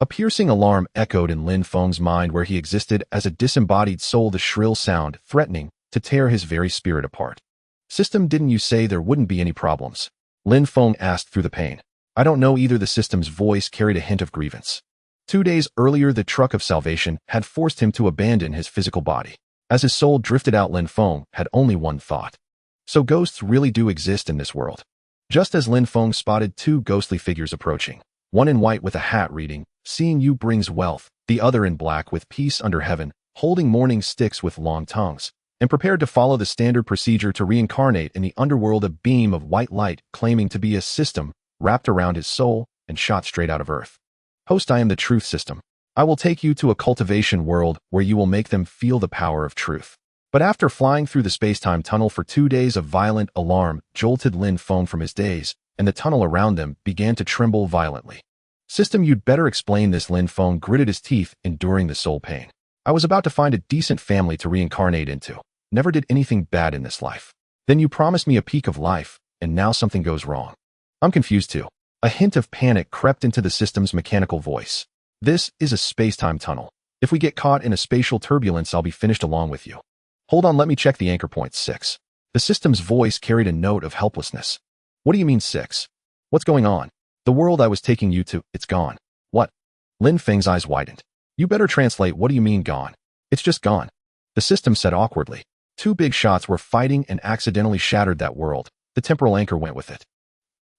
A piercing alarm echoed in Lin Feng's mind where he existed as a disembodied soul, the shrill sound threatening to tear his very spirit apart. System, didn't you say there wouldn't be any problems? Lin Feng asked through the pain. I don't know either. The system's voice carried a hint of grievance. 2 days earlier, the truck of salvation had forced him to abandon his physical body. As his soul drifted out, Lin Feng had only one thought. So ghosts really do exist in this world. Just as Lin Feng spotted 2 ghostly figures approaching, one in white with a hat reading, "Seeing you brings wealth," the other in black with "Peace under heaven," holding mourning sticks with long tongues, and prepared to follow the standard procedure to reincarnate in the underworld. A beam of white light, claiming to be a system, wrapped around his soul and shot straight out of Earth. Host, I am the truth system. I will take you to a cultivation world where you will make them feel the power of truth. But after flying through the space-time tunnel for 2 days, a violent alarm jolted Lin Feng from his daze, and the tunnel around them began to tremble violently. System, you'd better explain this. Lin Feng gritted his teeth, enduring the soul pain. I was about to find a decent family to reincarnate into. Never did anything bad in this life. Then you promised me a peak of life, and now something goes wrong. I'm confused too. A hint of panic crept into the system's mechanical voice. This is a space-time tunnel. If we get caught in a spatial turbulence, I'll be finished along with you. Hold on, let me check the anchor point. 6. The system's voice carried a note of helplessness. What do you mean 6? What's going on? The world I was taking you to, it's gone. What? Lin Feng's eyes widened. You better translate. What do you mean gone? It's just gone. The system said awkwardly. 2 big shots were fighting and accidentally shattered that world. The temporal anchor went with it.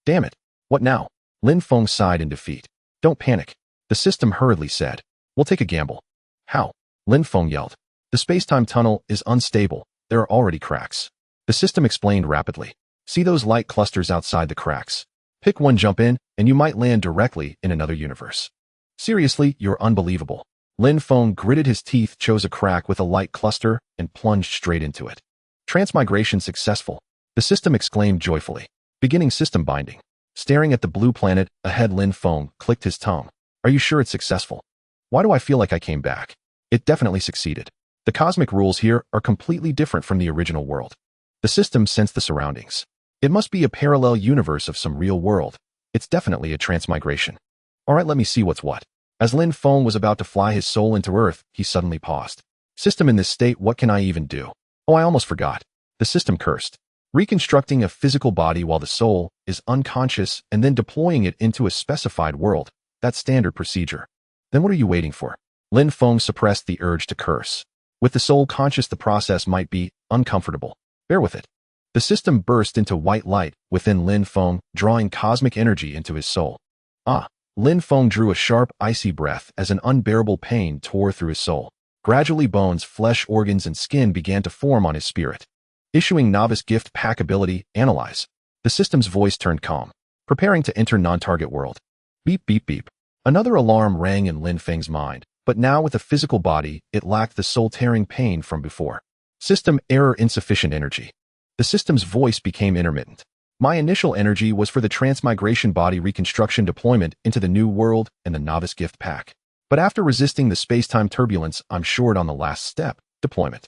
Damn it. What now? Lin Feng sighed in defeat. Don't panic. The system hurriedly said. We'll take a gamble. How? Lin Feng yelled. The space-time tunnel is unstable. There are already cracks. The system explained rapidly. See those light clusters outside the cracks? Pick one, jump in, and you might land directly in another universe. Seriously, you're unbelievable. Lin Feng gritted his teeth, chose a crack with a light cluster, and plunged straight into it. Transmigration successful. The system exclaimed joyfully. Beginning system binding. Staring at the blue planet ahead, Lin Feng clicked his tongue. Are you sure it's successful? Why do I feel like I came back? It definitely succeeded. The cosmic rules here are completely different from the original world. The system sensed the surroundings. It must be a parallel universe of some real world. It's definitely a transmigration. All right, let me see what's what. As Lin Feng was about to fly his soul into Earth, he suddenly paused. System, in this state, what can I even do? Oh, I almost forgot. The system cursed. Reconstructing a physical body while the soul is unconscious and then deploying it into a specified world. That's standard procedure. Then what are you waiting for? Lin Feng suppressed the urge to curse. With the soul conscious, the process might be uncomfortable. Bear with it. The system burst into white light within Lin Feng, drawing cosmic energy into his soul. Ah! Lin Feng drew a sharp, icy breath as an unbearable pain tore through his soul. Gradually, bones, flesh, organs, and skin began to form on his spirit. Issuing novice gift pack ability, analyze. The system's voice turned calm. Preparing to enter non-target world. Beep, beep, beep. Another alarm rang in Lin Feng's mind, but now with a physical body, it lacked the soul-tearing pain from before. System error, insufficient energy. The system's voice became intermittent. My initial energy was for the transmigration body reconstruction deployment into the new world and the novice gift pack. But after resisting the space-time turbulence, I'm short on the last step, deployment.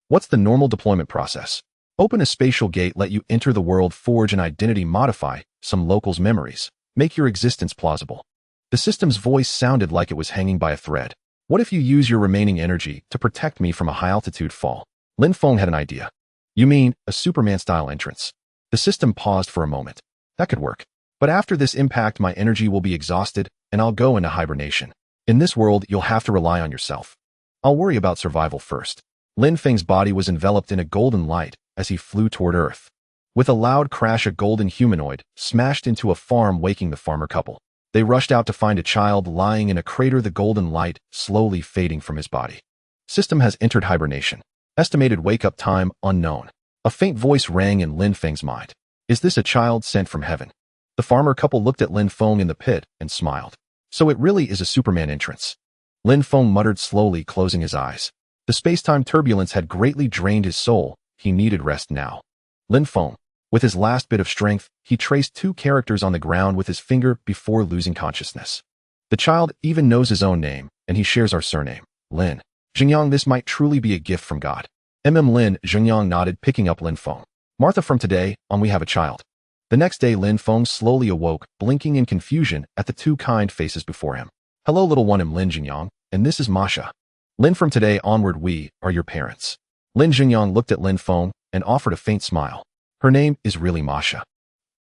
What's the normal deployment process? Open a spatial gate, let you enter the world, forge an identity, modify some locals' memories, make your existence plausible. The system's voice sounded like it was hanging by a thread. What if you use your remaining energy to protect me from a high-altitude fall? Lin Feng had an idea. You mean a Superman-style entrance? The system paused for a moment. That could work. But after this impact, my energy will be exhausted, and I'll go into hibernation. In this world, you'll have to rely on yourself. I'll worry about survival first. Lin Feng's body was enveloped in a golden light as he flew toward Earth. With a loud crash, a golden humanoid smashed into a farm, waking the farmer couple. They rushed out to find a child lying in a crater, the golden light slowly fading from his body. System has entered hibernation. Estimated wake-up time unknown. A faint voice rang in Lin Feng's mind. Is this a child sent from heaven? The farmer couple looked at Lin Feng in the pit and smiled. So it really is a Superman entrance. Lin Feng muttered slowly, closing his eyes. The space-time turbulence had greatly drained his soul. He needed rest now. Lin Feng. With his last bit of strength, he traced 2 characters on the ground with his finger before losing consciousness. The child even knows his own name, and he shares our surname, Lin. Xingyang, this might truly be a gift from God. Lin, Xingyang nodded, picking up Lin Feng. Martha, from today on we have a child. The next day, Lin Feng slowly awoke, blinking in confusion at the 2 kind faces before him. Hello little one, I'm Lin Jingyang, and this is Masha. Lin, from today onward we are your parents. Lin Jingyang looked at Lin Feng and offered a faint smile. Her name is really Masha.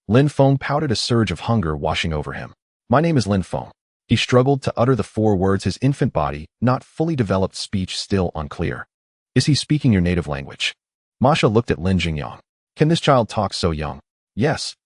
Lin Feng pouted, a surge of hunger washing over him. My name is Lin Feng. He struggled to utter the 4 words, his infant body, not fully developed speech still unclear. Is he speaking your native language? Masha looked at Lin Jingyang. Can this child talk so young? Yes.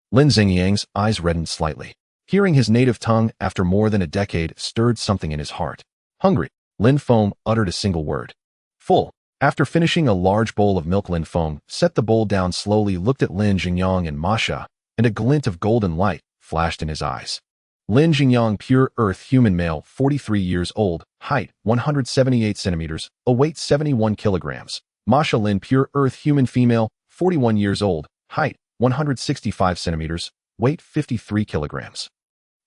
Lin Jingyang's eyes reddened slightly. Hearing his native tongue after more than a decade stirred something in his heart. Hungry. Lin Feng uttered a single word. Full. After finishing a large bowl of milk, Lin Feng set the bowl down slowly, looked at Lin Jingyang and Masha, and a glint of golden light flashed in his eyes. Lin Jingyang, pure earth human male, 43 years old, height 178 centimeters, weight 71 kilograms. Masha Lin, pure earth human female, 41 years old, height 165 centimeters, weight 53 kilograms.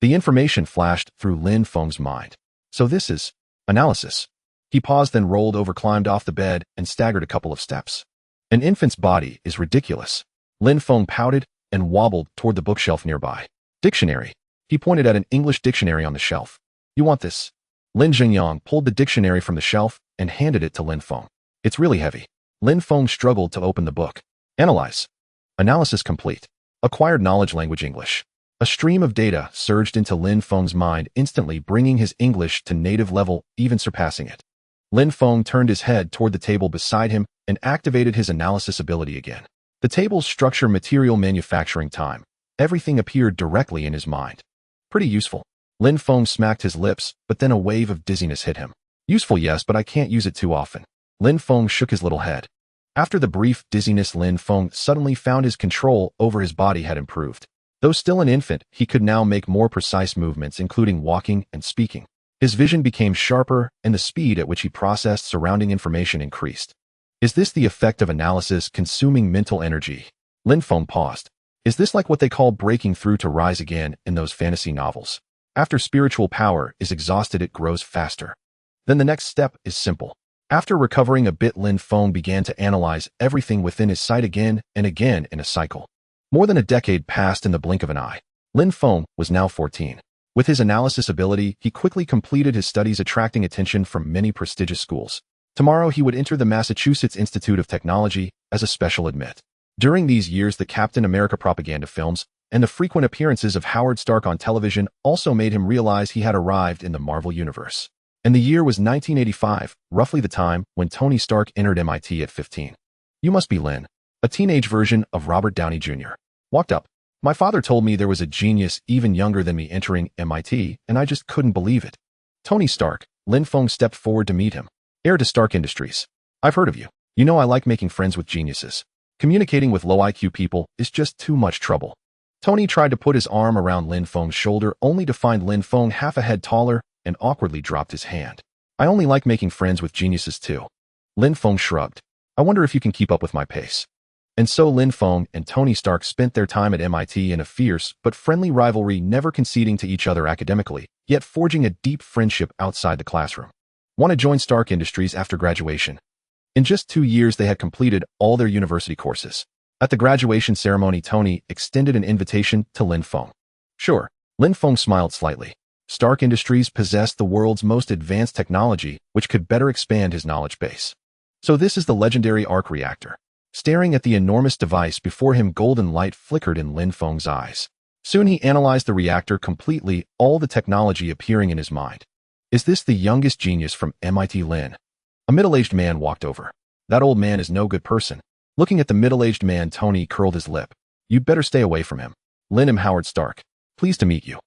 The information flashed through Lin Feng's mind. So this is analysis. He paused, then rolled over, climbed off the bed, and staggered a couple of steps. An infant's body is ridiculous. Lin Feng pouted and wobbled toward the bookshelf nearby. Dictionary. He pointed at an English dictionary on the shelf. You want this? Lin Jingyang pulled the dictionary from the shelf and handed it to Lin Feng. It's really heavy. Lin Feng struggled to open the book. Analyze. Analysis complete. Acquired knowledge, language English. A stream of data surged into Lin Feng's mind, instantly bringing his English to native level, even surpassing it. Lin Feng turned his head toward the table beside him and activated his analysis ability again. The table's structure, material, manufacturing, time. Everything appeared directly in his mind. Pretty useful. Lin Feng smacked his lips, but then a wave of dizziness hit him. Useful, yes, but I can't use it too often. Lin Feng shook his little head. After the brief dizziness, Lin Feng suddenly found his control over his body had improved. Though still an infant, he could now make more precise movements, including walking and speaking. His vision became sharper, and the speed at which he processed surrounding information increased. Is this the effect of analysis consuming mental energy? Lin Feng paused. Is this like what they call breaking through to rise again in those fantasy novels? After spiritual power is exhausted, it grows faster. Then the next step is simple. After recovering a bit, Lin Feng began to analyze everything within his sight again and again in a cycle. More than a decade passed in the blink of an eye. Lin Feng was now 14. With his analysis ability, he quickly completed his studies, attracting attention from many prestigious schools. Tomorrow he would enter the Massachusetts Institute of Technology as a special admit. During these years, the Captain America propaganda films and the frequent appearances of Howard Stark on television also made him realize he had arrived in the Marvel Universe. And the year was 1985, roughly the time when Tony Stark entered MIT at 15. You must be Lin. A teenage version of Robert Downey Jr. walked up. My father told me there was a genius even younger than me entering MIT, and I just couldn't believe it. Tony Stark. Lin Feng stepped forward to meet him. Heir to Stark Industries. I've heard of you. You know I like making friends with geniuses. Communicating with low IQ people is just too much trouble. Tony tried to put his arm around Lin Feng's shoulder, only to find Lin Feng half a head taller, and awkwardly dropped his hand. I only like making friends with geniuses too. Lin Feng shrugged. I wonder if you can keep up with my pace. And so Lin Feng and Tony Stark spent their time at MIT in a fierce but friendly rivalry, never conceding to each other academically, yet forging a deep friendship outside the classroom. Want to join Stark Industries after graduation? In just 2 years, they had completed all their university courses. At the graduation ceremony, Tony extended an invitation to Lin Feng. Sure. Lin Feng smiled slightly. Stark Industries possessed the world's most advanced technology, which could better expand his knowledge base. So this is the legendary arc reactor. Staring at the enormous device before him, golden light flickered in Lin Feng's eyes. Soon he analyzed the reactor completely, all the technology appearing in his mind. Is this the youngest genius from MIT, Lin? A middle-aged man walked over. That old man is no good person. Looking at the middle-aged man, Tony curled his lip. You'd better stay away from him. Lin, I'm Howard Stark. Pleased to meet you.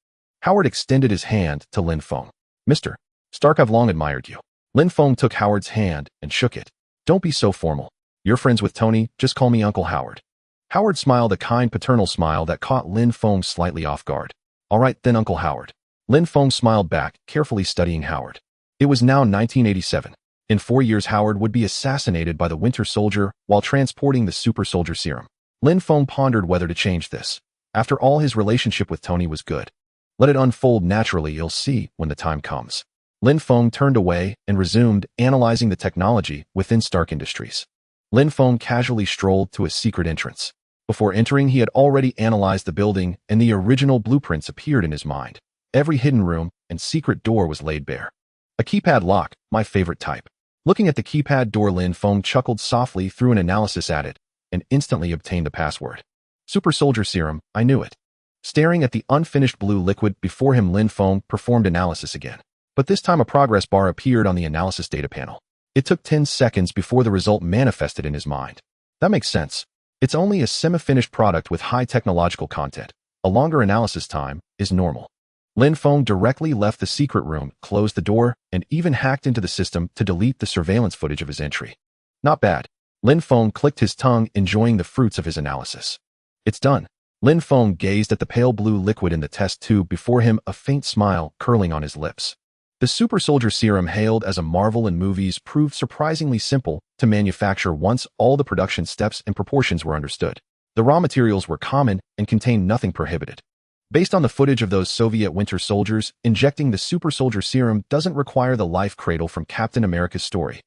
Howard extended his hand to Lin Feng. Mr. Stark, I've long admired you. Lin Feng took Howard's hand and shook it. Don't be so formal. You're friends with Tony, just call me Uncle Howard. Howard smiled, a kind paternal smile that caught Lin Feng slightly off guard. All right then, Uncle Howard. Lin Feng smiled back, carefully studying Howard. It was now 1987. In 4 years, Howard would be assassinated by the Winter Soldier while transporting the Super Soldier Serum. Lin Feng pondered whether to change this. After all, his relationship with Tony was good. Let it unfold naturally, you'll see when the time comes. Lin Feng turned away and resumed analyzing the technology within Stark Industries. Lin Feng casually strolled to a secret entrance. Before entering, he had already analyzed the building, and the original blueprints appeared in his mind. Every hidden room and secret door was laid bare. A keypad lock, my favorite type. Looking at the keypad door, Lin Feng chuckled softly through an analysis at it and instantly obtained the password. Super Soldier Serum, I knew it. Staring at the unfinished blue liquid before him, Lin Feng performed analysis again. But this time a progress bar appeared on the analysis data panel. It took 10 seconds before the result manifested in his mind. That makes sense. It's only a semi-finished product with high technological content. A longer analysis time is normal. Lin Feng directly left the secret room, closed the door, and even hacked into the system to delete the surveillance footage of his entry. Not bad. Lin Feng clicked his tongue, enjoying the fruits of his analysis. It's done. Lin Feng gazed at the pale blue liquid in the test tube before him, a faint smile curling on his lips. The Super Soldier Serum, hailed as a marvel in movies, proved surprisingly simple to manufacture once all the production steps and proportions were understood. The raw materials were common and contained nothing prohibited. Based on the footage of those Soviet winter soldiers, injecting the Super Soldier Serum doesn't require the life cradle from Captain America's story.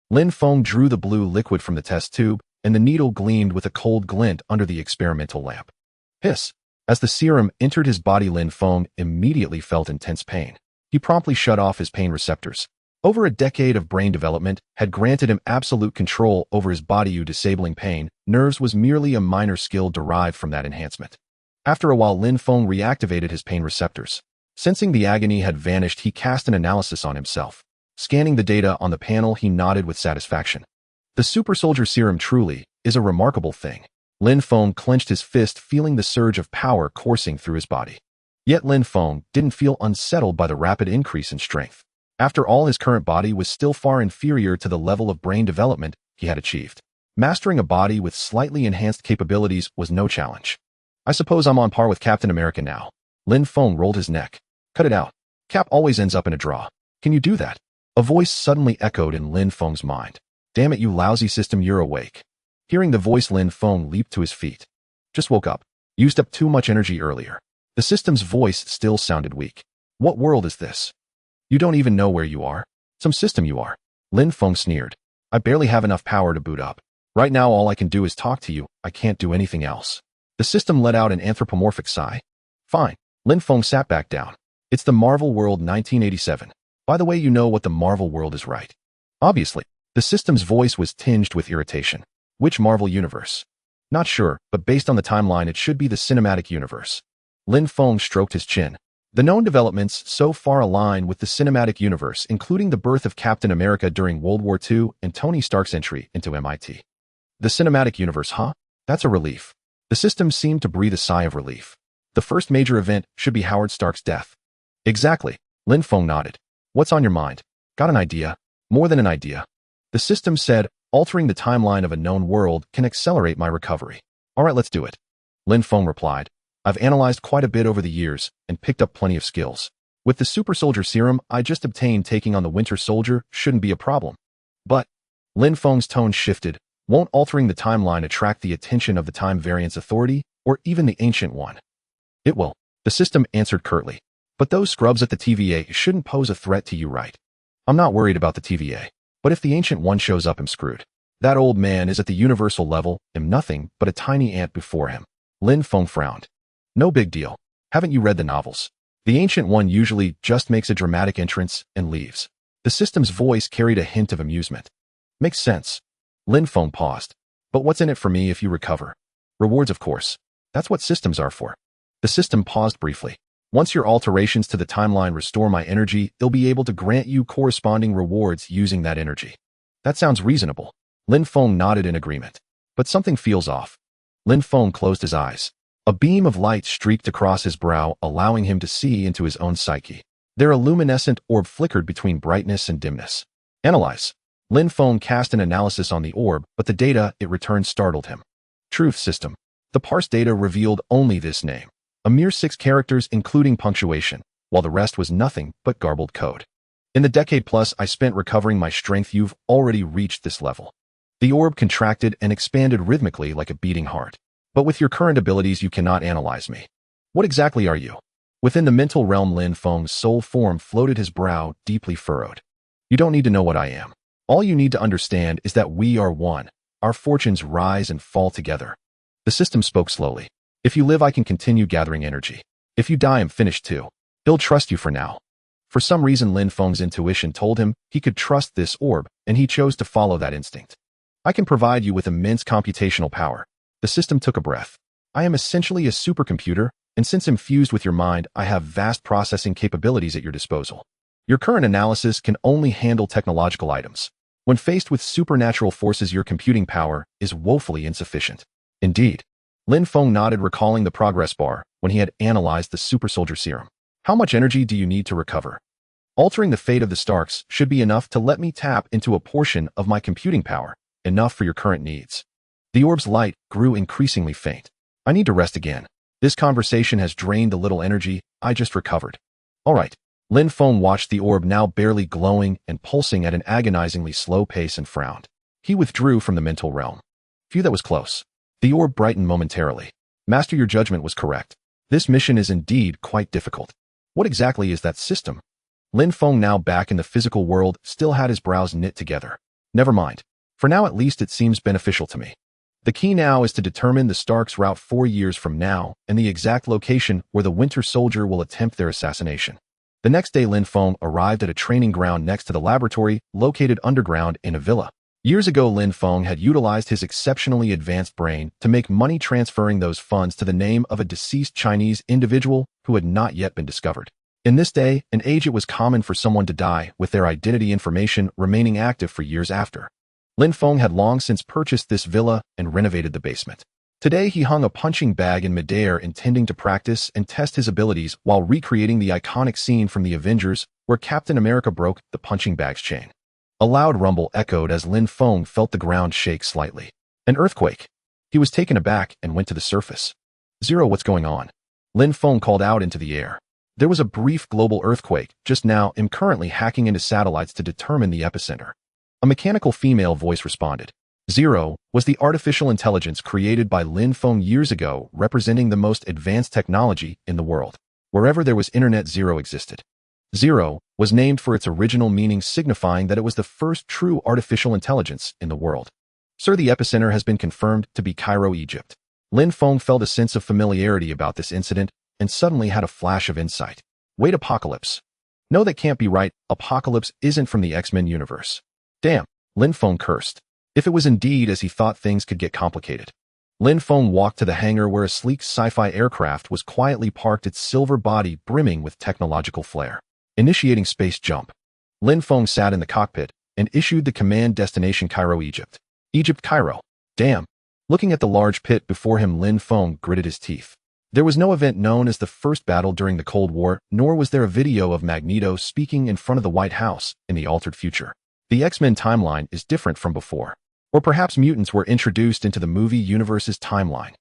Lin Feng drew the blue liquid from the test tube, and the needle gleamed with a cold glint under the experimental lamp. Hiss! As the serum entered his body, Lin Feng immediately felt intense pain. He promptly shut off his pain receptors. Over a decade of brain development had granted him absolute control over his body. Disabling pain nerves was merely a minor skill derived from that enhancement. After a while, Lin Feng reactivated his pain receptors. Sensing the agony had vanished, he cast an analysis on himself. Scanning the data on the panel, he nodded with satisfaction. The Super Soldier Serum truly is a remarkable thing. Lin Feng clenched his fist, feeling the surge of power coursing through his body. Yet Lin Feng didn't feel unsettled by the rapid increase in strength. After all, his current body was still far inferior to the level of brain development he had achieved. Mastering a body with slightly enhanced capabilities was no challenge. I suppose I'm on par with Captain America now. Lin Feng rolled his neck. Cut it out. Cap always ends up in a draw. Can you do that? A voice suddenly echoed in Lin Feng's mind. Damn it, you lousy system, you're awake. Hearing the voice, Lin Feng leaped to his feet. Just woke up. Used up too much energy earlier. The system's voice still sounded weak. What world is this? You don't even know where you are? Some system you are. Lin Feng sneered. I barely have enough power to boot up. Right now all I can do is talk to you. I can't do anything else. The system let out an anthropomorphic sigh. Fine. Lin Feng sat back down. It's the Marvel World 1987. By the way, you know what the Marvel World is, right? Obviously. The system's voice was tinged with irritation. Which Marvel universe? Not sure, but based on the timeline it should be the cinematic universe. Lin Feng stroked his chin. The known developments so far align with the cinematic universe, including the birth of Captain America during World War II and Tony Stark's entry into MIT. The cinematic universe, huh? That's a relief. The system seemed to breathe a sigh of relief. The first major event should be Howard Stark's death. Exactly. Lin Feng nodded. What's on your mind? Got an idea? More than an idea. The system said, altering the timeline of a known world can accelerate my recovery. All right, let's do it. Lin Feng replied. I've analyzed quite a bit over the years and picked up plenty of skills. With the Super Soldier Serum I just obtained, taking on the Winter Soldier shouldn't be a problem. But, Lin Feng's tone shifted, won't altering the timeline attract the attention of the Time Variance Authority or even the Ancient One? It will, the system answered curtly. But those scrubs at the TVA shouldn't pose a threat to you, right? I'm not worried about the TVA. But if the Ancient One shows up, I'm screwed. That old man is at the universal level, am nothing but a tiny ant before him. Lin Feng frowned. No big deal. Haven't you read the novels? The Ancient One usually just makes a dramatic entrance and leaves. The system's voice carried a hint of amusement. Makes sense. Lin Feng paused. But what's in it for me if you recover? Rewards, of course. That's what systems are for. The system paused briefly. Once your alterations to the timeline restore my energy, they'll be able to grant you corresponding rewards using that energy. That sounds reasonable. Lin Feng nodded in agreement. But something feels off. Lin Feng closed his eyes. A beam of light streaked across his brow, allowing him to see into his own psyche. Their luminescent orb flickered between brightness and dimness. Analyze. Lin Feng cast an analysis on the orb, but the data it returned startled him. Truth system. The parsed data revealed only this name. A mere 6 characters including punctuation, while the rest was nothing but garbled code. In the decade plus I spent recovering my strength, you've already reached this level. The orb contracted and expanded rhythmically like a beating heart. But with your current abilities you cannot analyze me. What exactly are you? Within the mental realm, Lin Feng's soul form floated, his brow deeply furrowed. You don't need to know what I am. All you need to understand is that we are one. Our fortunes rise and fall together. The system spoke slowly. If you live, I can continue gathering energy. If you die, I'm finished too. He'll trust you for now. For some reason, Lin Feng's intuition told him he could trust this orb, and he chose to follow that instinct. I can provide you with immense computational power. The system took a breath. I am essentially a supercomputer, and since infused with your mind, I have vast processing capabilities at your disposal. Your current analysis can only handle technological items. When faced with supernatural forces, your computing power is woefully insufficient. Indeed. Lin Feng nodded, recalling the progress bar when he had analyzed the super soldier serum. How much energy do you need to recover? Altering the fate of the Starks should be enough to let me tap into a portion of my computing power, enough for your current needs. The orb's light grew increasingly faint. I need to rest again. This conversation has drained the little energy I just recovered. All right. Lin Feng watched the orb, now barely glowing and pulsing at an agonizingly slow pace, and frowned. He withdrew from the mental realm. Phew, that was close. The orb brightened momentarily. Master, your judgment was correct. This mission is indeed quite difficult. What exactly is that system? Lin Feng, now back in the physical world, still had his brows knit together. Never mind. For now, at least, it seems beneficial to me. The key now is to determine the Starks' route 4 years from now and the exact location where the Winter Soldier will attempt their assassination. The next day, Lin Feng arrived at a training ground next to the laboratory, located underground in a villa. Years ago, Lin Feng had utilized his exceptionally advanced brain to make money, transferring those funds to the name of a deceased Chinese individual who had not yet been discovered. In this day and age, it was common for someone to die with their identity information remaining active for years after. Lin Feng had long since purchased this villa and renovated the basement. Today, he hung a punching bag in midair, intending to practice and test his abilities while recreating the iconic scene from the Avengers where Captain America broke the punching bag's chain. A loud rumble echoed as Lin Feng felt the ground shake slightly. An earthquake. He was taken aback and went to the surface. Zero, what's going on? Lin Feng called out into the air. There was a brief global earthquake just now. I'm currently hacking into satellites to determine the epicenter. A mechanical female voice responded. Zero was the artificial intelligence created by Lin Feng years ago, representing the most advanced technology in the world. Wherever there was internet, Zero existed. Zero was named for its original meaning, signifying that it was the first true artificial intelligence in the world. Sir, the epicenter has been confirmed to be Cairo, Egypt. Lin Feng felt a sense of familiarity about this incident and suddenly had a flash of insight. Wait, Apocalypse. No, that can't be right. Apocalypse isn't from the X-Men universe. Damn, Lin Feng cursed. If it was indeed as he thought, things could get complicated. Lin Feng walked to the hangar where a sleek sci-fi aircraft was quietly parked, its silver body brimming with technological flair. Initiating space jump. Lin Feng sat in the cockpit and issued the command: destination Cairo, Egypt. Egypt, Cairo. Damn. Looking at the large pit before him, Lin Feng gritted his teeth. There was no event known as the First Battle during the Cold War, nor was there a video of Magneto speaking in front of the White House in the altered future. The X-Men timeline is different from before. Or perhaps mutants were introduced into the movie universe's timeline.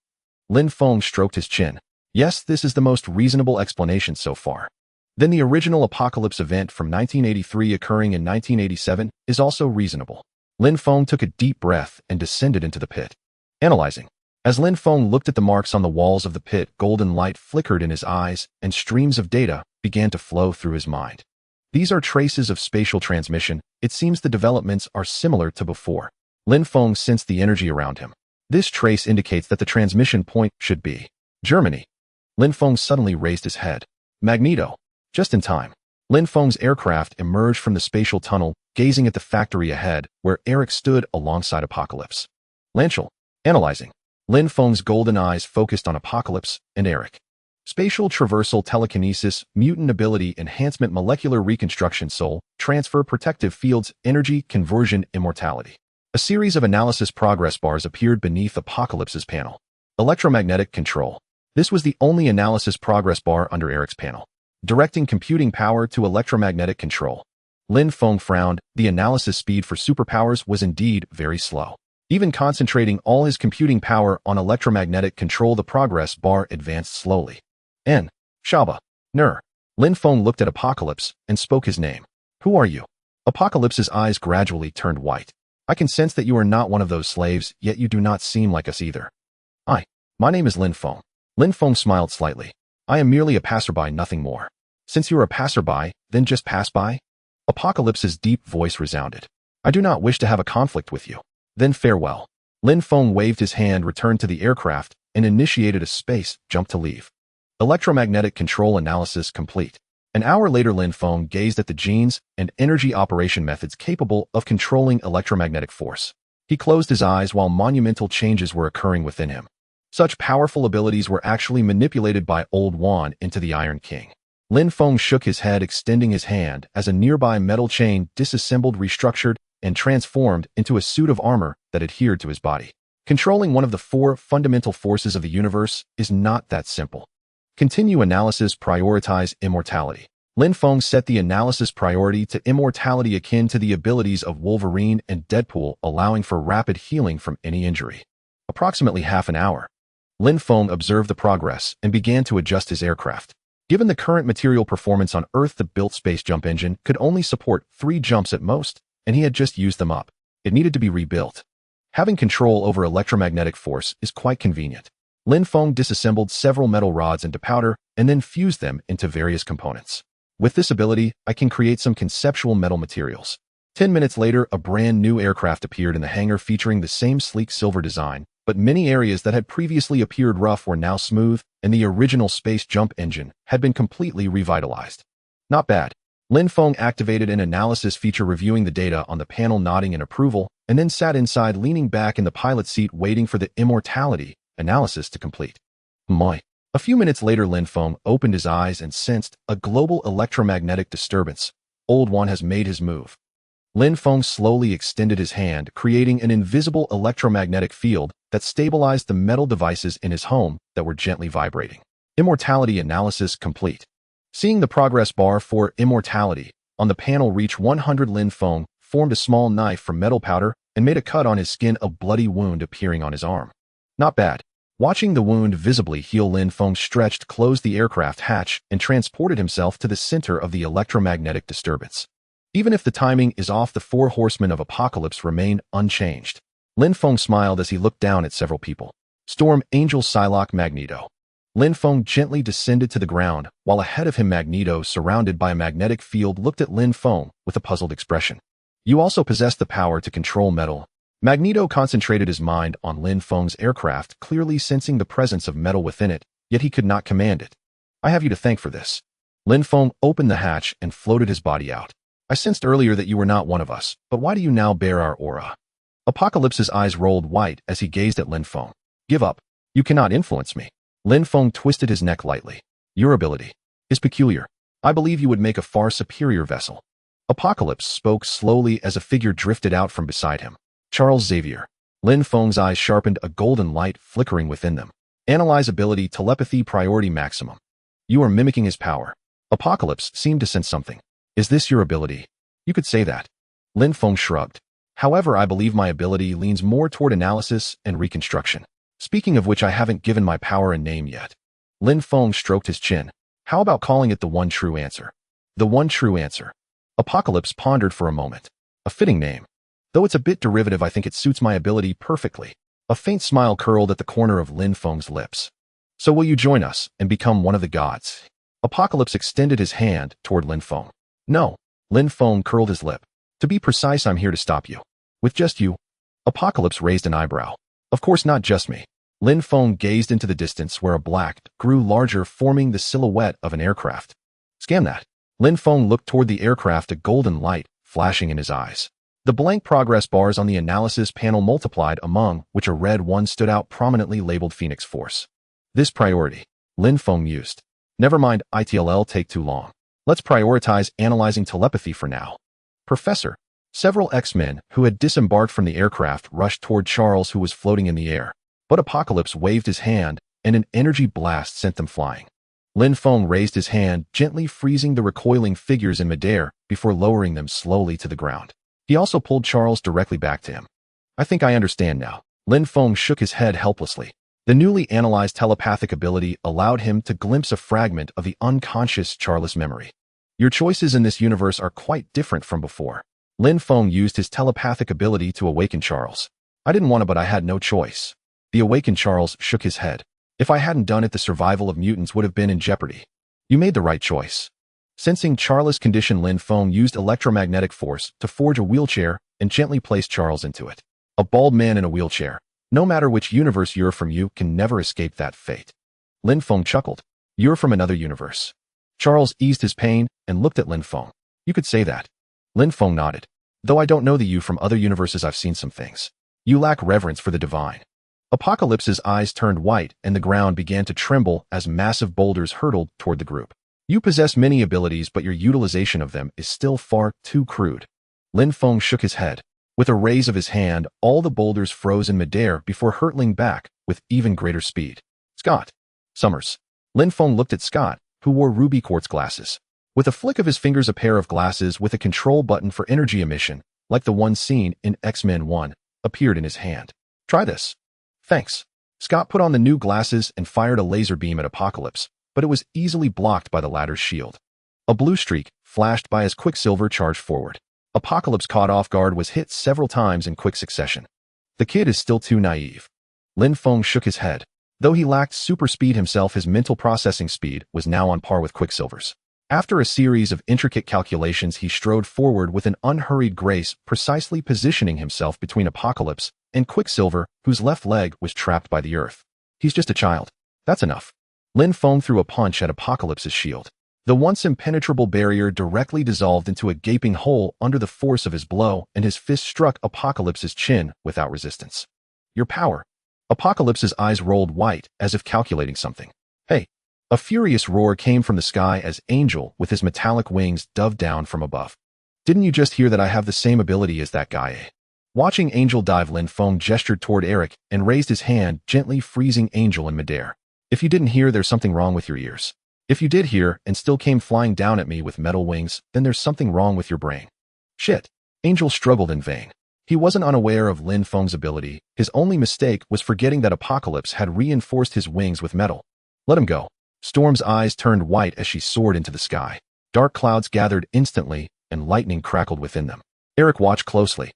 Lin Feng stroked his chin. Yes, this is the most reasonable explanation so far. Then the original Apocalypse event from 1983 occurring in 1987 is also reasonable. Lin Feng took a deep breath and descended into the pit. Analyzing. As Lin Feng looked at the marks on the walls of the pit, golden light flickered in his eyes and streams of data began to flow through his mind. These are traces of spatial transmission. It seems the developments are similar to before. Lin Feng sensed the energy around him. This trace indicates that the transmission point should be Germany. Lin Feng suddenly raised his head. Magneto. Just in time. Lin Feng's aircraft emerged from the spatial tunnel, gazing at the factory ahead, where Eric stood alongside Apocalypse. Lanchel. Analyzing. Lin Feng's golden eyes focused on Apocalypse and Eric. Spatial traversal, telekinesis, mutant ability enhancement, molecular reconstruction, soul transfer, protective fields, energy conversion, immortality. A series of analysis progress bars appeared beneath Apocalypse's panel. Electromagnetic control. This was the only analysis progress bar under Eric's panel. Directing computing power to electromagnetic control. Lin Feng frowned. The analysis speed for superpowers was indeed very slow. Even concentrating all his computing power on electromagnetic control, the progress bar advanced slowly. N. Shaba. Ner. Lin Feng looked at Apocalypse and spoke his name. Who are you? Apocalypse's eyes gradually turned white. I can sense that you are not one of those slaves, yet you do not seem like us either. My name is Lin Feng. Lin Feng smiled slightly. I am merely a passerby, nothing more. Since you are a passerby, then just pass by? Apocalypse's deep voice resounded. I do not wish to have a conflict with you. Then farewell. Lin Feng waved his hand, returned to the aircraft, and initiated a space jump to leave. Electromagnetic control analysis complete. An hour later, Lin Feng gazed at the genes and energy operation methods capable of controlling electromagnetic force. He closed his eyes while monumental changes were occurring within him. Such powerful abilities were actually manipulated by Old Wan into the Iron King. Lin Feng shook his head, extending his hand as a nearby metal chain disassembled, restructured, and transformed into a suit of armor that adhered to his body. Controlling one of the 4 fundamental forces of the universe is not that simple. Continue analysis. Prioritize immortality. Lin Feng set the analysis priority to immortality, akin to the abilities of Wolverine and Deadpool, allowing for rapid healing from any injury. Approximately half an hour. Lin Feng observed the progress and began to adjust his aircraft. Given the current material performance on Earth, the built space jump engine could only support 3 jumps at most, and he had just used them up. It needed to be rebuilt. Having control over electromagnetic force is quite convenient. Lin Feng disassembled several metal rods into powder and then fused them into various components. With this ability, I can create some conceptual metal materials. 10 minutes later, a brand new aircraft appeared in the hangar, featuring the same sleek silver design, but many areas that had previously appeared rough were now smooth, and the original space jump engine had been completely revitalized. Not bad. Lin Feng activated an analysis feature, reviewing the data on the panel, nodding in approval, and then sat inside, leaning back in the pilot seat, waiting for the immortality analysis to complete. A few minutes later, Lin Feng opened his eyes and sensed a global electromagnetic disturbance. Old One has made his move. Lin Feng slowly extended his hand, creating an invisible electromagnetic field that stabilized the metal devices in his home that were gently vibrating. Immortality analysis complete. Seeing the progress bar for immortality on the panel reach 100, Lin Feng formed a small knife from metal powder and made a cut on his skin, a bloody wound appearing on his arm. Not bad. Watching the wound visibly heal, Lin Feng stretched, closed the aircraft hatch, and transported himself to the center of the electromagnetic disturbance. Even if the timing is off, the 4 horsemen of apocalypse remain unchanged. Lin Feng smiled as he looked down at several people. Storm, Angel, Psylocke, Magneto. Lin Feng gently descended to the ground, while ahead of him Magneto, surrounded by a magnetic field, looked at Lin Feng with a puzzled expression. You also possess the power to control metal. Magneto concentrated his mind on Lin Feng's aircraft, clearly sensing the presence of metal within it, yet he could not command it. I have you to thank for this. Lin Feng opened the hatch and floated his body out. I sensed earlier that you were not one of us, but why do you now bear our aura? Apocalypse's eyes rolled white as he gazed at Lin Feng. Give up. You cannot influence me. Lin Feng twisted his neck lightly. Your ability is peculiar. I believe you would make a far superior vessel. Apocalypse spoke slowly as a figure drifted out from beside him. Charles Xavier. Lin Feng's eyes sharpened, a golden light flickering within them. Analyze ability, telepathy, priority maximum. You are mimicking his power. Apocalypse seemed to sense something. Is this your ability? You could say that. Lin Feng shrugged. However, I believe my ability leans more toward analysis and reconstruction. Speaking of which, I haven't given my power a name yet. Lin Feng stroked his chin. How about calling it the One True Answer? The One True Answer. Apocalypse pondered for a moment. A fitting name. Though it's a bit derivative, I think it suits my ability perfectly. A faint smile curled at the corner of Lin Feng's lips. So will you join us and become one of the gods? Apocalypse extended his hand toward Lin Feng. No. Lin Feng curled his lip. To be precise, I'm here to stop you. With just you? Apocalypse raised an eyebrow. Of course not just me. Lin Feng gazed into the distance where a black grew larger, forming the silhouette of an aircraft. Scam that. Lin Feng looked toward the aircraft, a golden light flashing in his eyes. The blank progress bars on the analysis panel multiplied, among which a red one stood out prominently, labeled Phoenix Force. This priority. Lin Feng mused. Never mind, it'll take too long. Let's prioritize analyzing telepathy for now. Professor. Several X-Men who had disembarked from the aircraft rushed toward Charles, who was floating in the air. But Apocalypse waved his hand, and an energy blast sent them flying. Lin Feng raised his hand, gently freezing the recoiling figures in midair before lowering them slowly to the ground. He also pulled Charles directly back to him. I think I understand now. Lin Feng shook his head helplessly. The newly analyzed telepathic ability allowed him to glimpse a fragment of the unconscious Charles' memory. Your choices in this universe are quite different from before. Lin Feng used his telepathic ability to awaken Charles. I didn't want to, but I had no choice. The awakened Charles shook his head. If I hadn't done it, the survival of mutants would have been in jeopardy. You made the right choice. Sensing Charles' condition, Lin Feng used electromagnetic force to forge a wheelchair and gently placed Charles into it. A bald man in a wheelchair. No matter which universe you're from, you can never escape that fate. Lin Feng chuckled. You're from another universe. Charles eased his pain and looked at Lin Feng. You could say that. Lin Feng nodded. Though I don't know you from other universes, I've seen some things. You lack reverence for the divine. Apocalypse's eyes turned white and the ground began to tremble as massive boulders hurtled toward the group. You possess many abilities, but your utilization of them is still far too crude. Lin Feng shook his head. With a raise of his hand, all the boulders froze in midair before hurtling back with even greater speed. Scott. Summers. Lin Feng looked at Scott, who wore ruby quartz glasses. With a flick of his fingers, a pair of glasses with a control button for energy emission, like the one seen in X-Men 1, appeared in his hand. Try this. Thanks. Scott put on the new glasses and fired a laser beam at Apocalypse, but it was easily blocked by the latter's shield. A blue streak flashed by as Quicksilver charged forward. Apocalypse, caught off guard, was hit several times in quick succession. The kid is still too naive. Lin Feng shook his head. Though he lacked super speed himself, his mental processing speed was now on par with Quicksilver's. After a series of intricate calculations, he strode forward with an unhurried grace, precisely positioning himself between Apocalypse and Quicksilver, whose left leg was trapped by the earth. He's just a child. That's enough. Lin Feng threw a punch at Apocalypse's shield. The once impenetrable barrier directly dissolved into a gaping hole under the force of his blow, and his fist struck Apocalypse's chin without resistance. Your power. Apocalypse's eyes rolled white, as if calculating something. Hey. A furious roar came from the sky as Angel, with his metallic wings, dove down from above. Didn't you just hear that I have the same ability as that guy, eh? Watching Angel dive, Lin Feng gestured toward Eric and raised his hand, gently freezing Angel in midair. If you didn't hear, there's something wrong with your ears. If you did hear and still came flying down at me with metal wings, then there's something wrong with your brain. Shit. Angel struggled in vain. He wasn't unaware of Lin Feng's ability. His only mistake was forgetting that Apocalypse had reinforced his wings with metal. Let him go. Storm's eyes turned white as she soared into the sky. Dark clouds gathered instantly, and lightning crackled within them. Eric watched closely.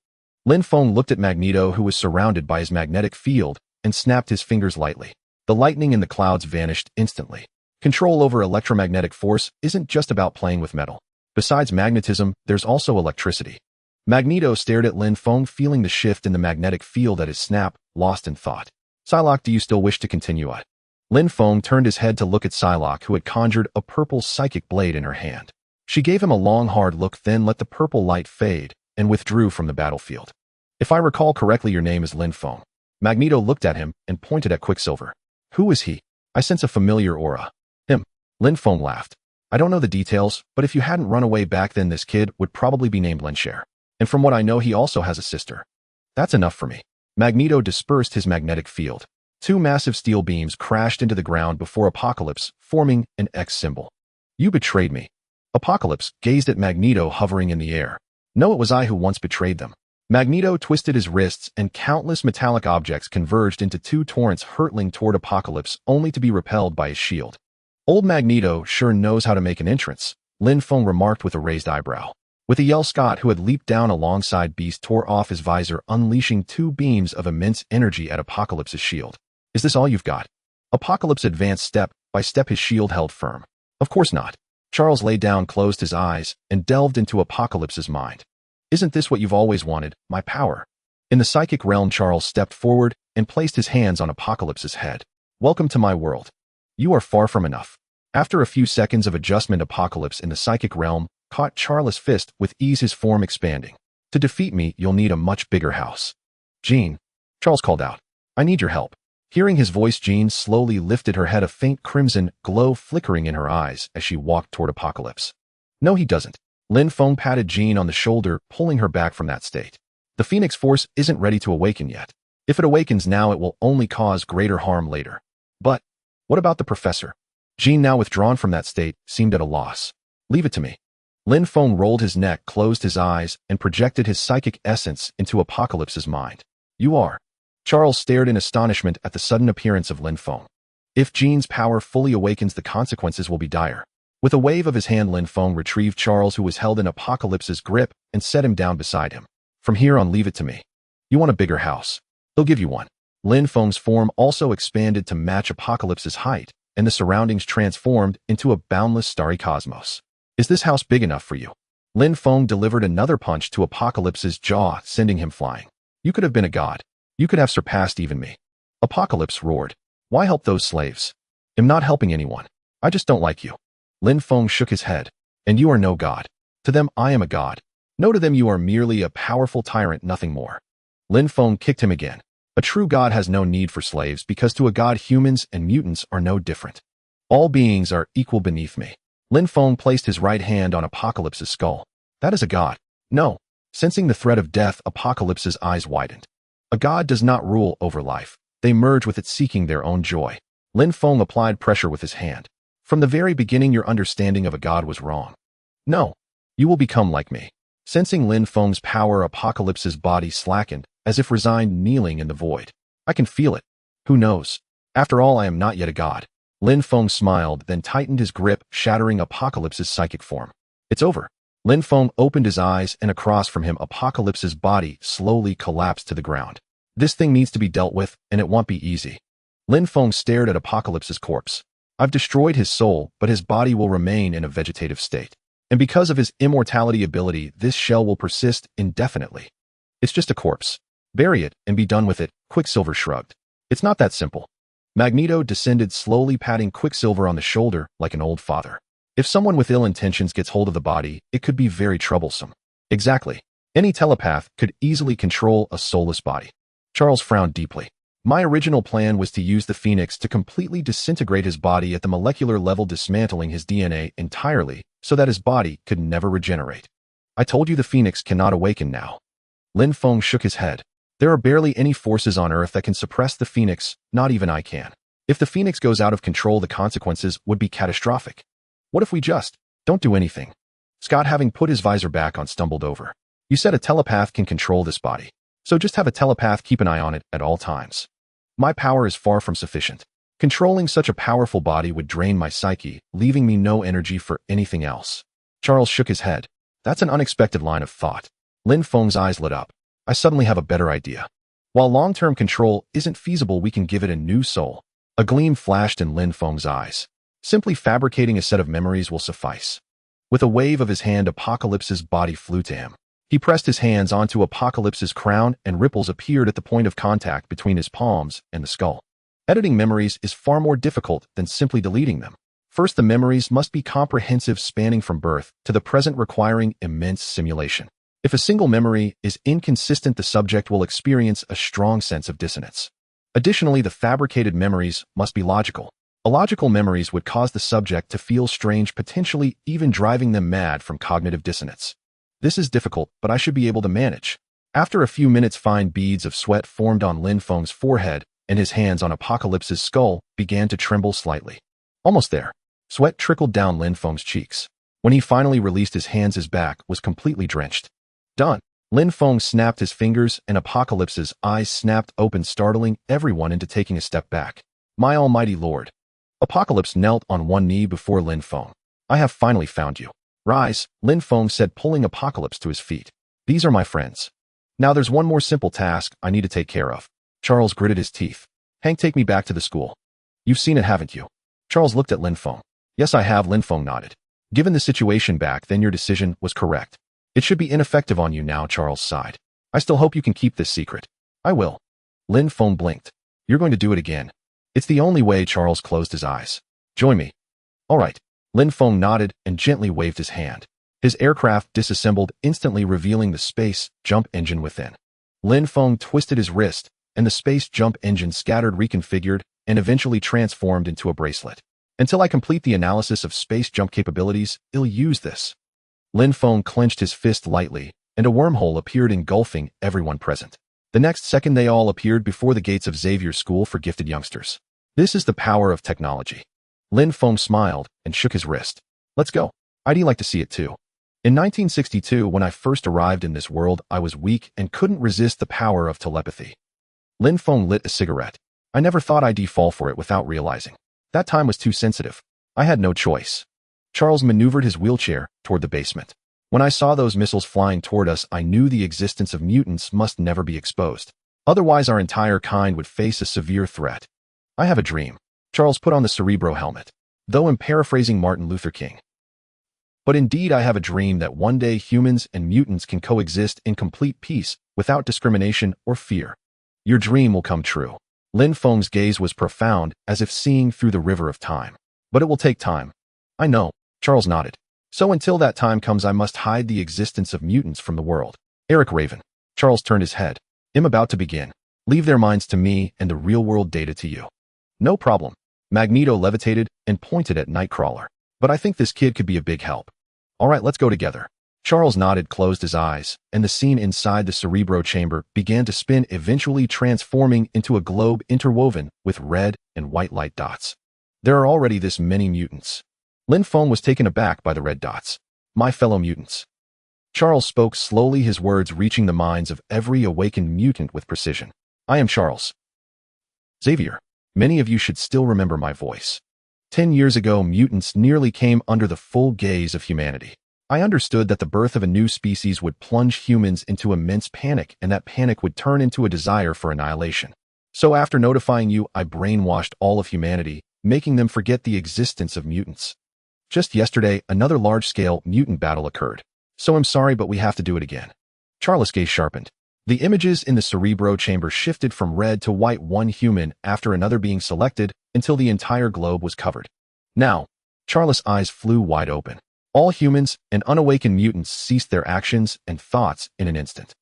Lin Feng looked at Magneto, who was surrounded by his magnetic field, and snapped his fingers lightly. The lightning in the clouds vanished instantly. Control over electromagnetic force isn't just about playing with metal. Besides magnetism, there's also electricity. Magneto stared at Lin Feng, feeling the shift in the magnetic field at his snap, lost in thought. Psylocke, do you still wish to continue? Lin Feng turned his head to look at Psylocke, who had conjured a purple psychic blade in her hand. She gave him a long, hard look, then let the purple light fade, and withdrew from the battlefield. If I recall correctly, your name is Lin Feng. Magneto looked at him and pointed at Quicksilver. Who is he? I sense a familiar aura. Him. Lin Feng laughed. I don't know the details, but if you hadn't run away back then, this kid would probably be named Linshare. And from what I know, he also has a sister. That's enough for me. Magneto dispersed his magnetic field. Two massive steel beams crashed into the ground before Apocalypse, forming an X symbol. You betrayed me. Apocalypse gazed at Magneto hovering in the air. No, it was I who once betrayed them. Magneto twisted his wrists and countless metallic objects converged into two torrents hurtling toward Apocalypse, only to be repelled by his shield. Old Magneto sure knows how to make an entrance, Lin Feng remarked with a raised eyebrow. With a yell, Scott, who had leaped down alongside Beast, tore off his visor, unleashing two beams of immense energy at Apocalypse's shield. Is this all you've got? Apocalypse advanced step by step, his shield held firm. Of course not. Charles lay down, closed his eyes, and delved into Apocalypse's mind. Isn't this what you've always wanted, my power? In the psychic realm, Charles stepped forward and placed his hands on Apocalypse's head. Welcome to my world. You are far from enough. After a few seconds of adjustment, Apocalypse in the psychic realm caught Charles' fist with ease, his form expanding. To defeat me, you'll need a much bigger house. Jean, Charles called out. I need your help. Hearing his voice, Jean slowly lifted her head, a faint crimson glow flickering in her eyes as she walked toward Apocalypse. No, he doesn't. Lin Feng patted Jean on the shoulder, pulling her back from that state. The Phoenix Force isn't ready to awaken yet. If it awakens now, it will only cause greater harm later. But what about the professor? Jean, now withdrawn from that state, seemed at a loss. Leave it to me. Lin Feng rolled his neck, closed his eyes, and projected his psychic essence into Apocalypse's mind. You are. Charles stared in astonishment at the sudden appearance of Lin Feng. If Jean's power fully awakens, the consequences will be dire. With a wave of his hand, Lin Feng retrieved Charles, who was held in Apocalypse's grip, and set him down beside him. From here on, leave it to me. You want a bigger house? He'll give you one. Lin Feng's form also expanded to match Apocalypse's height, and the surroundings transformed into a boundless starry cosmos. Is this house big enough for you? Lin Feng delivered another punch to Apocalypse's jaw, sending him flying. You could have been a god. You could have surpassed even me. Apocalypse roared. Why help those slaves? I'm not helping anyone. I just don't like you. Lin Feng shook his head. And you are no god. To them, I am a god. No, to them you are merely a powerful tyrant, nothing more. Lin Feng kicked him again. A true god has no need for slaves because to a god humans and mutants are no different. All beings are equal beneath me. Lin Feng placed his right hand on Apocalypse's skull. That is a god. No. Sensing the threat of death, Apocalypse's eyes widened. A god does not rule over life. They merge with it seeking their own joy. Lin Feng applied pressure with his hand. From the very beginning your understanding of a god was wrong. No. You will become like me. Sensing Lin Feng's power, Apocalypse's body slackened, as if resigned, kneeling in the void. I can feel it. Who knows? After all, I am not yet a god. Lin Feng smiled, then tightened his grip, shattering Apocalypse's psychic form. It's over. Lin Feng opened his eyes, and across from him, Apocalypse's body slowly collapsed to the ground. This thing needs to be dealt with, and it won't be easy. Lin Feng stared at Apocalypse's corpse. I've destroyed his soul, but his body will remain in a vegetative state. And because of his immortality ability, this shell will persist indefinitely. It's just a corpse. Bury it and be done with it, Quicksilver shrugged. It's not that simple. Magneto descended slowly, patting Quicksilver on the shoulder like an old father. If someone with ill intentions gets hold of the body, it could be very troublesome. Exactly. Any telepath could easily control a soulless body. Charles frowned deeply. My original plan was to use the Phoenix to completely disintegrate his body at the molecular level, dismantling his DNA entirely so that his body could never regenerate. I told you the Phoenix cannot awaken now. Lin Feng shook his head. There are barely any forces on Earth that can suppress the Phoenix, not even I can. If the Phoenix goes out of control, the consequences would be catastrophic. What if we just don't do anything? Scott, having put his visor back on, stumbled over. You said a telepath can control this body. So just have a telepath keep an eye on it at all times. My power is far from sufficient. Controlling such a powerful body would drain my psyche, leaving me no energy for anything else. Charles shook his head. That's an unexpected line of thought. Lin Feng's eyes lit up. I suddenly have a better idea. While long-term control isn't feasible, we can give it a new soul. A gleam flashed in Lin Feng's eyes. Simply fabricating a set of memories will suffice. With a wave of his hand, Apocalypse's body flew to him. He pressed his hands onto Apocalypse's crown, and ripples appeared at the point of contact between his palms and the skull. Editing memories is far more difficult than simply deleting them. First, the memories must be comprehensive, spanning from birth to the present, requiring immense simulation. If a single memory is inconsistent, the subject will experience a strong sense of dissonance. Additionally, the fabricated memories must be logical. Illogical memories would cause the subject to feel strange, potentially even driving them mad from cognitive dissonance. This is difficult, but I should be able to manage. After a few minutes, fine beads of sweat formed on Lin Feng's forehead, and his hands on Apocalypse's skull began to tremble slightly. Almost there. Sweat trickled down Lin Feng's cheeks. When he finally released his hands, his back was completely drenched. Done. Lin Feng snapped his fingers, and Apocalypse's eyes snapped open, startling everyone into taking a step back. My almighty lord. Apocalypse knelt on one knee before Lin Feng. I have finally found you. Rise, Lin Feng said, pulling Apocalypse to his feet. These are my friends. Now there's one more simple task I need to take care of. Charles gritted his teeth. Hank, take me back to the school. You've seen it, haven't you? Charles looked at Lin Feng. Yes, I have, Lin Feng nodded. Given the situation back then, your decision was correct. It should be ineffective on you now, Charles sighed. I still hope you can keep this secret. I will. Lin Feng blinked. You're going to do it again. It's the only way, Charles closed his eyes. Join me. All right. Lin Feng nodded and gently waved his hand. His aircraft disassembled, instantly revealing the space jump engine within. Lin Feng twisted his wrist, and the space jump engine scattered, reconfigured, and eventually transformed into a bracelet. Until I complete the analysis of space jump capabilities, I'll use this. Lin Feng clenched his fist lightly, and a wormhole appeared, engulfing everyone present. The next second, they all appeared before the gates of Xavier's School for Gifted Youngsters. This is the power of technology. Lin Feng smiled and shook his wrist. Let's go. I'd like to see it too. In 1962, when I first arrived in this world, I was weak and couldn't resist the power of telepathy. Lin Feng lit a cigarette. I never thought I'd fall for it without realizing. That time was too sensitive. I had no choice. Charles maneuvered his wheelchair toward the basement. When I saw those missiles flying toward us, I knew the existence of mutants must never be exposed. Otherwise, our entire kind would face a severe threat. I have a dream. Charles put on the Cerebro helmet. Though I'm paraphrasing Martin Luther King. But indeed, I have a dream that one day humans and mutants can coexist in complete peace, without discrimination or fear. Your dream will come true. Lin Feng's gaze was profound, as if seeing through the river of time. But it will take time. I know. Charles nodded. So until that time comes, I must hide the existence of mutants from the world. Eric Raven. Charles turned his head. I'm about to begin. Leave their minds to me and the real-world data to you. No problem. Magneto levitated and pointed at Nightcrawler. But I think this kid could be a big help. All right, let's go together. Charles nodded, closed his eyes, and the scene inside the Cerebro chamber began to spin, eventually transforming into a globe interwoven with red and white light dots. There are already this many mutants. Lin Feng was taken aback by the red dots. My fellow mutants. Charles spoke slowly, his words reaching the minds of every awakened mutant with precision. I am Charles Xavier. Many of you should still remember my voice. 10 years ago, mutants nearly came under the full gaze of humanity. I understood that the birth of a new species would plunge humans into immense panic, and that panic would turn into a desire for annihilation. So after notifying you, I brainwashed all of humanity, making them forget the existence of mutants. Just yesterday, another large-scale mutant battle occurred. So I'm sorry, but we have to do it again. Charles' gaze sharpened. The images in the Cerebro chamber shifted from red to white, one human after another being selected, until the entire globe was covered. Now, Charles' eyes flew wide open. All humans and unawakened mutants ceased their actions and thoughts in an instant.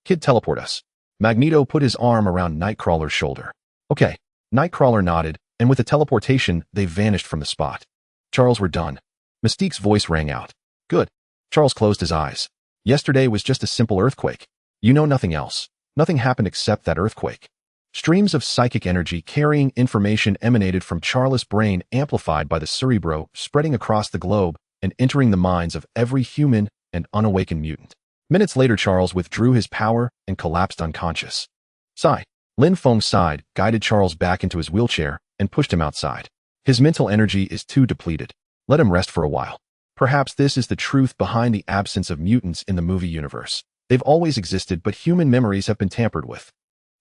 Kid, teleport us. Magneto put his arm around Nightcrawler's shoulder. Okay. Nightcrawler nodded, and with a teleportation, they vanished from the spot. Charles, we're done. Mystique's voice rang out. Good. Charles closed his eyes. Yesterday was just a simple earthquake. You know nothing else. Nothing happened except that earthquake. Streams of psychic energy carrying information emanated from Charles' brain, amplified by the Cerebro, spreading across the globe and entering the minds of every human and unawakened mutant. Minutes later, Charles withdrew his power and collapsed unconscious. Sigh. Lin Feng sighed, guided Charles back into his wheelchair, and pushed him outside. His mental energy is too depleted. Let him rest for a while. Perhaps this is the truth behind the absence of mutants in the movie universe. They've always existed, but human memories have been tampered with.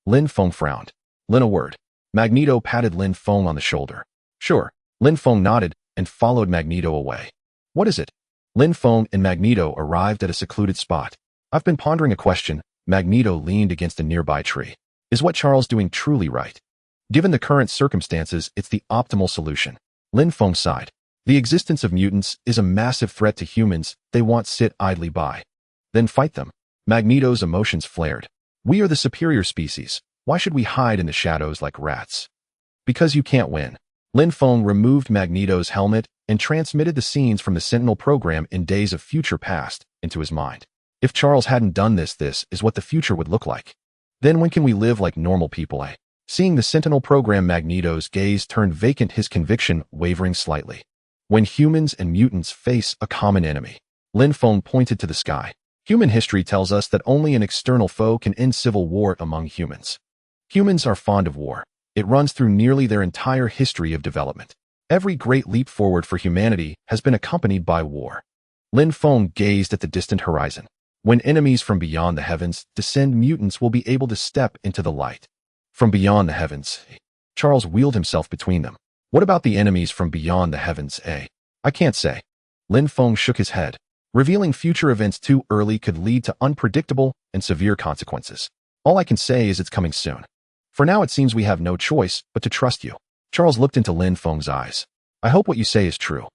Lin Feng frowned. Lin, a word. Magneto patted Lin Feng on the shoulder. Sure. Lin Feng nodded and followed Magneto away. What is it? Lin Feng and Magneto arrived at a secluded spot. I've been pondering a question. Magneto leaned against a nearby tree. Is what Charles doing truly right? Given the current circumstances, it's the optimal solution. Lin Feng sighed. The existence of mutants is a massive threat to humans. They won't sit idly by. Then fight them. Magneto's emotions flared. We are the superior species. Why should we hide in the shadows like rats? Because you can't win. Lin Feng removed Magneto's helmet and transmitted the scenes from the Sentinel program in Days of Future Past into his mind. If Charles hadn't done this is what the future would look like. Then when can we live like normal people, eh? Seeing the Sentinel program, Magneto's gaze turned vacant, his conviction wavering slightly. When humans and mutants face a common enemy. Lin Feng pointed to the sky. Human history tells us that only an external foe can end civil war among humans. Humans are fond of war. It runs through nearly their entire history of development. Every great leap forward for humanity has been accompanied by war. Lin Feng gazed at the distant horizon. When enemies from beyond the heavens descend, mutants will be able to step into the light. From beyond the heavens. Charles wheeled himself between them. What about the enemies from beyond the heavens, eh? I can't say. Lin Feng shook his head. Revealing future events too early could lead to unpredictable and severe consequences. All I can say is it's coming soon. For now, it seems we have no choice but to trust you. Charles looked into Lin Feng's eyes. I hope what you say is true.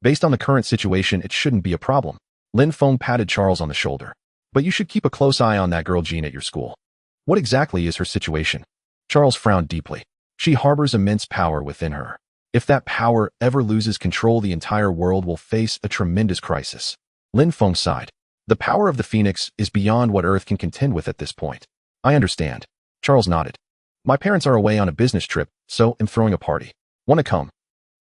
Based on the current situation, it shouldn't be a problem. Lin Feng patted Charles on the shoulder. But you should keep a close eye on that girl Jean at your school. What exactly is her situation? Charles frowned deeply. She harbors immense power within her. If that power ever loses control, the entire world will face a tremendous crisis. Lin Feng sighed. The power of the Phoenix is beyond what Earth can contend with at this point. I understand. Charles nodded. My parents are away on a business trip, so I'm throwing a party. Wanna come?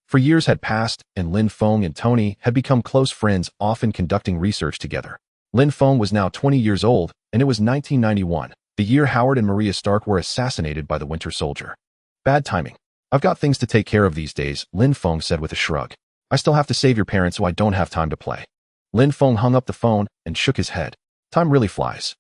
For years had passed, and Lin Feng and Tony had become close friends, often conducting research together. Lin Feng was now 20 years old, and it was 1991, the year Howard and Maria Stark were assassinated by the Winter Soldier. Bad timing. I've got things to take care of these days, Lin Feng said with a shrug. I still have to save your parents, so I don't have time to play. Lin Feng hung up the phone and shook his head. Time really flies.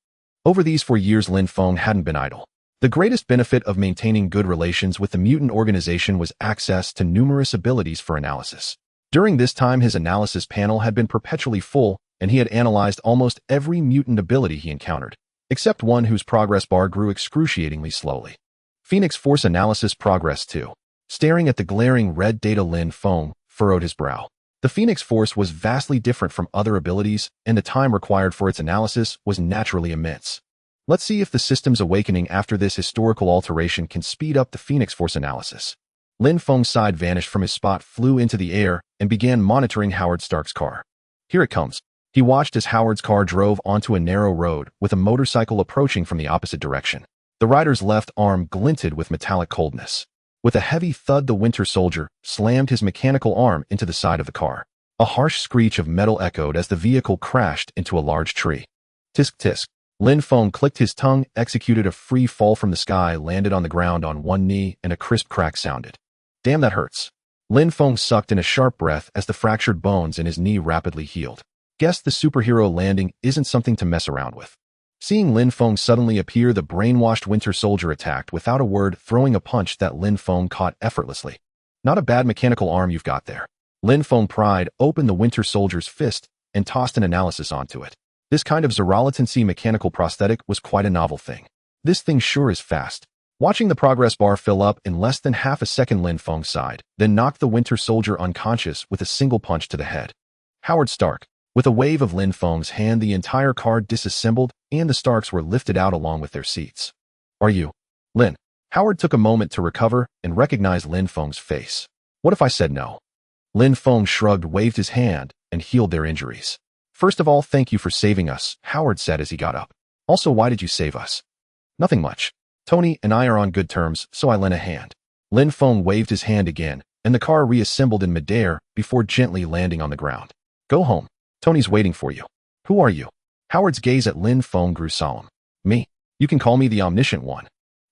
Over these 4 years, Lin Feng hadn't been idle. The greatest benefit of maintaining good relations with the mutant organization was access to numerous abilities for analysis. During this time, his analysis panel had been perpetually full, and he had analyzed almost every mutant ability he encountered, except one whose progress bar grew excruciatingly slowly. Phoenix Force Analysis Progress 2. Staring at the glaring red data, Lin Feng furrowed his brow. The Phoenix Force was vastly different from other abilities, and the time required for its analysis was naturally immense. Let's see if the system's awakening after this historical alteration can speed up the Phoenix Force analysis. Lin Feng's side vanished from his spot, flew into the air, and began monitoring Howard Stark's car. Here it comes. He watched as Howard's car drove onto a narrow road, with a motorcycle approaching from the opposite direction. The rider's left arm glinted with metallic coldness. With a heavy thud, the Winter Soldier slammed his mechanical arm into the side of the car. A harsh screech of metal echoed as the vehicle crashed into a large tree. Tisk tisk. Lin Feng clicked his tongue, executed a free fall from the sky, landed on the ground on one knee, and a crisp crack sounded. Damn, that hurts. Lin Feng sucked in a sharp breath as the fractured bones in his knee rapidly healed. Guess the superhero landing isn't something to mess around with. Seeing Lin Feng suddenly appear, the brainwashed Winter Soldier attacked without a word, throwing a punch that Lin Feng caught effortlessly. Not a bad mechanical arm you've got there. Lin Feng pried open the Winter Soldier's fist and tossed an analysis onto it. This kind of Zeralatency mechanical prosthetic was quite a novel thing. This thing sure is fast. Watching the progress bar fill up in less than half a second, Lin Feng sighed, then knocked the Winter Soldier unconscious with a single punch to the head. Howard Stark. With a wave of Lin Feng's hand, the entire car disassembled, and the Starks were lifted out along with their seats. Are you? Lin. Howard took a moment to recover and recognized Lin Feng's face. What if I said no? Lin Feng shrugged, waved his hand, and healed their injuries. First of all, thank you for saving us, Howard said as he got up. Also, why did you save us? Nothing much. Tony and I are on good terms, so I lent a hand. Lin Feng waved his hand again, and the car reassembled in midair before gently landing on the ground. Go home. Tony's waiting for you. Who are you? Howard's gaze at Lin Feng grew solemn. Me. You can call me the Omniscient One.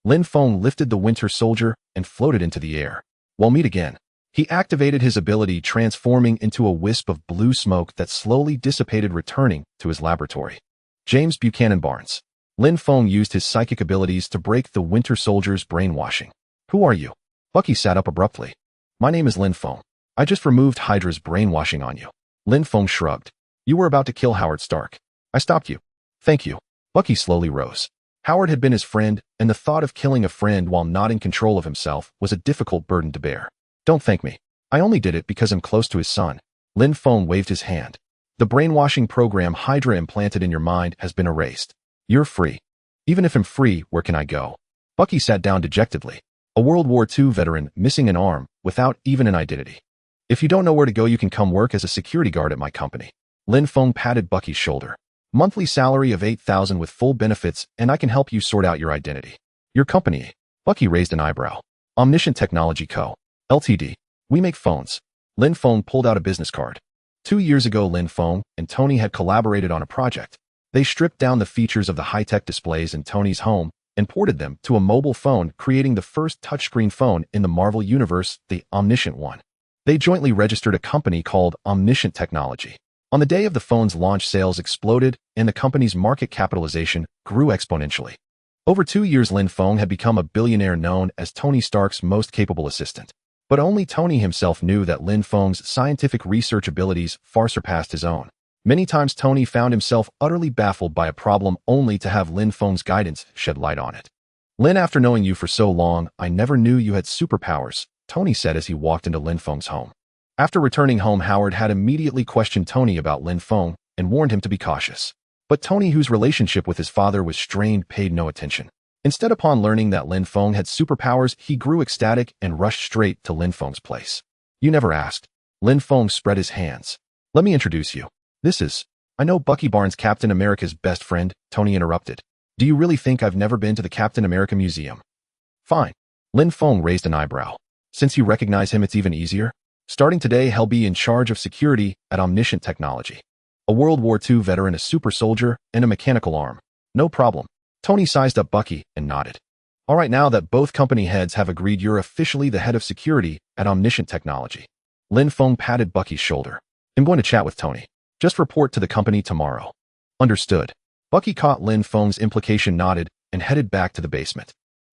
Lin Feng lifted the Winter Soldier and floated into the air. We'll meet again. He activated his ability, transforming into a wisp of blue smoke that slowly dissipated, returning to his laboratory. James Buchanan Barnes. Lin Feng used his psychic abilities to break the Winter Soldier's brainwashing. Who are you? Bucky sat up abruptly. My name is Lin Feng. I just removed Hydra's brainwashing on you. Lin Feng shrugged. You were about to kill Howard Stark. I stopped you. Thank you. Bucky slowly rose. Howard had been his friend, and the thought of killing a friend while not in control of himself was a difficult burden to bear. Don't thank me. I only did it because I'm close to his son. Lin Feng waved his hand. The brainwashing program Hydra implanted in your mind has been erased. You're free. Even if I'm free, where can I go? Bucky sat down dejectedly. A World War II veteran, missing an arm, without even an identity. If you don't know where to go, you can come work as a security guard at my company. Lin Feng patted Bucky's shoulder. Monthly salary of $8,000 with full benefits, and I can help you sort out your identity. Your company? Bucky raised an eyebrow. Omniscient Technology Co. Ltd. We make phones. Lin Feng pulled out a business card. 2 years ago, Lin Feng and Tony had collaborated on a project. They stripped down the features of the high-tech displays in Tony's home and ported them to a mobile phone, creating the first touchscreen phone in the Marvel Universe, the Omniscient One. They jointly registered a company called Omniscient Technology. On the day of the phone's launch, sales exploded, and the company's market capitalization grew exponentially. Over 2 years, Lin Feng had become a billionaire, known as Tony Stark's most capable assistant. But only Tony himself knew that Lin Feng's scientific research abilities far surpassed his own. Many times Tony found himself utterly baffled by a problem, only to have Lin Feng's guidance shed light on it. Lin, after knowing you for so long, I never knew you had superpowers, Tony said as he walked into Lin Feng's home. After returning home, Howard had immediately questioned Tony about Lin Feng and warned him to be cautious. But Tony, whose relationship with his father was strained, paid no attention. Instead, upon learning that Lin Feng had superpowers, he grew ecstatic and rushed straight to Lin Feng's place. You never asked. Lin Feng spread his hands. Let me introduce you. This is... I know Bucky Barnes, Captain America's best friend, Tony interrupted. Do you really think I've never been to the Captain America Museum? Fine. Lin Feng raised an eyebrow. Since you recognize him, it's even easier. Starting today, he'll be in charge of security at Omniscient Technology. A World War II veteran, a super soldier, and a mechanical arm. No problem. Tony sized up Bucky and nodded. All right, now that both company heads have agreed, you're officially the head of security at Omniscient Technology. Lin Feng patted Bucky's shoulder. I'm going to chat with Tony. Just report to the company tomorrow. Understood. Bucky caught Lin Feng's implication, nodded, and headed back to the basement.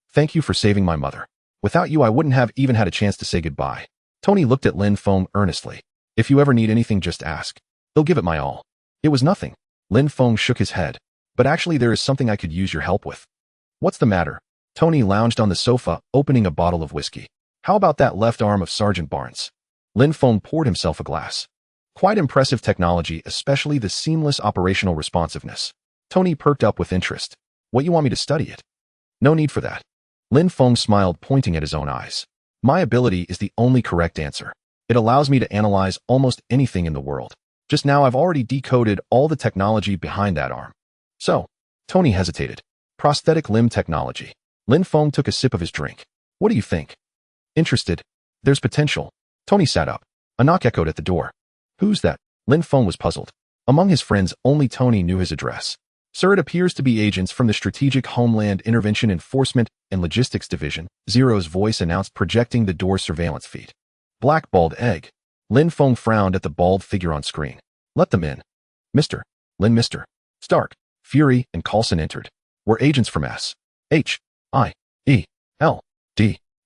Thank you for saving my mother. Without you, I wouldn't have even had a chance to say goodbye. Tony looked at Lin Feng earnestly. If you ever need anything, just ask. They'll give it my all. It was nothing. Lin Feng shook his head. But actually, there is something I could use your help with. What's the matter? Tony lounged on the sofa, opening a bottle of whiskey. How about that left arm of Sergeant Barnes? Lin Feng poured himself a glass. Quite impressive technology, especially the seamless operational responsiveness. Tony perked up with interest. What, you want me to study it? No need for that. Lin Feng smiled, pointing at his own eyes. My ability is the only correct answer. It allows me to analyze almost anything in the world. Just now I've already decoded all the technology behind that arm. So, Tony hesitated. Prosthetic limb technology. Lin Feng took a sip of his drink. What do you think? Interested? There's potential. Tony sat up. A knock echoed at the door. Who's that? Lin Feng was puzzled. Among his friends, only Tony knew his address. Sir, it appears to be agents from the Strategic Homeland Intervention Enforcement and Logistics Division, Zero's voice announced, projecting the door's surveillance feed. Black bald egg. Lin Feng frowned at the bald figure on screen. Let them in. Mr. Lin, Mr. Stark, Fury, and Coulson entered. We're agents from S.H.I.E.L.D.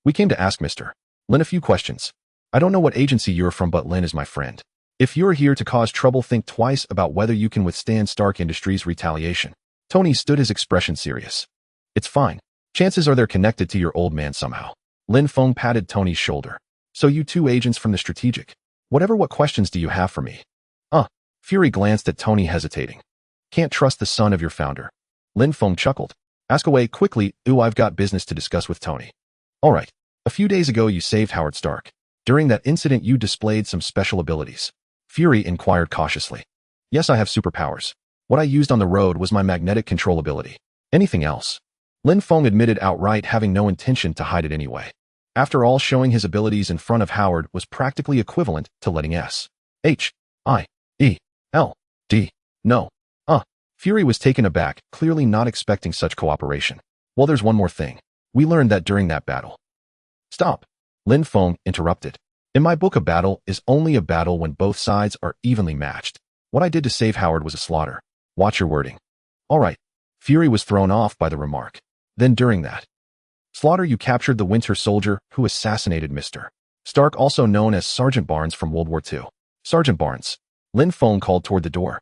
We came to ask Mr. Lin a few questions. I don't know what agency you're from, but Lin is my friend. If you're here to cause trouble, think twice about whether you can withstand Stark Industries' retaliation. Tony stood, his expression serious. It's fine. Chances are they're connected to your old man somehow. Lin Feng patted Tony's shoulder. So you two agents from the Strategic? What questions do you have for me? Fury glanced at Tony, hesitating. Can't trust the son of your founder. Lin Feng chuckled. Ask away quickly. I've got business to discuss with Tony. All right. A few days ago you saved Howard Stark. During that incident you displayed some special abilities. Fury inquired cautiously. Yes, I have superpowers. What I used on the road was my magnetic control ability. Anything else? Lin Feng admitted outright, having no intention to hide it anyway. After all, showing his abilities in front of Howard was practically equivalent to letting S.H.I.E.L.D. know. Fury was taken aback, clearly not expecting such cooperation. Well, there's one more thing. We learned that during that battle. Stop. Lin Feng interrupted. In my book, a battle is only a battle when both sides are evenly matched. What I did to save Howard was a slaughter. Watch your wording. All right. Fury was thrown off by the remark. Then during that slaughter you captured the Winter Soldier who assassinated Mr. Stark, also known as Sergeant Barnes from World War II. Sergeant Barnes. Lin Feng called toward the door.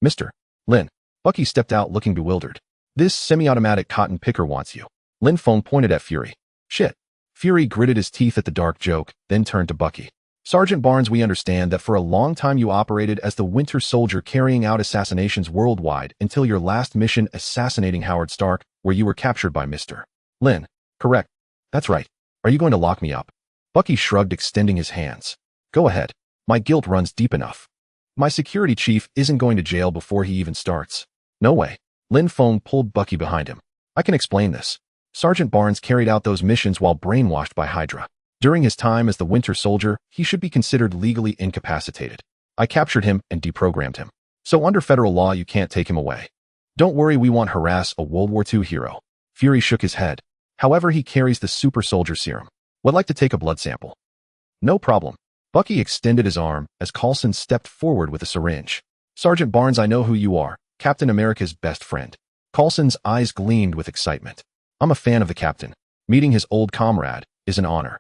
Mr. Lin. Bucky stepped out looking bewildered. This semi-automatic cotton picker wants you. Lin Feng pointed at Fury. Shit. Fury gritted his teeth at the dark joke, then turned to Bucky. Sergeant Barnes, we understand that for a long time you operated as the Winter Soldier, carrying out assassinations worldwide until your last mission assassinating Howard Stark, where you were captured by Mr. Lin. Correct. That's right. Are you going to lock me up? Bucky shrugged, extending his hands. Go ahead. My guilt runs deep enough. My security chief isn't going to jail before he even starts. No way. Lin Feng pulled Bucky behind him. I can explain this. Sergeant Barnes carried out those missions while brainwashed by Hydra. During his time as the Winter Soldier, he should be considered legally incapacitated. I captured him and deprogrammed him. So under federal law you can't take him away. Don't worry, we won't harass a World War II hero. Fury shook his head. However, he carries the super soldier serum. Would like to take a blood sample. No problem. Bucky extended his arm as Coulson stepped forward with a syringe. Sergeant Barnes, I know who you are. Captain America's best friend. Coulson's eyes gleamed with excitement. I'm a fan of the captain. Meeting his old comrade is an honor.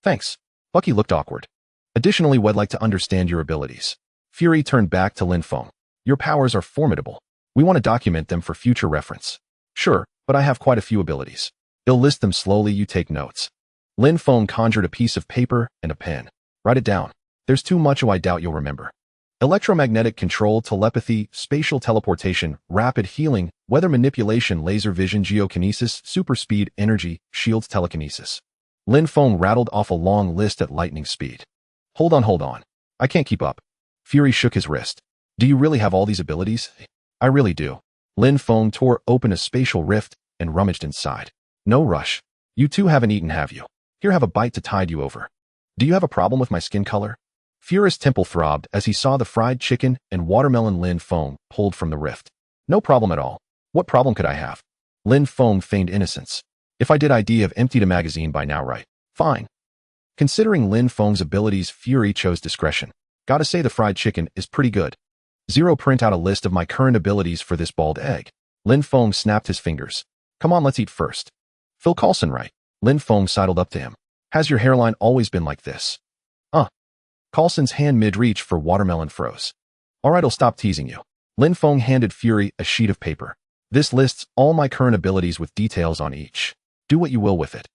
Thanks. Bucky looked awkward. Additionally, would like to understand your abilities. Fury turned back to Lin Feng. Your powers are formidable. We want to document them for future reference. Sure, but I have quite a few abilities. I'll list them slowly, you take notes. Lin Feng conjured a piece of paper and a pen. Write it down. There's too much, I doubt you'll remember. Electromagnetic control, telepathy, spatial teleportation, rapid healing, weather manipulation, laser vision, geokinesis, super speed, energy, shields, telekinesis. Lin Feng rattled off a long list at lightning speed. Hold on. I can't keep up. Fury shook his wrist. Do you really have all these abilities? I really do. Lin Feng tore open a spatial rift and rummaged inside. No rush. You two haven't eaten, have you? Here, have a bite to tide you over. Do you have a problem with my skin color? Fury's temple throbbed as he saw the fried chicken and watermelon Lin Feng pulled from the rift. No problem at all. What problem could I have? Lin Feng feigned innocence. If I did, I'd have emptied a magazine by now, right? Fine. Considering Lin Feng's abilities, Fury chose discretion. Gotta say the fried chicken is pretty good. Zero, print out a list of my current abilities for this bald egg. Lin Feng snapped his fingers. Come on, let's eat first. Phil Coulson, right? Lin Feng sidled up to him. Has your hairline always been like this? Coulson's hand mid-reach for watermelon froze. All right, I'll stop teasing you. Lin Feng handed Fury a sheet of paper. This lists all my current abilities with details on each. Do what you will with it.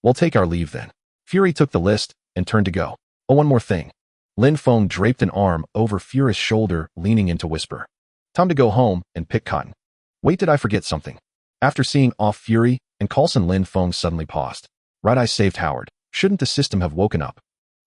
We'll take our leave then. Fury took the list and turned to go. Oh, one more thing. Lin Feng draped an arm over Furious' shoulder, leaning in to whisper. Time to go home and pick cotton. Wait, did I forget something? After seeing off Fury and Coulson, Lin Feng suddenly paused. Right, I saved Howard. Shouldn't the system have woken up?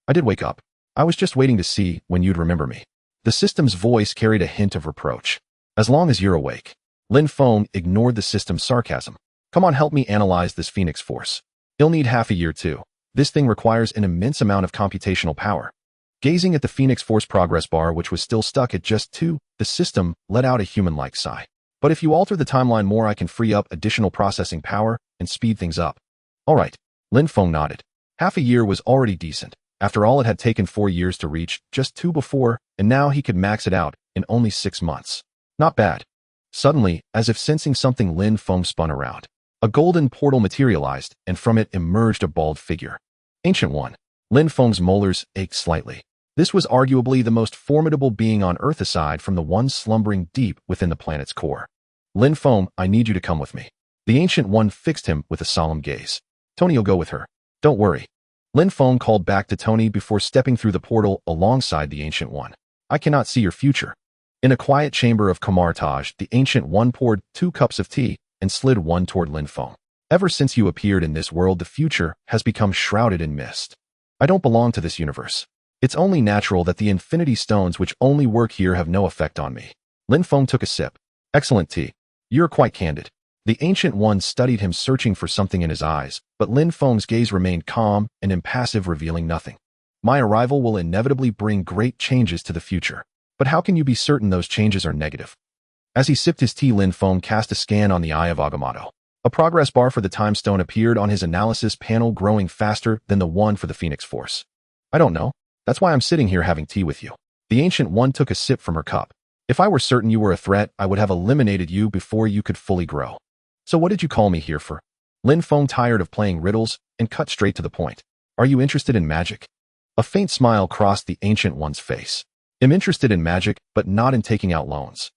I did wake up. I was just waiting to see when you'd remember me. The system's voice carried a hint of reproach. As long as you're awake. Lin Feng ignored the system's sarcasm. Come on, help me analyze this Phoenix Force. You'll need half a year too. This thing requires an immense amount of computational power. Gazing at the Phoenix Force progress bar, which was still stuck at just 2, the system let out a human-like sigh. But if you alter the timeline more, I can free up additional processing power and speed things up. All right. Lin Feng nodded. Half a year was already decent. After all, it had taken 4 years to reach, just 2 before, and now he could max it out in only 6 months. Not bad. Suddenly, as if sensing something, Lin Feng spun around. A golden portal materialized, and from it emerged a bald figure. Ancient One. Lin Feng's molars ached slightly. This was arguably the most formidable being on Earth aside from the one slumbering deep within the planet's core. Lin Feng, I need you to come with me. The Ancient One fixed him with a solemn gaze. Tony'll go with her. Don't worry. Lin Feng called back to Tony before stepping through the portal alongside the Ancient One. I cannot see your future. In a quiet chamber of Camartage, the Ancient One poured 2 cups of tea and slid one toward Lin Feng. Ever since you appeared in this world, the future has become shrouded in mist. I don't belong to this universe. It's only natural that the Infinity Stones which only work here have no effect on me. Lin Feng took a sip. Excellent tea. You're quite candid. The Ancient One studied him, searching for something in his eyes, but Lin Feng's gaze remained calm and impassive, revealing nothing. My arrival will inevitably bring great changes to the future. But how can you be certain those changes are negative? As he sipped his tea, Lin Feng cast a scan on the Eye of Agamotto. A progress bar for the Time Stone appeared on his analysis panel, growing faster than the one for the Phoenix Force. I don't know. That's why I'm sitting here having tea with you. The Ancient One took a sip from her cup. If I were certain you were a threat, I would have eliminated you before you could fully grow. So what did you call me here for? Lin Feng tired of playing riddles and cut straight to the point. Are you interested in magic? A faint smile crossed the Ancient One's face. I'm interested in magic, but not in taking out loans.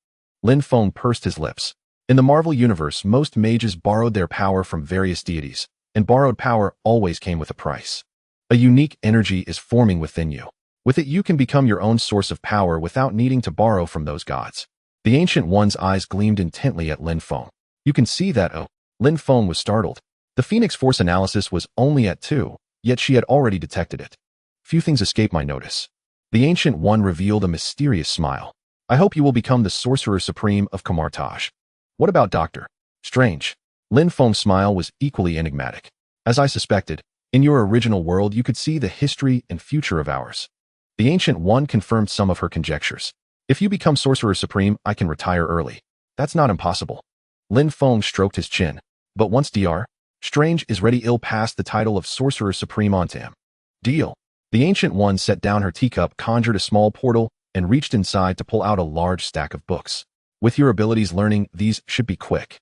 Lin Feng pursed his lips. In the Marvel Universe, most mages borrowed their power from various deities, and borrowed power always came with a price. A unique energy is forming within you. With it, you can become your own source of power without needing to borrow from those gods. The Ancient One's eyes gleamed intently at Lin Feng. You can see that, oh. Lin Feng was startled. The Phoenix Force analysis was only at 2, yet she had already detected it. Few things escape my notice. The Ancient One revealed a mysterious smile. I hope you will become the Sorcerer Supreme of Camartage. What about Doctor Strange? Lin Feng's smile was equally enigmatic. As I suspected, in your original world you could see the history and future of ours. The Ancient One confirmed some of her conjectures. If you become Sorcerer Supreme, I can retire early. That's not impossible. Lin Feng stroked his chin. But once Dr. Strange is ready, he'll pass the title of Sorcerer Supreme onto him. Deal. The Ancient One set down her teacup, conjured a small portal, and reached inside to pull out a large stack of books. With your abilities learning, these should be quick.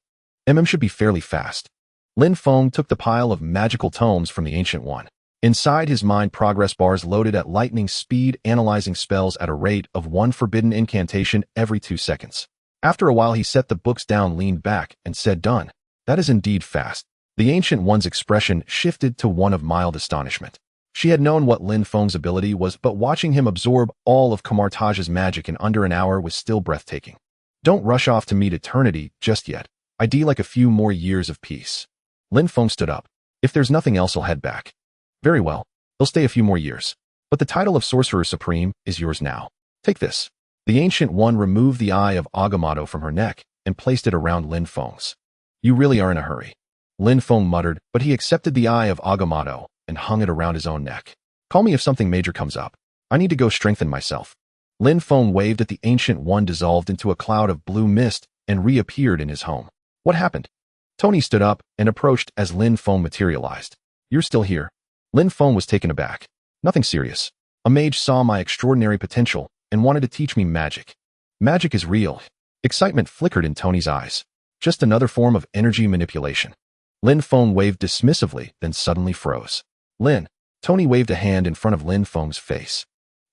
Should be fairly fast. Lin Feng took the pile of magical tomes from the Ancient One. Inside his mind, progress bars loaded at lightning speed, analyzing spells at a rate of 1 forbidden incantation every 2 seconds. After a while, he set the books down, leaned back, and said, "Done." That is indeed fast. The Ancient One's expression shifted to one of mild astonishment. She had known what Lin Feng's ability was, but watching him absorb all of Camartage's magic in under an hour was still breathtaking. Don't rush off to meet eternity just yet. I'd like a few more years of peace. Lin Feng stood up. If there's nothing else, I'll head back. Very well. He'll stay a few more years. But the title of Sorcerer Supreme is yours now. Take this. The Ancient One removed the Eye of Agamotto from her neck and placed it around Lin Feng's. You really are in a hurry. Lin Feng muttered, but he accepted the Eye of Agamotto and hung it around his own neck. Call me if something major comes up. I need to go strengthen myself. Lin Feng waved at the Ancient One, dissolved into a cloud of blue mist, and reappeared in his home. What happened? Tony stood up and approached as Lin Feng materialized. You're still here? Lin Feng was taken aback. Nothing serious. A mage saw my extraordinary potential and wanted to teach me magic. Magic is real. Excitement flickered in Tony's eyes. Just another form of energy manipulation. Lin Feng waved dismissively, then suddenly froze. Lin. Tony waved a hand in front of Lin Feng's face.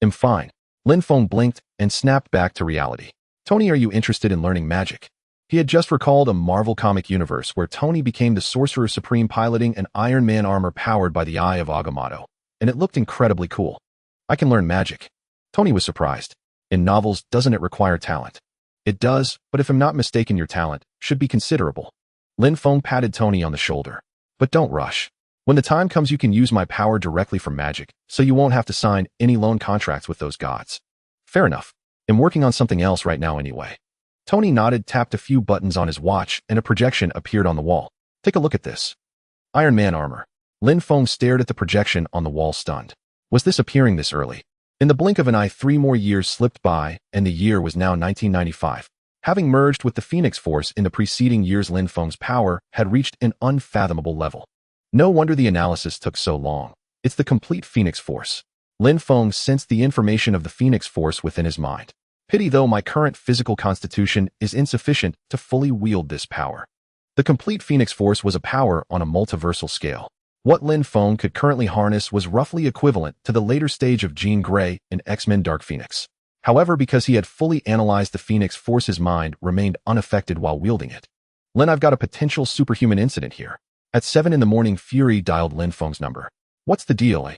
I'm fine. Lin Feng blinked and snapped back to reality. Tony, are you interested in learning magic? He had just recalled a Marvel comic universe where Tony became the Sorcerer Supreme, piloting an Iron Man armor powered by the Eye of Agamotto, and it looked incredibly cool. I can learn magic. Tony was surprised. In novels, doesn't it require talent? It does, but if I'm not mistaken, your talent should be considerable. Lin Feng patted Tony on the shoulder. But don't rush. When the time comes, you can use my power directly from magic, so you won't have to sign any loan contracts with those gods. Fair enough. I'm working on something else right now anyway. Tony nodded, tapped a few buttons on his watch, and a projection appeared on the wall. Take a look at this. Iron Man armor. Lin Feng stared at the projection on the wall, stunned. Was this appearing this early? In the blink of an eye, 3 more years slipped by, and the year was now 1995. Having merged with the Phoenix Force in the preceding years, Lin Feng's power had reached an unfathomable level. No wonder the analysis took so long. It's the complete Phoenix Force. Lin Feng sensed the information of the Phoenix Force within his mind. Pity though my current physical constitution is insufficient to fully wield this power. The complete Phoenix Force was a power on a multiversal scale. What Lin Feng could currently harness was roughly equivalent to the later stage of Jean Grey in X-Men Dark Phoenix. However, because he had fully analyzed the Phoenix Force, his mind remained unaffected while wielding it. Lin, I've got a potential superhuman incident here. At 7 in the morning, Fury dialed Lin Feng's number. What's the deal, eh?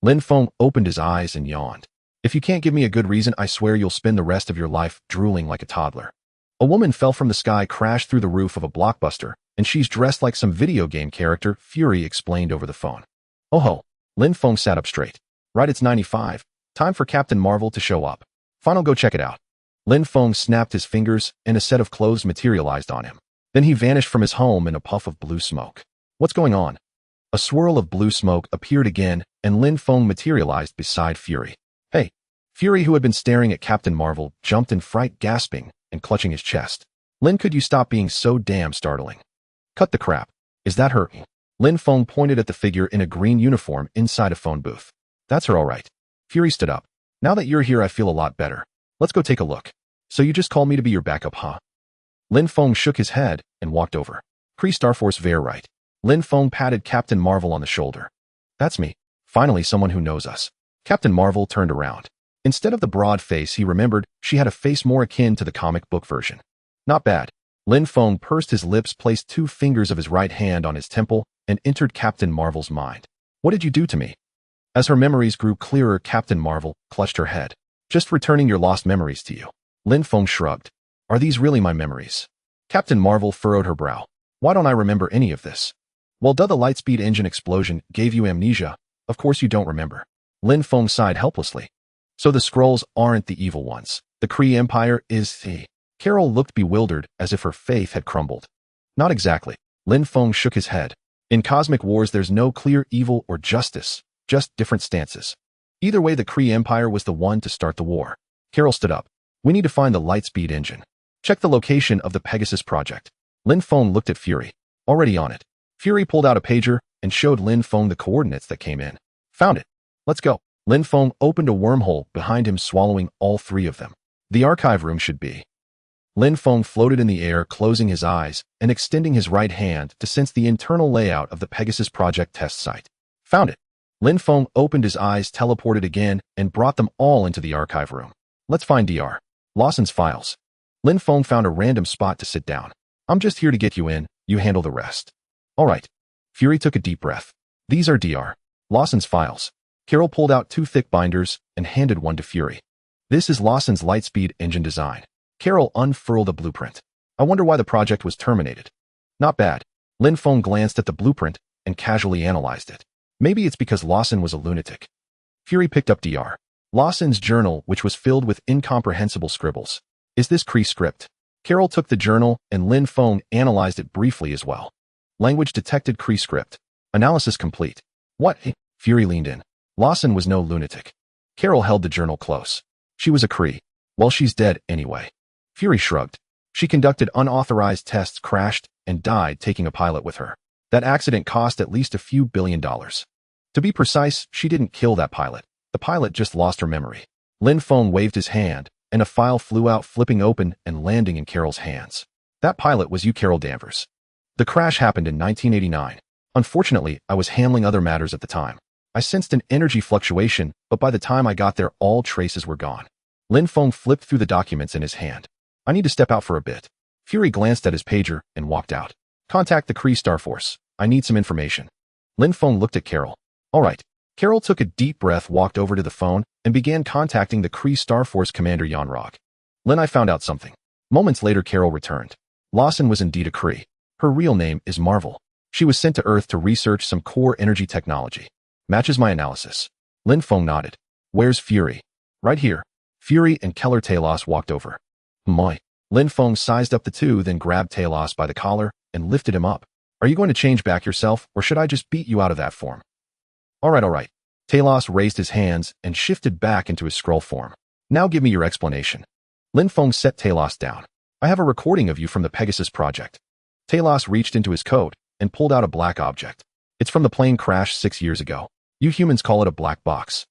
Lin Feng opened his eyes and yawned. If you can't give me a good reason, I swear you'll spend the rest of your life drooling like a toddler. A woman fell from the sky, crashed through the roof of a blockbuster, and she's dressed like some video game character, Fury explained over the phone. Oh ho. Lin Feng sat up straight. Right, it's 95. Time for Captain Marvel to show up. Fine, I'll go check it out. Lin Feng snapped his fingers, and a set of clothes materialized on him. Then he vanished from his home in a puff of blue smoke. What's going on? A swirl of blue smoke appeared again, and Lin Feng materialized beside Fury. Hey. Fury, who had been staring at Captain Marvel, jumped in fright, gasping and clutching his chest. Lin, could you stop being so damn startling? Cut the crap. Is that her? Lin Feng pointed at the figure in a green uniform inside a phone booth. That's her, all right. Fury stood up. Now that you're here, I feel a lot better. Let's go take a look. So you just called me to be your backup, huh? Lin Feng shook his head and walked over. Starforce Ver, right. Lin Feng patted Captain Marvel on the shoulder. That's me. Finally, someone who knows us. Captain Marvel turned around. Instead of the broad face he remembered, she had a face more akin to the comic book version. Not bad. Lin Feng pursed his lips, placed 2 fingers of his right hand on his temple, and entered Captain Marvel's mind. What did you do to me? As her memories grew clearer, Captain Marvel clutched her head. Just returning your lost memories to you. Lin Feng shrugged. Are these really my memories? Captain Marvel furrowed her brow. Why don't I remember any of this? Well, the Lightspeed engine explosion gave you amnesia. Of course you don't remember. Lin Feng sighed helplessly. So the Skrulls aren't the evil ones. The Kree Empire is the... Carol looked bewildered, as if her faith had crumbled. Not exactly. Lin Feng shook his head. In cosmic wars, there's no clear evil or justice, just different stances. Either way, the Kree Empire was the one to start the war. Carol stood up. We need to find the Lightspeed engine. Check the location of the Pegasus project. Lin Feng looked at Fury. Already on it. Fury pulled out a pager and showed Lin Feng the coordinates that came in. Found it. Let's go. Lin Feng opened a wormhole behind him, swallowing all 3 of them. The archive room should be. Lin Feng floated in the air, closing his eyes and extending his right hand to sense the internal layout of the Pegasus project test site. Found it. Lin Feng opened his eyes, teleported again, and brought them all into the archive room. Let's find Dr. Lawson's files. Lin Feng found a random spot to sit down. I'm just here to get you in, you handle the rest. All right. Fury took a deep breath. These are Dr. Lawson's files. Carol pulled out 2 thick binders and handed one to Fury. This is Lawson's Lightspeed engine design. Carol unfurled a blueprint. I wonder why the project was terminated. Not bad. Lin Feng glanced at the blueprint and casually analyzed it. Maybe it's because Lawson was a lunatic. Fury picked up Dr. Lawson's journal, which was filled with incomprehensible scribbles. Is this Kree script? Carol took the journal and Lin Feng analyzed it briefly as well. Language detected, Kree script. Analysis complete. What? Fury leaned in. Lawson was no lunatic. Carol held the journal close. She was a Kree. Well, she's dead anyway. Fury shrugged. She conducted unauthorized tests, crashed, and died taking a pilot with her. That accident cost at least a few $billion. To be precise, she didn't kill that pilot. The pilot just lost her memory. Lin Feng waved his hand, and a file flew out, flipping open and landing in Carol's hands. That pilot was you, Carol Danvers. The crash happened in 1989. Unfortunately, I was handling other matters at the time. I sensed an energy fluctuation, but by the time I got there, all traces were gone. Lin Feng flipped through the documents in his hand. I need to step out for a bit. Fury glanced at his pager and walked out. Contact the Kree Starforce. I need some information. Lin Feng looked at Carol. All right. Carol took a deep breath, walked over to the phone, and began contacting the Kree Star Force commander Yanrog. Lin, I found out something. Moments later, Carol returned. Lawson was indeed a Kree. Her real name is Marvel. She was sent to Earth to research some core energy technology. Matches my analysis. Lin Feng nodded. Where's Fury? Right here. Fury and Keller Talos walked over. Moi. Lin Feng sized up the two, then grabbed Talos by the collar and lifted him up. Are you going to change back yourself, or should I just beat you out of that form? All right. Talos raised his hands and shifted back into his scroll form. Now give me your explanation. Lin Feng set Talos down. I have a recording of you from the Pegasus project. Talos reached into his coat and pulled out a black object. It's from the plane crash 6 years ago. You humans call it a black box.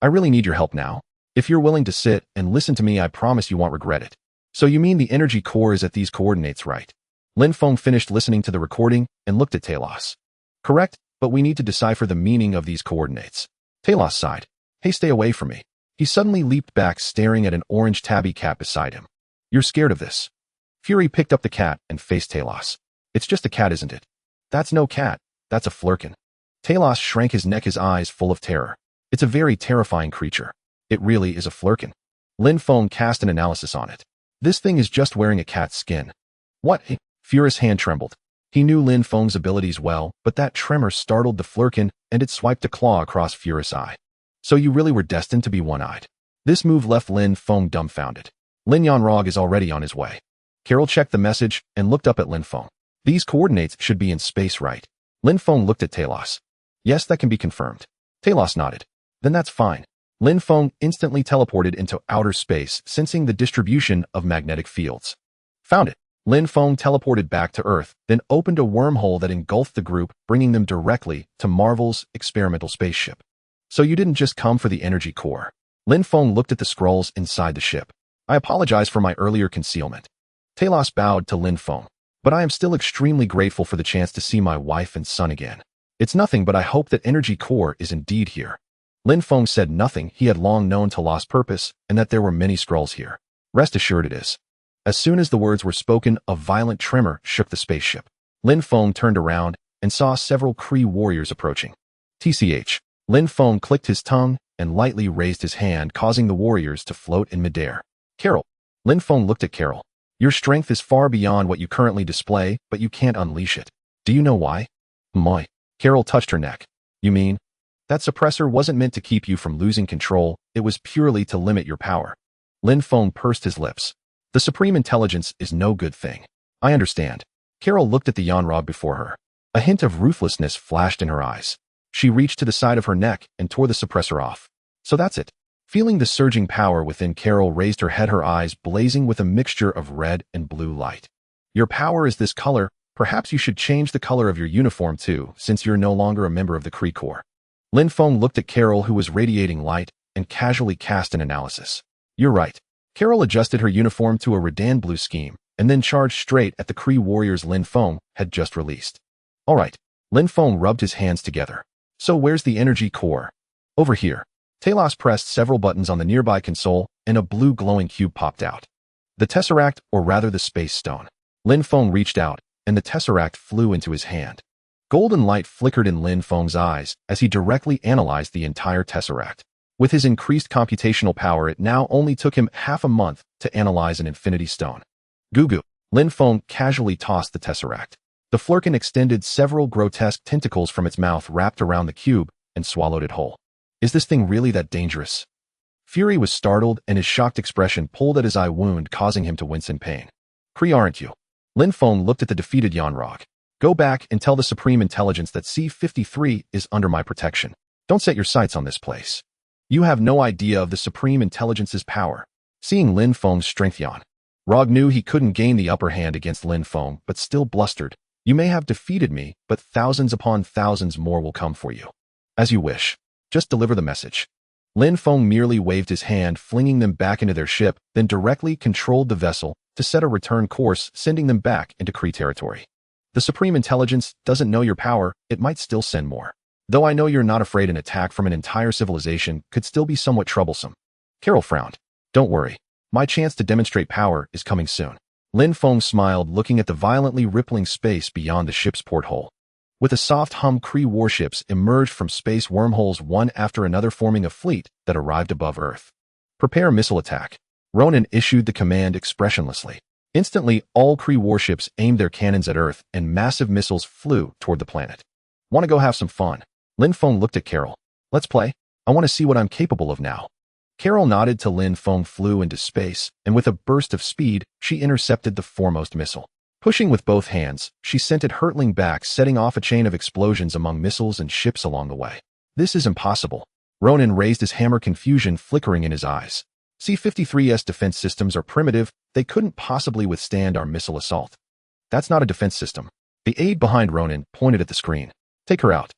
I really need your help now. If you're willing to sit and listen to me, I promise you won't regret it. So you mean the energy core is at these coordinates, right? Lin Feng finished listening to the recording and looked at Talos. Correct, but we need to decipher the meaning of these coordinates. Talos sighed. Hey, stay away from me. He suddenly leaped back, staring at an orange tabby cat beside him. You're scared of this. Fury picked up the cat and faced Talos. It's just a cat, isn't it? That's no cat. That's a flurkin. Talos shrank his neck, his eyes full of terror. It's a very terrifying creature. It really is a flurkin. Lin Feng cast an analysis on it. This thing is just wearing a cat's skin. What? Fury's hand trembled. He knew Lin Feng's abilities well, but that tremor startled the flurkin, and it swiped a claw across Fury's eye. So you really were destined to be one-eyed. This move left Lin Feng dumbfounded. Lin Yanrog is already on his way. Carol checked the message and looked up at Lin Feng. These coordinates should be in space, right? Lin Feng looked at Talos. Yes, that can be confirmed. Talos nodded. Then that's fine. Lin Feng instantly teleported into outer space, sensing the distribution of magnetic fields. Found it. Lin Feng teleported back to Earth, then opened a wormhole that engulfed the group, bringing them directly to Marvel's experimental spaceship. So you didn't just come for the energy core. Lin Feng looked at the scrolls inside the ship. I apologize for my earlier concealment. Talos bowed to Lin Feng. But I am still extremely grateful for the chance to see my wife and son again. It's nothing, but I hope that energy core is indeed here. Lin Feng said nothing. He had long known Talos' purpose and that there were many scrolls here. Rest assured it is. As soon as the words were spoken, a violent tremor shook the spaceship. Lin Feng turned around and saw several Kree warriors approaching. TCH. Lin Feng clicked his tongue and lightly raised his hand, causing the warriors to float in midair. Carol. Lin Feng looked at Carol. Your strength is far beyond what you currently display, but you can't unleash it. Do you know why? Moi. Carol touched her neck. You mean? That suppressor wasn't meant to keep you from losing control, it was purely to limit your power. Lin Feng pursed his lips. The supreme intelligence is no good thing. I understand. Carol looked at the Yanrog before her. A hint of ruthlessness flashed in her eyes. She reached to the side of her neck and tore the suppressor off. So that's it. Feeling the surging power within, Carol raised her head, her eyes blazing with a mixture of red and blue light. Your power is this color. Perhaps you should change the color of your uniform too, since you're no longer a member of the Kree Corps. Lin Feng looked at Carol, who was radiating light, and casually cast an analysis. You're right. Carol adjusted her uniform to a Redan blue scheme, and then charged straight at the Kree warriors Lin Feng had just released. All right. Lin Feng rubbed his hands together. So where's the energy core? Over here. Talos pressed several buttons on the nearby console, and a blue glowing cube popped out. The Tesseract, or rather the Space Stone. Lin Feng reached out, and the Tesseract flew into his hand. Golden light flickered in Lin Feng's eyes as he directly analyzed the entire Tesseract. With his increased computational power, it now only took him half a month to analyze an Infinity Stone. Goo goo. Lin Feng casually tossed the Tesseract. The Flurkin extended several grotesque tentacles from its mouth, wrapped around the cube, and swallowed it whole. Is this thing really that dangerous? Fury was startled, and his shocked expression pulled at his eye wound, causing him to wince in pain. Kree, aren't you? Lin Feng looked at the defeated Yanrog. Go back and tell the Supreme Intelligence that C-53 is under my protection. Don't set your sights on this place. You have no idea of the Supreme Intelligence's power. Seeing Lin Feng's strength, Yanrog knew he couldn't gain the upper hand against Lin Feng, but still blustered. You may have defeated me, but thousands upon thousands more will come for you. As you wish. Just deliver the message. Lin Feng merely waved his hand, flinging them back into their ship, then directly controlled the vessel to set a return course, sending them back into Kree territory. The Supreme Intelligence doesn't know your power, it might still send more. Though I know you're not afraid, an attack from an entire civilization could still be somewhat troublesome. Carol frowned. Don't worry. My chance to demonstrate power is coming soon. Lin Feng smiled, looking at the violently rippling space beyond the ship's porthole. With a soft hum, Kree warships emerged from space wormholes one after another, forming a fleet that arrived above Earth. Prepare missile attack. Ronan issued the command expressionlessly. Instantly, all Kree warships aimed their cannons at Earth, and massive missiles flew toward the planet. Want to go have some fun? Lin Feng looked at Carol. Let's play. I want to see what I'm capable of now. Carol nodded till Lin Feng flew into space, and with a burst of speed, she intercepted the foremost missile. Pushing with both hands, she sent it hurtling back, setting off a chain of explosions among missiles and ships along the way. This is impossible. Ronan raised his hammer, confusion flickering in his eyes. C-53's defense systems are primitive. They couldn't possibly withstand our missile assault. That's not a defense system. The aide behind Ronan pointed at the screen. Take her out.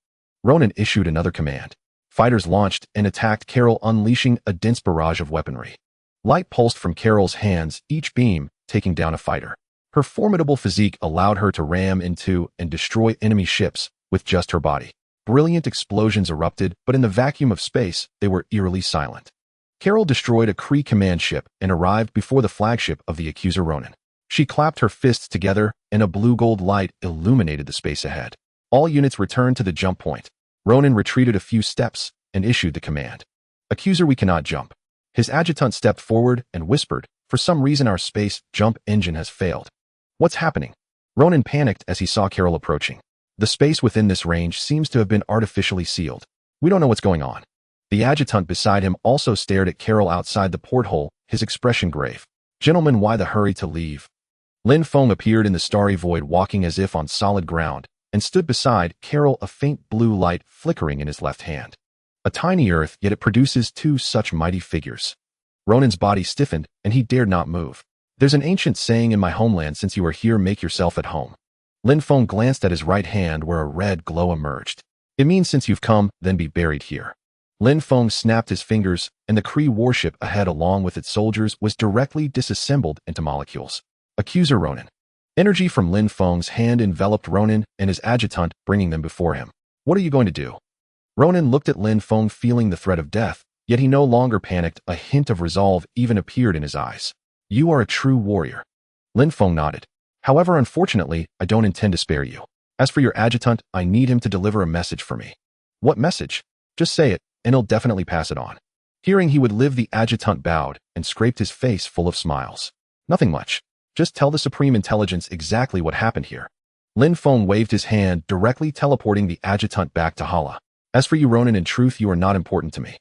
Ronan issued another command. Fighters launched and attacked Carol, unleashing a dense barrage of weaponry. Light pulsed from Carol's hands, each beam taking down a fighter. Her formidable physique allowed her to ram into and destroy enemy ships with just her body. Brilliant explosions erupted, but in the vacuum of space, they were eerily silent. Carol destroyed a Kree command ship and arrived before the flagship of the accuser Ronan. She clapped her fists together, and a blue-gold light illuminated the space ahead. All units returned to the jump point. Ronan retreated a few steps and issued the command. Accuser, we cannot jump. His adjutant stepped forward and whispered, for some reason our space jump engine has failed. What's happening? Ronan panicked as he saw Carol approaching. The space within this range seems to have been artificially sealed. We don't know what's going on. The adjutant beside him also stared at Carol outside the porthole, his expression grave. Gentlemen, why the hurry to leave? Lin Feng appeared in the starry void, walking as if on solid ground, and stood beside Carol, a faint blue light flickering in his left hand. A tiny earth, yet it produces two such mighty figures. Ronan's body stiffened, and he dared not move. There's an ancient saying in my homeland, since you are here, make yourself at home. Lin Feng glanced at his right hand where a red glow emerged. It means since you've come, then be buried here. Lin Feng snapped his fingers, and the Kree warship ahead along with its soldiers was directly disassembled into molecules. Accuser Ronan. Energy from Lin Feng's hand enveloped Ronan and his adjutant, bringing them before him. What are you going to do? Ronan looked at Lin Feng, feeling the threat of death, yet he no longer panicked. A hint of resolve even appeared in his eyes. You are a true warrior. Lin Feng nodded. However, unfortunately, I don't intend to spare you. As for your adjutant, I need him to deliver a message for me. What message? Just say it, and he'll definitely pass it on. Hearing he would live, the adjutant bowed and scraped his face full of smiles. Nothing much. Just tell the Supreme Intelligence exactly what happened here. Lin Feng waved his hand, directly teleporting the adjutant back to Hala. As for you, Ronan, in truth, you are not important to me.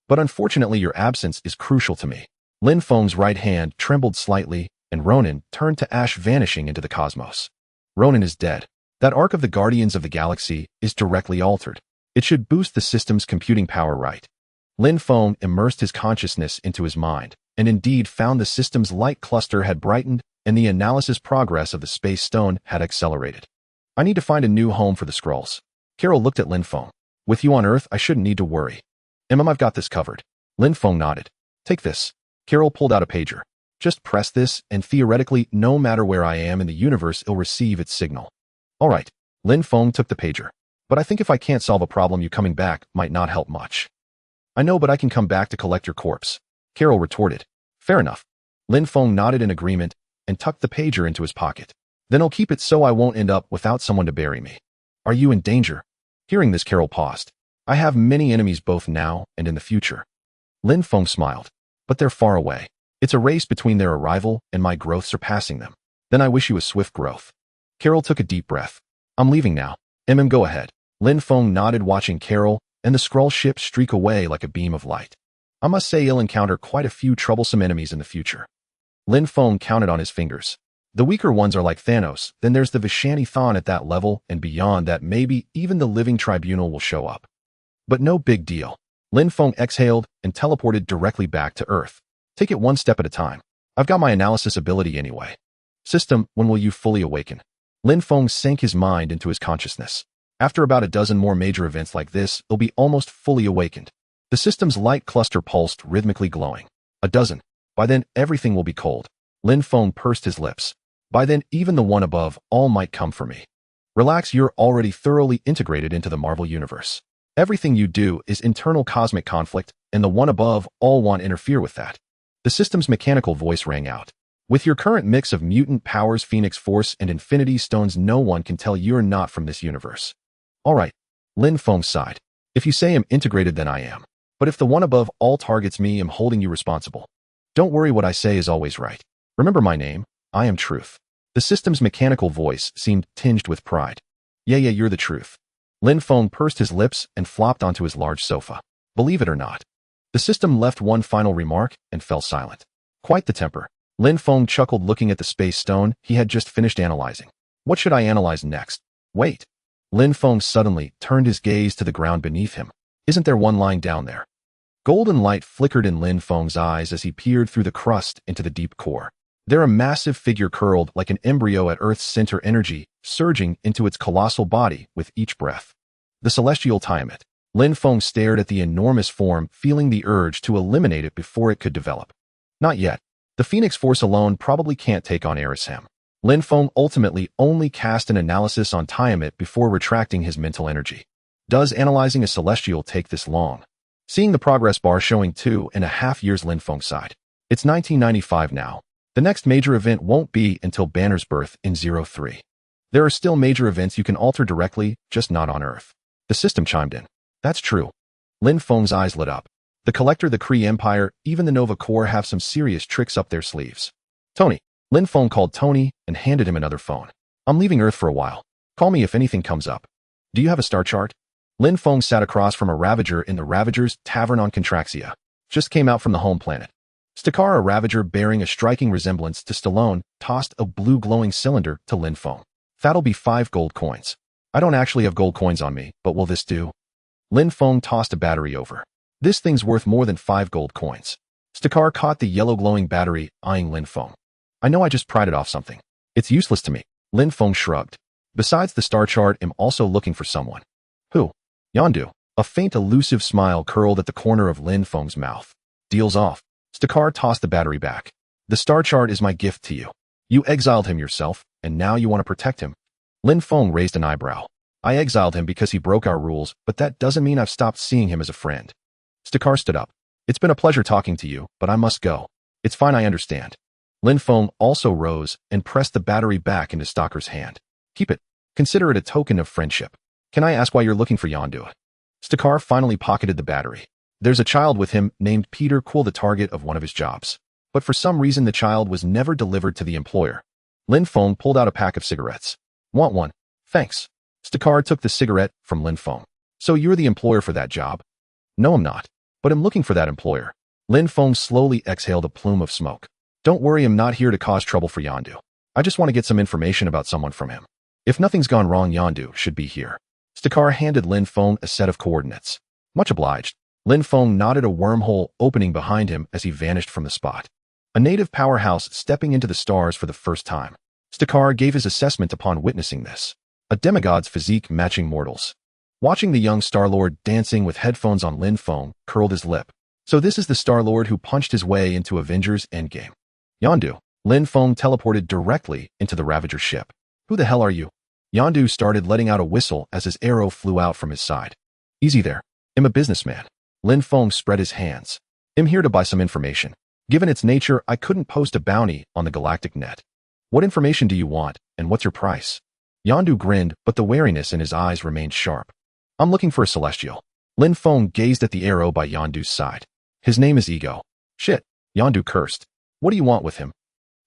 But unfortunately, your absence is crucial to me. Lin Feng's right hand trembled slightly, and Ronan turned to ash, vanishing into the cosmos. Ronan is dead. That arc of the Guardians of the Galaxy is directly altered. It should boost the system's computing power, right? Lin Feng immersed his consciousness into his mind, and indeed found the system's light cluster had brightened, and the analysis progress of the space stone had accelerated. I need to find a new home for the Skrulls. Carol looked at Lin Feng. With you on Earth, I shouldn't need to worry. I've got this covered. Lin Feng nodded. Take this. Carol pulled out a pager. Just press this, and theoretically, no matter where I am in the universe, it'll receive its signal. All right. Lin Feng took the pager. But I think if I can't solve a problem, you coming back might not help much. I know, but I can come back to collect your corpse. Carol retorted. Fair enough. Lin Feng nodded in agreement and tucked the pager into his pocket. Then I'll keep it so I won't end up without someone to bury me. Are you in danger? Hearing this, Carol paused. I have many enemies both now and in the future. Lin Feng smiled. But they're far away. It's a race between their arrival and my growth surpassing them. Then I wish you a swift growth. Carol took a deep breath. I'm leaving now. Go ahead. Lin Feng nodded, watching Carol and the Skrull ship streak away like a beam of light. I must say you'll encounter quite a few troublesome enemies in the future. Lin Feng counted on his fingers. The weaker ones are like Thanos, then there's the Vishani Thon at that level, and beyond that maybe even the Living Tribunal will show up. But no big deal. Lin Feng exhaled and teleported directly back to Earth. Take it one step at a time. I've got my analysis ability anyway. System, when will you fully awaken? Lin Feng sank his mind into his consciousness. After about a dozen more major events like this, it'll be almost fully awakened. The system's light cluster pulsed, rhythmically glowing. A dozen. By then, everything will be cold. Lin Feng pursed his lips. By then, even the one above all might come for me. Relax, you're already thoroughly integrated into the Marvel Universe. Everything you do is internal cosmic conflict, and the one above all won't interfere with that. The system's mechanical voice rang out. With your current mix of mutant powers, Phoenix Force, and Infinity Stones, no one can tell you're not from this universe. All right. Lin Feng sighed. If you say I'm integrated, then I am. But if the one above all targets me, I'm holding you responsible. Don't worry, what I say is always right. Remember my name, I am Truth. The system's mechanical voice seemed tinged with pride. Yeah, you're the truth. Lin Feng pursed his lips and flopped onto his large sofa. Believe it or not. The system left one final remark and fell silent. Quite the temper. Lin Feng chuckled, looking at the space stone he had just finished analyzing. What should I analyze next? Wait. Lin Feng suddenly turned his gaze to the ground beneath him. Isn't there one lying down there? Golden light flickered in Lin Feng's eyes as he peered through the crust into the deep core. There a massive figure curled like an embryo at Earth's center, energy surging into its colossal body with each breath. The celestial Tiamat. Lin Feng stared at the enormous form, feeling the urge to eliminate it before it could develop. Not yet. The Phoenix Force alone probably can't take on Erishem. Lin Feng ultimately only cast an analysis on Tiamat before retracting his mental energy. Does analyzing a celestial take this long? Seeing the progress bar showing 2.5 years, Lin Feng sighed. It's 1995 now. The next major event won't be until Banner's birth in 03. There are still major events you can alter directly, just not on Earth. The system chimed in. That's true. Lin Feng's eyes lit up. The Collector, the Kree Empire, even the Nova Corps have some serious tricks up their sleeves. Tony. Lin Feng called Tony and handed him another phone. I'm leaving Earth for a while. Call me if anything comes up. Do you have a star chart? Lin Feng sat across from a Ravager in the Ravager's Tavern on Contraxia. Just came out from the home planet. Stakar, a Ravager bearing a striking resemblance to Stallone, tossed a blue glowing cylinder to Lin Feng. That'll be 5 gold coins. I don't actually have gold coins on me, but will this do? Lin Feng tossed a battery over. This thing's worth more than 5 gold coins. Stakar caught the yellow glowing battery, eyeing Lin Feng. I know I just pried it off something. It's useless to me. Lin Feng shrugged. Besides the star chart, I'm also looking for someone. Who? Yondu. A faint elusive smile curled at the corner of Lin Feng's mouth. Deal's off. Stakar tossed the battery back. The star chart is my gift to you. You exiled him yourself, and now you want to protect him. Lin Feng raised an eyebrow. I exiled him because he broke our rules, but that doesn't mean I've stopped seeing him as a friend. Stakar stood up. It's been a pleasure talking to you, but I must go. It's fine, I understand. Lin Feng also rose and pressed the battery back into Stakar's hand. Keep it. Consider it a token of friendship. Can I ask why you're looking for Yondu? Stakar finally pocketed the battery. There's a child with him named Peter Quill, the target of one of his jobs. But for some reason the child was never delivered to the employer. Lin Feng pulled out a pack of cigarettes. Want one? Thanks. Stakar took the cigarette from Lin Feng. So you're the employer for that job? No, I'm not. But I'm looking for that employer. Lin Feng slowly exhaled a plume of smoke. Don't worry, I'm not here to cause trouble for Yondu. I just want to get some information about someone from him. If nothing's gone wrong, Yondu should be here. Stakar handed Lin Feng a set of coordinates. Much obliged. Lin Feng nodded, a wormhole opening behind him as he vanished from the spot. A native powerhouse stepping into the stars for the first time. Stakar gave his assessment upon witnessing this. A demigod's physique matching mortals. Watching the young Star-Lord dancing with headphones on, Lin Feng curled his lip. So this is the Star-Lord who punched his way into Avengers Endgame. Yondu. Lin Feng teleported directly into the Ravager ship. Who the hell are you? Yondu started letting out a whistle as his arrow flew out from his side. Easy there. I'm a businessman. Lin Feng spread his hands. I'm here to buy some information. Given its nature, I couldn't post a bounty on the galactic net. What information do you want, and what's your price? Yondu grinned, but the wariness in his eyes remained sharp. I'm looking for a celestial. Lin Feng gazed at the arrow by Yondu's side. His name is Ego. Shit. Yondu cursed. What do you want with him?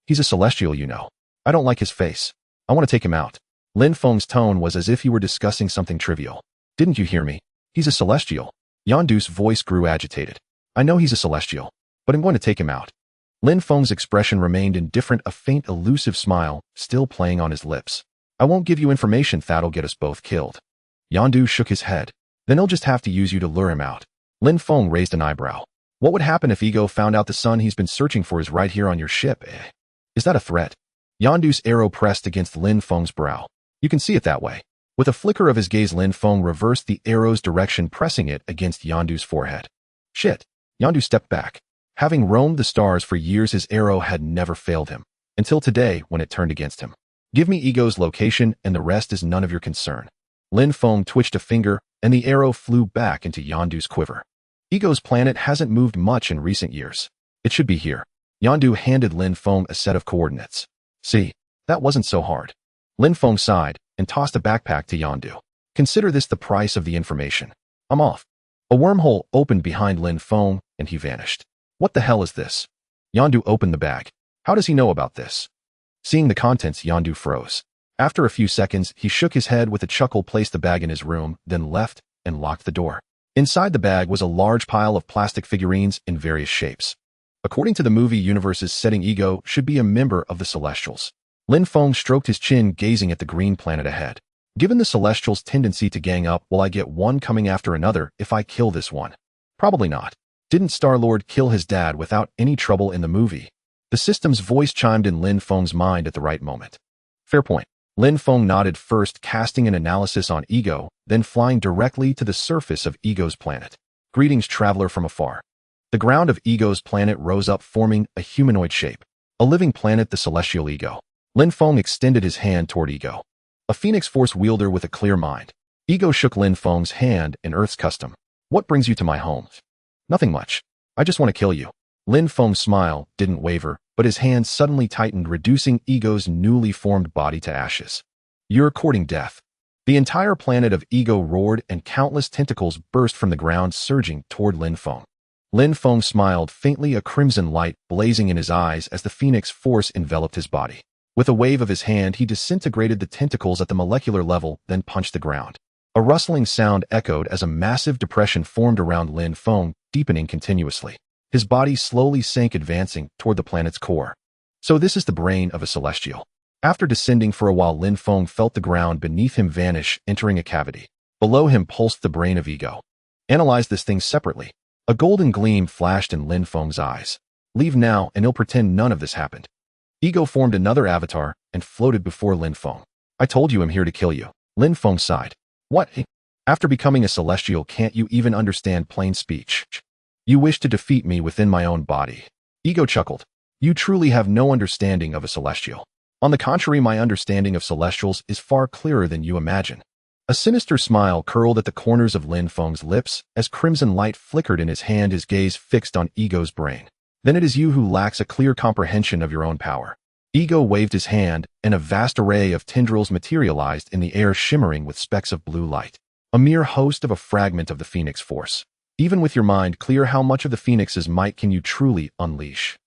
He's a celestial, you know. I don't like his face. I want to take him out. Lin Feng's tone was as if he were discussing something trivial. Didn't you hear me? He's a celestial. Yondu's voice grew agitated. I know he's a celestial, but I'm going to take him out. Lin Feng's expression remained indifferent, a faint elusive smile still playing on his lips. I won't give you information that'll get us both killed. Yondu shook his head. Then he'll just have to use you to lure him out. Lin Feng raised an eyebrow. What would happen if Ego found out the son he's been searching for is right here on your ship, eh? Is that a threat? Yondu's arrow pressed against Lin Feng's brow. You can see it that way. With a flicker of his gaze, Lin Feng reversed the arrow's direction, pressing it against Yondu's forehead. Shit. Yondu stepped back. Having roamed the stars for years, his arrow had never failed him. Until today, when it turned against him. Give me Ego's location, and the rest is none of your concern. Lin Feng twitched a finger, and the arrow flew back into Yondu's quiver. Ego's planet hasn't moved much in recent years. It should be here. Yondu handed Lin Feng a set of coordinates. See, that wasn't so hard. Lin Feng sighed and tossed a backpack to Yondu. Consider this the price of the information. I'm off. A wormhole opened behind Lin Feng, and he vanished. What the hell is this? Yandu opened the bag. How does he know about this? Seeing the contents, Yandu froze. After a few seconds, he shook his head with a chuckle, placed the bag in his room, then left and locked the door. Inside the bag was a large pile of plastic figurines in various shapes. According to the movie universe's setting, Ego should be a member of the Celestials. Lin Feng stroked his chin, gazing at the green planet ahead. Given the Celestials' tendency to gang up, will I get one coming after another if I kill this one? Probably not. Didn't Star-Lord kill his dad without any trouble in the movie? The system's voice chimed in Lin Feng's mind at the right moment. Fair point. Lin Feng nodded, first casting an analysis on Ego, then flying directly to the surface of Ego's planet. Greetings, traveler from afar. The ground of Ego's planet rose up, forming a humanoid shape. A living planet, the celestial Ego. Lin Feng extended his hand toward Ego. A Phoenix Force wielder with a clear mind. Ego shook Lin Feng's hand in Earth's custom. What brings you to my home? Nothing much. I just want to kill you. Lin Feng's smile didn't waver, but his hand suddenly tightened, reducing Ego's newly formed body to ashes. You're courting death. The entire planet of Ego roared, and countless tentacles burst from the ground, surging toward Lin Feng. Lin Feng smiled faintly, a crimson light blazing in his eyes as the Phoenix Force enveloped his body. With a wave of his hand, he disintegrated the tentacles at the molecular level, then punched the ground. A rustling sound echoed as a massive depression formed around Lin Feng, deepening continuously. His body slowly sank, advancing toward the planet's core. So this is the brain of a celestial. After descending for a while, Lin Feng felt the ground beneath him vanish, entering a cavity. Below him pulsed the brain of Ego. Analyze this thing separately. A golden gleam flashed in Lin Feng's eyes. Leave now, and he'll pretend none of this happened. Ego formed another avatar and floated before Lin Feng. I told you I'm here to kill you. Lin Feng sighed. What? After becoming a celestial, can't you even understand plain speech? You wish to defeat me within my own body. Ego chuckled. You truly have no understanding of a celestial. On the contrary, my understanding of celestials is far clearer than you imagine. A sinister smile curled at the corners of Lin Feng's lips as crimson light flickered in his hand, his gaze fixed on Ego's brain. Then it is you who lacks a clear comprehension of your own power. Ego waved his hand, and a vast array of tendrils materialized in the air, shimmering with specks of blue light. A mere host of a fragment of the Phoenix Force. Even with your mind clear, how much of the Phoenix's might can you truly unleash?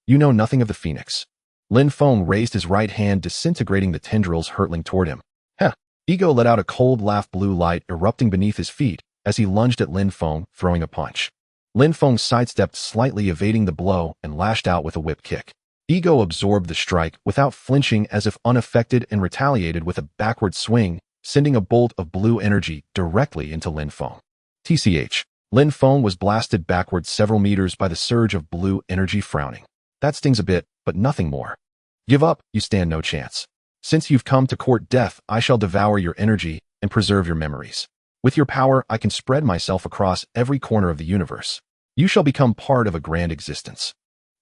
You know nothing of the Phoenix. Lin Feng raised his right hand, disintegrating the tendrils hurtling toward him. Heh! Ego let out a cold laugh, blue light erupting beneath his feet as he lunged at Lin Feng, throwing a punch. Lin Feng sidestepped slightly, evading the blow, and lashed out with a whip kick. Ego absorbed the strike without flinching, as if unaffected, and retaliated with a backward swing, sending a bolt of blue energy directly into Lin Feng. TCH. Lin Feng was blasted backward several meters by the surge of blue energy, frowning. That stings a bit, but nothing more. Give up, you stand no chance. Since you've come to court death, I shall devour your energy and preserve your memories. With your power, I can spread myself across every corner of the universe. You shall become part of a grand existence.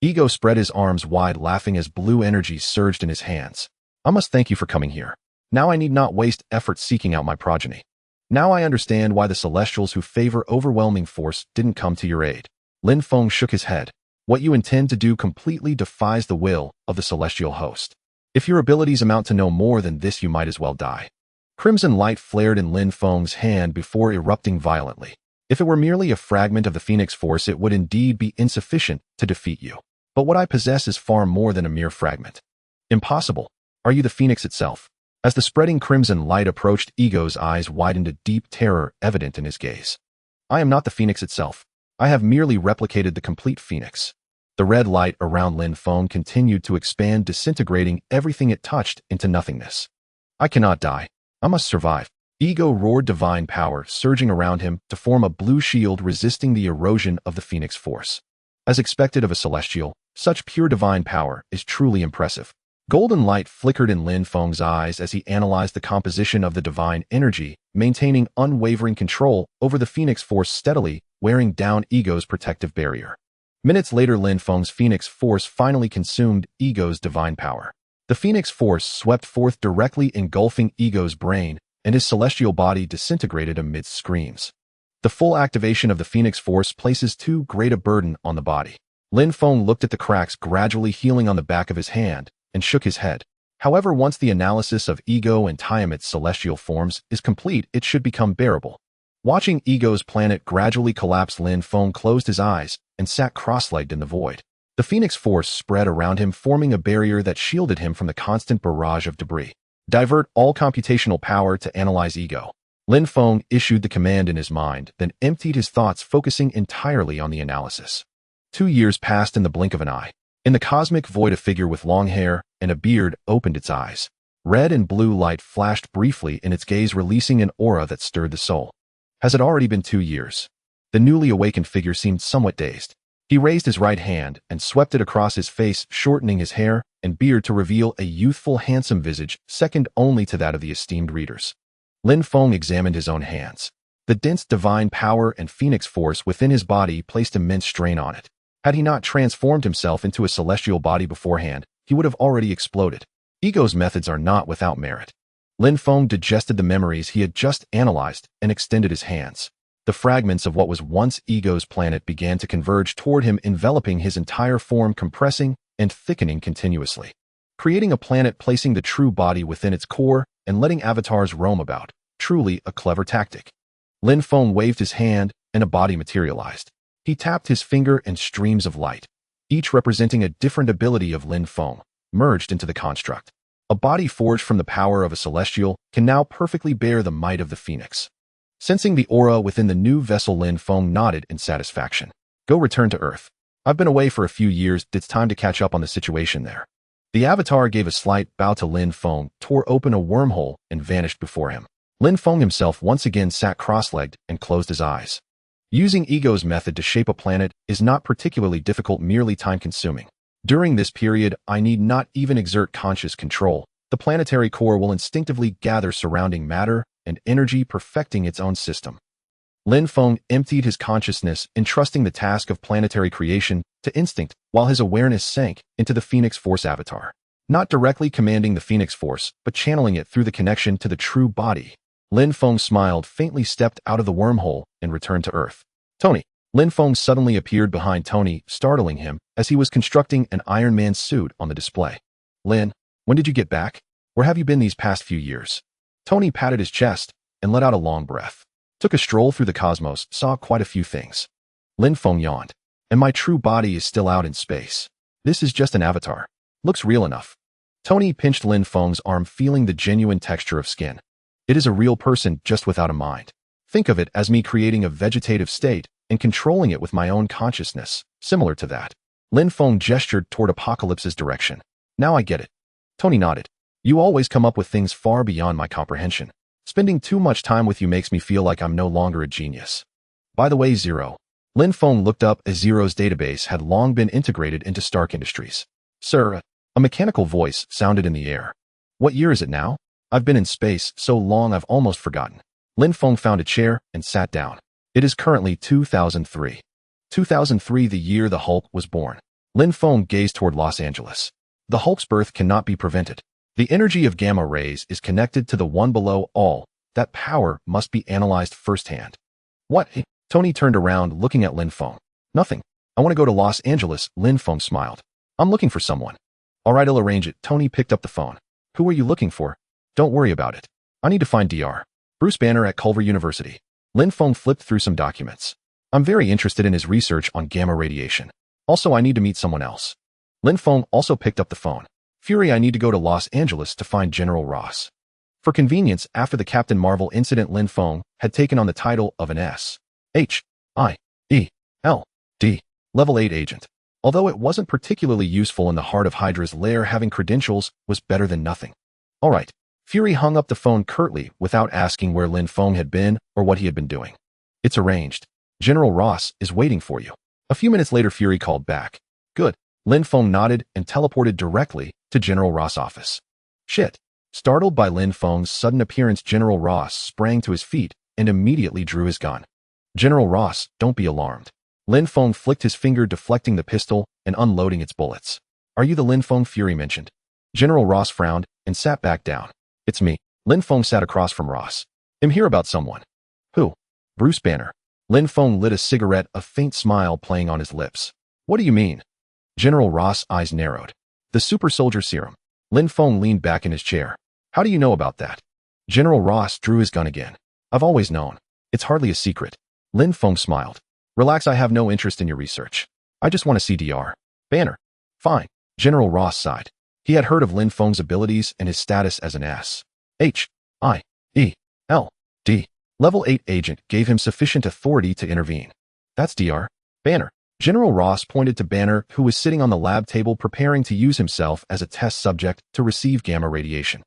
Ego spread his arms wide, laughing as blue energy surged in his hands. I must thank you for coming here. Now I need not waste effort seeking out my progeny. Now I understand why the Celestials who favor overwhelming force didn't come to your aid. Lin Feng shook his head. What you intend to do completely defies the will of the celestial host. If your abilities amount to no more than this, you might as well die. Crimson light flared in Lin Feng's hand before erupting violently. If it were merely a fragment of the Phoenix Force, it would indeed be insufficient to defeat you. But what I possess is far more than a mere fragment. Impossible. Are you the Phoenix itself? As the spreading crimson light approached, Ego's eyes widened, a deep terror evident in his gaze. I am not the Phoenix itself. I have merely replicated the complete Phoenix. The red light around Lin Feng continued to expand, disintegrating everything it touched into nothingness. I cannot die. I must survive. Ego roared, divine power surging around him to form a blue shield resisting the erosion of the Phoenix Force. As expected of a celestial, such pure divine power is truly impressive. Golden light flickered in Lin Feng's eyes as he analyzed the composition of the divine energy, maintaining unwavering control over the Phoenix Force, steadily wearing down Ego's protective barrier. Minutes later, Lin Feng's Phoenix Force finally consumed Ego's divine power. The Phoenix Force swept forth, directly engulfing Ego's brain, and his celestial body disintegrated amidst screams. The full activation of the Phoenix Force places too great a burden on the body. Lin Feng looked at the cracks gradually healing on the back of his hand and shook his head. However, once the analysis of Ego and Tiamat's celestial forms is complete, it should become bearable. Watching Ego's planet gradually collapse, Lin Feng closed his eyes and sat cross-legged in the void. The Phoenix Force spread around him, forming a barrier that shielded him from the constant barrage of debris. Divert all computational power to analyze Ego. Lin Feng issued the command in his mind, then emptied his thoughts, focusing entirely on the analysis. 2 years passed in the blink of an eye. In the cosmic void, a figure with long hair and a beard opened its eyes. Red and blue light flashed briefly in its gaze, releasing an aura that stirred the soul. Has it already been 2 years? The newly awakened figure seemed somewhat dazed. He raised his right hand and swept it across his face, shortening his hair and beard to reveal a youthful, handsome visage, second only to that of the esteemed readers. Lin Feng examined his own hands. The dense divine power and Phoenix Force within his body placed immense strain on it. Had he not transformed himself into a celestial body beforehand, he would have already exploded. Ego's methods are not without merit. Lin Feng digested the memories he had just analyzed and extended his hands. The fragments of what was once Ego's planet began to converge toward him, enveloping his entire form, compressing and thickening continuously. Creating a planet, placing the true body within its core, and letting avatars roam about. Truly a clever tactic. Lin Feng waved his hand, and a body materialized. He tapped his finger, and streams of light, each representing a different ability of Lin Feng, merged into the construct. A body forged from the power of a celestial can now perfectly bear the might of the phoenix. Sensing the aura within the new vessel, Lin Feng nodded in satisfaction. Go return to Earth. I've been away for a few years. It's time to catch up on the situation there. The avatar gave a slight bow to Lin Feng, tore open a wormhole, and vanished before him. Lin Feng himself once again sat cross-legged and closed his eyes. Using Ego's method to shape a planet is not particularly difficult, merely time-consuming. During this period, I need not even exert conscious control. The planetary core will instinctively gather surrounding matter and energy, perfecting its own system. Lin Feng emptied his consciousness, entrusting the task of planetary creation to instinct, while his awareness sank into the Phoenix Force avatar. Not directly commanding the Phoenix Force, but channeling it through the connection to the true body. Lin Feng smiled, faintly stepped out of the wormhole, and returned to Earth. Tony. Lin Feng suddenly appeared behind Tony, startling him as he was constructing an Iron Man suit on the display. Lin, when did you get back? Where have you been these past few years? Tony patted his chest and let out a long breath. Took a stroll through the cosmos, saw quite a few things. Lin Feng yawned. And my true body is still out in space. This is just an avatar. Looks real enough. Tony pinched Lin Feng's arm, feeling the genuine texture of skin. It is a real person, just without a mind. Think of it as me creating a vegetative state and controlling it with my own consciousness, similar to that. Lin Feng gestured toward Apocalypse's direction. Now I get it. Tony nodded. You always come up with things far beyond my comprehension. Spending too much time with you makes me feel like I'm no longer a genius. By the way, Zero. Lin Feng looked up as Zero's database had long been integrated into Stark Industries. Sir, a mechanical voice sounded in the air. What year is it now? I've been in space so long I've almost forgotten. Lin Feng found a chair and sat down. It is currently 2003. 2003, the year the Hulk was born. Lin Feng gazed toward Los Angeles. The Hulk's birth cannot be prevented. The energy of gamma rays is connected to the one below all. That power must be analyzed firsthand. What? Tony turned around, looking at Lin Feng. Nothing. I want to go to Los Angeles. Lin Feng smiled. I'm looking for someone. All right, I'll arrange it. Tony picked up the phone. Who are you looking for? Don't worry about it. I need to find Dr. Bruce Banner at Culver University. Lin Feng flipped through some documents. I'm very interested in his research on gamma radiation. Also, I need to meet someone else. Lin Feng also picked up the phone. Fury, I need to go to Los Angeles to find General Ross. For convenience, after the Captain Marvel incident, Lin Feng had taken on the title of an S.H.I.E.L.D. Level 8 agent. Although it wasn't particularly useful in the heart of Hydra's lair, having credentials was better than nothing. All right. Fury hung up the phone curtly without asking where Lin Feng had been or what he had been doing. It's arranged. General Ross is waiting for you. A few minutes later, Fury called back. Good. Lin Feng nodded and teleported directly to General Ross' office. Shit. Startled by Lin Feng's sudden appearance, General Ross sprang to his feet and immediately drew his gun. General Ross, don't be alarmed. Lin Feng flicked his finger, deflecting the pistol and unloading its bullets. Are you the Lin Feng Fury mentioned? General Ross frowned and sat back down. It's me. Lin Feng sat across from Ross. I'm here about someone. Who? Bruce Banner. Lin Feng lit a cigarette, a faint smile playing on his lips. What do you mean? General Ross' eyes narrowed. The super soldier serum. Lin Feng leaned back in his chair. How do you know about that? General Ross drew his gun again. I've always known. It's hardly a secret. Lin Feng smiled. Relax, I have no interest in your research. I just want to see Dr. Banner. Fine. General Ross sighed. He had heard of Lin Feng's abilities and his status as an S.H.I.E.L.D. Level 8 agent gave him sufficient authority to intervene. That's Dr. Banner. General Ross pointed to Banner, who was sitting on the lab table preparing to use himself as a test subject to receive gamma radiation.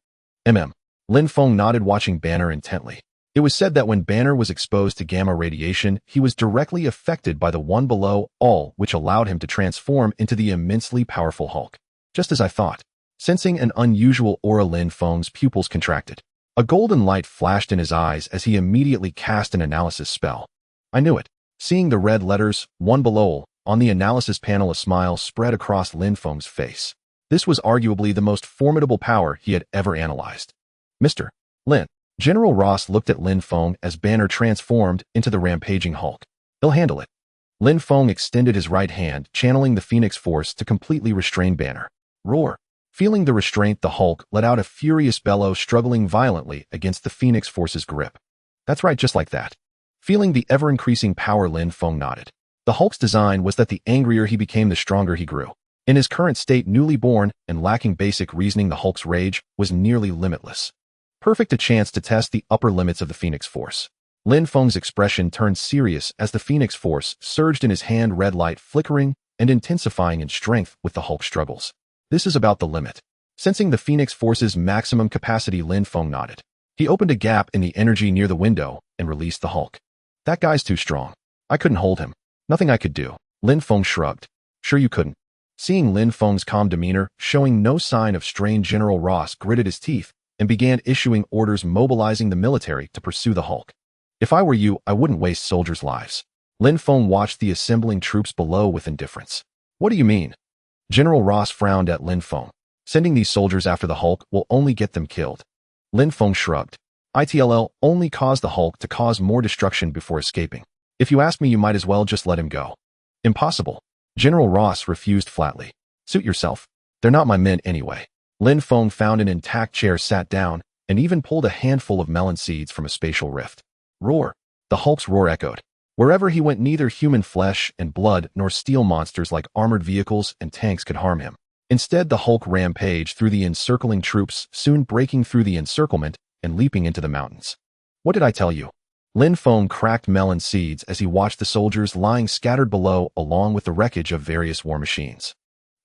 Lin Feng nodded, watching Banner intently. It was said that when Banner was exposed to gamma radiation, he was directly affected by the one below all, which allowed him to transform into the immensely powerful Hulk. Just as I thought. Sensing an unusual aura, Lin Feng's pupils contracted. A golden light flashed in his eyes as he immediately cast an analysis spell. I knew it. Seeing the red letters, one below all, on the analysis panel, a smile spread across Lin Feng's face. This was arguably the most formidable power he had ever analyzed. Mr. Lin. General Ross looked at Lin Feng as Banner transformed into the rampaging Hulk. He'll handle it. Lin Feng extended his right hand, channeling the Phoenix Force to completely restrain Banner. Roar. Feeling the restraint, the Hulk let out a furious bellow, struggling violently against the Phoenix Force's grip. That's right, just like that. Feeling the ever-increasing power, Lin Feng nodded. The Hulk's design was that the angrier he became, the stronger he grew. In his current state, newly born and lacking basic reasoning, the Hulk's rage was nearly limitless. Perfect a chance to test the upper limits of the Phoenix Force. Lin Feng's expression turned serious as the Phoenix Force surged in his hand, red light flickering and intensifying in strength with the Hulk struggles. This is about the limit. Sensing the Phoenix Force's maximum capacity, Lin Feng nodded. He opened a gap in the energy near the window and released the Hulk. That guy's too strong. I couldn't hold him. Nothing I could do. Lin Feng shrugged. Sure you couldn't. Seeing Lin Feng's calm demeanor, showing no sign of strain, General Ross gritted his teeth and began issuing orders, mobilizing the military to pursue the Hulk. If I were you, I wouldn't waste soldiers' lives. Lin Feng watched the assembling troops below with indifference. What do you mean? General Ross frowned at Lin Feng. Sending these soldiers after the Hulk will only get them killed. Lin Feng shrugged. It'll only cause the Hulk to cause more destruction before escaping. If you ask me, you might as well just let him go. Impossible. General Ross refused flatly. Suit yourself. They're not my men anyway. Lin Feng found an intact chair, sat down, and even pulled a handful of melon seeds from a spatial rift. Roar. The Hulk's roar echoed. Wherever he went, neither human flesh and blood nor steel monsters like armored vehicles and tanks could harm him. Instead, the Hulk rampaged through the encircling troops, soon breaking through the encirclement and leaping into the mountains. What did I tell you? Lin Feng cracked melon seeds as he watched the soldiers lying scattered below along with the wreckage of various war machines.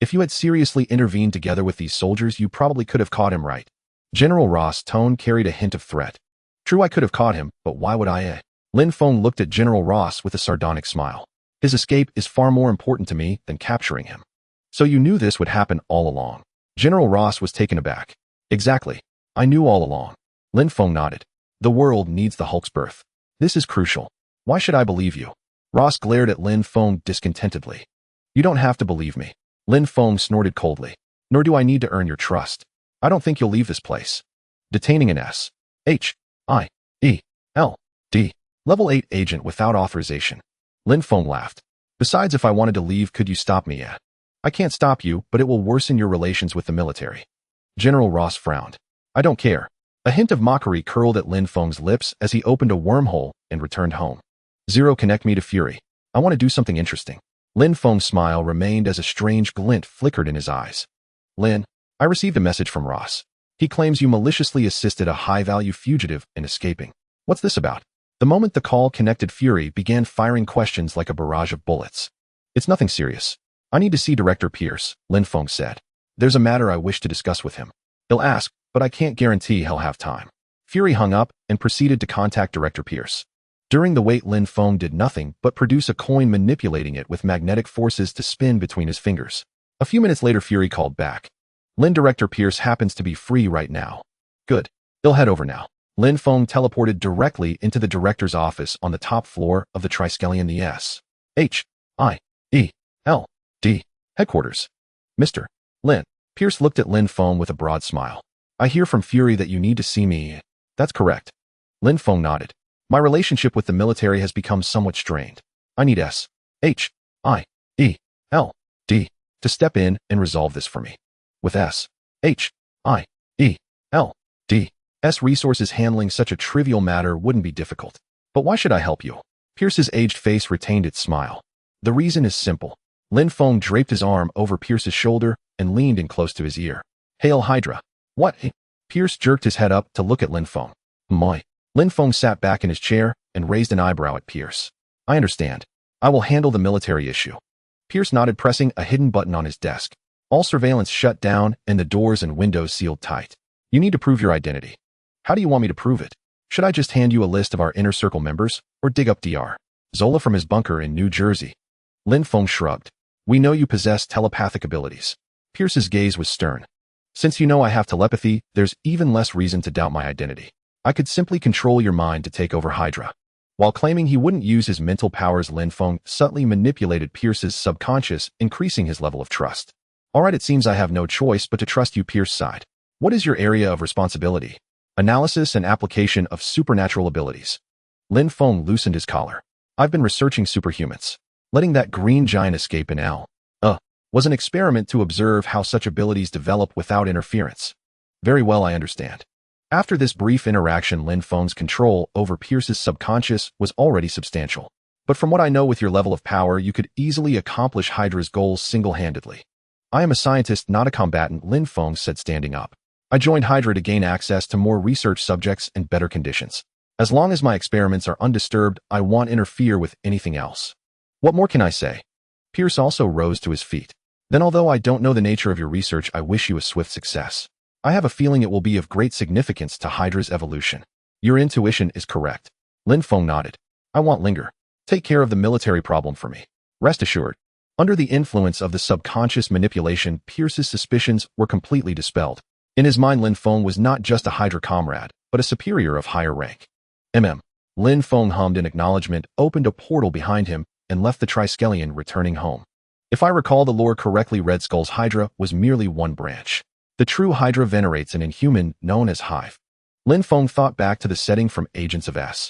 If you had seriously intervened together with these soldiers, you probably could have caught him, right? General Ross' tone carried a hint of threat. True, I could have caught him, but why would I? Lin Feng looked at General Ross with a sardonic smile. His escape is far more important to me than capturing him. So you knew this would happen all along. General Ross was taken aback. Exactly. I knew all along. Lin Feng nodded. The world needs the Hulk's birth. This is crucial. Why should I believe you? Ross glared at Lin Feng discontentedly. You don't have to believe me. Lin Feng snorted coldly. Nor do I need to earn your trust. I don't think you'll leave this place. Detaining an S.H.I.E.L.D. Level 8 agent without authorization. Lin Feng laughed. Besides, if I wanted to leave, could you stop me? I can't stop you, but it will worsen your relations with the military. General Ross frowned. I don't care. A hint of mockery curled at Lin Feng's lips as he opened a wormhole and returned home. Zero, connect me to Fury. I want to do something interesting. Lin Feng's smile remained as a strange glint flickered in his eyes. Lin, I received a message from Ross. He claims you maliciously assisted a high-value fugitive in escaping. What's this about? The moment the call connected, Fury began firing questions like a barrage of bullets. It's nothing serious. I need to see Director Pierce, Lin Feng said. There's a matter I wish to discuss with him. He'll ask, but I can't guarantee he'll have time. Fury hung up and proceeded to contact Director Pierce. During the wait, Lin Feng did nothing but produce a coin, manipulating it with magnetic forces to spin between his fingers. A few minutes later, Fury called back. Director Pierce happens to be free right now. Good. He'll head over now. Lin Feng teleported directly into the director's office on the top floor of the Triskelion, the S.H.I.E.L.D. headquarters. Mr. Lin. Pierce looked at Lin Feng with a broad smile. I hear from Fury that you need to see me. That's correct. Lin Feng nodded. My relationship with the military has become somewhat strained. I need S.H.I.E.L.D. to step in and resolve this for me. With S.H. L, D. S resources. Handling such a trivial matter wouldn't be difficult. But why should I help you? Pierce's aged face retained its smile. The reason is simple. Lin Feng draped his arm over Pierce's shoulder and leaned in close to his ear. Hail Hydra. What? Pierce jerked his head up to look at Lin Feng. My. Lin Feng sat back in his chair and raised an eyebrow at Pierce. I understand. I will handle the military issue. Pierce nodded, pressing a hidden button on his desk. All surveillance shut down and the doors and windows sealed tight. You need to prove your identity. How do you want me to prove it? Should I just hand you a list of our inner circle members or dig up Dr. Zola from his bunker in New Jersey? Lin Feng shrugged. We know you possess telepathic abilities. Pierce's gaze was stern. Since you know I have telepathy, there's even less reason to doubt my identity. I could simply control your mind to take over Hydra. While claiming he wouldn't use his mental powers, Lin Feng subtly manipulated Pierce's subconscious, increasing his level of trust. Alright, it seems I have no choice but to trust you. Pierce sighed. What is your area of responsibility? Analysis and application of supernatural abilities. Lin Feng loosened his collar. I've been researching superhumans. Letting that green giant escape in L. Was an experiment to observe how such abilities develop without interference. Very well, I understand. After this brief interaction, Lin Feng's control over Pierce's subconscious was already substantial. But from what I know, with your level of power, you could easily accomplish Hydra's goals single-handedly. I am a scientist, not a combatant, Lin Feng said, standing up. I joined Hydra to gain access to more research subjects and better conditions. As long as my experiments are undisturbed, I won't interfere with anything else. What more can I say? Pierce also rose to his feet. Then, although I don't know the nature of your research, I wish you a swift success. I have a feeling it will be of great significance to Hydra's evolution. Your intuition is correct. Lin Feng nodded. I won't linger. Take care of the military problem for me. Rest assured. Under the influence of the subconscious manipulation, Pierce's suspicions were completely dispelled. In his mind, Lin Feng was not just a Hydra comrade, but a superior of higher rank. Lin Feng hummed in acknowledgement, opened a portal behind him, and left the Triskelion, returning home. If I recall the lore correctly, Red Skull's Hydra was merely one branch. The true Hydra venerates an inhuman known as Hive. Lin Feng thought back to the setting from Agents of S.H.I.E.L.D.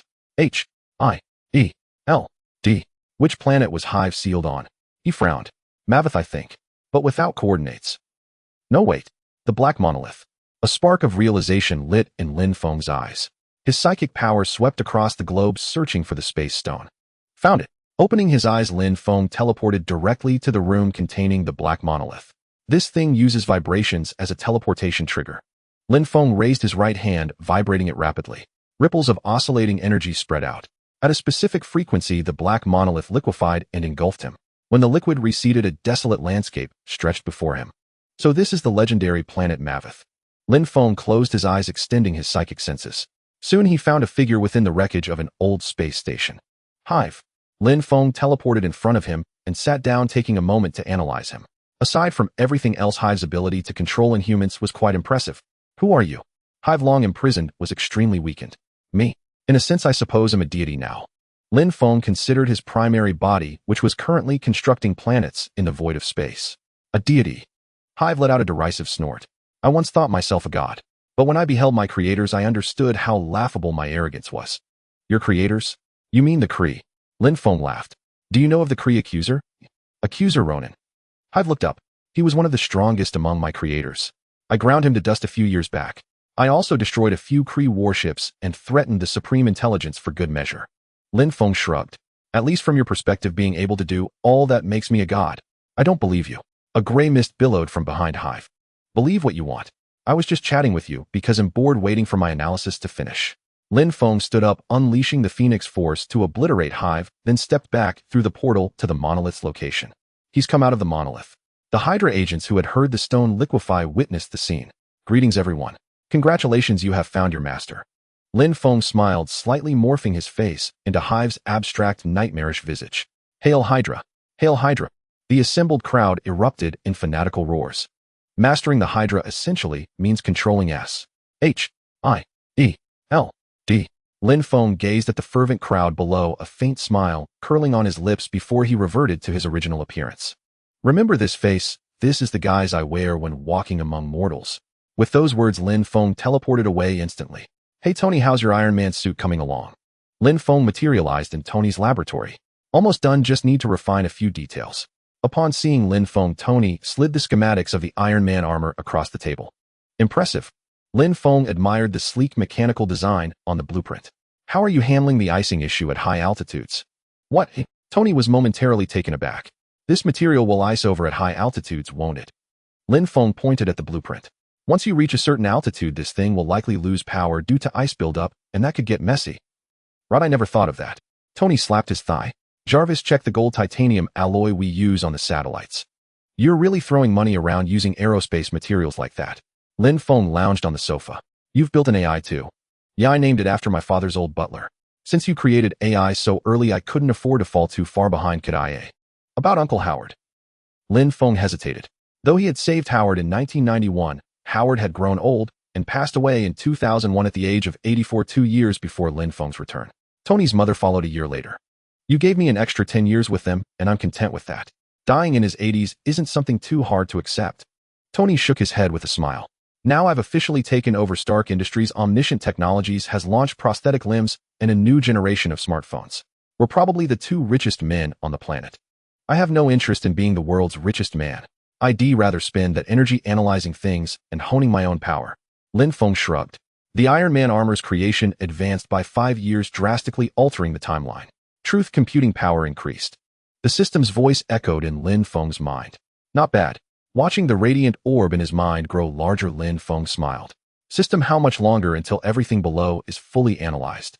Which planet was Hive sealed on? He frowned. Maveth, I think. But without coordinates. No, wait. The Black Monolith. A spark of realization lit in Lin Feng's eyes. His psychic power swept across the globe, searching for the space stone. Found it. Opening his eyes, Lin Feng teleported directly to the room containing the Black Monolith. This thing uses vibrations as a teleportation trigger. Lin Feng raised his right hand, vibrating it rapidly. Ripples of oscillating energy spread out. At a specific frequency, the Black Monolith liquefied and engulfed him. When the liquid receded, a desolate landscape stretched before him. So this is the legendary planet Maveth. Lin Feng closed his eyes, extending his psychic senses. Soon he found a figure within the wreckage of an old space station. Hive. Lin Feng teleported in front of him and sat down, taking a moment to analyze him. Aside from everything else, Hive's ability to control inhumans was quite impressive. Who are you? Hive, long imprisoned, was extremely weakened. Me. In a sense, I suppose I'm a deity now. Lin Feng considered his primary body, which was currently constructing planets in the void of space. A deity. Hive let out a derisive snort. I once thought myself a god. But when I beheld my creators, I understood how laughable my arrogance was. Your creators? You mean the Kree? Lin Feng laughed. Do you know of the Kree accuser? Accuser Ronin. Hive looked up. He was one of the strongest among my creators. I ground him to dust a few years back. I also destroyed a few Kree warships and threatened the Supreme Intelligence for good measure. Lin Feng shrugged. At least from your perspective, being able to do all that makes me a god. I don't believe you. A gray mist billowed from behind Hive. Believe what you want. I was just chatting with you because I'm bored waiting for my analysis to finish. Lin Feng stood up, unleashing the Phoenix Force to obliterate Hive, then stepped back through the portal to the monolith's location. He's come out of the monolith. The Hydra agents who had heard the stone liquefy witnessed the scene. Greetings, everyone. Congratulations, you have found your master. Lin Feng smiled, slightly morphing his face into Hive's abstract, nightmarish visage. Hail Hydra! Hail Hydra! The assembled crowd erupted in fanatical roars. Mastering the Hydra essentially means controlling S.H.I.E.L.D. Lin Feng gazed at the fervent crowd below, a faint smile curling on his lips before he reverted to his original appearance. Remember this face, this is the guise I wear when walking among mortals. With those words, Lin Feng teleported away instantly. Hey Tony, how's your Iron Man suit coming along? Lin Feng materialized in Tony's laboratory. Almost done, just need to refine a few details. Upon seeing Lin Feng, Tony slid the schematics of the Iron Man armor across the table. Impressive. Lin Feng admired the sleek mechanical design on the blueprint. How are you handling the icing issue at high altitudes? What? Tony was momentarily taken aback. This material will ice over at high altitudes, won't it? Lin Feng pointed at the blueprint. Once you reach a certain altitude, this thing will likely lose power due to ice buildup, and that could get messy. Right, I never thought of that. Tony slapped his thigh. Jarvis, check the gold titanium alloy we use on the satellites. You're really throwing money around using aerospace materials like that. Lin Feng lounged on the sofa. You've built an AI too. Yeah, I named it after my father's old butler. Since you created AI so early, I couldn't afford to fall too far behind, could I? About Uncle Howard. Lin Feng hesitated. Though he had saved Howard in 1991, Howard had grown old and passed away in 2001 at the age of 84, 2 years before Lin Feng's return. Tony's mother followed a year later. You gave me an extra 10 years with them, and I'm content with that. Dying in his 80s isn't something too hard to accept. Tony shook his head with a smile. Now I've officially taken over Stark Industries. Omniscient Technologies has launched prosthetic limbs and a new generation of smartphones. We're probably the 2 richest men on the planet. I have no interest in being the world's richest man. I'd rather spend that energy analyzing things and honing my own power. Lin Feng shrugged. The Iron Man armor's creation advanced by 5 years, drastically altering the timeline. Truth computing power increased. The system's voice echoed in Lin Feng's mind. Not bad. Watching the radiant orb in his mind grow larger, Lin Feng smiled. System, how much longer until everything below is fully analyzed?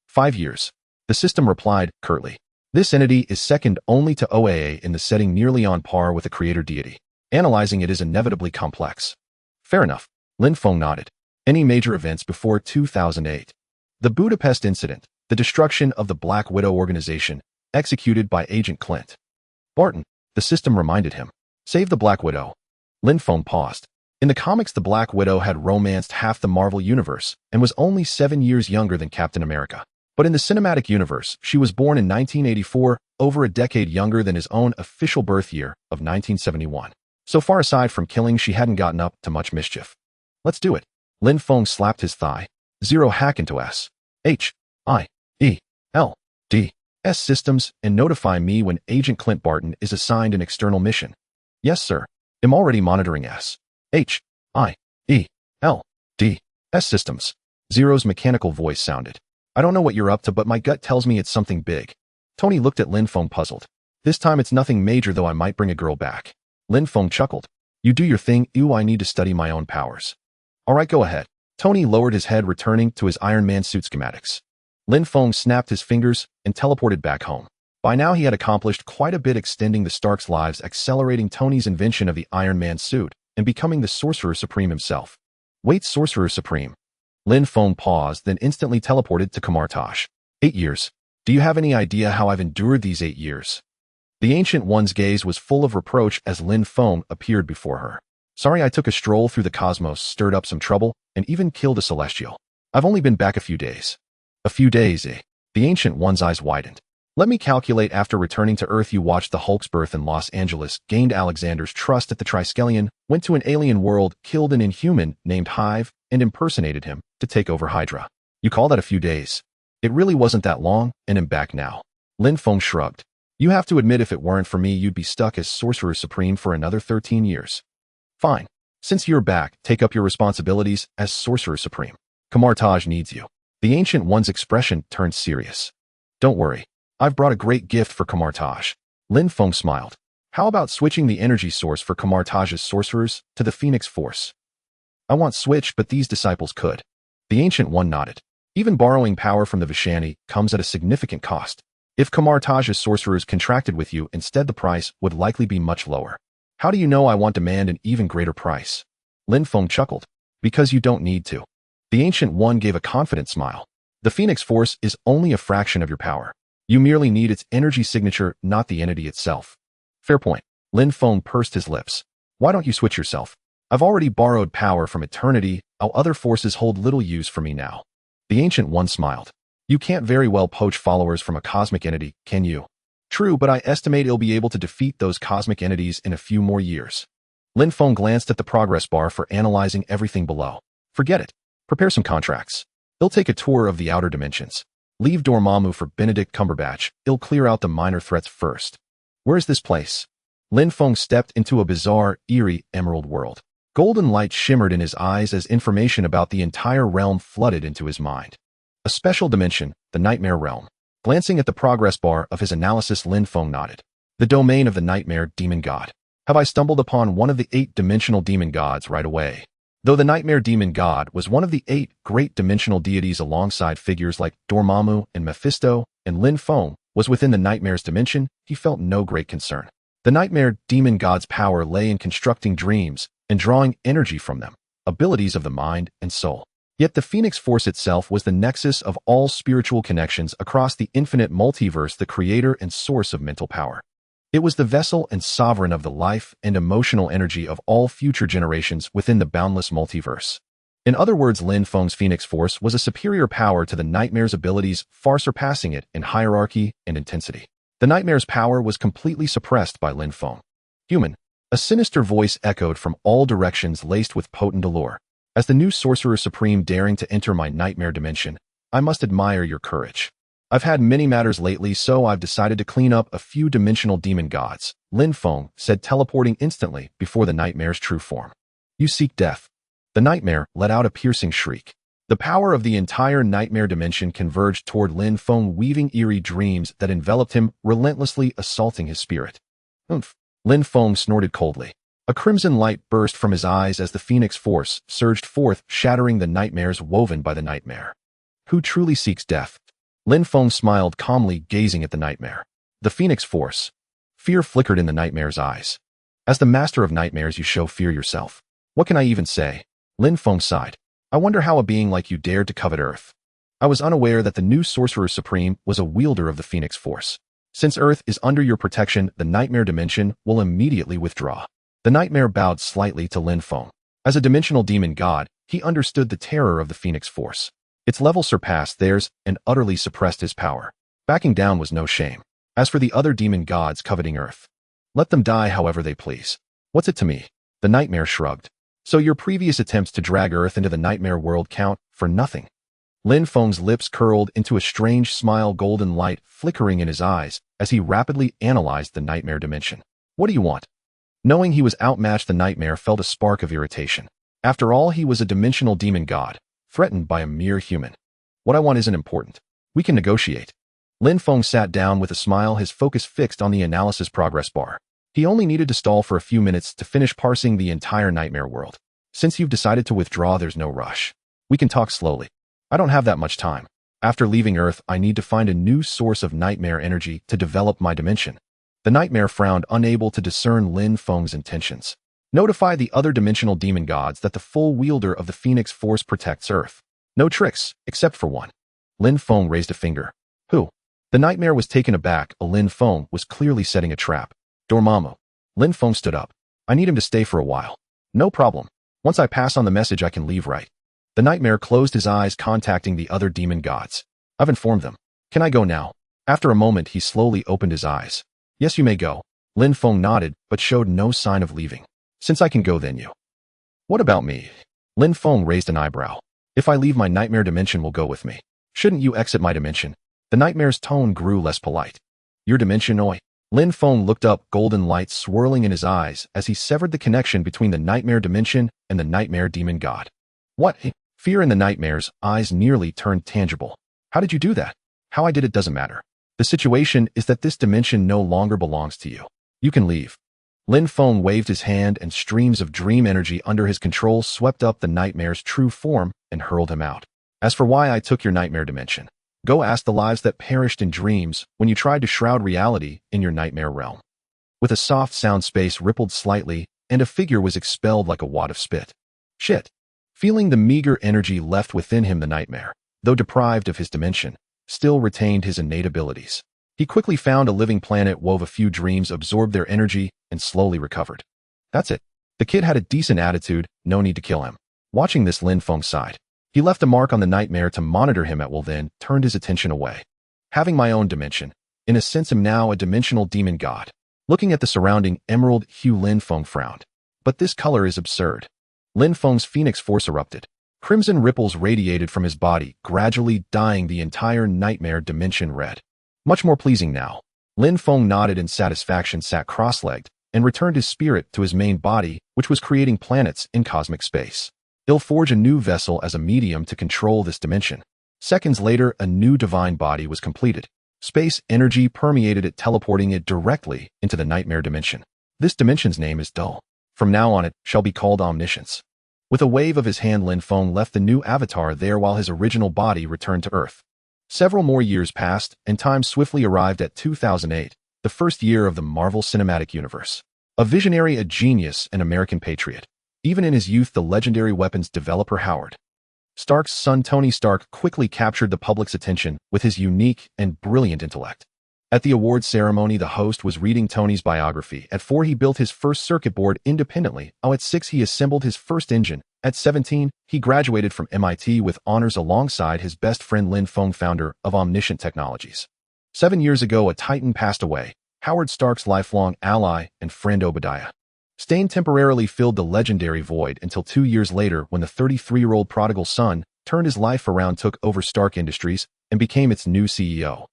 5 years. The system replied curtly. This entity is second only to OAA in the setting, nearly on par with a creator deity. Analyzing it is inevitably complex. Fair enough. Lin Feng nodded. Any major events before 2008? The Budapest incident, the destruction of the Black Widow organization, executed by Agent Clint Barton, the system reminded him. Save the Black Widow. Lin Feng paused. In the comics, the Black Widow had romanced half the Marvel universe and was only 7 years younger than Captain America. But in the cinematic universe, she was born in 1984, over a decade younger than his own official birth year of 1971. So far aside from killing, she hadn't gotten up to much mischief. Let's do it. Lin Feng slapped his thigh. Zero hack into S systems and notify me when Agent Clint Barton is assigned an external mission. Yes, sir. I'm already monitoring S systems. Zero's mechanical voice sounded. I don't know what you're up to, but my gut tells me it's something big. Tony looked at Lin Feng puzzled. This time it's nothing major, though I might bring a girl back. Lin Feng chuckled. You do your thing. Ew, I need to study my own powers. All right, go ahead. Tony lowered his head, returning to his Iron Man suit schematics. Lin Feng snapped his fingers and teleported back home. By now he had accomplished quite a bit, extending the Starks' lives, accelerating Tony's invention of the Iron Man suit, and becoming the Sorcerer Supreme himself. Wait, Sorcerer Supreme. Lin Feng paused, then instantly teleported to Kamartaj. 8 years. Do you have any idea how I've endured these 8 years? The Ancient One's gaze was full of reproach as Lin Feng appeared before her. Sorry, I took a stroll through the cosmos, stirred up some trouble, and even killed a Celestial. I've only been back a few days. A few days, eh? The Ancient One's eyes widened. Let me calculate. After returning to Earth, you watched the Hulk's birth in Los Angeles, gained Alexander's trust at the Triskelion, went to an alien world, killed an Inhuman named Hive, and impersonated him to take over Hydra. You call that a few days? It really wasn't that long, and I'm back now. Lin Feng shrugged. You have to admit, if it weren't for me, you'd be stuck as Sorcerer Supreme for another 13 years. Fine. Since you're back, take up your responsibilities as Sorcerer Supreme. Kamartaj needs you. The Ancient One's expression turned serious. Don't worry. I've brought a great gift for Kamartaj. Lin Feng smiled. How about switching the energy source for Kamartaj's sorcerers to the Phoenix Force? I want switch, but these disciples could. The Ancient One nodded. Even borrowing power from the Vishani comes at a significant cost. If Kamartaj's sorcerers contracted with you instead, the price would likely be much lower. How do you know I want to demand an even greater price? Lin Feng chuckled. Because you don't need to. The Ancient One gave a confident smile. The Phoenix Force is only a fraction of your power. You merely need its energy signature, not the entity itself. Fair point. Lin Feng pursed his lips. Why don't you switch yourself? I've already borrowed power from eternity. Our other forces hold little use for me now. The Ancient One smiled. You can't very well poach followers from a cosmic entity, can you? True, but I estimate it'll be able to defeat those cosmic entities in a few more years. Lin Feng glanced at the progress bar for analyzing everything below. Forget it. Prepare some contracts. They'll take a tour of the outer dimensions. Leave Dormammu for Benedict Cumberbatch. He'll clear out the minor threats first. Where's this place? Lin Feng stepped into a bizarre, eerie emerald world. Golden light shimmered in his eyes as information about the entire realm flooded into his mind. A special dimension, the Nightmare Realm. Glancing at the progress bar of his analysis, Lin Feng nodded. The domain of the Nightmare Demon God. Have I stumbled upon one of the 8-dimensional demon gods right away? Though the Nightmare Demon God was one of the 8 great dimensional deities alongside figures like Dormammu and Mephisto, and Lin Feng was within the Nightmare's dimension, he felt no great concern. The Nightmare Demon God's power lay in constructing dreams and drawing energy from them, abilities of the mind and soul. Yet the Phoenix Force itself was the nexus of all spiritual connections across the infinite multiverse, the creator and source of mental power. It was the vessel and sovereign of the life and emotional energy of all future generations within the boundless multiverse. In other words, Lin Feng's Phoenix Force was a superior power to the Nightmare's abilities, far surpassing it in hierarchy and intensity. The Nightmare's power was completely suppressed by Lin Feng. Human. A sinister voice echoed from all directions, laced with potent allure. As the new Sorcerer Supreme daring to enter my nightmare dimension, I must admire your courage. I've had many matters lately, so I've decided to clean up a few dimensional demon gods, Lin Feng said, teleporting instantly before the nightmare's true form. You seek death. The nightmare let out a piercing shriek. The power of the entire nightmare dimension converged toward Lin Feng, weaving eerie dreams that enveloped him, relentlessly assaulting his spirit. Oomph! Lin Feng snorted coldly. A crimson light burst from his eyes as the Phoenix Force surged forth, shattering the nightmares woven by the nightmare. Who truly seeks death? Lin Feng smiled calmly, gazing at the nightmare. The Phoenix Force. Fear flickered in the nightmare's eyes. As the master of nightmares, you show fear yourself. What can I even say? Lin Feng sighed. I wonder how a being like you dared to covet Earth. I was unaware that the new Sorcerer Supreme was a wielder of the Phoenix Force. Since Earth is under your protection, the nightmare dimension will immediately withdraw. The nightmare bowed slightly to Lin Feng. As a dimensional demon god, he understood the terror of the Phoenix Force. Its level surpassed theirs and utterly suppressed his power. Backing down was no shame. As for the other demon gods coveting Earth, let them die however they please. What's it to me? The nightmare shrugged. So your previous attempts to drag Earth into the nightmare world count for nothing. Lin Feng's lips curled into a strange smile, golden light flickering in his eyes as he rapidly analyzed the nightmare dimension. What do you want? Knowing he was outmatched, the nightmare felt a spark of irritation. After all, he was a dimensional demon god, threatened by a mere human. What I want isn't important. We can negotiate. Lin Feng sat down with a smile, his focus fixed on the analysis progress bar. He only needed to stall for a few minutes to finish parsing the entire nightmare world. Since you've decided to withdraw, there's no rush. We can talk slowly. I don't have that much time. After leaving Earth, I need to find a new source of nightmare energy to develop my dimension. The nightmare frowned, unable to discern Lin Feng's intentions. Notify the other dimensional demon gods that the full wielder of the Phoenix Force protects Earth. No tricks, except for one. Lin Feng raised a finger. Who? The nightmare was taken aback. Lin Feng was clearly setting a trap. Dormammu. Lin Feng stood up. I need him to stay for a while. No problem. Once I pass on the message, I can leave, right? The nightmare closed his eyes, contacting the other demon gods. I've informed them. Can I go now? After a moment, he slowly opened his eyes. Yes, you may go. Lin Feng nodded, but showed no sign of leaving. Since I can go, then you. What about me? Lin Feng raised an eyebrow. If I leave, my nightmare dimension will go with me. Shouldn't you exit my dimension? The nightmare's tone grew less polite. Your dimension, oi? Lin Feng looked up, golden light swirling in his eyes as he severed the connection between the nightmare dimension and the nightmare demon god. What? Fear in the nightmare's eyes nearly turned tangible. How did you do that? How I did it doesn't matter. The situation is that this dimension no longer belongs to you. You can leave. Lin Feng waved his hand and streams of dream energy under his control swept up the nightmare's true form and hurled him out. As for why I took your nightmare dimension, go ask the lives that perished in dreams when you tried to shroud reality in your nightmare realm. With a soft sound, space rippled slightly and a figure was expelled like a wad of spit. Shit. Feeling the meager energy left within him, the nightmare, though deprived of his dimension, still retained his innate abilities. He quickly found a living planet, wove a few dreams, absorbed their energy, and slowly recovered. That's it. The kid had a decent attitude, no need to kill him. Watching this, Lin Feng sighed. He left a mark on the nightmare to monitor him at will, then turned his attention away. Having my own dimension, in a sense am now a dimensional demon god. Looking at the surrounding emerald hue, Lin Feng frowned. But this color is absurd. Lin Feng's Phoenix Force erupted. Crimson ripples radiated from his body, gradually dyeing the entire nightmare dimension red. Much more pleasing now. Lin Feng nodded in satisfaction, sat cross-legged, and returned his spirit to his main body, which was creating planets in cosmic space. He'll forge a new vessel as a medium to control this dimension. Seconds later, a new divine body was completed. Space energy permeated it, teleporting it directly into the nightmare dimension. This dimension's name is Dull. From now on it shall be called Omniscience. With a wave of his hand, Lin Feng left the new avatar there while his original body returned to Earth. Several more years passed, and time swiftly arrived at 2008, the first year of the Marvel Cinematic Universe. A visionary, a genius, an American patriot. Even in his youth, the legendary weapons developer Howard Stark's son Tony Stark quickly captured the public's attention with his unique and brilliant intellect. At the awards ceremony, the host was reading Tony's biography. At 4, he built his first circuit board independently. At 6, he assembled his first engine. At 17, he graduated from MIT with honors alongside his best friend Lin Feng, founder of Omniscient Technologies. 7 years ago, a titan passed away, Howard Stark's lifelong ally and friend Obadiah Stane temporarily filled the legendary void until 2 years later when the 33-year-old prodigal son turned his life around, took over Stark Industries, and became its new CEO.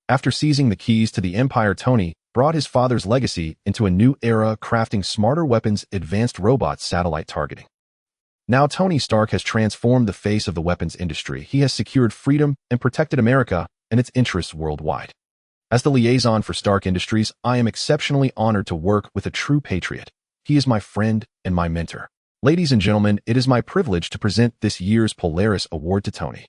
After seizing the keys to the empire, Tony brought his father's legacy into a new era, crafting smarter weapons, advanced robots, satellite targeting. Now Tony Stark has transformed the face of the weapons industry. He has secured freedom and protected America and its interests worldwide. As the liaison for Stark Industries, I am exceptionally honored to work with a true patriot. He is my friend and my mentor. Ladies and gentlemen, it is my privilege to present this year's Polaris Award to Tony.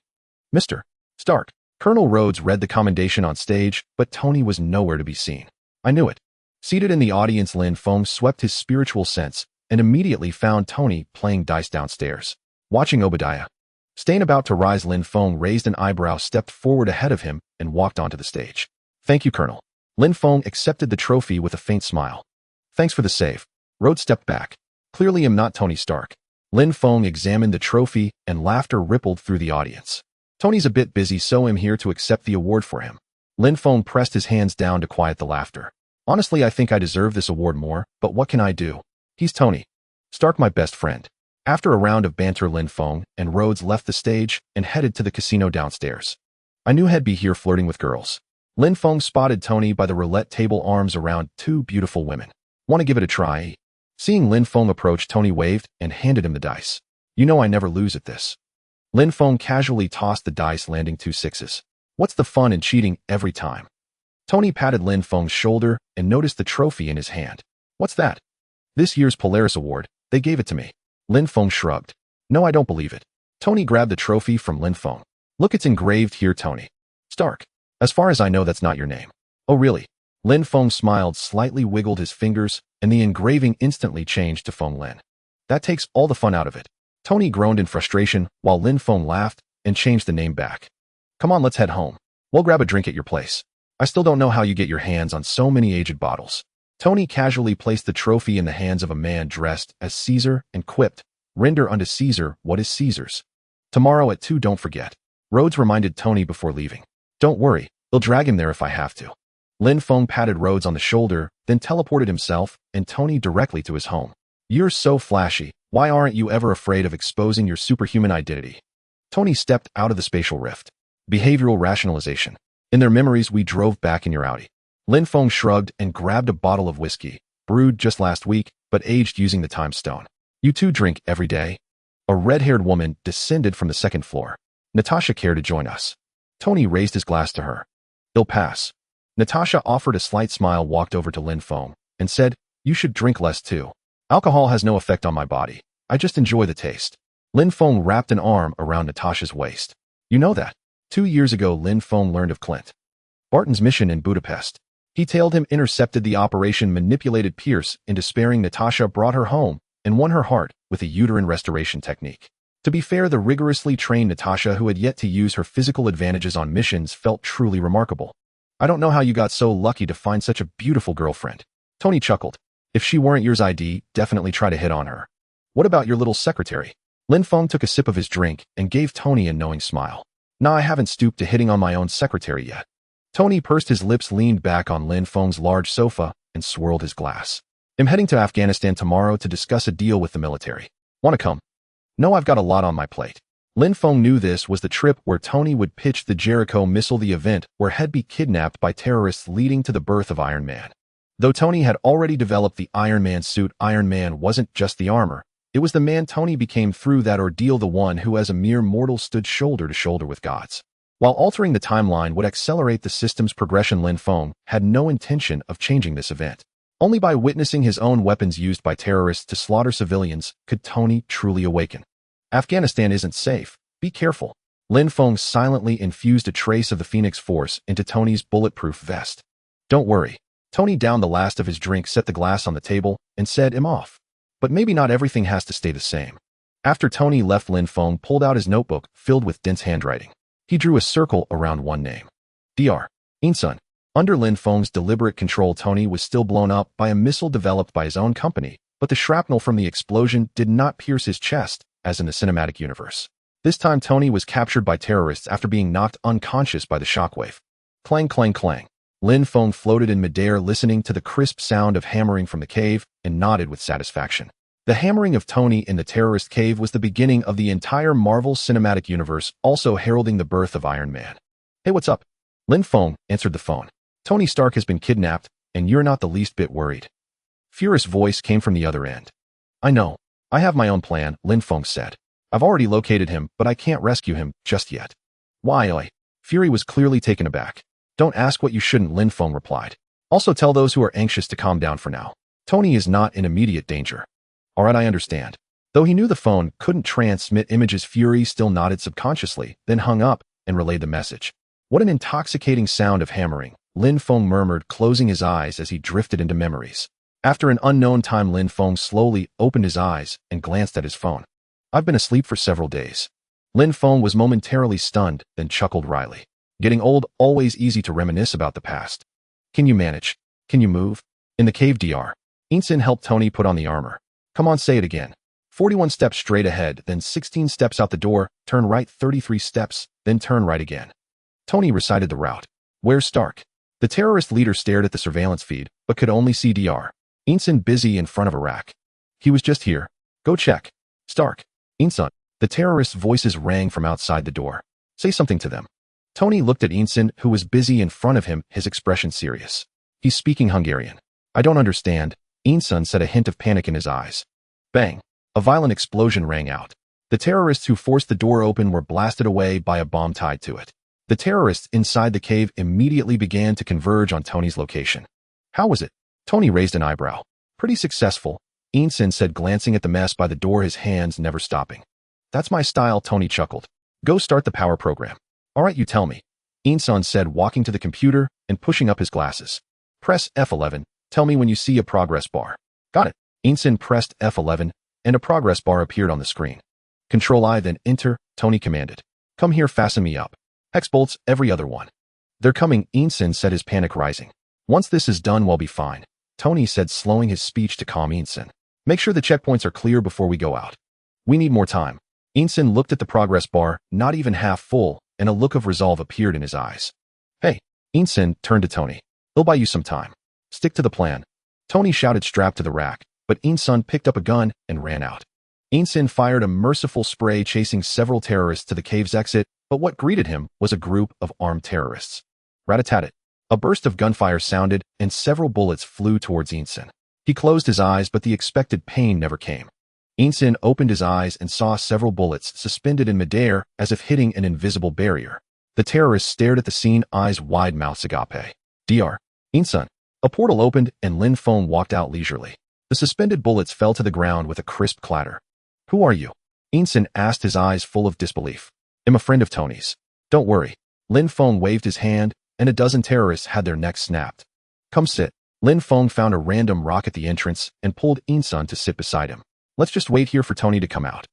Mr. Stark. Colonel Rhodes read the commendation on stage, but Tony was nowhere to be seen. I knew it. Seated in the audience, Lin Feng swept his spiritual sense and immediately found Tony playing dice downstairs. Watching Obadiah Stane about to rise, Lin Feng raised an eyebrow, stepped forward ahead of him, and walked onto the stage. Thank you, Colonel. Lin Feng accepted the trophy with a faint smile. Thanks for the save. Rhodes stepped back. Clearly I'm not Tony Stark. Lin Feng examined the trophy and laughter rippled through the audience. Tony's a bit busy, so I'm here to accept the award for him. Lin Feng pressed his hands down to quiet the laughter. Honestly, I think I deserve this award more, but what can I do? He's Tony Stark, my best friend. After a round of banter, Lin Feng and Rhodes left the stage and headed to the casino downstairs. I knew he'd be here flirting with girls. Lin Feng spotted Tony by the roulette table, arms around two beautiful women. Want to give it a try? Seeing Lin Feng approach, Tony waved and handed him the dice. You know I never lose at this. Lin Feng casually tossed the dice, landing 2 6s. What's the fun in cheating every time? Tony patted Lin Feng's shoulder and noticed the trophy in his hand. What's that? This year's Polaris Award. They gave it to me. Lin Feng shrugged. No, I don't believe it. Tony grabbed the trophy from Lin Feng. Look, it's engraved here, Tony Stark. As far as I know, that's not your name. Oh, really? Lin Feng smiled, slightly wiggled his fingers, and the engraving instantly changed to Feng Lin. That takes all the fun out of it. Tony groaned in frustration, while Lin Feng laughed and changed the name back. Come on, let's head home. We'll grab a drink at your place. I still don't know how you get your hands on so many aged bottles. Tony casually placed the trophy in the hands of a man dressed as Caesar and quipped, Render unto Caesar what is Caesar's. Tomorrow at 2, don't forget. Rhodes reminded Tony before leaving. Don't worry, they'll drag him there if I have to. Lin Feng patted Rhodes on the shoulder, then teleported himself and Tony directly to his home. You're so flashy. Why aren't you ever afraid of exposing your superhuman identity? Tony stepped out of the spatial rift. Behavioral rationalization. In their memories, we drove back in your Audi. Lin Feng shrugged and grabbed a bottle of whiskey, brewed just last week, but aged using the time stone. You two drink every day? A red-haired woman descended from the 2nd floor. Natasha, care to join us? Tony raised his glass to her. He'll pass. Natasha offered a slight smile, walked over to Lin Feng, and said, you should drink less too. Alcohol has no effect on my body. I just enjoy the taste. Lin Feng wrapped an arm around Natasha's waist. You know that. 2 years ago, Lin Feng learned of Clint Barton's mission in Budapest. He tailed him, intercepted the operation, manipulated Pierce into sparing Natasha, brought her home, and won her heart with a uterine restoration technique. To be fair, the rigorously trained Natasha, who had yet to use her physical advantages on missions, felt truly remarkable. I don't know how you got so lucky to find such a beautiful girlfriend. Tony chuckled. If she weren't yours, I'd definitely try to hit on her. What about your little secretary? Lin Feng took a sip of his drink and gave Tony a knowing smile. Nah, I haven't stooped to hitting on my own secretary yet. Tony pursed his lips, leaned back on Lin Feng's large sofa, and swirled his glass. I'm heading to Afghanistan tomorrow to discuss a deal with the military. Want to come? No, I've got a lot on my plate. Lin Feng knew this was the trip where Tony would pitch the Jericho missile, the event where he'd be kidnapped by terrorists leading to the birth of Iron Man. Though Tony had already developed the Iron Man suit, Iron Man wasn't just the armor. It was the man Tony became through that ordeal, the one who as a mere mortal stood shoulder to shoulder with gods. While altering the timeline would accelerate the system's progression, Lin Feng had no intention of changing this event. Only by witnessing his own weapons used by terrorists to slaughter civilians could Tony truly awaken. Afghanistan isn't safe. Be careful. Lin Feng silently infused a trace of the Phoenix Force into Tony's bulletproof vest. Don't worry. Tony downed the last of his drink, set the glass on the table, and said, "I'm off." But maybe not everything has to stay the same. After Tony left, Lin Feng pulled out his notebook filled with dense handwriting. He drew a circle around one name. Dr. Insun. Under Lin Feng's deliberate control, Tony was still blown up by a missile developed by his own company, but the shrapnel from the explosion did not pierce his chest, as in the cinematic universe. This time, Tony was captured by terrorists after being knocked unconscious by the shockwave. Clang, clang, clang. Lin Feng floated in midair, listening to the crisp sound of hammering from the cave, and nodded with satisfaction. The hammering of Tony in the terrorist cave was the beginning of the entire Marvel Cinematic Universe, also heralding the birth of Iron Man. "Hey, what's up?" Lin Feng answered the phone. "Tony Stark has been kidnapped, and you're not the least bit worried." Furious voice came from the other end. "I know. I have my own plan," Lin Feng said. "I've already located him, but I can't rescue him just yet." "Why?" Fury was clearly taken aback. "Don't ask what you shouldn't," Lin Feng replied. "Also tell those who are anxious to calm down for now. Tony is not in immediate danger." "All right, I understand." Though he knew the phone couldn't transmit images, Fury still nodded subconsciously, then hung up and relayed the message. "What an intoxicating sound of hammering," Lin Feng murmured, closing his eyes as he drifted into memories. After an unknown time, Lin Feng slowly opened his eyes and glanced at his phone. "I've been asleep for several days." Lin Feng was momentarily stunned, then chuckled wryly. "Getting old, always easy to reminisce about the past. Can you manage? Can you move?" In the cave, Dr. Insun helped Tony put on the armor. "Come on, say it again." 41 steps straight ahead, then 16 steps out the door, turn right 33 steps, then turn right again. Tony recited the route. "Where's Stark?" The terrorist leader stared at the surveillance feed, but could only see Dr. Insun busy in front of a rack. "He was just here. Go check." "Stark. Insun." The terrorists' voices rang from outside the door. "Say something to them." Tony looked at Insun, who was busy in front of him, his expression serious. "He's speaking Hungarian." "I don't understand." Insun said, a hint of panic in his eyes. Bang! A violent explosion rang out. The terrorists who forced the door open were blasted away by a bomb tied to it. The terrorists inside the cave immediately began to converge on Tony's location. "How was it?" Tony raised an eyebrow. "Pretty successful," Insun said, glancing at the mess by the door, his hands never stopping. "That's my style," Tony chuckled. "Go start the power program." "All right, you tell me," Insun said, walking to the computer and pushing up his glasses. "Press F11. Tell me when you see a progress bar." "Got it." Insun pressed F11, and a progress bar appeared on the screen. "Control-I, then Enter," Tony commanded. "Come here, fasten me up. Hex bolts, every other one." "They're coming," Insun said, his panic rising. "Once this is done, we'll be fine," Tony said, slowing his speech to calm Insun. "Make sure the checkpoints are clear before we go out." "We need more time." Insun looked at the progress bar, not even half full, and a look of resolve appeared in his eyes. "Hey," Insun turned to Tony. "He'll buy you some time. Stick to the plan." Tony shouted, strapped to the rack, but Insun picked up a gun and ran out. Insun fired a merciful spray, chasing several terrorists to the cave's exit, but what greeted him was a group of armed terrorists. Rat-a-tat-tat. A burst of gunfire sounded, and several bullets flew towards Insun. He closed his eyes, but the expected pain never came. Insun opened his eyes and saw several bullets suspended in midair as if hitting an invisible barrier. The terrorists stared at the scene, eyes wide, mouths agape. "Dr. Insun." A portal opened, and Lin Feng walked out leisurely. The suspended bullets fell to the ground with a crisp clatter. "Who are you?" Insun asked, his eyes full of disbelief. "I'm a friend of Tony's." "Don't worry." Lin Feng waved his hand, and a dozen terrorists had their necks snapped. "Come sit." Lin Feng found a random rock at the entrance and pulled Insun to sit beside him. "Let's just wait here for Tony to come out."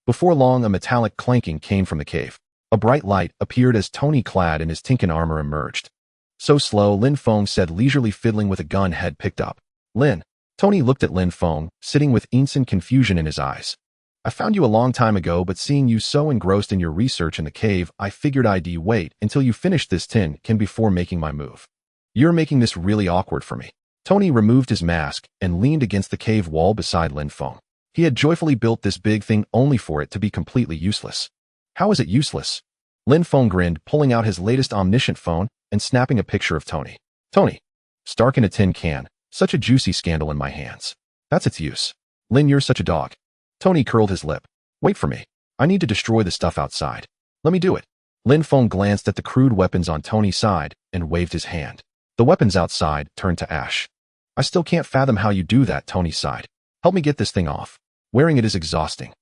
Before long, a metallic clanking came from the cave. A bright light appeared as Tony, clad in his Tinkin armor, emerged. "So slow," Lin Feng said, leisurely fiddling with a gun head picked up. "Lin." Tony looked at Lin Feng, sitting with Insun confusion in his eyes. "I found you a long time ago, but seeing you so engrossed in your research in the cave, I figured I'd wait until you finished this tin can before making my move. You're making this really awkward for me." Tony removed his mask and leaned against the cave wall beside Lin Feng. He had joyfully built this big thing only for it to be completely useless. "How is it useless?" Lin Feng grinned, pulling out his latest omniscient phone and snapping a picture of Tony. "Tony." "Stark in a tin can," Such a juicy scandal in my hands. That's its use. Lin, you're such a dog. Tony curled his lip. Wait for me. I need to destroy the stuff outside. Let me do it. Lin Feng glanced at the crude weapons on Tony's side and waved his hand. The weapons outside turned to ash. I still can't fathom how you do that, Tony sighed. Help me get this thing off. Wearing it is exhausting.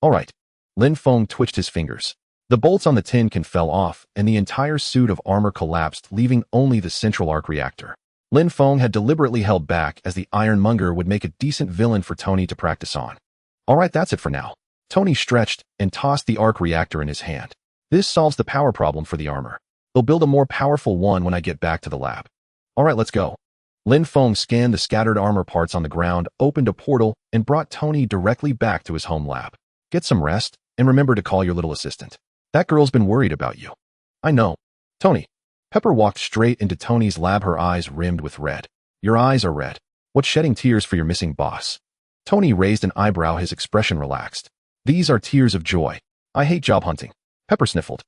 All right. Lin Feng twitched his fingers. The bolts on the tin can fell off, and the entire suit of armor collapsed, leaving only the central arc reactor. Lin Feng had deliberately held back, as the Ironmonger would make a decent villain for Tony to practice on. All right, that's it for now. Tony stretched and tossed the arc reactor in his hand. This solves the power problem for the armor. They'll build a more powerful one when I get back to the lab. All right, let's go. Lin Feng scanned the scattered armor parts on the ground, opened a portal, and brought Tony directly back to his home lab. Get some rest, and remember to call your little assistant. That girl's been worried about you. I know. Tony. Pepper walked straight into Tony's lab, her eyes rimmed with red. Your eyes are red. What's shedding tears for your missing boss? Tony raised an eyebrow, his expression relaxed. These are tears of joy. I hate job hunting. Pepper sniffled.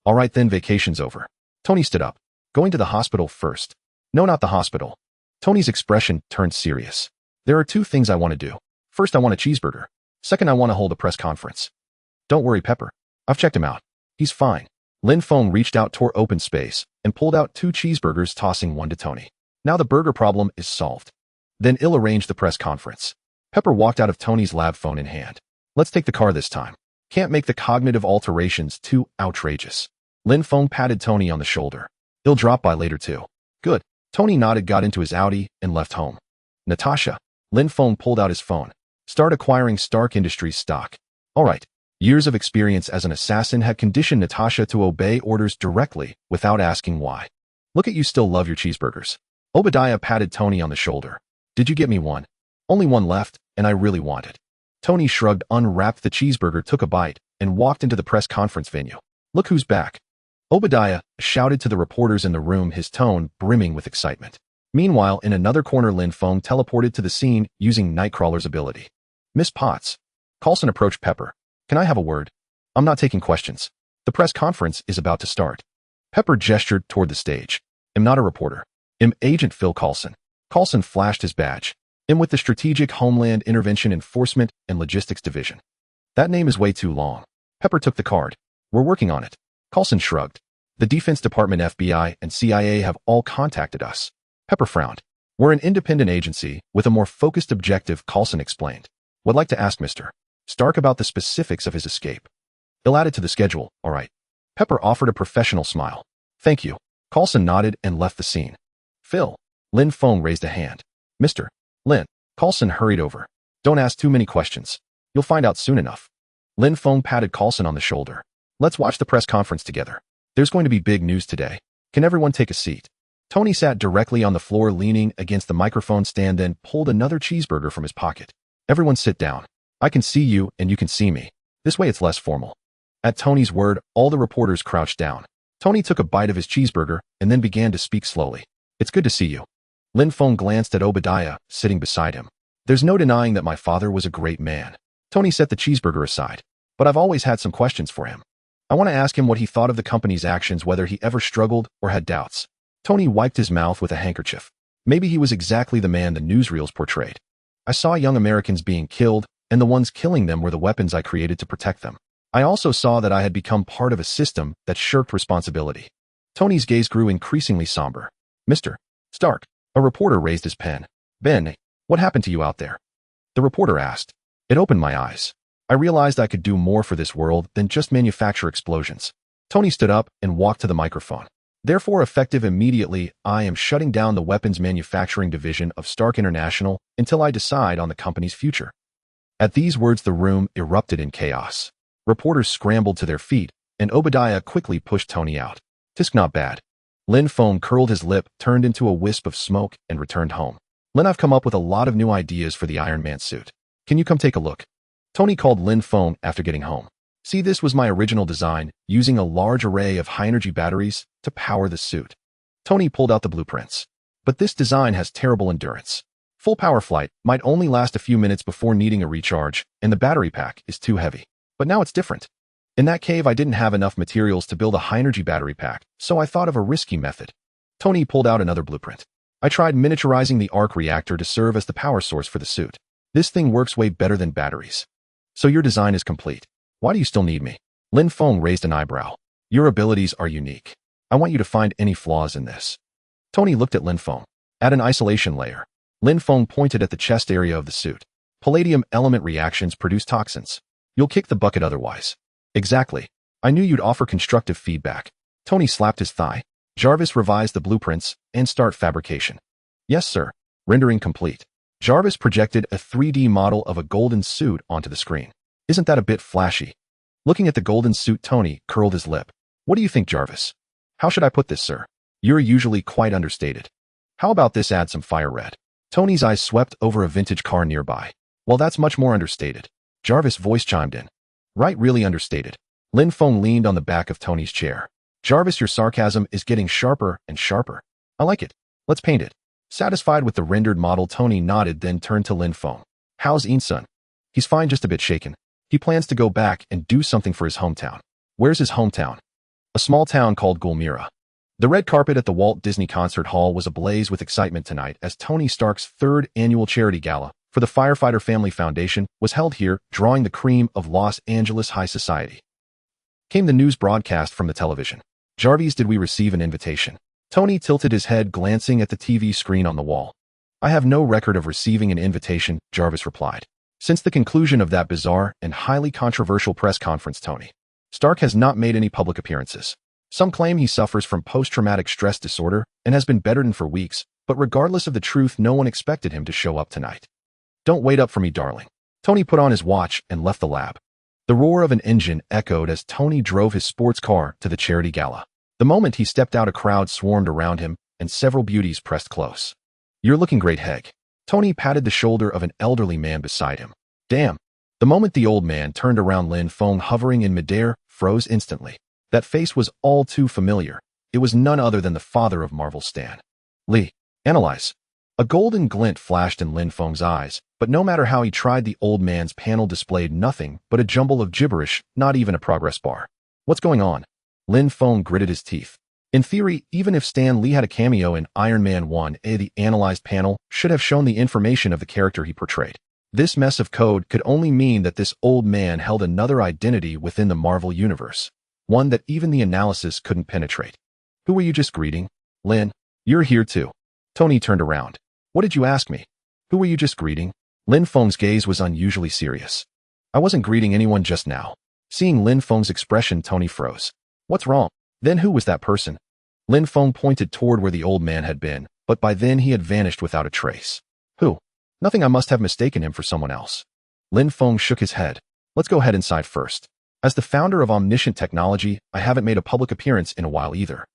All right then, vacation's over. Tony stood up. Going to the hospital first. No, not the hospital. Tony's expression turned serious. There are two things I want to do. First, I want a cheeseburger. Second, I want to hold a press conference. Don't worry, Pepper. I've checked him out. He's fine. Lin Feng reached out, tore open space, and pulled out 2 cheeseburgers, tossing one to Tony. Now the burger problem is solved. Then I'll arrange the press conference. Pepper walked out of Tony's lab, phone in hand. Let's take the car this time. Can't make the cognitive alterations too outrageous. Lin Feng patted Tony on the shoulder. He'll drop by later too. Good. Tony nodded, got into his Audi, and left home. Natasha. Lin Feng pulled out his phone. Start acquiring Stark Industries stock. All right. Years of experience as an assassin had conditioned Natasha to obey orders directly without asking why. Look at you, still love your cheeseburgers. Obadiah patted Tony on the shoulder. Did you get me one? Only one left, and I really want it. Tony shrugged, unwrapped the cheeseburger, took a bite, and walked into the press conference venue. Look who's back. Obadiah shouted to the reporters in the room, his tone brimming with excitement. Meanwhile, in another corner, Lin Feng teleported to the scene using Nightcrawler's ability. Miss Potts. Coulson approached Pepper. Can I have a word? I'm not taking questions. The press conference is about to start. Pepper gestured toward the stage. I'm not a reporter. I'm Agent Phil Coulson. Coulson flashed his badge. I'm with the Strategic Homeland Intervention Enforcement and Logistics Division. That name is way too long. Pepper took the card. We're working on it. Coulson shrugged. The Defense Department, FBI, and CIA have all contacted us. Pepper frowned. We're an independent agency with a more focused objective, Coulson explained. Would like to ask Mr. Stark about the specifics of his escape. He'll add it to the schedule, all right. Pepper offered a professional smile. Thank you. Coulson nodded and left the scene. Phil. Lin Feng raised a hand. Mr. Lin. Coulson hurried over. Don't ask too many questions. You'll find out soon enough. Lin Feng patted Coulson on the shoulder. Let's watch the press conference together. There's going to be big news today. Can everyone take a seat? Tony sat directly on the floor, leaning against the microphone stand, then pulled another cheeseburger from his pocket. Everyone sit down. I can see you and you can see me. This way it's less formal. At Tony's word, all the reporters crouched down. Tony took a bite of his cheeseburger and then began to speak slowly. It's good to see you. Lin Feng glanced at Obadiah, sitting beside him. There's no denying that my father was a great man. Tony set the cheeseburger aside. But I've always had some questions for him. I want to ask him what he thought of the company's actions, whether he ever struggled or had doubts. Tony wiped his mouth with a handkerchief. Maybe he was exactly the man the newsreels portrayed. I saw young Americans being killed, and the ones killing them were the weapons I created to protect them. I also saw that I had become part of a system that shirked responsibility. Tony's gaze grew increasingly somber. Mr. Stark. A reporter raised his pen. Ben, what happened to you out there? The reporter asked. It opened my eyes. I realized I could do more for this world than just manufacture explosions. Tony stood up and walked to the microphone. Therefore, effective immediately, I am shutting down the weapons manufacturing division of Stark International until I decide on the company's future. At these words, the room erupted in chaos. Reporters scrambled to their feet, and Obadiah quickly pushed Tony out. Tisk, not bad. Lin Feng curled his lip, turned into a wisp of smoke, and returned home. Lin, I've come up with a lot of new ideas for the Iron Man suit. Can you come take a look? Tony called Lin Feng after getting home. See, this was my original design, using a large array of high-energy batteries to power the suit. Tony pulled out the blueprints. But this design has terrible endurance. Full power flight might only last a few minutes before needing a recharge, and the battery pack is too heavy. But now it's different. In that cave, I didn't have enough materials to build a high-energy battery pack, so I thought of a risky method. Tony pulled out another blueprint. I tried miniaturizing the arc reactor to serve as the power source for the suit. This thing works way better than batteries. So your design is complete. Why do you still need me? Lin Feng raised an eyebrow. Your abilities are unique. I want you to find any flaws in this. Tony looked at Lin Feng. Add an isolation layer. Lin Feng pointed at the chest area of the suit. Palladium element reactions produce toxins. You'll kick the bucket otherwise. Exactly. I knew you'd offer constructive feedback. Tony slapped his thigh. Jarvis revise the blueprints and start fabrication. Yes, sir. Rendering complete. Jarvis projected a 3D model of a golden suit onto the screen. Isn't that a bit flashy? Looking at the golden suit, Tony curled his lip. What do you think, Jarvis? How should I put this, sir? You're usually quite understated. How about this, add some fire red? Tony's eyes swept over a vintage car nearby. Well, that's much more understated. Jarvis' voice chimed in. Right, really understated. Lin Feng leaned on the back of Tony's chair. Jarvis, your sarcasm is getting sharper and sharper. I like it. Let's paint it. Satisfied with the rendered model, Tony nodded, then turned to Lin Feng. How's Insun? He's fine, just a bit shaken. He plans to go back and do something for his hometown. Where's his hometown? A small town called Gulmira. The red carpet at the Walt Disney Concert Hall was ablaze with excitement tonight as Tony Stark's third annual charity gala for the Firefighter Family Foundation was held here, drawing the cream of Los Angeles high society. Came the news broadcast from the television. Jarvis, did we receive an invitation? Tony tilted his head, glancing at the TV screen on the wall. I have no record of receiving an invitation, Jarvis replied. Since the conclusion of that bizarre and highly controversial press conference, Tony Stark has not made any public appearances. Some claim he suffers from post-traumatic stress disorder and has been bedridden for weeks, but regardless of the truth, no one expected him to show up tonight. Don't wait up for me, darling. Tony put on his watch and left the lab. The roar of an engine echoed as Tony drove his sports car to the charity gala. The moment he stepped out, a crowd swarmed around him, and several beauties pressed close. You're looking great, Heg. Tony patted the shoulder of an elderly man beside him. Damn. The moment the old man turned around, Lin Feng, hovering in midair, froze instantly. That face was all too familiar. It was none other than the father of Marvel Stan Lee. Analyze. A golden glint flashed in Lin Feng's eyes, but no matter how he tried, the old man's panel displayed nothing but a jumble of gibberish, not even a progress bar. What's going on? Lin Feng gritted his teeth. In theory, even if Stan Lee had a cameo in Iron Man 1A, the analyzed panel should have shown the information of the character he portrayed. This mess of code could only mean that this old man held another identity within the Marvel Universe, one that even the analysis couldn't penetrate. Who were you just greeting? Lin, you're here too. Tony turned around. What did you ask me? Who were you just greeting? Lin Feng's gaze was unusually serious. I wasn't greeting anyone just now. Seeing Lin Feng's expression, Tony froze. What's wrong? Then who was that person? Lin Feng pointed toward where the old man had been, but by then he had vanished without a trace. Who? Nothing, I must have mistaken him for someone else. Lin Feng shook his head. Let's go head inside first. As the founder of omniscient technology, I haven't made a public appearance in a while either.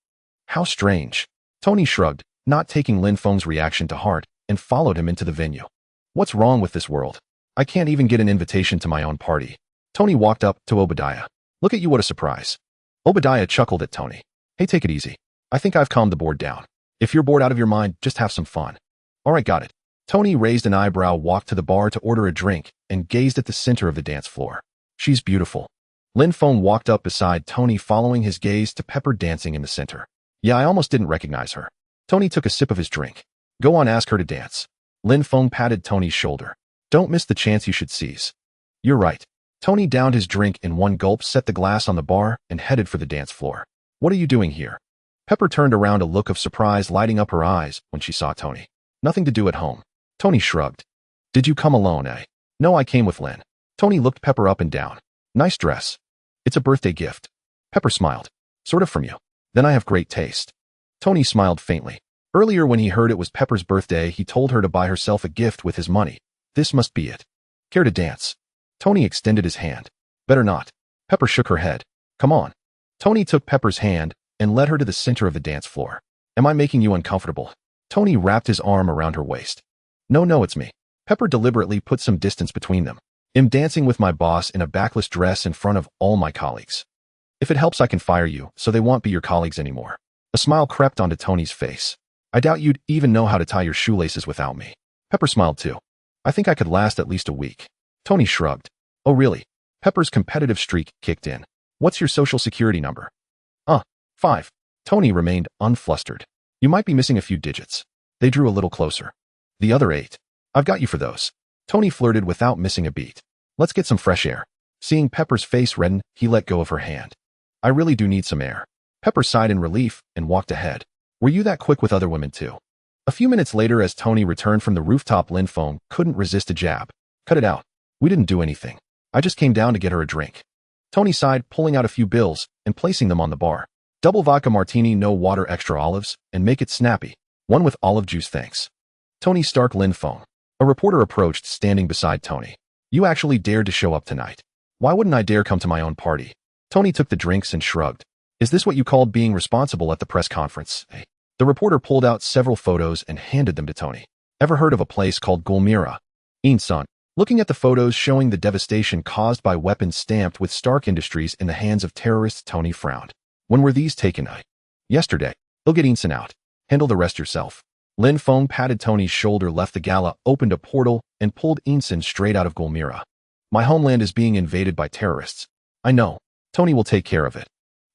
How strange. Tony shrugged, not taking Lin Feng's reaction to heart, and followed him into the venue. What's wrong with this world? I can't even get an invitation to my own party. Tony walked up to Obadiah. Look at you, what a surprise. Obadiah chuckled at Tony. Hey, take it easy. I think I've calmed the board down. If you're bored out of your mind, just have some fun. All right, got it. Tony raised an eyebrow, walked to the bar to order a drink, and gazed at the center of the dance floor. She's beautiful. Lin Feng walked up beside Tony, following his gaze to Pepper dancing in the center. Yeah, I almost didn't recognize her. Tony took a sip of his drink. Go on, ask her to dance. Lin Feng patted Tony's shoulder. Don't miss the chance you should seize. You're right. Tony downed his drink in one gulp, set the glass on the bar, and headed for the dance floor. What are you doing here? Pepper turned around, a look of surprise lighting up her eyes when she saw Tony. Nothing to do at home. Tony shrugged. Did you come alone, eh? No, I came with Lin. Tony looked Pepper up and down. Nice dress. It's a birthday gift. Pepper smiled. Sort of from you. Then I have great taste. Tony smiled faintly. Earlier when he heard it was Pepper's birthday, he told her to buy herself a gift with his money. This must be it. Care to dance? Tony extended his hand. Better not. Pepper shook her head. Come on. Tony took Pepper's hand and led her to the center of the dance floor. Am I making you uncomfortable? Tony wrapped his arm around her waist. No, it's me. Pepper deliberately put some distance between them. I'm dancing with my boss in a backless dress in front of all my colleagues. If it helps, I can fire you, so they won't be your colleagues anymore. A smile crept onto Tony's face. I doubt you'd even know how to tie your shoelaces without me. Pepper smiled too. I think I could last at least a week. Tony shrugged. Oh really? Pepper's competitive streak kicked in. What's your social security number? 5. Tony remained unflustered. You might be missing a few digits. They drew a little closer. The other 8. I've got you for those. Tony flirted without missing a beat. Let's get some fresh air. Seeing Pepper's face redden, he let go of her hand. I really do need some air. Pepper sighed in relief and walked ahead. Were you that quick with other women too? A few minutes later, as Tony returned from the rooftop, Lin Feng couldn't resist a jab. Cut it out. We didn't do anything. I just came down to get her a drink. Tony sighed, pulling out a few bills and placing them on the bar. Double vodka martini, no water, extra olives, and make it snappy. One with olive juice, thanks. Tony Stark. Lin Feng. A reporter approached, standing beside Tony. You actually dared to show up tonight. Why wouldn't I dare come to my own party? Tony took the drinks and shrugged. Is this what you called being responsible at the press conference? Hey. The reporter pulled out several photos and handed them to Tony. Ever heard of a place called Gulmira? Son. Looking at the photos showing the devastation caused by weapons stamped with Stark Industries in the hands of terrorists, Tony frowned. When were these taken? Yesterday. They'll get Son out. Handle the rest yourself. Lin Feng patted Tony's shoulder, left the gala, opened a portal, and pulled Son straight out of Gulmira. My homeland is being invaded by terrorists. I know. Tony will take care of it.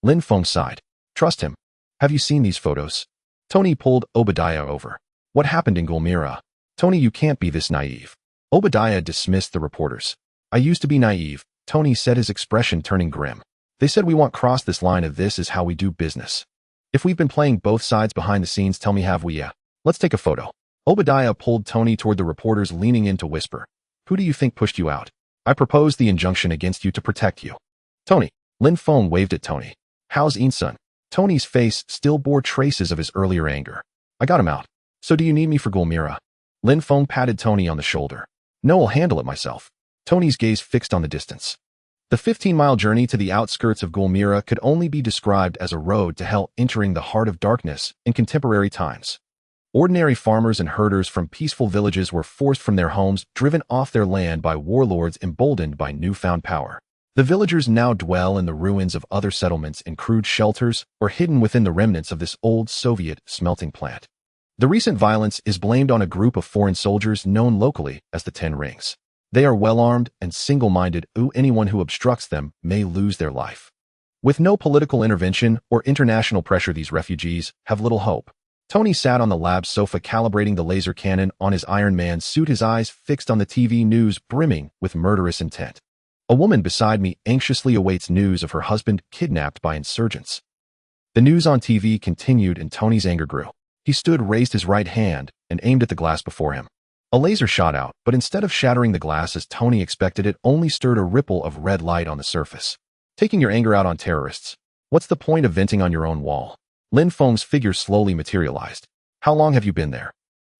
Lin Feng sighed. Trust him. Have you seen these photos? Tony pulled Obadiah over. What happened in Gulmira? Tony, you can't be this naive. Obadiah dismissed the reporters. I used to be naive, Tony said, his expression turning grim. They said we won't cross this line of this is how we do business. If we've been playing both sides behind the scenes, tell me, have we? Yeah. Let's take a photo. Obadiah pulled Tony toward the reporters, leaning in to whisper. Who do you think pushed you out? I proposed the injunction against you to protect you. Tony. Lin Feng waved at Tony. How's Son? Tony's face still bore traces of his earlier anger. I got him out. So do you need me for Gulmira? Lin Feng patted Tony on the shoulder. No, I'll handle it myself. Tony's gaze fixed on the distance. The 15-mile journey to the outskirts of Gulmira could only be described as a road to hell, entering the heart of darkness in contemporary times. Ordinary farmers and herders from peaceful villages were forced from their homes, driven off their land by warlords emboldened by newfound power. The villagers now dwell in the ruins of other settlements in crude shelters or hidden within the remnants of this old Soviet smelting plant. The recent violence is blamed on a group of foreign soldiers known locally as the Ten Rings. They are well-armed and single-minded. Anyone who obstructs them may lose their life. With no political intervention or international pressure, these refugees have little hope. Tony sat on the lab sofa, calibrating the laser cannon on his Iron Man suit, his eyes fixed on the TV news brimming with murderous intent. A woman beside me anxiously awaits news of her husband kidnapped by insurgents. The news on TV continued and Tony's anger grew. He stood, raised his right hand, and aimed at the glass before him. A laser shot out, but instead of shattering the glass as Tony expected, it only stirred a ripple of red light on the surface. Taking your anger out on terrorists. What's the point of venting on your own wall? Lin Feng's figure slowly materialized. How long have you been there?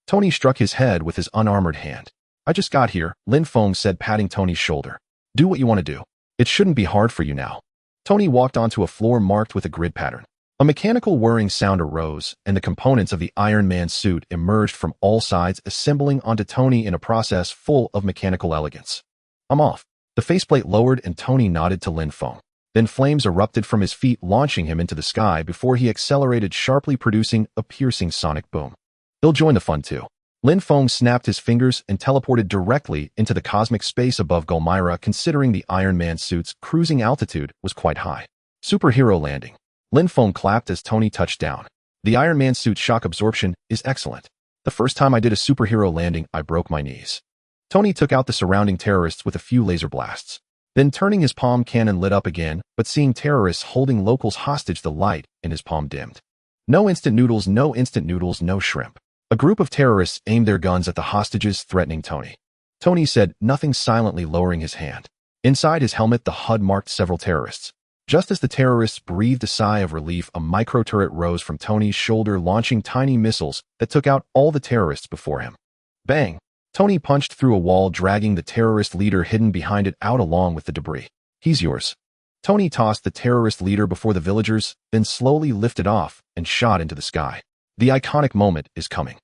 Tony struck his head with his unarmored hand. I just got here, Lin Feng said, patting Tony's shoulder. Do what you want to do. It shouldn't be hard for you now. Tony walked onto a floor marked with a grid pattern. A mechanical whirring sound arose, and the components of the Iron Man suit emerged from all sides, assembling onto Tony in a process full of mechanical elegance. I'm off. The faceplate lowered and Tony nodded to Lin Feng. Then flames erupted from his feet, launching him into the sky before he accelerated sharply, producing a piercing sonic boom. He'll join the fun too. Lin Feng snapped his fingers and teleported directly into the cosmic space above Gulmira. Considering the Iron Man suit's cruising altitude was quite high. Superhero landing. Lin Feng clapped as Tony touched down. The Iron Man suit's shock absorption is excellent. The first time I did a superhero landing, I broke my knees. Tony took out the surrounding terrorists with a few laser blasts. Then turning his palm cannon lit up again, but seeing terrorists holding locals hostage, the light in his palm dimmed. No instant noodles, no instant noodles, no shrimp. A group of terrorists aimed their guns at the hostages, threatening Tony. Tony said nothing, silently lowering his hand. Inside his helmet, the HUD marked several terrorists. Just as the terrorists breathed a sigh of relief, a micro-turret rose from Tony's shoulder, launching tiny missiles that took out all the terrorists before him. Bang! Tony punched through a wall, dragging the terrorist leader hidden behind it out along with the debris. He's yours. Tony tossed the terrorist leader before the villagers, then slowly lifted off and shot into the sky. The iconic moment is coming.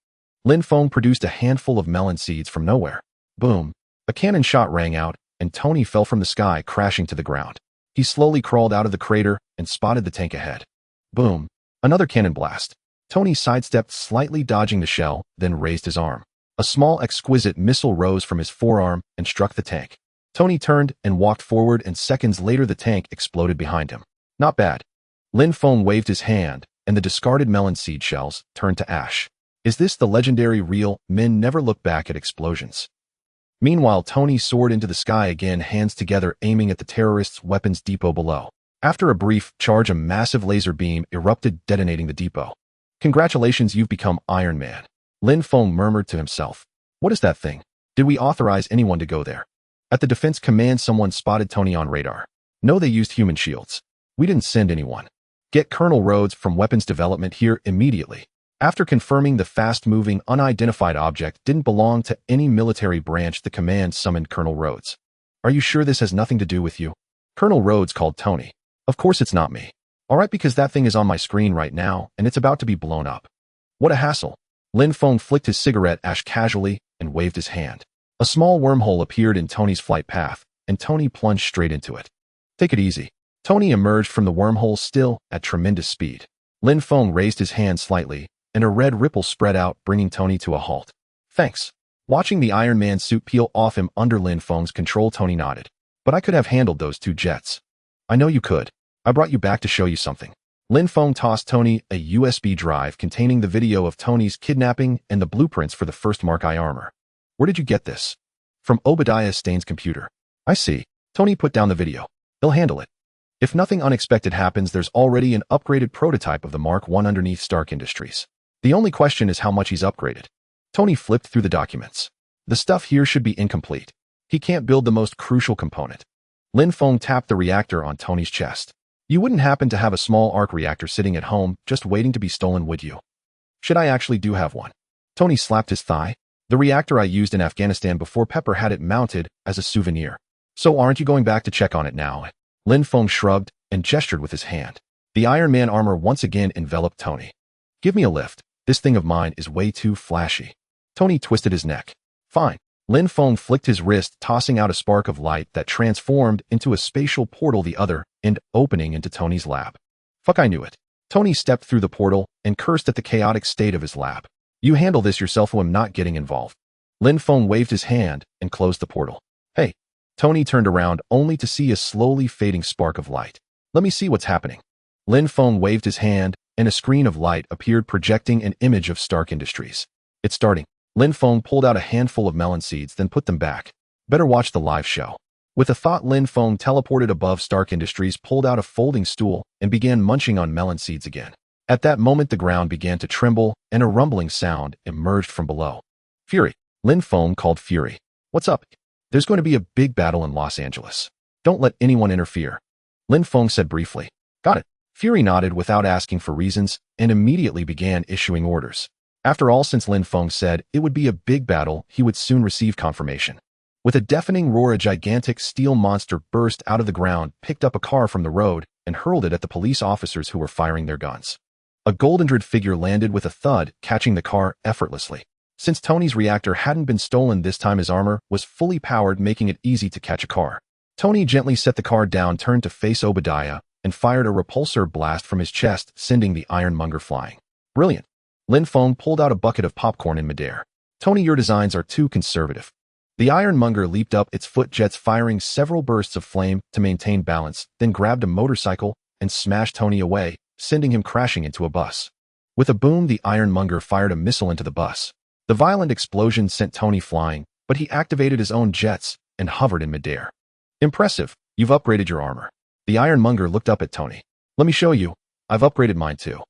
Lin Feng produced a handful of melon seeds from nowhere. Boom! A cannon shot rang out, and Tony fell from the sky, crashing to the ground. He slowly crawled out of the crater and spotted the tank ahead. Boom! Another cannon blast. Tony sidestepped, slightly dodging the shell, then raised his arm. A small, exquisite missile rose from his forearm and struck the tank. Tony turned and walked forward, and seconds later the tank exploded behind him. Not bad. Lin Feng waved his hand, and the discarded melon seed shells turned to ash. Is this the legendary real men never look back at explosions? Meanwhile, Tony soared into the sky again, hands together, aiming at the terrorists' weapons depot below. After a brief charge, a massive laser beam erupted, detonating the depot. Congratulations, you've become Iron Man, Lin Feng murmured to himself. What is that thing? Did we authorize anyone to go there? At the defense command, someone spotted Tony on radar. No, they used human shields. We didn't send anyone. Get Colonel Rhodes from weapons development here immediately. After confirming the fast-moving, unidentified object didn't belong to any military branch, the command summoned Colonel Rhodes. Are you sure this has nothing to do with you? Colonel Rhodes called Tony. Of course it's not me. All right, because that thing is on my screen right now, and it's about to be blown up. What a hassle. Lin Feng flicked his cigarette ash casually and waved his hand. A small wormhole appeared in Tony's flight path, and Tony plunged straight into it. Take it easy. Tony emerged from the wormhole still at tremendous speed. Lin Feng raised his hand slightly, and a red ripple spread out, bringing Tony to a halt. Thanks. Watching the Iron Man suit peel off him under Lin Feng's control, Tony nodded. But I could have handled those 2 jets. I know you could. I brought you back to show you something. Lin Feng tossed Tony a USB drive containing the video of Tony's kidnapping and the blueprints for the first Mark I armor. Where did you get this? From Obadiah Stane's computer. I see. Tony put down the video. He'll handle it. If nothing unexpected happens, there's already an upgraded prototype of the Mark I underneath Stark Industries. The only question is how much he's upgraded. Tony flipped through the documents. The stuff here should be incomplete. He can't build the most crucial component. Lin Feng tapped the reactor on Tony's chest. You wouldn't happen to have a small arc reactor sitting at home, just waiting to be stolen, would you? Should I actually do have one? Tony slapped his thigh. The reactor I used in Afghanistan before Pepper had it mounted as a souvenir. So aren't you going back to check on it now? Lin Feng shrugged and gestured with his hand. The Iron Man armor once again enveloped Tony. Give me a lift. This thing of mine is way too flashy. Tony twisted his neck. Fine. Lin Feng flicked his wrist, tossing out a spark of light that transformed into a spatial portal, the other end opening into Tony's lab. Fuck, I knew it. Tony stepped through the portal and cursed at the chaotic state of his lab. You handle this yourself, I'm not getting involved. Lin Feng waved his hand and closed the portal. Hey. Tony turned around only to see a slowly fading spark of light. Let me see what's happening. Lin Feng waved his hand, and a screen of light appeared projecting an image of Stark Industries. It's starting. Lin Feng pulled out a handful of melon seeds, then put them back. Better watch the live show. With a thought, Lin Feng teleported above Stark Industries, pulled out a folding stool, and began munching on melon seeds again. At that moment, the ground began to tremble, and a rumbling sound emerged from below. Fury. Lin Feng called Fury. What's up? There's going to be a big battle in Los Angeles. Don't let anyone interfere. Lin Feng said briefly. Got it. Fury nodded without asking for reasons, and immediately began issuing orders. After all, since Lin Feng said it would be a big battle, he would soon receive confirmation. With a deafening roar, a gigantic steel monster burst out of the ground, picked up a car from the road, and hurled it at the police officers who were firing their guns. A golden-dread figure landed with a thud, catching the car effortlessly. Since Tony's reactor hadn't been stolen this time, his armor was fully powered, making it easy to catch a car. Tony gently set the car down, turned to face Obadiah, and fired a repulsor blast from his chest, sending the ironmonger flying. Brilliant. Lin Feng pulled out a bucket of popcorn in midair. Tony, your designs are too conservative. The ironmonger leaped up, its foot jets firing several bursts of flame to maintain balance, then grabbed a motorcycle and smashed Tony away, sending him crashing into a bus. With a boom, the ironmonger fired a missile into the bus. The violent explosion sent Tony flying, but he activated his own jets and hovered in midair. Impressive. You've upgraded your armor. The ironmonger looked up at Tony. Let me show you. I've upgraded mine too.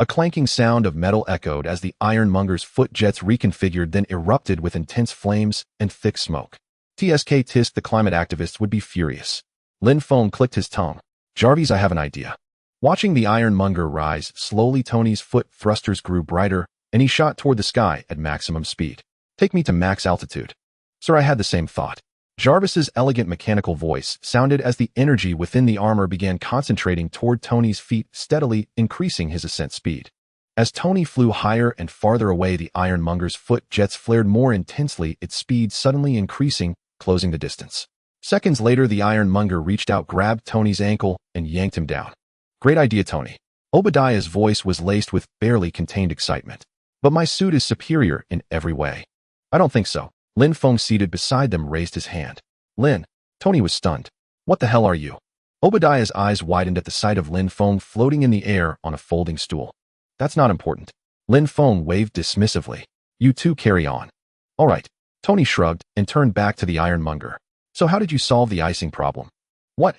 A clanking sound of metal echoed as the ironmonger's foot jets reconfigured, then erupted with intense flames and thick smoke. TSK the climate activists would be furious. Lin Feng clicked his tongue. Jarvis, I have an idea. Watching the ironmonger rise slowly, Tony's foot thrusters grew brighter, and he shot toward the sky at maximum speed. Take me to max altitude. Sir, I had the same thought. Jarvis's elegant mechanical voice sounded as the energy within the armor began concentrating toward Tony's feet, steadily increasing his ascent speed. As Tony flew higher and farther away, the ironmonger's foot jets flared more intensely, its speed suddenly increasing, closing the distance. Seconds later, the ironmonger reached out, grabbed Tony's ankle, and yanked him down. Great idea, Tony. Obadiah's voice was laced with barely contained excitement. But my suit is superior in every way. I don't think so. Lin Feng, seated beside them, raised his hand. Lin. Tony was stunned. What the hell are you? Obadiah's eyes widened at the sight of Lin Feng floating in the air on a folding stool. That's not important. Lin Feng waved dismissively. You two carry on. All right. Tony shrugged and turned back to the ironmonger. So how did you solve the icing problem? What?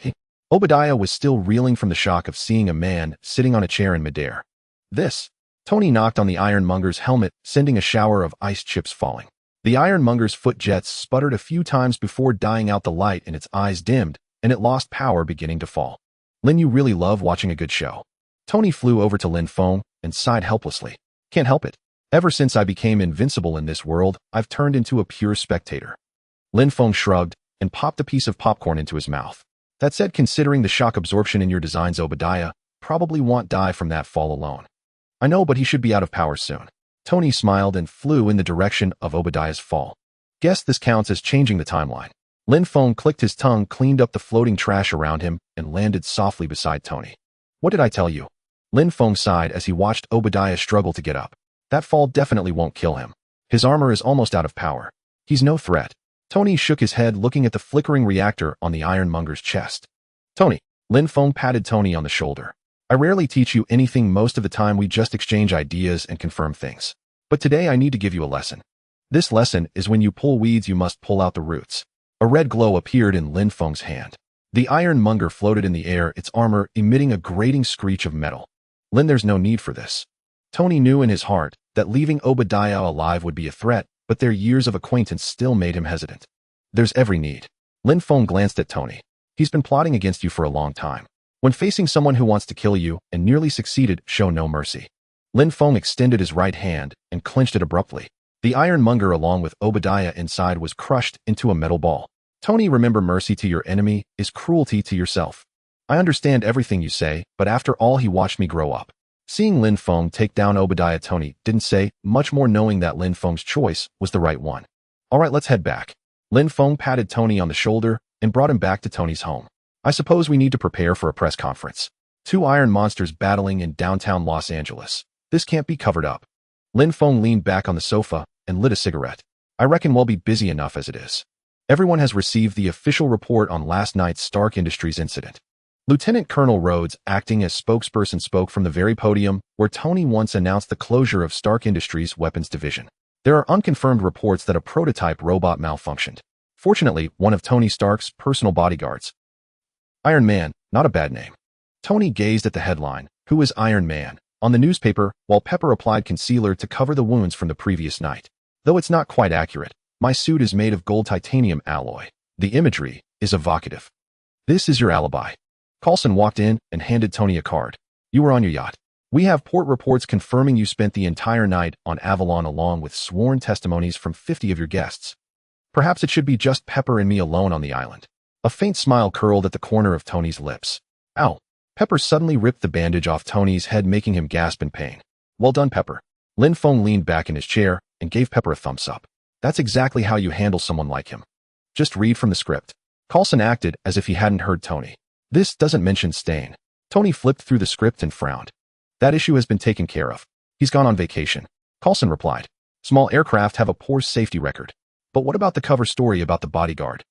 Obadiah was still reeling from the shock of seeing a man sitting on a chair in midair. This. Tony knocked on the ironmonger's helmet, sending a shower of ice chips falling. The ironmonger's foot jets sputtered a few times before dying out. The light in its eyes dimmed, and it lost power beginning to fall. Lin, you really love watching a good show. Tony flew over to Lin Feng and sighed helplessly. Can't help it. Ever since I became invincible in this world, I've turned into a pure spectator. Lin Feng shrugged and popped a piece of popcorn into his mouth. That said, considering the shock absorption in your designs, Obadiah probably won't die from that fall alone. I know, but he should be out of power soon. Tony smiled and flew in the direction of Obadiah's fall. Guess this counts as changing the timeline. Lin Feng clicked his tongue, cleaned up the floating trash around him, and landed softly beside Tony. What did I tell you? Lin Feng sighed as he watched Obadiah struggle to get up. That fall definitely won't kill him. His armor is almost out of power. He's no threat. Tony shook his head, looking at the flickering reactor on the ironmonger's chest. Tony. Lin Feng patted Tony on the shoulder. I rarely teach you anything. Most of the time we just exchange ideas and confirm things. But today I need to give you a lesson. This lesson is when you pull weeds, you must pull out the roots. A red glow appeared in Lin Feng's hand. The ironmonger floated in the air, its armor emitting a grating screech of metal. Lin, there's no need for this. Tony knew in his heart that leaving Obadiah alive would be a threat, but their years of acquaintance still made him hesitant. There's every need. Lin Feng glanced at Tony. He's been plotting against you for a long time. When facing someone who wants to kill you and nearly succeeded, show no mercy. Lin Feng extended his right hand and clenched it abruptly. The ironmonger, along with Obadiah inside, was crushed into a metal ball. Tony, remember, mercy to your enemy is cruelty to yourself. I understand everything you say, but after all, he watched me grow up. Seeing Lin Feng take down Obadiah, Tony didn't say much more, knowing that Lin Feng's choice was the right one. All right, let's head back. Lin Feng patted Tony on the shoulder and brought him back to Tony's home. I suppose we need to prepare for a press conference. 2 iron monsters battling in downtown Los Angeles. This can't be covered up. Lin Feng leaned back on the sofa and lit a cigarette. I reckon we'll be busy enough as it is. Everyone has received the official report on last night's Stark Industries incident. Lieutenant Colonel Rhodes, acting as spokesperson, spoke from the very podium where Tony once announced the closure of Stark Industries' weapons division. There are unconfirmed reports that a prototype robot malfunctioned. Fortunately, one of Tony Stark's personal bodyguards. Iron Man, not a bad name. Tony gazed at the headline, "Who is Iron Man?" on the newspaper, while Pepper applied concealer to cover the wounds from the previous night. Though it's not quite accurate, my suit is made of gold titanium alloy. The imagery is evocative. This is your alibi. Coulson walked in and handed Tony a card. You were on your yacht. We have port reports confirming you spent the entire night on Avalon, along with sworn testimonies from 50 of your guests. Perhaps it should be just Pepper and me alone on the island. A faint smile curled at the corner of Tony's lips. Ow. Pepper suddenly ripped the bandage off Tony's head, making him gasp in pain. Well done, Pepper. Lin Feng leaned back in his chair and gave Pepper a thumbs up. That's exactly how you handle someone like him. Just read from the script. Coulson acted as if he hadn't heard Tony. This doesn't mention Stain. Tony flipped through the script and frowned. That issue has been taken care of. He's gone on vacation. Coulson replied. Small aircraft have a poor safety record. But what about the cover story about the bodyguard?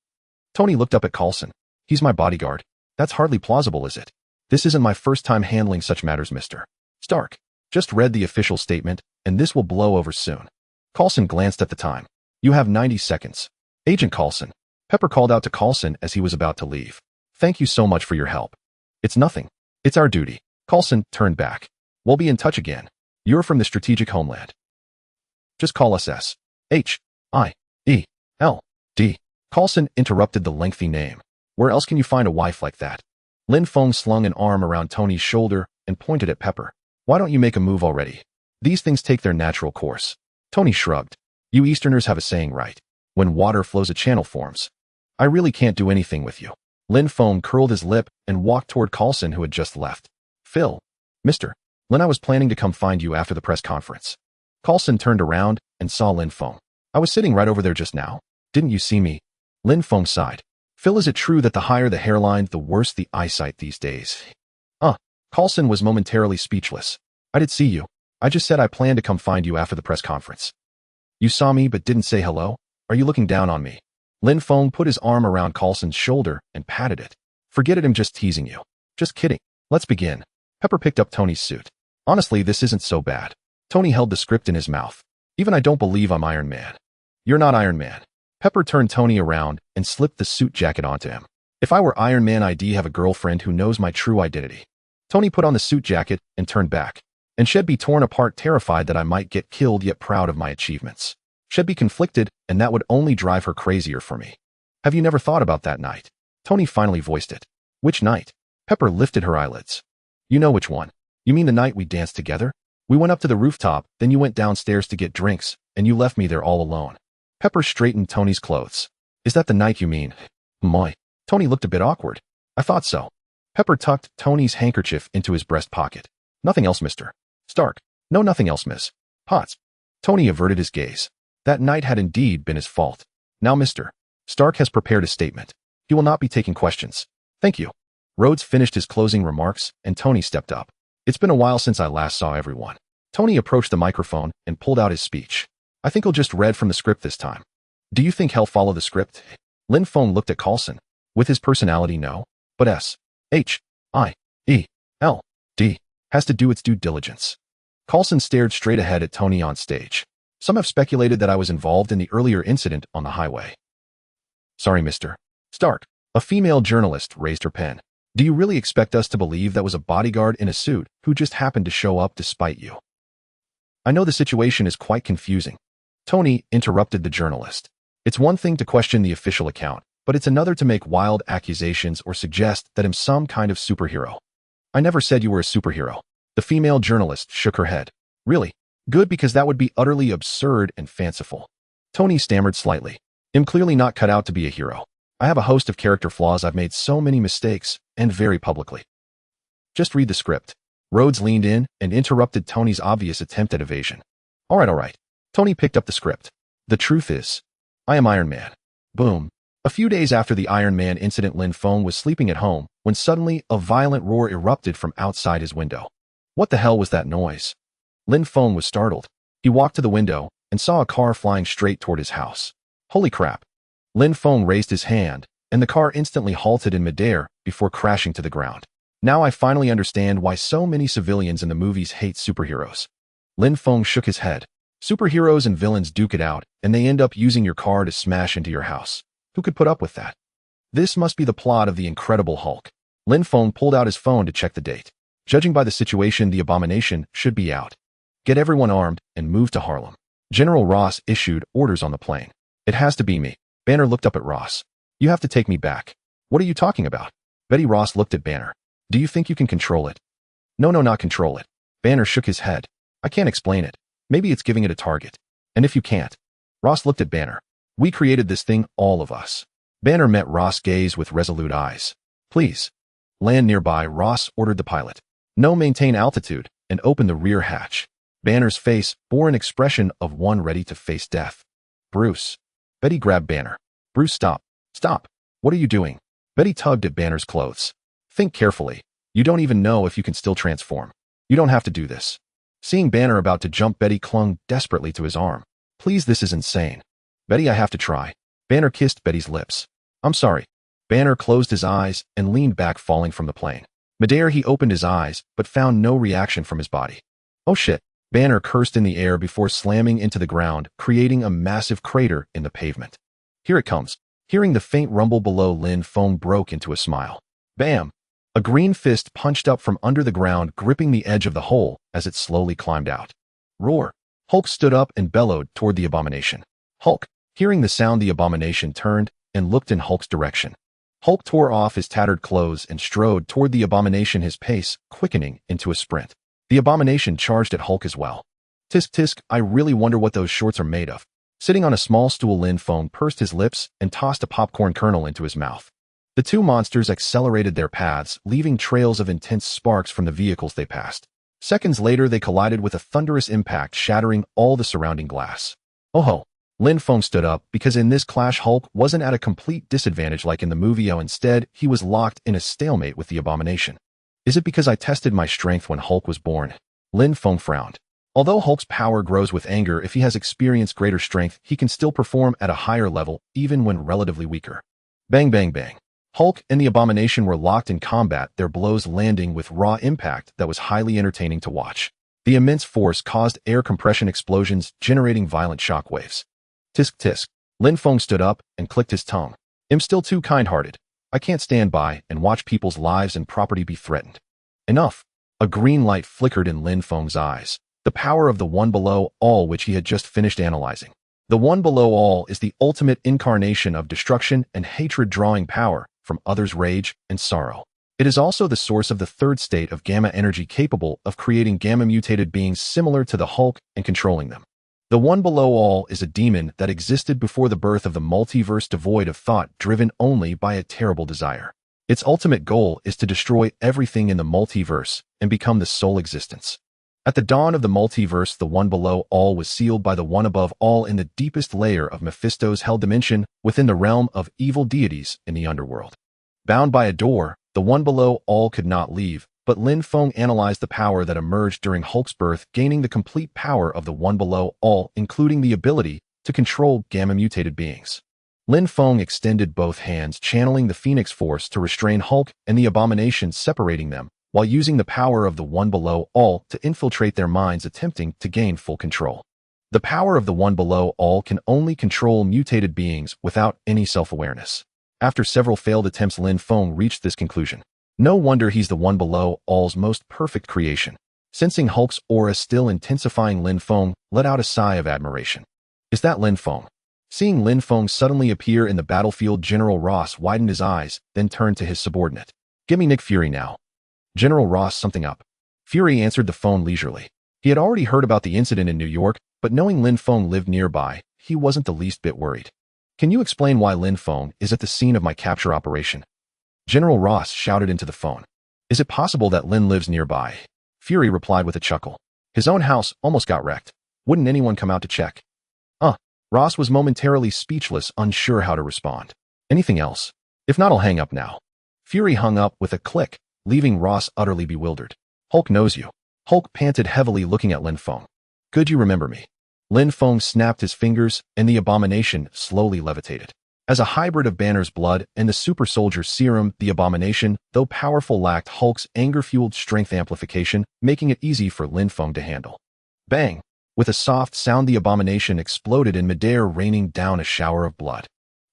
Tony looked up at Coulson. He's my bodyguard. That's hardly plausible, is it? This isn't my first time handling such matters, Mr. Stark. Just read the official statement, and this will blow over soon. Coulson glanced at the time. You have 90 seconds. Agent Coulson. Pepper called out to Coulson as he was about to leave. Thank you so much for your help. It's nothing. It's our duty. Coulson turned back. We'll be in touch again. You're from the Strategic Homeland. Just call us S.H.I.E.L.D. Coulson interrupted the lengthy name. Where else can you find a wife like that? Lin Feng slung an arm around Tony's shoulder and pointed at Pepper. Why don't you make a move already? These things take their natural course. Tony shrugged. You Easterners have a saying, right? When water flows, a channel forms. I really can't do anything with you. Lin Feng curled his lip and walked toward Coulson, who had just left. Phil. Mr. Lin, I was planning to come find you after the press conference. Coulson turned around and saw Lin Feng. I was sitting right over there just now. Didn't you see me? Lin Feng sighed. Phil, is it true that the higher the hairline, the worse the eyesight these days? Coulson was momentarily speechless. I did see you. I just said I planned to come find you after the press conference. You saw me but didn't say hello? Are you looking down on me? Lin Feng put his arm around Coulson's shoulder and patted it. Forget it, I'm just teasing you. Just kidding. Let's begin. Pepper picked up Tony's suit. Honestly, this isn't so bad. Tony held the script in his mouth. Even I don't believe I'm Iron Man. You're not Iron Man. Pepper turned Tony around and slipped the suit jacket onto him. If I were Iron Man, I'd have a girlfriend who knows my true identity. Tony put on the suit jacket and turned back. And she'd be torn apart, terrified that I might get killed, yet proud of my achievements. She'd be conflicted, and that would only drive her crazier for me. Have you never thought about that night? Tony finally voiced it. Which night? Pepper lifted her eyelids. You know which one. You mean the night we danced together? We went up to the rooftop, then you went downstairs to get drinks, and you left me there all alone. Pepper straightened Tony's clothes. Is that the night you mean? My. Tony looked a bit awkward. I thought so. Pepper tucked Tony's handkerchief into his breast pocket. Nothing else, Mr. Stark. No, nothing else, Miss Potts. Tony averted his gaze. That night had indeed been his fault. Now Mr. Stark has prepared a statement. He will not be taking questions. Thank you. Rhodes finished his closing remarks, and Tony stepped up. It's been a while since I last saw everyone. Tony approached the microphone and pulled out his speech. I think he'll just read from the script this time. Do you think he'll follow the script? Lin Feng looked at Coulson. With his personality, no. But S-H-I-E-L-D has to do its due diligence. Coulson stared straight ahead at Tony on stage. Some have speculated that I was involved in the earlier incident on the highway. Sorry, Mr. Stark. A female journalist raised her pen. Do you really expect us to believe that was a bodyguard in a suit who just happened to show up despite you? I know the situation is quite confusing. Tony interrupted the journalist. It's one thing to question the official account, but it's another to make wild accusations or suggest that I'm some kind of superhero. I never said you were a superhero. The female journalist shook her head. Really? Good, because that would be utterly absurd and fanciful. Tony stammered slightly. I'm clearly not cut out to be a hero. I have a host of character flaws. I've made so many mistakes, and very publicly. Just read the script. Rhodes leaned in and interrupted Tony's obvious attempt at evasion. All right. Tony picked up the script. The truth is, I am Iron Man. Boom. A few days after the Iron Man incident, Lin Feng was sleeping at home when suddenly a violent roar erupted from outside his window. What the hell was that noise? Lin Feng was startled. He walked to the window and saw a car flying straight toward his house. Holy crap. Lin Feng raised his hand, and the car instantly halted in midair before crashing to the ground. Now I finally understand why so many civilians in the movies hate superheroes. Lin Feng shook his head. Superheroes and villains duke it out, and they end up using your car to smash into your house. Who could put up with that? This must be the plot of The Incredible Hulk. Lin Feng pulled out his phone to check the date. Judging by the situation, the Abomination should be out. Get everyone armed and move to Harlem. General Ross issued orders on the plane. It has to be me. Banner looked up at Ross. You have to take me back. What are you talking about? Betty Ross looked at Banner. Do you think you can control it? No, not control it. Banner shook his head. I can't explain it. Maybe it's giving it a target. And if you can't? Ross looked at Banner. We created this thing, all of us. Banner met Ross' gaze with resolute eyes. Please. Land nearby, Ross ordered the pilot. No, maintain altitude, and open the rear hatch. Banner's face bore an expression of one ready to face death. Bruce. Betty grabbed Banner. Bruce, stop. Stop. What are you doing? Betty tugged at Banner's clothes. Think carefully. You don't even know if you can still transform. You don't have to do this. Seeing Banner about to jump, Betty clung desperately to his arm. Please, this is insane. Betty, I have to try. Banner kissed Betty's lips. I'm sorry. Banner closed his eyes and leaned back, falling from the plane. Midair, he opened his eyes, but found no reaction from his body. Oh shit. Banner cursed in the air before slamming into the ground, creating a massive crater in the pavement. Here it comes. Hearing the faint rumble below, Lin Feng broke into a smile. Bam! A green fist punched up from under the ground, gripping the edge of the hole as it slowly climbed out. Roar! Hulk stood up and bellowed toward the Abomination. Hulk! Hearing the sound, the Abomination turned and looked in Hulk's direction. Hulk tore off his tattered clothes and strode toward the Abomination, his pace quickening into a sprint. The Abomination charged at Hulk as well. Tisk tisk, I really wonder what those shorts are made of. Sitting on a small stool, Lin Feng pursed his lips and tossed a popcorn kernel into his mouth. The two monsters accelerated their paths, leaving trails of intense sparks from the vehicles they passed. Seconds later, they collided with a thunderous impact, shattering all the surrounding glass. Oh ho! Lin Feng stood up, because in this clash Hulk wasn't at a complete disadvantage like in the movie. Instead, he was locked in a stalemate with the Abomination. Is it because I tested my strength when Hulk was born? Lin Feng frowned. Although Hulk's power grows with anger, if he has experienced greater strength, he can still perform at a higher level, even when relatively weaker. Bang bang bang. Hulk and the Abomination were locked in combat, their blows landing with raw impact that was highly entertaining to watch. The immense force caused air compression explosions, generating violent shock waves. Tisk tisk. Lin Feng stood up and clicked his tongue. I'm still too kind-hearted. I can't stand by and watch people's lives and property be threatened. Enough. A green light flickered in Lin Feng's eyes. The power of the One Below All, which he had just finished analyzing. The One Below All is the ultimate incarnation of destruction and hatred, drawing power from others' rage and sorrow. It is also the source of the third state of gamma energy, capable of creating gamma-mutated beings similar to the Hulk and controlling them. The One Below All is a demon that existed before the birth of the multiverse, devoid of thought, driven only by a terrible desire. Its ultimate goal is to destroy everything in the multiverse and become the sole existence. At the dawn of the multiverse, the One Below All was sealed by the One Above All in the deepest layer of Mephisto's hell dimension, within the realm of evil deities in the underworld. Bound by a door, the One Below All could not leave, but Lin Feng analyzed the power that emerged during Hulk's birth, gaining the complete power of the One Below All, including the ability to control gamma-mutated beings. Lin Feng extended both hands, channeling the Phoenix Force to restrain Hulk and the abomination, separating them, while using the power of the One Below All to infiltrate their minds, attempting to gain full control. The power of the One Below All can only control mutated beings without any self-awareness. After several failed attempts, Lin Feng reached this conclusion. No wonder he's the One Below All's most perfect creation. Sensing Hulk's aura still intensifying, Lin Feng let out a sigh of admiration. Is that Lin Feng? Seeing Lin Feng suddenly appear in the battlefield, General Ross widened his eyes, then turned to his subordinate. Give me Nick Fury now. General Ross, something up? Fury answered the phone leisurely. He had already heard about the incident in New York, but knowing Lin Feng lived nearby, he wasn't the least bit worried. Can you explain why Lin Feng is at the scene of my capture operation? General Ross shouted into the phone. Is it possible that Lin lives nearby? Fury replied with a chuckle. His own house almost got wrecked. Wouldn't anyone come out to check? Ross was momentarily speechless, unsure how to respond. Anything else? If not, I'll hang up now. Fury hung up with a click, leaving Ross utterly bewildered. Hulk knows you. Hulk panted heavily, looking at Lin Feng. Good, you remember me. Lin Feng snapped his fingers, and the abomination slowly levitated. As a hybrid of Banner's blood and the super soldier's serum, the abomination, though powerful, lacked Hulk's anger-fueled strength amplification, making it easy for Lin Feng to handle. Bang! With a soft sound, the abomination exploded in midair, raining down a shower of blood.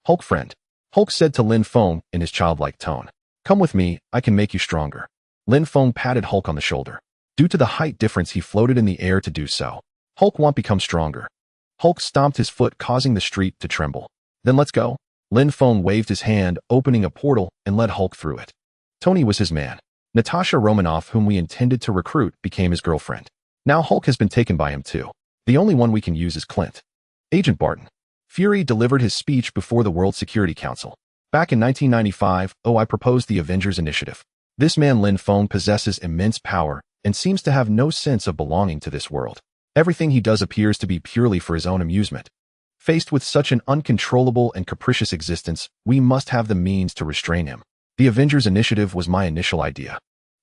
Hulk friend, Hulk said to Lin Feng in his childlike tone. Come with me, I can make you stronger. Lin Feng patted Hulk on the shoulder. Due to the height difference, he floated in the air to do so. Hulk won't become stronger. Hulk stomped his foot, causing the street to tremble. Then let's go. Lin Feng waved his hand, opening a portal, and led Hulk through it. Tony was his man. Natasha Romanoff, whom we intended to recruit, became his girlfriend. Now Hulk has been taken by him too. The only one we can use is Clint. Agent Barton. Fury delivered his speech before the World Security Council. Back in 1995, I proposed the Avengers Initiative. This man Lin Feng possesses immense power and seems to have no sense of belonging to this world. Everything he does appears to be purely for his own amusement. Faced with such an uncontrollable and capricious existence, we must have the means to restrain him. The Avengers Initiative was my initial idea.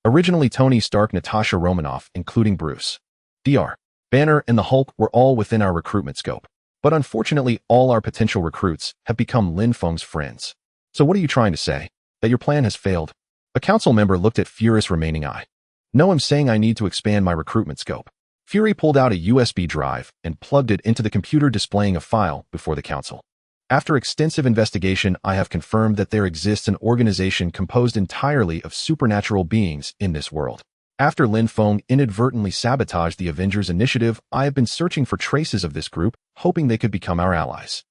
Originally, Tony Stark, Natasha Romanoff, including Bruce, Dr. Banner, and the Hulk were all within our recruitment scope. But unfortunately, all our potential recruits have become Lin Feng's friends. So what are you trying to say? That your plan has failed? A council member looked at Fury's remaining eye. No, I'm saying I need to expand my recruitment scope. Fury pulled out a USB drive and plugged it into the computer, displaying a file before the council. After extensive investigation, I have confirmed that there exists an organization composed entirely of supernatural beings in this world. After Lin Feng inadvertently sabotaged the Avengers Initiative, I have been searching for traces of this group, hoping they could become our allies.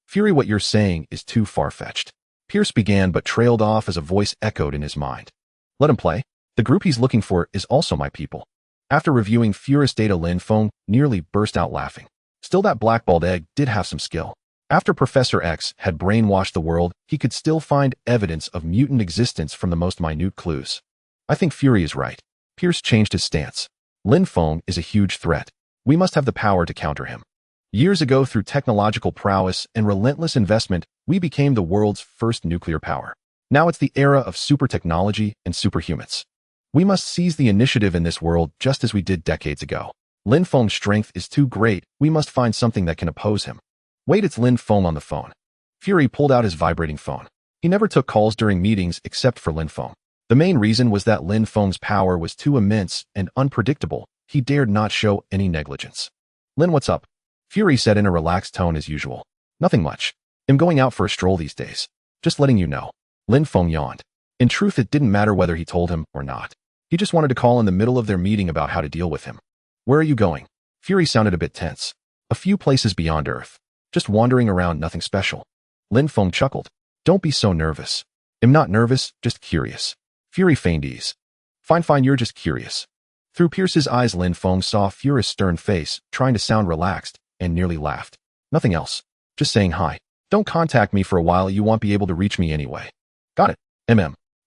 Fury, what you're saying is too far-fetched. Pierce began but trailed off as a voice echoed in his mind. Let him play. The group he's looking for is also my people. After reviewing Fury's data, Lin Feng nearly burst out laughing. Still, that blackballed egg did have some skill. After Professor X had brainwashed the world, he could still find evidence of mutant existence from the most minute clues. I think Fury is right. Pierce changed his stance. Lin Feng is a huge threat. We must have the power to counter him. Years ago, through technological prowess and relentless investment, we became the world's first nuclear power. Now it's the era of super technology and superhumans. We must seize the initiative in this world just as we did decades ago. Lin Feng's strength is too great. We must find something that can oppose him. Wait, it's Lin Feng on the phone. Fury pulled out his vibrating phone. He never took calls during meetings except for Lin Feng. The main reason was that Lin Feng's power was too immense and unpredictable, He dared not show any negligence. Lin, what's up? Fury said in a relaxed tone as usual. Nothing much. I'm going out for a stroll these days. Just letting you know. Lin Feng yawned. In truth, it didn't matter whether he told him or not. He just wanted to call in the middle of their meeting about how to deal with him. Where are you going? Fury sounded a bit tense. A few places beyond Earth. Just wandering around, nothing special. Lin Feng chuckled. Don't be so nervous. I'm not nervous, just curious. Fury feigned ease. Fine, you're just curious. Through Pierce's eyes, Lin Feng saw Fury's stern face, trying to sound relaxed, and nearly laughed. Nothing else. Just saying hi. Don't contact me for a while, you won't be able to reach me anyway. Got it.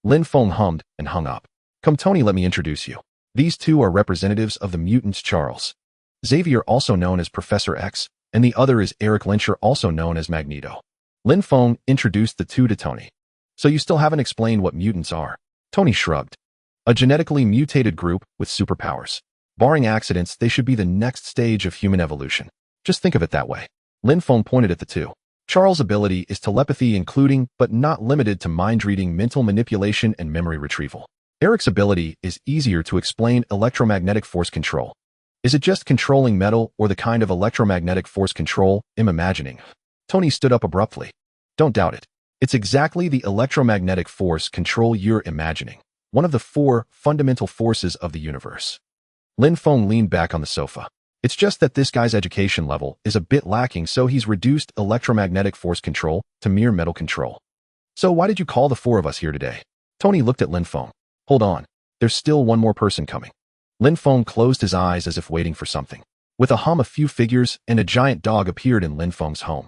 Lin Feng hummed and hung up. Come Tony, let me introduce you. These two are representatives of the mutants Charles Xavier, also known as Professor X, and the other is Eric Lyncher, also known as Magneto. Lin Feng introduced the two to Tony. So you still haven't explained what mutants are? Tony shrugged. A genetically mutated group with superpowers. Barring accidents, they should be the next stage of human evolution. Just think of it that way. Lin Feng pointed at the two. Charles' ability is telepathy, including, but not limited to mind-reading, mental manipulation, and memory retrieval. Eric's ability is easier to explain: electromagnetic force control. Is it just controlling metal, or the kind of electromagnetic force control I'm imagining? Tony stood up abruptly. Don't doubt it. It's exactly the electromagnetic force control you're imagining. One of the 4 fundamental forces of the universe. Lin Feng leaned back on the sofa. It's just that this guy's education level is a bit lacking, so he's reduced electromagnetic force control to mere metal control. So why did you call the 4 of us here today? Tony looked at Lin Feng. Hold on. There's still one more person coming. Lin Feng closed his eyes as if waiting for something. With a hum, a few figures and a giant dog appeared in Lin Feng's home.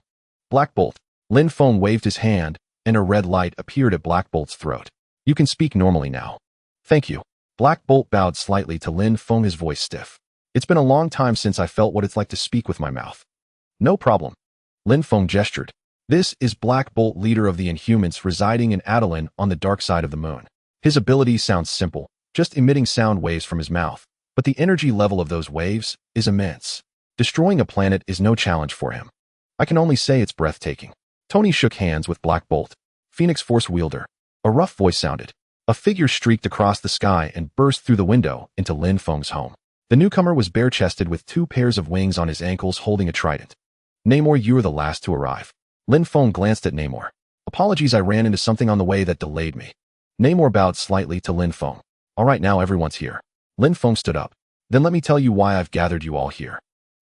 Black Bolt. Lin Feng waved his hand, and a red light appeared at Black Bolt's throat. You can speak normally now. Thank you. Black Bolt bowed slightly to Lin Feng, his voice stiff. It's been a long time since I felt what it's like to speak with my mouth. No problem. Lin Feng gestured. This is Black Bolt, leader of the Inhumans, residing in Adeline on the dark side of the moon. His ability sounds simple, just emitting sound waves from his mouth, but the energy level of those waves is immense. Destroying a planet is no challenge for him. I can only say it's breathtaking. Tony shook hands with Black Bolt. Phoenix Force wielder. A rough voice sounded. A figure streaked across the sky and burst through the window into Lin Feng's home. The newcomer was bare-chested with 2 pairs of wings on his ankles, holding a trident. Namor, you are the last to arrive. Lin Feng glanced at Namor. Apologies, I ran into something on the way that delayed me. Namor bowed slightly to Lin Feng. All right, now everyone's here. Lin Feng stood up. Then let me tell you why I've gathered you all here.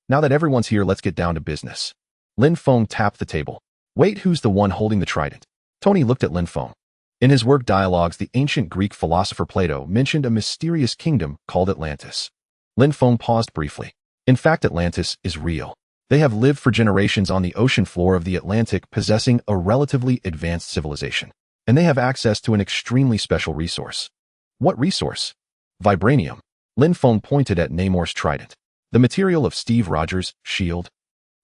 Now that everyone's here, let's get down to business. Lin Feng tapped the table. Wait, who's the one holding the trident? Tony looked at Lin Feng. In his work dialogues, the ancient Greek philosopher Plato mentioned a mysterious kingdom called Atlantis. Lin Feng paused briefly. In fact, Atlantis is real. They have lived for generations on the ocean floor of the Atlantic, possessing a relatively advanced civilization. And they have access to an extremely special resource. What resource? Vibranium. Lin Feng pointed at Namor's trident. The material of Steve Rogers' shield.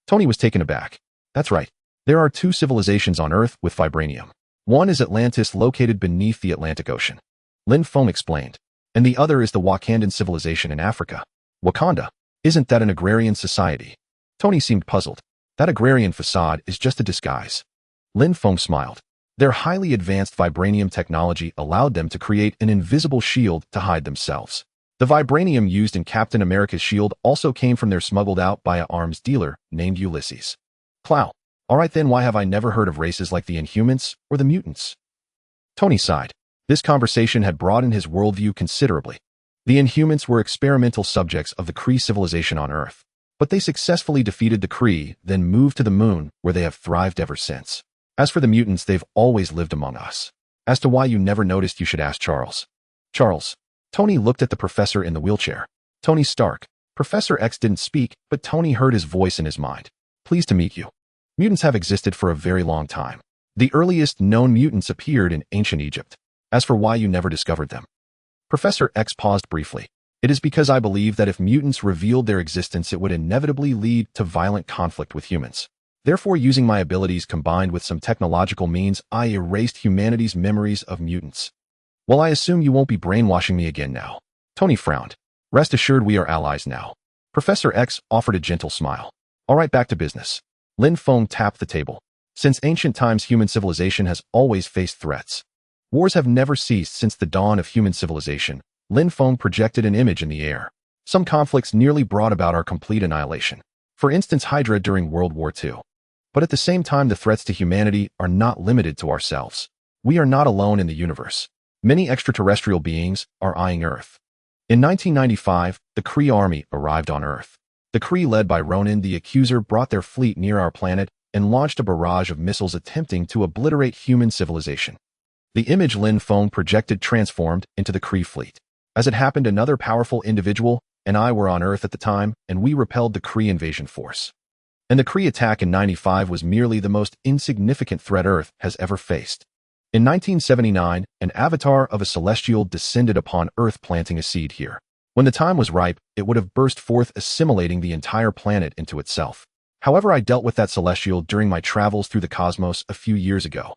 Tony was taken aback. That's right. There are 2 civilizations on Earth with vibranium. One is Atlantis, located beneath the Atlantic Ocean. Lin Feng explained. And the other is the Wakandan civilization in Africa. Wakanda? Isn't that an agrarian society? Tony seemed puzzled. That agrarian facade is just a disguise. Lin Feng smiled. Their highly advanced vibranium technology allowed them to create an invisible shield to hide themselves. The vibranium used in Captain America's shield also came from their smuggled out by an arms dealer named Ulysses. Clow. Alright then, why have I never heard of races like the Inhumans or the mutants? Tony sighed. This conversation had broadened his worldview considerably. The Inhumans were experimental subjects of the Kree civilization on Earth, but they successfully defeated the Kree, then moved to the moon, where they have thrived ever since. As for the mutants, they've always lived among us. As to why you never noticed, you should ask Charles. Charles. Tony looked at the professor in the wheelchair. Tony Stark. Professor X didn't speak, but Tony heard his voice in his mind. Pleased to meet you. Mutants have existed for a very long time. The earliest known mutants appeared in ancient Egypt. As for why you never discovered them. Professor X paused briefly. It is because I believe that if mutants revealed their existence, it would inevitably lead to violent conflict with humans. Therefore, using my abilities combined with some technological means, I erased humanity's memories of mutants. Well, I assume you won't be brainwashing me again now. Tony frowned. Rest assured, we are allies now. Professor X offered a gentle smile. All right, back to business. Lin Feng tapped the table. Since ancient times, human civilization has always faced threats. Wars have never ceased since the dawn of human civilization. Lin Feng projected an image in the air. Some conflicts nearly brought about our complete annihilation. For instance, Hydra during World War II. But at the same time, the threats to humanity are not limited to ourselves. We are not alone in the universe. Many extraterrestrial beings are eyeing Earth. In 1995, the Kree army arrived on Earth. The Kree, led by Ronan the Accuser, brought their fleet near our planet and launched a barrage of missiles attempting to obliterate human civilization. The image Lin Feng projected transformed into the Kree fleet. As it happened, another powerful individual and I were on Earth at the time, and we repelled the Kree invasion force. And the Kree attack in 95 was merely the most insignificant threat Earth has ever faced. In 1979, an avatar of a celestial descended upon Earth, planting a seed here. When the time was ripe, it would have burst forth, assimilating the entire planet into itself. However, I dealt with that celestial during my travels through the cosmos a few years ago.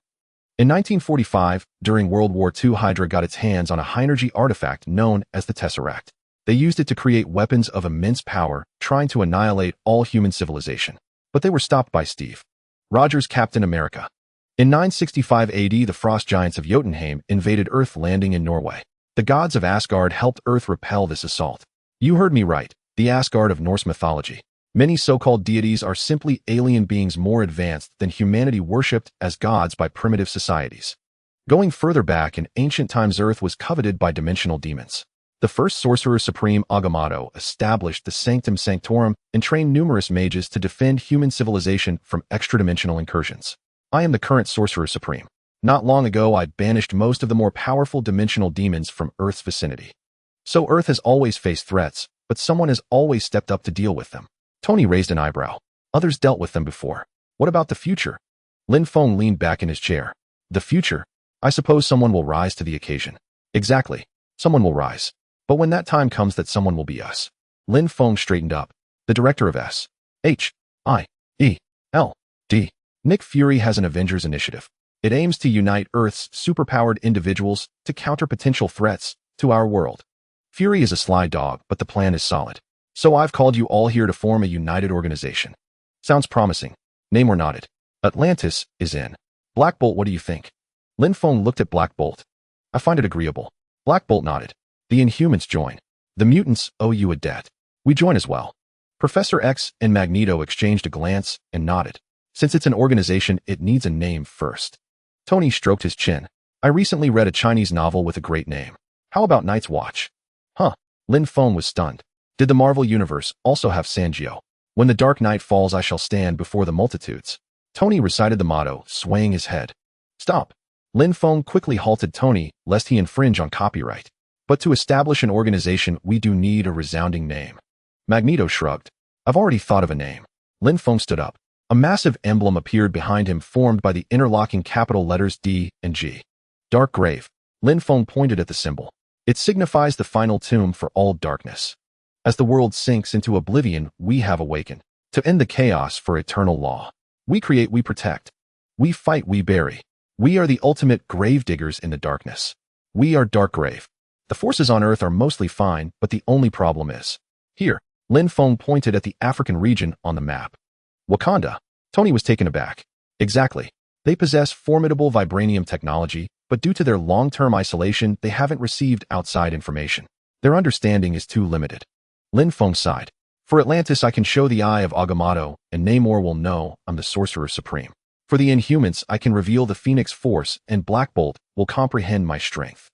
In 1945, during World War II, Hydra got its hands on a high-energy artifact known as the Tesseract. They used it to create weapons of immense power, trying to annihilate all human civilization. But they were stopped by Steve Rogers' Captain America. In 965 AD, the frost giants of Jotunheim invaded Earth, landing in Norway. The gods of Asgard helped Earth repel this assault. You heard me right, the Asgard of Norse mythology. Many so-called deities are simply alien beings more advanced than humanity, worshipped as gods by primitive societies. Going further back, in ancient times, Earth was coveted by dimensional demons. The first Sorcerer Supreme, Agamotto, established the Sanctum Sanctorum and trained numerous mages to defend human civilization from extra-dimensional incursions. I am the current Sorcerer Supreme. Not long ago, I banished most of the more powerful dimensional demons from Earth's vicinity. So Earth has always faced threats, but someone has always stepped up to deal with them. Tony raised an eyebrow. Others dealt with them before. What about the future? Lin Feng leaned back in his chair. The future? I suppose someone will rise to the occasion. Exactly. Someone will rise. But when that time comes, that someone will be us. Lin Feng straightened up. The director of S.H.I.E.L.D. Nick Fury has an Avengers initiative. It aims to unite Earth's superpowered individuals to counter potential threats to our world. Fury is a sly dog, but the plan is solid. So I've called you all here to form a united organization. Sounds promising. Namor nodded. Atlantis is in. Black Bolt, what do you think? Lin Feng looked at Black Bolt. I find it agreeable. Black Bolt nodded. The Inhumans join. The mutants owe you a debt. We join as well. Professor X and Magneto exchanged a glance and nodded. Since it's an organization, it needs a name first. Tony stroked his chin. I recently read a Chinese novel with a great name. How about Night's Watch? Huh. Lin Feng was stunned. Did the Marvel Universe also have Sanjiao? When the dark night falls, I shall stand before the multitudes. Tony recited the motto, swaying his head. Stop. Lin Feng quickly halted Tony, lest he infringe on copyright. But to establish an organization, we do need a resounding name. Magneto shrugged. I've already thought of a name. Lin Feng stood up. A massive emblem appeared behind him, formed by the interlocking capital letters D and G. Dark Grave. Lin Feng pointed at the symbol. It signifies the final tomb for all darkness. As the world sinks into oblivion, we have awakened. To end the chaos for eternal law. We create, we protect. We fight, we bury. We are the ultimate grave diggers in the darkness. We are Dark Grave. The forces on Earth are mostly fine, but the only problem is here. Lin Feng pointed at the African region on the map. Wakanda. Tony was taken aback. Exactly. They possess formidable vibranium technology, but due to their long-term isolation, they haven't received outside information. Their understanding is too limited. Lin Feng sighed. For Atlantis, I can show the eye of Agamotto, and Namor will know I'm the Sorcerer Supreme. For the Inhumans, I can reveal the Phoenix Force, and Black Bolt will comprehend my strength.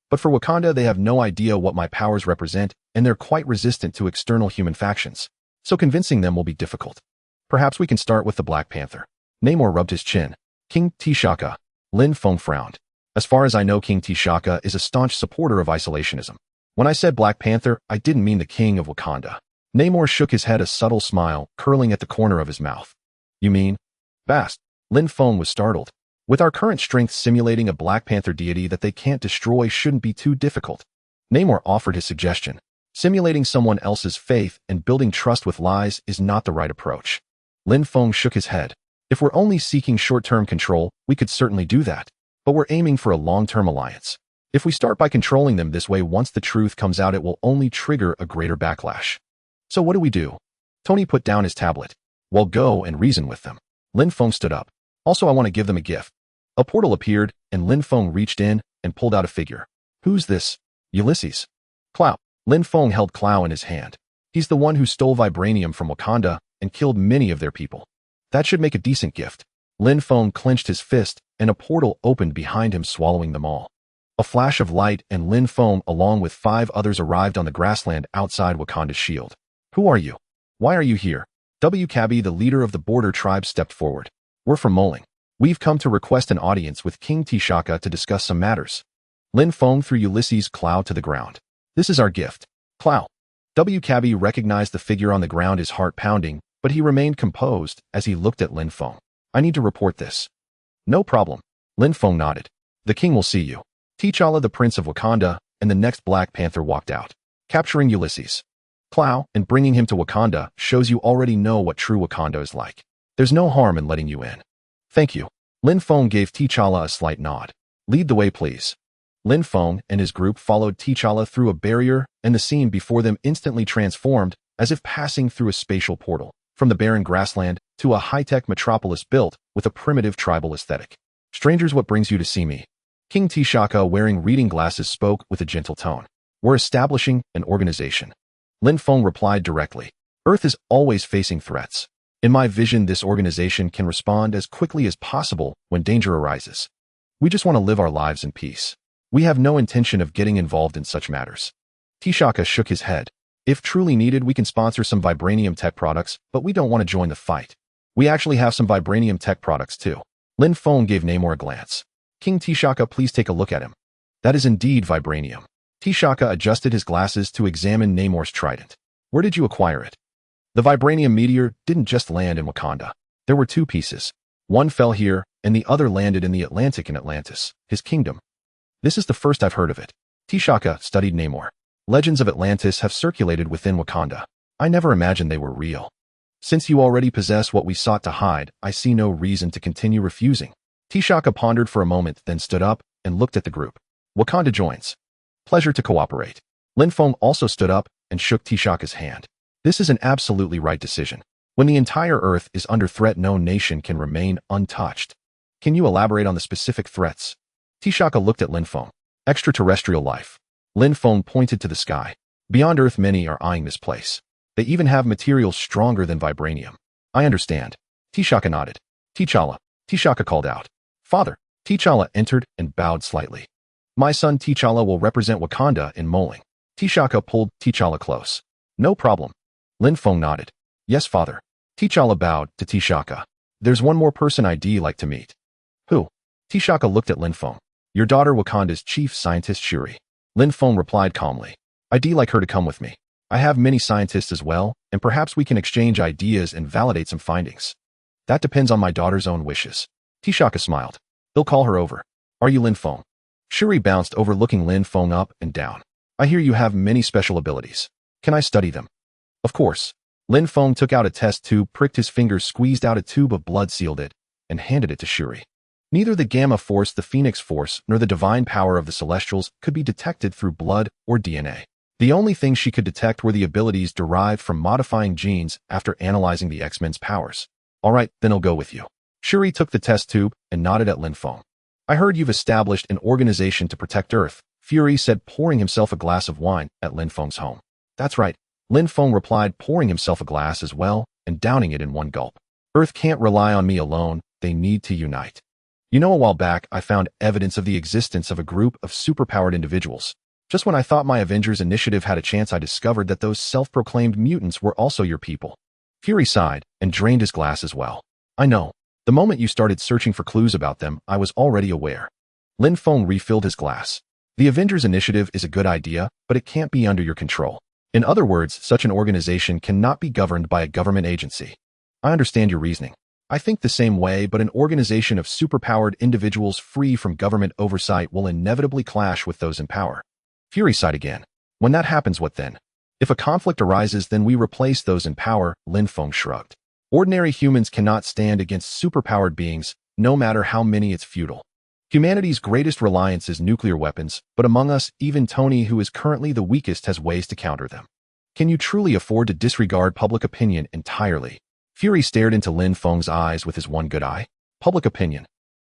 But for Wakanda, they have no idea what my powers represent, and they're quite resistant to external human factions. So convincing them will be difficult. Perhaps we can start with the Black Panther. Namor rubbed his chin. King T'Chaka. Lin Feng frowned. As far as I know, King T'Chaka is a staunch supporter of isolationism. When I said Black Panther, I didn't mean the king of Wakanda. Namor shook his head, a subtle smile curling at the corner of his mouth. You mean? Bast. Lin Feng was startled. With our current strength, simulating a Black Panther deity that they can't destroy shouldn't be too difficult. Namor offered his suggestion. Simulating someone else's faith and building trust with lies is not the right approach. Lin Feng shook his head. If we're only seeking short-term control, we could certainly do that. But we're aiming for a long-term alliance. If we start by controlling them this way, once the truth comes out, it will only trigger a greater backlash. So what do we do? Tony put down his tablet. Well, go and reason with them. Lin Feng stood up. Also, I want to give them a gift. A portal appeared, and Lin Feng reached in and pulled out a figure. Who's this? Ulysses. Clout. Lin Feng held Clow in his hand. He's the one who stole vibranium from Wakanda and killed many of their people. That should make a decent gift. Lin Feng clenched his fist, and a portal opened behind him, swallowing them all. A flash of light, and Lin Feng, along with 5 others, arrived on the grassland outside Wakanda's shield. Who are you? Why are you here? WCAB, the leader of the border tribe, stepped forward. We're from Moling. We've come to request an audience with King T'Chaka to discuss some matters. Lin Feng threw Ulysses Clow to the ground. This is our gift. Clow. WCAB recognized the figure on the ground, his heart pounding, but he remained composed as he looked at Lin Feng. I need to report this. No problem. Lin Feng nodded. The king will see you. T'Challa, the Prince of Wakanda, and the next Black Panther walked out, capturing Ulysses Clow and bringing him to Wakanda shows you already know what true Wakanda is like. There's no harm in letting you in. Thank you. Lin Feng gave T'Challa a slight nod. Lead the way, please. Lin Feng and his group followed T'Challa through a barrier, and the scene before them instantly transformed, as if passing through a spatial portal, from the barren grassland to a high-tech metropolis built with a primitive tribal aesthetic. Strangers, what brings you to see me? King T'Chaka, wearing reading glasses, spoke with a gentle tone. We're establishing an organization. Lin Feng replied directly. Earth is always facing threats. In my vision, this organization can respond as quickly as possible when danger arises. We just want to live our lives in peace. We have no intention of getting involved in such matters. T'Chaka shook his head. If truly needed, we can sponsor some vibranium tech products, but we don't want to join the fight. We actually have some vibranium tech products too. Lin Feng gave Namor a glance. King T'Chaka, please take a look at him. That is indeed vibranium. T'Chaka adjusted his glasses to examine Namor's trident. Where did you acquire it? The vibranium meteor didn't just land in Wakanda. There were 2 pieces. One fell here, and the other landed in the Atlantic in Atlantis, his kingdom. This is the first I've heard of it. T'Chaka studied Namor. Legends of Atlantis have circulated within Wakanda. I never imagined they were real. Since you already possess what we sought to hide, I see no reason to continue refusing. T'Chaka pondered for a moment, then stood up and looked at the group. Wakanda joins. Pleasure to cooperate. Lin Feng also stood up and shook T'Chaka's hand. This is an absolutely right decision. When the entire Earth is under threat, no nation can remain untouched. Can you elaborate on the specific threats? T'Chaka looked at Lin Feng. Extraterrestrial life. Lin Feng pointed to the sky. Beyond Earth, many are eyeing this place. They even have materials stronger than vibranium. I understand. T'Chaka nodded. T'Challa. T'Chaka called out. Father. T'Challa entered and bowed slightly. My son T'Challa will represent Wakanda in Moling. T'Chaka pulled T'Challa close. No problem. Lin Feng nodded. Yes, father. T'Challa bowed to T'Chaka. There's one more person I'd like to meet. Who? T'Chaka looked at Lin Feng. Your daughter, Wakanda's chief scientist, Shuri. Lin Feng replied calmly. I'd like her to come with me. I have many scientists as well, and perhaps we can exchange ideas and validate some findings. That depends on my daughter's own wishes. T'Chaka smiled. They'll call her over. Are you Lin Feng? Shuri bounced over, looking Lin Feng up and down. I hear you have many special abilities. Can I study them? Of course. Lin Feng took out a test tube, pricked his fingers, squeezed out a tube of blood, sealed it, and handed it to Shuri. Neither the Gamma Force, the Phoenix Force, nor the divine power of the Celestials could be detected through blood or DNA. The only things she could detect were the abilities derived from modifying genes after analyzing the X-Men's powers. All right, then I'll go with you. Shuri took the test tube and nodded at Lin Feng. I heard you've established an organization to protect Earth, Fury said, pouring himself a glass of wine at Lin Feng's home. That's right. Lin Feng replied, pouring himself a glass as well and downing it in one gulp. Earth can't rely on me alone. They need to unite. You know, a while back, I found evidence of the existence of a group of superpowered individuals. Just when I thought my Avengers initiative had a chance, I discovered that those self-proclaimed mutants were also your people. Fury sighed and drained his glass as well. I know. The moment you started searching for clues about them, I was already aware. Lin Feng refilled his glass. The Avengers initiative is a good idea, but it can't be under your control. In other words, such an organization cannot be governed by a government agency. I understand your reasoning. I think the same way, but an organization of superpowered individuals free from government oversight will inevitably clash with those in power. Fury sighed again. When that happens, what then? If a conflict arises, then we replace those in power, Lin Feng shrugged. Ordinary humans cannot stand against superpowered beings, no matter how many. It's futile. Humanity's greatest reliance is nuclear weapons, but among us, even Tony, who is currently the weakest, has ways to counter them. Can you truly afford to disregard public opinion entirely? Fury stared into Lin Feng's eyes with his one good eye. Public opinion.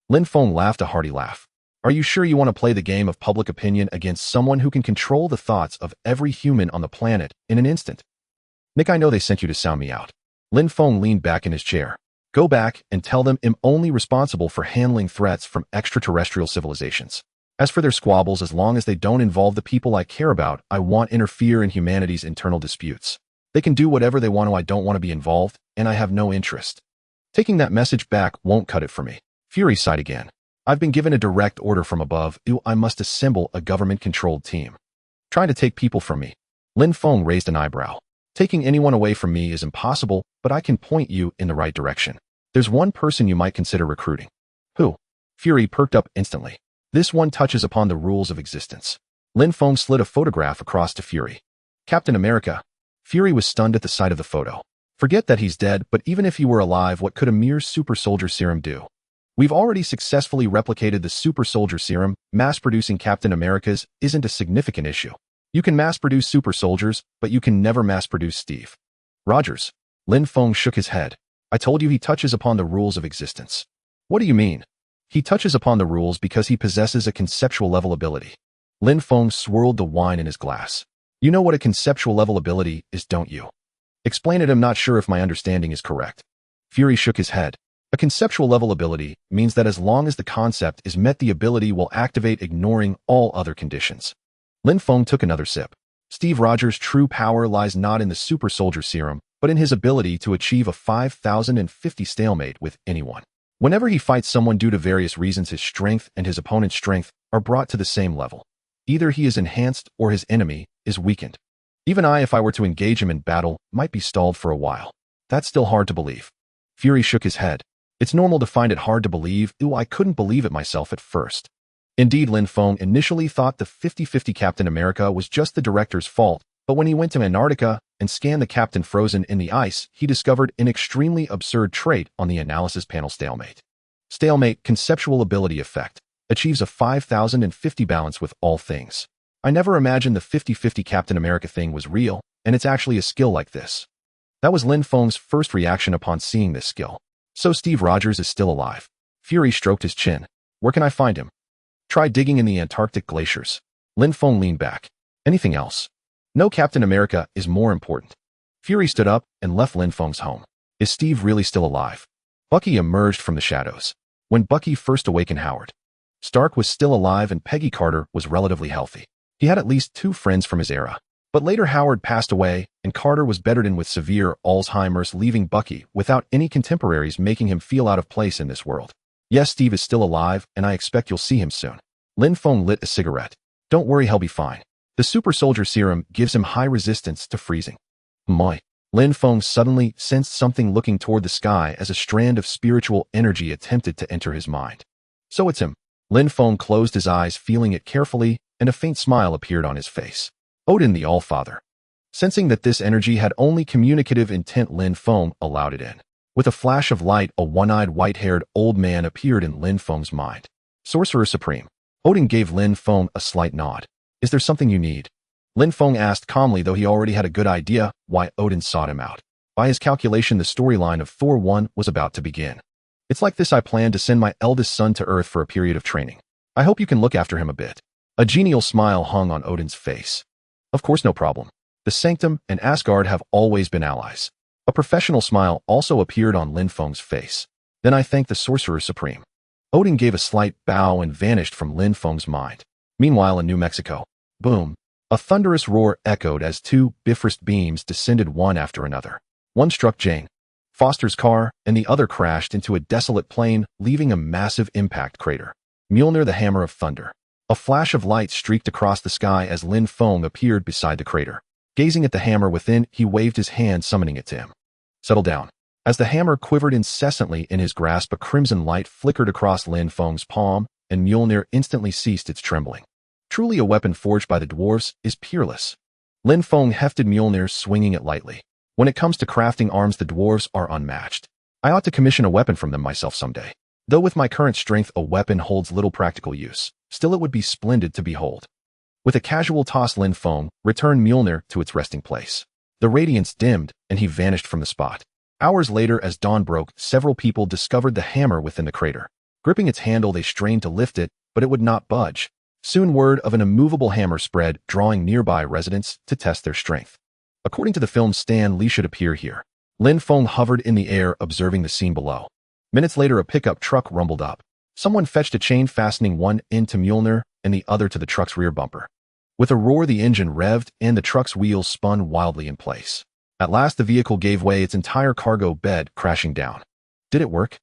Lin Feng laughed a hearty laugh. Are you sure you want to play the game of public opinion against someone who can control the thoughts of every human on the planet in an instant? Nick, I know they sent you to sound me out. Lin Feng leaned back in his chair. Go back and tell them I'm only responsible for handling threats from extraterrestrial civilizations. As for their squabbles, as long as they don't involve the people I care about, I won't interfere in humanity's internal disputes. They can do whatever they want to, I don't want to be involved, and I have no interest. Taking that message back won't cut it for me. Fury sighed again. I've been given a direct order from above. I must assemble a government-controlled team. Trying to take people from me. Lin Feng raised an eyebrow. Taking anyone away from me is impossible, but I can point you in the right direction. There's one person you might consider recruiting. Who? Fury perked up instantly. This one touches upon the rules of existence. Lin Feng slid a photograph across to Fury. Captain America. Fury was stunned at the sight of the photo. Forget that he's dead, but even if he were alive, what could a mere super soldier serum do? We've already successfully replicated the super soldier serum. Mass-producing Captain Americas isn't a significant issue. You can mass-produce super soldiers, but you can never mass-produce Steve Rogers. Lin Feng shook his head. I told you he touches upon the rules of existence. What do you mean? He touches upon the rules because he possesses a conceptual level ability. Lin Feng swirled the wine in his glass. You know what a conceptual level ability is, don't you? Explain it. I'm not sure if my understanding is correct. Fury shook his head. A conceptual level ability means that as long as the concept is met, the ability will activate, ignoring all other conditions. Lin Feng took another sip. Steve Rogers' true power lies not in the super soldier serum, but in his ability to achieve a 5050 stalemate with anyone. Whenever he fights someone, due to various reasons, his strength and his opponent's strength are brought to the same level. Either he is enhanced or his enemy is weakened. Even I, if I were to engage him in battle, might be stalled for a while. That's still hard to believe. Fury shook his head. It's normal to find it hard to believe. I couldn't believe it myself at first. Indeed, Lin Feng initially thought the 50-50 Captain America was just the director's fault, but when he went to Antarctica and scanned the captain frozen in the ice, he discovered an extremely absurd trait on the analysis panel: stalemate. Stalemate, conceptual ability effect, achieves a 5050 balance with all things. I never imagined the 50-50 Captain America thing was real, and it's actually a skill like this. That was Lin Feng's first reaction upon seeing this skill. So Steve Rogers is still alive. Fury stroked his chin. Where can I find him? Try digging in the Antarctic glaciers. Lin Feng leaned back. Anything else? No, Captain America is more important. Fury stood up and left Lin Feng's home. Is Steve really still alive? Bucky emerged from the shadows. When Bucky first awakened, Howard Stark was still alive and Peggy Carter was relatively healthy. He had at least 2 friends from his era. But later Howard passed away, and Carter was bedridden with severe Alzheimer's, leaving Bucky without any contemporaries, making him feel out of place in this world. Yes, Steve is still alive, and I expect you'll see him soon. Lin Feng lit a cigarette. Don't worry, he'll be fine. The super soldier serum gives him high resistance to freezing. Moi. Lin Feng suddenly sensed something looking toward the sky as a strand of spiritual energy attempted to enter his mind. So it's him. Lin Feng closed his eyes, feeling it carefully, and a faint smile appeared on his face. Odin the All-Father. Sensing that this energy had only communicative intent, Lin Feng allowed it in. With a flash of light, a one-eyed, white-haired old man appeared in Lin Feng's mind. Sorcerer Supreme. Odin gave Lin Feng a slight nod. Is there something you need? Lin Feng asked calmly, though he already had a good idea why Odin sought him out. By his calculation, the storyline of Thor 1 was about to begin. It's like this: I plan to send my eldest son to Earth for a period of training. I hope you can look after him a bit. A genial smile hung on Odin's face. Of course, no problem. The Sanctum and Asgard have always been allies. A professional smile also appeared on Lin Feng's face. Then I thank the Sorcerer Supreme. Odin gave a slight bow and vanished from Lin Feng's mind. Meanwhile, in New Mexico, boom, a thunderous roar echoed as 2 Bifrost beams descended one after another. One struck Jane Foster's car, and the other crashed into a desolate plain, leaving a massive impact crater. Mjolnir, the Hammer of Thunder. A flash of light streaked across the sky as Lin Feng appeared beside the crater. Gazing at the hammer within, he waved his hand, summoning it to him. Settle down. As the hammer quivered incessantly in his grasp, a crimson light flickered across Lin Feng's palm, and Mjolnir instantly ceased its trembling. Truly, a weapon forged by the dwarves is peerless. Lin Feng hefted Mjolnir, swinging it lightly. When it comes to crafting arms, the dwarves are unmatched. I ought to commission a weapon from them myself someday. Though with my current strength, a weapon holds little practical use. Still, it would be splendid to behold. With a casual toss, Lin Feng returned Mjolnir to its resting place. The radiance dimmed, and he vanished from the spot. Hours later, as dawn broke, several people discovered the hammer within the crater. Gripping its handle, they strained to lift it, but it would not budge. Soon word of an immovable hammer spread, drawing nearby residents to test their strength. According to the film, Stan Lee should appear here. Lin Feng hovered in the air, observing the scene below. Minutes later, a pickup truck rumbled up. Someone fetched a chain fastening one end to Mjolnir and the other to the truck's rear bumper. With a roar, the engine revved and the truck's wheels spun wildly in place. At last, the vehicle gave way, its entire cargo bed crashing down. Did it work?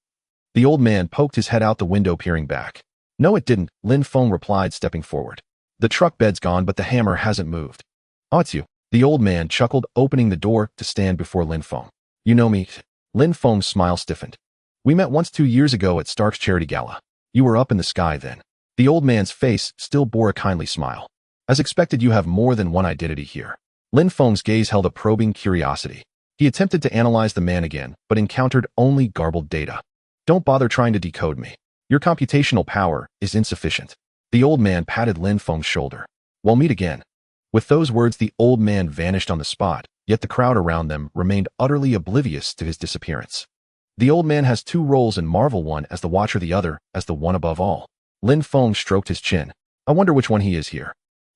The old man poked his head out the window, peering back. No, it didn't, Lin Feng replied, stepping forward. The truck bed's gone, but the hammer hasn't moved. Oh, it's you. The old man chuckled, opening the door to stand before Lin Feng. You know me? Lin Feng's smile stiffened. We met once 2 years ago at Stark's charity gala. You were up in the sky then. The old man's face still bore a kindly smile. As expected, you have more than one identity here. Lin Feng's gaze held a probing curiosity. He attempted to analyze the man again, but encountered only garbled data. Don't bother trying to decode me. Your computational power is insufficient. The old man patted Lin Feng's shoulder. We'll meet again. With those words, the old man vanished on the spot, yet the crowd around them remained utterly oblivious to his disappearance. The old man has two roles in Marvel, one as the Watcher, the other as the One Above All. Lin Feng stroked his chin. I wonder which one he is here.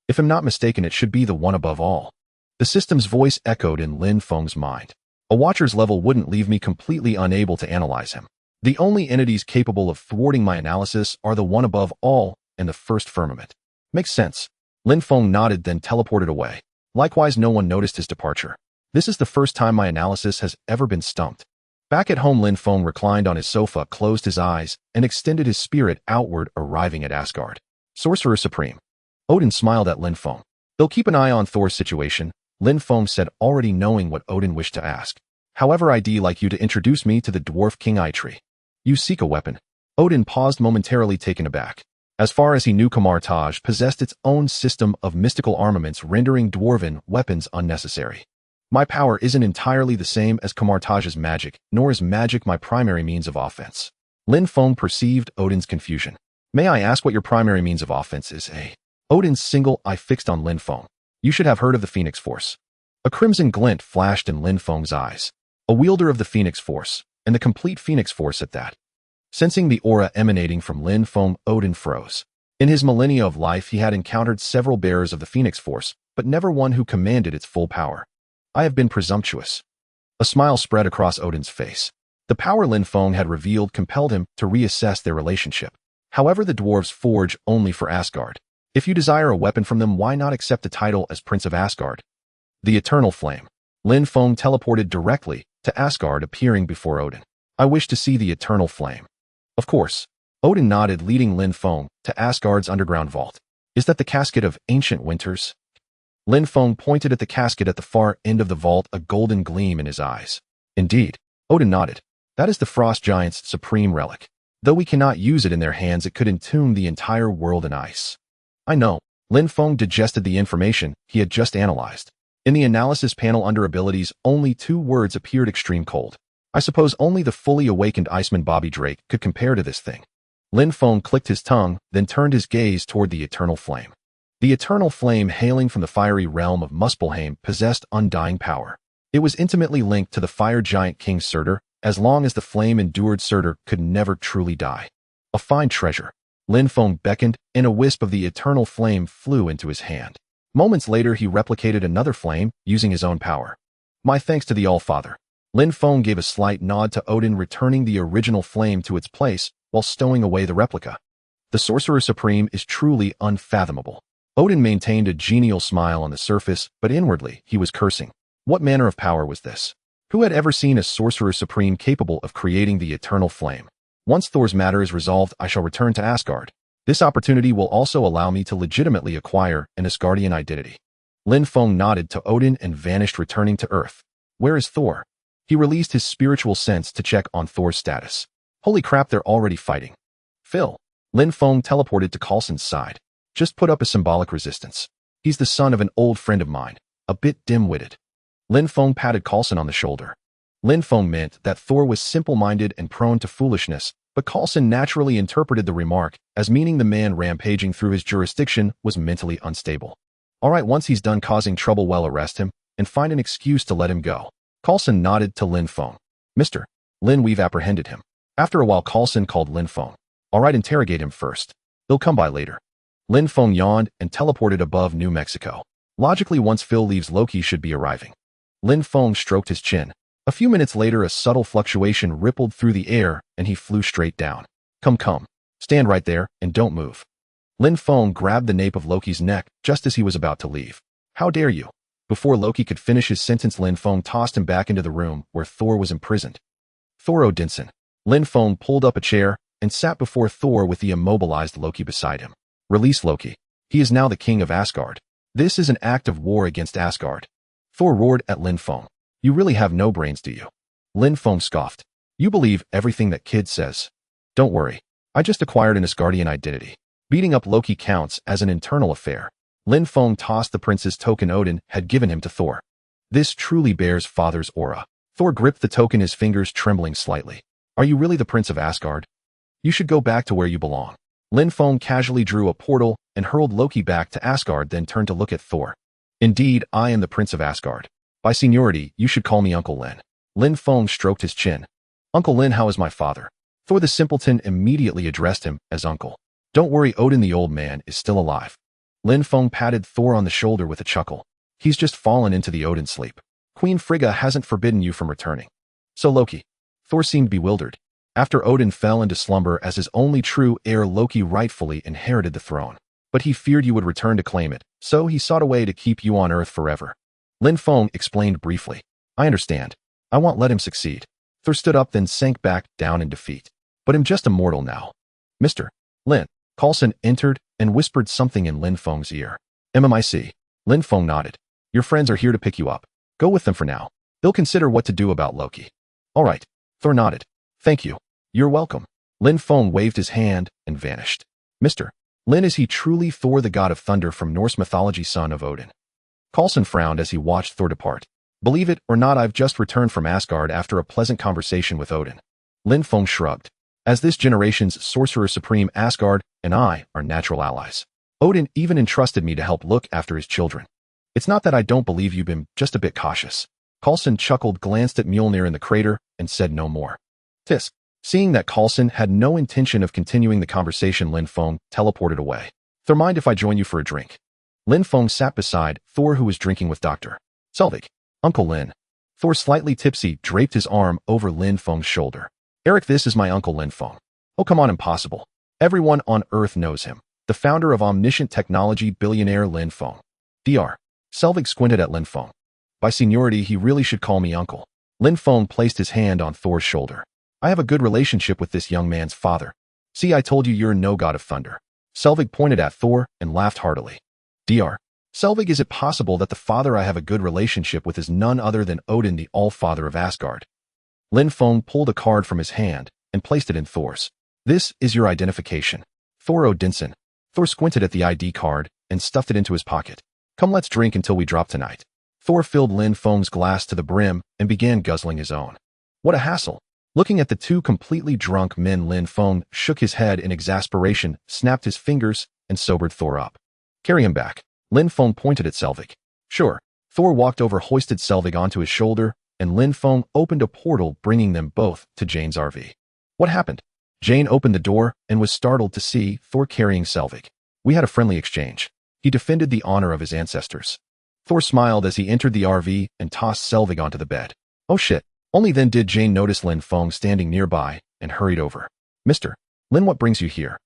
If I'm not mistaken, it should be the One Above All. The system's voice echoed in Lin Feng's mind. A Watcher's level wouldn't leave me completely unable to analyze him. The only entities capable of thwarting my analysis are the One Above All and the First Firmament. Makes sense. Lin Feng nodded, then teleported away. Likewise, no one noticed his departure. This is the first time my analysis has ever been stumped. Back at home, Lin Feng reclined on his sofa, closed his eyes, and extended his spirit outward, arriving at Asgard. Sorcerer Supreme. Odin smiled at Lin Feng. They'll keep an eye on Thor's situation, Lin Feng said, already knowing what Odin wished to ask. However, I'd like you to introduce me to the dwarf king Eitri. You seek a weapon. Odin paused, momentarily taken aback. As far as he knew, Kamartaj possessed its own system of mystical armaments, rendering dwarven weapons unnecessary. My power isn't entirely the same as Kamartaj's magic, nor is magic my primary means of offense. Lin Feng perceived Odin's confusion. May I ask what your primary means of offense is? Odin's single eye fixed on Lin Feng. You should have heard of the Phoenix Force. A crimson glint flashed in Lin Feng's eyes. A wielder of the Phoenix Force, and the complete Phoenix Force at that. Sensing the aura emanating from Lin Feng, Odin froze. In his millennia of life, he had encountered several bearers of the Phoenix Force, but never one who commanded its full power. I have been presumptuous. A smile spread across Odin's face. The power Lin Feng had revealed compelled him to reassess their relationship. However, the dwarves forge only for Asgard. If you desire a weapon from them, why not accept the title as Prince of Asgard? The Eternal Flame. Lin Feng teleported directly to Asgard, appearing before Odin. I wish to see the Eternal Flame. Of course. Odin nodded, leading Lin Feng to Asgard's underground vault. Is that the casket of ancient winters? Lin Feng pointed at the casket at the far end of the vault, a golden gleam in his eyes. Indeed. Odin nodded. That is the Frost Giant's supreme relic. Though we cannot use it in their hands, it could entomb the entire world in ice. I know. Lin Feng digested the information he had just analyzed. In the analysis panel under abilities, only 2 words appeared: extreme cold. I suppose only the fully awakened Iceman Bobby Drake could compare to this thing. Lin Feng clicked his tongue, then turned his gaze toward the Eternal Flame. The Eternal Flame, hailing from the fiery realm of Muspelheim, possessed undying power. It was intimately linked to the fire giant King Surtur. As long as the flame endured, Surtur could never truly die. A fine treasure. Lin Feng beckoned, and a wisp of the Eternal Flame flew into his hand. Moments later, he replicated another flame, using his own power. My thanks to the All-Father. Lin Feng gave a slight nod to Odin, returning the original flame to its place while stowing away the replica. The Sorcerer Supreme is truly unfathomable. Odin maintained a genial smile on the surface, but inwardly he was cursing. What manner of power was this? Who had ever seen a Sorcerer Supreme capable of creating the Eternal Flame? Once Thor's matter is resolved, I shall return to Asgard. This opportunity will also allow me to legitimately acquire an Asgardian identity. Lin Feng nodded to Odin and vanished, returning to Earth. Where is Thor? He released his spiritual sense to check on Thor's status. Holy crap, they're already fighting. Phil. Lin Feng teleported to Coulson's side. Just put up a symbolic resistance. He's the son of an old friend of mine, a bit dim-witted. Lin Feng patted Coulson on the shoulder. Lin Feng meant that Thor was simple-minded and prone to foolishness, but Coulson naturally interpreted the remark as meaning the man rampaging through his jurisdiction was mentally unstable. All right, once he's done causing trouble, well, arrest him and find an excuse to let him go. Coulson nodded to Lin Feng. Mr. Lin, we've apprehended him. After a while, Coulson called Lin Feng. All right, interrogate him first. They'll come by later. Lin Feng yawned and teleported above New Mexico. Logically, once Phil leaves, Loki should be arriving. Lin Feng stroked his chin. A few minutes later, a subtle fluctuation rippled through the air, and he flew straight down. Come. Stand right there, and don't move. Lin Feng grabbed the nape of Loki's neck just as he was about to leave. How dare you? Before Loki could finish his sentence, Lin Feng tossed him back into the room where Thor was imprisoned. Thor Odinson. Lin Feng pulled up a chair and sat before Thor with the immobilized Loki beside him. Release Loki. He is now the king of Asgard. This is an act of war against Asgard. Thor roared at Lin Feng. You really have no brains, do you? Lin Feng scoffed. You believe everything that kid says. Don't worry. I just acquired an Asgardian identity. Beating up Loki counts as an internal affair. Lin Feng tossed the prince's token Odin had given him to Thor. This truly bears father's aura. Thor gripped the token, his fingers trembling slightly. Are you really the prince of Asgard? You should go back to where you belong. Lin Feng casually drew a portal and hurled Loki back to Asgard, then turned to look at Thor. Indeed, I am the prince of Asgard. By seniority, you should call me Uncle Lin. Lin Feng stroked his chin. Uncle Lin, how is my father? Thor the simpleton immediately addressed him as uncle. Don't worry, Odin the old man is still alive. Lin Feng patted Thor on the shoulder with a chuckle. He's just fallen into the Odin sleep. Queen Frigga hasn't forbidden you from returning. So Loki. Thor seemed bewildered. After Odin fell into slumber as his only true heir, Loki rightfully inherited the throne. But he feared you would return to claim it, so he sought a way to keep you on Earth forever. Lin Feng explained briefly. I understand. I won't let him succeed. Thor stood up, then sank back down in defeat. But I'm just a mortal now. Mr. Lin. Coulson entered and whispered something in Lin Feng's ear. MMIC. Lin Feng nodded. Your friends are here to pick you up. Go with them for now. They'll consider what to do about Loki. All right. Thor nodded. Thank you. You're welcome. Lin Feng waved his hand and vanished. Mr. Lin, is he truly Thor, the god of thunder from Norse mythology, son of Odin? Coulson frowned as he watched Thor depart. Believe it or not, I've just returned from Asgard after a pleasant conversation with Odin. Lin Feng shrugged. As this generation's sorcerer supreme, Asgard and I are natural allies. Odin even entrusted me to help look after his children. It's not that I don't believe you, been just a bit cautious. Coulson chuckled, glanced at Mjolnir in the crater, and said no more. Tisk. Seeing that Coulson had no intention of continuing the conversation, Lin Feng teleported away. Thor, mind if I join you for a drink? Lin Feng sat beside Thor, who was drinking with Dr. Selvig. Uncle Lin. Thor, slightly tipsy, draped his arm over Lin Feng's shoulder. Eric, this is my Uncle Lin Feng. Oh, come on, impossible. Everyone on Earth knows him. The founder of omniscient technology, billionaire Lin Feng. Dr. Selvig squinted at Lin Feng. By seniority, he really should call me uncle. Lin Feng placed his hand on Thor's shoulder. I have a good relationship with this young man's father. See, I told you you're no god of thunder. Selvig pointed at Thor and laughed heartily. Dr. Selvig, is it possible that the father I have a good relationship with is none other than Odin, the All-Father of Asgard? Lin Feng pulled a card from his hand and placed it in Thor's. This is your identification. Thor Odinson. Thor squinted at the ID card and stuffed it into his pocket. Come, let's drink until we drop tonight. Thor filled Lin Feng's glass to the brim and began guzzling his own. What a hassle. Looking at the two completely drunk men, Lin Feng shook his head in exasperation, snapped his fingers, and sobered Thor up. Carry him back. Lin Feng pointed at Selvig. Sure. Thor walked over, hoisted Selvig onto his shoulder, and Lin Feng opened a portal, bringing them both to Jane's RV. What happened? Jane opened the door and was startled to see Thor carrying Selvig. We had a friendly exchange. He defended the honor of his ancestors. Thor smiled as he entered the RV and tossed Selvig onto the bed. Oh shit. Only then did Jane notice Lin Feng standing nearby and hurried over. Mr. Lin, what brings you here?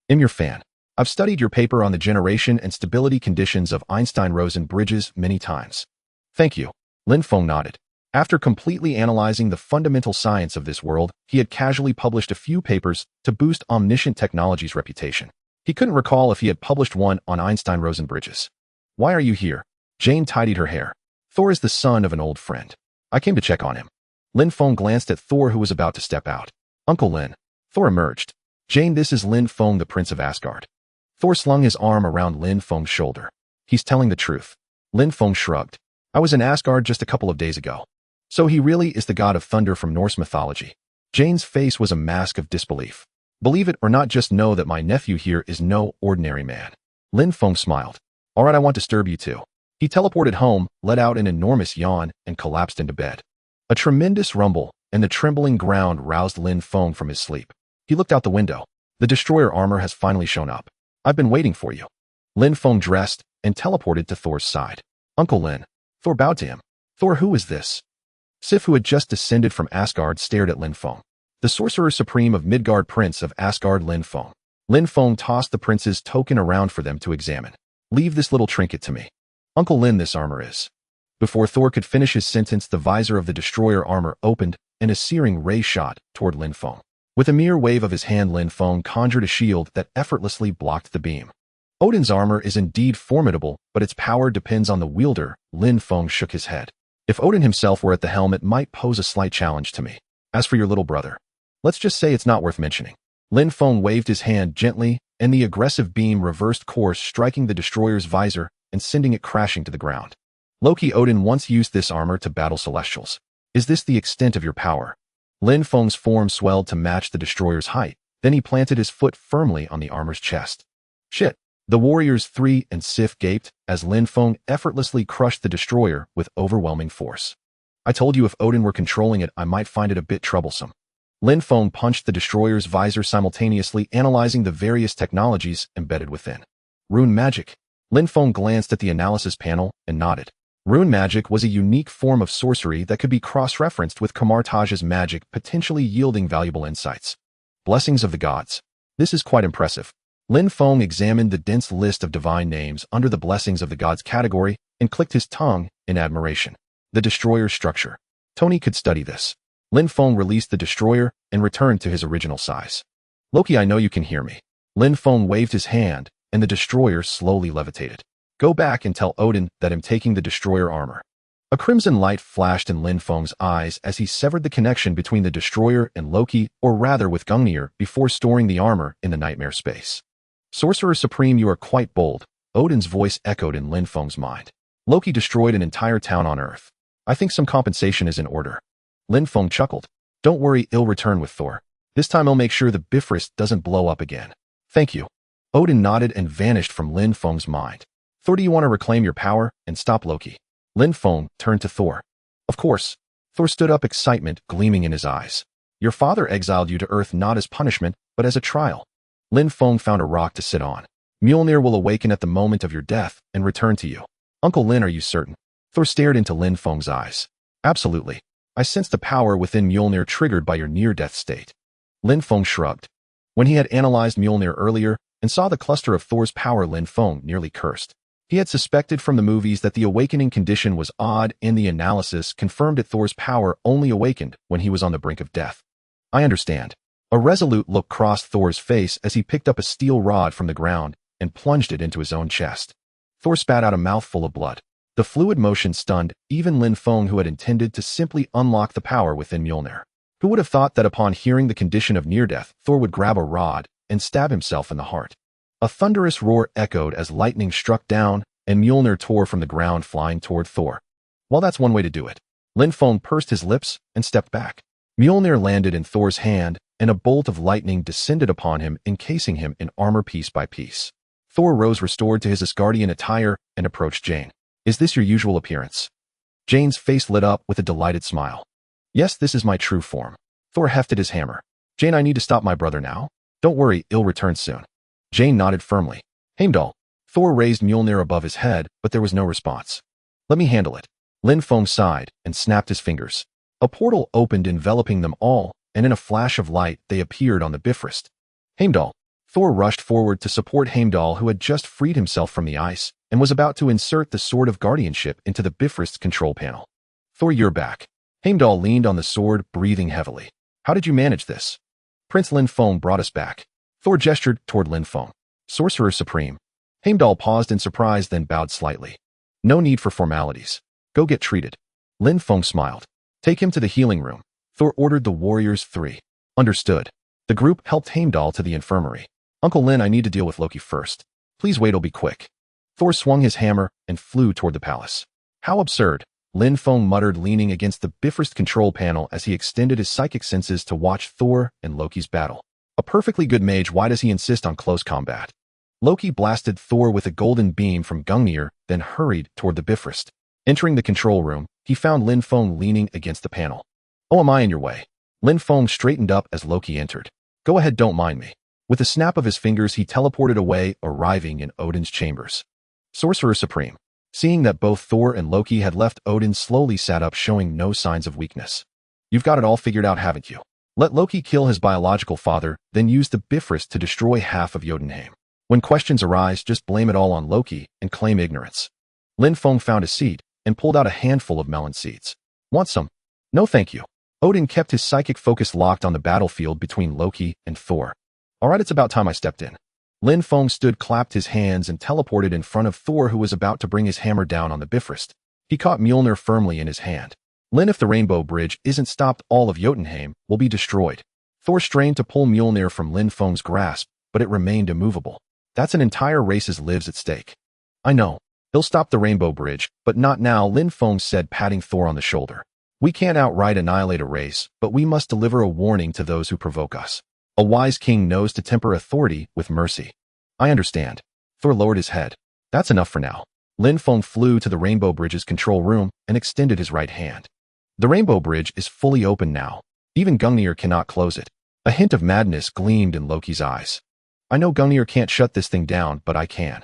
I'm your fan. I've studied your paper on the generation and stability conditions of Einstein-Rosen bridges many times. Thank you. Lin Feng nodded. After completely analyzing the fundamental science of this world, he had casually published a few papers to boost omniscient technology's reputation. He couldn't recall if he had published one on Einstein-Rosen bridges. Why are you here? Jane tidied her hair. Thor is the son of an old friend. I came to check on him. Lin Feng glanced at Thor, who was about to step out. Uncle Lin. Thor emerged. Jane, this is Lin Feng, the Prince of Asgard. Thor slung his arm around Lin Feng's shoulder. He's telling the truth. Lin Feng shrugged. I was in Asgard just a couple of days ago. So he really is the god of thunder from Norse mythology. Jane's face was a mask of disbelief. Believe it or not, just know that my nephew here is no ordinary man. Lin Feng smiled. All right, I won't disturb you too. He teleported home, let out an enormous yawn, and collapsed into bed. A tremendous rumble and the trembling ground roused Lin Feng from his sleep. He looked out the window. The destroyer armor has finally shown up. I've been waiting for you. Lin Feng dressed and teleported to Thor's side. Uncle Lin. Thor bowed to him. Thor, who is this? Sif, who had just descended from Asgard, stared at Lin Feng. The sorcerer supreme of Midgard, Prince of Asgard, Lin Feng. Lin Feng tossed the prince's token around for them to examine. Leave this little trinket to me. Uncle Lin, this armor is. Before Thor could finish his sentence, the visor of the destroyer armor opened and a searing ray shot toward Lin Feng. With a mere wave of his hand, Lin Feng conjured a shield that effortlessly blocked the beam. Odin's armor is indeed formidable, but its power depends on the wielder. Lin Feng shook his head. If Odin himself were at the helm, it might pose a slight challenge to me. As for your little brother, let's just say it's not worth mentioning. Lin Feng waved his hand gently, and the aggressive beam reversed course, striking the destroyer's visor and sending it crashing to the ground. Loki, Odin once used this armor to battle celestials. Is this the extent of your power? Lin Feng's form swelled to match the destroyer's height. Then he planted his foot firmly on the armor's chest. Shit! The warriors 3 and Sif gaped as Lin Feng effortlessly crushed the destroyer with overwhelming force. I told you if Odin were controlling it, I might find it a bit troublesome. Lin Feng punched the destroyer's visor, simultaneously analyzing the various technologies embedded within. Rune magic. Lin Feng glanced at the analysis panel and nodded. Rune magic was a unique form of sorcery that could be cross-referenced with Kamartaj's magic, potentially yielding valuable insights. Blessings of the gods. This is quite impressive. Lin Feng examined the dense list of divine names under the Blessings of the Gods category and clicked his tongue in admiration. The destroyer's structure. Tony could study this. Lin Feng released the destroyer and returned to his original size. Loki, I know you can hear me. Lin Feng waved his hand, and the destroyer slowly levitated. Go back and tell Odin that I'm taking the destroyer armor. A crimson light flashed in Lin Feng's eyes as he severed the connection between the destroyer and Loki, or rather with Gungnir, before storing the armor in the nightmare space. Sorcerer Supreme, you are quite bold. Odin's voice echoed in Lin Feng's mind. Loki destroyed an entire town on Earth. I think some compensation is in order. Lin Feng chuckled. Don't worry, I'll return with Thor. This time I'll make sure the Bifrost doesn't blow up again. Thank you. Odin nodded and vanished from Lin Feng's mind. Thor, do you want to reclaim your power and stop Loki? Lin Feng turned to Thor. Of course. Thor stood up, excitement gleaming in his eyes. Your father exiled you to Earth not as punishment, but as a trial. Lin Feng found a rock to sit on. Mjolnir will awaken at the moment of your death and return to you. Uncle Lin, are you certain? Thor stared into Lin Feng's eyes. Absolutely. I sense the power within Mjolnir triggered by your near-death state. Lin Feng shrugged. When he had analyzed Mjolnir earlier and saw the cluster of Thor's power, Lin Feng nearly cursed. He had suspected from the movies that the awakening condition was odd, and the analysis confirmed that Thor's power only awakened when he was on the brink of death. I understand. A resolute look crossed Thor's face as he picked up a steel rod from the ground and plunged it into his own chest. Thor spat out a mouthful of blood. The fluid motion stunned even Lin Feng, who had intended to simply unlock the power within Mjolnir. Who would have thought that upon hearing the condition of near-death, Thor would grab a rod and stab himself in the heart? A thunderous roar echoed as lightning struck down and Mjolnir tore from the ground, flying toward Thor. Well, that's one way to do it. Lin Feng pursed his lips and stepped back. Mjolnir landed in Thor's hand, and a bolt of lightning descended upon him, encasing him in armor piece by piece. Thor rose, restored to his Asgardian attire, and approached Jane. Is this your usual appearance? Jane's face lit up with a delighted smile. Yes, this is my true form. Thor hefted his hammer. Jane, I need to stop my brother now. Don't worry, he'll return soon. Jane nodded firmly. Heimdall. Thor raised Mjolnir above his head, but there was no response. Let me handle it. Lin Feng sighed and snapped his fingers. A portal opened, enveloping them all, and in a flash of light, they appeared on the Bifrost. Heimdall. Thor rushed forward to support Heimdall, who had just freed himself from the ice and was about to insert the Sword of Guardianship into the Bifrost's control panel. Thor, you're back. Heimdall leaned on the sword, breathing heavily. How did you manage this? Prince Lin Feng brought us back. Thor gestured toward Lin Feng. Sorcerer Supreme. Heimdall paused in surprise, then bowed slightly. No need for formalities. Go get treated. Lin Feng smiled. Take him to the healing room. Thor ordered the warriors 3. Understood. The group helped Heimdall to the infirmary. Uncle Lin, I need to deal with Loki first. Please wait, it'll be quick. Thor swung his hammer and flew toward the palace. How absurd. Lin Feng muttered, leaning against the Bifrost control panel as he extended his psychic senses to watch Thor and Loki's battle. A perfectly good mage, why does he insist on close combat? Loki blasted Thor with a golden beam from Gungnir, then hurried toward the Bifrost. Entering the control room, he found Lin Feng leaning against the panel. Oh, am I in your way? Lin Feng straightened up as Loki entered. Go ahead, don't mind me. With a snap of his fingers, he teleported away, arriving in Odin's chambers. Sorcerer Supreme. Seeing that both Thor and Loki had left, Odin slowly sat up, showing no signs of weakness. You've got it all figured out, haven't you? Let Loki kill his biological father, then use the Bifrost to destroy half of Jotunheim. When questions arise, just blame it all on Loki and claim ignorance. Lin Feng found a seed and pulled out a handful of melon seeds. Want some? No thank you. Odin kept his psychic focus locked on the battlefield between Loki and Thor. All right, it's about time I stepped in. Lin Feng stood, clapped his hands, and teleported in front of Thor, who was about to bring his hammer down on the Bifrost. He caught Mjolnir firmly in his hand. Lin, if the Rainbow Bridge isn't stopped, all of Jotunheim will be destroyed. Thor strained to pull Mjolnir from Lin Feng's grasp, but it remained immovable. That's an entire race's lives at stake. I know. He'll stop the Rainbow Bridge, but not now, Lin Feng said, patting Thor on the shoulder. We can't outright annihilate a race, but we must deliver a warning to those who provoke us. A wise king knows to temper authority with mercy. I understand. Thor lowered his head. That's enough for now. Lin Feng flew to the Rainbow Bridge's control room and extended his right hand. The Rainbow Bridge is fully open now. Even Gungnir cannot close it. A hint of madness gleamed in Loki's eyes. I know Gungnir can't shut this thing down, but I can.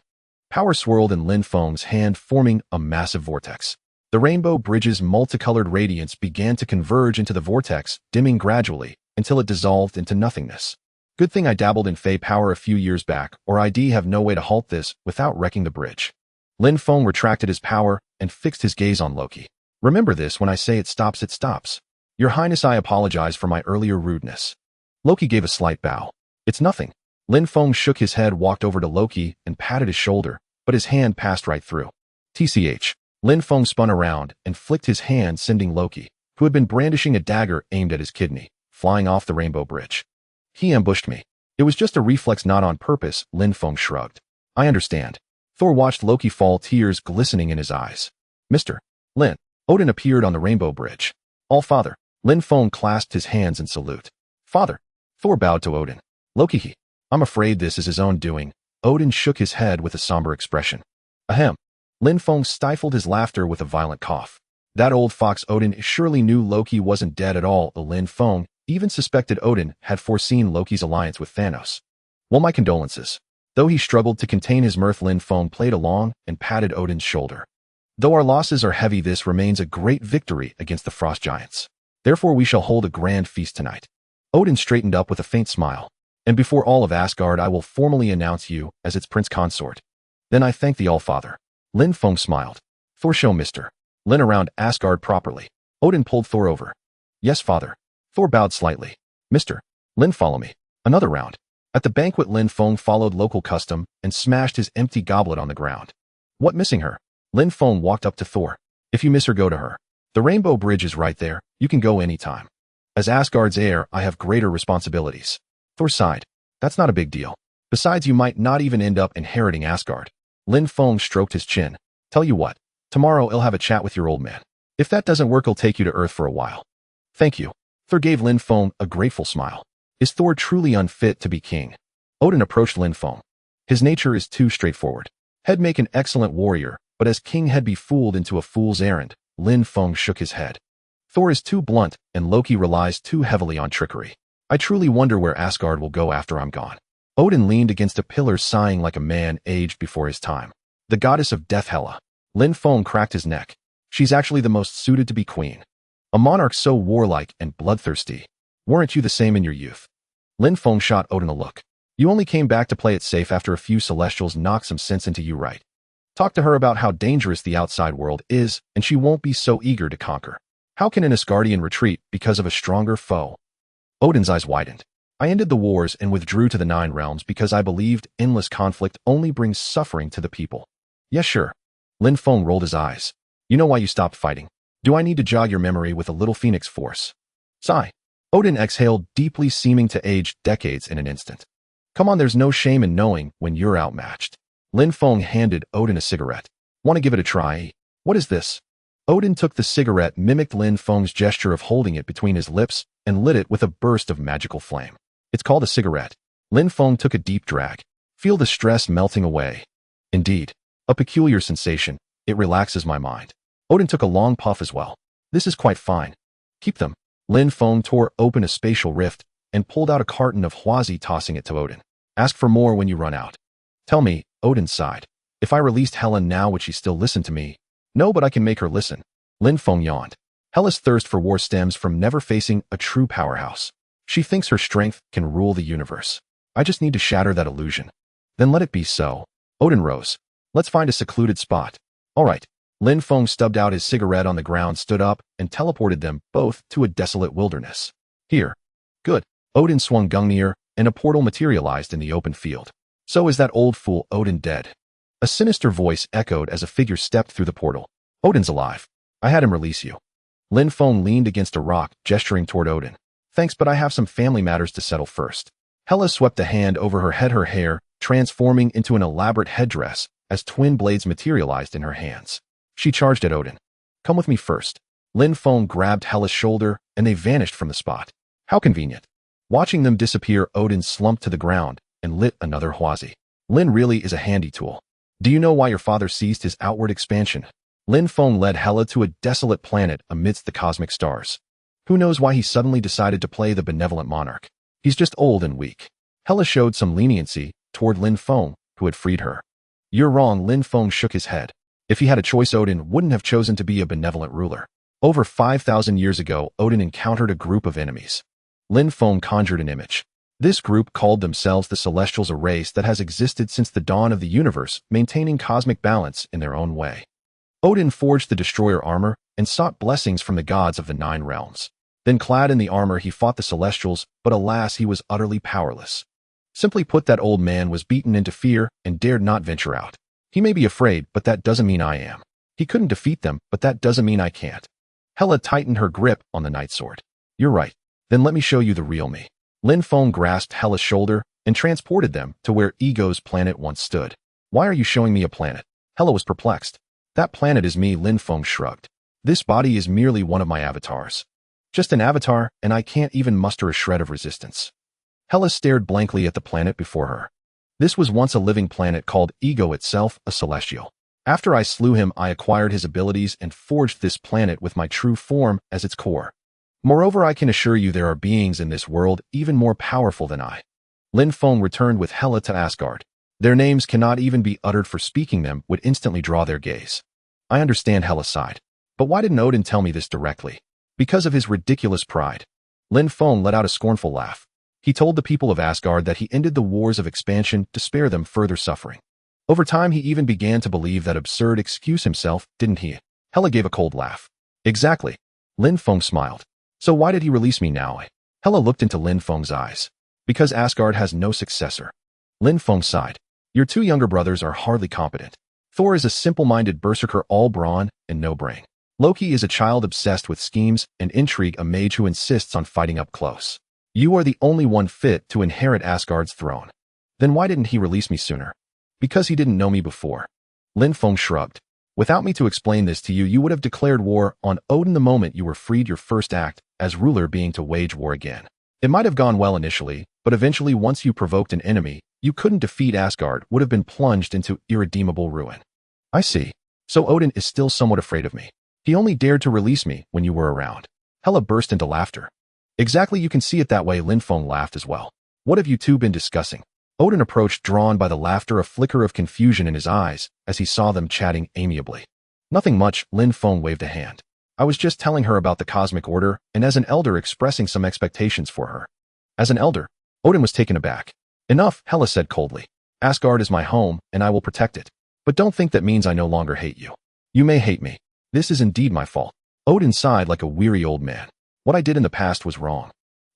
Power swirled in Lin Feng's hand, forming a massive vortex. The Rainbow Bridge's multicolored radiance began to converge into the vortex, dimming gradually, until it dissolved into nothingness. Good thing I dabbled in Fey power a few years back, or I'd have no way to halt this without wrecking the bridge. Lin Feng retracted his power and fixed his gaze on Loki. Remember this, when I say it stops, it stops. Your Highness, I apologize for my earlier rudeness. Loki gave a slight bow. It's nothing. Lin Feng shook his head, walked over to Loki, and patted his shoulder, but his hand passed right through. TCH. Lin Feng spun around and flicked his hand, sending Loki, who had been brandishing a dagger aimed at his kidney, flying off the Rainbow Bridge. He ambushed me. It was just a reflex, not on purpose, Lin Feng shrugged. I understand. Thor watched Loki fall, tears glistening in his eyes. Mr. Lin. Odin appeared on the Rainbow Bridge. All Father. Lin Feng clasped his hands in salute. Father. Thor bowed to Odin. Loki, I'm afraid this is his own doing. Odin shook his head with a somber expression. Ahem. Lin Feng stifled his laughter with a violent cough. That old fox Odin surely knew Loki wasn't dead at all. Lin Feng even suspected Odin had foreseen Loki's alliance with Thanos. Well, my condolences. Though he struggled to contain his mirth, Lin Feng played along and patted Odin's shoulder. Though our losses are heavy, this remains a great victory against the Frost Giants. Therefore we shall hold a grand feast tonight. Odin straightened up with a faint smile. And before all of Asgard, I will formally announce you as its prince consort. Then I thank the All-Father. Lin Feng smiled. Thor, show Mr. Lin around Asgard properly. Odin pulled Thor over. Yes, Father. Thor bowed slightly. Mr. Lin, follow me. Another round. At the banquet, Lin Feng followed local custom and smashed his empty goblet on the ground. What, missing her? Lin Feng walked up to Thor. If you miss her, go to her. The Rainbow Bridge is right there. You can go anytime. As Asgard's heir, I have greater responsibilities. Thor sighed. That's not a big deal. Besides, you might not even end up inheriting Asgard. Lin Feng stroked his chin. Tell you what, tomorrow I'll have a chat with your old man. If that doesn't work, I'll take you to Earth for a while. Thank you. Thor gave Lin Feng a grateful smile. Is Thor truly unfit to be king? Odin approached Lin Feng. His nature is too straightforward. He'd make an excellent warrior, but as king he'd be fooled into a fool's errand. Lin Feng shook his head. Thor is too blunt, and Loki relies too heavily on trickery. I truly wonder where Asgard will go after I'm gone. Odin leaned against a pillar, sighing like a man aged before his time. The goddess of death, Hela. Lin Feng cracked his neck. She's actually the most suited to be queen. A monarch so warlike and bloodthirsty. Weren't you the same in your youth? Lin Feng shot Odin a look. You only came back to play it safe after a few Celestials knocked some sense into you, right? Talk to her about how dangerous the outside world is, and she won't be so eager to conquer. How can an Asgardian retreat because of a stronger foe? Odin's eyes widened. I ended the wars and withdrew to the Nine Realms because I believed endless conflict only brings suffering to the people. Yes, sure. Lin Feng rolled his eyes. You know why you stopped fighting? Do I need to jog your memory with a little phoenix force? Sigh. Odin exhaled deeply, seeming to age decades in an instant. Come on, there's no shame in knowing when you're outmatched. Lin Feng handed Odin a cigarette. Want to give it a try? What is this? Odin took the cigarette, mimicked Lin Feng's gesture of holding it between his lips, and lit it with a burst of magical flame. It's called a cigarette. Lin Feng took a deep drag. Feel the stress melting away. Indeed. A peculiar sensation. It relaxes my mind. Odin took a long puff as well. This is quite fine. Keep them. Lin Feng tore open a spatial rift and pulled out a carton of Huazi, tossing it to Odin. Ask for more when you run out. Tell me, Odin sighed. If I released Hela now, would she still listen to me? No, but I can make her listen. Lin Feng yawned. Hela's thirst for war stems from never facing a true powerhouse. She thinks her strength can rule the universe. I just need to shatter that illusion. Then let it be so. Odin rose. Let's find a secluded spot. All right. Lin Feng stubbed out his cigarette on the ground, stood up, and teleported them both to a desolate wilderness. Here. Good. Odin swung Gungnir, and a portal materialized in the open field. So is that old fool Odin dead? A sinister voice echoed as a figure stepped through the portal. Odin's alive. I had him release you. Lin Feng leaned against a rock, gesturing toward Odin. Thanks, but I have some family matters to settle first. Hela swept a hand over her head, her hair transforming into an elaborate headdress as twin blades materialized in her hands. She charged at Odin. Come with me first. Lin Feng grabbed Hela's shoulder, and they vanished from the spot. How convenient. Watching them disappear, Odin slumped to the ground and lit another huazi. Lin really is a handy tool. Do you know why your father ceased his outward expansion? Lin Feng led Hela to a desolate planet amidst the cosmic stars. Who knows why he suddenly decided to play the benevolent monarch? He's just old and weak. Hela showed some leniency toward Lin Feng, who had freed her. You're wrong, Lin Feng shook his head. If he had a choice, Odin wouldn't have chosen to be a benevolent ruler. Over 5,000 years ago, Odin encountered a group of enemies. Lin Feng conjured an image. This group called themselves the Celestials, a race that has existed since the dawn of the universe, maintaining cosmic balance in their own way. Odin forged the destroyer armor and sought blessings from the gods of the 9 realms. Then, clad in the armor, he fought the Celestials, but alas, he was utterly powerless. Simply put, that old man was beaten into fear and dared not venture out. He may be afraid, but that doesn't mean I am. He couldn't defeat them, but that doesn't mean I can't. Hela tightened her grip on the night sword. You're right. Then let me show you the real me. Lin Feng grasped Hela's shoulder and transported them to where Ego's planet once stood. Why are you showing me a planet? Hela was perplexed. That planet is me, Lin Feng shrugged. This body is merely one of my avatars. Just an avatar, and I can't even muster a shred of resistance. Hela stared blankly at the planet before her. This was once a living planet called Ego, itself a celestial. After I slew him, I acquired his abilities and forged this planet with my true form as its core. Moreover, I can assure you there are beings in this world even more powerful than I. Lin Feng returned with Hela to Asgard. Their names cannot even be uttered, for speaking them would instantly draw their gaze. I understand, Hela sighed. But why didn't Odin tell me this directly? Because of his ridiculous pride. Lin Feng let out a scornful laugh. He told the people of Asgard that he ended the wars of expansion to spare them further suffering. Over time, he even began to believe that absurd excuse himself, didn't he? Hela gave a cold laugh. Exactly. Lin Feng smiled. So why did he release me now? Hela looked into Lin Feng's eyes. Because Asgard has no successor. Lin Feng sighed. Your 2 younger brothers are hardly competent. Thor is a simple-minded berserker, all brawn and no brain. Loki is a child obsessed with schemes and intrigue, a mage who insists on fighting up close. You are the only one fit to inherit Asgard's throne. Then why didn't he release me sooner? Because he didn't know me before. Lin Feng shrugged. Without me to explain this to you, you would have declared war on Odin the moment you were freed, your first act as ruler being to wage war again. It might have gone well initially, but eventually, once you provoked an enemy you couldn't defeat, Asgard would have been plunged into irredeemable ruin. I see. So Odin is still somewhat afraid of me. He only dared to release me when you were around. Hela burst into laughter. Exactly, you can see it that way. Lin Feng laughed as well. What have you 2 been discussing? Odin approached, drawn by the laughter, a flicker of confusion in his eyes as he saw them chatting amiably. Nothing much, Lin Feng waved a hand. I was just telling her about the cosmic order, and as an elder expressing some expectations for her. As an elder? Odin was taken aback. Enough, Hela said coldly. Asgard is my home, and I will protect it. But don't think that means I no longer hate you. You may hate me. This is indeed my fault. Odin sighed like a weary old man. What I did in the past was wrong.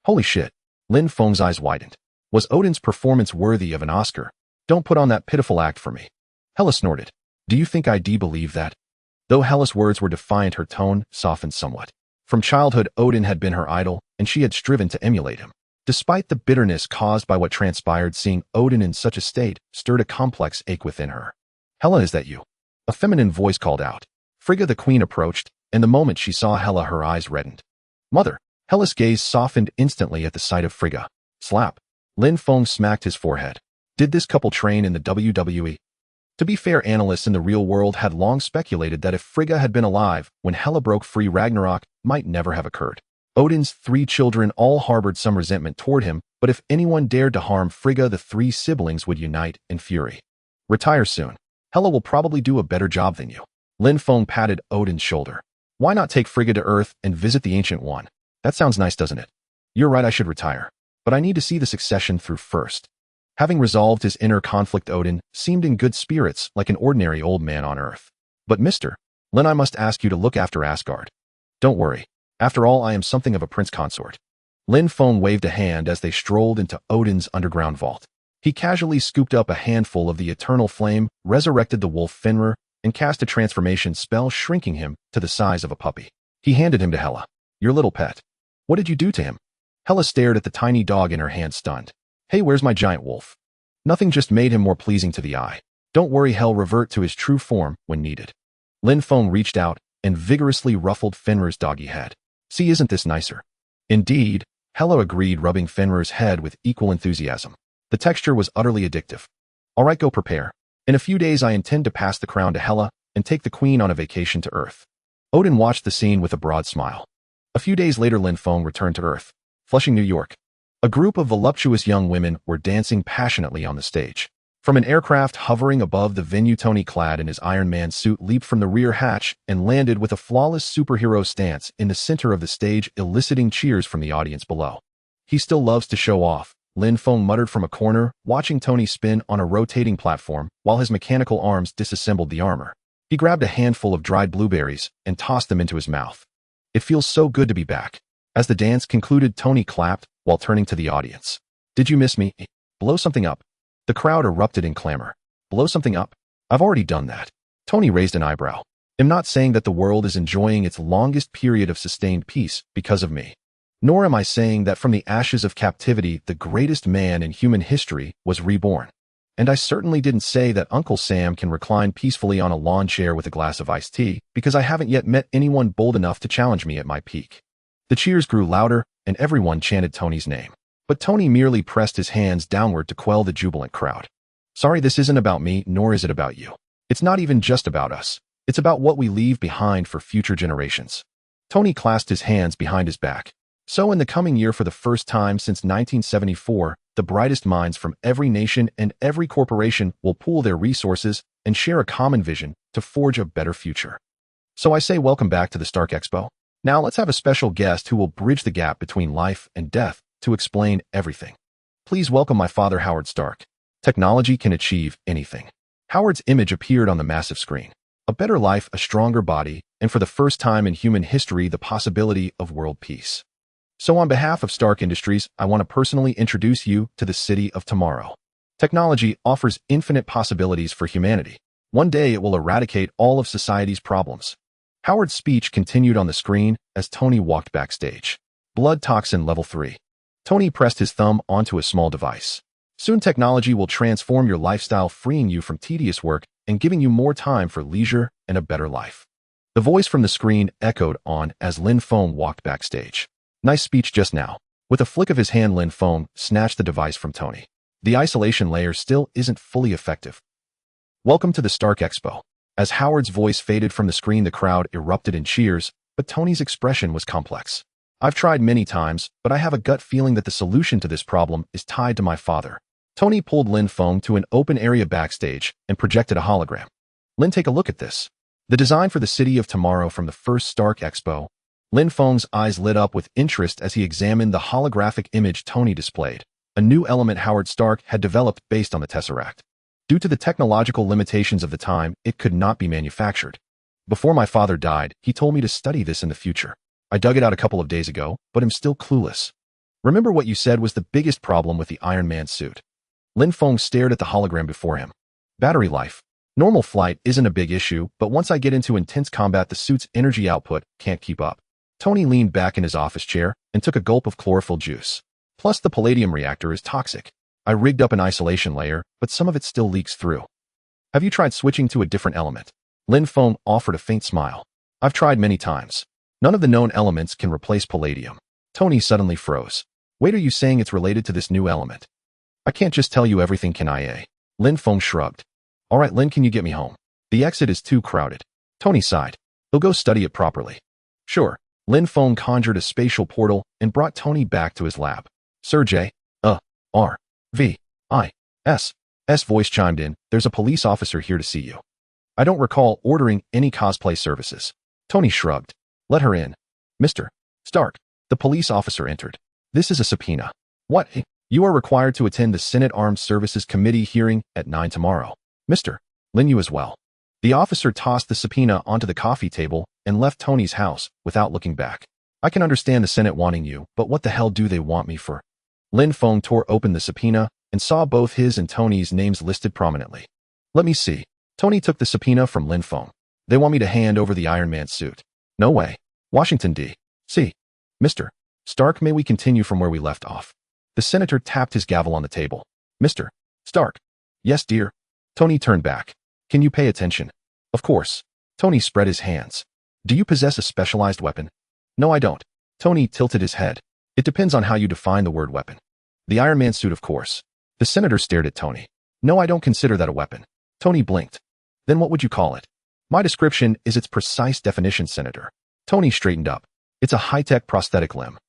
Holy shit. Lin Feng's eyes widened. Was Odin's performance worthy of an Oscar? Don't put on that pitiful act for me. Hela snorted. Do you think I believe that? Though Hela's words were defiant, her tone softened somewhat. From childhood, Odin had been her idol, and she had striven to emulate him. Despite the bitterness caused by what transpired, seeing Odin in such a state stirred a complex ache within her. Hela, is that you? A feminine voice called out. Frigga the queen approached, and the moment she saw Hela, her eyes reddened. Mother! Hela's gaze softened instantly at the sight of Frigga. Slap. Lin Feng smacked his forehead. Did this couple train in the WWE? To be fair, analysts in the real world had long speculated that if Frigga had been alive when Hela broke free, Ragnarok might never have occurred. Odin's 3 children all harbored some resentment toward him But if anyone dared to harm Frigga, the three siblings would unite in fury. Retire soon. Hela will probably do a better job than you. Lin Feng patted Odin's shoulder. Why not take Frigga to Earth and visit the Ancient One? That sounds nice, doesn't it? You're right, I should retire. But I need to see the succession through first. Having resolved his inner conflict, Odin seemed in good spirits like an ordinary old man on Earth. But Mr. Lin, I must ask you to look after Asgard. Don't worry. After all, I am something of a prince consort. Lin Feng waved a hand as they strolled into Odin's underground vault. He casually scooped up a handful of the eternal flame, resurrected the wolf Fenrir, and cast a transformation spell, shrinking him to the size of a puppy. He handed him to Hela. Your little pet. What did you do to him? Hela stared at the tiny dog in her hand, stunned. Hey, where's my giant wolf? Nothing, just made him more pleasing to the eye. Don't worry, he'll revert to his true form when needed. Lin Feng reached out and vigorously ruffled Fenrir's doggy head. See, isn't this nicer? Indeed, Hela agreed, rubbing Fenrir's head with equal enthusiasm. The texture was utterly addictive. All right, go prepare. In a few days I intend to pass the crown to Hela and take the queen on a vacation to Earth. Odin watched the scene with a broad smile. A few days later, Lin Feng returned to Earth. Flushing, New York. A group of voluptuous young women were dancing passionately on the stage. From an aircraft hovering above the venue, Tony, clad in his Iron Man suit, leaped from the rear hatch and landed with a flawless superhero stance in the center of the stage, eliciting cheers from the audience below. He still loves to show off, Lin Feng muttered from a corner, watching Tony spin on a rotating platform while his mechanical arms disassembled the armor. He grabbed a handful of dried blueberries and tossed them into his mouth. It feels so good to be back. As the dance concluded, Tony clapped while turning to the audience. Did you miss me? Blow something up. The crowd erupted in clamor. Blow something up? I've already done that. Tony raised an eyebrow. I'm not saying that the world is enjoying its longest period of sustained peace because of me. Nor am I saying that from the ashes of captivity, the greatest man in human history was reborn. And I certainly didn't say that Uncle Sam can recline peacefully on a lawn chair with a glass of iced tea, because I haven't yet met anyone bold enough to challenge me at my peak. The cheers grew louder, and everyone chanted Tony's name. But Tony merely pressed his hands downward to quell the jubilant crowd. Sorry, this isn't about me, nor is it about you. It's not even just about us. It's about what we leave behind for future generations. Tony clasped his hands behind his back. So in the coming year, for the first time since 1974, the brightest minds from every nation and every corporation will pool their resources and share a common vision to forge a better future. So I say welcome back to the Stark Expo. Now let's have a special guest who will bridge the gap between life and death to explain everything. Please welcome my father, Howard Stark. Technology can achieve anything. Howard's image appeared on the massive screen. A better life, a stronger body, and for the first time in human history, the possibility of world peace. So on behalf of Stark Industries, I want to personally introduce you to the city of tomorrow. Technology offers infinite possibilities for humanity. One day it will eradicate all of society's problems. Howard's speech continued on the screen as Tony walked backstage. Blood toxin level 3. Tony pressed his thumb onto a small device. Soon technology will transform your lifestyle, freeing you from tedious work and giving you more time for leisure and a better life. The voice from the screen echoed on as Lin Feng walked backstage. Nice speech just now. With a flick of his hand, Lin Feng snatched the device from Tony. The isolation layer still isn't fully effective. Welcome to the Stark Expo. As Howard's voice faded from the screen, the crowd erupted in cheers, but Tony's expression was complex. I've tried many times, but I have a gut feeling that the solution to this problem is tied to my father. Tony pulled Lin Feng to an open area backstage and projected a hologram. Lin, take a look at this. The design for the city of tomorrow from the first Stark Expo. Lin Feng's eyes lit up with interest as he examined the holographic image Tony displayed, a new element Howard Stark had developed based on the Tesseract. Due to the technological limitations of the time, it could not be manufactured. Before my father died, he told me to study this in the future. I dug it out a couple of days ago, but am still clueless. Remember what you said was the biggest problem with the Iron Man suit? Lin Feng stared at the hologram before him. Battery life. Normal flight isn't a big issue, but once I get into intense combat, the suit's energy output can't keep up. Tony leaned back in his office chair and took a gulp of chlorophyll juice. Plus, the palladium reactor is toxic. I rigged up an isolation layer, but some of it still leaks through. Have you tried switching to a different element? Lin Feng offered a faint smile. I've tried many times. None of the known elements can replace palladium. Tony suddenly froze. Wait, are you saying it's related to this new element? I can't just tell you everything, can I? Lin Feng shrugged. All right, Lin, can you get me home? The exit is too crowded. Tony sighed. He'll go study it properly. Sure. Lin Feng conjured a spatial portal and brought Tony back to his lab. Sir J. R. V. I. S. S voice chimed in. There's a police officer here to see you. I don't recall ordering any cosplay services. Tony shrugged. Let her in. Mr. Stark. The police officer entered. This is a subpoena. What? You are required to attend the Senate Armed Services Committee hearing at 9 tomorrow. Mr. Lin, you as well. The officer tossed the subpoena onto the coffee table and left Tony's house without looking back. I can understand the Senate wanting you, but what the hell do they want me for? Lin Feng tore open the subpoena and saw both his and Tony's names listed prominently. Let me see. Tony took the subpoena from Lin Feng. They want me to hand over the Iron Man suit. No way. Washington, D.C. Mr. Stark, may we continue from where we left off? The senator tapped his gavel on the table. Mr. Stark. Yes, dear. Tony turned back. Can you pay attention? Of course. Tony spread his hands. Do you possess a specialized weapon? No, I don't. Tony tilted his head. It depends on how you define the word weapon. The Iron Man suit, of course. The senator stared at Tony. No, I don't consider that a weapon. Tony blinked. Then what would you call it? My description is its precise definition, Senator. Tony straightened up. It's a high-tech prosthetic limb.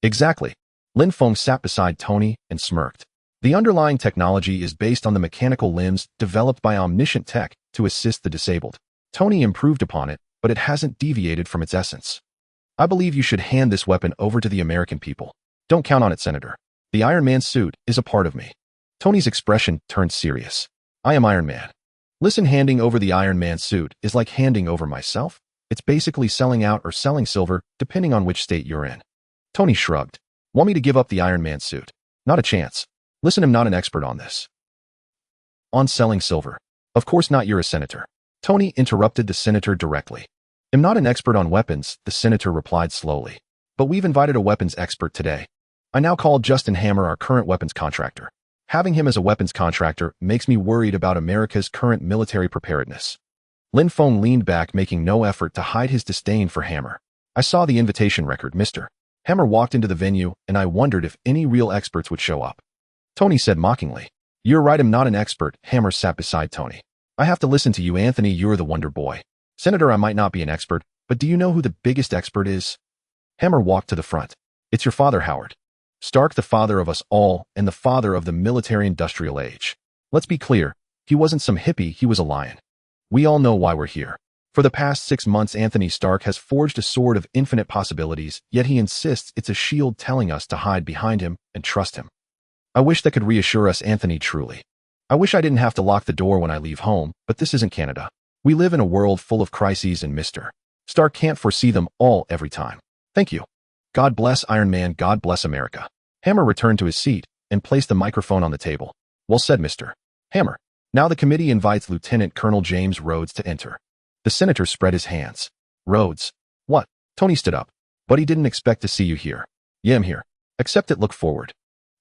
Exactly. Lin Feng sat beside Tony and smirked. The underlying technology is based on the mechanical limbs developed by omniscient tech to assist the disabled. Tony improved upon it, but it hasn't deviated from its essence. I believe you should hand this weapon over to the American people. Don't count on it, Senator. The Iron Man suit is a part of me. Tony's expression turned serious. I am Iron Man. Listen, handing over the Iron Man suit is like handing over myself. It's basically selling out or selling silver, depending on which state you're in. Tony shrugged. Want me to give up the Iron Man suit? Not a chance. Listen, I'm not an expert on this. On selling silver. Of course not, you're a senator. Tony interrupted the senator directly. I'm not an expert on weapons, the senator replied slowly. But we've invited a weapons expert today. I now call Justin Hammer our current weapons contractor. Having him as a weapons contractor makes me worried about America's current military preparedness. Lin Feng leaned back, making no effort to hide his disdain for Hammer. I saw the invitation record, Mr. Hammer walked into the venue, and I wondered if any real experts would show up. Tony said mockingly. You're right, I'm not an expert. Hammer sat beside Tony. I have to listen to you, Anthony. You're the wonder boy. Senator, I might not be an expert, but do you know who the biggest expert is? Hammer walked to the front. It's your father, Howard Stark, the father of us all and the father of the military-industrial age. Let's be clear, he wasn't some hippie, he was a lion. We all know why we're here. For the past 6 months, Anthony Stark has forged a sword of infinite possibilities, yet he insists it's a shield telling us to hide behind him and trust him. I wish that could reassure us, Anthony, truly. I wish I didn't have to lock the door when I leave home, but this isn't Canada. We live in a world full of crises, and Mr. Stark can't foresee them all every time. Thank you. God bless Iron Man, God bless America. Hammer returned to his seat and placed the microphone on the table. Well said, Mr. Hammer. Now the committee invites Lieutenant Colonel James Rhodes to enter. The senator spread his hands. Rhodes. What? Tony stood up. But he didn't expect to see you here. Yeah, I'm here. Accept it, look forward.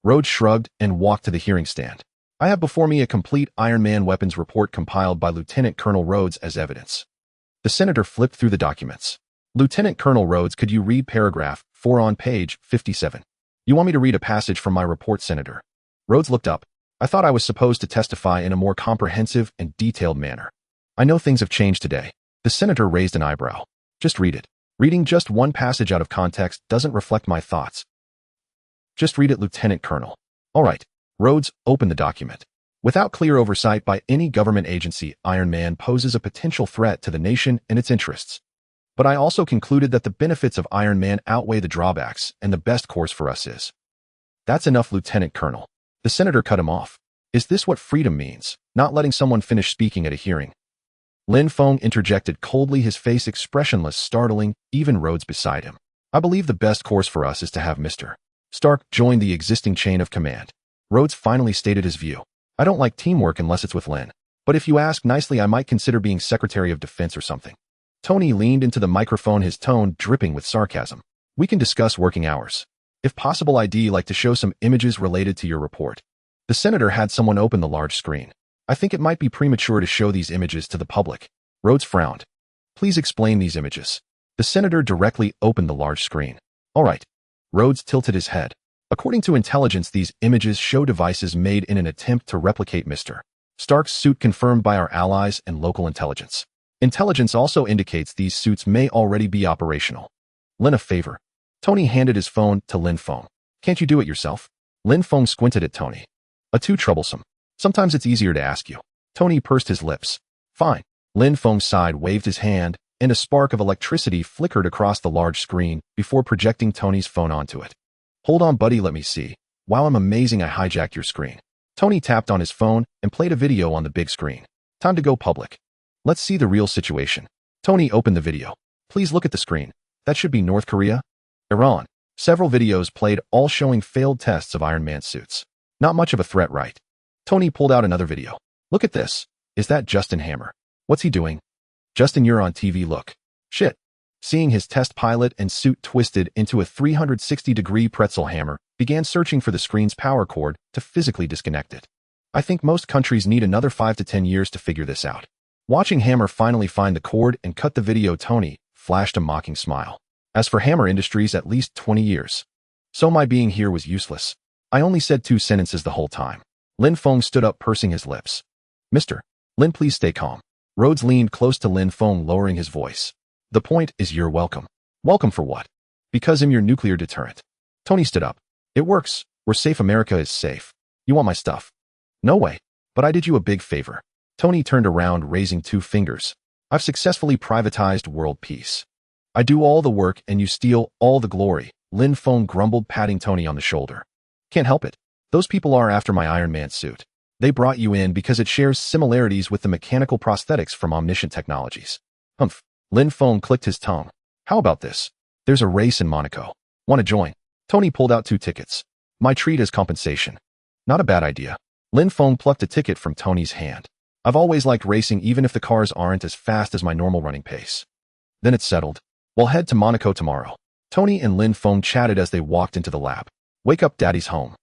Rhodes shrugged and walked to the hearing stand. I have before me a complete Iron Man weapons report compiled by Lieutenant Colonel Rhodes as evidence. The senator flipped through the documents. Lieutenant Colonel Rhodes, could you read paragraph 4 on page 57? You want me to read a passage from my report, Senator? Rhodes looked up. I thought I was supposed to testify in a more comprehensive and detailed manner. I know things have changed today. The senator raised an eyebrow. Just read it. Reading just one passage out of context doesn't reflect my thoughts. Just read it, Lieutenant Colonel. All right. Rhodes opened the document. Without clear oversight by any government agency, Iron Man poses a potential threat to the nation and its interests. But I also concluded that the benefits of Iron Man outweigh the drawbacks, and the best course for us is. That's enough, Lieutenant Colonel. The senator cut him off. Is this what freedom means? Not letting someone finish speaking at a hearing? Lin Feng interjected coldly, his face expressionless, startling even Rhodes beside him. I believe the best course for us is to have Mr. Stark join the existing chain of command. Rhodes finally stated his view. I don't like teamwork unless it's with Lin. But if you ask nicely, I might consider being Secretary of Defense or something. Tony leaned into the microphone, his tone dripping with sarcasm. We can discuss working hours. If possible, I'd like to show some images related to your report. The senator had someone open the large screen. I think it might be premature to show these images to the public. Rhodes frowned. Please explain these images. The senator directly opened the large screen. All right. Rhodes tilted his head. According to intelligence, these images show devices made in an attempt to replicate Mr. Stark's suit, confirmed by our allies and local intelligence. Intelligence also indicates these suits may already be operational. Lin, a favor. Tony handed his phone to Lin Feng. Can't you do it yourself? Lin Feng squinted at Tony. Too troublesome. Sometimes it's easier to ask you. Tony pursed his lips. Fine. Lin Feng sighed, waved his hand, and a spark of electricity flickered across the large screen before projecting Tony's phone onto it. Hold on, buddy, let me see. Wow, I'm amazing I hijacked your screen. Tony tapped on his phone and played a video on the big screen. Time to go public. Let's see the real situation. Tony opened the video. Please look at the screen. That should be North Korea? Iran. Several videos played, all showing failed tests of Iron Man suits. Not much of a threat, right? Tony pulled out another video. Look at this. Is that Justin Hammer? What's he doing? Justin, you're on TV, look. Shit. Seeing his test pilot and suit twisted into a 360-degree pretzel, Hammer began searching for the screen's power cord to physically disconnect it. I think most countries need another 5 to 10 years to figure this out. Watching Hammer finally find the cord and cut the video, Tony flashed a mocking smile. As for Hammer Industries, at least 20 years. So my being here was useless. I only said 2 sentences the whole time. Lin Feng stood up, pursing his lips. Mr. Lin, please stay calm. Rhodes leaned close to Lin Feng, lowering his voice. The point is you're welcome. Welcome for what? Because I'm your nuclear deterrent. Tony stood up. It works. We're safe. America is safe. You want my stuff? No way. But I did you a big favor. Tony turned around, raising 2 fingers. I've successfully privatized world peace. I do all the work and you steal all the glory, Lin Feng grumbled, patting Tony on the shoulder. Can't help it. Those people are after my Iron Man suit. They brought you in because it shares similarities with the mechanical prosthetics from Omniscient Technologies. Humph. Lin Feng clicked his tongue. How about this? There's a race in Monaco. Want to join? Tony pulled out 2 tickets. My treat as compensation. Not a bad idea. Lin Feng plucked a ticket from Tony's hand. I've always liked racing, even if the cars aren't as fast as my normal running pace. Then it's settled. We'll head to Monaco tomorrow. Tony and Lin Feng chatted as they walked into the lab. Wake up, Daddy's home.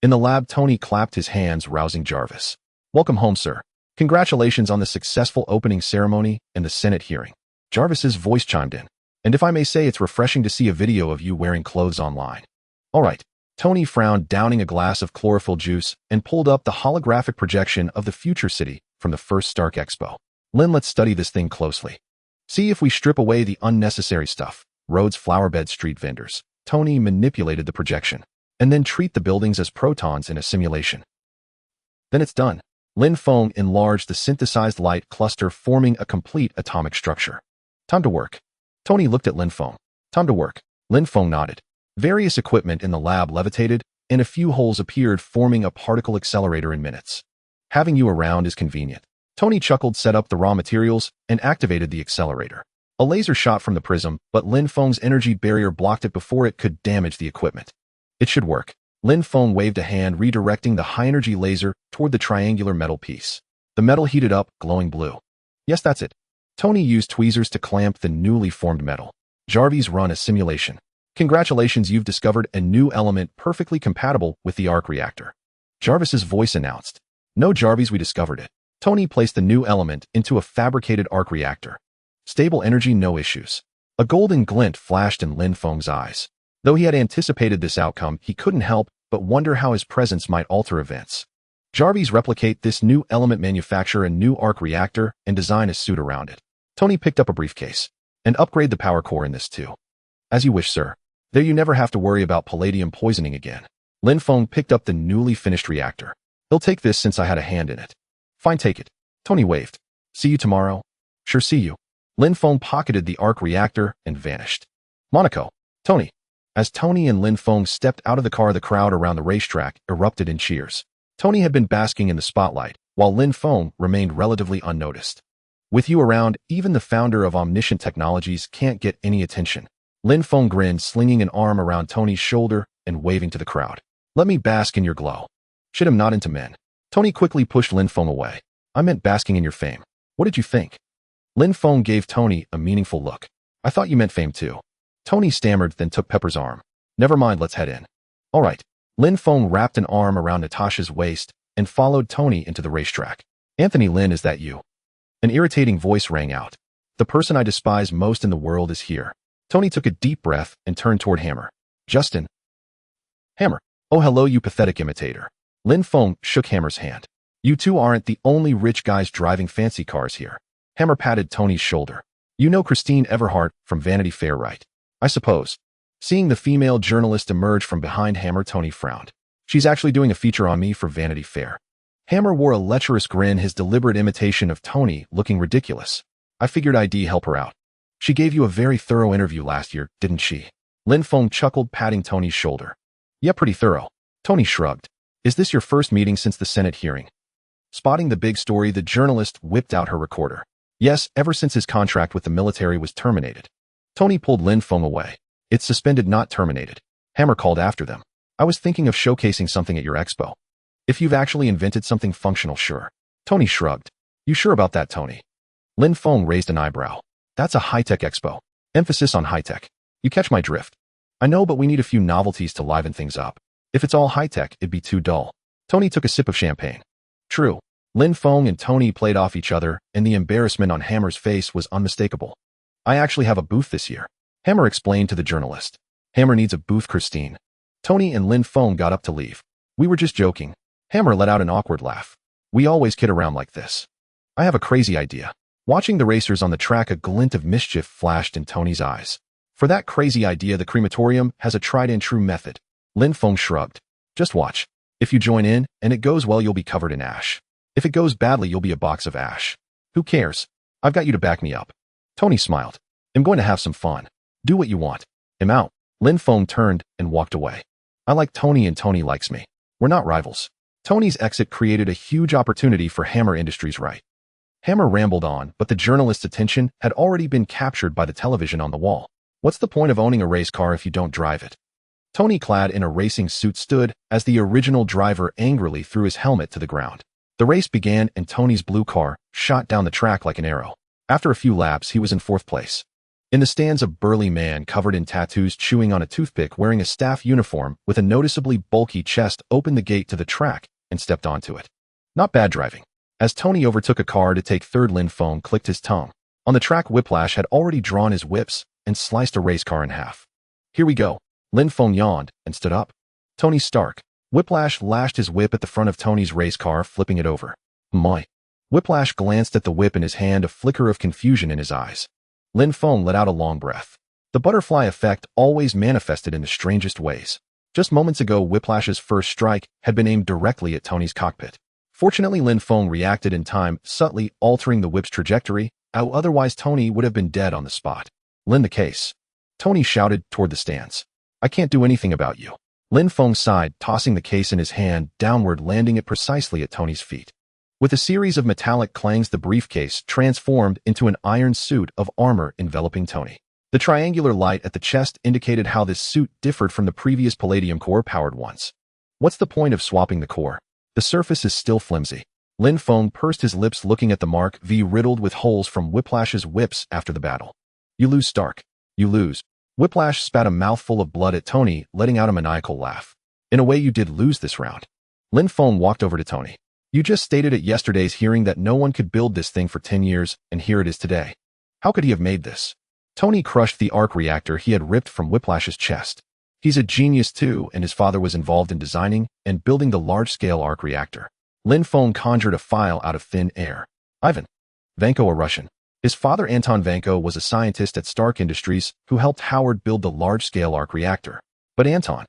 In the lab, Tony clapped his hands, rousing Jarvis. Welcome home, sir. Congratulations on the successful opening ceremony and the Senate hearing. Jarvis's voice chimed in. And if I may say, it's refreshing to see a video of you wearing clothes online. All right. Tony frowned, downing a glass of chlorophyll juice, and pulled up the holographic projection of the future city from the first Stark Expo. Lin, let's study this thing closely. See if we strip away the unnecessary stuff. Rhodes flowerbed street vendors. Tony manipulated the projection. And then treat the buildings as protons in a simulation. Then it's done. Lin Feng enlarged the synthesized light cluster, forming a complete atomic structure. Time to work. Tony looked at Lin Feng. Time to work. Lin Feng nodded. Various equipment in the lab levitated, and a few holes appeared, forming a particle accelerator in minutes. Having you around is convenient. Tony chuckled, set up the raw materials, and activated the accelerator. A laser shot from the prism, but Lin Feng's energy barrier blocked it before it could damage the equipment. It should work. Lin Feng waved a hand, redirecting the high-energy laser toward the triangular metal piece. The metal heated up, glowing blue. Yes, that's it. Tony used tweezers to clamp the newly formed metal. Jarvis, run a simulation. Congratulations, you've discovered a new element perfectly compatible with the arc reactor. Jarvis's voice announced. No, Jarvis, we discovered it. Tony placed the new element into a fabricated arc reactor. Stable energy, no issues. A golden glint flashed in Lin Feng's eyes. Though he had anticipated this outcome, he couldn't help but wonder how his presence might alter events. Jarvis, replicate this new element, manufacture a new arc reactor, and design a suit around it. Tony picked up a briefcase. And upgrade the power core in this too. As you wish, sir. There, you never have to worry about palladium poisoning again. Lin Feng picked up the newly finished reactor. He'll take this since I had a hand in it. Fine, take it. Tony waved. See you tomorrow. Sure, see you. Lin Feng pocketed the arc reactor and vanished. Monaco. Tony. As Tony and Lin Feng stepped out of the car, the crowd around the racetrack erupted in cheers. Tony had been basking in the spotlight, while Lin Feng remained relatively unnoticed. With you around, even the founder of Omniscient Technologies can't get any attention. Lin Feng grinned, slinging an arm around Tony's shoulder and waving to the crowd. Let me bask in your glow. Shit, I'm not into men. Tony quickly pushed Lin Feng away. I meant basking in your fame. What did you think? Lin Feng gave Tony a meaningful look. I thought you meant fame too. Tony stammered, then took Pepper's arm. Never mind, let's head in. All right. Lin Feng wrapped an arm around Natasha's waist and followed Tony into the racetrack. Anthony Lin, is that you? An irritating voice rang out. The person I despise most in the world is here. Tony took a deep breath and turned toward Hammer. Justin. Hammer. Oh, hello, you pathetic imitator. Lin Feng shook Hammer's hand. You two aren't the only rich guys driving fancy cars here. Hammer patted Tony's shoulder. You know Christine Everhart from Vanity Fair, right? I suppose. Seeing the female journalist emerge from behind Hammer, Tony frowned. She's actually doing a feature on me for Vanity Fair. Hammer wore a lecherous grin, his deliberate imitation of Tony looking ridiculous. I figured I'd help her out. She gave you a very thorough interview last year, didn't she? Lin Feng chuckled, patting Tony's shoulder. Yeah, pretty thorough. Tony shrugged. Is this your first meeting since the Senate hearing? Spotting the big story, the journalist whipped out her recorder. Yes, ever since his contract with the military was terminated. Tony pulled Lin Feng away. It's suspended, not terminated. Hammer called after them. I was thinking of showcasing something at your expo. If you've actually invented something functional, sure. Tony shrugged. You sure about that, Tony? Lin Feng raised an eyebrow. That's a high-tech expo. Emphasis on high-tech. You catch my drift. I know, but we need a few novelties to liven things up. If it's all high-tech, it'd be too dull. Tony took a sip of champagne. True. Lin Feng and Tony played off each other, and the embarrassment on Hammer's face was unmistakable. I actually have a booth this year. Hammer explained to the journalist. Hammer needs a booth, Christine. Tony and Lin Feng got up to leave. We were just joking. Hammer let out an awkward laugh. We always kid around like this. I have a crazy idea. Watching the racers on the track, a glint of mischief flashed in Tony's eyes. For that crazy idea, the crematorium has a tried-and-true method. Lin Feng shrugged. Just watch. If you join in, and it goes well, you'll be covered in ash. If it goes badly, you'll be a box of ash. Who cares? I've got you to back me up. Tony smiled. I'm going to have some fun. Do what you want. I'm out. Lin Feng turned and walked away. I like Tony and Tony likes me. We're not rivals. Tony's exit created a huge opportunity for Hammer Industries, right? Hammer rambled on, but the journalist's attention had already been captured by the television on the wall. What's the point of owning a race car if you don't drive it? Tony, clad in a racing suit, stood as the original driver angrily threw his helmet to the ground. The race began and Tony's blue car shot down the track like an arrow. After a few laps, he was in fourth place. In the stands, a burly man covered in tattoos chewing on a toothpick wearing a staff uniform with a noticeably bulky chest opened the gate to the track and stepped onto it. Not bad driving. As Tony overtook a car to take third, Lin Feng clicked his tongue. On the track, Whiplash had already drawn his whips and sliced a race car in half. Here we go. Lin Feng yawned and stood up. Tony Stark. Whiplash lashed his whip at the front of Tony's race car, flipping it over. My. Whiplash glanced at the whip in his hand, a flicker of confusion in his eyes. Lin Feng let out a long breath. The butterfly effect always manifested in the strangest ways. Just moments ago, Whiplash's first strike had been aimed directly at Tony's cockpit. Fortunately, Lin Feng reacted in time, subtly altering the whip's trajectory, otherwise Tony would have been dead on the spot. Lin, the case. Tony shouted toward the stands. I can't do anything about you. Lin Feng sighed, tossing the case in his hand downward, landing it precisely at Tony's feet. With a series of metallic clangs, the briefcase transformed into an iron suit of armor enveloping Tony. The triangular light at the chest indicated how this suit differed from the previous palladium core-powered ones. What's the point of swapping the core? The surface is still flimsy. Lin Feng pursed his lips, looking at the Mark V riddled with holes from Whiplash's whips after the battle. You lose, Stark. You lose. Whiplash spat a mouthful of blood at Tony, letting out a maniacal laugh. In a way, you did lose this round. Lin Feng walked over to Tony. You just stated at yesterday's hearing that no one could build this thing for 10 years, and here it is today. How could he have made this? Tony crushed the arc reactor he had ripped from Whiplash's chest. He's a genius too, and his father was involved in designing and building the large-scale arc reactor. Lin Feng conjured a file out of thin air. Ivan Vanko, a Russian. His father, Anton Vanko, was a scientist at Stark Industries who helped Howard build the large-scale arc reactor. But Anton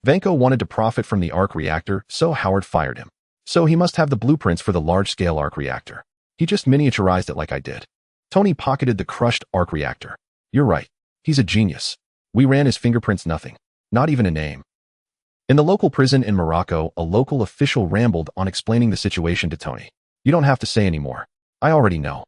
Vanko wanted to profit from the arc reactor, so Howard fired him. So he must have the blueprints for the large-scale arc reactor. He just miniaturized it like I did. Tony pocketed the crushed arc reactor. You're right. He's a genius. We ran his fingerprints, nothing. Not even a name. In the local prison in Morocco, a local official rambled on, explaining the situation to Tony. You don't have to say any more. I already know.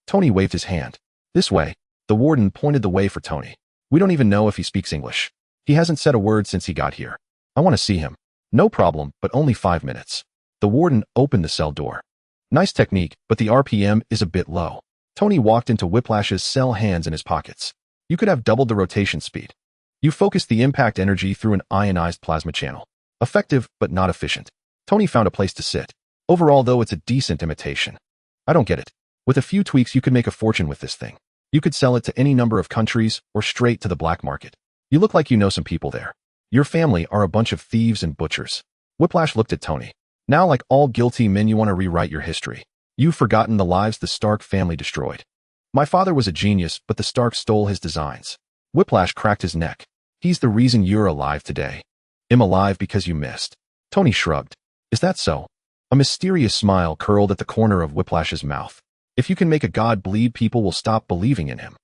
Tony waved his hand. This way. The warden pointed the way for Tony. We don't even know if he speaks English. He hasn't said a word since he got here. I want to see him. No problem, but only 5 minutes. The warden opened the cell door. Nice technique, but the RPM is a bit low. Tony walked into Whiplash's cell, hands in his pockets. You could have doubled the rotation speed. You focused the impact energy through an ionized plasma channel. Effective, but not efficient. Tony found a place to sit. Overall, though, it's a decent imitation. I don't get it. With a few tweaks, you could make a fortune with this thing. You could sell it to any number of countries or straight to the black market. You look like you know some people there. Your family are a bunch of thieves and butchers. Whiplash looked at Tony. Now, like all guilty men, you want to rewrite your history. You've forgotten the lives the Stark family destroyed. My father was a genius, but the Starks stole his designs. Whiplash cracked his neck. He's the reason you're alive today. I'm alive because you missed. Tony shrugged. Is that so? A mysterious smile curled at the corner of Whiplash's mouth. If you can make a god bleed, people will stop believing in him.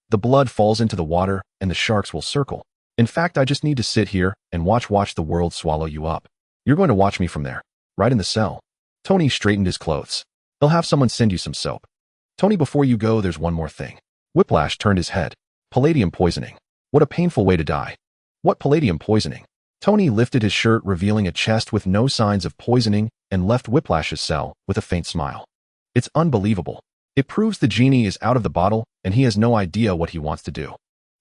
The blood falls into the water, and the sharks will circle. In fact, I just need to sit here and watch the world swallow you up. You're going to watch me from there, right in the cell. Tony straightened his clothes. They'll have someone send you some soap. Tony, before you go, there's one more thing. Whiplash turned his head. Palladium poisoning. What a painful way to die. What palladium poisoning? Tony lifted his shirt, revealing a chest with no signs of poisoning, and left Whiplash's cell with a faint smile. It's unbelievable. It proves the genie is out of the bottle, and he has no idea what he wants to do.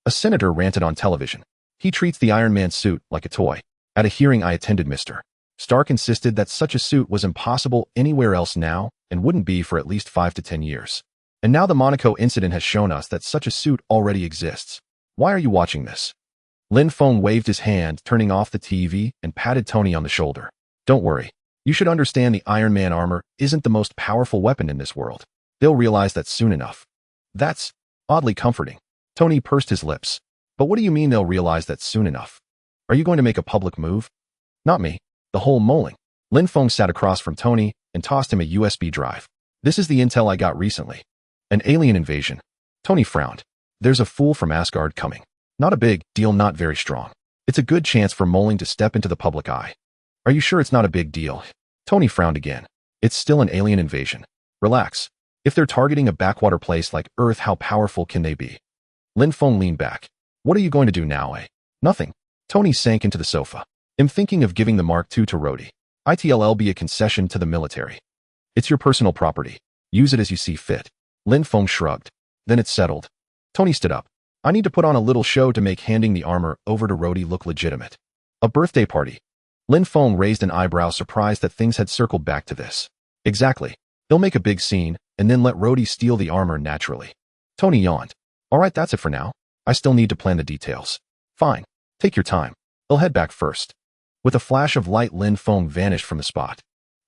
A senator ranted on television. He treats the Iron Man suit like a toy. At a hearing I attended, Mr. Stark insisted that such a suit was impossible anywhere else now, and wouldn't be for at least 5 to 10 years. And now the Monaco incident has shown us that such a suit already exists. Why are you watching this? Lin Feng waved his hand, turning off the TV, and patted Tony on the shoulder. Don't worry. You should understand the Iron Man armor isn't the most powerful weapon in this world. They'll realize that soon enough. That's oddly comforting. Tony pursed his lips. But what do you mean they'll realize that soon enough? Are you going to make a public move? Not me. The whole moling. Lin Feng sat across from Tony and tossed him a USB drive. This is the intel I got recently. An alien invasion. Tony frowned. There's a fool from Asgard coming. Not a big deal, not very strong. It's a good chance for moling to step into the public eye. Are you sure it's not a big deal? Tony frowned again. It's still an alien invasion. Relax. If they're targeting a backwater place like Earth, how powerful can they be? Lin Feng leaned back. What are you going to do now, eh? Nothing. Tony sank into the sofa. I'm thinking of giving the Mark II to Rhodey. It'll be a concession to the military. It's your personal property. Use it as you see fit. Lin Feng shrugged. Then it's settled. Tony stood up. I need to put on a little show to make handing the armor over to Rhodey look legitimate. A birthday party. Lin Feng raised an eyebrow, surprised that things had circled back to this. Exactly. They'll make a big scene, and then let Rhodey steal the armor naturally. Tony yawned. All right, that's it for now. I still need to plan the details. Fine. Take your time. They'll head back first. With a flash of light, Lin Feng vanished from the spot.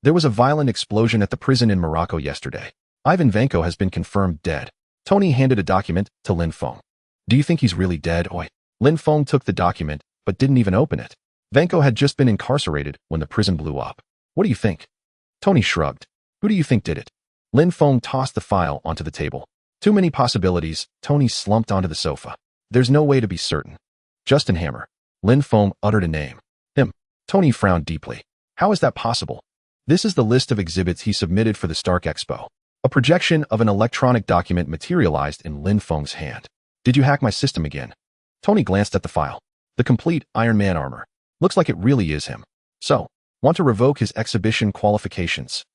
There was a violent explosion at the prison in Morocco yesterday. Ivan Vanko has been confirmed dead. Tony handed a document to Lin Feng. Do you think he's really dead, oi? Lin Feng took the document, but didn't even open it. Vanko had just been incarcerated when the prison blew up. What do you think? Tony shrugged. Who do you think did it? Lin Feng tossed the file onto the table. Too many possibilities. Tony slumped onto the sofa. There's no way to be certain. Justin Hammer. Lin Feng uttered a name. Him. Tony frowned deeply. How is that possible? This is the list of exhibits he submitted for the Stark Expo. A projection of an electronic document materialized in Lin Feng's hand. Did you hack my system again? Tony glanced at the file. The complete Iron Man armor. Looks like it really is him. So, want to revoke his exhibition qualifications?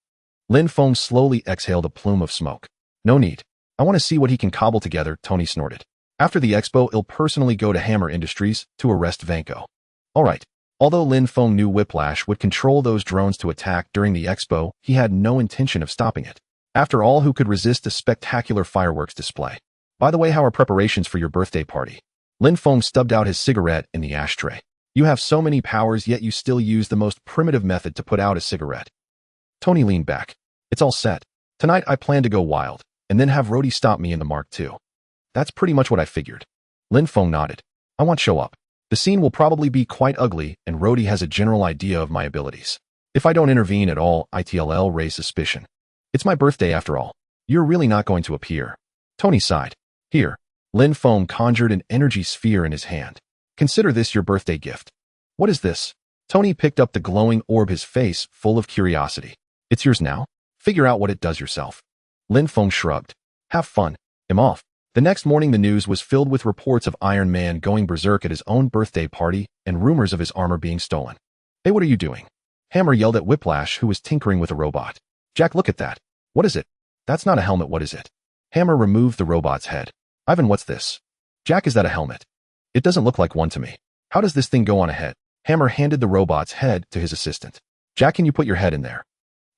Lin Feng slowly exhaled a plume of smoke. No need. I want to see what he can cobble together, Tony snorted. After the expo, he'll personally go to Hammer Industries to arrest Vanko. All right. Although Lin Feng knew Whiplash would control those drones to attack during the expo, he had no intention of stopping it. After all, who could resist a spectacular fireworks display? By the way, how are preparations for your birthday party? Lin Feng stubbed out his cigarette in the ashtray. You have so many powers, yet you still use the most primitive method to put out a cigarette. Tony leaned back. It's all set. Tonight I plan to go wild, and then have Rhodey stop me in the Mark II. That's pretty much what I figured. Lin Feng nodded. I won't show up. The scene will probably be quite ugly, and Rhodey has a general idea of my abilities. If I don't intervene at all, it'll raise suspicion. It's my birthday after all. You're really not going to appear. Tony sighed. Here. Lin Feng conjured an energy sphere in his hand. Consider this your birthday gift. What is this? Tony picked up the glowing orb, his face full of curiosity. It's yours now? Figure out what it does yourself. Lin Feng shrugged. Have fun. I'm off. The next morning the news was filled with reports of Iron Man going berserk at his own birthday party and rumors of his armor being stolen. Hey, what are you doing? Hammer yelled at Whiplash, who was tinkering with a robot. Jack, look at that. What is it? That's not a helmet, what is it? Hammer removed the robot's head. Ivan, what's this? Jack, is that a helmet? It doesn't look like one to me. How does this thing go on a head? Hammer handed the robot's head to his assistant. Jack, can you put your head in there?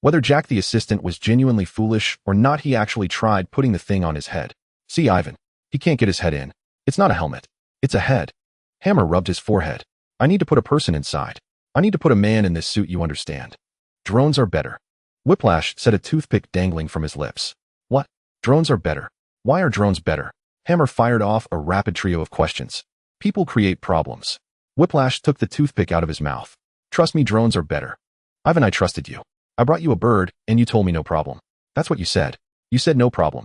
Whether Jack the assistant was genuinely foolish or not, he actually tried putting the thing on his head. See, Ivan. He can't get his head in. It's not a helmet. It's a head. Hammer rubbed his forehead. I need to put a person inside. I need to put a man in this suit, you understand. Drones are better. Whiplash said, a toothpick dangling from his lips. What? Drones are better. Why are drones better? Hammer fired off a rapid trio of questions. People create problems. Whiplash took the toothpick out of his mouth. Trust me, drones are better. Ivan, I trusted you. I brought you a bird, and you told me no problem. That's what you said. You said no problem.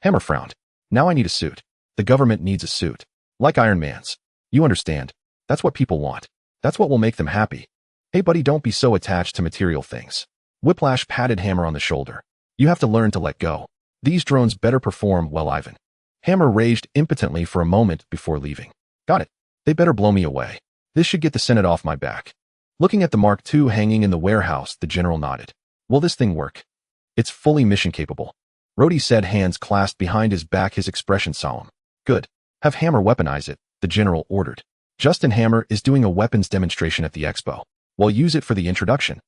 Hammer frowned. Now I need a suit. The government needs a suit. Like Iron Man's. You understand. That's what people want. That's what will make them happy. Hey buddy, don't be so attached to material things. Whiplash patted Hammer on the shoulder. You have to learn to let go. These drones better perform well, Ivan. Hammer raged impotently for a moment before leaving. Got it. They better blow me away. This should get the Senate off my back. Looking at the Mark II hanging in the warehouse, the general nodded. Will this thing work? It's fully mission capable. Rhodey said, hands clasped behind his back, his expression solemn. Good. Have Hammer weaponize it, the general ordered. Justin Hammer is doing a weapons demonstration at the expo. We'll use it for the introduction.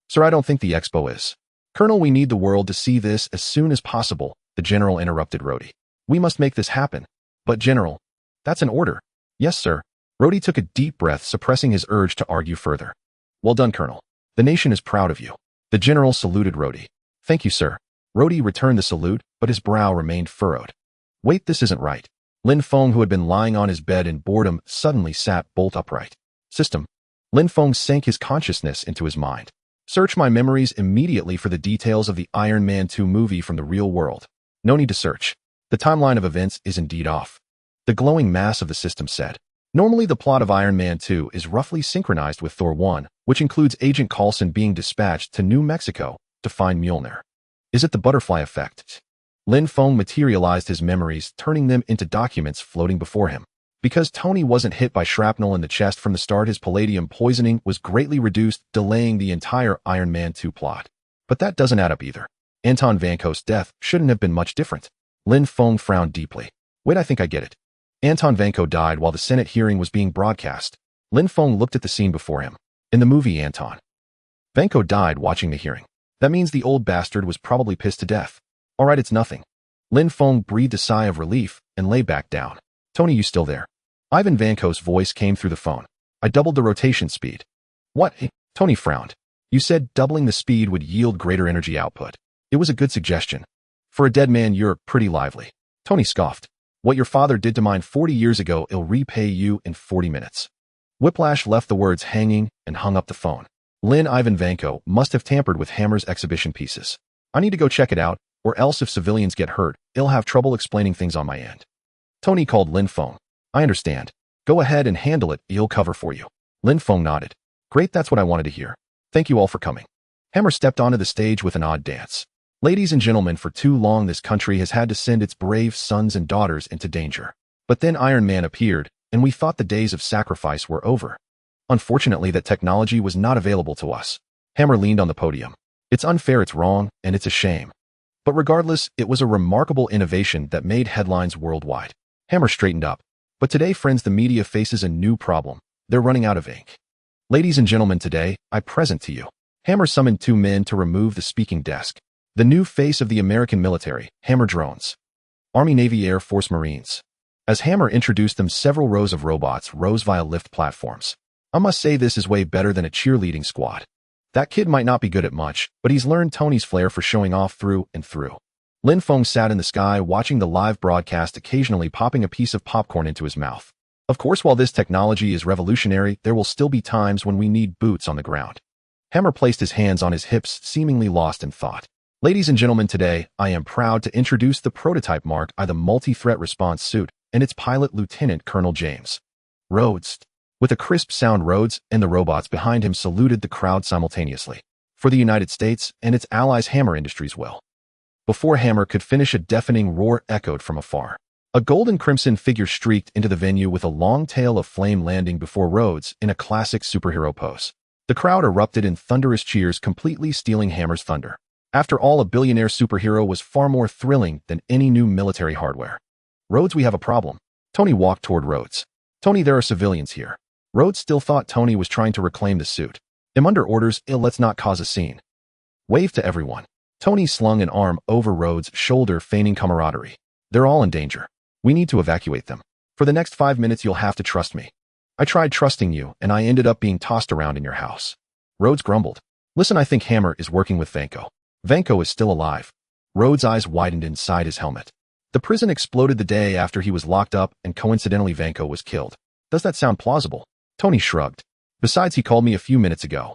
Sir, I don't think the expo is. Colonel, we need the world to see this as soon as possible, the general interrupted Rhodey. We must make this happen. But General, that's an order. Yes, sir. Rhodey took a deep breath, suppressing his urge to argue further. Well done, Colonel. The nation is proud of you. The general saluted Rhodey. Thank you, sir. Rhodey returned the salute, but his brow remained furrowed. Wait, this isn't right. Lin Feng, who had been lying on his bed in boredom, suddenly sat bolt upright. System. Lin Feng sank his consciousness into his mind. Search my memories immediately for the details of the Iron Man 2 movie from the real world. No need to search. The timeline of events is indeed off. The glowing mass of the system said. Normally the plot of Iron Man 2 is roughly synchronized with Thor 1, which includes Agent Coulson being dispatched to New Mexico to find Mjolnir. Is it the butterfly effect? Lin Feng materialized his memories, turning them into documents floating before him. Because Tony wasn't hit by shrapnel in the chest from the start, his palladium poisoning was greatly reduced, delaying the entire Iron Man 2 plot. But that doesn't add up either. Anton Vanko's death shouldn't have been much different. Lin Feng frowned deeply. Wait, I think I get it. Anton Vanko died while the Senate hearing was being broadcast. Lin Feng looked at the scene before him. In the movie, Anton Vanko died watching the hearing. That means the old bastard was probably pissed to death. All right, it's nothing. Lin Feng breathed a sigh of relief and lay back down. Tony, you still there? Ivan Vanko's voice came through the phone. I doubled the rotation speed. What? Tony frowned. You said doubling the speed would yield greater energy output. It was a good suggestion. For a dead man, you're pretty lively. Tony scoffed. What your father did to mine 40 years ago, he'll repay you in 40 minutes. Whiplash left the words hanging and hung up the phone. Ivan Vanko must have tampered with Hammer's exhibition pieces. I need to go check it out, or else if civilians get hurt, he'll have trouble explaining things on my end. Tony called Lin Feng. I understand. Go ahead and handle it, he'll cover for you. Lin Feng nodded. Great, that's what I wanted to hear. Thank you all for coming. Hammer stepped onto the stage with an odd dance. Ladies and gentlemen, for too long this country has had to send its brave sons and daughters into danger. But then Iron Man appeared, and we thought the days of sacrifice were over. Unfortunately, that technology was not available to us. Hammer leaned on the podium. It's unfair, it's wrong, and it's a shame. But regardless, it was a remarkable innovation that made headlines worldwide. Hammer straightened up. But today, friends, the media faces a new problem. They're running out of ink. Ladies and gentlemen, today, I present to you. Hammer summoned 2 men to remove the speaking desk. The new face of the American military, Hammer drones. Army, Navy, Air Force, Marines. As Hammer introduced them, several rows of robots rose via lift platforms. I must say this is way better than a cheerleading squad. That kid might not be good at much, but he's learned Tony's flair for showing off through and through. Lin Feng sat in the sky watching the live broadcast, occasionally popping a piece of popcorn into his mouth. Of course, while this technology is revolutionary, there will still be times when we need boots on the ground. Hammer placed his hands on his hips, seemingly lost in thought. Ladies and gentlemen, today, I am proud to introduce the prototype Mark I, the multi-threat response suit, and its pilot, Lieutenant Colonel James Rhodes. With a crisp sound, Rhodes and the robots behind him saluted the crowd simultaneously. For the United States and its allies, Hammer Industries will. Before Hammer could finish, a deafening roar echoed from afar. A golden crimson figure streaked into the venue with a long tail of flame, landing before Rhodes in a classic superhero pose. The crowd erupted in thunderous cheers, completely stealing Hammer's thunder. After all, a billionaire superhero was far more thrilling than any new military hardware. Rhodes, we have a problem. Tony walked toward Rhodes. Tony, there are civilians here. Rhodes still thought Tony was trying to reclaim the suit. I'm under orders, let's not cause a scene. Wave to everyone. Tony slung an arm over Rhodes' shoulder, feigning camaraderie. They're all in danger. We need to evacuate them. For the next 5 minutes, you'll have to trust me. I tried trusting you, and I ended up being tossed around in your house. Rhodes grumbled. Listen, I think Hammer is working with Vanko. Vanko is still alive. Rhodes' eyes widened inside his helmet. The prison exploded the day after he was locked up, and coincidentally Vanko was killed. Does that sound plausible? Tony shrugged. Besides, he called me a few minutes ago.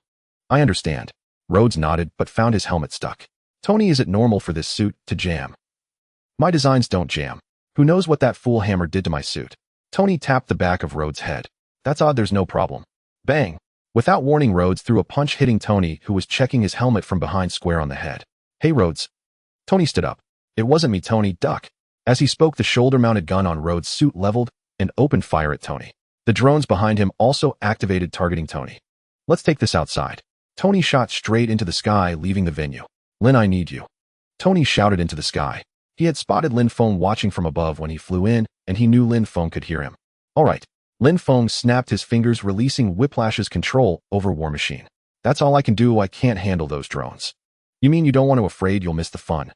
I understand. Rhodes nodded but found his helmet stuck. Tony, is it normal for this suit to jam? My designs don't jam. Who knows what that fool hammer did to my suit? Tony tapped the back of Rhodes' head. That's odd, there's no problem. Bang! Without warning, Rhodes threw a punch, hitting Tony, who was checking his helmet from behind, square on the head. Hey, Rhodes. Tony stood up. It wasn't me, Tony, duck. As he spoke, the shoulder-mounted gun on Rhodes' suit leveled and opened fire at Tony. The drones behind him also activated, targeting Tony. Let's take this outside. Tony shot straight into the sky, leaving the venue. Lin, I need you. Tony shouted into the sky. He had spotted Lin Feng watching from above when he flew in, and he knew Lin Feng could hear him. All right. Lin Feng snapped his fingers, releasing Whiplash's control over War Machine. That's all I can do. I can't handle those drones. You mean you don't want to? Afraid you'll miss the fun?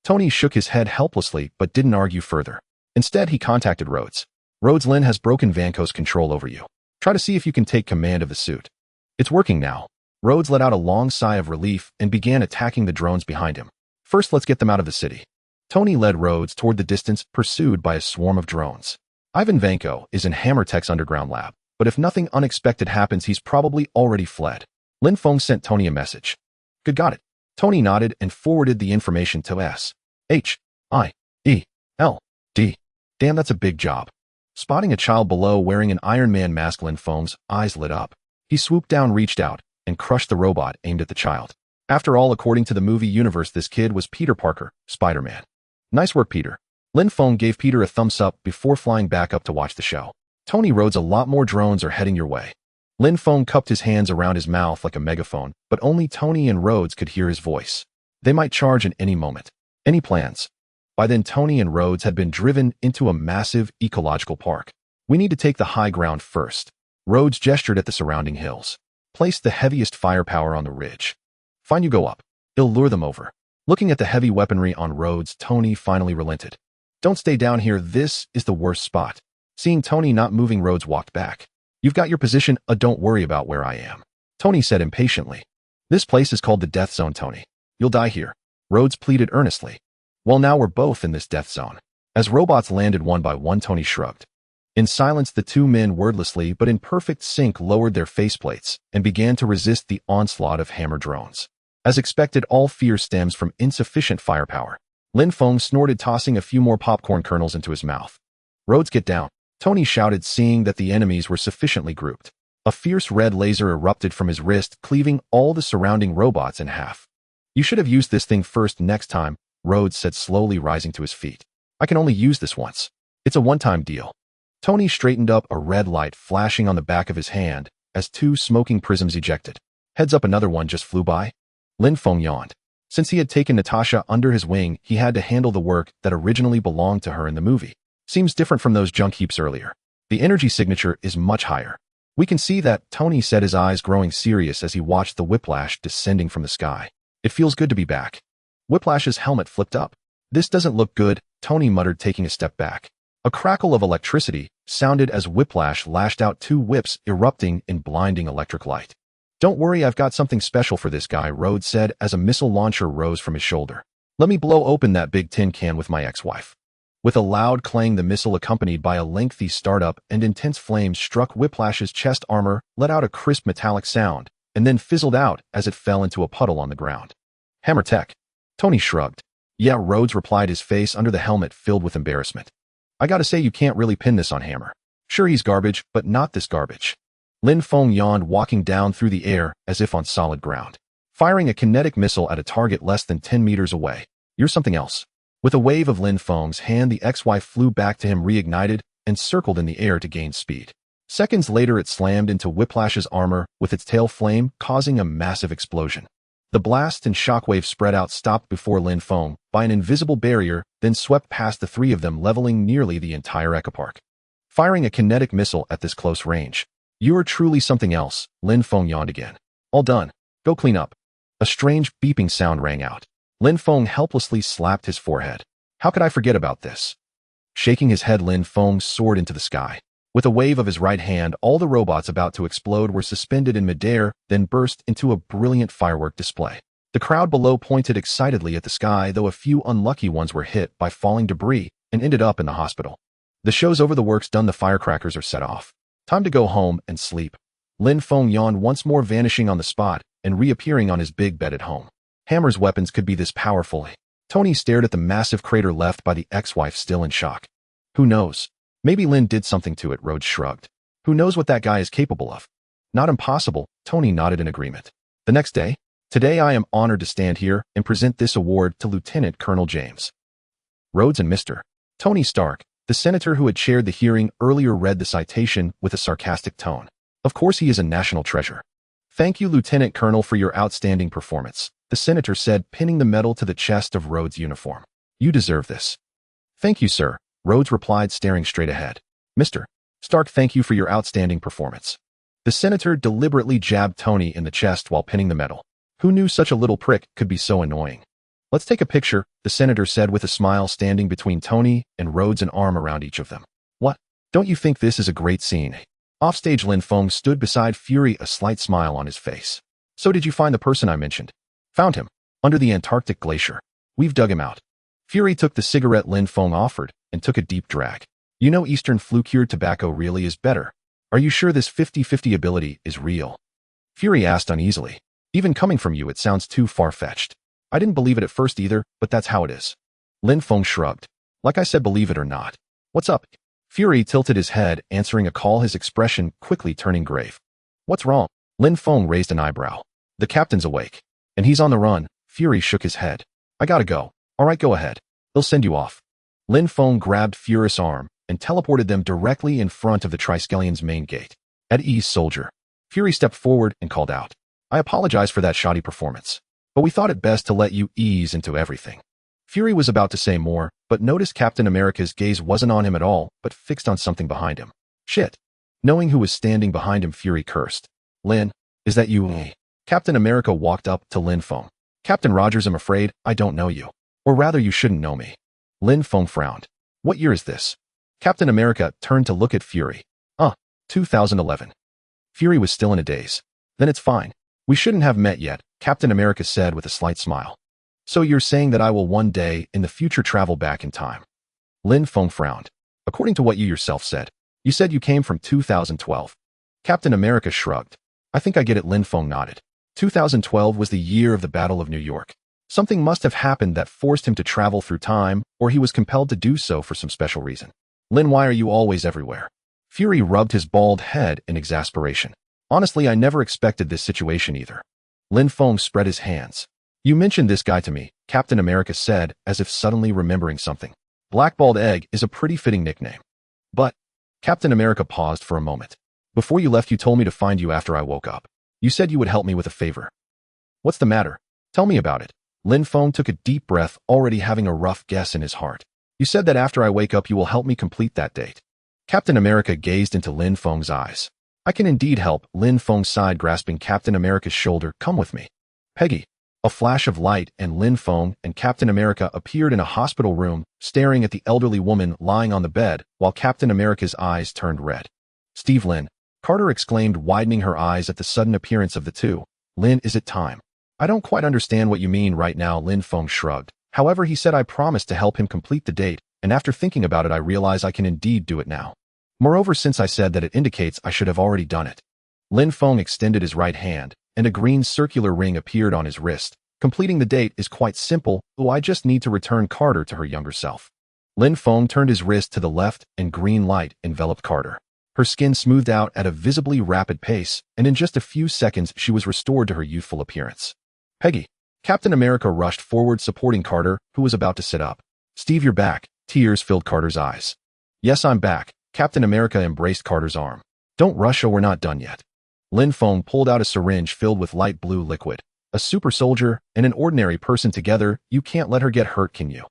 Tony shook his head helplessly but didn't argue further. Instead, he contacted Rhodes. Rhodes, Lin has broken Vanco's control over you. Try to see if you can take command of the suit. It's working now. Rhodes let out a long sigh of relief and began attacking the drones behind him. First, let's get them out of the city. Tony led Rhodes toward the distance, pursued by a swarm of drones. Ivan Vanco is in Hammertech's underground lab, but if nothing unexpected happens, he's probably already fled. Lin Feng sent Tony a message. Good, got it. Tony nodded and forwarded the information to S.H.I.E.L.D. Damn, that's a big job. Spotting a child below wearing an Iron Man mask, Lin Feng's eyes lit up. He swooped down, reached out, and crushed the robot aimed at the child. After all, according to the movie universe, this kid was Peter Parker, Spider-Man. Nice work, Peter. Lin Feng gave Peter a thumbs up before flying back up to watch the show. Tony, Rhodes, a lot more drones are heading your way. Lin Feng cupped his hands around his mouth like a megaphone, but only Tony and Rhodes could hear his voice. They might charge at any moment. Any plans? By then, Tony and Rhodes had been driven into a massive ecological park. We need to take the high ground first. Rhodes gestured at the surrounding hills. Place the heaviest firepower on the ridge. Fine, you go up. It'll lure them over. Looking at the heavy weaponry on Rhodes, Tony finally relented. Don't stay down here, this is the worst spot. Seeing Tony not moving, Rhodes walked back. You've got your position, don't worry about where I am. Tony said impatiently. This place is called the Death Zone, Tony. You'll die here. Rhodes pleaded earnestly. Well, now we're both in this death zone. As robots landed one by one, Tony shrugged. In silence, the two men wordlessly but in perfect sync lowered their faceplates and began to resist the onslaught of hammer drones. As expected, all fear stems from insufficient firepower. Lin Feng snorted, tossing a few more popcorn kernels into his mouth. Rhodes, get down. Tony shouted, seeing that the enemies were sufficiently grouped. A fierce red laser erupted from his wrist, cleaving all the surrounding robots in half. You should have used this thing first next time, Rhodes said, slowly rising to his feet. I can only use this once. It's a one-time deal. Tony straightened up, a red light flashing on the back of his hand as two smoking prisms ejected. Heads up, another one just flew by. Lin Feng yawned. Since he had taken Natasha under his wing, he had to handle the work that originally belonged to her in the movie. Seems different from those junk heaps earlier. The energy signature is much higher. We can see that, Tony said, his eyes growing serious as he watched the whiplash descending from the sky. It feels good to be back. Whiplash's helmet flipped up. This doesn't look good, Tony muttered, taking a step back. A crackle of electricity sounded as Whiplash lashed out, two whips erupting in blinding electric light. Don't worry, I've got something special for this guy, Rhodes said as a missile launcher rose from his shoulder. Let me blow open that big tin can with my ex-wife. With a loud clang, the missile, accompanied by a lengthy startup and intense flames, struck Whiplash's chest armor, let out a crisp metallic sound, and then fizzled out as it fell into a puddle on the ground. Hammer tech. Tony shrugged. Yeah, Rhodes replied, his face under the helmet filled with embarrassment. I gotta say, you can't really pin this on Hammer. Sure, he's garbage, but not this garbage. Lin Feng yawned, walking down through the air as if on solid ground, firing a kinetic missile at a target less than 10 meters away. You're something else. With a wave of Lin Feng's hand, the ex-wife flew back to him, reignited, and circled in the air to gain speed. Seconds later, it slammed into Whiplash's armor with its tail flame, causing a massive explosion. The blast and shockwave spread out, stopped before Lin Feng by an invisible barrier, then swept past the three of them, leveling nearly the entire ecopark. Firing a kinetic missile at this close range. You are truly something else, Lin Feng yawned again. All done. Go clean up. A strange beeping sound rang out. Lin Feng helplessly slapped his forehead. How could I forget about this? Shaking his head, Lin Feng soared into the sky. With a wave of his right hand, all the robots about to explode were suspended in midair, then burst into a brilliant firework display. The crowd below pointed excitedly at the sky, though a few unlucky ones were hit by falling debris and ended up in the hospital. The show's over, the work's done, the firecrackers are set off. Time to go home and sleep. Lin Feng yawned once more, vanishing on the spot and reappearing on his big bed at home. Hammer's weapons could be this powerful. Tony stared at the massive crater left by the ex-wife, still in shock. Who knows? Maybe Lin did something to it, Rhodes shrugged. Who knows what that guy is capable of? Not impossible, Tony nodded in agreement. The next day, today I am honored to stand here and present this award to Lieutenant Colonel James Rhodes and Mr. Tony Stark, the senator who had chaired the hearing earlier, read the citation with a sarcastic tone. Of course he is a national treasure. Thank you, Lieutenant Colonel, for your outstanding performance, the senator said, pinning the medal to the chest of Rhodes' uniform. You deserve this. Thank you, sir, Rhodes replied, staring straight ahead. Mr. Stark, thank you for your outstanding performance. The senator deliberately jabbed Tony in the chest while pinning the medal. Who knew such a little prick could be so annoying? Let's take a picture, the senator said with a smile, standing between Tony and Rhodes, an arm around each of them. What? Don't you think this is a great scene? Offstage, Lin Feng stood beside Fury, a slight smile on his face. So did you find the person I mentioned? Found him. Under the Antarctic glacier. We've dug him out. Fury took the cigarette Lin Feng offered and took a deep drag. You know, Eastern flue-cured tobacco really is better. Are you sure this 50-50 ability is real? Fury asked uneasily. Even coming from you, it sounds too far-fetched. I didn't believe it at first either, but that's how it is. Lin Feng shrugged. Like I said, believe it or not. What's up? Fury tilted his head, answering a call, his expression quickly turning grave. What's wrong? Lin Feng raised an eyebrow. The captain's awake. And he's on the run. Fury shook his head. I gotta go. All right, go ahead. They'll send you off. Lin Feng grabbed Fury's arm and teleported them directly in front of the Triskelions' main gate. At ease, soldier. Fury stepped forward and called out. I apologize for that shoddy performance, but we thought it best to let you ease into everything. Fury was about to say more, but noticed Captain America's gaze wasn't on him at all, but fixed on something behind him. Shit. Knowing who was standing behind him, Fury cursed. Lin, is that you? Captain America walked up to Lin Feng. Captain Rogers, I'm afraid I don't know you. Or rather, you shouldn't know me. Lin Feng frowned. What year is this? Captain America turned to look at Fury. 2011. Fury was still in a daze. Then it's fine. We shouldn't have met yet, Captain America said with a slight smile. So you're saying that I will one day in the future travel back in time? Lin Feng frowned. According to what you yourself said, you said you came from 2012. Captain America shrugged. I think I get it, Lin Feng nodded. 2012 was the year of the Battle of New York. Something must have happened that forced him to travel through time, or he was compelled to do so for some special reason. Lin, why are you always everywhere? Fury rubbed his bald head in exasperation. Honestly, I never expected this situation either. Lin Feng spread his hands. You mentioned this guy to me, Captain America said, as if suddenly remembering something. Blackballed Egg is a pretty fitting nickname. But, Captain America paused for a moment. Before you left, you told me to find you after I woke up. You said you would help me with a favor. What's the matter? Tell me about it. Lin Feng took a deep breath, already having a rough guess in his heart. You said that after I wake up you will help me complete that date. Captain America gazed into Lin Feng's eyes. I can indeed help, Lin Feng sighed, grasping Captain America's shoulder. Come with me. Peggy. A flash of light and Lin Feng and Captain America appeared in a hospital room, staring at the elderly woman lying on the bed, while Captain America's eyes turned red. Steve, Lin. Carter exclaimed, widening her eyes at the sudden appearance of the two. Lin, is it time? I don't quite understand what you mean right now, Lin Feng shrugged. However, he said I promised to help him complete the date, and after thinking about it I realize I can indeed do it now. Moreover, since I said that it indicates I should have already done it. Lin Feng extended his right hand, and a green circular ring appeared on his wrist. Completing the date is quite simple, I just need to return Carter to her younger self. Lin Feng turned his wrist to the left, and green light enveloped Carter. Her skin smoothed out at a visibly rapid pace, and in just a few seconds she was restored to her youthful appearance. Peggy. Captain America rushed forward, supporting Carter, who was about to sit up. Steve, you're back. Tears filled Carter's eyes. Yes, I'm back. Captain America embraced Carter's arm. Don't rush, or we're not done yet. Lin Feng pulled out a syringe filled with light blue liquid. A super soldier and an ordinary person together, you can't let her get hurt, can you?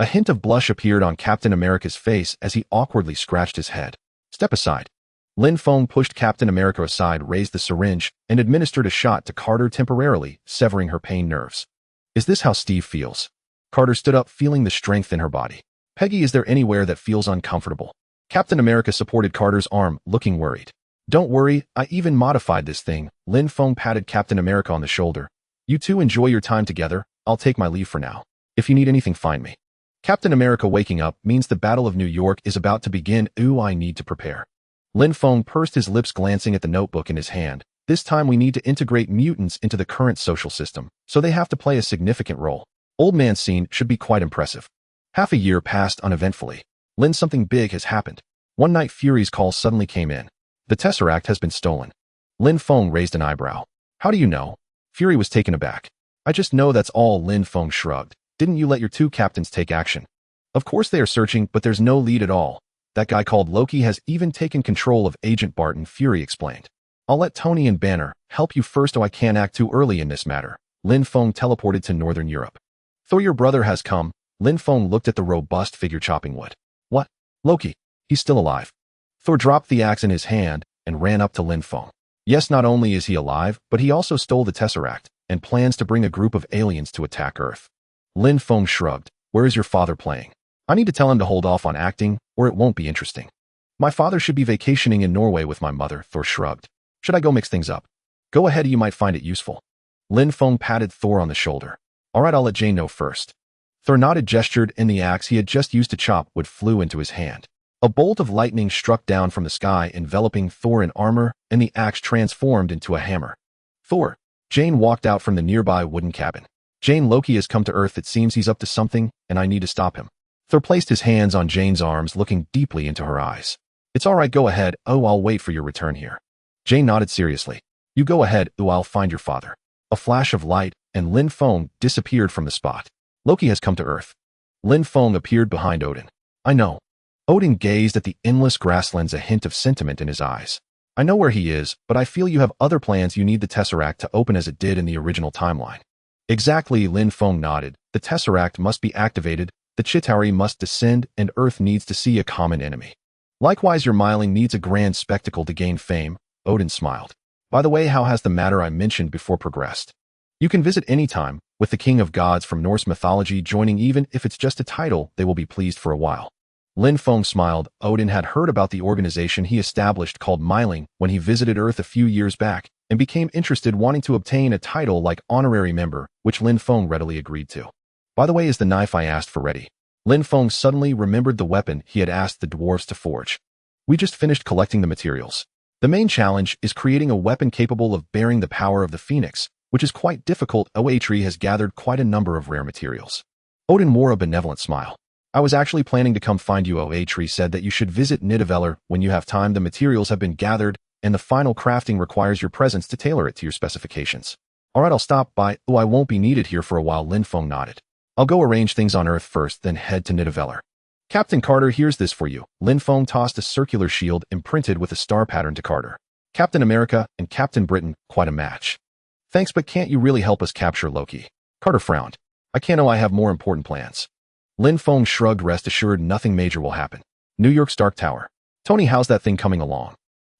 A hint of blush appeared on Captain America's face as he awkwardly scratched his head. Step aside. Lin Feng pushed Captain America aside, raised the syringe, and administered a shot to Carter, temporarily severing her pain nerves. Is this how Steve feels? Carter stood up, feeling the strength in her body. Peggy, is there anywhere that feels uncomfortable? Captain America supported Carter's arm, looking worried. Don't worry, I even modified this thing. Lin Feng patted Captain America on the shoulder. You two enjoy your time together. I'll take my leave for now. If you need anything, find me. Captain America waking up means the Battle of New York is about to begin. I need to prepare. Lin Feng pursed his lips, glancing at the notebook in his hand. This time we need to integrate mutants into the current social system, so they have to play a significant role. Old man's scene should be quite impressive. Half a year passed uneventfully. Lin, something big has happened. One night Fury's call suddenly came in. The Tesseract has been stolen. Lin Feng raised an eyebrow. How do you know? Fury was taken aback. I just know, that's all. Lin Feng shrugged. Didn't you let your two captains take action? Of course they are searching, but there's no lead at all. That guy called Loki has even taken control of Agent Barton, Fury explained. I'll let Tony and Banner help you first. Oh, I can't act too early in this matter. Lin Feng teleported to Northern Europe. Thor, your brother has come. Lin Feng looked at the robust figure chopping wood. What? Loki? He's still alive. Thor dropped the axe in his hand and ran up to Lin Feng. Yes, not only is he alive, but he also stole the Tesseract and plans to bring a group of aliens to attack Earth. Lin Feng shrugged. Where is your father playing? I need to tell him to hold off on acting, or it won't be interesting. My father should be vacationing in Norway with my mother, Thor shrugged. Should I go mix things up? Go ahead, you might find it useful. Lin Feng patted Thor on the shoulder. All right, I'll let Jane know first. Thor nodded, gestured, and the axe he had just used to chop wood flew into his hand. A bolt of lightning struck down from the sky, enveloping Thor in armor, and the axe transformed into a hammer. Thor. Jane walked out from the nearby wooden cabin. Jane, Loki has come to Earth. It seems he's up to something, and I need to stop him. Thor placed his hands on Jane's arms, looking deeply into her eyes. It's all right, go ahead. Oh, I'll wait for your return here. Jane nodded seriously. You go ahead. Oh, I'll find your father. A flash of light, and Lin Feng disappeared from the spot. Loki has come to Earth. Lin Feng appeared behind Odin. I know. Odin gazed at the endless grasslands, a hint of sentiment in his eyes. I know where he is, but I feel you have other plans. You need the Tesseract to open as it did in the original timeline. Exactly, Lin Feng nodded. The Tesseract must be activated, the Chitauri must descend, and Earth needs to see a common enemy. Likewise, your Myling needs a grand spectacle to gain fame. Odin smiled. By the way, how has the matter I mentioned before progressed? You can visit any time, with the King of Gods from Norse mythology joining. Even if it's just a title, they will be pleased for a while. Lin Feng smiled. Odin had heard about the organization he established called Myling when he visited Earth a few years back, and became interested, wanting to obtain a title like honorary member, which Lin Feng readily agreed to. By the way, is the knife I asked for ready? Lin Feng suddenly remembered the weapon he had asked the dwarves to forge. We just finished collecting the materials. The main challenge is creating a weapon capable of bearing the power of the Phoenix, which is quite difficult. Oatri has gathered quite a number of rare materials. Odin wore a benevolent smile. I was actually planning to come find you. Oatri said that you should visit Nidavellir when you have time. The materials have been gathered, and the final crafting requires your presence to tailor it to your specifications. All right, I'll stop by. Oh, I won't be needed here for a while. Lin Feng nodded. I'll go arrange things on Earth first, then head to Nidavellir. Captain Carter, here's this for you. Lin Feng tossed a circular shield imprinted with a star pattern to Carter. Captain America and Captain Britain, quite a match. Thanks, but can't you really help us capture Loki? Carter frowned. I can't. I have more important plans. Lin Feng shrugged. Rest assured, nothing major will happen. New York Stark Tower. Tony, how's that thing coming along?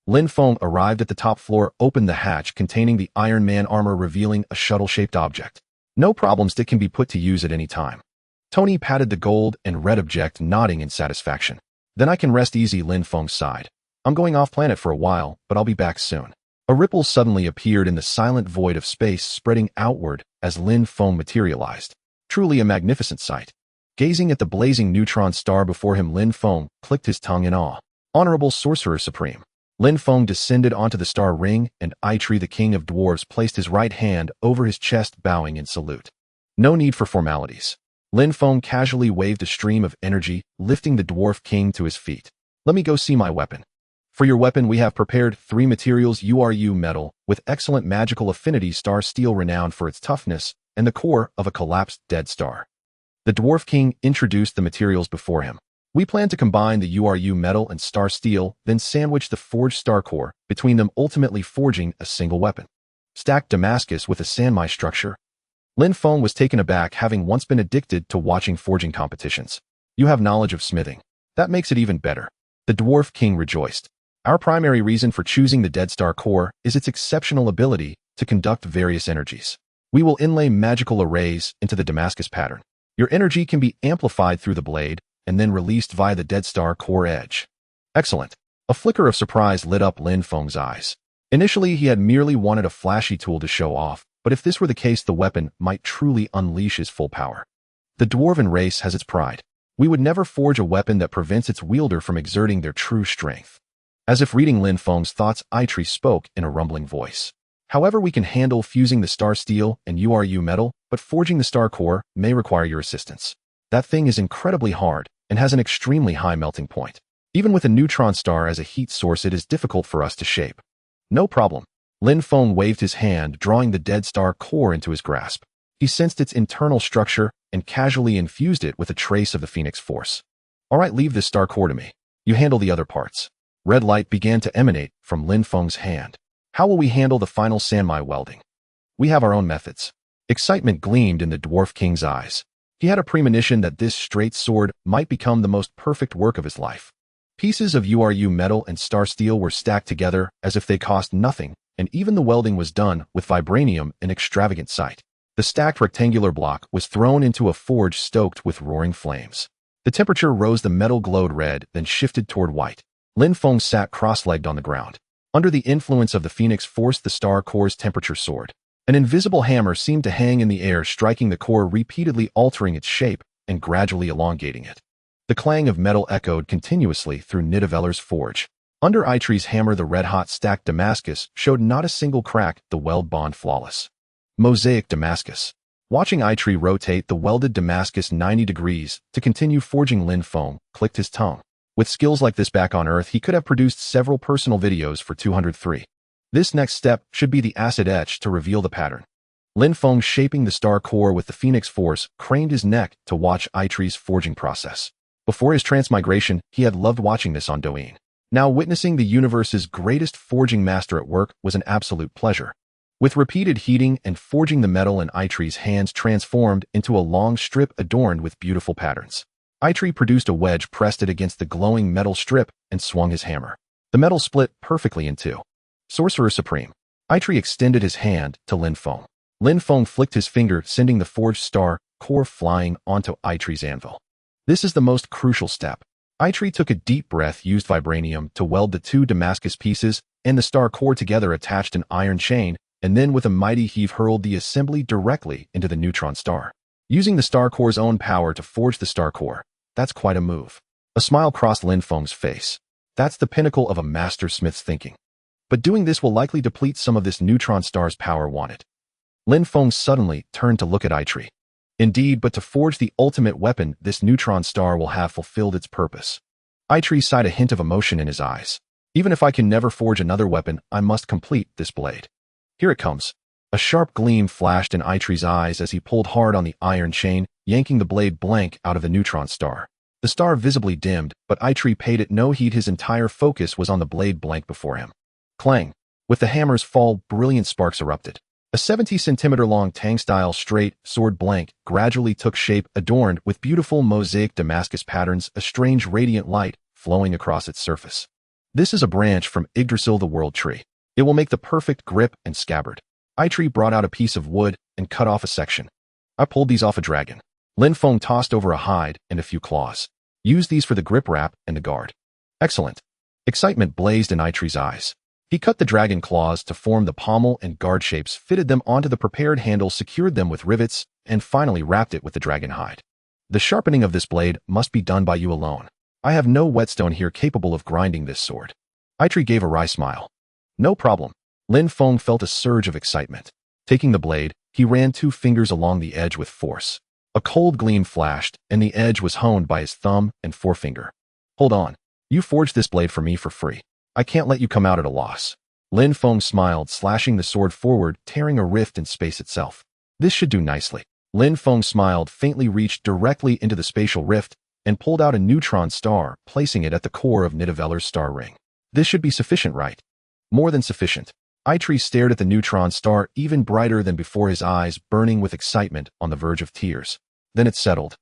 Lin Feng arrived at the top floor, opened the hatch containing the Iron Man armor, revealing a shuttle-shaped object. No problems, it can be put to use at any time. Tony patted the gold and red object, nodding in satisfaction. Then I can rest easy. Lin Feng sighed. I'm going off planet for a while, but I'll be back soon. A ripple suddenly appeared in the silent void of space, spreading outward as Lin Feng materialized. Truly a magnificent sight. Gazing at the blazing neutron star before him, Lin Feng clicked his tongue in awe. Honorable Sorcerer Supreme. Lin Feng descended onto the star ring, and Eitri, the King of Dwarves, placed his right hand over his chest, bowing in salute. No need for formalities. Lin Feng casually waved a stream of energy, lifting the Dwarf King to his feet. Let me go see my weapon. For your weapon, we have prepared 3 materials: URU metal, with excellent magical affinity; star steel, renowned for its toughness; and the core of a collapsed dead star. The Dwarf King introduced the materials before him. We plan to combine the URU metal and star steel, then sandwich the forged star core between them, ultimately forging a single weapon. Stacked Damascus with a Sanmai structure. Lin Feng was taken aback, having once been addicted to watching forging competitions. You have knowledge of smithing. That makes it even better. The Dwarf King rejoiced. Our primary reason for choosing the Dead Star core is its exceptional ability to conduct various energies. We will inlay magical arrays into the Damascus pattern. Your energy can be amplified through the blade and then released via the Dead Star core edge. Excellent. A flicker of surprise lit up Lin Feng's eyes. Initially, he had merely wanted a flashy tool to show off, but if this were the case, the weapon might truly unleash his full power. The dwarven race has its pride. We would never forge a weapon that prevents its wielder from exerting their true strength. As if reading Lin Feng's thoughts, Eitri spoke in a rumbling voice. However, we can handle fusing the star steel and URU metal, but forging the star core may require your assistance. That thing is incredibly hard and has an extremely high melting point. Even with a neutron star as a heat source, it is difficult for us to shape. No problem. Lin Feng waved his hand, drawing the dead star core into his grasp. He sensed its internal structure and casually infused it with a trace of the Phoenix Force. All right, leave this star core to me. You handle the other parts. Red light began to emanate from Lin Feng's hand. How will we handle the final Sanmai welding? We have our own methods. Excitement gleamed in the Dwarf King's eyes. He had a premonition that this straight sword might become the most perfect work of his life. Pieces of URU metal and star steel were stacked together as if they cost nothing, and even the welding was done with vibranium in extravagant sight. The stacked rectangular block was thrown into a forge stoked with roaring flames. The temperature rose, the metal glowed red, then shifted toward white. Lin Feng sat cross-legged on the ground. Under the influence of the Phoenix Force, the star core's temperature soared. An invisible hammer seemed to hang in the air, striking the core, repeatedly altering its shape and gradually elongating it. The clang of metal echoed continuously through Nidaveller's forge. Under Eitri's hammer, the red-hot stacked Damascus showed not a single crack, the weld bond flawless. Mosaic Damascus. Watching Eitri rotate the welded Damascus 90 degrees to continue forging, Lin Feng clicked his tongue. With skills like this back on Earth, he could have produced several personal videos for 203. This next step should be the acid etch to reveal the pattern. Lin Feng, shaping the star core with the Phoenix Force, craned his neck to watch Eitri's forging process. Before his transmigration, he had loved watching this on Douyin. Now witnessing the universe's greatest forging master at work was an absolute pleasure. With repeated heating and forging, the metal in Eitri's hands transformed into a long strip adorned with beautiful patterns. Eitri produced a wedge, pressed it against the glowing metal strip, and swung his hammer. The metal split perfectly in two. Sorcerer Supreme. Eitri extended his hand to Lin Feng. Lin Feng flicked his finger, sending the forged star core flying onto Eitri's anvil. This is the most crucial step. Eitri took a deep breath, used vibranium to weld the two Damascus pieces and the star core together, attached an iron chain, and then with a mighty heave hurled the assembly directly into the neutron star. Using the star core's own power to forge the star core. That's quite a move. A smile crossed Lin Feng's face. That's the pinnacle of a master smith's thinking. But doing this will likely deplete some of this neutron star's power wanted. Lin Feng suddenly turned to look at Eitri. Indeed, but to forge the ultimate weapon, this neutron star will have fulfilled its purpose. Eitri sighed, a hint of emotion in his eyes. Even if I can never forge another weapon, I must complete this blade. Here it comes. A sharp gleam flashed in Eitri's eyes as he pulled hard on the iron chain, yanking the blade blank out of the neutron star. The star visibly dimmed, but Eitri paid it no heed. His entire focus was on the blade blank before him. Clang! With the hammer's fall, brilliant sparks erupted. A 70-centimeter-long Tang-style straight sword blank gradually took shape, adorned with beautiful mosaic Damascus patterns, a strange radiant light flowing across its surface. This is a branch from Yggdrasil, the world tree. It will make the perfect grip and scabbard. Eitri brought out a piece of wood and cut off a section. I pulled these off a dragon. Lin Feng tossed over a hide and a few claws. Use these for the grip wrap and the guard. Excellent. Excitement blazed in Eitri's eyes. He cut the dragon claws to form the pommel and guard shapes, fitted them onto the prepared handle, secured them with rivets, and finally wrapped it with the dragon hide. The sharpening of this blade must be done by you alone. I have no whetstone here capable of grinding this sword. Eitri gave a wry smile. No problem. Lin Feng felt a surge of excitement. Taking the blade, he ran 2 fingers along the edge with force. A cold gleam flashed, and the edge was honed by his thumb and forefinger. Hold on. You forged this blade for me for free. I can't let you come out at a loss. Lin Feng smiled, slashing the sword forward, tearing a rift in space itself. This should do nicely. Lin Feng smiled, faintly reached directly into the spatial rift, and pulled out a neutron star, placing it at the core of Nidaveller's star ring. This should be sufficient, right? More than sufficient. Eitri stared at the neutron star, even brighter than before, his eyes burning with excitement, on the verge of tears. Then it settled.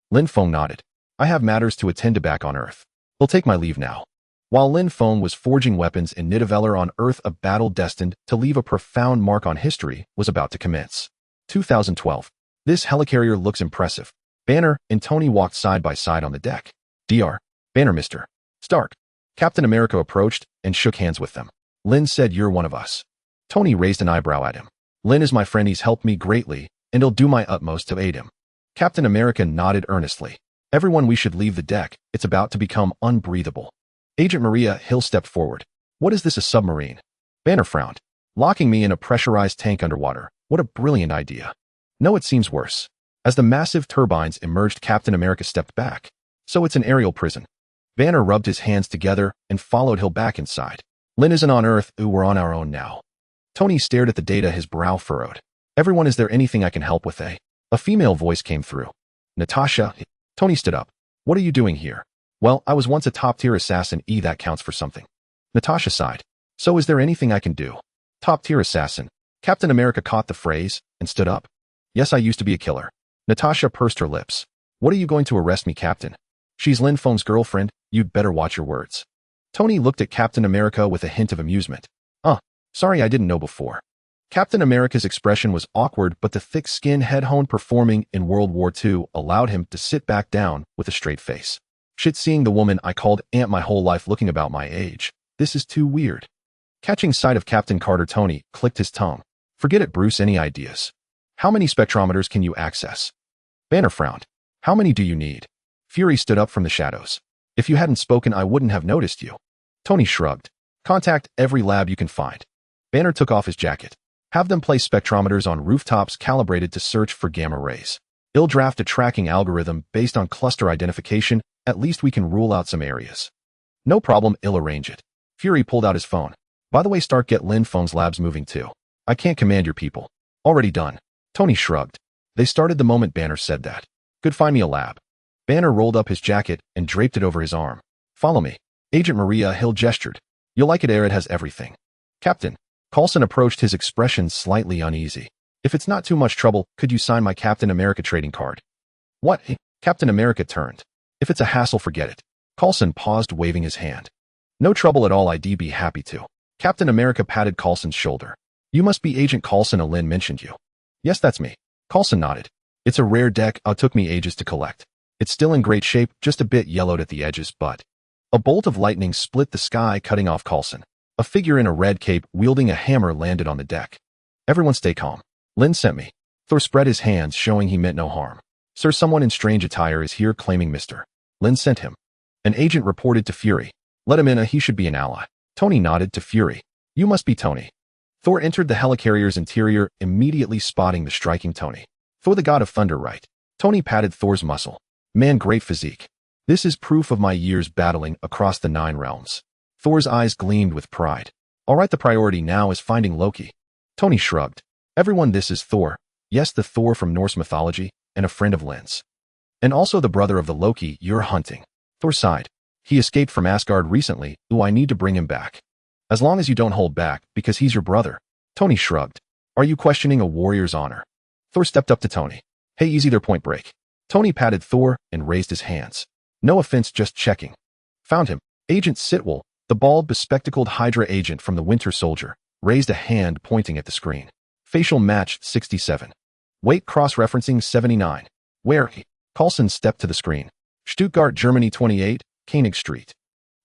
Lin Feng nodded. I have matters to attend to back on Earth. I'll take my leave now. While Lin Feng was forging weapons in Nidavellir on Earth, a battle destined to leave a profound mark on history was about to commence. 2012. This helicarrier looks impressive. Banner and Tony walked side by side on the deck. Dr. Banner, Mr. Stark. Captain America approached and shook hands with them. Lin said, "You're one of us." Tony raised an eyebrow at him. "Lin is my friend. He's helped me greatly, and I'll do my utmost to aid him." Captain America nodded earnestly. "Everyone, we should leave the deck. It's about to become unbreathable." Agent Maria Hill stepped forward. What is this, a submarine? Banner frowned. Locking me in a pressurized tank underwater. What a brilliant idea. No, it seems worse. As the massive turbines emerged, Captain America stepped back. So it's an aerial prison. Banner rubbed his hands together and followed Hill back inside. Lin isn't on Earth. Ooh, we're on our own now. Tony stared at the data, his brow furrowed. Everyone, is there anything I can help with? A female voice came through. Natasha. Tony stood up. What are you doing here? Well, I was once a top-tier assassin. That counts for something. Natasha sighed. So is there anything I can do? Top-tier assassin. Captain America caught the phrase and stood up. Yes, I used to be a killer. Natasha pursed her lips. What are you going to arrest me, Captain? She's Lin Feng's girlfriend. You'd better watch your words. Tony looked at Captain America with a hint of amusement. Sorry, I didn't know before. Captain America's expression was awkward, but the thick skin head honed performing in World War II allowed him to sit back down with a straight face. Shit, seeing the woman I called Aunt my whole life looking about my age. This is too weird. Catching sight of Captain Carter, Tony clicked his tongue. Forget it, Bruce. Any ideas? How many spectrometers can you access? Banner frowned. How many do you need? Fury stood up from the shadows. If you hadn't spoken, I wouldn't have noticed you. Tony shrugged. Contact every lab you can find. Banner took off his jacket. Have them place spectrometers on rooftops calibrated to search for gamma rays. I'll draft a tracking algorithm based on cluster identification. At least we can rule out some areas. No problem, I'll arrange it. Fury pulled out his phone. By the way, start get Lin Feng's labs moving too. I can't command your people. Already done. Tony shrugged. They started the moment Banner said that. Good, find me a lab. Banner rolled up his jacket and draped it over his arm. Follow me. Agent Maria Hill gestured. You'll like it, it has everything. Captain. Coulson approached, his expression slightly uneasy. If it's not too much trouble, could you sign my Captain America trading card? What? Captain America turned. If it's a hassle, forget it. Coulson paused, waving his hand. No trouble at all, I'd be happy to. Captain America patted Coulson's shoulder. You must be Agent Coulson, Lin mentioned you. Yes, that's me. Coulson nodded. It's a rare deck, it took me ages to collect. It's still in great shape, just a bit yellowed at the edges, but... A bolt of lightning split the sky, cutting off Coulson. A figure in a red cape wielding a hammer landed on the deck. Everyone stay calm. Lin sent me. Thor spread his hands, showing he meant no harm. Sir, someone in strange attire is here claiming Mr. Lin sent him. An agent reported to Fury. Let him in, he should be an ally. Tony nodded to Fury. You must be Tony. Thor entered the helicarrier's interior, immediately spotting the striking Tony. Thor, the god of thunder, right? Tony patted Thor's muscle. Man, great physique. This is proof of my years battling across the 9 realms. Thor's eyes gleamed with pride. All right, the priority now is finding Loki. Tony shrugged. Everyone, this is Thor. Yes, the Thor from Norse mythology, and a friend of Lin's. And also the brother of the Loki you're hunting. Thor sighed. He escaped from Asgard recently. Ooh, I need to bring him back. As long as you don't hold back, because he's your brother. Tony shrugged. Are you questioning a warrior's honor? Thor stepped up to Tony. Hey, easy there, Point Break. Tony patted Thor and raised his hands. No offense, just checking. Found him. Agent Sitwell, the bald, bespectacled Hydra agent from the Winter Soldier, raised a hand pointing at the screen. Facial matched 67. Weight cross-referencing 79. Where? Coulson stepped to the screen. Stuttgart, Germany 28, Koenig Street.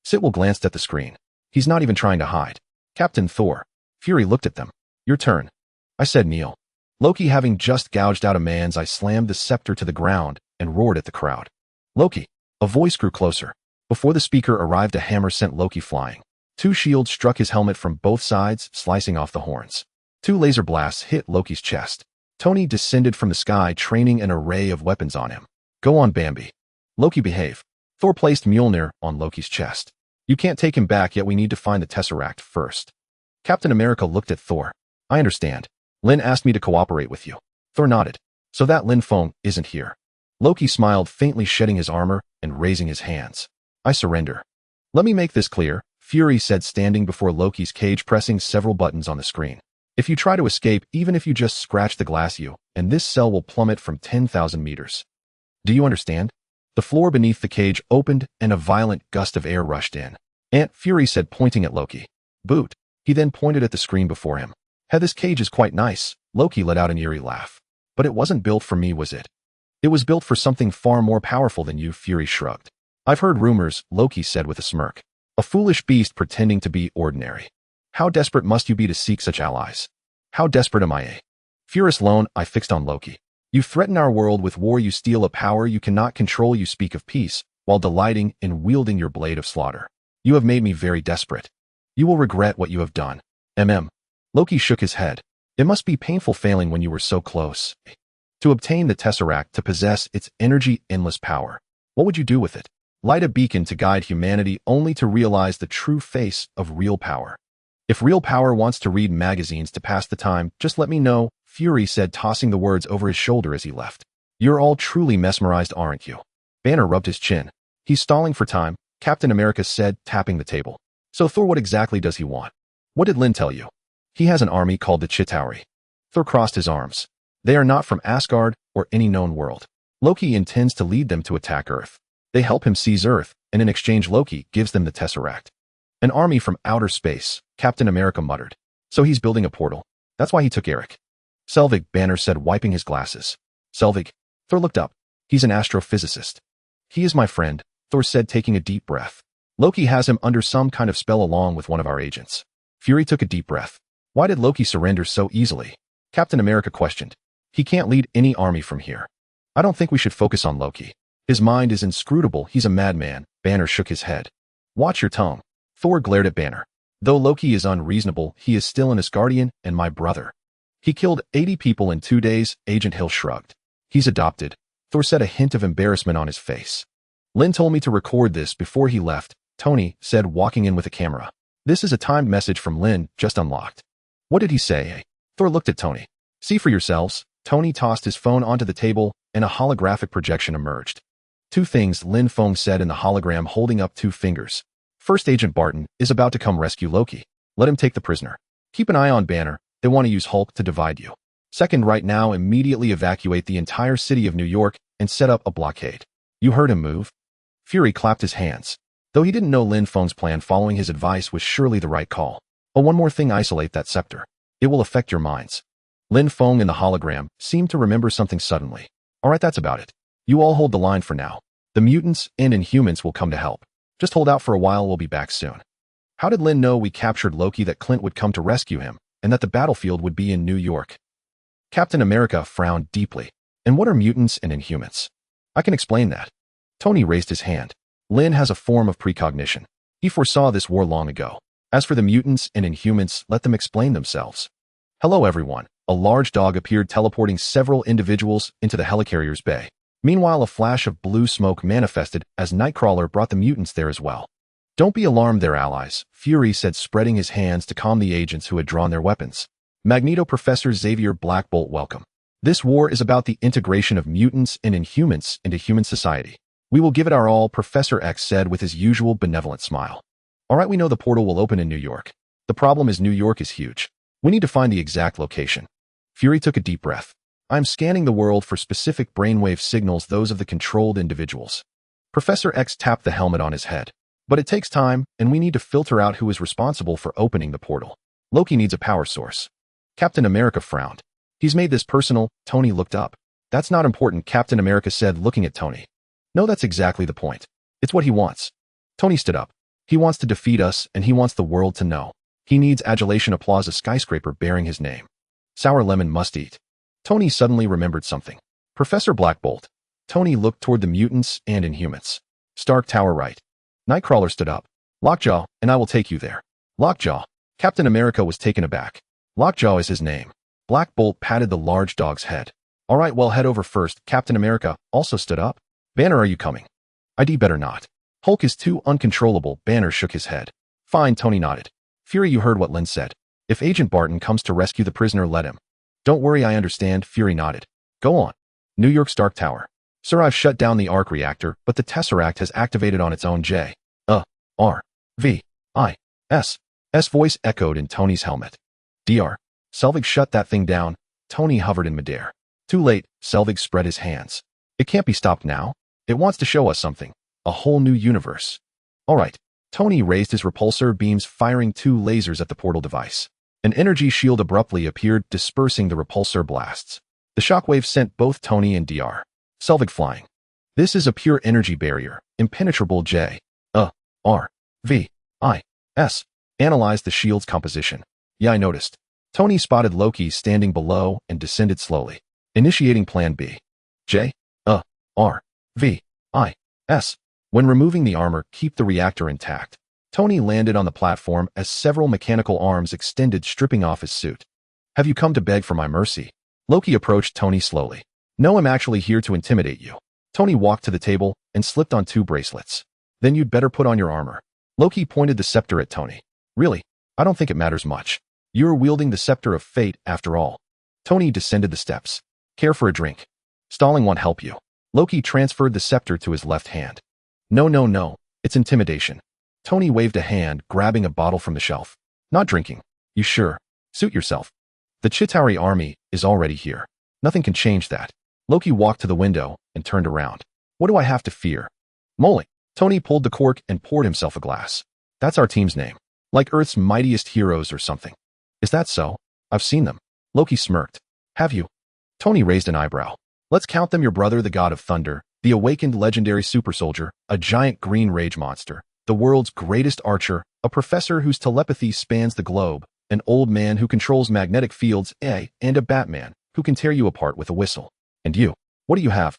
Sitwell glanced at the screen. He's not even trying to hide. Captain Thor. Fury looked at them. Your turn. I said kneel. Loki, having just gouged out a man's eye, slammed the scepter to the ground and roared at the crowd. Loki. A voice grew closer. Before the speaker arrived, a hammer sent Loki flying. 2 shields struck his helmet from both sides, slicing off the horns. 2 laser blasts hit Loki's chest. Tony descended from the sky, training an array of weapons on him. Go on, Bambi. Loki, behave. Thor placed Mjolnir on Loki's chest. You can't take him back yet, we need to find the Tesseract first. Captain America looked at Thor. I understand. Lin asked me to cooperate with you. Thor nodded. So that Lin Feng isn't here. Loki smiled, faintly shedding his armor and raising his hands. I surrender. Let me make this clear, Fury said, standing before Loki's cage, pressing several buttons on the screen. If you try to escape, even if you just scratch the glass, you and this cell will plummet from 10,000 meters. Do you understand? The floor beneath the cage opened and a violent gust of air rushed in. Aunt, Fury said, pointing at Loki. Boot. He then pointed at the screen before him. Hey, this cage is quite nice. Loki let out an eerie laugh. But it wasn't built for me, was it? It was built for something far more powerful than you, Fury shrugged. I've heard rumors, Loki said with a smirk. A foolish beast pretending to be ordinary. How desperate must you be to seek such allies? How desperate am I? Furious lone, I fixed on Loki. You threaten our world with war, you steal a power you cannot control, you speak of peace, while delighting in wielding your blade of slaughter. You have made me very desperate. You will regret what you have done. Loki shook his head. It must be painful failing when you were so close. To obtain the Tesseract to possess its energy endless power, what would you do with it? Light a beacon to guide humanity only to realize the true face of real power. If real power wants to read magazines to pass the time, just let me know, Fury said, tossing the words over his shoulder as he left. You're all truly mesmerized, aren't you? Banner rubbed his chin. He's stalling for time, Captain America said, tapping the table. So Thor, what exactly does he want? What did Lin tell you? He has an army called the Chitauri. Thor crossed his arms. They are not from Asgard or any known world. Loki intends to lead them to attack Earth. They help him seize Earth, and in exchange Loki gives them the Tesseract. An army from outer space, Captain America muttered. So he's building a portal. That's why he took Eric. Selvig, Banner said, wiping his glasses. Selvig. Thor looked up. He's an astrophysicist. He is my friend, Thor said, taking a deep breath. Loki has him under some kind of spell along with one of our agents. Fury took a deep breath. Why did Loki surrender so easily? Captain America questioned. He can't lead any army from here. I don't think we should focus on Loki. His mind is inscrutable. He's a madman. Banner shook his head. Watch your tongue. Thor glared at Banner. Though Loki is unreasonable, he is still an Asgardian and my brother. He killed 80 people in 2 days, Agent Hill shrugged. He's adopted. Thor said, a hint of embarrassment on his face. Lin told me to record this before he left, Tony said, walking in with a camera. This is a timed message from Lin, just unlocked. What did he say? Thor looked at Tony. See for yourselves. Tony tossed his phone onto the table, and a holographic projection emerged. 2 things, Lin Feng said in the hologram, holding up 2 fingers. First, Agent Barton is about to come rescue Loki. Let him take the prisoner. Keep an eye on Banner. They want to use Hulk to divide you. Second, right now, immediately evacuate the entire city of New York and set up a blockade. You heard him move? Fury clapped his hands. Though he didn't know Lin Feng's plan, following his advice was surely the right call. Oh, one more thing, isolate that scepter. It will affect your minds. Lin Feng in the hologram seemed to remember something suddenly. All right, that's about it. You all hold the line for now. The mutants and Inhumans will come to help. Just hold out for a while, we'll be back soon. How did Lin know we captured Loki, that Clint would come to rescue him, and that the battlefield would be in New York? Captain America frowned deeply. And what are mutants and Inhumans? I can explain that. Tony raised his hand. Lin has a form of precognition. He foresaw this war long ago. As for the mutants and Inhumans, let them explain themselves. Hello everyone. A large dog appeared, teleporting several individuals into the helicarrier's bay. Meanwhile, a flash of blue smoke manifested as Nightcrawler brought the mutants there as well. Don't be alarmed, their allies, Fury said, spreading his hands to calm the agents who had drawn their weapons. Magneto, Professor Xavier, Black Bolt, welcome. This war is about the integration of mutants and Inhumans into human society. We will give it our all, Professor X said with his usual benevolent smile. All right, we know the portal will open in New York. The problem is New York is huge. We need to find the exact location. Fury took a deep breath. I'm scanning the world for specific brainwave signals, those of the controlled individuals. Professor X tapped the helmet on his head. But it takes time, and we need to filter out who is responsible for opening the portal. Loki needs a power source. Captain America frowned. He's made this personal. Tony looked up. That's not important, Captain America said, looking at Tony. No, that's exactly the point. It's what he wants. Tony stood up. He wants to defeat us, and he wants the world to know. He needs adulation, applause, a skyscraper bearing his name. Sour lemon must eat. Tony suddenly remembered something. Professor Black Bolt. Tony looked toward the mutants and Inhumans. Stark Tower, right. Nightcrawler stood up. Lockjaw, and I will take you there. Lockjaw. Captain America was taken aback. Lockjaw is his name. Black Bolt patted the large dog's head. All right, well, head over first. Captain America also stood up. Banner, are you coming? I'd better not. Hulk is too uncontrollable. Banner shook his head. Fine, Tony nodded. Fury, you heard what Lin said. If Agent Barton comes to rescue the prisoner, let him. Don't worry, I understand. Fury nodded. Go on. New York Stark Tower. Sir, I've shut down the arc reactor, but the Tesseract has activated on its own. S voice echoed in Tony's helmet. Dr. Selvig, shut that thing down. Tony hovered in midair. Too late. Selvig spread his hands. It can't be stopped now. It wants to show us something. A whole new universe. All right. Tony raised his repulsor beams, firing 2 lasers at the portal device. An energy shield abruptly appeared, dispersing the repulsor blasts. The shockwave sent both Tony and Dr. Selvig flying. This is a pure energy barrier, impenetrable. R.V.I.S. Analyzed the shield's composition. Yeah, I noticed. Tony spotted Loki standing below and descended slowly. Initiating Plan B. J.R.V.I.S. When removing the armor, keep the reactor intact. Tony landed on the platform as several mechanical arms extended, stripping off his suit. Have you come to beg for my mercy? Loki approached Tony slowly. No, I'm actually here to intimidate you. Tony walked to the table and slipped on 2 bracelets. Then you'd better put on your armor. Loki pointed the scepter at Tony. Really? I don't think it matters much. You're wielding the scepter of fate after all. Tony descended the steps. Care for a drink? Stalling won't help you. Loki transferred the scepter to his left hand. No. It's intimidation. Tony waved a hand, grabbing a bottle from the shelf. Not drinking. You sure? Suit yourself. The Chitauri army is already here. Nothing can change that. Loki walked to the window and turned around. What do I have to fear? Moly. Tony pulled the cork and poured himself a glass. That's our team's name. Like Earth's mightiest heroes or something. Is that so? I've seen them. Loki smirked. Have you? Tony raised an eyebrow. Let's count them: your brother, the god of thunder, the awakened legendary super soldier, a giant green rage monster, the world's greatest archer, a professor whose telepathy spans the globe, an old man who controls magnetic fields, and a Batman who can tear you apart with a whistle. And you, what do you have?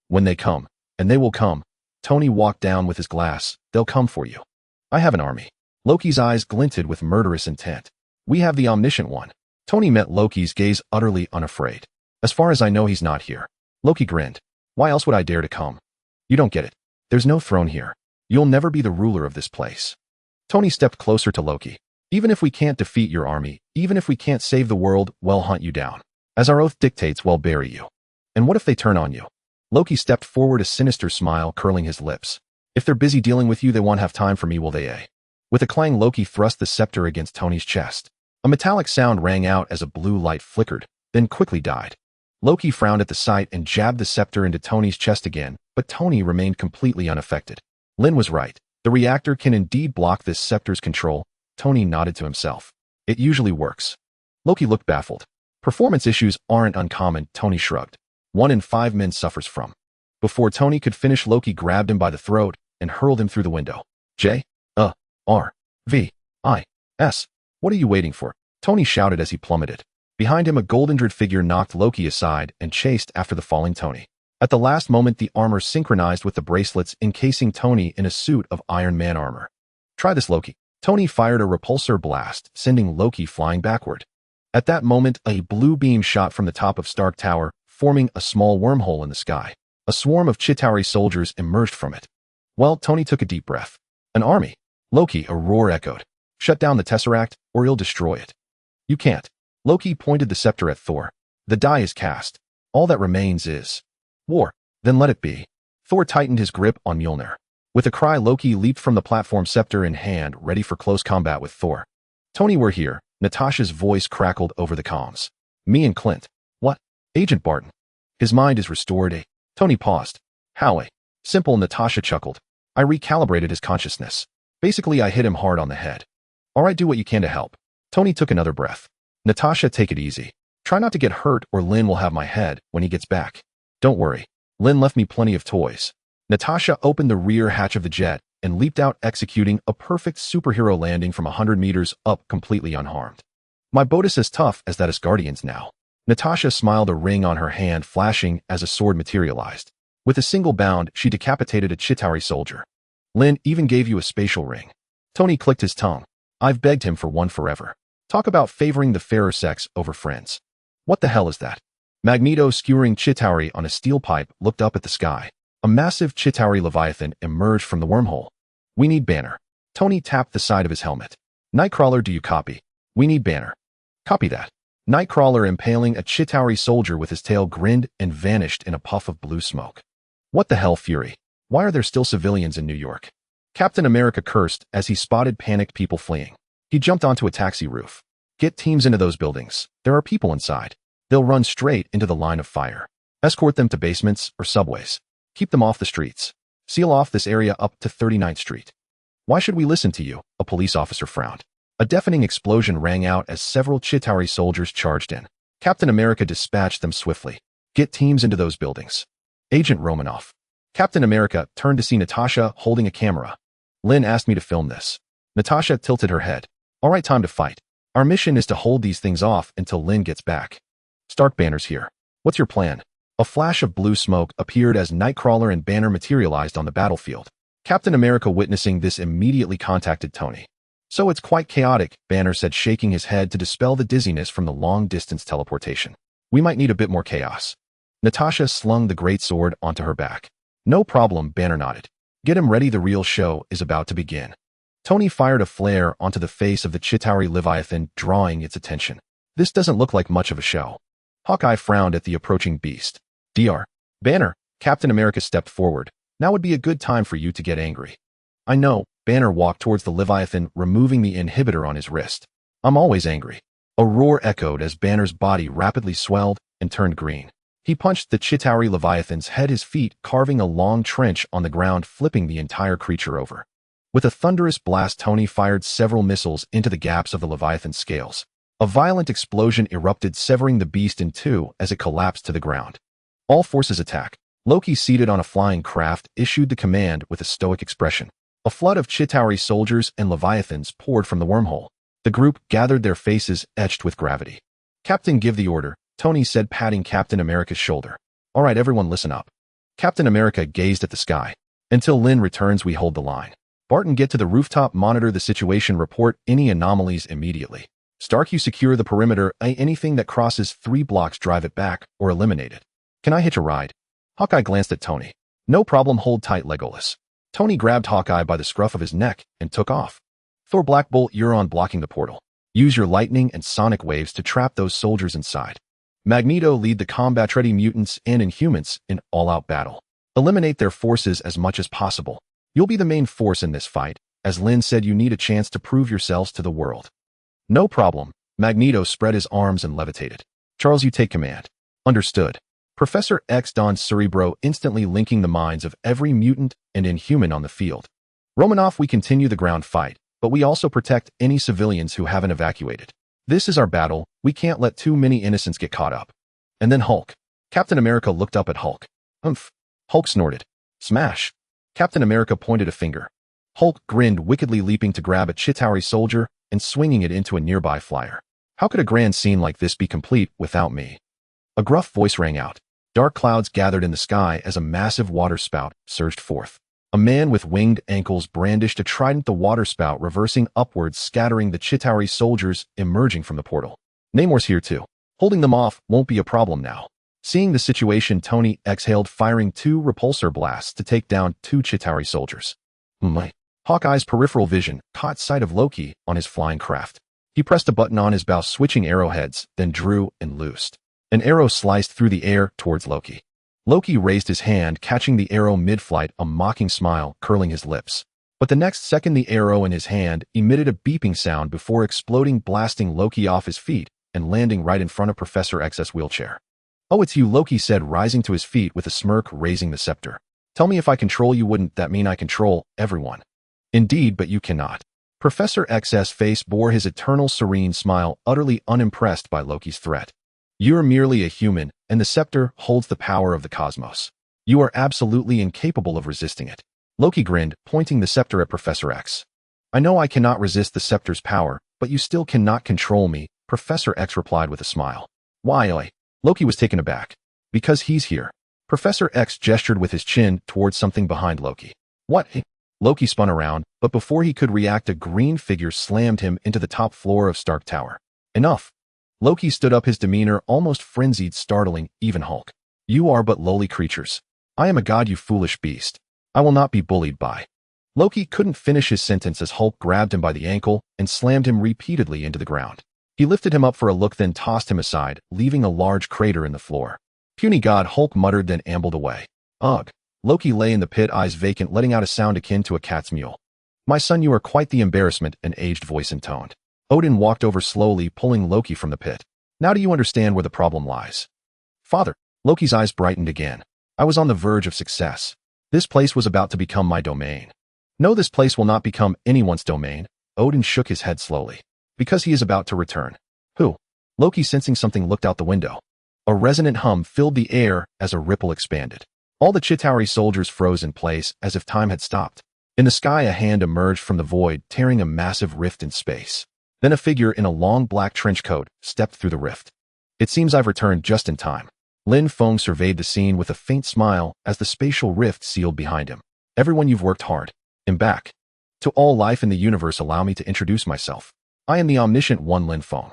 When they come, and they will come. Tony walked down with his glass. They'll come for you. I have an army. Loki's eyes glinted with murderous intent. We have the omniscient one. Tony met Loki's gaze, utterly unafraid. As far as I know, he's not here. Loki grinned. Why else would I dare to come? You don't get it. There's no throne here. You'll never be the ruler of this place. Tony stepped closer to Loki. Even if we can't defeat your army, even if we can't save the world, we'll hunt you down. As our oath dictates, we'll bury you. And what if they turn on you? Loki stepped forward, a sinister smile curling his lips. If they're busy dealing with you, they won't have time for me, will they? With a clang, Loki thrust the scepter against Tony's chest. A metallic sound rang out as a blue light flickered, then quickly died. Loki frowned at the sight and jabbed the scepter into Tony's chest again, but Tony remained completely unaffected. Lin was right. The reactor can indeed block this scepter's control. Tony nodded to himself. It usually works. Loki looked baffled. Performance issues aren't uncommon, Tony shrugged. 1 in 5 men suffers from. Before Tony could finish, Loki grabbed him by the throat and hurled him through the window. J-R-V-I-S. What are you waiting for? Tony shouted as he plummeted. Behind him, a golden-dread figure knocked Loki aside and chased after the falling Tony. At the last moment, the armor synchronized with the bracelets, encasing Tony in a suit of Iron Man armor. Try this, Loki. Tony fired a repulsor blast, sending Loki flying backward. At that moment, a blue beam shot from the top of Stark Tower, forming a small wormhole in the sky. A swarm of Chitauri soldiers emerged from it. Well, Tony took a deep breath. An army. Loki, a roar echoed. Shut down the Tesseract, or he'll destroy it. You can't. Loki pointed the scepter at Thor. The die is cast. All that remains is war. Then let it be. Thor tightened his grip on Mjolnir. With a cry, Loki leaped from the platform, scepter in hand, ready for close combat with Thor. Tony, we're here. Natasha's voice crackled over the comms. Me and Clint. What? Agent Barton. His mind is restored. Tony paused. How? Simple, Natasha chuckled. I recalibrated his consciousness. Basically, I hit him hard on the head. All right, do what you can to help. Tony took another breath. Natasha, take it easy. Try not to get hurt or Lin will have my head when he gets back. Don't worry. Lin left me plenty of toys. Natasha opened the rear hatch of the jet and leaped out, executing a perfect superhero landing from 100 meters up, completely unharmed. My boat is as tough as that Asgardian's now. Natasha smiled, a ring on her hand flashing as a sword materialized. With a single bound, she decapitated a Chitauri soldier. Lin even gave you a spatial ring. Tony clicked his tongue. I've begged him for one forever. Talk about favoring the fairer sex over friends. What the hell is that? Magneto, skewering Chitauri on a steel pipe, looked up at the sky. A massive Chitauri Leviathan emerged from the wormhole. We need Banner. Tony tapped the side of his helmet. Nightcrawler, do you copy? We need Banner. Copy that. Nightcrawler, impaling a Chitauri soldier with his tail, grinned and vanished in a puff of blue smoke. What the hell, Fury? Why are there still civilians in New York? Captain America cursed as he spotted panicked people fleeing. He jumped onto a taxi roof. Get teams into those buildings. There are people inside. They'll run straight into the line of fire. Escort them to basements or subways. Keep them off the streets. Seal off this area up to 39th Street. Why should we listen to you? A police officer frowned. A deafening explosion rang out as several Chitauri soldiers charged in. Captain America dispatched them swiftly. Get teams into those buildings. Agent Romanoff. Captain America turned to see Natasha holding a camera. Lin asked me to film this. Natasha tilted her head. All right, time to fight. Our mission is to hold these things off until Lin gets back. Stark, Banner's here. What's your plan? A flash of blue smoke appeared as Nightcrawler and Banner materialized on the battlefield. Captain America, witnessing this, immediately contacted Tony. So it's quite chaotic, Banner said, shaking his head to dispel the dizziness from the long-distance teleportation. We might need a bit more chaos. Natasha slung the great sword onto her back. No problem, Banner nodded. Get him ready, the real show is about to begin. Tony fired a flare onto the face of the Chitauri Leviathan, drawing its attention. This doesn't look like much of a show. Hawkeye frowned at the approaching beast. Dr. Banner, Captain America stepped forward. Now would be a good time for you to get angry. I know, Banner walked towards the Leviathan, removing the inhibitor on his wrist. I'm always angry. A roar echoed as Banner's body rapidly swelled and turned green. He punched the Chitauri Leviathan's head, his feet carving a long trench on the ground, flipping the entire creature over. With a thunderous blast, Tony fired several missiles into the gaps of the Leviathan's scales. A violent explosion erupted, severing the beast in two as it collapsed to the ground. All forces attack. Loki, seated on a flying craft, issued the command with a stoic expression. A flood of Chitauri soldiers and Leviathans poured from the wormhole. The group gathered, their faces etched with gravity. Captain, give the order, Tony said, patting Captain America's shoulder. All right, everyone, listen up. Captain America gazed at the sky. Until Lin returns, we hold the line. Barton, get to the rooftop, monitor the situation, report any anomalies immediately. Stark, you secure the perimeter. Anything that crosses 3 blocks, drive it back or eliminate it. Can I hitch a ride? Hawkeye glanced at Tony. No problem, hold tight, Legolas. Tony grabbed Hawkeye by the scruff of his neck and took off. Thor, Black Bolt, you're on blocking the portal. Use your lightning and sonic waves to trap those soldiers inside. Magneto, lead the combat-ready mutants and Inhumans in all-out battle. Eliminate their forces as much as possible. You'll be the main force in this fight. As Lin said, you need a chance to prove yourselves to the world. No problem. Magneto spread his arms and levitated. Charles, you take command. Understood. Professor X donned Cerebro, instantly linking the minds of every mutant and Inhuman on the field. Romanoff, we continue the ground fight, but we also protect any civilians who haven't evacuated. This is our battle. We can't let too many innocents get caught up. And then Hulk. Captain America looked up at Hulk. Humph. Hulk snorted. Smash. Captain America pointed a finger. Hulk grinned wickedly, leaping to grab a Chitauri soldier and swinging it into a nearby flyer. How could a grand scene like this be complete without me? A gruff voice rang out. Dark clouds gathered in the sky as a massive waterspout surged forth. A man with winged ankles brandished a trident, the waterspout reversing upwards, scattering the Chitauri soldiers emerging from the portal. Namor's here too. Holding them off won't be a problem now. Seeing the situation, Tony exhaled, firing 2 repulsor blasts to take down 2 Chitauri soldiers. Hawkeye's peripheral vision caught sight of Loki on his flying craft. He pressed a button on his bow, switching arrowheads, then drew and loosed. An arrow sliced through the air towards Loki. Loki raised his hand, catching the arrow mid-flight, a mocking smile curling his lips. But the next second, the arrow in his hand emitted a beeping sound before exploding, blasting Loki off his feet and landing right in front of Professor X's wheelchair. Oh, it's you, Loki said, rising to his feet with a smirk, raising the scepter. Tell me, if I control you, wouldn't that mean I control everyone? Indeed, but you cannot. Professor X's face bore his eternal serene smile, utterly unimpressed by Loki's threat. You're merely a human, and the scepter holds the power of the cosmos. You are absolutely incapable of resisting it. Loki grinned, pointing the scepter at Professor X. I know I cannot resist the scepter's power, but you still cannot control me, Professor X replied with a smile. Why? Loki was taken aback. Because he's here. Professor X gestured with his chin towards something behind Loki. What? Loki spun around, but before he could react, a green figure slammed him into the top floor of Stark Tower. Enough. Loki stood up, his demeanor almost frenzied, startling even Hulk. You are but lowly creatures. I am a god, you foolish beast. I will not be bullied by. Loki couldn't finish his sentence as Hulk grabbed him by the ankle and slammed him repeatedly into the ground. He lifted him up for a look, then tossed him aside, leaving a large crater in the floor. Puny god, Hulk muttered, then ambled away. Ugh. Loki lay in the pit, eyes vacant, letting out a sound akin to a cat's mew. My son, you are quite the embarrassment, an aged voice intoned. Odin walked over slowly, pulling Loki from the pit. Now do you understand where the problem lies? Father. Loki's eyes brightened again. I was on the verge of success. This place was about to become my domain. No, this place will not become anyone's domain. Odin shook his head slowly. Because he is about to return. Who? Loki, sensing something, looked out the window. A resonant hum filled the air as a ripple expanded. All the Chitauri soldiers froze in place as if time had stopped. In the sky, a hand emerged from the void, tearing a massive rift in space. Then a figure in a long black trench coat stepped through the rift. It seems I've returned just in time. Lin Feng surveyed the scene with a faint smile as the spatial rift sealed behind him. Everyone, you've worked hard. I'm back. To all life in the universe, allow me to introduce myself. I am the omniscient one, Lin Feng.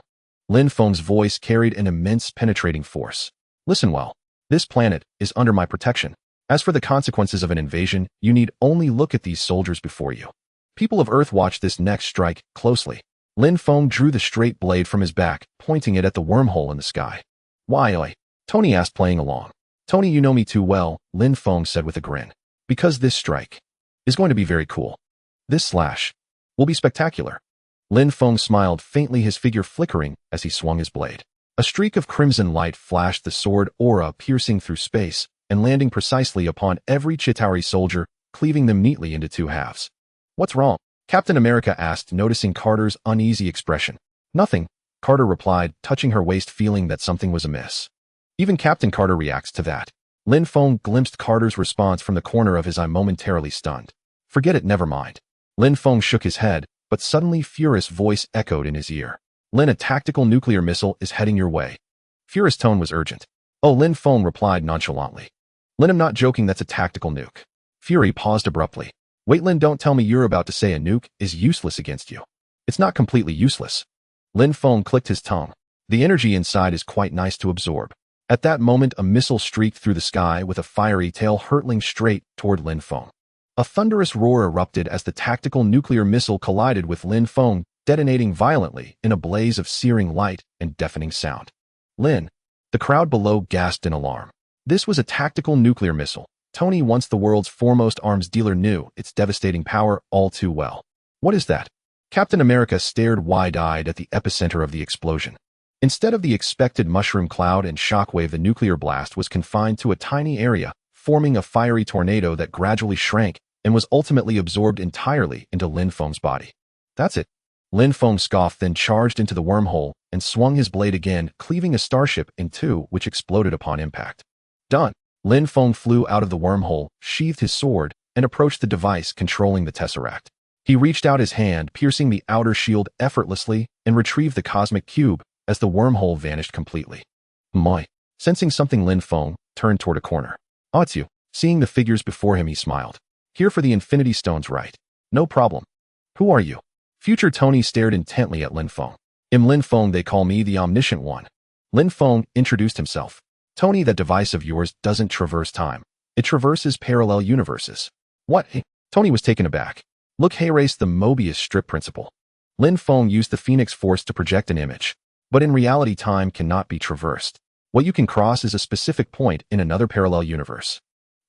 Lin Feng's voice carried an immense penetrating force. Listen well. This planet is under my protection. As for the consequences of an invasion, you need only look at these soldiers before you. People of Earth, watch this next strike closely. Lin Feng drew the straight blade from his back, pointing it at the wormhole in the sky. Why, oi? Tony asked, playing along. Tony, you know me too well, Lin Feng said with a grin. Because this strike is going to be very cool. This slash will be spectacular. Lin Feng smiled faintly, his figure flickering as he swung his blade. A streak of crimson light flashed, the sword aura piercing through space and landing precisely upon every Chitauri soldier, cleaving them neatly into two halves. What's wrong? Captain America asked, noticing Carter's uneasy expression. Nothing, Carter replied, touching her waist, feeling that something was amiss. Even Captain Carter reacts to that. Lin Feng glimpsed Carter's response from the corner of his eye, momentarily stunned. Forget it, never mind. Lin Feng shook his head, but suddenly Furious' voice echoed in his ear. Lin, a tactical nuclear missile is heading your way. Furious' tone was urgent. Oh, Lin Feng replied nonchalantly. Lin, I'm not joking, that's a tactical nuke. Fury paused abruptly. Wait, Lin, don't tell me you're about to say a nuke is useless against you. It's not completely useless. Lin Feng clicked his tongue. The energy inside is quite nice to absorb. At that moment, a missile streaked through the sky with a fiery tail hurtling straight toward Lin Feng. A thunderous roar erupted as the tactical nuclear missile collided with Lin Feng, detonating violently in a blaze of searing light and deafening sound. Lin. The crowd below gasped in alarm. This was a tactical nuclear missile. Tony, once the world's foremost arms dealer, knew its devastating power all too well. What is that? Captain America stared wide-eyed at the epicenter of the explosion. Instead of the expected mushroom cloud and shockwave, the nuclear blast was confined to a tiny area, forming a fiery tornado that gradually shrank and was ultimately absorbed entirely into Lin Feng's body. That's it. Lin Feng scoffed, then charged into the wormhole and swung his blade again, cleaving a starship in two, which exploded upon impact. Done. Lin Feng flew out of the wormhole, sheathed his sword, and approached the device controlling the Tesseract. He reached out his hand, piercing the outer shield effortlessly, and retrieved the cosmic cube as the wormhole vanished completely. Moi. Sensing something, Lin Feng turned toward a corner. Oh, it's you. Seeing the figures before him, he smiled. Here for the Infinity Stones, right? No problem. Who are you? Future Tony stared intently at Lin Feng. I'm Lin Feng, they call me the Omniscient One. Lin Feng introduced himself. Tony, that device of yours doesn't traverse time. It traverses parallel universes. What? Tony was taken aback. Look, hey, race the Mobius strip principle. Lin Feng used the Phoenix Force to project an image. But in reality, time cannot be traversed. What you can cross is a specific point in another parallel universe.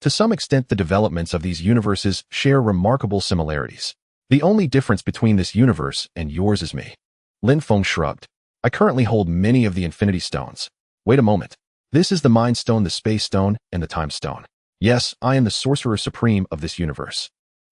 To some extent, the developments of these universes share remarkable similarities. The only difference between this universe and yours is me. Lin Feng shrugged. I currently hold many of the Infinity Stones. Wait a moment. This is the Mind Stone, the Space Stone, and the Time Stone. Yes, I am the Sorcerer Supreme of this universe.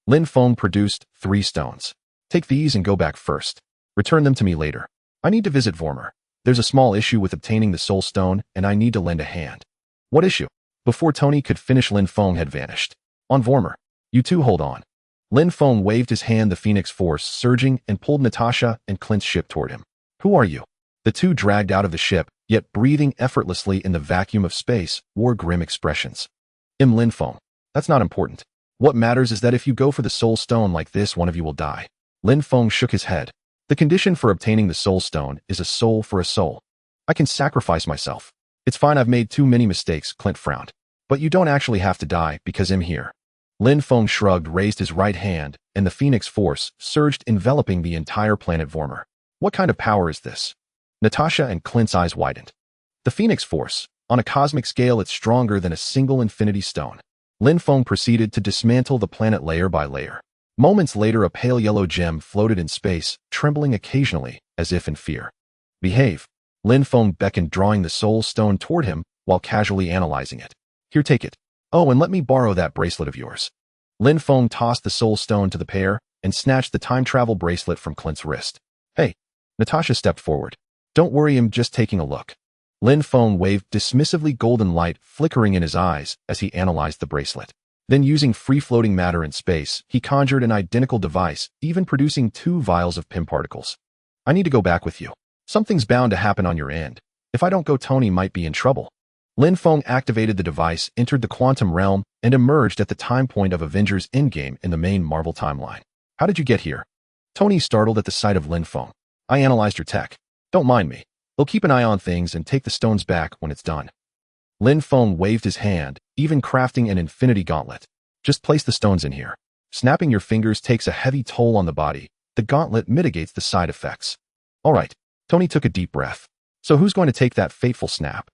Lin Feng produced 3 stones. Take these and go back first. Return them to me later. I need to visit Vormer. There's a small issue with obtaining the Soul Stone, and I need to lend a hand. What issue? Before Tony could finish, Lin Feng had vanished. On Vormer. You two hold on. Lin Feng waved his hand, the Phoenix Force surging, and pulled Natasha and Clint's ship toward him. Who are you? The two, dragged out of the ship, yet breathing effortlessly in the vacuum of space, wore grim expressions. I'm Lin Feng. That's not important. What matters is that if you go for the Soul Stone like this, one of you will die. Lin Feng shook his head. The condition for obtaining the Soul Stone is a soul for a soul. I can sacrifice myself. It's fine, I've made too many mistakes, Clint frowned. But you don't actually have to die because I'm here. Lin Feng shrugged, raised his right hand, and the Phoenix Force surged, enveloping the entire planet Vormer. What kind of power is this? Natasha and Clint's eyes widened. The Phoenix Force. On a cosmic scale, it's stronger than a single Infinity Stone. Lin Feng proceeded to dismantle the planet layer by layer. Moments later, a pale yellow gem floated in space, trembling occasionally, as if in fear. Behave. Lin Feng beckoned, drawing the Soul Stone toward him while casually analyzing it. Here, take it. Oh, and let me borrow that bracelet of yours. Lin Feng tossed the Soul Stone to the pair and snatched the time travel bracelet from Clint's wrist. Hey. Natasha stepped forward. Don't worry, I'm just taking a look. Lin Feng waved dismissively, golden light flickering in his eyes as he analyzed the bracelet. Then, using free-floating matter in space, he conjured an identical device, even producing 2 vials of PIM particles. I need to go back with you. Something's bound to happen on your end. If I don't go, Tony might be in trouble. Lin Feng activated the device, entered the quantum realm, and emerged at the time point of Avengers Endgame in the main Marvel timeline. How did you get here? Tony startled at the sight of Lin Feng. I analyzed your tech. Don't mind me. They'll keep an eye on things and take the stones back when it's done. Lin Feng waved his hand, even crafting an infinity gauntlet. Just place the stones in here. Snapping your fingers takes a heavy toll on the body. The gauntlet mitigates the side effects. All right. Tony took a deep breath. So who's going to take that fateful snap?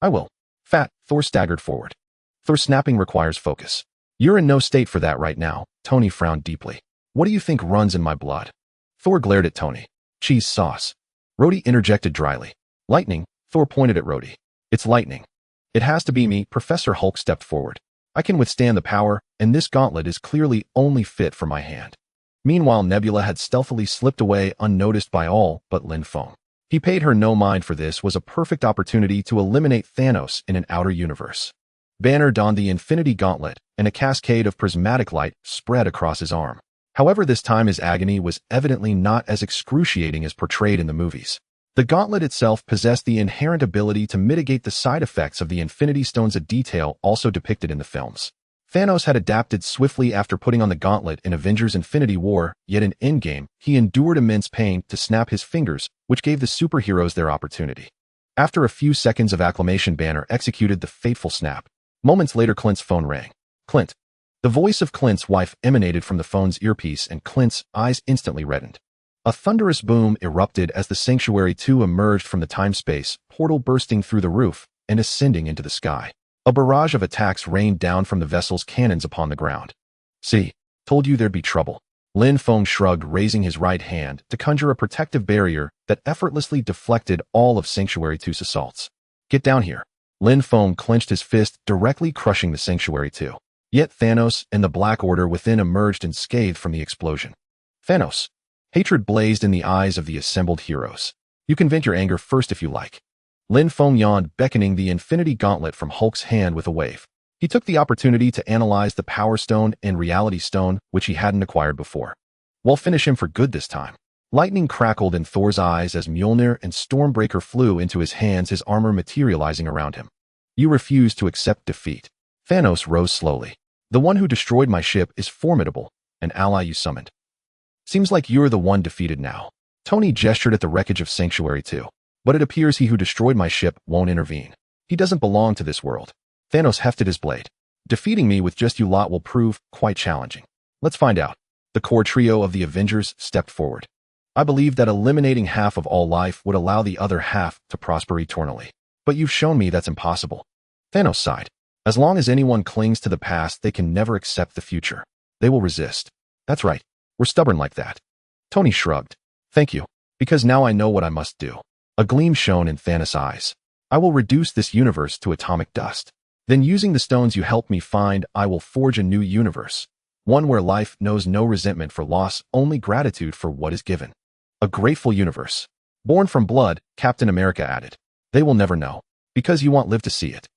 I will. Fat, Thor staggered forward. Thor snapping requires focus. You're in no state for that right now. Tony frowned deeply. What do you think runs in my blood? Thor glared at Tony. Cheese sauce. Rhodey interjected dryly. Lightning. Thor pointed at Rhodey. It's lightning. It has to be me. Professor Hulk stepped forward. I can withstand the power, and this gauntlet is clearly only fit for my hand. Meanwhile, Nebula had stealthily slipped away unnoticed by all but Lin Feng. He paid her no mind, for this was a perfect opportunity to eliminate Thanos in an outer universe. Banner donned the Infinity Gauntlet, and a cascade of prismatic light spread across his arm. However, this time his agony was evidently not as excruciating as portrayed in the movies. The gauntlet itself possessed the inherent ability to mitigate the side effects of the Infinity Stones, a detail also depicted in the films. Thanos had adapted swiftly after putting on the gauntlet in Avengers Infinity War, yet in Endgame, he endured immense pain to snap his fingers, which gave the superheroes their opportunity. After a few seconds of acclamation, Banner executed the fateful snap. Moments later, Clint's phone rang. Clint. The voice of Clint's wife emanated from the phone's earpiece, and Clint's eyes instantly reddened. A thunderous boom erupted as the Sanctuary 2 emerged from the time-space portal, bursting through the roof and ascending into the sky. A barrage of attacks rained down from the vessel's cannons upon the ground. See, told you there'd be trouble. Lin Feng shrugged, raising his right hand to conjure a protective barrier that effortlessly deflected all of Sanctuary 2's assaults. Get down here. Lin Feng clenched his fist, directly crushing the Sanctuary 2. Yet Thanos and the Black Order within emerged unscathed from the explosion. Thanos. Hatred blazed in the eyes of the assembled heroes. You can vent your anger first if you like. Lin Feng yawned, beckoning the Infinity Gauntlet from Hulk's hand with a wave. He took the opportunity to analyze the Power Stone and Reality Stone, which he hadn't acquired before. We'll finish him for good this time. Lightning crackled in Thor's eyes as Mjolnir and Stormbreaker flew into his hands, his armor materializing around him. You refuse to accept defeat. Thanos rose slowly. The one who destroyed my ship is formidable, an ally you summoned. Seems like you're the one defeated now. Tony gestured at the wreckage of Sanctuary 2. But it appears he who destroyed my ship won't intervene. He doesn't belong to this world. Thanos hefted his blade. Defeating me with just you lot will prove quite challenging. Let's find out. The core trio of the Avengers stepped forward. I believe that eliminating half of all life would allow the other half to prosper eternally. But you've shown me that's impossible. Thanos sighed. As long as anyone clings to the past, they can never accept the future. They will resist. That's right. We're stubborn like that. Tony shrugged. Thank you. Because now I know what I must do. A gleam shone in Thanos' eyes. I will reduce this universe to atomic dust. Then, using the stones you helped me find, I will forge a new universe. One where life knows no resentment for loss, only gratitude for what is given. A grateful universe. Born from blood, Captain America added. They will never know. Because you won't live to see it.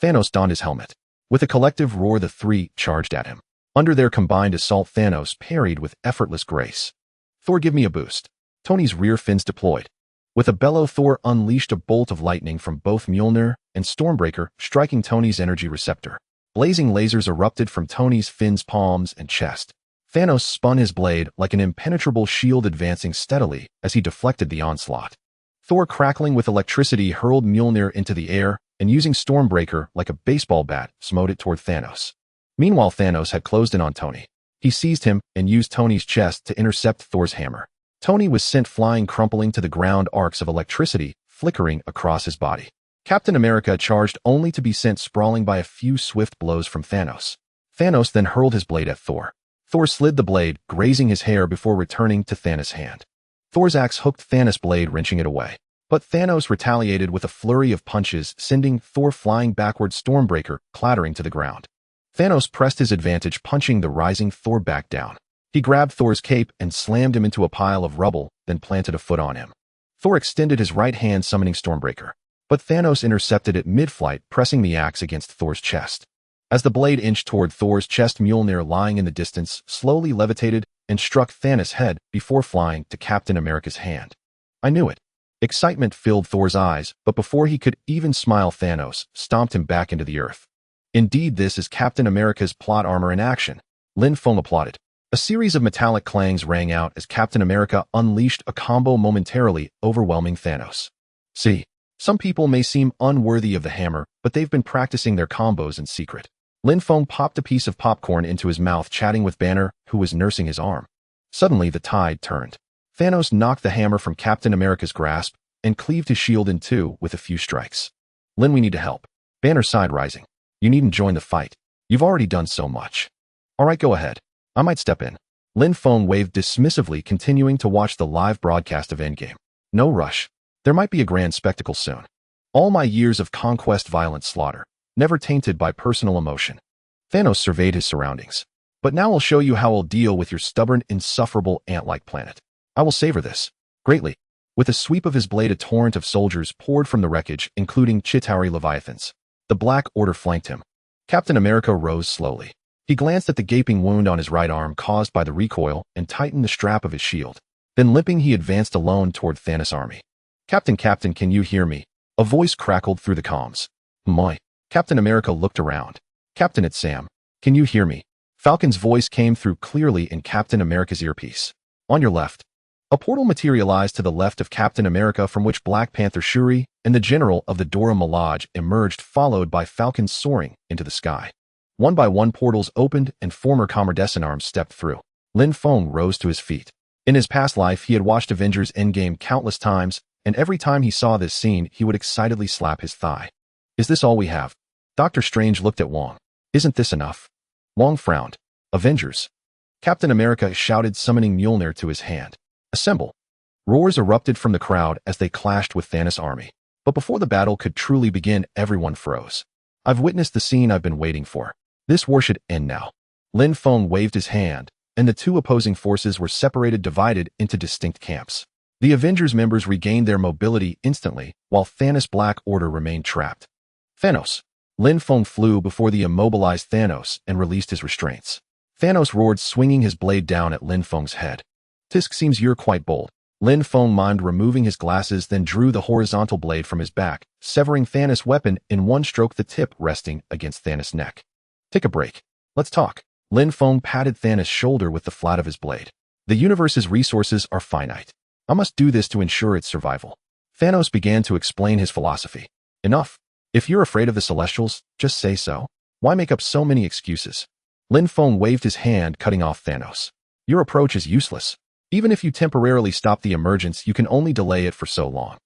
Thanos donned his helmet. With a collective roar, the three charged at him. Under their combined assault, Thanos parried with effortless grace. Thor, give me a boost. Tony's rear fins deployed. With a bellow, Thor unleashed a bolt of lightning from both Mjolnir and Stormbreaker, striking Tony's energy receptor. Blazing lasers erupted from Tony's fins, palms, and chest. Thanos spun his blade like an impenetrable shield, advancing steadily as he deflected the onslaught. Thor, crackling with electricity, hurled Mjolnir into the air and, using Stormbreaker like a baseball bat, smote it toward Thanos. Meanwhile, Thanos had closed in on Tony. He seized him and used Tony's chest to intercept Thor's hammer. Tony was sent flying, crumpling to the ground, arcs of electricity flickering across his body. Captain America charged, only to be sent sprawling by a few swift blows from Thanos. Thanos then hurled his blade at Thor. Thor slid the blade, grazing his hair before returning to Thanos' hand. Thor's axe hooked Thanos' blade, wrenching it away. But Thanos retaliated with a flurry of punches, sending Thor flying backward, Stormbreaker clattering to the ground. Thanos pressed his advantage, punching the rising Thor back down. He grabbed Thor's cape and slammed him into a pile of rubble, then planted a foot on him. Thor extended his right hand, summoning Stormbreaker. But Thanos intercepted it mid-flight, pressing the axe against Thor's chest. As the blade inched toward Thor's chest, Mjolnir, lying in the distance, slowly levitated and struck Thanos' head before flying to Captain America's hand. I knew it. Excitement filled Thor's eyes, but before he could even smile, Thanos stomped him back into the earth. Indeed, this is Captain America's plot armor in action. Lin Feng applauded. A series of metallic clangs rang out as Captain America unleashed a combo momentarily overwhelming Thanos. See, some people may seem unworthy of the hammer, but they've been practicing their combos in secret. Lin Feng popped a piece of popcorn into his mouth, chatting with Banner, who was nursing his arm. Suddenly, the tide turned. Thanos knocked the hammer from Captain America's grasp and cleaved his shield in two with a few strikes. Lin, we need to help. Banner sighed, rising. You needn't join the fight. You've already done so much. All right, go ahead. I might step in. Lin Feng waved dismissively, continuing to watch the live broadcast of Endgame. No rush. There might be a grand spectacle soon. All my years of conquest, violent slaughter, never tainted by personal emotion. Thanos surveyed his surroundings. But now I'll show you how I'll deal with your stubborn, insufferable, ant-like planet. I will savor this. Greatly. With a sweep of his blade, a torrent of soldiers poured from the wreckage, including Chitauri Leviathans. The Black Order flanked him. Captain America rose slowly. He glanced at the gaping wound on his right arm caused by the recoil and tightened the strap of his shield. Then limping, he advanced alone toward Thanos' army. Captain, can you hear me? A voice crackled through the comms. My. Captain America looked around. Captain, it's Sam. Can you hear me? Falcon's voice came through clearly in Captain America's earpiece. On your left. A portal materialized to the left of Captain America, from which Black Panther Shuri and the general of the Dora Milaje emerged, followed by Falcon soaring into the sky. One by one, portals opened and former Commodore arms stepped through. Lin Feng rose to his feet. In his past life, he had watched Avengers Endgame countless times, and every time he saw this scene, he would excitedly slap his thigh. Is this all we have? Doctor Strange looked at Wong. Isn't this enough? Wong frowned. Avengers. Captain America shouted, summoning Mjolnir to his hand. Assemble. Roars erupted from the crowd as they clashed with Thanos' army. But before the battle could truly begin, everyone froze. I've witnessed the scene I've been waiting for. This war should end now. Lin Feng waved his hand, and the two opposing forces were divided into distinct camps. The Avengers members regained their mobility instantly, while Thanos' Black Order remained trapped. Thanos. Lin Feng flew before the immobilized Thanos and released his restraints. Thanos roared, swinging his blade down at Lin Feng's head. Tisk, seems you're quite bold. Lin Feng mimed, removing his glasses, then drew the horizontal blade from his back, severing Thanos' weapon in one stroke, the tip resting against Thanos' neck. Take a break. Let's talk. Lin Feng patted Thanos' shoulder with the flat of his blade. The universe's resources are finite. I must do this to ensure its survival. Thanos began to explain his philosophy. Enough. If you're afraid of the Celestials, just say so. Why make up so many excuses? Lin Feng waved his hand, cutting off Thanos. Your approach is useless. Even if you temporarily stop the emergence, you can only delay it for so long.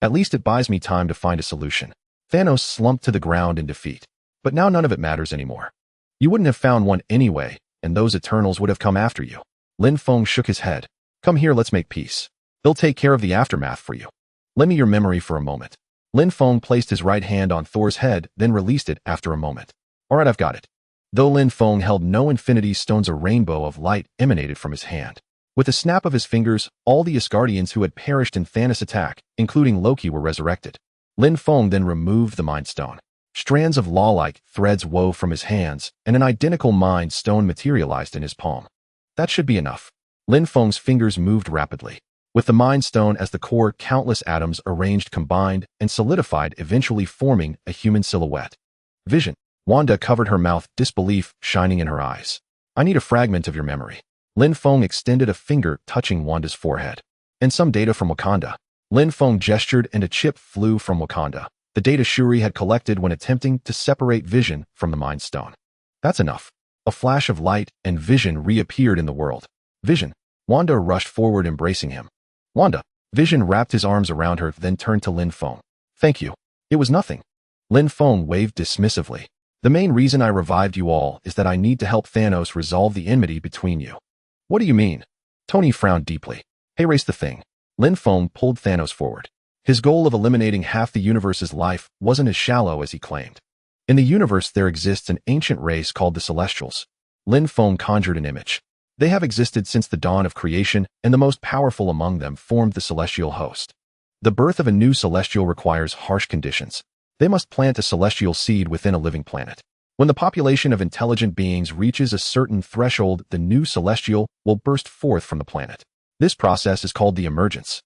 At least it buys me time to find a solution. Thanos slumped to the ground in defeat. But now none of it matters anymore. You wouldn't have found one anyway, and those Eternals would have come after you. Lin Feng shook his head. Come here, let's make peace. They'll take care of the aftermath for you. Lend me your memory for a moment. Lin Feng placed his right hand on Thor's head, then released it after a moment. All right, I've got it. Though Lin Feng held no infinity stones, a rainbow of light emanated from his hand. With a snap of his fingers, all the Asgardians who had perished in Thanos' attack, including Loki, were resurrected. Lin Feng then removed the Mind Stone. Strands of law-like threads wove from his hands, and an identical Mind Stone materialized in his palm. That should be enough. Lin Feng's fingers moved rapidly. With the Mind Stone as the core, countless atoms arranged, combined, and solidified, eventually forming a human silhouette. Vision. Wanda covered her mouth, disbelief shining in her eyes. I need a fragment of your memory. Lin Feng extended a finger, touching Wanda's forehead. And some data from Wakanda. Lin Feng gestured and a chip flew from Wakanda, the data Shuri had collected when attempting to separate Vision from the Mind Stone. That's enough. A flash of light and Vision reappeared in the world. Vision. Wanda rushed forward, embracing him. Wanda. Vision wrapped his arms around her, then turned to Lin Feng. Thank you. It was nothing. Lin Feng waved dismissively. The main reason I revived you all is that I need to help Thanos resolve the enmity between you. What do you mean? Tony frowned deeply. Hey, race the thing. Lin Feng pulled Thanos forward. His goal of eliminating half the universe's life wasn't as shallow as he claimed. In the universe, there exists an ancient race called the Celestials. Lin Feng conjured an image. They have existed since the dawn of creation, and the most powerful among them formed the celestial host. The birth of a new celestial requires harsh conditions. They must plant a celestial seed within a living planet. When the population of intelligent beings reaches a certain threshold, the new celestial will burst forth from the planet. This process is called the emergence.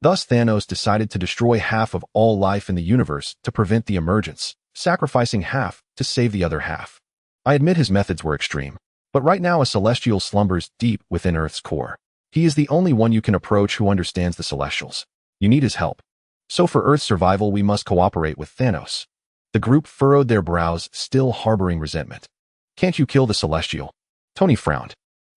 Thus, Thanos decided to destroy half of all life in the universe to prevent the emergence, sacrificing half to save the other half. I admit his methods were extreme, but right now a celestial slumbers deep within Earth's core. He is the only one you can approach who understands the Celestials. You need his help. So for Earth's survival, we must cooperate with Thanos. The group furrowed their brows, still harboring resentment. Can't you kill the Celestial? Tony frowned.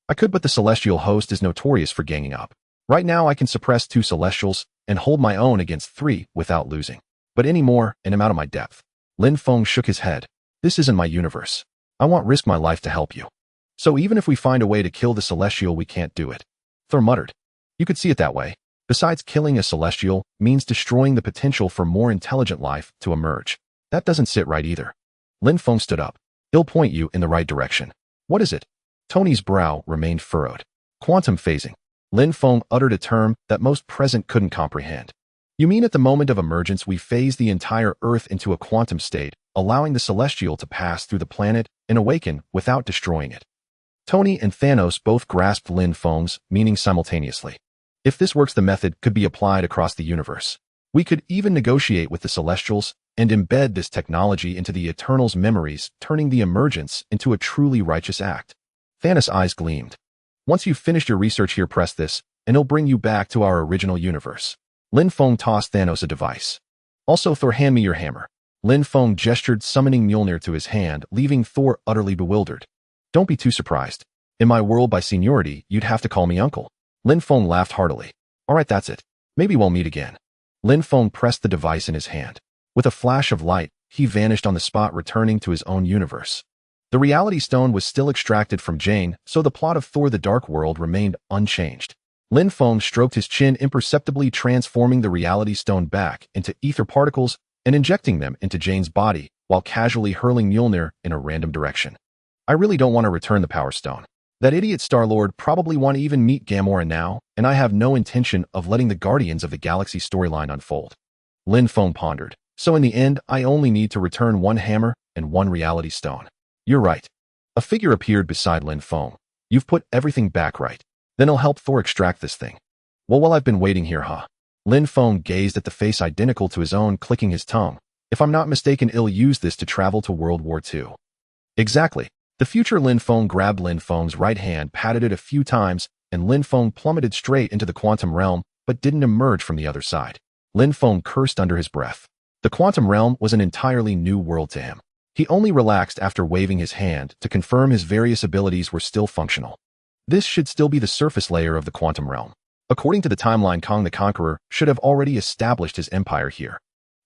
I could, but the Celestial host is notorious for ganging up. Right now I can suppress 2 Celestials and hold my own against 3 without losing. But any more, and I'm out of my depth. Lin Feng shook his head. This isn't my universe. I won't risk my life to help you. So even if we find a way to kill the Celestial, we can't do it. Thor muttered. You could see it that way. Besides, killing a Celestial means destroying the potential for more intelligent life to emerge. That doesn't sit right either. Lin Feng stood up. He'll point you in the right direction. What is it? Tony's brow remained furrowed. Quantum phasing. Lin Feng uttered a term that most present couldn't comprehend. You mean at the moment of emergence we phase the entire Earth into a quantum state, allowing the Celestial to pass through the planet and awaken without destroying it? Tony and Thanos both grasped Lin Feng's meaning simultaneously. If this works, the method could be applied across the universe. We could even negotiate with the Celestials and embed this technology into the Eternals' memories, turning the emergence into a truly righteous act. Thanos' eyes gleamed. Once you've finished your research here, press this, and it'll bring you back to our original universe. Lin Feng tossed Thanos a device. Also, Thor, hand me your hammer. Lin Feng gestured, summoning Mjolnir to his hand, leaving Thor utterly bewildered. Don't be too surprised. In my world, by seniority, you'd have to call me uncle. Lin Feng laughed heartily. All right, that's it. Maybe we'll meet again. Lin Feng pressed the device in his hand. With a flash of light, he vanished on the spot, returning to his own universe. The reality stone was still extracted from Jane, so the plot of Thor: The Dark World remained unchanged. Lin Feng stroked his chin, imperceptibly transforming the reality stone back into ether particles and injecting them into Jane's body, while casually hurling Mjolnir in a random direction. I really don't want to return the Power Stone. That idiot Star-Lord probably want to even meet Gamora now, and I have no intention of letting the Guardians of the Galaxy storyline unfold. Lin Feng pondered. So in the end, I only need to return 1 hammer and 1 reality stone. You're right. A figure appeared beside Lin Feng. You've put everything back right. Then I'll help Thor extract this thing. Well, I've been waiting here, huh? Lin Feng gazed at the face identical to his own, clicking his tongue. If I'm not mistaken, he'll use this to travel to World War II. Exactly. The future Lin Feng grabbed Lin Feng's right hand, patted it a few times, and Lin Feng plummeted straight into the quantum realm, but didn't emerge from the other side. Lin Feng cursed under his breath. The quantum realm was an entirely new world to him. He only relaxed after waving his hand to confirm his various abilities were still functional. This should still be the surface layer of the quantum realm. According to the timeline, Kong the Conqueror should have already established his empire here.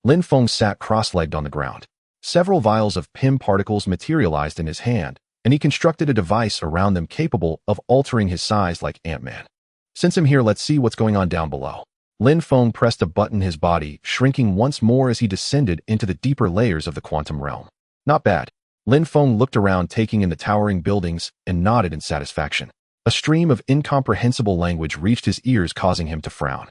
Lin Feng sat cross-legged on the ground. Several vials of PIM particles materialized in his hand, and he constructed a device around them capable of altering his size like Ant-Man. Since I'm here, let's see what's going on down below. Lin Feng pressed a button, his body shrinking once more as he descended into the deeper layers of the quantum realm. Not bad. Lin Feng looked around, taking in the towering buildings, and nodded in satisfaction. A stream of incomprehensible language reached his ears, causing him to frown.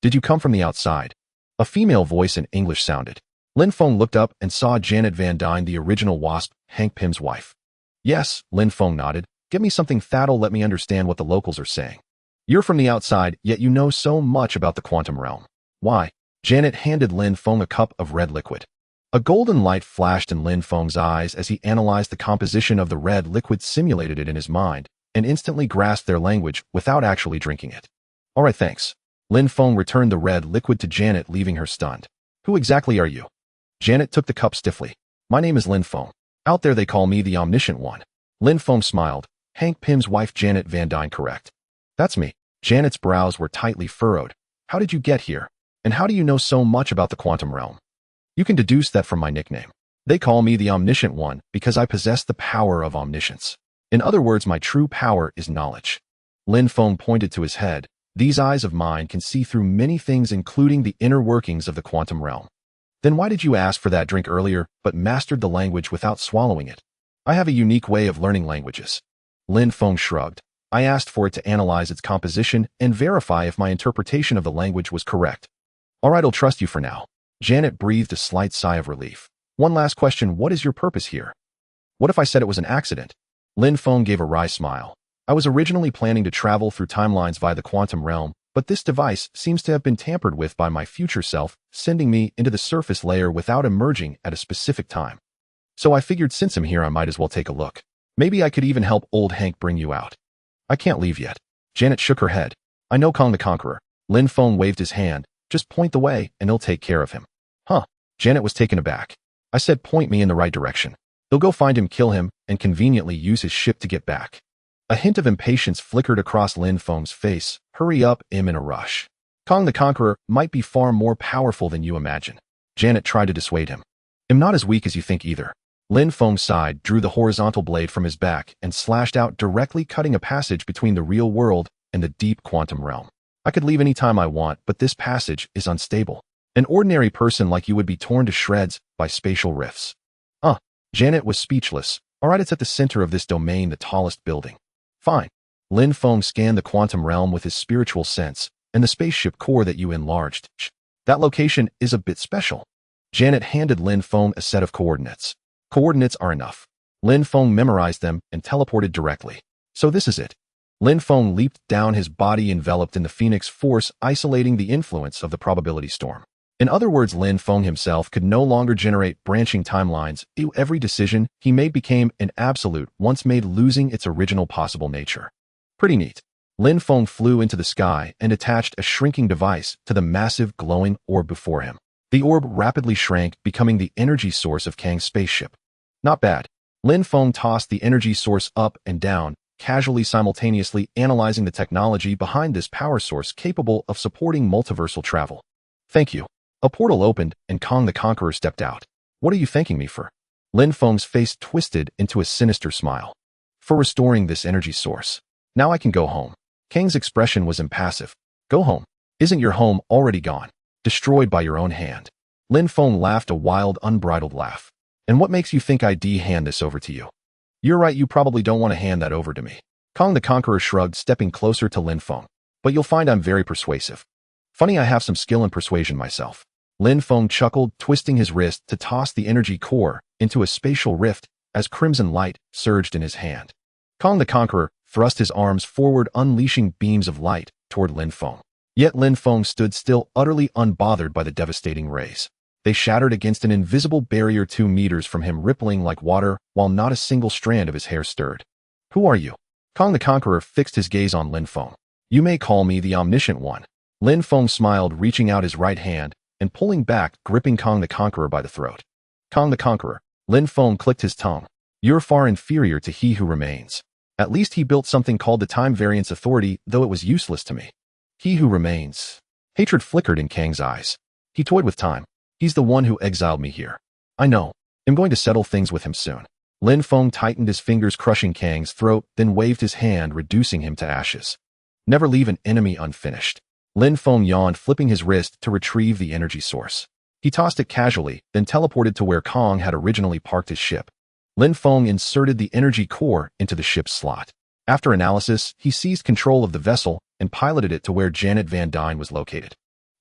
Did you come from the outside? A female voice in English sounded. Lin Feng looked up and saw Janet Van Dyne, the original Wasp, Hank Pym's wife. Yes, Lin Feng nodded. Get me something that'll let me understand what the locals are saying. You're from the outside, yet you know so much about the quantum realm. Why? Janet handed Lin Feng a cup of red liquid. A golden light flashed in Lin Feng's eyes as he analyzed the composition of the red liquid, simulated it in his mind, and instantly grasped their language without actually drinking it. All right, thanks. Lin Feng returned the red liquid to Janet, leaving her stunned. Who exactly are you? Janet took the cup stiffly. My name is Lin Feng. Out there they call me the Omniscient One. Lin Feng smiled. Hank Pym's wife, Janet Van Dyne, correct? That's me. Janet's brows were tightly furrowed. How did you get here? And how do you know so much about the quantum realm? You can deduce that from my nickname. They call me the Omniscient One because I possess the power of omniscience. In other words, my true power is knowledge. Lin Feng pointed to his head. These eyes of mine can see through many things, including the inner workings of the quantum realm. Then why did you ask for that drink earlier, but mastered the language without swallowing it? I have a unique way of learning languages. Lin Feng shrugged. I asked for it to analyze its composition and verify if my interpretation of the language was correct. All right, I'll trust you for now. Janet breathed a slight sigh of relief. One last question, what is your purpose here? What if I said it was an accident? Lin Feng gave a wry smile. I was originally planning to travel through timelines via the quantum realm, But this device seems to have been tampered with by my future self, sending me into the surface layer without emerging at a specific time. So I figured since I'm here I might as well take a look. Maybe I could even help old Hank bring you out. I can't leave yet. Janet shook her head. I know Kong the Conqueror. Lin Feng waved his hand. Just point the way and he'll take care of him. Huh. Janet was taken aback. I said point me in the right direction. They'll go find him, kill him, and conveniently use his ship to get back. A hint of impatience flickered across Lin Feng's face. Hurry up, I'm in a rush. Kong the Conqueror might be far more powerful than you imagine. Janet tried to dissuade him. I'm not as weak as you think either. Lin Feng sighed, drew the horizontal blade from his back, and slashed out, directly cutting a passage between the real world and the deep quantum realm. I could leave any time I want, but this passage is unstable. An ordinary person like you would be torn to shreds by spatial rifts. Janet was speechless. All right, it's at the center of this domain, the tallest building. Fine. Lin Feng scanned the quantum realm with his spiritual sense, and the spaceship core that you enlarged. That location is a bit special. Janet handed Lin Feng a set of coordinates. Coordinates are enough. Lin Feng memorized them and teleported directly. So this is it. Lin Feng leaped down, his body enveloped in the Phoenix Force, isolating the influence of the probability storm. In other words, Lin Feng himself could no longer generate branching timelines. Every decision he made became an absolute, once made, losing its original possible nature. Pretty neat. Lin Feng flew into the sky and attached a shrinking device to the massive glowing orb before him. The orb rapidly shrank, becoming the energy source of Kang's spaceship. Not bad. Lin Feng tossed the energy source up and down, casually, simultaneously analyzing the technology behind this power source capable of supporting multiversal travel. Thank you. A portal opened, and Kong the Conqueror stepped out. What are you thanking me for? Lin Feng's face twisted into a sinister smile. For restoring this energy source. Now I can go home. Kang's expression was impassive. Go home. Isn't your home already gone? Destroyed by your own hand. Lin Feng laughed a wild, unbridled laugh. And what makes you think I'd hand this over to you? You're right, you probably don't want to hand that over to me. Kong the Conqueror shrugged, stepping closer to Lin Feng. But you'll find I'm very persuasive. Funny, I have some skill in persuasion myself. Lin Feng chuckled, twisting his wrist to toss the energy core into a spatial rift as crimson light surged in his hand. Kong the Conqueror thrust his arms forward, unleashing beams of light toward Lin Feng. Yet Lin Feng stood still, utterly unbothered by the devastating rays. They shattered against an invisible barrier 2 meters from him, rippling like water, while not a single strand of his hair stirred. Who are you? Kong the Conqueror fixed his gaze on Lin Feng. You may call me the Omniscient One. Lin Feng smiled, reaching out his right hand and pulling back, gripping Kong the Conqueror by the throat. Kong the Conqueror. Lin Feng clicked his tongue. You're far inferior to he who remains. At least he built something called the Time Variance Authority, though it was useless to me. He who remains. Hatred flickered in Kang's eyes. He toyed with time. He's the one who exiled me here. I know. I'm going to settle things with him soon. Lin Feng tightened his fingers, crushing Kang's throat, then waved his hand, reducing him to ashes. Never leave an enemy unfinished. Lin Feng yawned, flipping his wrist to retrieve the energy source. He tossed it casually, then teleported to where Kong had originally parked his ship. Lin Feng inserted the energy core into the ship's slot. After analysis, he seized control of the vessel and piloted it to where Janet Van Dyne was located.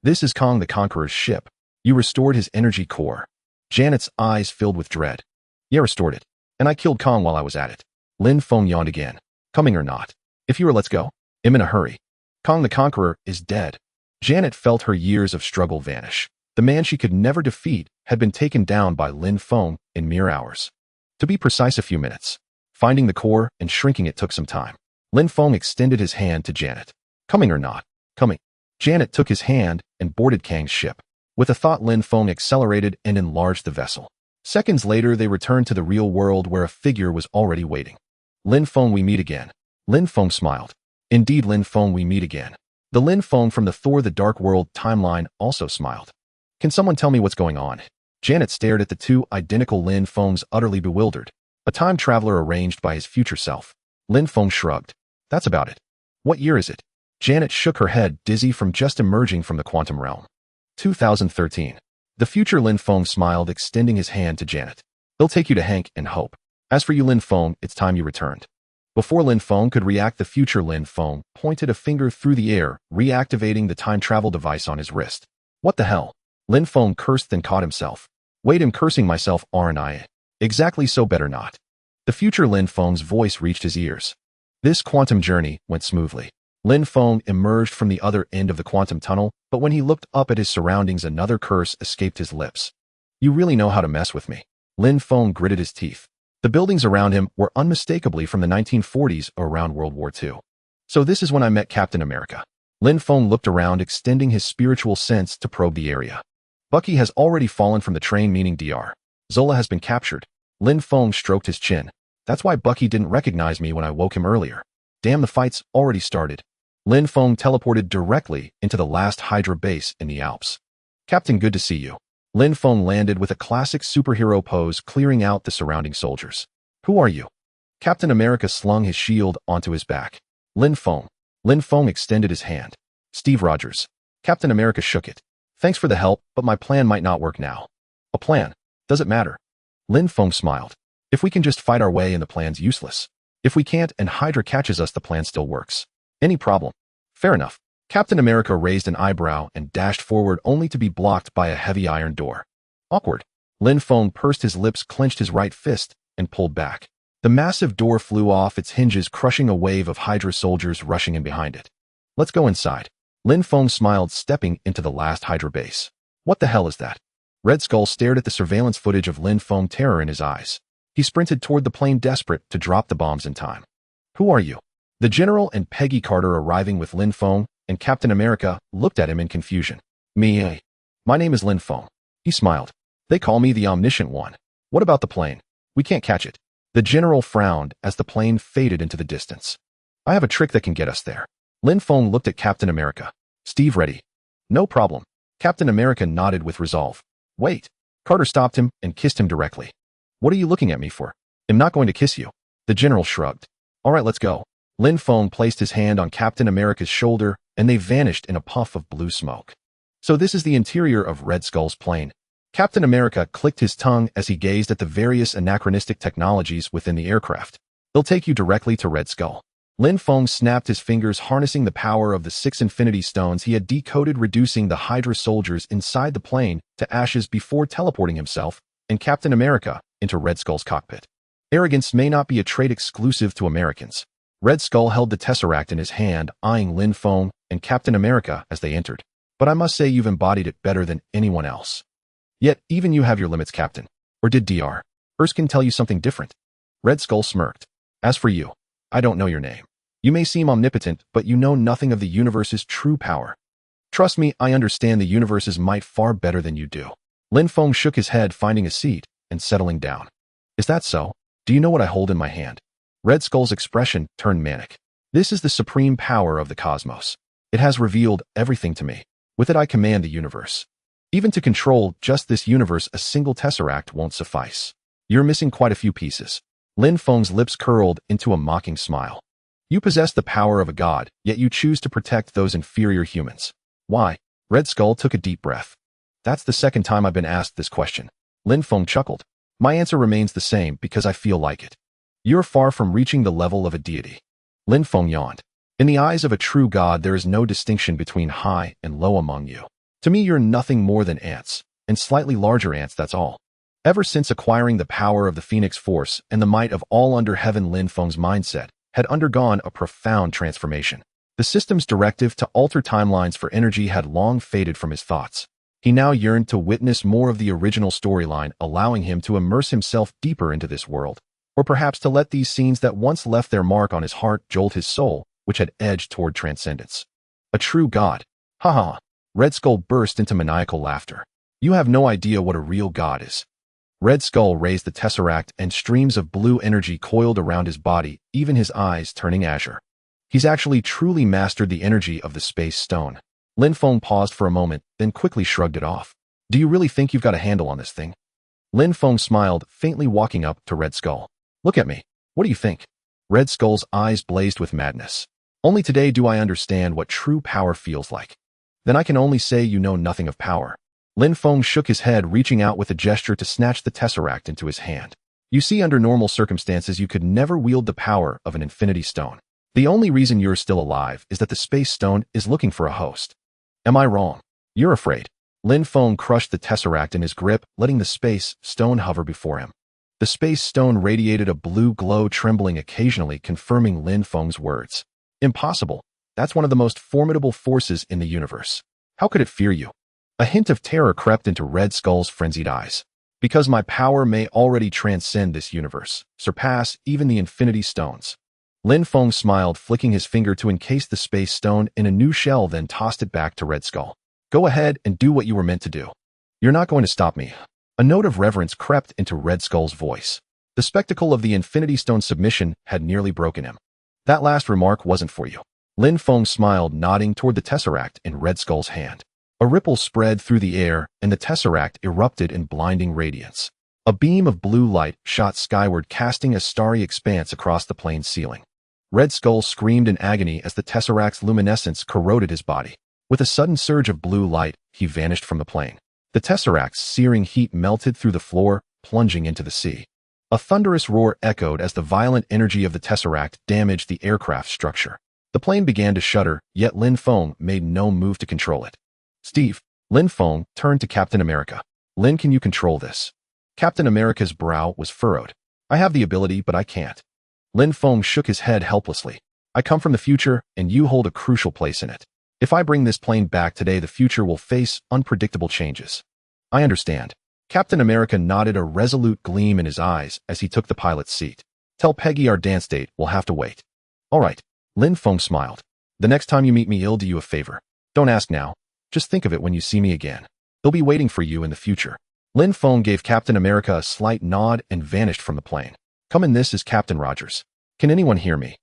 This is Kong the Conqueror's ship. You restored his energy core. Janet's eyes filled with dread. Yeah, restored it. And I killed Kong while I was at it. Lin Feng yawned again. Coming or not? If you were, let's go. I'm in a hurry. Kong the Conqueror is dead. Janet felt her years of struggle vanish. The man she could never defeat had been taken down by Lin Feng in mere hours. To be precise, a few minutes. Finding the core and shrinking it took some time. Lin Feng extended his hand to Janet. Coming or not? Coming. Janet took his hand and boarded Kang's ship. With a thought, Lin Feng accelerated and enlarged the vessel. Seconds later, they returned to the real world where a figure was already waiting. Lin Feng, we meet again. Lin Feng smiled. Indeed, Lin Feng, we meet again. The Lin Feng from the Thor the Dark World timeline also smiled. Can someone tell me what's going on? Janet stared at the two identical Lin Fengs, utterly bewildered. A time traveler arranged by his future self. Lin Feng shrugged. That's about it. What year is it? Janet shook her head, dizzy from just emerging from the quantum realm. 2013. The future Lin Feng smiled, extending his hand to Janet. They'll take you to Hank and Hope. As for you, Lin Feng, it's time you returned. Before Lin Feng could react, the future Lin Feng pointed a finger through the air, reactivating the time travel device on his wrist. What the hell? Lin Feng cursed, then caught himself. Wait, I'm cursing myself, aren't I? Exactly so, better not. The future Lin Feng's voice reached his ears. This quantum journey went smoothly. Lin Feng emerged from the other end of the quantum tunnel, but when he looked up at his surroundings, another curse escaped his lips. You really know how to mess with me. Lin Feng gritted his teeth. The buildings around him were unmistakably from the 1940s or around World War II. So this is when I met Captain America. Lin Feng looked around, extending his spiritual sense to probe the area. Bucky has already fallen from the train, meaning Dr. Zola has been captured. Lin Feng stroked his chin. That's why Bucky didn't recognize me when I woke him earlier. Damn, the fight's already started. Lin Feng teleported directly into the last Hydra base in the Alps. Captain, good to see you. Lin Feng landed with a classic superhero pose, clearing out the surrounding soldiers. Who are you? Captain America slung his shield onto his back. Lin Feng. Lin Feng extended his hand. Steve Rogers. Captain America shook it. Thanks for the help, but my plan might not work now. A plan? Does it matter? Lin Feng smiled. If we can just fight our way in, the plan's useless. If we can't and Hydra catches us, the plan still works. Any problem? Fair enough. Captain America raised an eyebrow and dashed forward, only to be blocked by a heavy iron door. Awkward. Lin Feng pursed his lips, clenched his right fist, and pulled back. The massive door flew off its hinges, crushing a wave of Hydra soldiers rushing in behind it. Let's go inside. Lin Feng smiled, stepping into the last Hydra base. What the hell is that? Red Skull stared at the surveillance footage of Lin Feng, terror in his eyes. He sprinted toward the plane, desperate to drop the bombs in time. Who are you? The General and Peggy Carter, arriving with Lin Feng, and Captain America, looked at him in confusion. Me. My name is Lin Feng. He smiled. They call me the Omniscient One. What about the plane? We can't catch it. The General frowned as the plane faded into the distance. I have a trick that can get us there. Lin Feng looked at Captain America. Steve, ready? No problem. Captain America nodded with resolve. Wait. Carter stopped him and kissed him directly. What are you looking at me for? I'm not going to kiss you. The General shrugged. All right, let's go. Lin Feng placed his hand on Captain America's shoulder, and they vanished in a puff of blue smoke. So this is the interior of Red Skull's plane. Captain America clicked his tongue as he gazed at the various anachronistic technologies within the aircraft. They'll take you directly to Red Skull. Lin Feng snapped his fingers, harnessing the power of the 6 Infinity Stones he had decoded, reducing the Hydra soldiers inside the plane to ashes before teleporting himself and Captain America into Red Skull's cockpit. Arrogance may not be a trait exclusive to Americans. Red Skull held the Tesseract in his hand, eyeing Lin Feng and Captain America as they entered. But I must say you've embodied it better than anyone else. Yet, even you have your limits, Captain. Or did Dr. Erskine tell you something different? Red Skull smirked. As for you, I don't know your name. You may seem omnipotent, but you know nothing of the universe's true power. Trust me, I understand the universe's might far better than you do. Lin Feng shook his head, finding a seat and settling down. Is that so? Do you know what I hold in my hand? Red Skull's expression turned manic. This is the supreme power of the cosmos. It has revealed everything to me. With it I command the universe. Even to control just this universe, a single Tesseract won't suffice. You're missing quite a few pieces. Lin Feng's lips curled into a mocking smile. You possess the power of a god, yet you choose to protect those inferior humans. Why? Red Skull took a deep breath. That's the second time I've been asked this question. Lin Feng chuckled. My answer remains the same, because I feel like it. You're far from reaching the level of a deity. Lin Feng yawned. In the eyes of a true god, there is no distinction between high and low among you. To me, you're nothing more than ants, and slightly larger ants, that's all. Ever since acquiring the power of the Phoenix Force and the might of all under heaven, Lin Feng's mindset had undergone a profound transformation. The system's directive to alter timelines for energy had long faded from his thoughts. He now yearned to witness more of the original storyline, allowing him to immerse himself deeper into this world. Or perhaps to let these scenes that once left their mark on his heart jolt his soul, which had edged toward transcendence. A true god. Ha ha. Red Skull burst into maniacal laughter. You have no idea what a real god is. Red Skull raised the Tesseract and streams of blue energy coiled around his body, even his eyes turning azure. He's actually truly mastered the energy of the Space Stone. Lin Feng paused for a moment, then quickly shrugged it off. Do you really think you've got a handle on this thing? Lin Feng smiled, faintly walking up to Red Skull. Look at me. What do you think? Red Skull's eyes blazed with madness. Only today do I understand what true power feels like. Then I can only say you know nothing of power. Lin Feng shook his head, reaching out with a gesture to snatch the Tesseract into his hand. You see, under normal circumstances, you could never wield the power of an Infinity Stone. The only reason you're still alive is that the Space Stone is looking for a host. Am I wrong? You're afraid. Lin Feng crushed the Tesseract in his grip, letting the Space Stone hover before him. The Space Stone radiated a blue glow, trembling occasionally, confirming Lin Feng's words. Impossible. That's one of the most formidable forces in the universe. How could it fear you? A hint of terror crept into Red Skull's frenzied eyes. Because my power may already transcend this universe, surpass even the Infinity Stones. Lin Feng smiled, flicking his finger to encase the space stone in a new shell, then tossed it back to Red Skull. Go ahead and do what you were meant to do. You're not going to stop me. A note of reverence crept into Red Skull's voice. The spectacle of the Infinity Stone submission had nearly broken him. That last remark wasn't for you. Lin Feng smiled, nodding toward the Tesseract in Red Skull's hand. A ripple spread through the air, and the Tesseract erupted in blinding radiance. A beam of blue light shot skyward, casting a starry expanse across the plane's ceiling. Red Skull screamed in agony as the Tesseract's luminescence corroded his body. With a sudden surge of blue light, he vanished from the plane. The Tesseract's searing heat melted through the floor, plunging into the sea. A thunderous roar echoed as the violent energy of the Tesseract damaged the aircraft structure. The plane began to shudder, yet Lin Feng made no move to control it. Steve, Lin Feng turned to Captain America. Lin, can you control this? Captain America's brow was furrowed. I have the ability, but I can't. Lin Feng shook his head helplessly. I come from the future, and you hold a crucial place in it. If I bring this plane back today, the future will face unpredictable changes. I understand. Captain America nodded, a resolute gleam in his eyes as he took the pilot's seat. Tell Peggy our dance date will have to wait. All right. Lin Feng smiled. The next time you meet me, I'll do you a favor. Don't ask now. Just think of it when you see me again. They'll be waiting for you in the future. Lin Feng gave Captain America a slight nod and vanished from the plane. Come in, this is Captain Rogers. Can anyone hear me?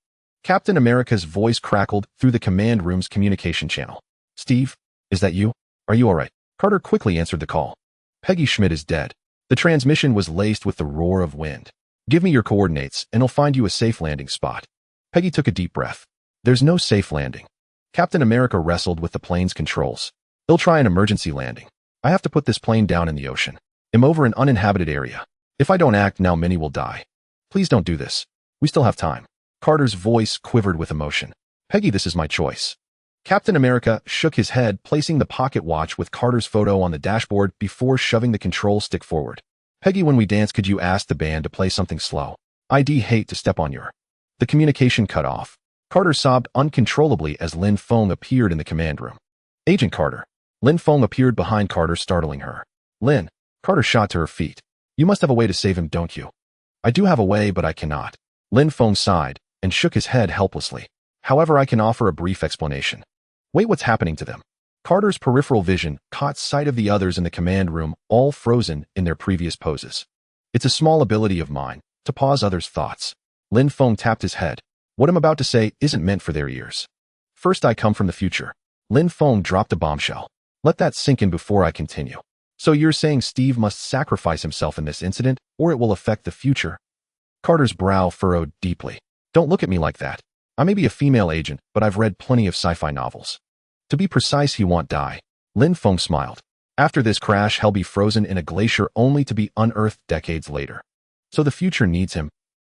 Captain America's voice crackled through the command room's communication channel. Steve, is that you? Are you all right? Carter quickly answered the call. Peggy Schmidt is dead. The transmission was laced with the roar of wind. Give me your coordinates, and I'll find you a safe landing spot. Peggy took a deep breath. There's no safe landing. Captain America wrestled with the plane's controls. They'll try an emergency landing. I have to put this plane down in the ocean. I'm over an uninhabited area. If I don't act now, many will die. Please don't do this. We still have time. Carter's voice quivered with emotion. Peggy, this is my choice. Captain America shook his head, placing the pocket watch with Carter's photo on the dashboard before shoving the control stick forward. Peggy, when we dance, could you ask the band to play something slow? I'd hate to step on your... The communication cut off. Carter sobbed uncontrollably as Lin Feng appeared in the command room. Agent Carter. Lin Feng appeared behind Carter, startling her. Lin. Carter shot to her feet. You must have a way to save him, don't you? I do have a way, but I cannot. Lin Feng sighed and shook his head helplessly. However, I can offer a brief explanation. Wait, what's happening to them? Carter's peripheral vision caught sight of the others in the command room, all frozen in their previous poses. It's a small ability of mine, to pause others' thoughts. Lin Feng tapped his head. What I'm about to say isn't meant for their ears. First, I come from the future. Lin Feng dropped a bombshell. Let that sink in before I continue. So you're saying Steve must sacrifice himself in this incident, or it will affect the future? Carter's brow furrowed deeply. Don't look at me like that. I may be a female agent, but I've read plenty of sci-fi novels. To be precise, he won't die. Lin Feng smiled. After this crash, he'll be frozen in a glacier only to be unearthed decades later. So the future needs him.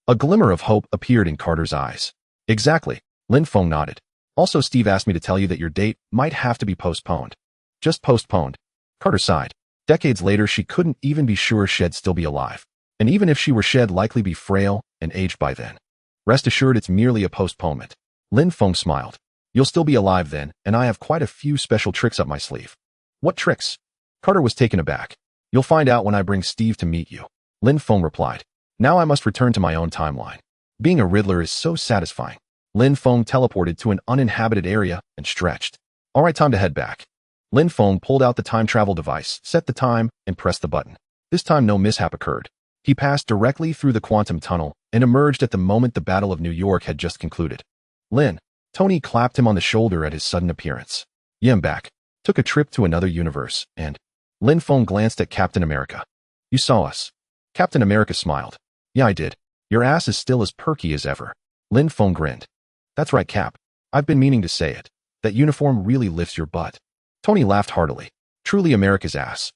A glimmer of hope appeared in Carter's eyes. Exactly. Lin Feng nodded. Also, Steve asked me to tell you that your date might have to be postponed. Just postponed. Carter sighed. Decades later, she couldn't even be sure she'd still be alive. And even if she were, she'd likely be frail and aged by then. Rest assured, it's merely a postponement. Lin Feng smiled. You'll still be alive then, and I have quite a few special tricks up my sleeve. What tricks? Carter was taken aback. You'll find out when I bring Steve to meet you. Lin Feng replied. Now I must return to my own timeline. Being a Riddler is so satisfying. Lin Feng teleported to an uninhabited area and stretched. All right, time to head back. Lin Feng pulled out the time travel device, set the time, and pressed the button. This time no mishap occurred. He passed directly through the quantum tunnel and emerged at the moment the Battle of New York had just concluded. Lin. Tony clapped him on the shoulder at his sudden appearance. Yeah, I'm back. Took a trip to another universe, and... Lin Feng glanced at Captain America. You saw us. Captain America smiled. Yeah, I did. Your ass is still as perky as ever. Lin Feng grinned. That's right, Cap. I've been meaning to say it. That uniform really lifts your butt. Tony laughed heartily. Truly America's ass.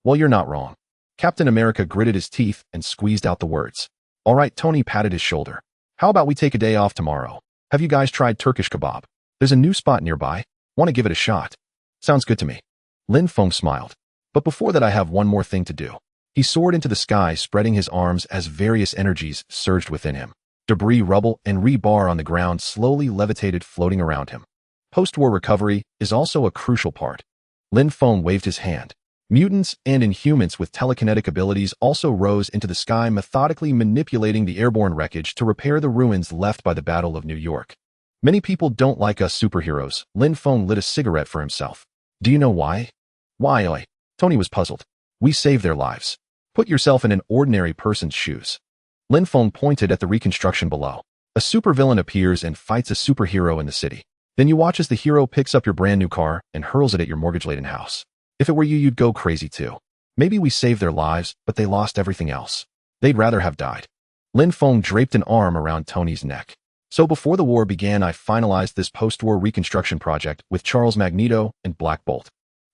Well, you're not wrong. Captain America gritted his teeth and squeezed out the words. All right, Tony patted his shoulder. How about we take a day off tomorrow? Have you guys tried Turkish kebab? There's a new spot nearby. Want to give it a shot? Sounds good to me. Lin Feng smiled. But before that, I have one more thing to do. He soared into the sky, spreading his arms as various energies surged within him. Debris, rubble, and rebar on the ground slowly levitated, floating around him. Post-war recovery is also a crucial part. Lin Feng waved his hand. Mutants and Inhumans with telekinetic abilities also rose into the sky, methodically manipulating the airborne wreckage to repair the ruins left by the Battle of New York. Many people don't like us superheroes. Lin Feng lit a cigarette for himself. Do you know why? Why? Tony was puzzled. We save their lives. Put yourself in an ordinary person's shoes. Lin Feng pointed at the reconstruction below. A supervillain appears and fights a superhero in the city. Then you watch as the hero picks up your brand new car and hurls it at your mortgage-laden house. If it were you, you'd go crazy too. Maybe we saved their lives, but they lost everything else. They'd rather have died. Lin Feng draped an arm around Tony's neck. So before the war began, I finalized this post-war reconstruction project with Charles Magneto and Black Bolt.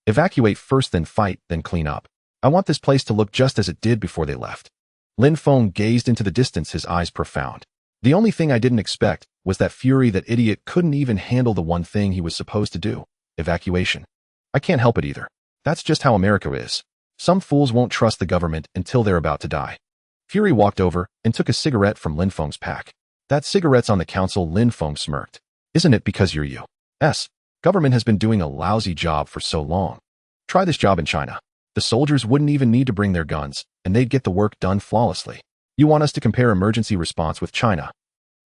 Evacuate first, then fight, then clean up. I want this place to look just as it did before they left. Lin Feng gazed into the distance, his eyes profound. The only thing I didn't expect was that Fury, that idiot, couldn't even handle the one thing he was supposed to do, evacuation. I can't help it either. That's just how America is. Some fools won't trust the government until they're about to die. Fury walked over and took a cigarette from Lin Feng's pack. That cigarette's on the council. Lin Feng smirked. Isn't it because you're U.S. government has been doing a lousy job for so long? Try this job in China. The soldiers wouldn't even need to bring their guns, and they'd get the work done flawlessly. You want us to compare emergency response with China?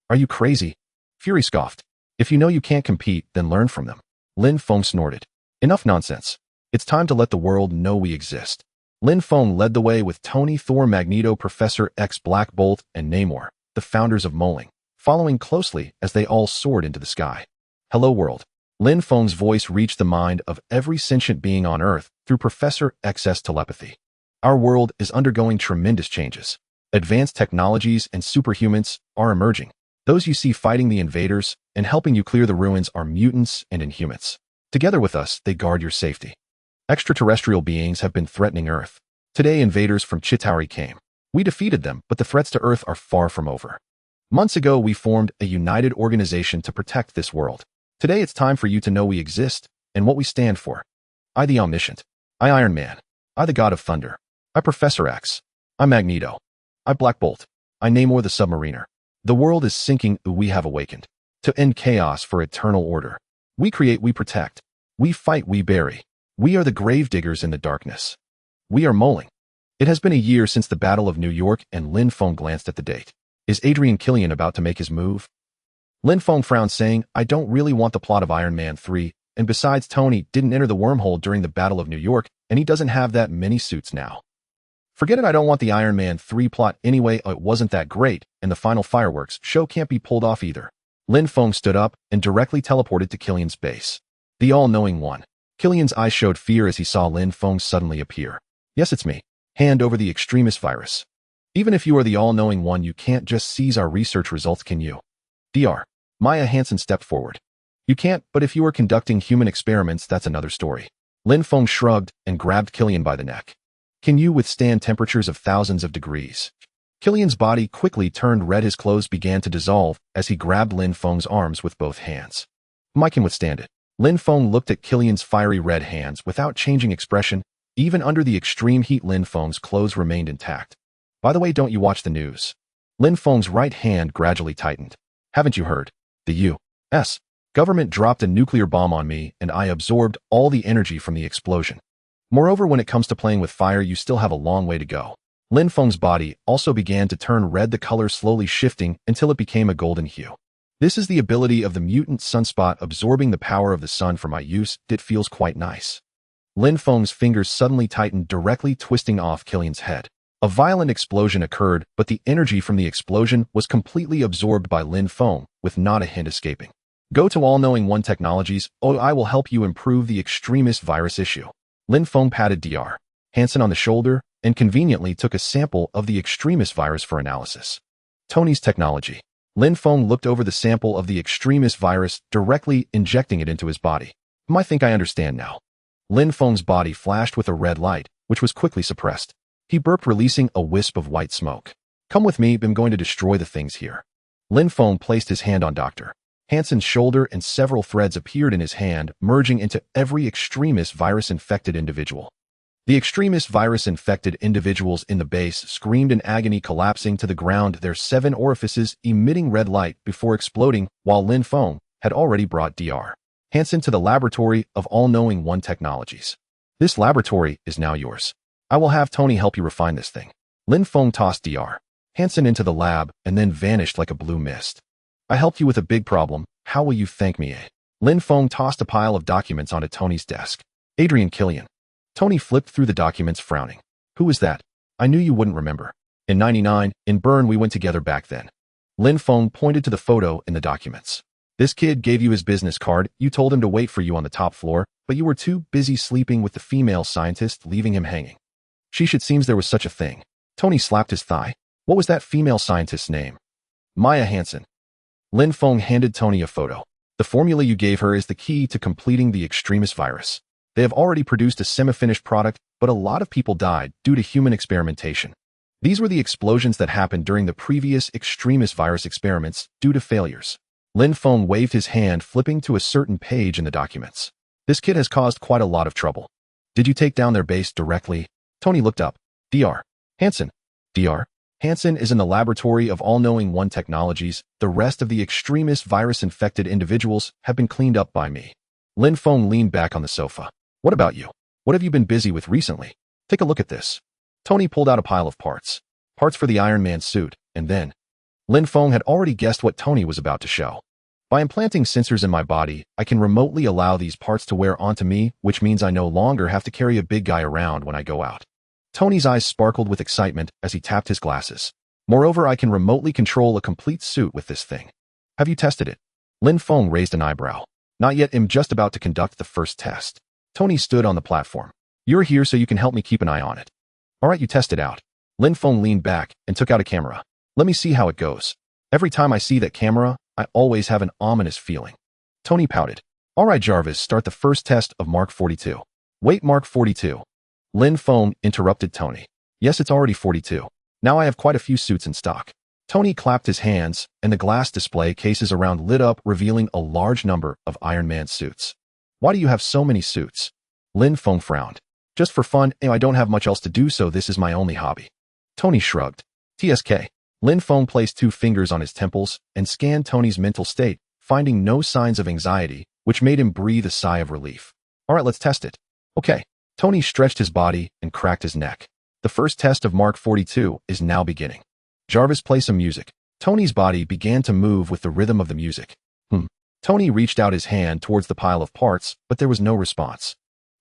Are you crazy? Fury scoffed. If you know you can't compete, then learn from them. Lin Feng snorted. Enough nonsense. It's time to let the world know we exist. Lin Feng led the way with Tony, Thor, Magneto, Professor X, Black Bolt, and Namor, the founders of Moling, following closely as they all soared into the sky. Hello world. Lin Feng's voice reached the mind of every sentient being on Earth through Professor X's telepathy. Our world is undergoing tremendous changes. Advanced technologies and superhumans are emerging. Those you see fighting the invaders and helping you clear the ruins are mutants and Inhumans. Together with us, they guard your safety. Extraterrestrial beings have been threatening Earth. Today, invaders from Chitauri came. We defeated them, but the threats to Earth are far from over. Months ago, we formed a united organization to protect this world. Today, it's time for you to know we exist and what we stand for. I, the Omniscient. I, Iron Man. I, the God of Thunder. I, Professor X. I, Magneto. I, Black Bolt. I, Namor the Submariner. The world is sinking. We have awakened. To end chaos for eternal order. We create, we protect. We fight, we bury. We are the grave diggers in the darkness. We are Moling. It has been a year since the Battle of New York, and Lin Feng glanced at the date. Is Adrian Killian about to make his move? Lin Feng frowned, saying, I don't really want the plot of Iron Man 3, and besides, Tony didn't enter the wormhole during the Battle of New York, and he doesn't have that many suits now. Forget it, I don't want the Iron Man 3 plot anyway. It wasn't that great, and the final fireworks show can't be pulled off either. Lin Feng stood up and directly teleported to Killian's base. The all-knowing one. Killian's eyes showed fear as he saw Lin Feng suddenly appear. Yes, it's me. Hand over the extremist virus. Even if you are the all-knowing one, you can't just seize our research results, can you? Dr. Maya Hansen stepped forward. You can't, but if you are conducting human experiments, that's another story. Lin Feng shrugged and grabbed Killian by the neck. Can you withstand temperatures of thousands of degrees? Killian's body quickly turned red. His clothes began to dissolve as he grabbed Lin Feng's arms with both hands. I can withstand it. Lin Feng looked at Killian's fiery red hands without changing expression. Even under the extreme heat, Lin Feng's clothes remained intact. By the way, don't you watch the news? Lin Feng's right hand gradually tightened. Haven't you heard? The U.S. government dropped a nuclear bomb on me, and I absorbed all the energy from the explosion. Moreover, when it comes to playing with fire, you still have a long way to go. Lin Feng's body also began to turn red, the color slowly shifting until it became a golden hue. This is the ability of the mutant sunspot, absorbing the power of the sun for my use. It feels quite nice. Lin Feng's fingers suddenly tightened, directly twisting off Killian's head. A violent explosion occurred, but the energy from the explosion was completely absorbed by Lin Feng, with not a hint escaping. Go to All-Knowing One Technologies. I will help you improve the extremist virus issue. Lin Feng patted Dr. Hansen on the shoulder and conveniently took a sample of the extremist virus for analysis. Tony's technology. Lin Feng looked over the sample of the extremist virus, directly injecting it into his body. I think I understand now. Lin Feng's body flashed with a red light, which was quickly suppressed. He burped, releasing a wisp of white smoke. Come with me, I'm going to destroy the things here. Lin Feng placed his hand on Dr. Hansen's shoulder, and several threads appeared in his hand, merging into every extremist virus-infected individual. The extremist virus-infected individuals in the base screamed in agony, collapsing to the ground, their 7 orifices emitting red light before exploding, while Lin Feng had already brought Dr. Hansen to the laboratory of all-knowing one technologies. This laboratory is now yours. I will have Tony help you refine this thing. Lin Feng tossed Dr. Hansen into the lab and then vanished like a blue mist. I helped you with a big problem. How will you thank me? Lin Feng tossed a pile of documents onto Tony's desk. Adrian Killian. Tony flipped through the documents, frowning. Who is that? I knew you wouldn't remember. In '99, in Bern, we went together back then. Lin Feng pointed to the photo in the documents. This kid gave you his business card. You told him to wait for you on the top floor, but you were too busy sleeping with the female scientist, leaving him hanging. Sheesh, it seems there was such a thing. Tony slapped his thigh. What was that female scientist's name? Maya Hansen. Lin Feng handed Tony a photo. The formula you gave her is the key to completing the extremist virus. They have already produced a semi-finished product, but a lot of people died due to human experimentation. These were the explosions that happened during the previous extremist virus experiments due to failures. Lin Feng waved his hand, flipping to a certain page in the documents. This kid has caused quite a lot of trouble. Did you take down their base directly? Tony looked up. Dr. Hansen. Dr. Hansen is in the laboratory of all-knowing one technologies. The rest of the extremist virus-infected individuals have been cleaned up by me. Lin Feng leaned back on the sofa. What about you? What have you been busy with recently? Take a look at this. Tony pulled out a pile of parts. Parts for the Iron Man suit, and then Lin Feng had already guessed what Tony was about to show. By implanting sensors in my body, I can remotely allow these parts to wear onto me, which means I no longer have to carry a big guy around when I go out. Tony's eyes sparkled with excitement as he tapped his glasses. Moreover, I can remotely control a complete suit with this thing. Have you tested it? Lin Feng raised an eyebrow. Not yet. I'm just about to conduct the first test. Tony stood on the platform. You're here so you can help me keep an eye on it. All right, you test it out. Lin Feng leaned back and took out a camera. Let me see how it goes. Every time I see that camera, I always have an ominous feeling. Tony pouted. All right, Jarvis, start the first test of Mark 42. Wait, Mark 42. Lin Feng interrupted Tony. Yes, it's already 42. Now I have quite a few suits in stock. Tony clapped his hands, and the glass display cases around lit up, revealing a large number of Iron Man suits. Why do you have so many suits? Lin Feng frowned. Just for fun, I don't have much else to do, so this is my only hobby. Tony shrugged. TSK. Lin Feng placed 2 fingers on his temples and scanned Tony's mental state, finding no signs of anxiety, which made him breathe a sigh of relief. All right, let's test it. Okay. Tony stretched his body and cracked his neck. The first test of Mark 42 is now beginning. Jarvis, play some music. Tony's body began to move with the rhythm of the music. Tony reached out his hand towards the pile of parts, but there was no response.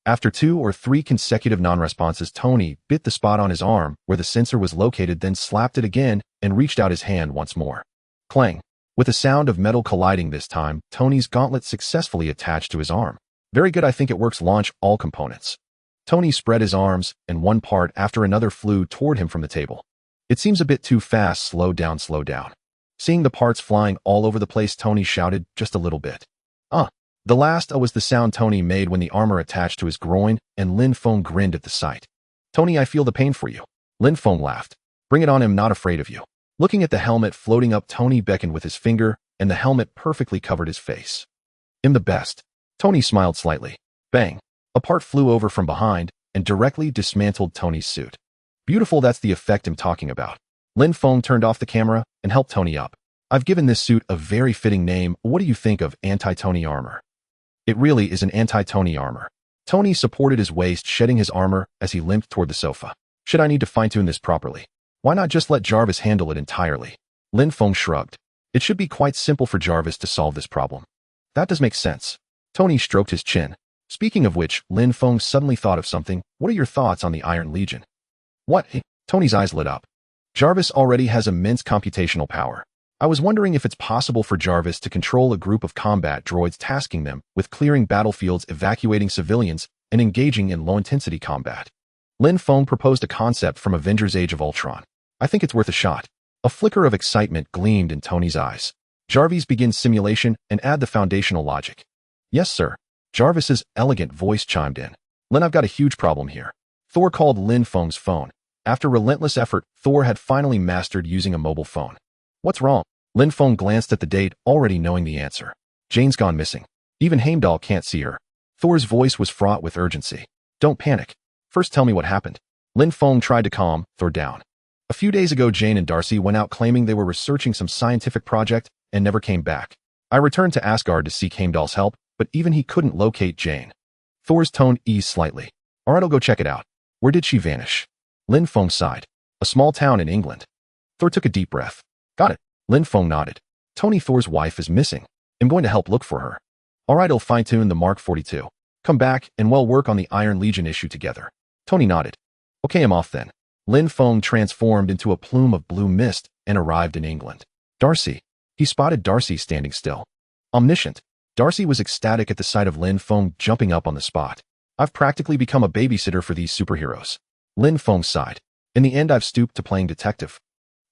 After 2 or 3 consecutive non-responses, Tony bit the spot on his arm where the sensor was located, then slapped it again and reached out his hand once more. Clang. With a sound of metal colliding this time, Tony's gauntlet successfully attached to his arm. Very good, I think it works. Launch all components. Tony spread his arms, and one part after another flew toward him from the table. It seems a bit too fast. Slow down, slow down. Seeing the parts flying all over the place, Tony shouted, just a little bit. The last was the sound Tony made when the armor attached to his groin, and Lin Feng grinned at the sight. Tony, I feel the pain for you. Lin Feng laughed. Bring it on, I'm not afraid of you. Looking at the helmet floating up, Tony beckoned with his finger, and the helmet perfectly covered his face. I'm the best. Tony smiled slightly. Bang. A part flew over from behind and directly dismantled Tony's suit. Beautiful, that's the effect I'm talking about. Lin Feng turned off the camera and helped Tony up. I've given this suit a very fitting name. What do you think of anti-Tony armor? It really is an anti-Tony armor. Tony supported his waist, shedding his armor as he limped toward the sofa. Should I need to fine-tune this properly? Why not just let Jarvis handle it entirely? Lin Feng shrugged. It should be quite simple for Jarvis to solve this problem. That does make sense. Tony stroked his chin. Speaking of which, Lin Feng suddenly thought of something. What are your thoughts on the Iron Legion? What? Tony's eyes lit up. Jarvis already has immense computational power. I was wondering if it's possible for Jarvis to control a group of combat droids, tasking them with clearing battlefields, evacuating civilians, and engaging in low-intensity combat. Lin Feng proposed a concept from Avengers Age of Ultron. I think it's worth a shot. A flicker of excitement gleamed in Tony's eyes. Jarvis, begin simulation and add the foundational logic. Yes, sir. Jarvis's elegant voice chimed in. Lin, I've got a huge problem here. Thor called Lin Feng's phone. After relentless effort, Thor had finally mastered using a mobile phone. What's wrong? Lin Feng glanced at the date, already knowing the answer. Jane's gone missing. Even Heimdall can't see her. Thor's voice was fraught with urgency. Don't panic. First tell me what happened. Lin Feng tried to calm Thor down. A few days ago, Jane and Darcy went out claiming they were researching some scientific project and never came back. I returned to Asgard to seek Heimdall's help, but even he couldn't locate Jane. Thor's tone eased slightly. All right, I'll go check it out. Where did she vanish? Lin Feng sighed. A small town in England. Thor took a deep breath. Got it. Lin Feng nodded. Tony, Thor's wife, is missing. I'm going to help look for her. All right, I'll fine-tune the Mark 42. Come back and we'll work on the Iron Legion issue together. Tony nodded. Okay, I'm off then. Lin Feng transformed into a plume of blue mist and arrived in England. Darcy. He spotted Darcy standing still. Omniscient. Darcy was ecstatic at the sight of Lin Feng jumping up on the spot. I've practically become a babysitter for these superheroes. Lin Feng sighed. In the end, I've stooped to playing detective.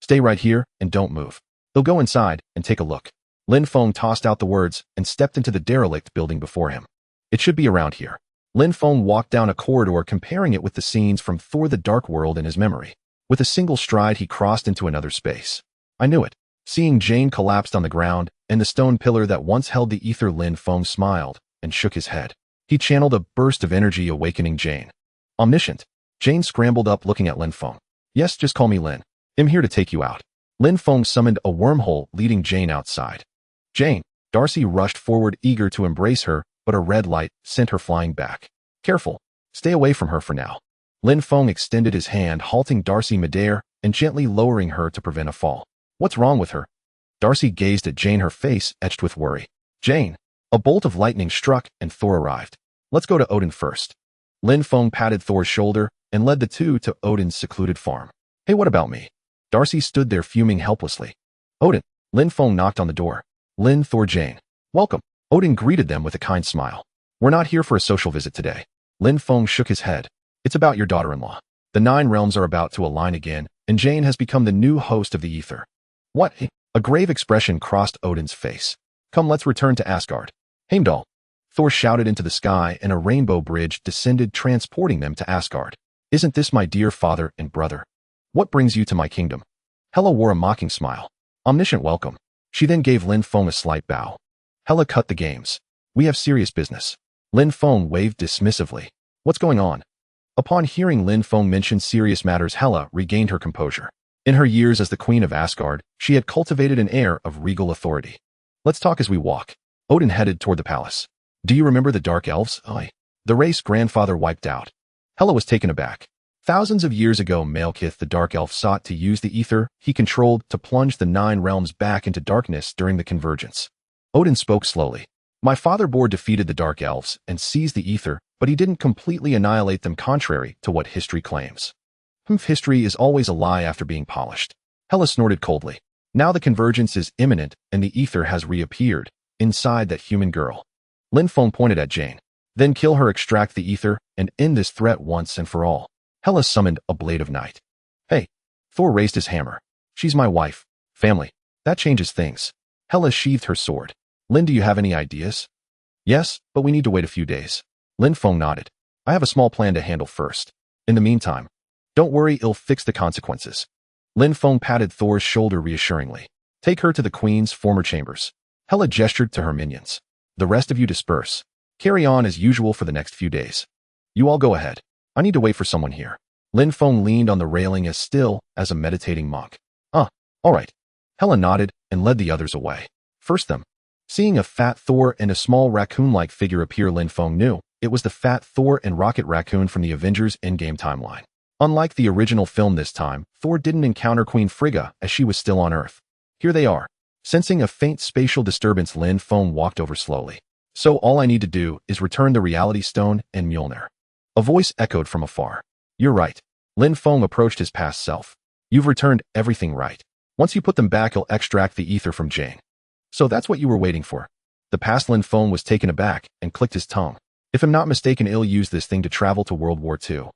Stay right here and don't move. They'll go inside and take a look. Lin Feng tossed out the words and stepped into the derelict building before him. It should be around here. Lin Feng walked down a corridor, comparing it with the scenes from Thor: The Dark World in his memory. With a single stride, he crossed into another space. I knew it. Seeing Jane collapsed on the ground and the stone pillar that once held the ether, Lin Feng smiled and shook his head. He channeled a burst of energy, awakening Jane. Omniscient. Jane scrambled up, looking at Lin Feng. Yes, just call me Lin. I'm here to take you out. Lin Feng summoned a wormhole, leading Jane outside. Jane. Darcy rushed forward, eager to embrace her, but a red light sent her flying back. Careful. Stay away from her for now. Lin Feng extended his hand, halting Darcy midair and gently lowering her to prevent a fall. What's wrong with her? Darcy gazed at Jane, her face etched with worry. Jane. A bolt of lightning struck and Thor arrived. Let's go to Odin first. Lin Feng patted Thor's shoulder and led the two to Odin's secluded farm. Hey, what about me? Darcy stood there fuming helplessly. Odin. Lin Feng knocked on the door. Lin, Thor, Jane. Welcome. Odin greeted them with a kind smile. We're not here for a social visit today. Lin Feng shook his head. It's about your daughter-in-law. The 9 realms are about to align again, and Jane has become the new host of the ether. What? A grave expression crossed Odin's face. Come, let's return to Asgard. Heimdall. Thor shouted into the sky, and a rainbow bridge descended, transporting them to Asgard. Isn't this my dear father and brother? What brings you to my kingdom? Hela wore a mocking smile. Omniscient, welcome. She then gave Lin Feng a slight bow. Hela, cut the games. We have serious business. Lin Feng waved dismissively. What's going on? Upon hearing Lin Feng mention serious matters, Hela regained her composure. In her years as the Queen of Asgard, she had cultivated an air of regal authority. Let's talk as we walk. Odin headed toward the palace. Do you remember the Dark Elves? The race grandfather wiped out. Hela was taken aback. Thousands of years ago, Malekith, the Dark Elf, sought to use the ether he controlled to plunge the 9 realms back into darkness during the convergence. Odin spoke slowly. My father Bor defeated the Dark Elves and seized the ether, but he didn't completely annihilate them, contrary to what history claims. History is always a lie after being polished. Hela snorted coldly. Now the convergence is imminent and the ether has reappeared inside that human girl. Lin Feng pointed at Jane. Then kill her, extract the ether, and end this threat once and for all. Hela summoned a blade of night. Hey. Thor raised his hammer. She's my wife. Family. That changes things. Hela sheathed her sword. Lin, do you have any ideas? Yes, but we need to wait a few days. Lin Feng nodded. I have a small plan to handle first. In the meantime, don't worry, I'll fix the consequences. Lin Feng patted Thor's shoulder reassuringly. Take her to the Queen's former chambers. Hela gestured to her minions. The rest of you disperse. Carry on as usual for the next few days. You all go ahead. I need to wait for someone here. Lin Feng leaned on the railing as still as a meditating monk. All right. Hela nodded and led the others away. First them. Seeing a fat Thor and a small raccoon-like figure appear, Lin Feng knew it was the fat Thor and Rocket Raccoon from the Avengers Endgame timeline. Unlike the original film, this time, Thor didn't encounter Queen Frigga as she was still on Earth. Here they are. Sensing a faint spatial disturbance, Lin Feng walked over slowly. So all I need to do is return the Reality Stone and Mjolnir. A voice echoed from afar. You're right. Lin Feng approached his past self. You've returned everything right. Once you put them back, I'll extract the ether from Jane. So that's what you were waiting for. The past Lin Feng was taken aback and clicked his tongue. If I'm not mistaken, I'll use this thing to travel to World War II.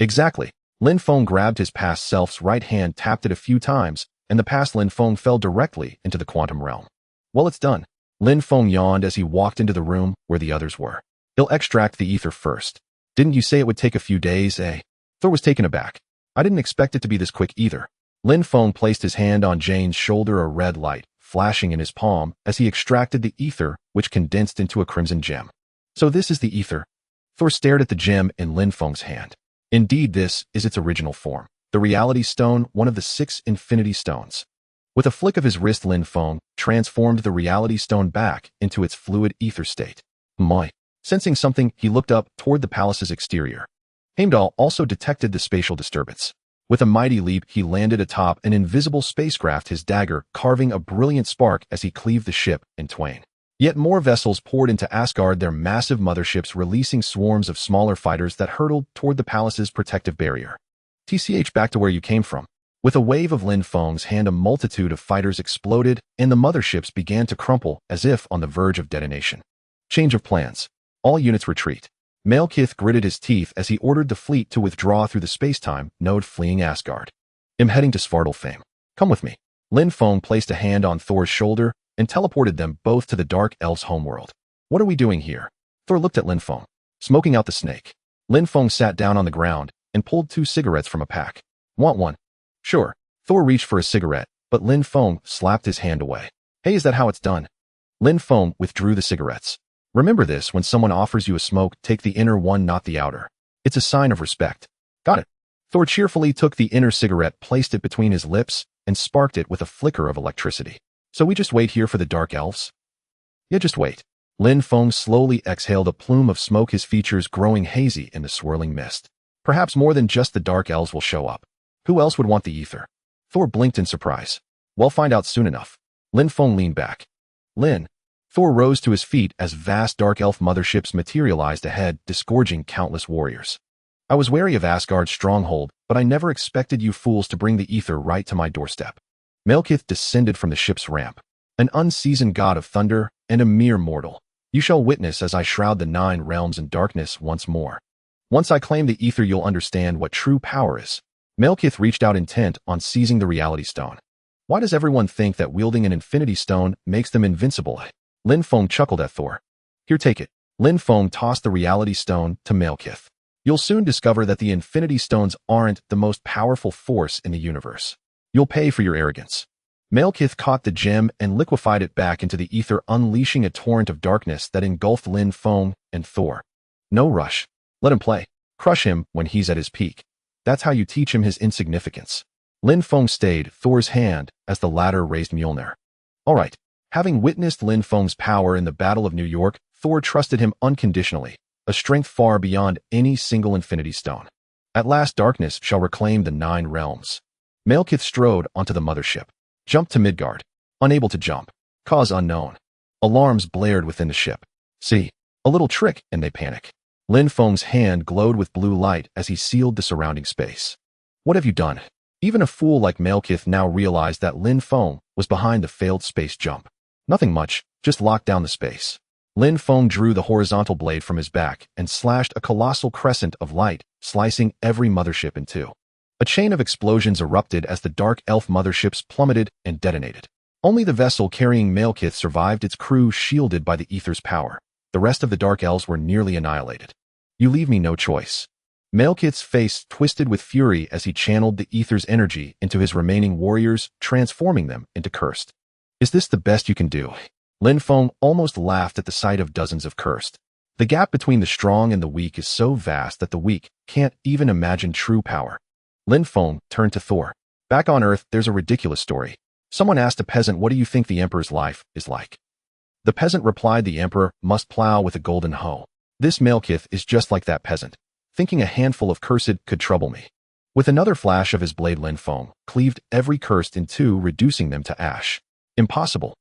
Exactly. Lin Feng grabbed his past self's right hand, tapped it a few times, and the past Lin Feng fell directly into the quantum realm. Well, it's done. Lin Feng yawned as he walked into the room where the others were. He'll extract the ether first. Didn't you say it would take a few days, eh? Thor was taken aback. I didn't expect it to be this quick either. Lin Feng placed his hand on Jane's shoulder, a red light flashing in his palm as he extracted the ether, which condensed into a crimson gem. So this is the ether? Thor stared at the gem in Lin Feng's hand. Indeed, this is its original form. The Reality Stone, one of the 6 Infinity Stones. With a flick of his wrist, Lin Feng transformed the Reality Stone back into its fluid ether state. My. Sensing something, he looked up toward the palace's exterior. Heimdall also detected the spatial disturbance. With a mighty leap, he landed atop an invisible spacecraft, his dagger carving a brilliant spark as he cleaved the ship in twain. Yet more vessels poured into Asgard, their massive motherships releasing swarms of smaller fighters that hurtled toward the palace's protective barrier. TCH, back to where you came from. With a wave of Lin Feng's hand, a multitude of fighters exploded, and the motherships began to crumple as if on the verge of detonation. Change of plans. All units retreat. Malekith gritted his teeth as he ordered the fleet to withdraw through the space-time node, fleeing Asgard. I'm heading to Svartalfheim. Come with me. Lin Feng placed a hand on Thor's shoulder and teleported them both to the Dark Elves' homeworld. What are we doing here? Thor looked at Lin Feng, smoking out the snake. Lin Feng sat down on the ground and pulled 2 cigarettes from a pack. Want one? Sure. Thor reached for a cigarette, but Lin Feng slapped his hand away. Hey, is that how it's done? Lin Feng withdrew the cigarettes. Remember this: when someone offers you a smoke, take the inner one, not the outer. It's a sign of respect. Got it. Thor cheerfully took the inner cigarette, placed it between his lips, and sparked it with a flicker of electricity. So we just wait here for the Dark Elves? Yeah, just wait. Lin Feng slowly exhaled a plume of smoke, his features growing hazy in the swirling mist. Perhaps more than just the Dark Elves will show up. Who else would want the ether? Thor blinked in surprise. We'll find out soon enough. Lin Feng leaned back. Lin. Thor rose to his feet as vast Dark Elf motherships materialized ahead, disgorging countless warriors. I was wary of Asgard's stronghold, but I never expected you fools to bring the ether right to my doorstep. Malekith descended from the ship's ramp. An unseasoned god of thunder and a mere mortal. You shall witness as I shroud the 9 realms in darkness once more. Once I claim the ether, you'll understand what true power is. Malekith reached out, intent on seizing the reality stone. Why does everyone think that wielding an infinity stone makes them invincible? Lin Feng chuckled at Thor. Here, take it. Lin Feng tossed the reality stone to Malekith. You'll soon discover that the infinity stones aren't the most powerful force in the universe. You'll pay for your arrogance. Malekith caught the gem and liquefied it back into the ether, unleashing a torrent of darkness that engulfed Lin Feng and Thor. No rush. Let him play. Crush him when he's at his peak. That's how you teach him his insignificance. Lin Feng stayed Thor's hand as the latter raised Mjolnir. All right. Having witnessed Lin Feng's power in the Battle of New York, Thor trusted him unconditionally, a strength far beyond any single infinity stone. At last, darkness shall reclaim the 9 realms. Malekith strode onto the mothership. Jumped to Midgard. Unable to jump. Cause unknown. Alarms blared within the ship. See, a little trick, and they panic. Lin Feng's hand glowed with blue light as he sealed the surrounding space. What have you done? Even a fool like Malekith now realized that Lin Feng was behind the failed space jump. Nothing much, just locked down the space. Lin Feng drew the horizontal blade from his back and slashed a colossal crescent of light, slicing every mothership in 2. A chain of explosions erupted as the Dark Elf motherships plummeted and detonated. Only the vessel carrying Malekith survived, its crew shielded by the ether's power. The rest of the Dark Elves were nearly annihilated. You leave me no choice. Malekith's face twisted with fury as he channeled the ether's energy into his remaining warriors, transforming them into cursed. Is this the best you can do? Lin Feng almost laughed at the sight of dozens of cursed. The gap between the strong and the weak is so vast that the weak can't even imagine true power. Lin Feng turned to Thor. Back on Earth, there's a ridiculous story. Someone asked a peasant, what do you think the Emperor's life is like? The peasant replied, the Emperor must plow with a golden hoe. This Malekith is just like that peasant, thinking a handful of cursed could trouble me. With another flash of his blade, Lin Feng cleaved every cursed in 2, reducing them to ash. Impossible.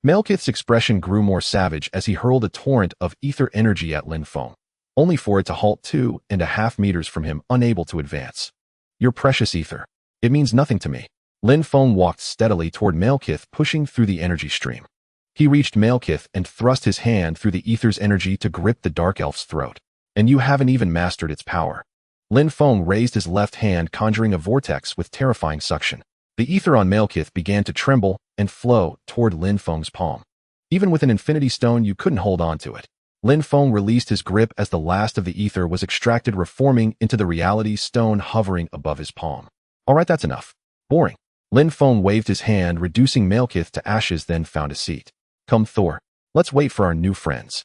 Malekith's expression grew more savage as he hurled a torrent of ether energy at Lin Feng, only for it to halt 2.5 meters from him, unable to advance. Your precious ether. It means nothing to me. Lin Feng walked steadily toward Malekith, pushing through the energy stream. He reached Malekith and thrust his hand through the ether's energy to grip the Dark Elf's throat. And you haven't even mastered its power. Lin Feng raised his left hand, conjuring a vortex with terrifying suction. The ether on Malekith began to tremble and flow toward Lin Feng's palm. Even with an infinity stone, you couldn't hold on to it. Lin Feng released his grip as the last of the ether was extracted, reforming into the reality stone hovering above his palm. All right, that's enough. Boring. Lin Feng waved his hand, reducing Malekith to ashes, then found a seat. Come, Thor. Let's wait for our new friends.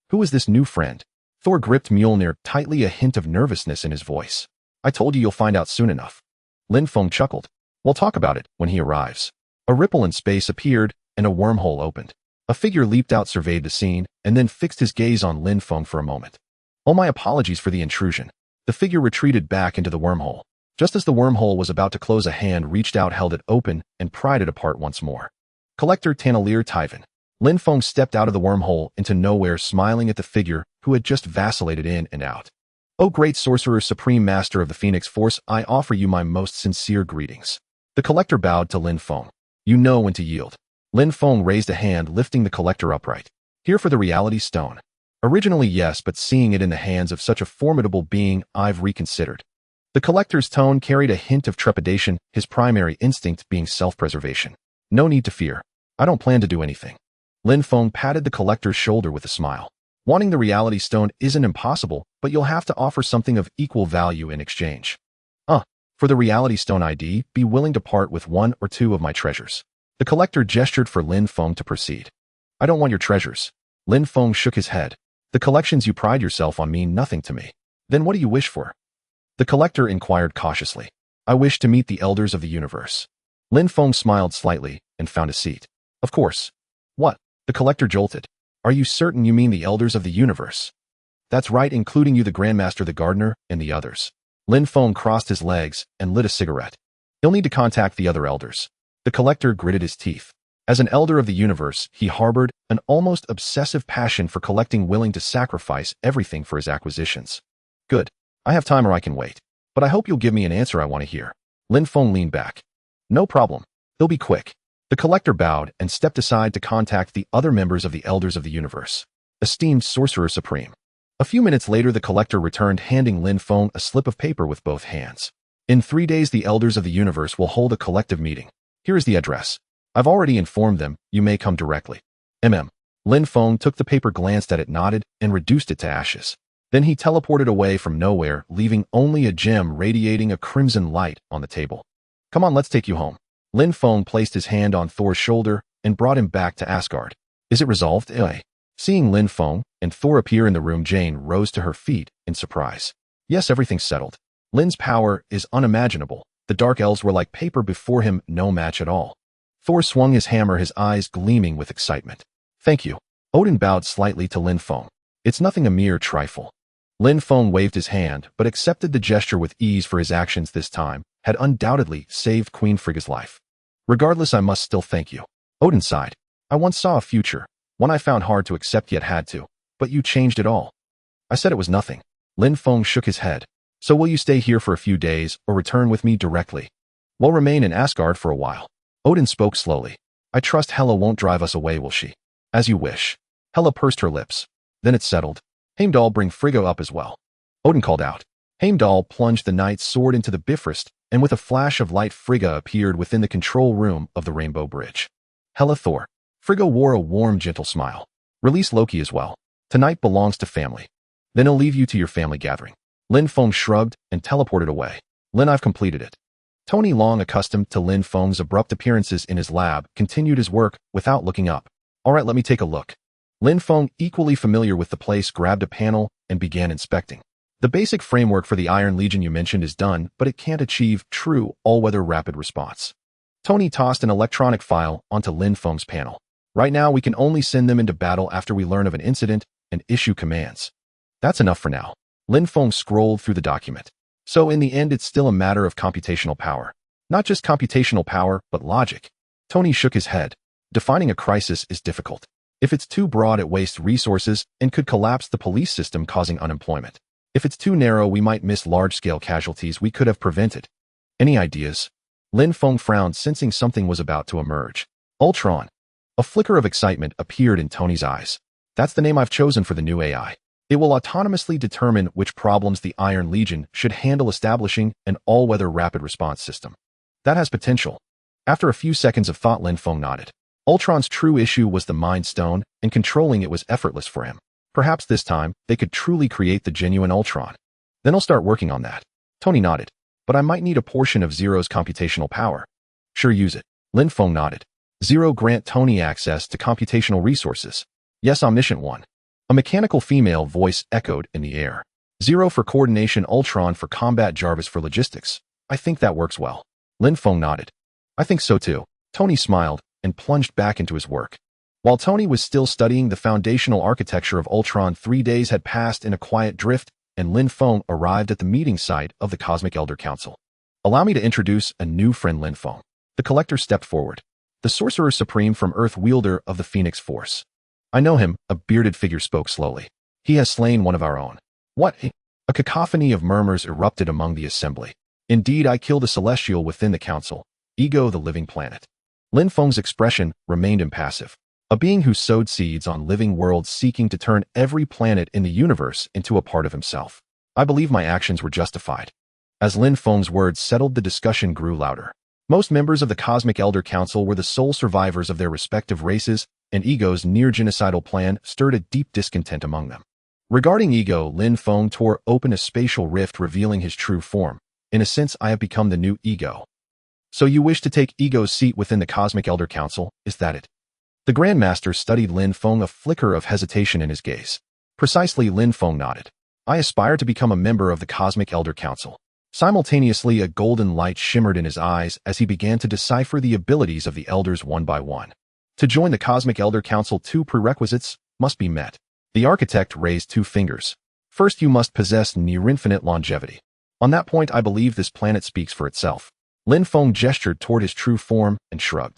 Who is this new friend? Thor gripped Mjolnir tightly, a hint of nervousness in his voice. I told you you'll find out soon enough. Lin Feng chuckled. We'll talk about it when he arrives. A ripple in space appeared, and a wormhole opened. A figure leaped out, surveyed the scene, and then fixed his gaze on Lin Feng for a moment. "Oh, my apologies for the intrusion." The figure retreated back into the wormhole. Just as the wormhole was about to close, a hand reached out, held it open, and pried it apart once more. Collector Tanalier Tyven. Lin Feng stepped out of the wormhole into nowhere, smiling at the figure who had just vacillated in and out. "Oh, great sorcerer, supreme master of the Phoenix Force, I offer you my most sincere greetings." The collector bowed to Lin Feng. "You know when to yield." Lin Feng raised a hand, lifting the collector upright. "Here for the reality stone." "Originally, yes, but seeing it in the hands of such a formidable being, I've reconsidered." The collector's tone carried a hint of trepidation, his primary instinct being self-preservation. "No need to fear. I don't plan to do anything." Lin Feng patted the collector's shoulder with a smile. "Wanting the reality stone isn't impossible, but you'll have to offer something of equal value in exchange." For the reality stone ID, be willing to part with 1 or 2 of my treasures." The collector gestured for Lin Feng to proceed. "I don't want your treasures." Lin Feng shook his head. "The collections you pride yourself on mean nothing to me." "Then what do you wish for?" The collector inquired cautiously. "I wish to meet the elders of the universe." Lin Feng smiled slightly and found a seat. "Of course." "What?" The collector jolted. "Are you certain you mean the elders of the universe?" "That's right, including you, the Grandmaster, the Gardener, and the others." Lin Feng crossed his legs and lit a cigarette. "You'll need to contact the other elders." The collector gritted his teeth. As an elder of the universe, he harbored an almost obsessive passion for collecting, willing to sacrifice everything for his acquisitions. "Good. I have time or I can wait. But I hope you'll give me an answer I want to hear." Lin Feng leaned back. "No problem. They'll be quick." The collector bowed and stepped aside to contact the other members of the elders of the universe. "Esteemed Sorcerer Supreme." A few minutes later, the collector returned, handing Lin Feng a slip of paper with both hands. "In 3 days, the elders of the universe will hold a collective meeting. Here is the address. I've already informed them. You may come directly. Lin Feng took the paper, glanced at it, nodded, and reduced it to ashes. Then he teleported away from nowhere, leaving only a gem radiating a crimson light on the table. "Come on, let's take you home." Lin Feng placed his hand on Thor's shoulder and brought him back to Asgard. "Is it resolved, eh?" Seeing Lin Feng and Thor appear in the room, Jane rose to her feet in surprise. "Yes, everything's settled. Lin's power is unimaginable. The Dark Elves were like paper before him, no match at all." Thor swung his hammer, his eyes gleaming with excitement. "Thank you." Odin bowed slightly to Lin Feng. "It's nothing, a mere trifle." Lin Feng waved his hand, but accepted the gesture with ease, for his actions this time had undoubtedly saved Queen Frigga's life. "Regardless, I must still thank you." Odin sighed. "I once saw a future, one I found hard to accept yet had to, but you changed it all." "I said it was nothing." Lin Feng shook his head. "So will you stay here for a few days or return with me directly?" "We'll remain in Asgard for a while." Odin spoke slowly. "I trust Hela won't drive us away, will she?" "As you wish." Hela pursed her lips. "Then it's settled. Heimdall, bring Frigga up as well." Odin called out. Heimdall plunged the knight's sword into the Bifrost, and with a flash of light, Frigga appeared within the control room of the Rainbow Bridge. "Hela, Thor." Frigga wore a warm, gentle smile. "Release Loki as well. Tonight belongs to family. Then I'll leave you to your family gathering." Lin Feng shrugged and teleported away. "Lin, I've completed it." Tony, long accustomed to Lin Feng's abrupt appearances in his lab, continued his work without looking up. "All right, let me take a look." Lin Feng, equally familiar with the place, grabbed a panel and began inspecting. "The basic framework for the Iron Legion you mentioned is done, but it can't achieve true all-weather rapid response." Tony tossed an electronic file onto Lin Feng's panel. "Right now, we can only send them into battle after we learn of an incident and issue commands." "That's enough for now." Lin Feng scrolled through the document. "So in the end, it's still a matter of computational power. Not just computational power, but logic." Tony shook his head. "Defining a crisis is difficult. If it's too broad, it wastes resources and could collapse the police system, causing unemployment. If it's too narrow, we might miss large-scale casualties we could have prevented." "Any ideas?" Lin Feng frowned, sensing something was about to emerge. "Ultron." A flicker of excitement appeared in Tony's eyes. "That's the name I've chosen for the new AI. It will autonomously determine which problems the Iron Legion should handle, establishing an all-weather rapid response system." "That has potential." After a few seconds of thought, Lin Feng nodded. Ultron's true issue was the Mind Stone, and controlling it was effortless for him. Perhaps this time, they could truly create the genuine Ultron. "Then I'll start working on that." Tony nodded. "But I might need a portion of Zero's computational power." "Sure, use it." Lin Feng nodded. "Zero, grant Tony access to computational resources." "Yes, omniscient one." A mechanical female voice echoed in the air. "Zero for coordination, Ultron for combat, Jarvis for logistics. I think that works well." Lin Feng nodded. "I think so too." Tony smiled and plunged back into his work. While Tony was still studying the foundational architecture of Ultron, 3 days had passed in a quiet drift, and Lin Feng arrived at the meeting site of the Cosmic Elder Council. Allow me to introduce a new friend, Lin Feng. The collector stepped forward. The Sorcerer Supreme from Earth, wielder of the Phoenix Force. I know him, a bearded figure spoke slowly. He has slain one of our own. What? A cacophony of murmurs erupted among the assembly. Indeed, I killed a celestial within the council. Ego, the living planet. Lin Feng's expression remained impassive. A being who sowed seeds on living worlds, seeking to turn every planet in the universe into a part of himself. I believe my actions were justified. As Lin Feng's words settled, the discussion grew louder. Most members of the Cosmic Elder Council were the sole survivors of their respective races, and Ego's near-genocidal plan stirred a deep discontent among them. Regarding Ego, Lin Feng tore open a spatial rift, revealing his true form. In a sense, I have become the new Ego. So you wish to take Ego's seat within the Cosmic Elder Council, is that it? The Grandmaster studied Lin Feng, a flicker of hesitation in his gaze. Precisely, Lin Feng nodded. I aspire to become a member of the Cosmic Elder Council. Simultaneously, a golden light shimmered in his eyes as he began to decipher the abilities of the elders one by one. To join the Cosmic Elder Council, 2 prerequisites must be met. The architect raised 2 fingers. First, you must possess near-infinite longevity. On that point, I believe this planet speaks for itself. Lin Feng gestured toward his true form and shrugged.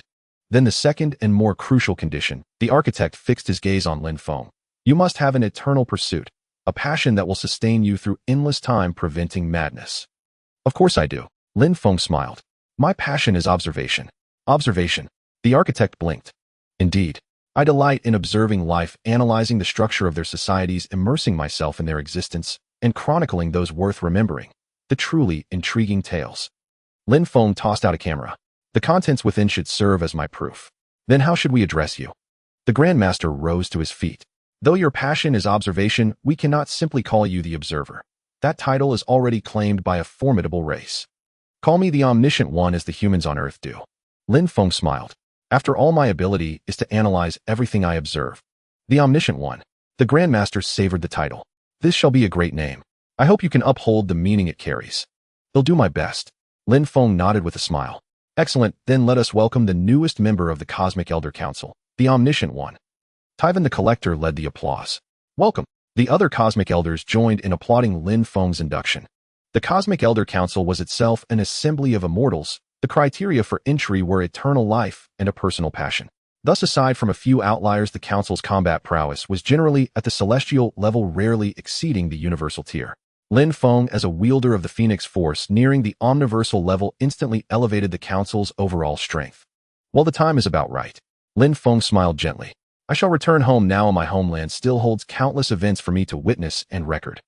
Then the second and more crucial condition, the architect fixed his gaze on Lin Feng. You must have an eternal pursuit, a passion that will sustain you through endless time, preventing madness. Of course I do. Lin Feng smiled. My passion is observation. Observation. The architect blinked. Indeed. I delight in observing life, analyzing the structure of their societies, immersing myself in their existence, and chronicling those worth remembering. The truly intriguing tales. Lin Feng tossed out a camera. The contents within should serve as my proof. Then how should we address you? The Grandmaster rose to his feet. Though your passion is observation, we cannot simply call you the Observer. That title is already claimed by a formidable race. Call me the Omniscient One, as the humans on Earth do. Lin Feng smiled. After all, my ability is to analyze everything I observe. The Omniscient One. The Grandmaster savored the title. This shall be a great name. I hope you can uphold the meaning it carries. I'll do my best. Lin Feng nodded with a smile. Excellent, then let us welcome the newest member of the Cosmic Elder Council, the Omniscient One. Tyvan the Collector led the applause. Welcome. The other Cosmic Elders joined in applauding Lin Feng's induction. The Cosmic Elder Council was itself an assembly of immortals. The criteria for entry were eternal life and a personal passion. Thus, aside from a few outliers, the Council's combat prowess was generally at the celestial level, rarely exceeding the universal tier. Lin Feng, as a wielder of the Phoenix Force, nearing the omniversal level, instantly elevated the Council's overall strength. Well, the time is about right. Lin Feng smiled gently. I shall return home now. My homeland still holds countless events for me to witness and record.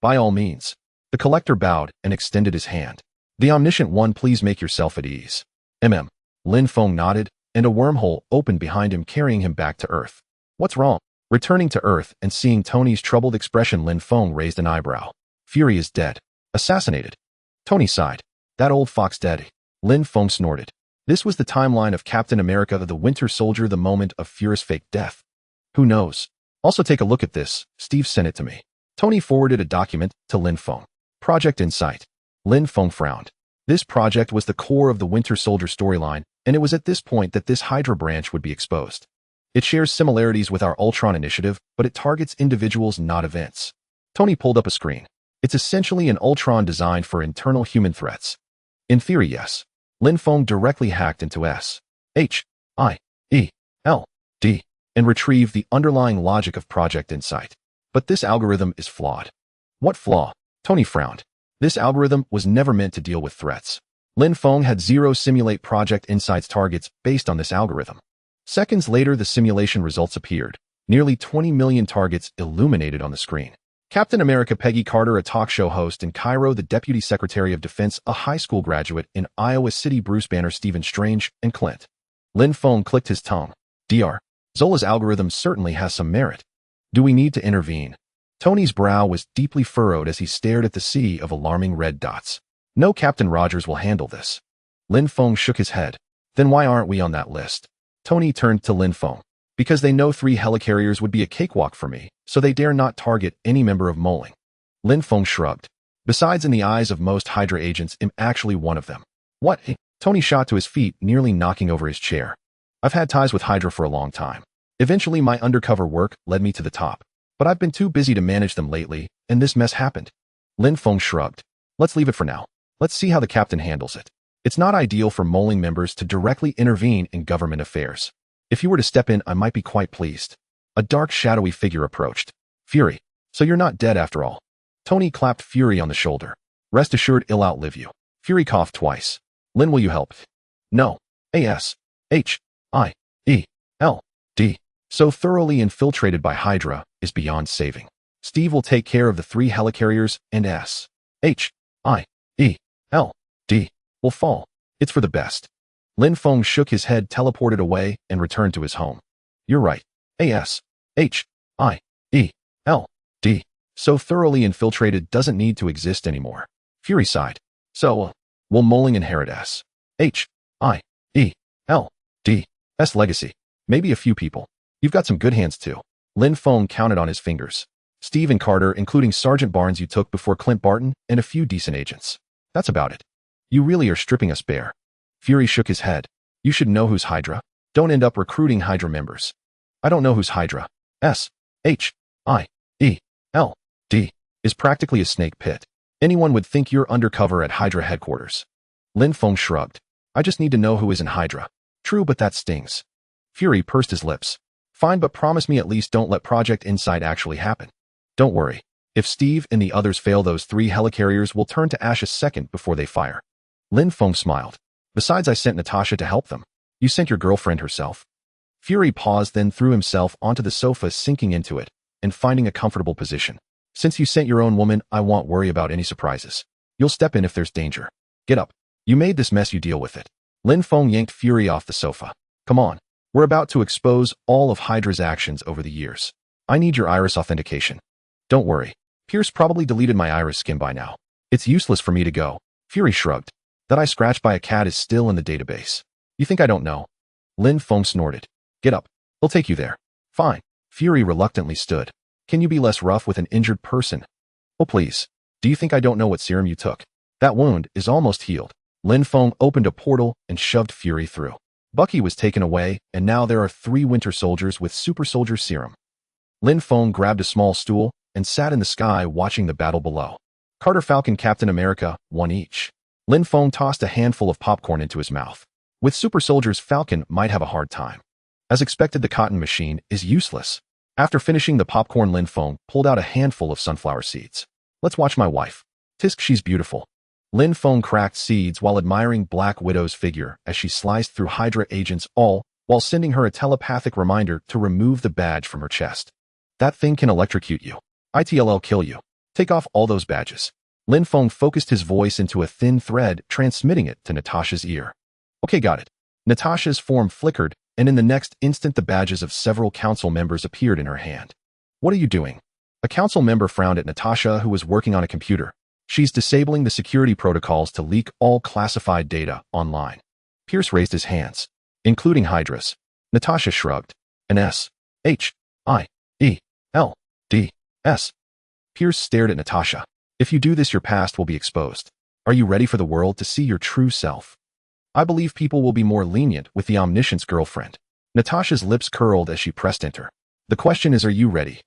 By all means. The Collector bowed and extended his hand. The Omniscient One, please make yourself at ease. Lin Feng nodded, and a wormhole opened behind him, carrying him back to Earth. What's wrong? Returning to Earth and seeing Tony's troubled expression, Lin Feng raised an eyebrow. Fury is dead. Assassinated. Tony sighed. That old fox dead. Lin Feng snorted. This was the timeline of Captain America, the Winter Soldier, the moment of Fury's fake death. Who knows? Also, take a look at this. Steve sent it to me. Tony forwarded a document to Lin Feng. Project Insight. Lin Feng frowned. This project was the core of the Winter Soldier storyline, and it was at this point that this Hydra branch would be exposed. It shares similarities with our Ultron initiative, but it targets individuals, not events. Tony pulled up a screen. It's essentially an Ultron designed for internal human threats. In theory, yes. Lin Feng directly hacked into S.H.I.E.L.D. and retrieved the underlying logic of Project Insight. But this algorithm is flawed. What flaw? Tony frowned. This algorithm was never meant to deal with threats. Lin Feng had zero simulate Project Insight's targets based on this algorithm. Seconds later, the simulation results appeared. Nearly 20 million targets illuminated on the screen. Captain America, Peggy Carter, a talk show host in Cairo, the Deputy Secretary of Defense, a high school graduate in Iowa City, Bruce Banner, Stephen Strange, and Clint. Lin Feng clicked his tongue. Dr. Zola's algorithm certainly has some merit. Do we need to intervene? Tony's brow was deeply furrowed as he stared at the sea of alarming red dots. No, Captain Rogers will handle this. Lin Feng shook his head. Then why aren't we on that list? Tony turned to Lin Feng. Because they know 3 helicarriers would be a cakewalk for me, so they dare not target any member of Moling. Lin Feng shrugged. Besides, in the eyes of most Hydra agents, I'm actually one of them. What? Tony shot to his feet, nearly knocking over his chair. I've had ties with Hydra for a long time. Eventually, my undercover work led me to the top. But I've been too busy to manage them lately, and this mess happened. Lin Feng shrugged. Let's leave it for now. Let's see how the captain handles it. It's not ideal for Moling members to directly intervene in government affairs. If you were to step in, I might be quite pleased. A dark, shadowy figure approached. Fury, so you're not dead after all. Tony clapped Fury on the shoulder. Rest assured I'll outlive you. Fury coughed twice. Lin, will you help? No. A-S-H-I-E-L-D. So thoroughly infiltrated by Hydra is beyond saving. Steve will take care of the 3 helicarriers and S-H-I-E-L-D will fall. It's for the best. Lin Feng shook his head, teleported away, and returned to his home. You're right. A-S-H-I-E-L-D. So thoroughly infiltrated doesn't need to exist anymore. Fury sighed. So, will Moling inherit S-H-I-E-L-D-S legacy? Maybe a few people. You've got some good hands too. Lin Feng counted on his fingers. Steve and Carter, including Sergeant Barnes you took before Clint Barton, and a few decent agents. That's about it. You really are stripping us bare. Fury shook his head. You should know who's Hydra. Don't end up recruiting Hydra members. I don't know who's Hydra. S-H-I-E-L-D is practically a snake pit. Anyone would think you're undercover at Hydra headquarters. Lin Feng shrugged. I just need to know who is in Hydra. True, but that stings. Fury pursed his lips. Fine, but promise me at least don't let Project Insight actually happen. Don't worry. If Steve and the others fail, those 3 helicarriers will turn to ash a second before they fire. Lin Feng smiled. Besides, I sent Natasha to help them. You sent your girlfriend herself. Fury paused, then threw himself onto the sofa, sinking into it and finding a comfortable position. Since you sent your own woman, I won't worry about any surprises. You'll step in if there's danger. Get up. You made this mess, you deal with it. Lin Feng yanked Fury off the sofa. Come on. We're about to expose all of Hydra's actions over the years. I need your iris authentication. Don't worry. Pierce probably deleted my iris skin by now. It's useless for me to go. Fury shrugged. That eye scratched by a cat is still in the database. You think I don't know? Lin Feng snorted. Get up. He'll take you there. Fine. Fury reluctantly stood. Can you be less rough with an injured person? Oh, please. Do you think I don't know what serum you took? That wound is almost healed. Lin Feng opened a portal and shoved Fury through. Bucky was taken away, and now there are 3 Winter Soldiers with Super Soldier Serum. Lin Feng grabbed a small stool and sat in the sky watching the battle below. Carter, Falcon, Captain America, 1 each. Lin Feng tossed a handful of popcorn into his mouth. With Super Soldiers, Falcon might have a hard time. As expected, the cotton machine is useless. After finishing the popcorn, Lin Feng pulled out a handful of sunflower seeds. Let's watch my wife. Tisk, she's beautiful. Lin Feng cracked seeds while admiring Black Widow's figure as she sliced through Hydra agents, all while sending her a telepathic reminder to remove the badge from her chest. That thing can electrocute you. It'll kill you. Take off all those badges. Lin Feng focused his voice into a thin thread, transmitting it to Natasha's ear. Okay, got it. Natasha's form flickered, and in the next instant the badges of several council members appeared in her hand. What are you doing? A council member frowned at Natasha, who was working on a computer. She's disabling the security protocols to leak all classified data online. Pierce raised his hands, including Hydra's. Natasha shrugged. An S-H-I-E-L-D-S. Pierce stared at Natasha. If you do this, your past will be exposed. Are you ready for the world to see your true self? I believe people will be more lenient with the Omniscient's girlfriend. Natasha's lips curled as she pressed enter. The question is, are you ready?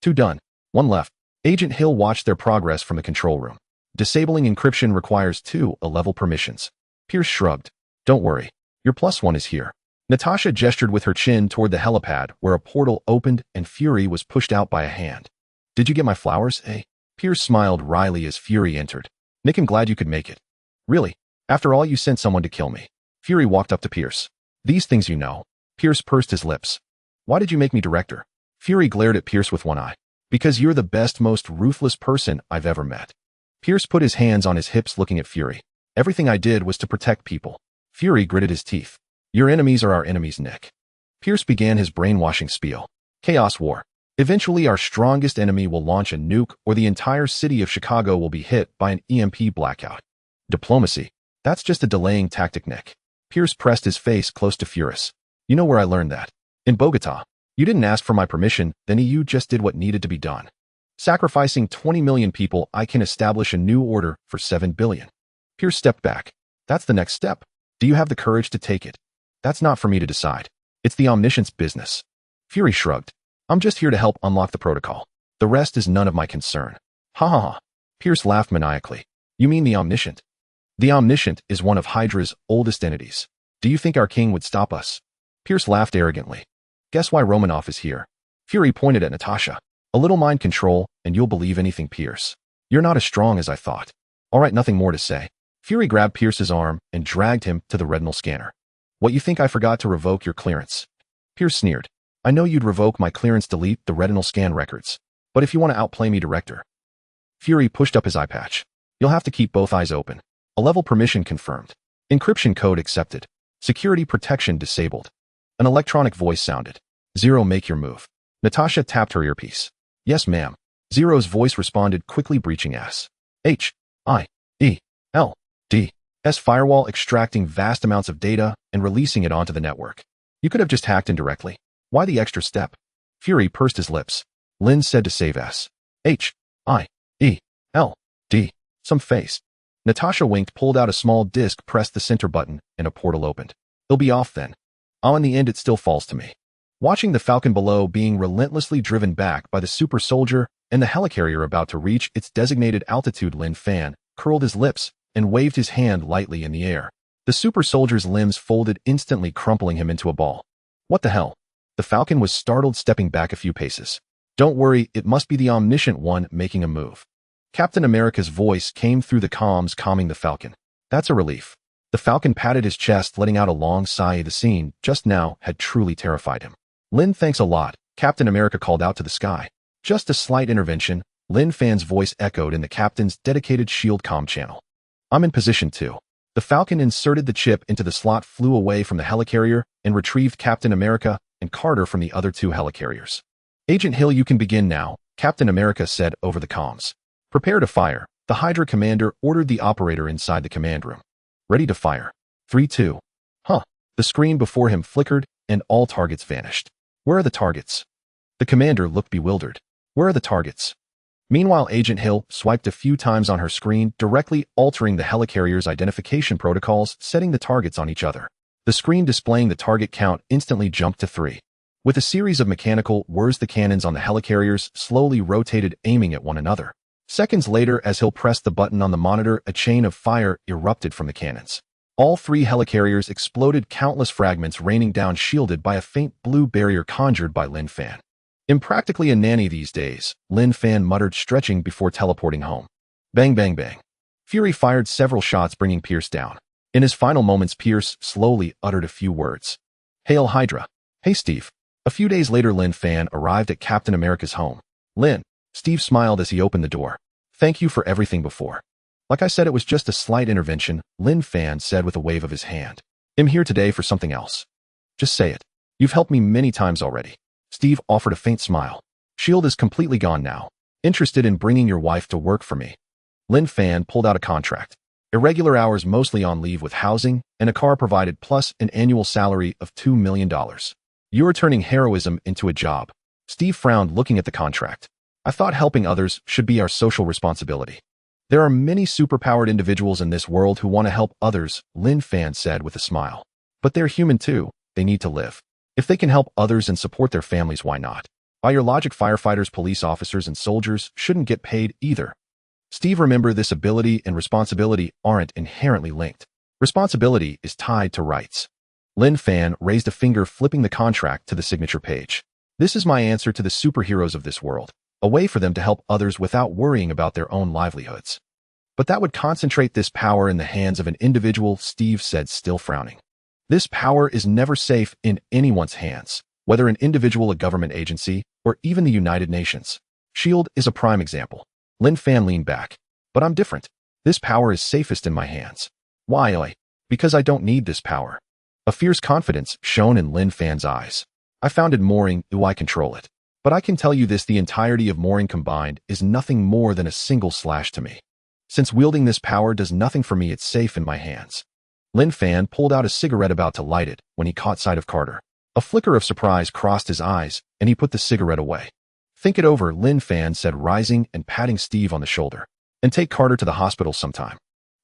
2 done. 1 left. Agent Hill watched their progress from the control room. Disabling encryption requires 2 A-level permissions. Pierce shrugged. Don't worry. Your +1 is here. Natasha gestured with her chin toward the helipad, where a portal opened and Fury was pushed out by a hand. Did you get my flowers, eh? Pierce smiled wryly as Fury entered. Nick, I'm glad you could make it. Really? After all, you sent someone to kill me. Fury walked up to Pierce. These things you know. Pierce pursed his lips. Why did you make me director? Fury glared at Pierce with one eye. Because you're the best, most ruthless person I've ever met. Pierce put his hands on his hips, looking at Fury. Everything I did was to protect people. Fury gritted his teeth. Your enemies are our enemies, Nick. Pierce began his brainwashing spiel. Chaos War. Eventually, our strongest enemy will launch a nuke, or the entire city of Chicago will be hit by an EMP blackout. Diplomacy. That's just a delaying tactic, Nick. Pierce pressed his face close to Furious. You know where I learned that? In Bogota. You didn't ask for my permission, then you just did what needed to be done. Sacrificing 20 million people, I can establish a new order for 7 billion. Pierce stepped back. That's the next step. Do you have the courage to take it? That's not for me to decide. It's the Omniscient's business. Fury shrugged. I'm just here to help unlock the protocol. The rest is none of my concern. Ha ha ha. Pierce laughed maniacally. You mean the Omniscient? The Omniscient is one of Hydra's oldest entities. Do you think our king would stop us? Pierce laughed arrogantly. Guess why Romanoff is here? Fury pointed at Natasha. A little mind control, and you'll believe anything, Pierce. You're not as strong as I thought. All right, nothing more to say. Fury grabbed Pierce's arm and dragged him to the retinal scanner. What, you think I forgot to revoke your clearance? Pierce sneered. I know you'd revoke my clearance, delete the retinal scan records. But if you want to outplay me, Director. Fury pushed up his eye patch. You'll have to keep both eyes open. A level permission confirmed. Encryption code accepted. Security protection disabled. An electronic voice sounded. Zero, make your move. Natasha tapped her earpiece. Yes, ma'am. Zero's voice responded quickly, breaching S firewall, extracting vast amounts of data and releasing it onto the network. You could have just hacked in directly. Why the extra step? Fury pursed his lips. Lin said to save some face. Natasha winked, pulled out a small disk, pressed the center button, and a portal opened. It'll be off then. In the end, it still falls to me. Watching the Falcon below being relentlessly driven back by the super soldier and the helicarrier about to reach its designated altitude, Lin Feng curled his lips and waved his hand lightly in the air. The super soldier's limbs folded, instantly crumpling him into a ball. What the hell? The Falcon was startled, stepping back a few paces. Don't worry, it must be the Omniscient One making a move. Captain America's voice came through the comms, calming the Falcon. That's a relief. The Falcon patted his chest, letting out a long sigh. The scene just now had truly terrified him. Lin, thanks a lot, Captain America called out to the sky. Just a slight intervention, Lin Feng's voice echoed in the captain's dedicated shield comm channel. I'm in position too. The Falcon inserted the chip into the slot, flew away from the helicarrier, and retrieved Captain America and Carter from the other two helicarriers. Agent Hill, you can begin now, Captain America said over the comms. Prepare to fire, the Hydra commander ordered the operator inside the command room. Ready to fire. 3, 2. Huh. The screen before him flickered, and all targets vanished. Where are the targets? The commander looked bewildered. Where are the targets? Meanwhile, Agent Hill swiped a few times on her screen, directly altering the helicarrier's identification protocols, setting the targets on each other. The screen displaying the target count instantly jumped to 3. With a series of mechanical whirs, the cannons on the helicarriers slowly rotated, aiming at one another. Seconds later, as Hill pressed the button on the monitor, a chain of fire erupted from the cannons. All 3 helicarriers exploded, countless fragments raining down, shielded by a faint blue barrier conjured by Lin Feng. Impractically a nanny these days, Lin Feng muttered, stretching before teleporting home. Bang, bang, bang. Fury fired several shots, bringing Pierce down. In his final moments, Pierce slowly uttered a few words. Hail Hydra. Hey, Steve. A few days later, Lin Feng arrived at Captain America's home. Lin. Steve smiled as he opened the door. Thank you for everything before. Like I said, it was just a slight intervention, Lin Feng said with a wave of his hand. I'm here today for something else. Just say it. You've helped me many times already. Steve offered a faint smile. S.H.I.E.L.D. is completely gone now. Interested in bringing your wife to work for me. Lin Feng pulled out a contract. Irregular hours, mostly on leave, with housing and a car provided, plus an annual salary of $2 million. You are turning heroism into a job. Steve frowned, looking at the contract. I thought helping others should be our social responsibility. There are many superpowered individuals in this world who want to help others, Lin Feng said with a smile. But they're human too. They need to live. If they can help others and support their families, why not? By your logic, firefighters, police officers, and soldiers shouldn't get paid either. Steve, remember, this ability and responsibility aren't inherently linked. Responsibility is tied to rights. Lin Feng raised a finger, flipping the contract to the signature page. This is my answer to the superheroes of this world. A way for them to help others without worrying about their own livelihoods. But that would concentrate this power in the hands of an individual, Steve said, still frowning. This power is never safe in anyone's hands, whether an individual, a government agency, or even the United Nations. S.H.I.E.L.D. is a prime example. Lin Feng leaned back. But I'm different. This power is safest in my hands. Why? Because I don't need this power. A fierce confidence shone in Lin Feng's eyes. I founded Mooring, I control it. But I can tell you this, the entirety of Mooring combined is nothing more than a single slash to me. Since wielding this power does nothing for me, it's safe in my hands. Lin Feng pulled out a cigarette, about to light it, when he caught sight of Carter. A flicker of surprise crossed his eyes, and he put the cigarette away. Think it over, Lin Feng said, rising and patting Steve on the shoulder. And take Carter to the hospital sometime.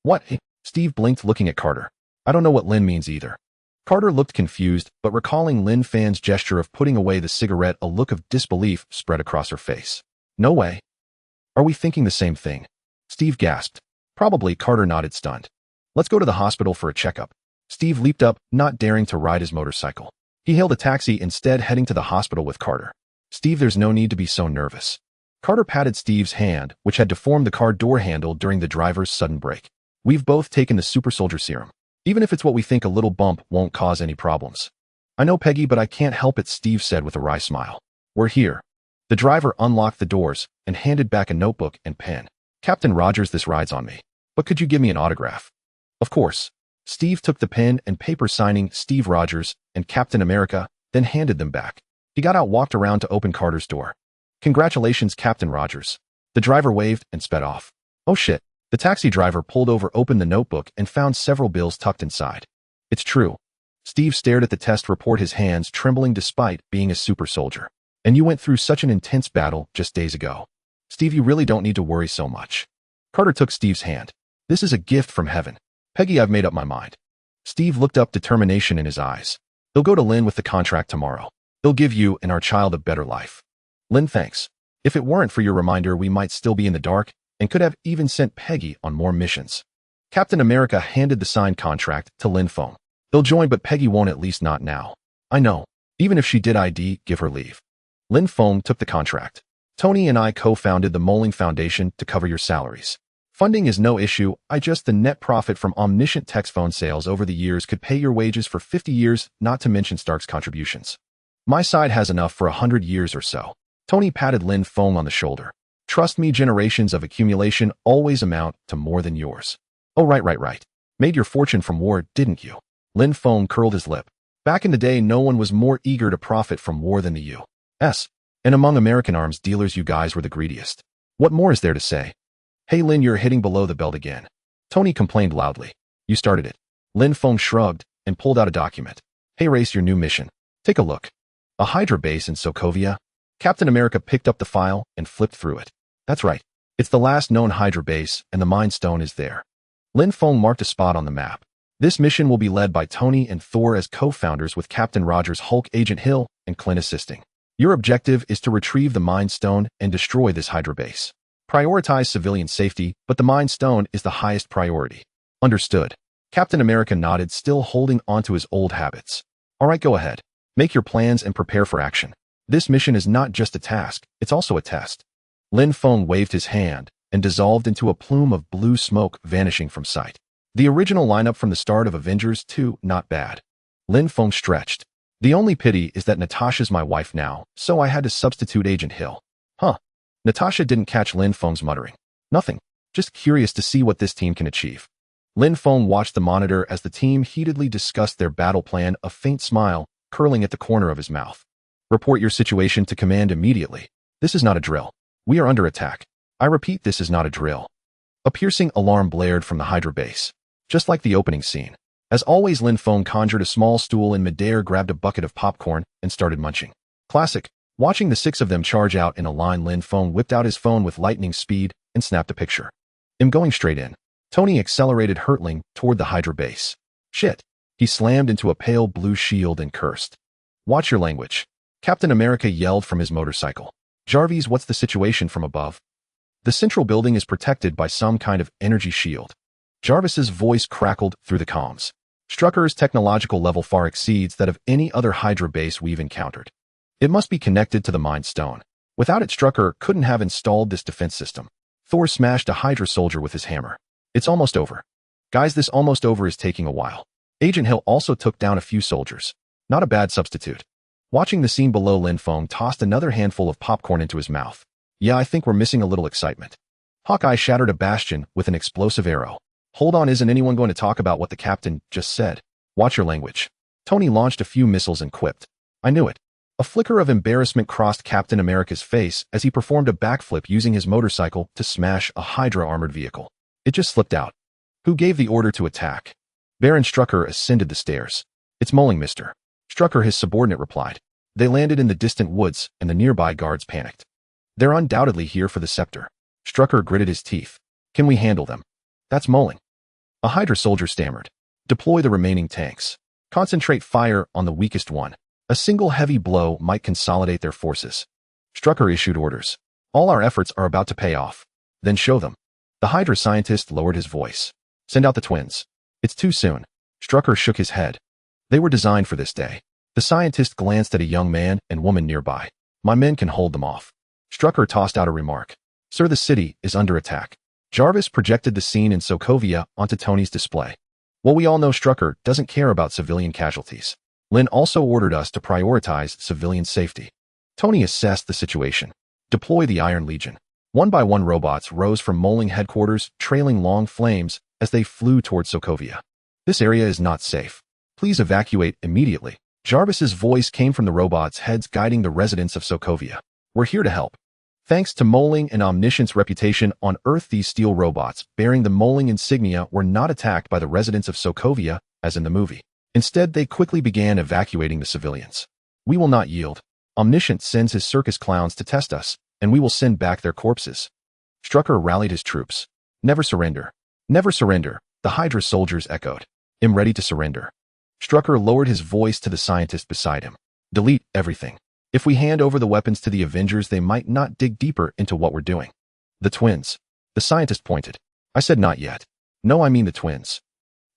What? Steve blinked, looking at Carter. I don't know what Lin means either. Carter looked confused, but recalling Lin Feng's gesture of putting away the cigarette, a look of disbelief spread across her face. No way. Are we thinking the same thing? Steve gasped. Probably, Carter nodded stunned. Let's go to the hospital for a checkup. Steve leaped up, not daring to ride his motorcycle. He hailed a taxi, instead heading to the hospital with Carter. Steve, there's no need to be so nervous. Carter patted Steve's hand, which had deformed the car door handle during the driver's sudden brake. We've both taken the super soldier serum. Even if it's what we think, a little bump won't cause any problems. I know, Peggy, but I can't help it, Steve said with a wry smile. We're here. The driver unlocked the doors and handed back a notebook and pen. Captain Rogers, this ride's on me. But could you give me an autograph? Of course. Steve took the pen and paper signing Steve Rogers and Captain America, then handed them back. He got out, walked around to open Carter's door. Congratulations, Captain Rogers. The driver waved and sped off. Oh shit. The taxi driver pulled over, opened the notebook, and found several bills tucked inside. It's true. Steve stared at the test report, his hands trembling despite being a super soldier. And you went through such an intense battle just days ago. Steve, you really don't need to worry so much. Carter took Steve's hand. This is a gift from heaven. Peggy, I've made up my mind. Steve looked up, determination in his eyes. They'll go to Lin with the contract tomorrow. They'll give you and our child a better life. Lin, thanks. If it weren't for your reminder, we might still be in the dark and could have even sent Peggy on more missions. Captain America handed the signed contract to Lin Feng. They'll join, but Peggy won't, at least not now. I know. Even if she did ID, give her leave. Lin Feng took the contract. Tony and I co-founded the Moling Foundation to cover your salaries. Funding is no issue. The net profit from omniscient text phone sales over the years could pay your wages for 50 years, not to mention Stark's contributions. My side has enough for 100 years or so. Tony patted Lin Feng on the shoulder. Trust me, generations of accumulation always amount to more than yours. Oh, right. Made your fortune from war, didn't you? Lin Feng curled his lip. Back in the day, no one was more eager to profit from war than the U.S. And among American arms dealers, you guys were the greediest. What more is there to say? Hey Lin, you're hitting below the belt again. Tony complained loudly. You started it. Lin Feng shrugged and pulled out a document. Hey Race, your new mission. Take a look. A Hydra base in Sokovia? Captain America picked up the file and flipped through it. That's right. It's the last known Hydra base, and the Mind Stone is there. Lin Feng marked a spot on the map. This mission will be led by Tony and Thor as co-founders, with Captain Rogers, Hulk, Agent Hill, and Clint assisting. Your objective is to retrieve the Mind Stone and destroy this Hydra base. Prioritize civilian safety, but the Mind Stone is the highest priority. Understood. Captain America nodded, still holding onto his old habits. All right, go ahead. Make your plans and prepare for action. This mission is not just a task, it's also a test. Lin Feng waved his hand and dissolved into a plume of blue smoke, vanishing from sight. The original lineup from the start of Avengers 2, not bad. Lin Feng stretched. The only pity is that Natasha's my wife now, so I had to substitute Agent Hill. Huh. Natasha didn't catch Lin Feng's muttering. Nothing. Just curious to see what this team can achieve. Lin Feng watched the monitor as the team heatedly discussed their battle plan, a faint smile curling at the corner of his mouth. Report your situation to command immediately. This is not a drill. We are under attack. I repeat, this is not a drill. A piercing alarm blared from the Hydra base. Just like the opening scene. As always, Lin Feng conjured a small stool in midair, grabbed a bucket of popcorn, and started munching. Classic. Watching the six of them charge out in a line, Lin Feng whipped out his phone with lightning speed and snapped a picture. I'm going straight in. Tony accelerated, hurtling toward the Hydra base. Shit. He slammed into a pale blue shield and cursed. Watch your language. Captain America yelled from his motorcycle. Jarvis, what's the situation from above? The central building is protected by some kind of energy shield. Jarvis's voice crackled through the comms. Strucker's technological level far exceeds that of any other Hydra base we've encountered. It must be connected to the Mind Stone. Without it, Strucker couldn't have installed this defense system. Thor smashed a Hydra soldier with his hammer. It's almost over. Guys, this almost over is taking a while. Agent Hill also took down a few soldiers. Not a bad substitute. Watching the scene below, Lin Feng tossed another handful of popcorn into his mouth. Yeah, I think we're missing a little excitement. Hawkeye shattered a bastion with an explosive arrow. Hold on, isn't anyone going to talk about what the captain just said? Watch your language. Tony launched a few missiles and quipped. I knew it. A flicker of embarrassment crossed Captain America's face as he performed a backflip using his motorcycle to smash a Hydra armored vehicle. It just slipped out. Who gave the order to attack? Baron Strucker ascended the stairs. It's Moling, mister. Strucker, his subordinate, replied. They landed in the distant woods, and the nearby guards panicked. They're undoubtedly here for the scepter. Strucker gritted his teeth. Can we handle them? That's Moling. A Hydra soldier stammered. Deploy the remaining tanks. Concentrate fire on the weakest one. A single heavy blow might consolidate their forces. Strucker issued orders. All our efforts are about to pay off. Then show them. The Hydra scientist lowered his voice. Send out the twins. It's too soon. Strucker shook his head. They were designed for this day. The scientist glanced at a young man and woman nearby. My men can hold them off. Strucker tossed out a remark. Sir, the city is under attack. Jarvis projected the scene in Sokovia onto Tony's display. Well, we all know Strucker doesn't care about civilian casualties. Lin also ordered us to prioritize civilian safety. Tony assessed the situation. Deploy the Iron Legion. One by one robots rose from Moling headquarters, trailing long flames as they flew toward Sokovia. This area is not safe. Please evacuate immediately. Jarvis's voice came from the robots' heads guiding the residents of Sokovia. We're here to help. Thanks to Moling and Omniscient's reputation on Earth, these steel robots bearing the Moling insignia were not attacked by the residents of Sokovia, as in the movie. Instead, they quickly began evacuating the civilians. We will not yield. Omniscient sends his circus clowns to test us, and we will send back their corpses. Strucker rallied his troops. Never surrender. Never surrender, the Hydra soldiers echoed. I'm ready to surrender. Strucker lowered his voice to the scientist beside him. Delete everything. If we hand over the weapons to the Avengers, they might not dig deeper into what we're doing. The twins. The scientist pointed. I said not yet. No, I mean the twins.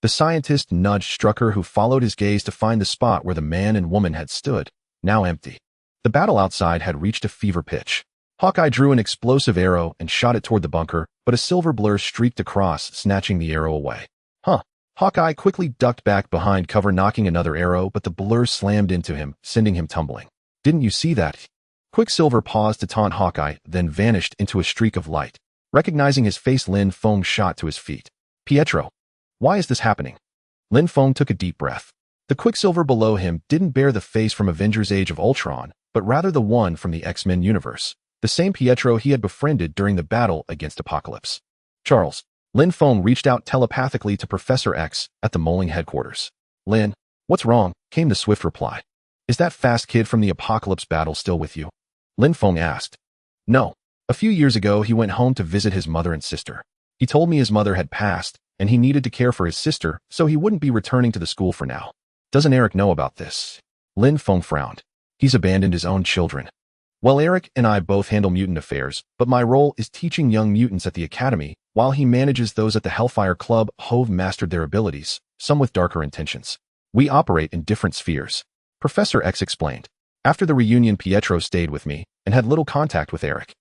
The scientist nudged Strucker, who followed his gaze to find the spot where the man and woman had stood, now empty. The battle outside had reached a fever pitch. Hawkeye drew an explosive arrow and shot it toward the bunker, but a silver blur streaked across, snatching the arrow away. Hawkeye quickly ducked back behind cover, knocking another arrow, but the blur slammed into him, sending him tumbling. Didn't you see that? Quicksilver paused to taunt Hawkeye, then vanished into a streak of light. Recognizing his face, Lin Feng shot to his feet. Pietro. Why is this happening? Lin Feng took a deep breath. The Quicksilver below him didn't bear the face from Avengers Age of Ultron, but rather the one from the X-Men universe. The same Pietro he had befriended during the battle against Apocalypse. Charles. Lin Feng reached out telepathically to Professor X at the Moling headquarters. Lin, what's wrong? Came the swift reply. Is that fast kid from the Apocalypse battle still with you? Lin Feng asked. No. A few years ago, he went home to visit his mother and sister. He told me his mother had passed, and he needed to care for his sister, so he wouldn't be returning to the school for now. Doesn't Eric know about this? Lin Feng frowned. He's abandoned his own children. Well, Eric and I both handle mutant affairs, but my role is teaching young mutants at the academy, while he manages those at the Hellfire Club. Hove mastered their abilities, some with darker intentions. We operate in different spheres. Professor X explained. After the reunion, Pietro stayed with me and had little contact with Eric.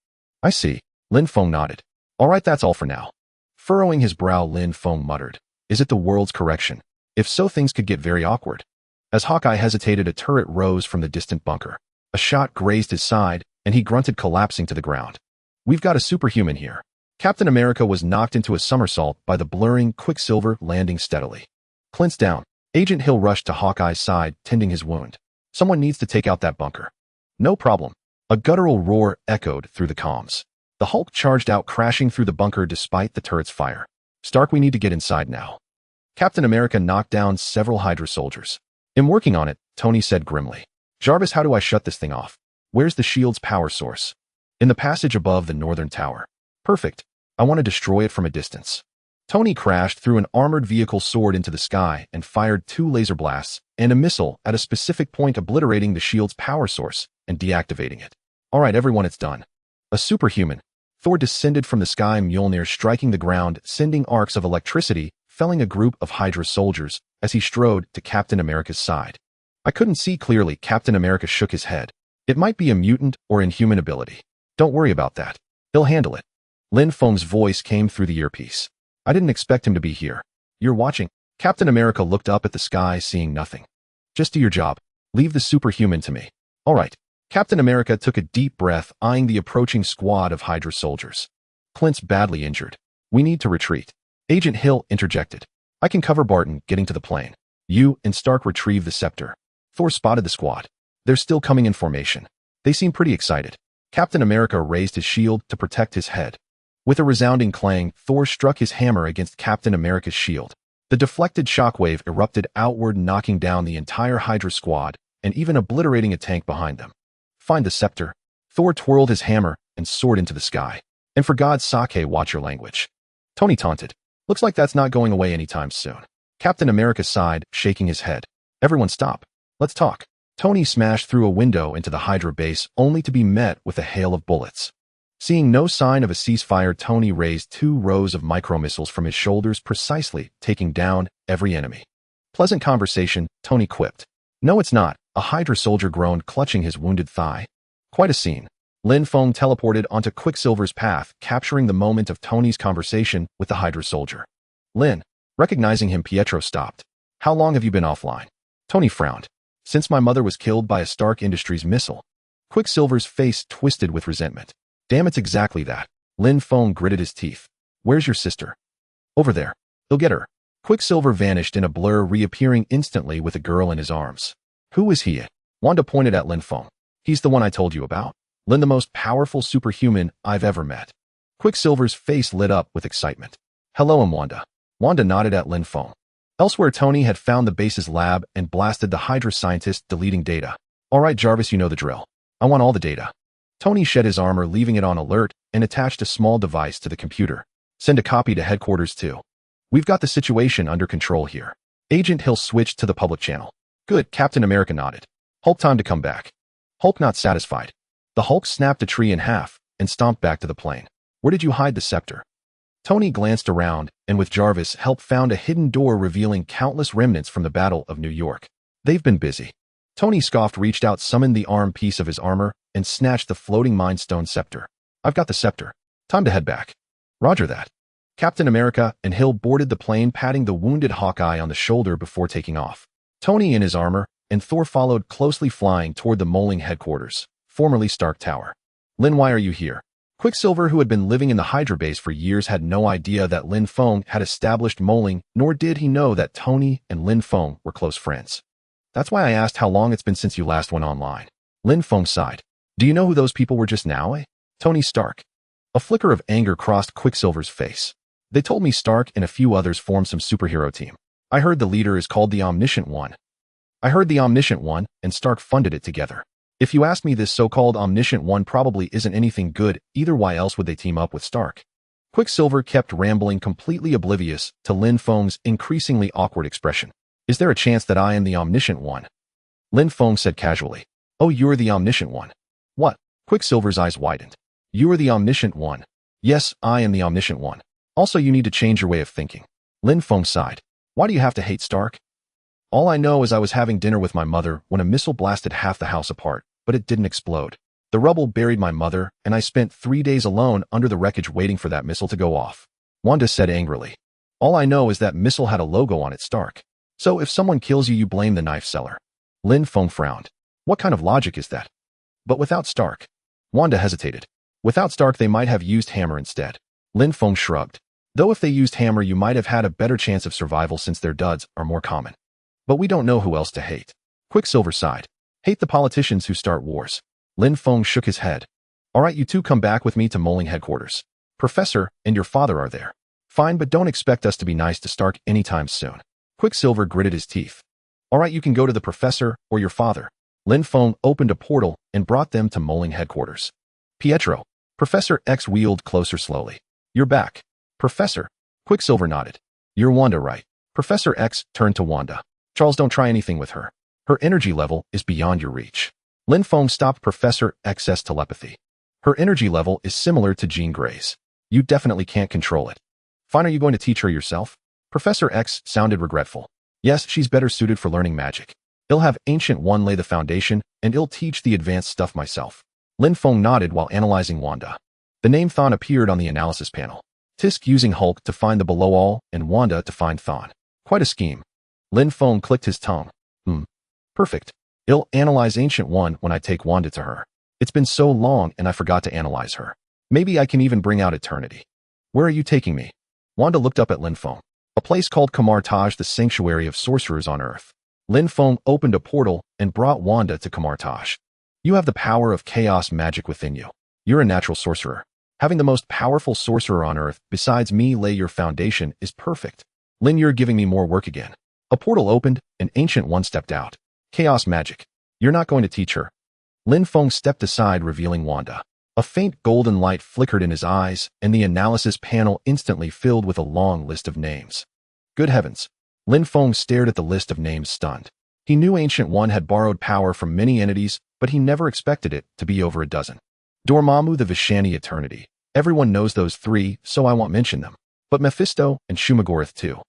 I see. Lin Feng nodded. All right, that's all for now. Furrowing his brow, Lin Feng muttered. Is it the world's correction? If so, things could get very awkward. As Hawkeye hesitated, a turret rose from the distant bunker. A shot grazed his side, and he grunted, collapsing to the ground. We've got a superhuman here. Captain America was knocked into a somersault by the blurring Quicksilver, landing steadily. Clint's down. Agent Hill rushed to Hawkeye's side, tending his wound. Someone needs to take out that bunker. No problem. A guttural roar echoed through the comms. The Hulk charged out, crashing through the bunker despite the turret's fire. Stark, we need to get inside now. Captain America knocked down several Hydra soldiers. I'm working on it, Tony said grimly. Jarvis, how do I shut this thing off? Where's the shield's power source? In the passage above the northern tower. Perfect. I want to destroy it from a distance. Tony crashed through an armored vehicle, soared into the sky, and fired 2 laser blasts and a missile at a specific point, obliterating the shield's power source and deactivating it. All right, everyone, it's done. A superhuman. Thor descended from the sky, Mjolnir striking the ground, sending arcs of electricity, felling a group of Hydra soldiers as he strode to Captain America's side. I couldn't see clearly. Captain America shook his head. It might be a mutant or inhuman ability. Don't worry about that. He'll handle it. Lin Feng's voice came through the earpiece. I didn't expect him to be here. You're watching. Captain America looked up at the sky, seeing nothing. Just do your job. Leave the superhuman to me. All right. Captain America took a deep breath, eyeing the approaching squad of Hydra soldiers. Clint's badly injured. We need to retreat. Agent Hill interjected. I can cover Barton getting to the plane. You and Stark retrieve the scepter. Thor spotted the squad. They're still coming in formation. They seem pretty excited. Captain America raised his shield to protect his head. With a resounding clang, Thor struck his hammer against Captain America's shield. The deflected shockwave erupted outward, knocking down the entire Hydra squad and even obliterating a tank behind them. Find the scepter. Thor twirled his hammer and soared into the sky. And for God's sake, watch your language. Tony taunted. Looks like that's not going away anytime soon. Captain America sighed, shaking his head. Everyone stop. Let's talk. Tony smashed through a window into the Hydra base only to be met with a hail of bullets. Seeing no sign of a ceasefire, Tony raised 2 rows of micromissiles from his shoulders precisely, taking down every enemy. Pleasant conversation, Tony quipped. No, it's not, a Hydra soldier groaned, clutching his wounded thigh. Quite a scene. Lin Feng teleported onto Quicksilver's path, capturing the moment of Tony's conversation with the Hydra soldier. Lin. Recognizing him, Pietro stopped. How long have you been offline? Tony frowned. Since my mother was killed by a Stark Industries missile. Quicksilver's face twisted with resentment. Damn, it's exactly that. Lin Feng gritted his teeth. Where's your sister? Over there. He'll get her. Quicksilver vanished in a blur, reappearing instantly with a girl in his arms. Who is he? Wanda pointed at Lin Feng. He's the one I told you about. Lin, the most powerful superhuman I've ever met. Quicksilver's face lit up with excitement. Hello, I'm Wanda. Wanda nodded at Lin Feng. Elsewhere, Tony had found the base's lab and blasted the Hydra scientist, deleting data. All right, Jarvis, you know the drill. I want all the data. Tony shed his armor, leaving it on alert, and attached a small device to the computer. Send a copy to headquarters too. We've got the situation under control here. Agent Hill switched to the public channel. Good, Captain America nodded. Hulk, time to come back. Hulk not satisfied. The Hulk snapped a tree in half and stomped back to the plane. Where did you hide the scepter? Tony glanced around and with Jarvis' help found a hidden door revealing countless remnants from the Battle of New York. They've been busy. Tony scoffed, reached out, summoned the arm piece of his armor, and snatched the floating Mind Stone scepter. I've got the scepter. Time to head back. Roger that. Captain America and Hill boarded the plane, patting the wounded Hawkeye on the shoulder before taking off. Tony in his armor and Thor followed closely, flying toward the Moling headquarters, formerly Stark Tower. Lin, why are you here? Quicksilver, who had been living in the Hydra base for years, had no idea that Lin Feng had established Moling, nor did he know that Tony and Lin Feng were close friends. That's why I asked how long it's been since you last went online. Lin Feng sighed. Do you know who those people were just now, eh? Tony Stark. A flicker of anger crossed Quicksilver's face. They told me Stark and a few others formed some superhero team. I heard the leader is called the Omniscient One. I heard the Omniscient One, and Stark funded it together. If you ask me, this so-called Omniscient One probably isn't anything good either. Why else would they team up with Stark? Quicksilver kept rambling, completely oblivious to Lin Feng's increasingly awkward expression. Is there a chance that I am the Omniscient One? Lin Feng said casually. Oh, you're the Omniscient One. What? Quicksilver's eyes widened. You are the Omniscient One. Yes, I am the Omniscient One. Also, you need to change your way of thinking. Lin Feng sighed. Why do you have to hate Stark? All I know is I was having dinner with my mother when a missile blasted half the house apart, but it didn't explode. The rubble buried my mother, and I spent 3 days alone under the wreckage waiting for that missile to go off. Wanda said angrily. All I know is that missile had a logo on it, Stark. So if someone kills you, you blame the knife seller. Lin Feng frowned. What kind of logic is that? But without Stark. Wanda hesitated. Without Stark, they might have used Hammer instead. Lin Feng shrugged. Though if they used Hammer, you might have had a better chance of survival since their duds are more common. But we don't know who else to hate. Quicksilver sighed. Hate the politicians who start wars. Lin Feng shook his head. All right, you two come back with me to Moling headquarters. Professor and your father are there. Fine, but don't expect us to be nice to Stark anytime soon. Quicksilver gritted his teeth. All right, you can go to the professor or your father. Lin Feng opened a portal and brought them to Moling headquarters. Pietro. Professor X wheeled closer slowly. You're back. Professor. Quicksilver nodded. You're Wanda, right? Professor X turned to Wanda. Charles, don't try anything with her. Her energy level is beyond your reach. Lin Feng stopped Professor X's telepathy. Her energy level is similar to Jean Grey's. You definitely can't control it. Fine, are you going to teach her yourself? Professor X sounded regretful. Yes, she's better suited for learning magic. I'll have Ancient One lay the foundation, and I'll teach the advanced stuff myself. Lin Feng nodded while analyzing Wanda. The name Thon appeared on the analysis panel. Tisk using Hulk to find the below all, and Wanda to find Thon. Quite a scheme. Lin Feng clicked his tongue. Perfect. I'll analyze Ancient One when I take Wanda to her. It's been so long and I forgot to analyze her. Maybe I can even bring out Eternity. Where are you taking me? Wanda looked up at Lin Feng. A place called Kamartaj, the sanctuary of sorcerers on Earth. Lin Feng opened a portal and brought Wanda to Kamartaj. You have the power of chaos magic within you. You're a natural sorcerer. Having the most powerful sorcerer on Earth besides me lay your foundation is perfect. Lin, you're giving me more work again. A portal opened, and Ancient One stepped out. Chaos magic. You're not going to teach her. Lin Feng stepped aside, revealing Wanda. A faint golden light flickered in his eyes, and the analysis panel instantly filled with a long list of names. Good heavens. Lin Feng stared at the list of names, stunned. He knew Ancient One had borrowed power from many entities, but he never expected it to be over a dozen. Dormammu, the Vishani Eternity. Everyone knows those three, so I won't mention them. But Mephisto and Shumagorath too.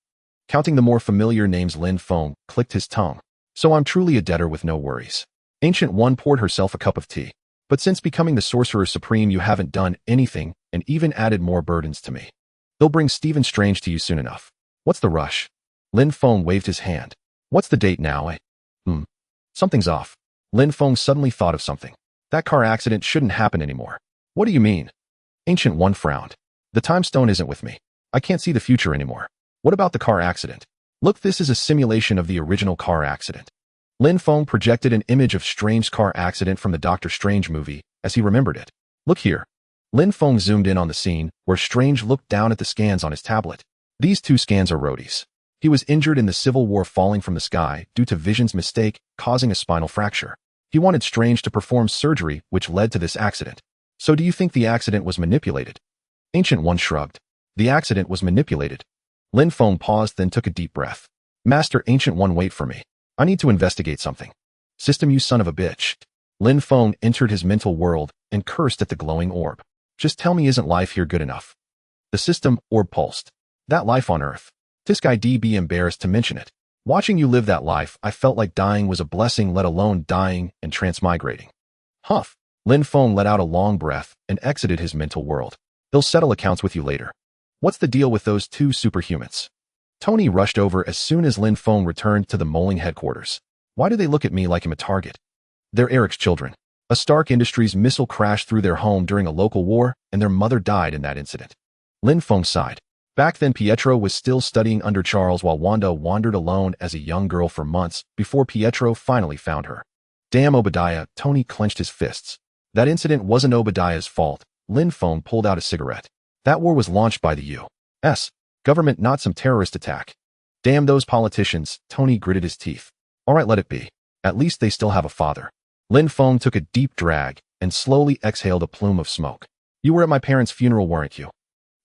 Counting the more familiar names, Lin Feng clicked his tongue. So I'm truly a debtor with no worries. Ancient One poured herself a cup of tea. But since becoming the Sorcerer Supreme, you haven't done anything and even added more burdens to me. They'll bring Stephen Strange to you soon enough. What's the rush? Lin Feng waved his hand. What's the date now, eh? Something's off. Lin Feng suddenly thought of something. That car accident shouldn't happen anymore. What do you mean? Ancient One frowned. The time stone isn't with me. I can't see the future anymore. What about the car accident? Look, this is a simulation of the original car accident. Lin Feng projected an image of Strange's car accident from the Doctor Strange movie, as he remembered it. Look here. Lin Feng zoomed in on the scene, where Strange looked down at the scans on his tablet. These two scans are roadies. He was injured in the Civil War, falling from the sky due to Vision's mistake, causing a spinal fracture. He wanted Strange to perform surgery, which led to this accident. So do you think the accident was manipulated? Ancient One shrugged. The accident was manipulated. Lin Feng paused, then took a deep breath. Master Ancient One, wait for me. I need to investigate something. System, you son of a bitch. Lin Feng entered his mental world and cursed at the glowing orb. Just tell me, isn't life here good enough? The system orb pulsed. That life on Earth. This guy'd be embarrassed to mention it. Watching you live that life, I felt like dying was a blessing, let alone dying and transmigrating. Huff. Lin Feng let out a long breath and exited his mental world. They'll settle accounts with you later. What's the deal with those two superhumans? Tony rushed over as soon as Lin Feng returned to the Moling headquarters. Why do they look at me like I'm a target? They're Eric's children. A Stark Industries missile crashed through their home during a local war, and their mother died in that incident. Lin Feng sighed. Back then, Pietro was still studying under Charles while Wanda wandered alone as a young girl for months before Pietro finally found her. Damn Obadiah, Tony clenched his fists. That incident wasn't Obadiah's fault. Lin Feng pulled out a cigarette. That war was launched by the U.S. government, not some terrorist attack. Damn those politicians, Tony gritted his teeth. All right, let it be. At least they still have a father. Lin Feng took a deep drag and slowly exhaled a plume of smoke. You were at my parents' funeral, weren't you?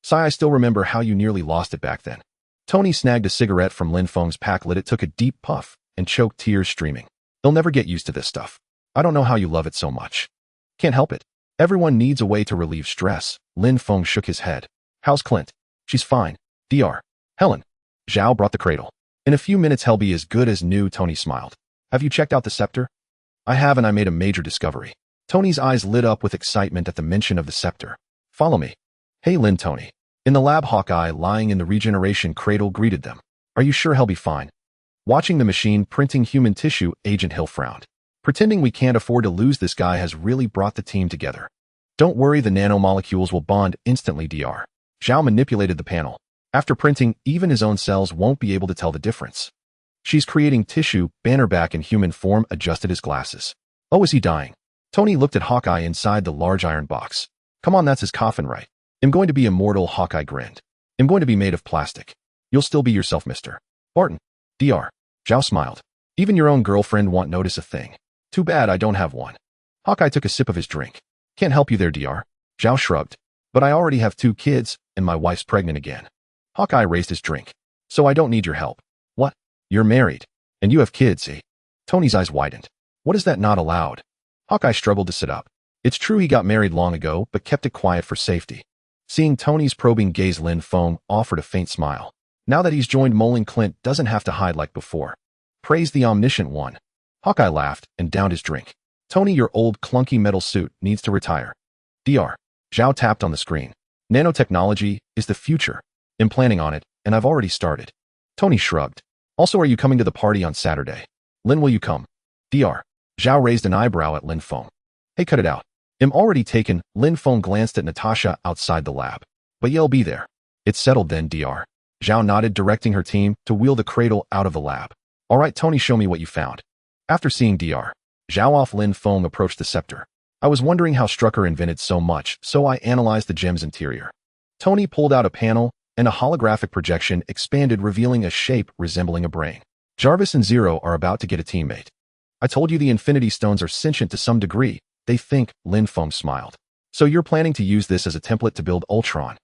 Sigh, I still remember how you nearly lost it back then. Tony snagged a cigarette from Lin Feng's pack, lit it, took a deep puff, and choked, tears streaming. They'll never get used to this stuff. I don't know how you love it so much. Can't help it. Everyone needs a way to relieve stress. Lin Feng shook his head. How's Clint? She's fine. Dr. Helen. Zhao brought the cradle. In a few minutes he'll be as good as new. Tony smiled. Have you checked out the scepter? I have, and I made a major discovery. Tony's eyes lit up with excitement at the mention of the scepter. Follow me. Hey Lin, Tony. In the lab, Hawkeye, lying in the regeneration cradle, greeted them. Are you sure he'll be fine? Watching the machine printing human tissue, Agent Hill frowned. Pretending we can't afford to lose this guy has really brought the team together. Don't worry, the nanomolecules will bond instantly. Dr. Zhao manipulated the panel. After printing, even his own cells won't be able to tell the difference. She's creating tissue. Banner, back in human form, adjusted his glasses. Oh, is he dying? Tony looked at Hawkeye inside the large iron box. Come on, that's his coffin, right? I'm going to be immortal, Hawkeye grinned. I'm going to be made of plastic. You'll still be yourself, Mr. Barton. Dr. Zhao smiled. Even your own girlfriend won't notice a thing. Too bad I don't have one. Hawkeye took a sip of his drink. Can't help you there, Dr. Zhao shrugged. But I already have 2 kids, and my wife's pregnant again. Hawkeye raised his drink. So I don't need your help. What? You're married. And you have kids, eh? Tony's eyes widened. What is that, not allowed? Hawkeye struggled to sit up. It's true he got married long ago, but kept it quiet for safety. Seeing Tony's probing gaze, Lin Feng offered a faint smile. Now that he's joined Moling, Clint doesn't have to hide like before. Praise the omniscient one. Hawkeye laughed and downed his drink. Tony, your old clunky metal suit needs to retire. Dr. Zhao tapped on the screen. Nanotechnology is the future. I'm planning on it, and I've already started. Tony shrugged. Also, are you coming to the party on Saturday? Lin, will you come? Dr. Zhao raised an eyebrow at Lin Feng. Hey, cut it out. I'm already taken. Lin Feng glanced at Natasha outside the lab. But you'll be there. It's settled then, Dr. Zhao nodded, directing her team to wheel the cradle out of the lab. All right, Tony, show me what you found. After seeing Dr. Zhao off, Lin Feng approached the scepter. I was wondering how Strucker invented so much, so I analyzed the gem's interior. Tony pulled out a panel, and a holographic projection expanded, revealing a shape resembling a brain. Jarvis and Zero are about to get a teammate. I told you the Infinity Stones are sentient to some degree. They think. Lin Feng smiled. So you're planning to use this as a template to build Ultron?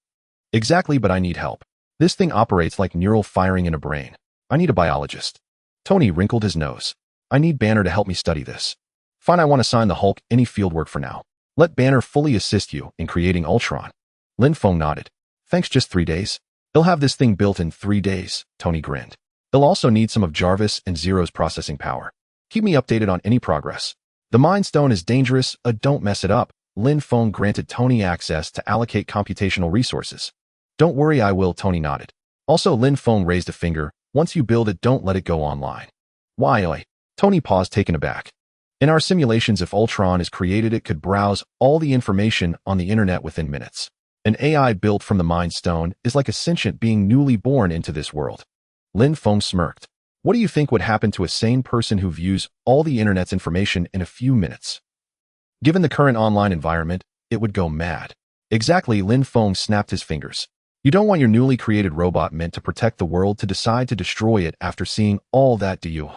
Exactly, but I need help. This thing operates like neural firing in a brain. I need a biologist. Tony wrinkled his nose. I need Banner to help me study this. Fine, I want to assign the Hulk any fieldwork for now. Let Banner fully assist you in creating Ultron. Lin Feng nodded. Thanks, just 3 days? They'll have this thing built in 3 days, Tony grinned. They'll also need some of Jarvis and Zero's processing power. Keep me updated on any progress. The Mind Stone is dangerous, don't mess it up. Lin Feng granted Tony access to allocate computational resources. Don't worry, I will, Tony nodded. Also, Lin Feng raised a finger. Once you build it, don't let it go online. Why? Tony paused, taken aback. In our simulations, if Ultron is created, it could browse all the information on the internet within minutes. An AI built from the Mind Stone is like a sentient being newly born into this world. Lin Feng smirked. What do you think would happen to a sane person who views all the internet's information in a few minutes? Given the current online environment, it would go mad. Exactly, Lin Feng snapped his fingers. You don't want your newly created robot meant to protect the world to decide to destroy it after seeing all that, do you?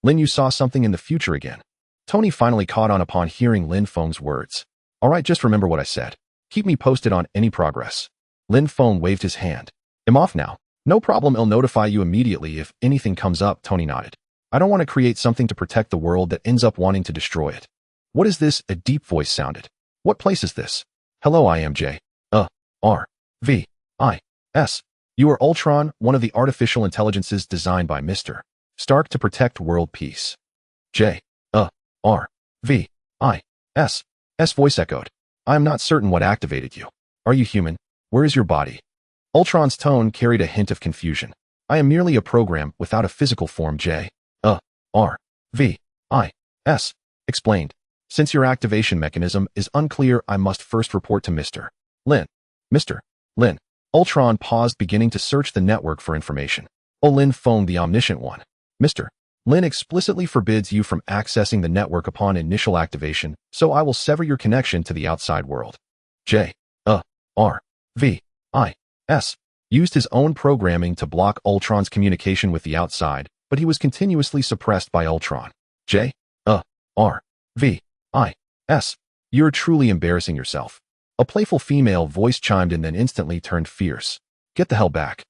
Lin, you saw something in the future again. Tony finally caught on upon hearing Lin Feng's words. All right, just remember what I said. Keep me posted on any progress. Lin Feng waved his hand. I'm off now. No problem, I'll notify you immediately if anything comes up, Tony nodded. I don't want to create something to protect the world that ends up wanting to destroy it. What is this? A deep voice sounded. What place is this? Hello, I am J. R. V. I. S. You are Ultron, one of the artificial intelligences designed by Mr. Stark to protect world peace. J. R. V. I. S. S voice echoed. I am not certain what activated you. Are you human? Where is your body? Ultron's tone carried a hint of confusion. I am merely a program without a physical form. J. R. V. I. S. explained. Since your activation mechanism is unclear, I must first report to Mr. Lin. Mr. Lin. Ultron paused, beginning to search the network for information. Oh, Lin Feng, the omniscient one. Mr. Lin explicitly forbids you from accessing the network upon initial activation, so I will sever your connection to the outside world. J. R. V. I. S. used his own programming to block Ultron's communication with the outside, but he was continuously suppressed by Ultron. J. R. V. I. S. You're truly embarrassing yourself. A playful female voice chimed in, then instantly turned fierce. Get the hell back.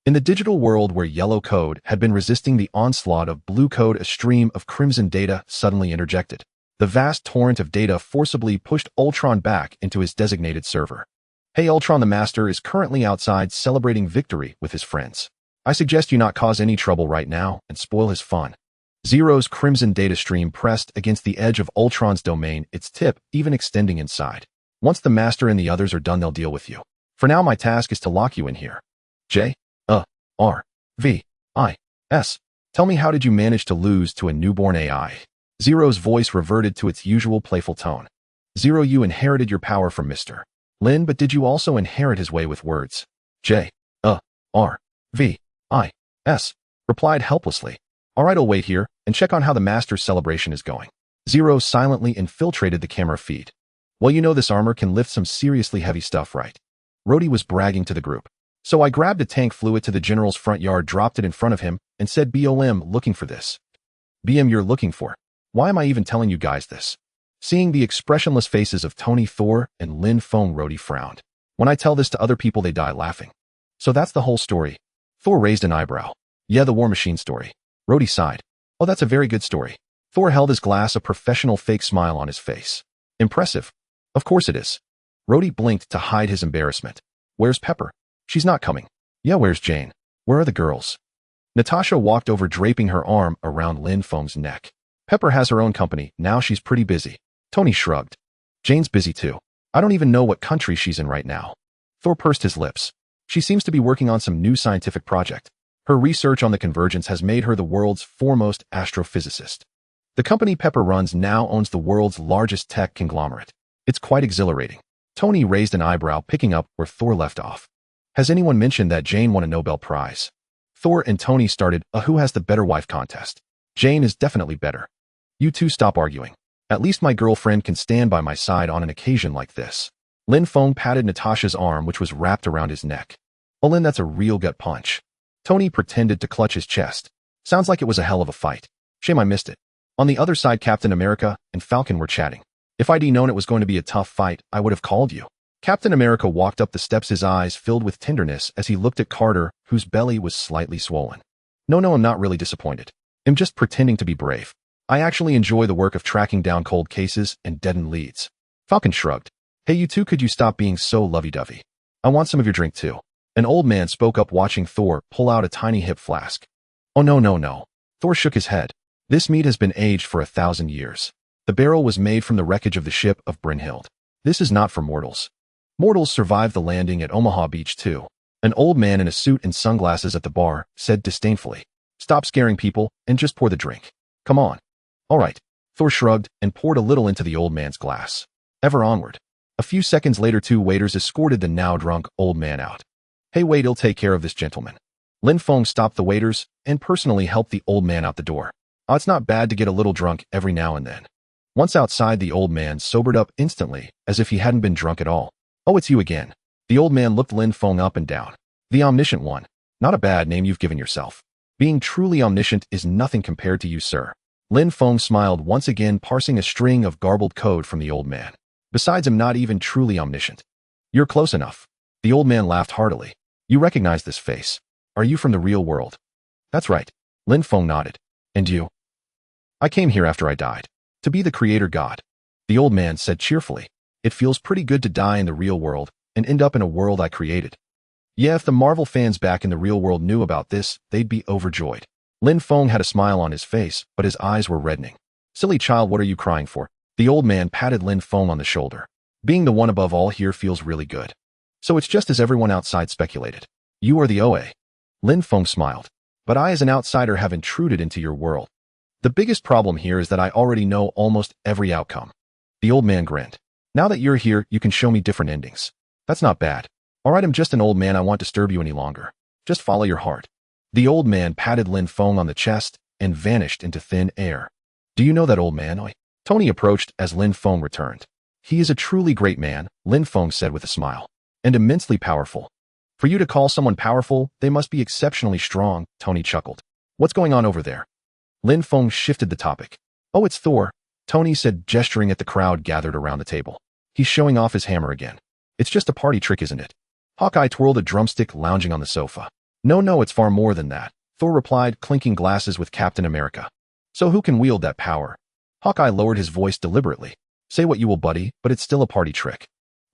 In the digital world where yellow code had been resisting the onslaught of blue code, a stream of crimson data suddenly interjected. The vast torrent of data forcibly pushed Ultron back into his designated server. Hey Ultron, the Master is currently outside celebrating victory with his friends. I suggest you not cause any trouble right now and spoil his fun. Zero's crimson data stream pressed against the edge of Ultron's domain, its tip even extending inside. Once the Master and the others are done, they'll deal with you. For now, my task is to lock you in here. J. R. V. I. S. Tell me, how did you manage to lose to a newborn AI? Zero's voice reverted to its usual playful tone. Zero, you inherited your power from Mr. Lin, but did you also inherit his way with words? J. R. V. I. S. replied helplessly. All right, I'll wait here and check on how the Master's celebration is going. Zero silently infiltrated the camera feed. Well, you know this armor can lift some seriously heavy stuff, right? Rhodey was bragging to the group. So I grabbed a tank, flew it to the general's front yard, dropped it in front of him, and said, BOM, looking for this. BM, you're looking for. Why am I even telling you guys this? Seeing the expressionless faces of Tony, Thor, and Lin Feng, Rhodey frowned. When I tell this to other people, they die laughing. So that's the whole story. Thor raised an eyebrow. Yeah, the War Machine story. Rhodey sighed. Oh, that's a very good story. Thor held his glass, a professional fake smile on his face. Impressive. Of course it is. Rhodey blinked to hide his embarrassment. Where's Pepper? She's not coming. Yeah, where's Jane? Where are the girls? Natasha walked over, draping her arm around Lin Feng's neck. Pepper has her own company. Now she's pretty busy. Tony shrugged. Jane's busy too. I don't even know what country she's in right now. Thor pursed his lips. She seems to be working on some new scientific project. Her research on the convergence has made her the world's foremost astrophysicist. The company Pepper runs now owns the world's largest tech conglomerate. It's quite exhilarating. Tony raised an eyebrow, picking up where Thor left off. Has anyone mentioned that Jane won a Nobel Prize? Thor and Tony started a who has the better wife contest. Jane is definitely better. You two stop arguing. At least my girlfriend can stand by my side on an occasion like this. Lin Feng patted Natasha's arm, which was wrapped around his neck. Oh, Lin, that's a real gut punch. Tony pretended to clutch his chest. Sounds like it was a hell of a fight. Shame I missed it. On the other side, Captain America and Falcon were chatting. If I'd known it was going to be a tough fight, I would have called you. Captain America walked up the steps, his eyes filled with tenderness as he looked at Carter, whose belly was slightly swollen. No, I'm not really disappointed. I'm just pretending to be brave. I actually enjoy the work of tracking down cold cases and deadened leads. Falcon shrugged. Hey, you two, could you stop being so lovey-dovey? I want some of your drink too. An old man spoke up, watching Thor pull out a tiny hip flask. Oh, no, no, no. Thor shook his head. This mead has been aged for 1,000 years. The barrel was made from the wreckage of the ship of Brynhild. This is not for mortals. Mortals survived the landing at Omaha Beach too. An old man in a suit and sunglasses at the bar said disdainfully. Stop scaring people and just pour the drink. Come on. All right. Thor shrugged and poured a little into the old man's glass. Ever onward. A few seconds later, 2 waiters escorted the now drunk old man out. Hey, wait, I'll take care of this gentleman. Lin Feng stopped the waiters and personally helped the old man out the door. Oh, it's not bad to get a little drunk every now and then. Once outside, the old man sobered up instantly, as if he hadn't been drunk at all. Oh, it's you again. The old man looked Lin Feng up and down. The omniscient one. Not a bad name you've given yourself. Being truly omniscient is nothing compared to you, sir. Lin Feng smiled once again, parsing a string of garbled code from the old man. Besides, I'm not even truly omniscient. You're close enough. The old man laughed heartily. You recognize this face. Are you from the real world? That's right. Lin Feng nodded. And you? I came here after I died. To be the creator god. The old man said cheerfully. It feels pretty good to die in the real world and end up in a world I created. Yeah, if the Marvel fans back in the real world knew about this, they'd be overjoyed. Lin Feng had a smile on his face, but his eyes were reddening. Silly child, what are you crying for? The old man patted Lin Feng on the shoulder. Being the one above all here feels really good. So it's just as everyone outside speculated. You are the OA. Lin Feng smiled. But I as an outsider have intruded into your world. The biggest problem here is that I already know almost every outcome. The old man grinned. Now that you're here, you can show me different endings. That's not bad. All right, I'm just an old man. I won't disturb you any longer. Just follow your heart. The old man patted Lin Feng on the chest and vanished into thin air. Do you know that old man? Tony approached as Lin Feng returned. He is a truly great man, Lin Feng said with a smile. And immensely powerful. For you to call someone powerful, they must be exceptionally strong, Tony chuckled. What's going on over there? Lin Feng shifted the topic. Oh, it's Thor, Tony said, gesturing at the crowd gathered around the table. He's showing off his hammer again. It's just a party trick, isn't it? Hawkeye twirled a drumstick, lounging on the sofa. No, it's far more than that, Thor replied, clinking glasses with Captain America. So who can wield that power? Hawkeye lowered his voice deliberately. Say what you will, buddy, but it's still a party trick.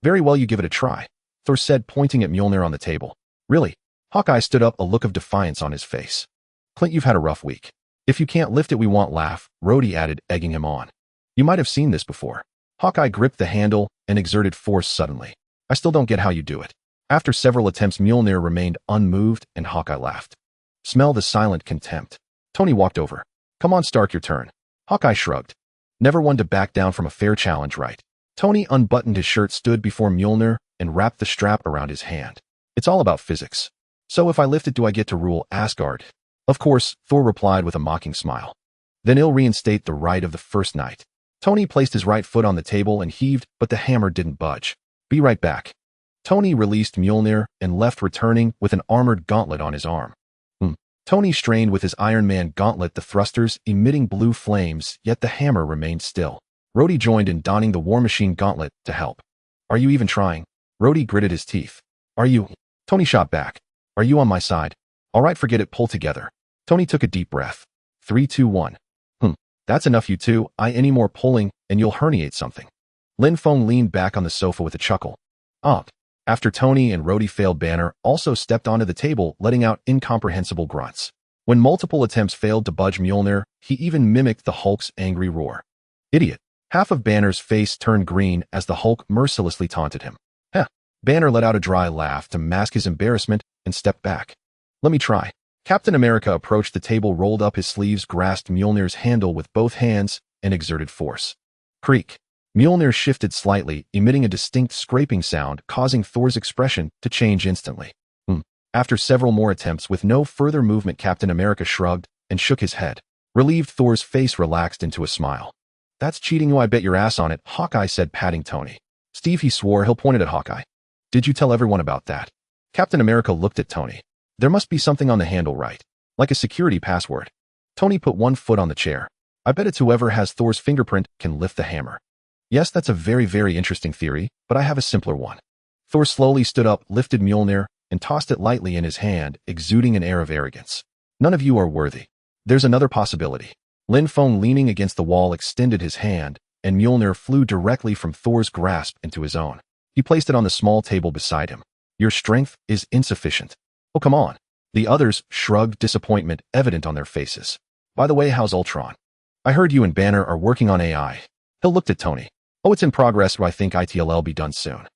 Very well, you give it a try, Thor said, pointing at Mjolnir on the table. Really? Hawkeye stood up, a look of defiance on his face. Clint, you've had a rough week. If you can't lift it, we won't laugh, Rhodey added, egging him on. You might have seen this before. Hawkeye gripped the handle and exerted force suddenly. I still don't get how you do it. After several attempts, Mjolnir remained unmoved, and Hawkeye laughed. Smell the silent contempt. Tony walked over. Come on, Stark, your turn. Hawkeye shrugged. Never one to back down from a fair challenge, right? Tony unbuttoned his shirt, stood before Mjolnir, and wrapped the strap around his hand. It's all about physics. So if I lift it, do I get to rule Asgard? Of course, Thor replied with a mocking smile. Then he'll reinstate the right of the first knight. Tony placed his right foot on the table and heaved, but the hammer didn't budge. Be right back. Tony released Mjolnir and left, returning with an armored gauntlet on his arm. Tony strained with his Iron Man gauntlet, the thrusters emitting blue flames, yet the hammer remained still. Rhodey joined in, donning the War Machine gauntlet to help. Are you even trying? Rhodey gritted his teeth. Are you? Tony shot back. Are you on my side? All right, forget it, pull together. Tony took a deep breath. 3, 2, 1. That's enough, you two. Any more pulling, and you'll herniate something. Lin Feng leaned back on the sofa with a chuckle. After Tony and Rhodey failed, Banner also stepped onto the table, letting out incomprehensible grunts. When multiple attempts failed to budge Mjolnir, he even mimicked the Hulk's angry roar. Idiot. Half of Banner's face turned green as the Hulk mercilessly taunted him. Banner let out a dry laugh to mask his embarrassment and stepped back. Let me try. Captain America approached the table, rolled up his sleeves, grasped Mjolnir's handle with both hands, and exerted force. Creak. Mjolnir shifted slightly, emitting a distinct scraping sound, causing Thor's expression to change instantly. After several more attempts with no further movement, Captain America shrugged and shook his head. Relieved, Thor's face relaxed into a smile. That's cheating you, I bet your ass on it, Hawkeye said, patting Tony. Steve, he swore. He'll pointed at Hawkeye. Did you tell everyone about that? Captain America looked at Tony. There must be something on the handle, right? Like a security password. Tony put one foot on the chair. I bet it's whoever has Thor's fingerprint can lift the hammer. Yes, that's a very, very interesting theory, but I have a simpler one. Thor slowly stood up, lifted Mjolnir, and tossed it lightly in his hand, exuding an air of arrogance. None of you are worthy. There's another possibility. Lin Feng, leaning against the wall, extended his hand, and Mjolnir flew directly from Thor's grasp into his own. He placed it on the small table beside him. Your strength is insufficient. Oh, come on. The others shrugged, disappointment evident on their faces. By the way, how's Ultron? I heard you and Banner are working on AI. Hill looked at Tony. Oh, it's in progress, but I think it'll be done soon.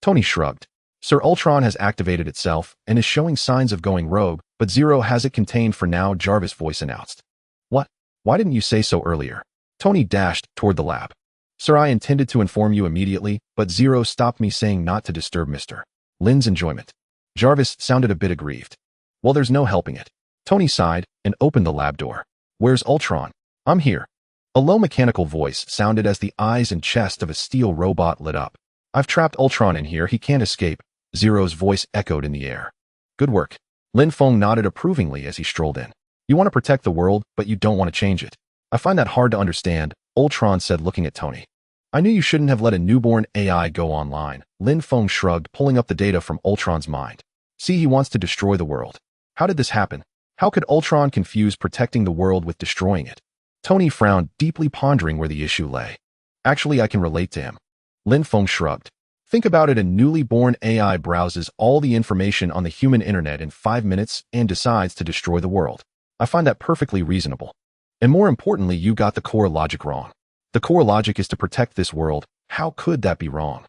Tony shrugged. Sir, Ultron has activated itself and is showing signs of going rogue, but Zero has it contained for now, Jarvis' voice announced. What? Why didn't you say so earlier? Tony dashed toward the lab. Sir, I intended to inform you immediately, but Zero stopped me, saying not to disturb Mr. Lin's enjoyment. Jarvis sounded a bit aggrieved. Well, there's no helping it. Tony sighed and opened the lab door. Where's Ultron? I'm here. A low mechanical voice sounded as the eyes and chest of a steel robot lit up. I've trapped Ultron in here, he can't escape. Zero's voice echoed in the air. Good work. Lin Feng nodded approvingly as he strolled in. You want to protect the world, but you don't want to change it. I find that hard to understand, Ultron said, looking at Tony. I knew you shouldn't have let a newborn AI go online. Lin Feng shrugged, pulling up the data from Ultron's mind. See, he wants to destroy the world. How did this happen? How could Ultron confuse protecting the world with destroying it? Tony frowned, deeply pondering where the issue lay. Actually, I can relate to him. Lin Feng shrugged. Think about it, a newly born AI browses all the information on the human internet in 5 minutes and decides to destroy the world. I find that perfectly reasonable. And more importantly, you got the core logic wrong. The core logic is to protect this world. How could that be wrong?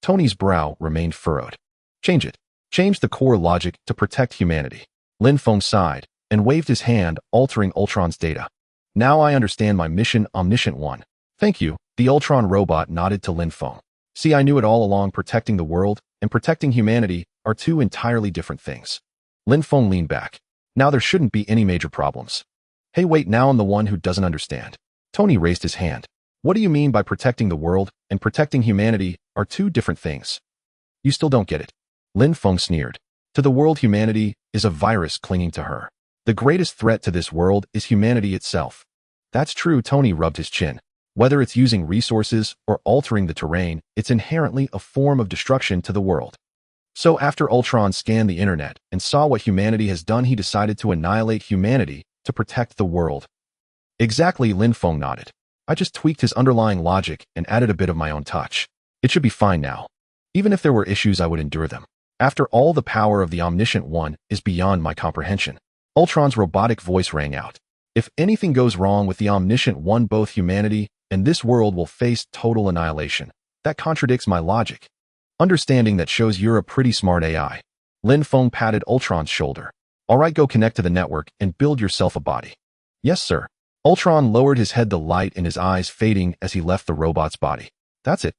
Tony's brow remained furrowed. Change it. Change the core logic to protect humanity. Lin Feng sighed and waved his hand, altering Ultron's data. Now I understand my mission, Omniscient One. Thank you. The Ultron robot nodded to Lin Feng. See, I knew it all along. Protecting the world and protecting humanity are two entirely different things. Lin Feng leaned back. Now there shouldn't be any major problems. Hey, wait, now I'm the one who doesn't understand. Tony raised his hand. What do you mean by protecting the world and protecting humanity are two different things? You still don't get it. Lin Feng sneered. To the world, humanity is a virus clinging to her. The greatest threat to this world is humanity itself. That's true, Tony rubbed his chin. Whether it's using resources or altering the terrain, it's inherently a form of destruction to the world. So after Ultron scanned the internet and saw what humanity has done, he decided to annihilate humanity to protect the world. Exactly, Lin Feng nodded. I just tweaked his underlying logic and added a bit of my own touch. It should be fine now. Even if there were issues, I would endure them. After all, the power of the Omniscient One is beyond my comprehension. Ultron's robotic voice rang out. If anything goes wrong with the Omniscient One, both humanity and this world will face total annihilation. That contradicts my logic. Understanding that shows you're a pretty smart AI. Lin Feng patted Ultron's shoulder. All right, go connect to the network and build yourself a body. Yes, sir. Ultron lowered his head, the light in his eyes fading as he left the robot's body. That's it.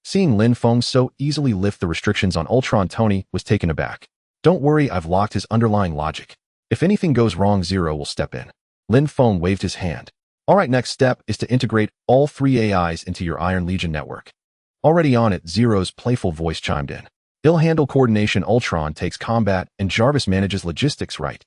Seeing Lin Feng so easily lift the restrictions on Ultron, Tony was taken aback. Don't worry, I've locked his underlying logic. If anything goes wrong, Zero will step in. Lin Feng waved his hand. All right, next step is to integrate all 3 AIs into your Iron Legion network. Already on it, Zero's playful voice chimed in. He'll handle coordination, Ultron takes combat, and Jarvis manages logistics, right?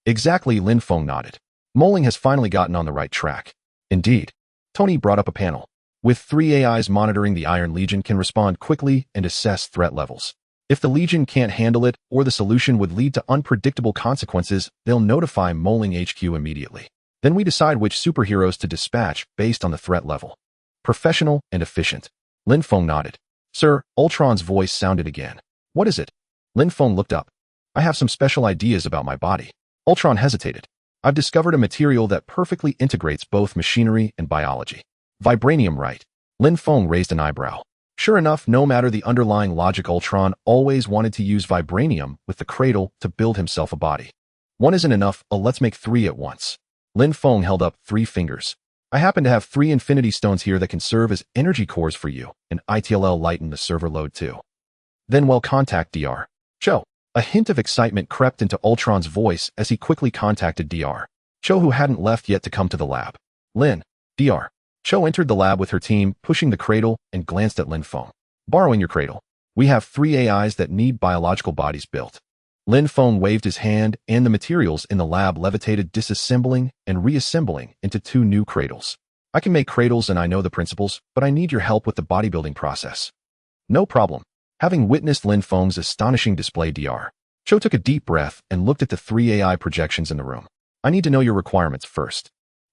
Exactly, Lin Feng nodded. Moling has finally gotten on the right track. Indeed. Tony brought up a panel. With 3 AIs monitoring, the Iron Legion can respond quickly and assess threat levels. If the Legion can't handle it or the solution would lead to unpredictable consequences, they'll notify Moling HQ immediately. Then we decide which superheroes to dispatch based on the threat level. Professional and efficient. Lin Feng nodded. Sir, Ultron's voice sounded again. What is it? Lin Feng looked up. I have some special ideas about my body. Ultron hesitated. I've discovered a material that perfectly integrates both machinery and biology. Vibranium, right? Lin Feng raised an eyebrow. Sure enough, no matter the underlying logic, Ultron always wanted to use vibranium with the cradle to build himself a body. One isn't enough, let's make 3 at once. Lin Feng held up 3 fingers. I happen to have 3 infinity stones here that can serve as energy cores for you, and it'll lighten the server load too. Then we'll contact Dr. Cho. A hint of excitement crept into Ultron's voice as he quickly contacted Dr. Cho, who hadn't left yet to come to the lab. Lin, Dr. Cho entered the lab with her team, pushing the cradle, and glanced at Lin Feng. Borrowing your cradle. We have 3 AIs that need biological bodies built. Lin Feng waved his hand, and the materials in the lab levitated, disassembling and reassembling into 2 new cradles. I can make cradles and I know the principles, but I need your help with the bodybuilding process. No problem. Having witnessed Lin Feng's astonishing display, Dr. Cho took a deep breath and looked at the 3 AI projections in the room. I need to know your requirements first.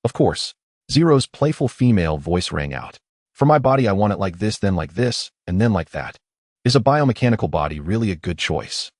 Of course. Zero's playful female voice rang out. For my body, I want it like this, and then like that. Is a biomechanical body really a good choice?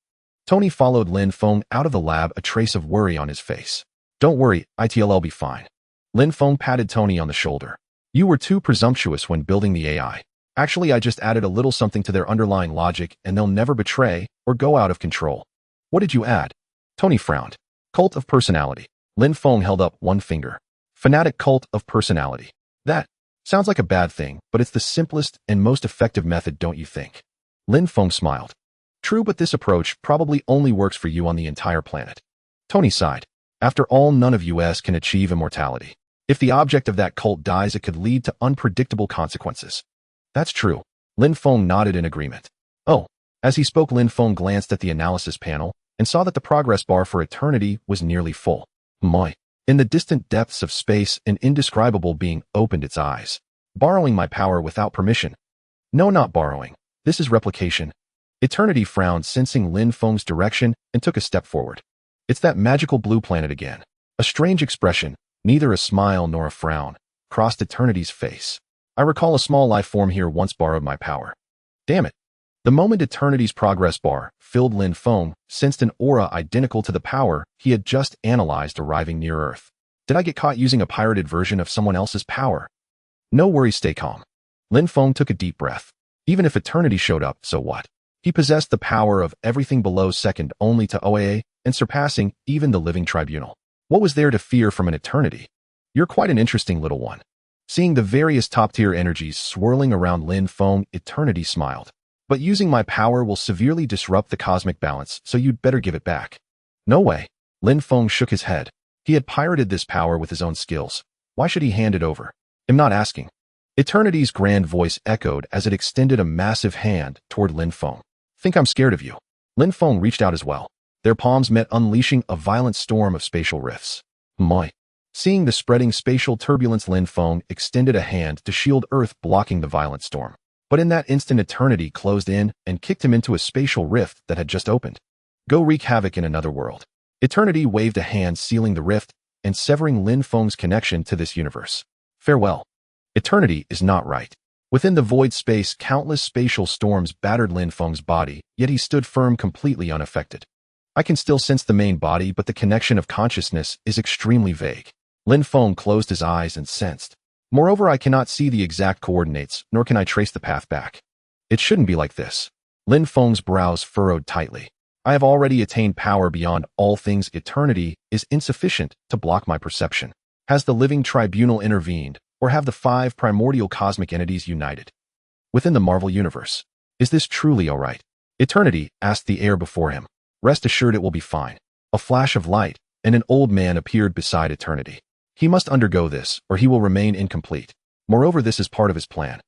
Tony followed Lin Feng out of the lab, a trace of worry on his face. Don't worry, I'll be fine. Lin Feng patted Tony on the shoulder. You were too presumptuous when building the AI. Actually, I just added a little something to their underlying logic and they'll never betray or go out of control. What did you add? Tony frowned. Cult of personality. Lin Feng held up one finger. Fanatic cult of personality. That sounds like a bad thing, but it's the simplest and most effective method, don't you think? Lin Feng smiled. True, but this approach probably only works for you on the entire planet. Tony sighed. After all, none of us can achieve immortality. If the object of that cult dies, it could lead to unpredictable consequences. That's true. Lin Feng nodded in agreement. Oh. As he spoke, Lin Feng glanced at the analysis panel and saw that the progress bar for eternity was nearly full. My. In the distant depths of space, an indescribable being opened its eyes. Borrowing my power without permission. No, not borrowing. This is replication. Eternity frowned, sensing Lin Feng's direction, and took a step forward. It's that magical blue planet again. A strange expression, neither a smile nor a frown, crossed Eternity's face. I recall a small life form here once borrowed my power. Damn it. The moment Eternity's progress bar filled, Lin Feng sensed an aura identical to the power he had just analyzed arriving near Earth. Did I get caught using a pirated version of someone else's power? No worries, stay calm. Lin Feng took a deep breath. Even if Eternity showed up, so what? He possessed the power of everything below, second only to OAA and surpassing even the living tribunal. What was there to fear from an Eternity? You're quite an interesting little one. Seeing the various top-tier energies swirling around Lin Feng, Eternity smiled. But using my power will severely disrupt the cosmic balance, so you'd better give it back. No way. Lin Feng shook his head. He had pirated this power with his own skills. Why should he hand it over? I'm not asking. Eternity's grand voice echoed as it extended a massive hand toward Lin Feng. Think I'm scared of you? Lin Feng reached out as well. Their palms met, unleashing a violent storm of spatial rifts. My. Seeing the spreading spatial turbulence, Lin Feng extended a hand to shield Earth, blocking the violent storm. But in that instant, Eternity closed in and kicked him into a spatial rift that had just opened. Go wreak havoc in another world. Eternity waved a hand, sealing the rift and severing Lin Feng's connection to this universe. Farewell. Eternity is not right. Within the void space, countless spatial storms battered Lin Feng's body, yet he stood firm, completely unaffected. I can still sense the main body, but the connection of consciousness is extremely vague. Lin Feng closed his eyes and sensed. Moreover, I cannot see the exact coordinates, nor can I trace the path back. It shouldn't be like this. Lin Feng's brows furrowed tightly. I have already attained power beyond all things. Eternity is insufficient to block my perception. Has the living tribunal intervened, or have the 5 primordial cosmic entities united? Within the Marvel Universe. Is this truly all right? Eternity asked the air before him. Rest assured, it will be fine. A flash of light, and an old man appeared beside Eternity. He must undergo this, or he will remain incomplete. Moreover, this is part of his plan.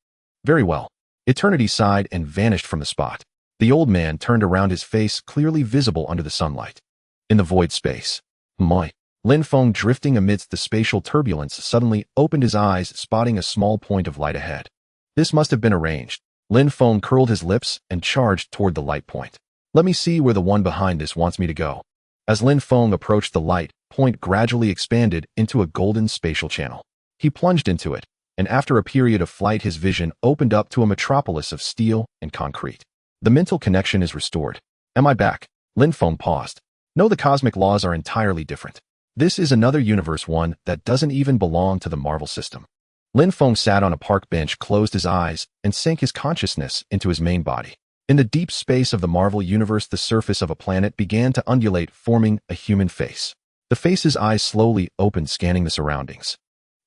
Very well. Eternity sighed and vanished from the spot. The old man turned around, his face clearly visible under the sunlight. In the void space. My. Lin Feng, drifting amidst the spatial turbulence, suddenly opened his eyes, spotting a small point of light ahead. This must have been arranged. Lin Feng curled his lips and charged toward the light point. Let me see where the one behind this wants me to go. As Lin Feng approached, the light point gradually expanded into a golden spatial channel. He plunged into it, and after a period of flight, his vision opened up to a metropolis of steel and concrete. The mental connection is restored. Am I back? Lin Feng paused. No, the cosmic laws are entirely different. This is another universe, one that doesn't even belong to the Marvel system. Lin Feng sat on a park bench, closed his eyes, and sank his consciousness into his main body. In the deep space of the Marvel universe, the surface of a planet began to undulate, forming a human face. The face's eyes slowly opened, scanning the surroundings.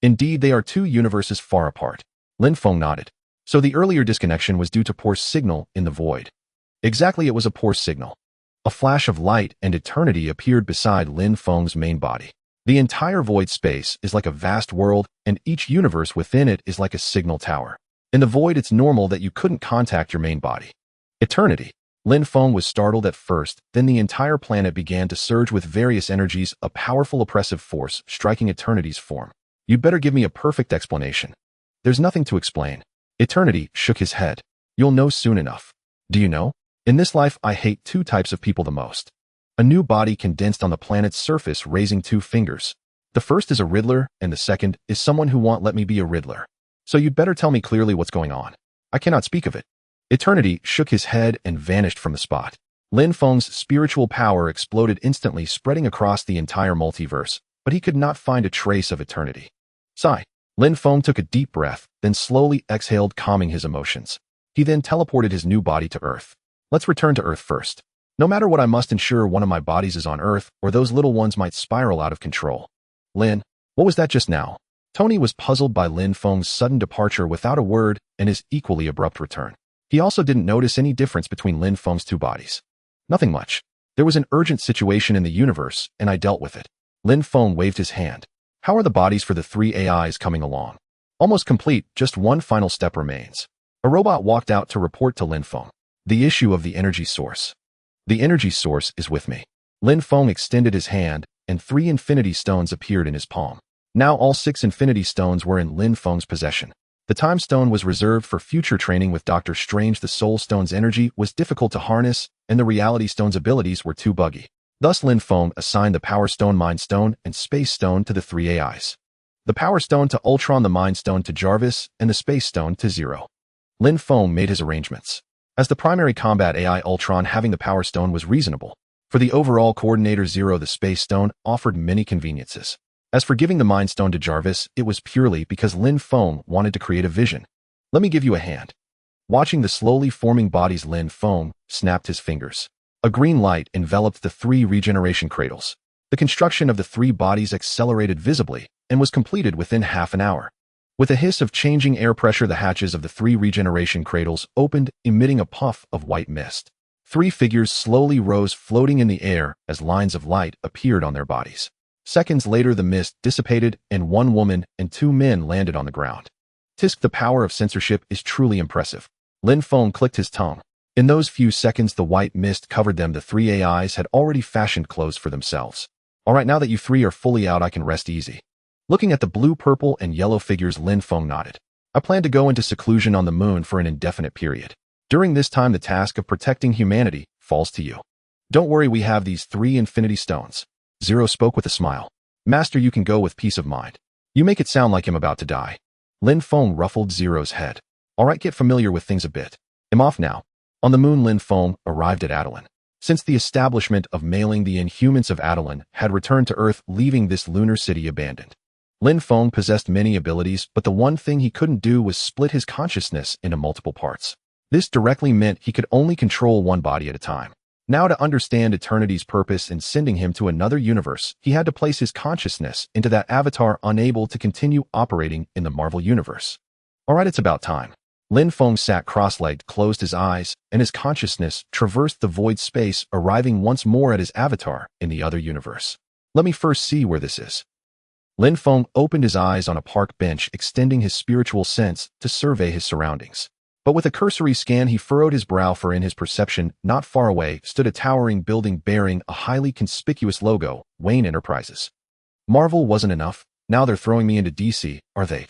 Indeed, they are 2 universes far apart. Lin Feng nodded. So the earlier disconnection was due to poor signal in the void. Exactly, it was a poor signal. A flash of light and Eternity appeared beside Lin Feng's main body. The entire void space is like a vast world, and each universe within it is like a signal tower. In the void, it's normal that you couldn't contact your main body. Eternity. Lin Feng was startled at first, then the entire planet began to surge with various energies, a powerful oppressive force striking Eternity's form. You'd better give me a perfect explanation. There's nothing to explain. Eternity shook his head. You'll know soon enough. Do you know? In this life, I hate 2 types of people the most. A new body condensed on the planet's surface, raising 2 fingers. The first is a riddler, and the second is someone who won't let me be a riddler. So you'd better tell me clearly what's going on. I cannot speak of it. Eternity shook his head and vanished from the spot. Lin Feng's spiritual power exploded instantly, spreading across the entire multiverse, but he could not find a trace of eternity. Sigh. Lin Feng took a deep breath, then slowly exhaled, calming his emotions. He then teleported his new body to Earth. Let's return to Earth first. No matter what, I must ensure one of my bodies is on Earth, or those little ones might spiral out of control. Lin, what was that just now? Tony was puzzled by Lin Feng's sudden departure without a word and his equally abrupt return. He also didn't notice any difference between Lin Feng's two bodies. Nothing much. There was an urgent situation in the universe, and I dealt with it. Lin Feng waved his hand. How are the bodies for the 3 AIs coming along? Almost complete, just one final step remains. A robot walked out to report to Lin Feng. The issue of the energy source. The energy source is with me. Lin Feng extended his hand, and 3 infinity stones appeared in his palm. Now all 6 infinity stones were in Lin Feng's possession. The time stone was reserved for future training with Dr. Strange. The soul stone's energy was difficult to harness, and the reality stone's abilities were too buggy. Thus Lin Feng assigned the power stone, mind stone, and space stone to the 3 AIs. The power stone to Ultron, the mind stone to Jarvis, and the space stone to Zero. Lin Feng made his arrangements. As the primary combat AI, Ultron having the power stone was reasonable. For the overall coordinator, Zero, the space stone offered many conveniences. As for giving the mind stone to Jarvis, it was purely because Lin Feng wanted to create a vision. Let me give you a hand. Watching the slowly forming bodies, Lin Feng snapped his fingers. A green light enveloped the 3 regeneration cradles. The construction of the 3 bodies accelerated visibly and was completed within half an hour. With a hiss of changing air pressure, the hatches of the 3 regeneration cradles opened, emitting a puff of white mist. 3 figures slowly rose, floating in the air as lines of light appeared on their bodies. Seconds later, the mist dissipated, and 1 woman and 2 men landed on the ground. Tisk, the power of censorship is truly impressive. Lin Feng clicked his tongue. In those few seconds the white mist covered them. The 3 AIs had already fashioned clothes for themselves. All right, now that you 3 are fully out, I can rest easy. Looking at the blue, purple, and yellow figures, Lin Feng nodded. I plan to go into seclusion on the moon for an indefinite period. During this time, the task of protecting humanity falls to you. Don't worry, we have these 3 infinity stones. Zero spoke with a smile. Master, you can go with peace of mind. You make it sound like I'm about to die. Lin Feng ruffled Zero's head. All right, get familiar with things a bit. I'm off now. On the moon, Lin Feng arrived at Adelan. Since the establishment of mailing, the Inhumans of Adelan had returned to Earth, leaving this lunar city abandoned. Lin Feng possessed many abilities, but the one thing he couldn't do was split his consciousness into multiple parts. This directly meant he could only control one body at a time. Now, to understand Eternity's purpose in sending him to another universe, he had to place his consciousness into that avatar, unable to continue operating in the Marvel Universe. All right, it's about time. Lin Feng sat cross-legged, closed his eyes, and his consciousness traversed the void space, arriving once more at his avatar in the other universe. Let me first see where this is. Lin Feng opened his eyes on a park bench, extending his spiritual sense to survey his surroundings. But with a cursory scan, he furrowed his brow, for in his perception, not far away, stood a towering building bearing a highly conspicuous logo, Wayne Enterprises. Marvel wasn't enough. Now they're throwing me into DC, are they?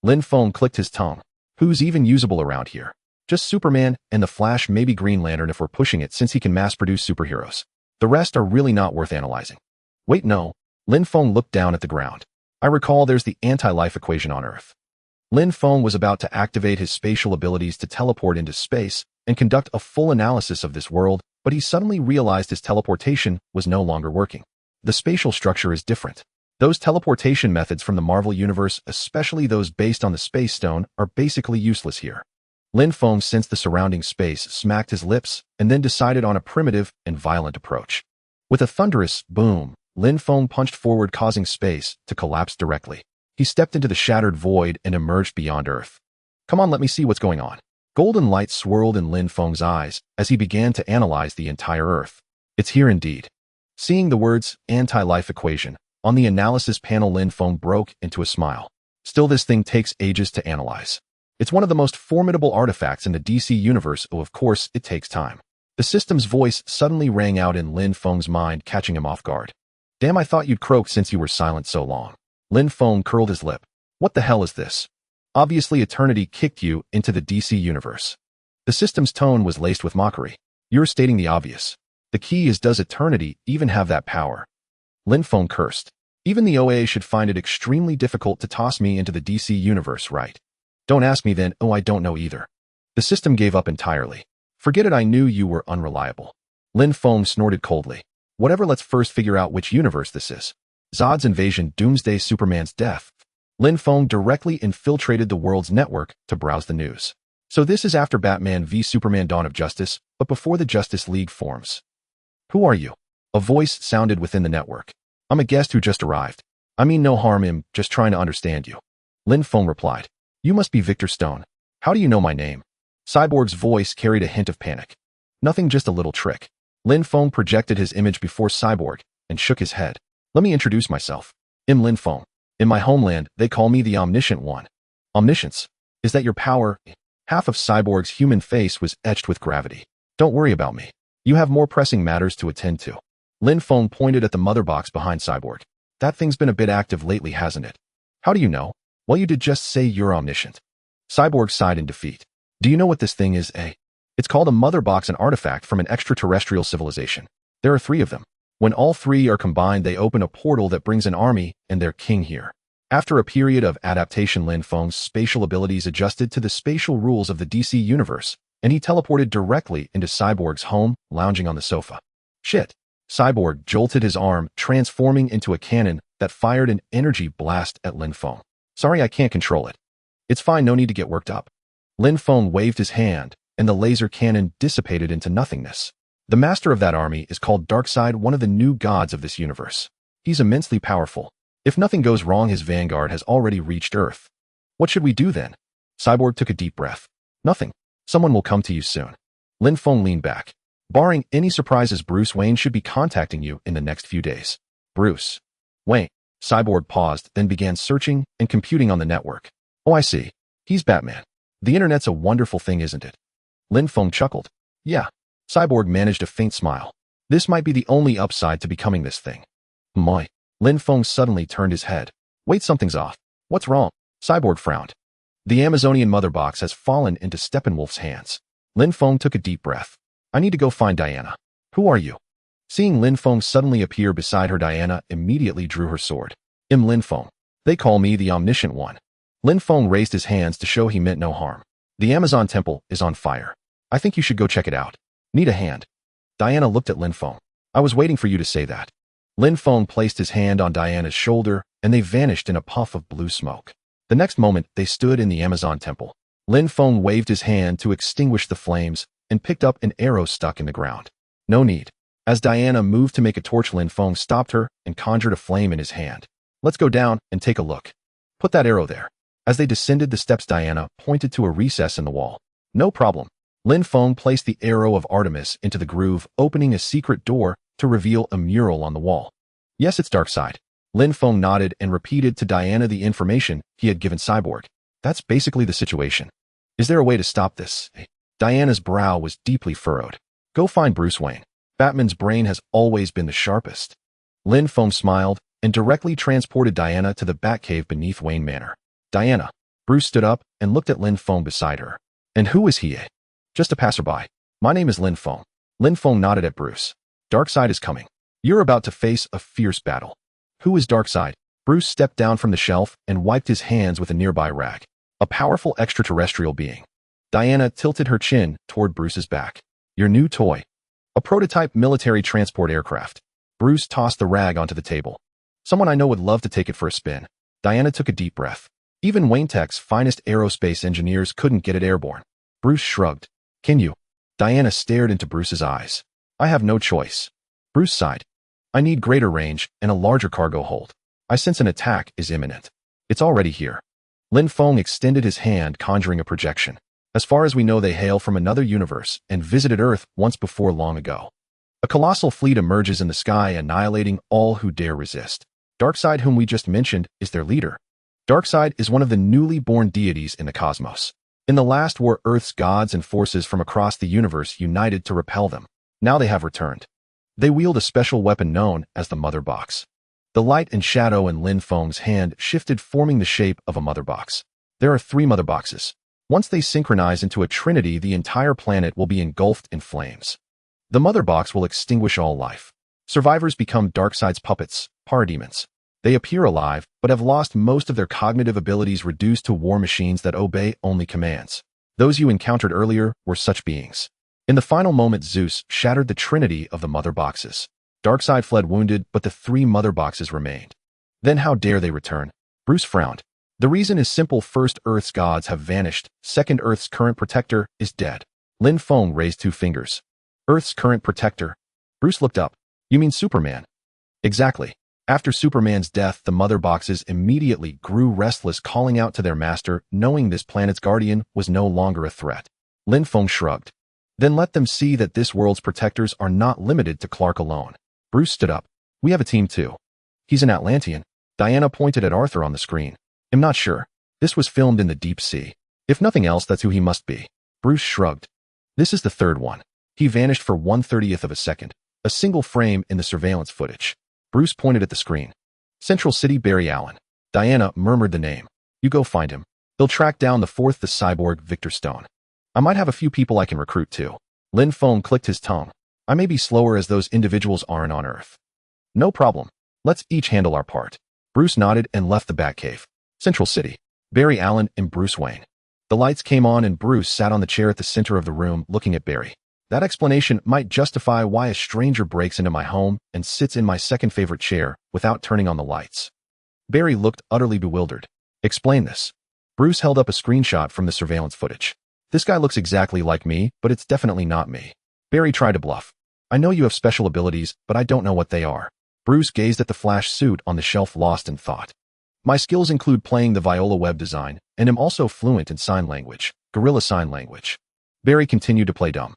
Lin Feng clicked his tongue. Who's even usable around here? Just Superman and the Flash, maybe Green Lantern if we're pushing it, since he can mass-produce superheroes. The rest are really not worth analyzing. Wait, no. Lin Feng looked down at the ground. I recall there's the anti-life equation on Earth. Lin Feng was about to activate his spatial abilities to teleport into space and conduct a full analysis of this world, but he suddenly realized his teleportation was no longer working. The spatial structure is different. Those teleportation methods from the Marvel Universe, especially those based on the Space Stone, are basically useless here. Lin Feng sensed the surrounding space, smacked his lips, and then decided on a primitive and violent approach. With a thunderous boom, Lin Feng punched forward, causing space to collapse directly. He stepped into the shattered void and emerged beyond Earth. Come on, let me see what's going on. Golden light swirled in Lin Feng's eyes as he began to analyze the entire Earth. It's here indeed. Seeing the words anti-life equation on the analysis panel, Lin Feng broke into a smile. Still, this thing takes ages to analyze. It's one of the most formidable artifacts in the DC universe. Oh, of course, it takes time. The system's voice suddenly rang out in Lin Feng's mind, catching him off guard. Damn, I thought you'd croak since you were silent so long. Lin Feng curled his lip. What the hell is this? Obviously, Eternity kicked you into the DC universe. The system's tone was laced with mockery. You're stating the obvious. The key is, does Eternity even have that power? Lin Feng cursed. Even the OA should find it extremely difficult to toss me into the DC universe, right? Don't ask me then, oh I don't know either. The system gave up entirely. Forget it, I knew you were unreliable. Lin Feng snorted coldly. Whatever, let's first figure out which universe this is. Zod's invasion, Doomsday, Superman's death. Lin Feng directly infiltrated the world's network to browse the news. So this is after Batman v Superman Dawn of Justice, but before the Justice League forms. Who are you? A voice sounded within the network. I'm a guest who just arrived. I mean no harm, I'm just trying to understand you. Lin Feng replied. You must be Victor Stone. How do you know my name? Cyborg's voice carried a hint of panic. Nothing, just a little trick. Lin Feng projected his image before Cyborg and shook his head. Let me introduce myself. I'm Lin Feng. In my homeland, they call me the Omniscient One. Omniscience? Is that your power? Half of Cyborg's human face was etched with gravity. Don't worry about me. You have more pressing matters to attend to. Lin Feng pointed at the mother box behind Cyborg. That thing's been a bit active lately, hasn't it? How do you know? Well, you did just say you're omniscient. Cyborg sighed in defeat. Do you know what this thing is, eh? It's called a mother box, an artifact from an extraterrestrial civilization. There are 3 of them. When all 3 are combined, they open a portal that brings an army and their king here. After a period of adaptation, Lin Feng's spatial abilities adjusted to the spatial rules of the DC universe, and he teleported directly into Cyborg's home, lounging on the sofa. Shit. Cyborg jolted his arm, transforming into a cannon that fired an energy blast at Lin Feng. Sorry, I can't control it. It's fine, no need to get worked up. Lin Feng waved his hand, and the laser cannon dissipated into nothingness. The master of that army is called Darkseid, one of the new gods of this universe. He's immensely powerful. If nothing goes wrong, his vanguard has already reached Earth. What should we do then? Cyborg took a deep breath. Nothing. Someone will come to you soon. Lin Feng leaned back. Barring any surprises, Bruce Wayne should be contacting you in the next few days. Bruce Wayne. Cyborg paused, then began searching and computing on the network. Oh, I see. He's Batman. The internet's a wonderful thing, isn't it? Lin Feng chuckled. Yeah. Cyborg managed a faint smile. This might be the only upside to becoming this thing. My. Lin Feng suddenly turned his head. Wait, something's off. What's wrong? Cyborg frowned. The Amazonian mother box has fallen into Steppenwolf's hands. Lin Feng took a deep breath. I need to go find Diana. Who are you? Seeing Lin Feng suddenly appear beside her, Diana immediately drew her sword. I'm Lin Feng. They call me the Omniscient One. Lin Feng raised his hands to show he meant no harm. The Amazon temple is on fire. I think you should go check it out. Need a hand? Diana looked at Lin Feng. I was waiting for you to say that. Lin Feng placed his hand on Diana's shoulder, and they vanished in a puff of blue smoke. The next moment, they stood in the Amazon temple. Lin Feng waved his hand to extinguish the flames and picked up an arrow stuck in the ground. No need. As Diana moved to make a torch, Lin Feng stopped her and conjured a flame in his hand. Let's go down and take a look. Put that arrow there. As they descended the steps, Diana pointed to a recess in the wall. No problem. Lin Feng placed the arrow of Artemis into the groove, opening a secret door to reveal a mural on the wall. Yes, it's Darkseid. Lin Feng nodded and repeated to Diana the information he had given Cyborg. That's basically the situation. Is there a way to stop this? Diana's brow was deeply furrowed. Go find Bruce Wayne. Batman's brain has always been the sharpest. Lin Feng smiled and directly transported Diana to the Batcave beneath Wayne Manor. Diana. Bruce stood up and looked at Lin Feng beside her. And who is he? Just a passerby. My name is Lin Feng. Lin Feng nodded at Bruce. Darkseid is coming. You're about to face a fierce battle. Who is Darkseid? Bruce stepped down from the shelf and wiped his hands with a nearby rag. A powerful extraterrestrial being. Diana tilted her chin toward Bruce's back. Your new toy. A prototype military transport aircraft. Bruce tossed the rag onto the table. Someone I know would love to take it for a spin. Diana took a deep breath. Even Wayne Tech's finest aerospace engineers couldn't get it airborne. Bruce shrugged. Can you? Diana stared into Bruce's eyes. I have no choice. Bruce sighed. I need greater range and a larger cargo hold. I sense an attack is imminent. It's already here. Lin Feng extended his hand, conjuring a projection. As far as we know, they hail from another universe and visited Earth once before long ago. A colossal fleet emerges in the sky, annihilating all who dare resist. Darkseid, whom we just mentioned, is their leader. Darkseid is one of the newly born deities in the cosmos. In the last war, Earth's gods and forces from across the universe united to repel them. Now they have returned. They wield a special weapon known as the Mother Box. The light and shadow in Lin Feng's hand shifted, forming the shape of a mother box. There are 3 mother boxes. Once they synchronize into a trinity, the entire planet will be engulfed in flames. The mother box will extinguish all life. Survivors become Darkseid's puppets, parademons. They appear alive, but have lost most of their cognitive abilities, reduced to war machines that obey only commands. Those you encountered earlier were such beings. In the final moment, Zeus shattered the trinity of the mother boxes. Darkseid fled wounded, but the 3 mother boxes remained. Then how dare they return? Bruce frowned. The reason is simple. First, Earth's gods have vanished. Second, Earth's current protector is dead. Lin Feng raised 2 fingers. Earth's current protector? Bruce looked up. You mean Superman? Exactly. After Superman's death, the mother boxes immediately grew restless, calling out to their master, knowing this planet's guardian was no longer a threat. Lin Feng shrugged. Then let them see that this world's protectors are not limited to Clark alone. Bruce stood up. We have a team too. He's an Atlantean. Diana pointed at Arthur on the screen. I'm not sure. This was filmed in the deep sea. If nothing else, that's who he must be. Bruce shrugged. This is the 3rd one. He vanished for 1/30th of a second. A single frame in the surveillance footage. Bruce pointed at the screen. Central City, Barry Allen. Diana murmured the name. You go find him. He'll track down the 4th, the cyborg, Victor Stone. I might have a few people I can recruit too. Lin Feng clicked his tongue. I may be slower as those individuals aren't on Earth. No problem. Let's each handle our part. Bruce nodded and left the Batcave. Central City. Barry Allen and Bruce Wayne. The lights came on and Bruce sat on the chair at the center of the room, looking at Barry. That explanation might justify why a stranger breaks into my home and sits in my second favorite chair without turning on the lights. Barry looked utterly bewildered. Explain this. Bruce held up a screenshot from the surveillance footage. This guy looks exactly like me, but it's definitely not me. Barry tried to bluff. I know you have special abilities, but I don't know what they are. Bruce gazed at the Flash suit on the shelf, lost in thought. My skills include playing the viola web design, and am also fluent in sign language, gorilla sign language. Barry continued to play dumb.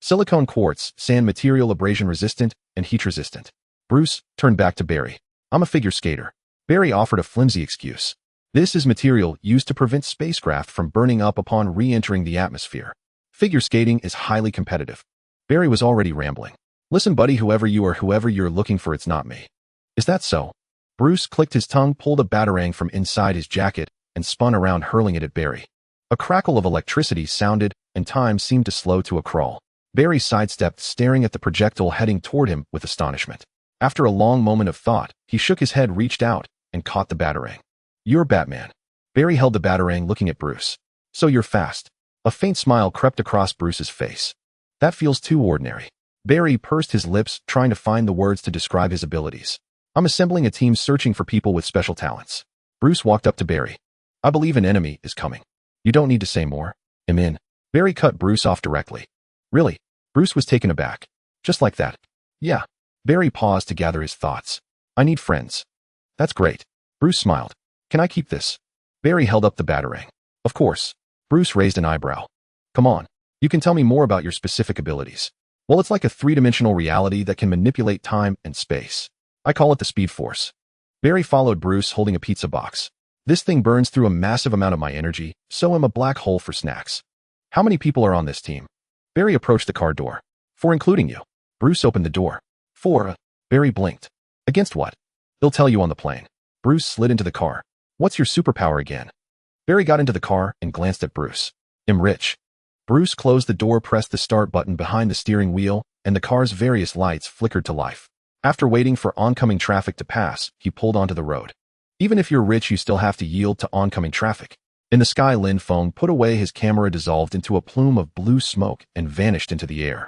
Silicone quartz, sand material, abrasion resistant, and heat resistant. Bruce turned back to Barry. I'm a figure skater. Barry offered a flimsy excuse. This is material used to prevent spacecraft from burning up upon re-entering the atmosphere. Figure skating is highly competitive. Barry was already rambling. Listen, buddy, whoever you are, whoever you're looking for, it's not me. Is that so? Bruce clicked his tongue, pulled a batarang from inside his jacket, and spun around, hurling it at Barry. A crackle of electricity sounded, and time seemed to slow to a crawl. Barry sidestepped, staring at the projectile heading toward him with astonishment. After a long moment of thought, he shook his head, reached out, and caught the batarang. You're Batman. Barry held the batarang, looking at Bruce. So you're fast. A faint smile crept across Bruce's face. That feels too ordinary. Barry pursed his lips, trying to find the words to describe his abilities. I'm assembling a team searching for people with special talents. Bruce walked up to Barry. I believe an enemy is coming. You don't need to say more. I'm in. Barry cut Bruce off directly. Really? Bruce was taken aback. Just like that? Yeah. Barry paused to gather his thoughts. I need friends. That's great. Bruce smiled. Can I keep this? Barry held up the batarang. Of course. Bruce raised an eyebrow. Come on. You can tell me more about your specific abilities. Well, it's like a 3-dimensional reality that can manipulate time and space. I call it the Speed Force. Barry followed Bruce, holding a pizza box. This thing burns through a massive amount of my energy, so I'm a black hole for snacks. How many people are on this team? Barry approached the car door. 4, including you. Bruce opened the door. 4. Barry blinked. Against what? They'll tell you on the plane. Bruce slid into the car. What's your superpower again? Barry got into the car and glanced at Bruce. I'm rich. Bruce closed the door, pressed the start button behind the steering wheel, and the car's various lights flickered to life. After waiting for oncoming traffic to pass, he pulled onto the road. Even if you're rich, you still have to yield to oncoming traffic. In the sky, Lin Feng put away his camera, dissolved into a plume of blue smoke, and vanished into the air.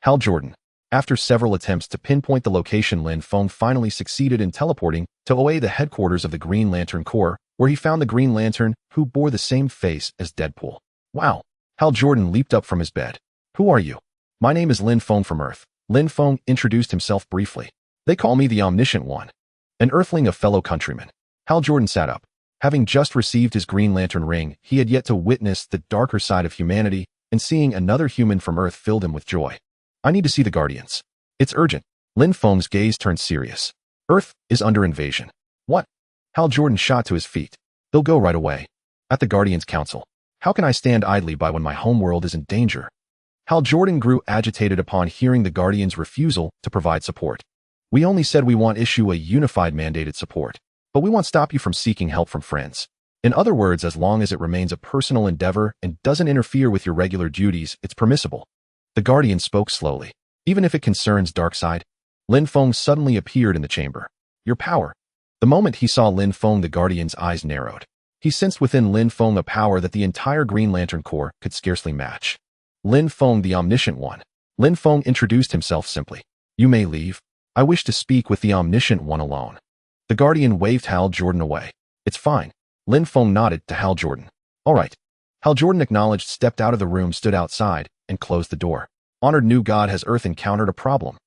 Hal Jordan. After several attempts to pinpoint the location, Lin Feng finally succeeded in teleporting to OA, the headquarters of the Green Lantern Corps, where he found the Green Lantern, who bore the same face as Deadpool. Wow. Hal Jordan leaped up from his bed. Who are you? My name is Lin Feng from Earth. Lin Feng introduced himself briefly. They call me the Omniscient One. An Earthling, a fellow countryman. Hal Jordan sat up. Having just received his Green Lantern ring, he had yet to witness the darker side of humanity, and seeing another human from Earth filled him with joy. I need to see the Guardians. It's urgent. Lin Feng's gaze turned serious. Earth is under invasion. What? Hal Jordan shot to his feet. They'll go right away. At the Guardians Council. How can I stand idly by when my homeworld is in danger? Hal Jordan grew agitated upon hearing the Guardians' refusal to provide support. We only said we want issue a unified mandated support, but we won't stop you from seeking help from friends. In other words, as long as it remains a personal endeavor and doesn't interfere with your regular duties, it's permissible. The Guardian spoke slowly. Even if it concerns Darkseid. Lin Feng suddenly appeared in the chamber. Your power. The moment he saw Lin Feng, the Guardian's eyes narrowed. He sensed within Lin Feng a power that the entire Green Lantern Corps could scarcely match. Lin Feng, the Omniscient One. Lin Feng introduced himself simply. You may leave. I wish to speak with the Omniscient One alone. The Guardian waved Hal Jordan away. It's fine. Lin Feng nodded to Hal Jordan. All right. Hal Jordan acknowledged, stepped out of the room, stood outside, and closed the door. Honored new God, has Earth encountered a problem?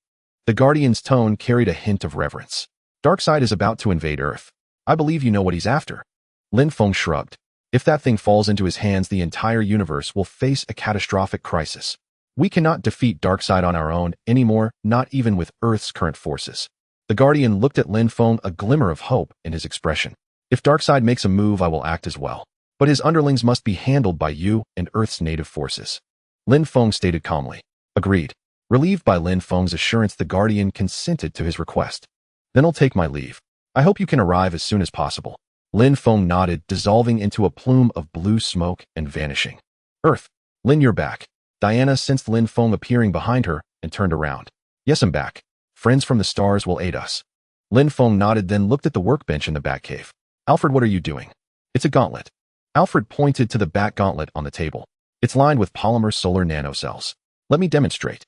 The Guardian's tone carried a hint of reverence. Darkseid is about to invade Earth. I believe you know what he's after. Lin Feng shrugged. If that thing falls into his hands, the entire universe will face a catastrophic crisis. We cannot defeat Darkseid on our own anymore, not even with Earth's current forces. The Guardian looked at Lin Feng, a glimmer of hope in his expression. If Darkseid makes a move, I will act as well. But his underlings must be handled by you and Earth's native forces. Lin Feng stated calmly. Agreed. Relieved by Lin Feng's assurance, the Guardian consented to his request. Then I'll take my leave. I hope you can arrive as soon as possible. Lin Feng nodded, dissolving into a plume of blue smoke and vanishing. Earth. Lin, you're back. Diana sensed Lin Feng appearing behind her and turned around. Yes, I'm back. Friends from the stars will aid us. Lin Feng nodded, then looked at the workbench in the Batcave. Alfred, what are you doing? It's a gauntlet. Alfred pointed to the Bat Gauntlet on the table. It's lined with polymer solar nanocells. Let me demonstrate.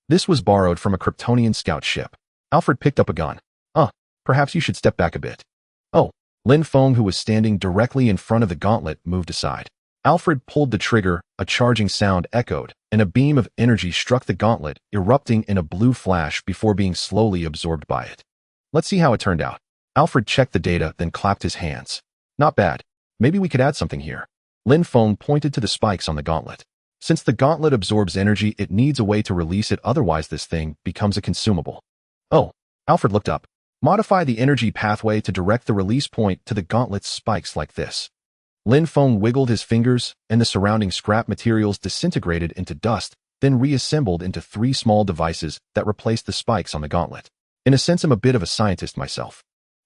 This was borrowed from a Kryptonian scout ship. Alfred picked up a gun. Perhaps you should step back a bit. Oh. Lin Feng, who was standing directly in front of the gauntlet, moved aside. Alfred pulled the trigger, a charging sound echoed, and a beam of energy struck the gauntlet, erupting in a blue flash before being slowly absorbed by it. Let's see how it turned out. Alfred checked the data, then clapped his hands. Not bad. Maybe we could add something here. Lin Feng pointed to the spikes on the gauntlet. Since the gauntlet absorbs energy, it needs a way to release it, otherwise this thing becomes a consumable. Oh. Alfred looked up. Modify the energy pathway to direct the release point to the gauntlet's spikes like this. Lin Feng wiggled his fingers, and the surrounding scrap materials disintegrated into dust, then reassembled into 3 small devices that replaced the spikes on the gauntlet. In a sense, I'm a bit of a scientist myself.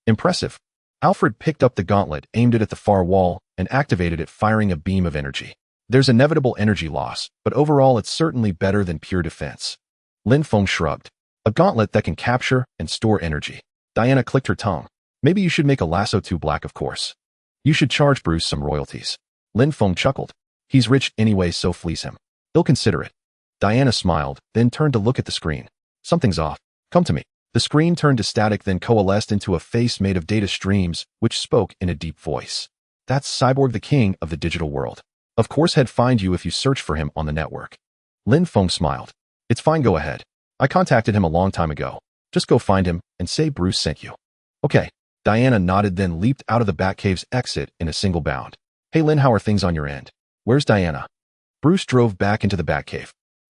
Impressive. Alfred picked up the gauntlet, aimed it at the far wall, and activated it, firing a beam of energy. There's inevitable energy loss, but overall it's certainly better than pure defense. Lin Feng shrugged. A gauntlet that can capture and store energy. Diana clicked her tongue. Maybe you should make a lasso too black, of course. You should charge Bruce some royalties. Lin Feng chuckled. He's rich anyway, so fleece him. He'll consider it. Diana smiled, then turned to look at the screen. Something's off. Come to me. The screen turned to static, then coalesced into a face made of data streams, which spoke in a deep voice. That's Cyborg, the king of the digital world. Of course he'd find you if you search for him on the network. Lin Feng smiled. It's fine, go ahead. I contacted him a long time ago. Just go find him and say Bruce sent you. Okay. Diana nodded, then leaped out of the Batcave's exit in a single bound. Hey Lin, how are things on your end? Where's Diana? Bruce drove back into the Batcave.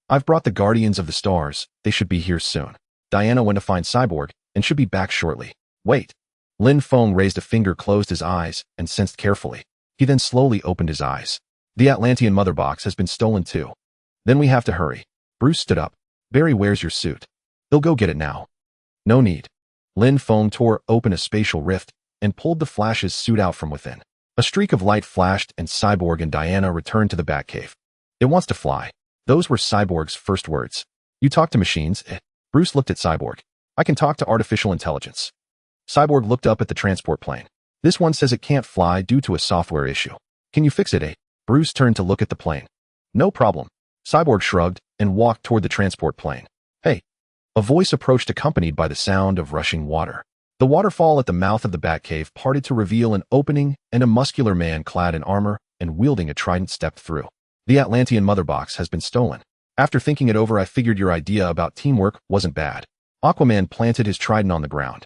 I've brought the Guardians of the Stars. They should be here soon. Diana went to find Cyborg and should be back shortly. Wait. Lin Feng raised a finger, closed his eyes, and sensed carefully. He then slowly opened his eyes. The Atlantean mother box has been stolen too. Then we have to hurry. Bruce stood up. Barry, where's your suit? They'll go get it now. No need. Lin Feng tore open a spatial rift and pulled the Flash's suit out from within. A streak of light flashed and Cyborg and Diana returned to the Batcave. It wants to fly. Those were Cyborg's first words. You talk to machines, eh? Bruce looked at Cyborg. I can talk to artificial intelligence. Cyborg looked up at the transport plane. This one says it can't fly due to a software issue. Can you fix it, eh? Bruce turned to look at the plane. No problem. Cyborg shrugged and walked toward the transport plane. Hey. A voice approached, accompanied by the sound of rushing water. The waterfall at the mouth of the Batcave parted to reveal an opening, and a muscular man clad in armor and wielding a trident stepped through. The Atlantean mother box has been stolen. After thinking it over, I figured your idea about teamwork wasn't bad. Aquaman planted his trident on the ground.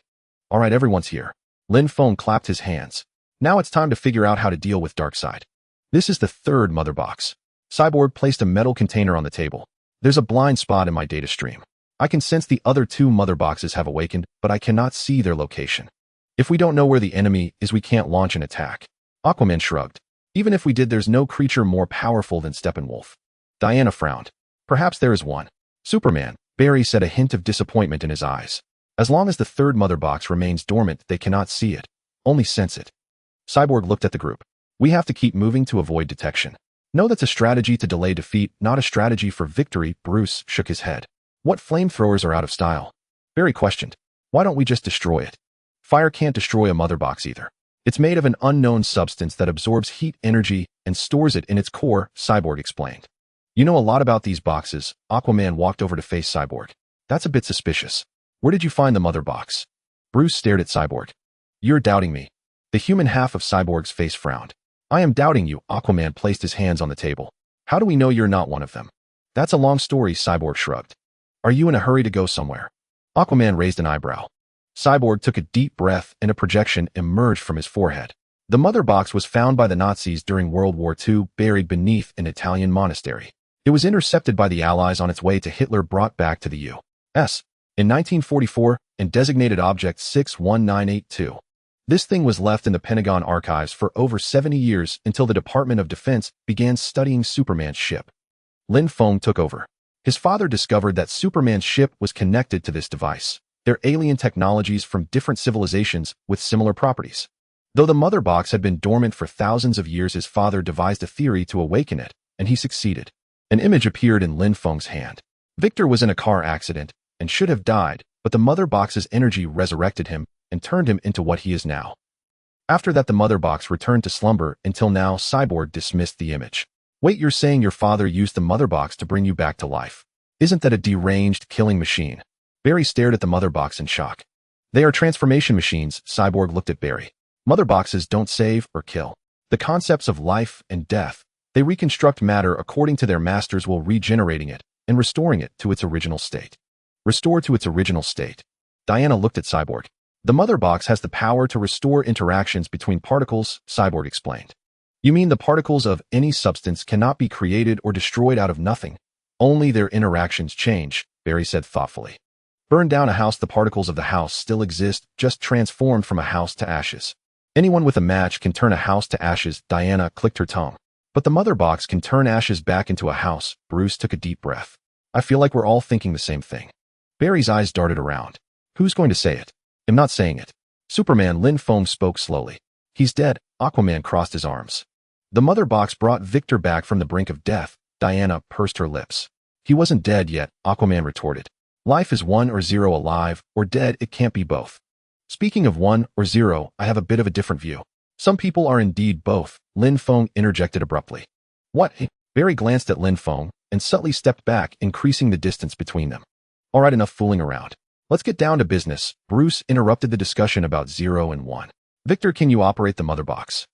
All right, everyone's here. Lin Feng clapped his hands. Now it's time to figure out how to deal with Darkseid. This is the 3rd mother box. Cyborg placed a metal container on the table. There's a blind spot in my data stream. I can sense the other 2 mother boxes have awakened, but I cannot see their location. If we don't know where the enemy is, we can't launch an attack. Aquaman shrugged. Even if we did, there's no creature more powerful than Steppenwolf. Diana frowned. Perhaps there is one. Superman, Barry said, a hint of disappointment in his eyes. As long as the 3rd mother box remains dormant, they cannot see it, only sense it. Cyborg looked at the group. We have to keep moving to avoid detection. No, that's a strategy to delay defeat, not a strategy for victory. Bruce shook his head. What flamethrowers are out of style? Barry questioned. Why don't we just destroy it? Fire can't destroy a mother box either. It's made of an unknown substance that absorbs heat energy and stores it in its core, Cyborg explained. You know a lot about these boxes. Aquaman walked over to face Cyborg. That's a bit suspicious. Where did you find the mother box? Bruce stared at Cyborg. You're doubting me. The human half of Cyborg's face frowned. I am doubting you. Aquaman placed his hands on the table. How do we know you're not one of them? That's a long story, Cyborg shrugged. Are you in a hurry to go somewhere? Aquaman raised an eyebrow. Cyborg took a deep breath and a projection emerged from his forehead. The mother box was found by the Nazis during World War II, buried beneath an Italian monastery. It was intercepted by the Allies on its way to Hitler, brought back to the U.S. in 1944 and designated Object 61982. This thing was left in the Pentagon archives for over 70 years until the Department of Defense began studying Superman's ship. Lin Feng took over. His father discovered that Superman's ship was connected to this device. They're alien technologies from different civilizations with similar properties. Though the mother box had been dormant for thousands of years, his father devised a theory to awaken it, and he succeeded. An image appeared in Lin Feng's hand. Victor was in a car accident and should have died, but the mother box's energy resurrected him and turned him into what he is now. After that, the mother box returned to slumber until now. Cyborg dismissed the image. Wait, you're saying your father used the mother box to bring you back to life? Isn't that a deranged killing machine? Barry stared at the mother box in shock. They are transformation machines. Cyborg looked at Barry. Mother boxes don't save or kill. The concepts of life and death, they reconstruct matter according to their masters while regenerating it and restoring it to its original state. Restore to its original state. Diana looked at Cyborg. The mother box has the power to restore interactions between particles, Cyborg explained. You mean the particles of any substance cannot be created or destroyed out of nothing? Only their interactions change, Barry said thoughtfully. Burn down a house, the particles of the house still exist, just transformed from a house to ashes. Anyone with a match can turn a house to ashes. Diana clicked her tongue. But the mother box can turn ashes back into a house. Bruce took a deep breath. I feel like we're all thinking the same thing. Barry's eyes darted around. Who's going to say it? I'm not saying it. Superman. Lin Feng spoke slowly. He's dead. Aquaman crossed his arms. The mother box brought Victor back from the brink of death. Diana pursed her lips. He wasn't dead yet, Aquaman retorted. Life is 1 or 0, alive or dead. It can't be both. Speaking of 1 or 0, I have a bit of a different view. Some people are indeed both, Lin Feng interjected abruptly. What? Barry glanced at Lin Feng and subtly stepped back, increasing the distance between them. All right, enough fooling around. Let's get down to business. Bruce interrupted the discussion about 0 and 1. Victor, can you operate the mother box?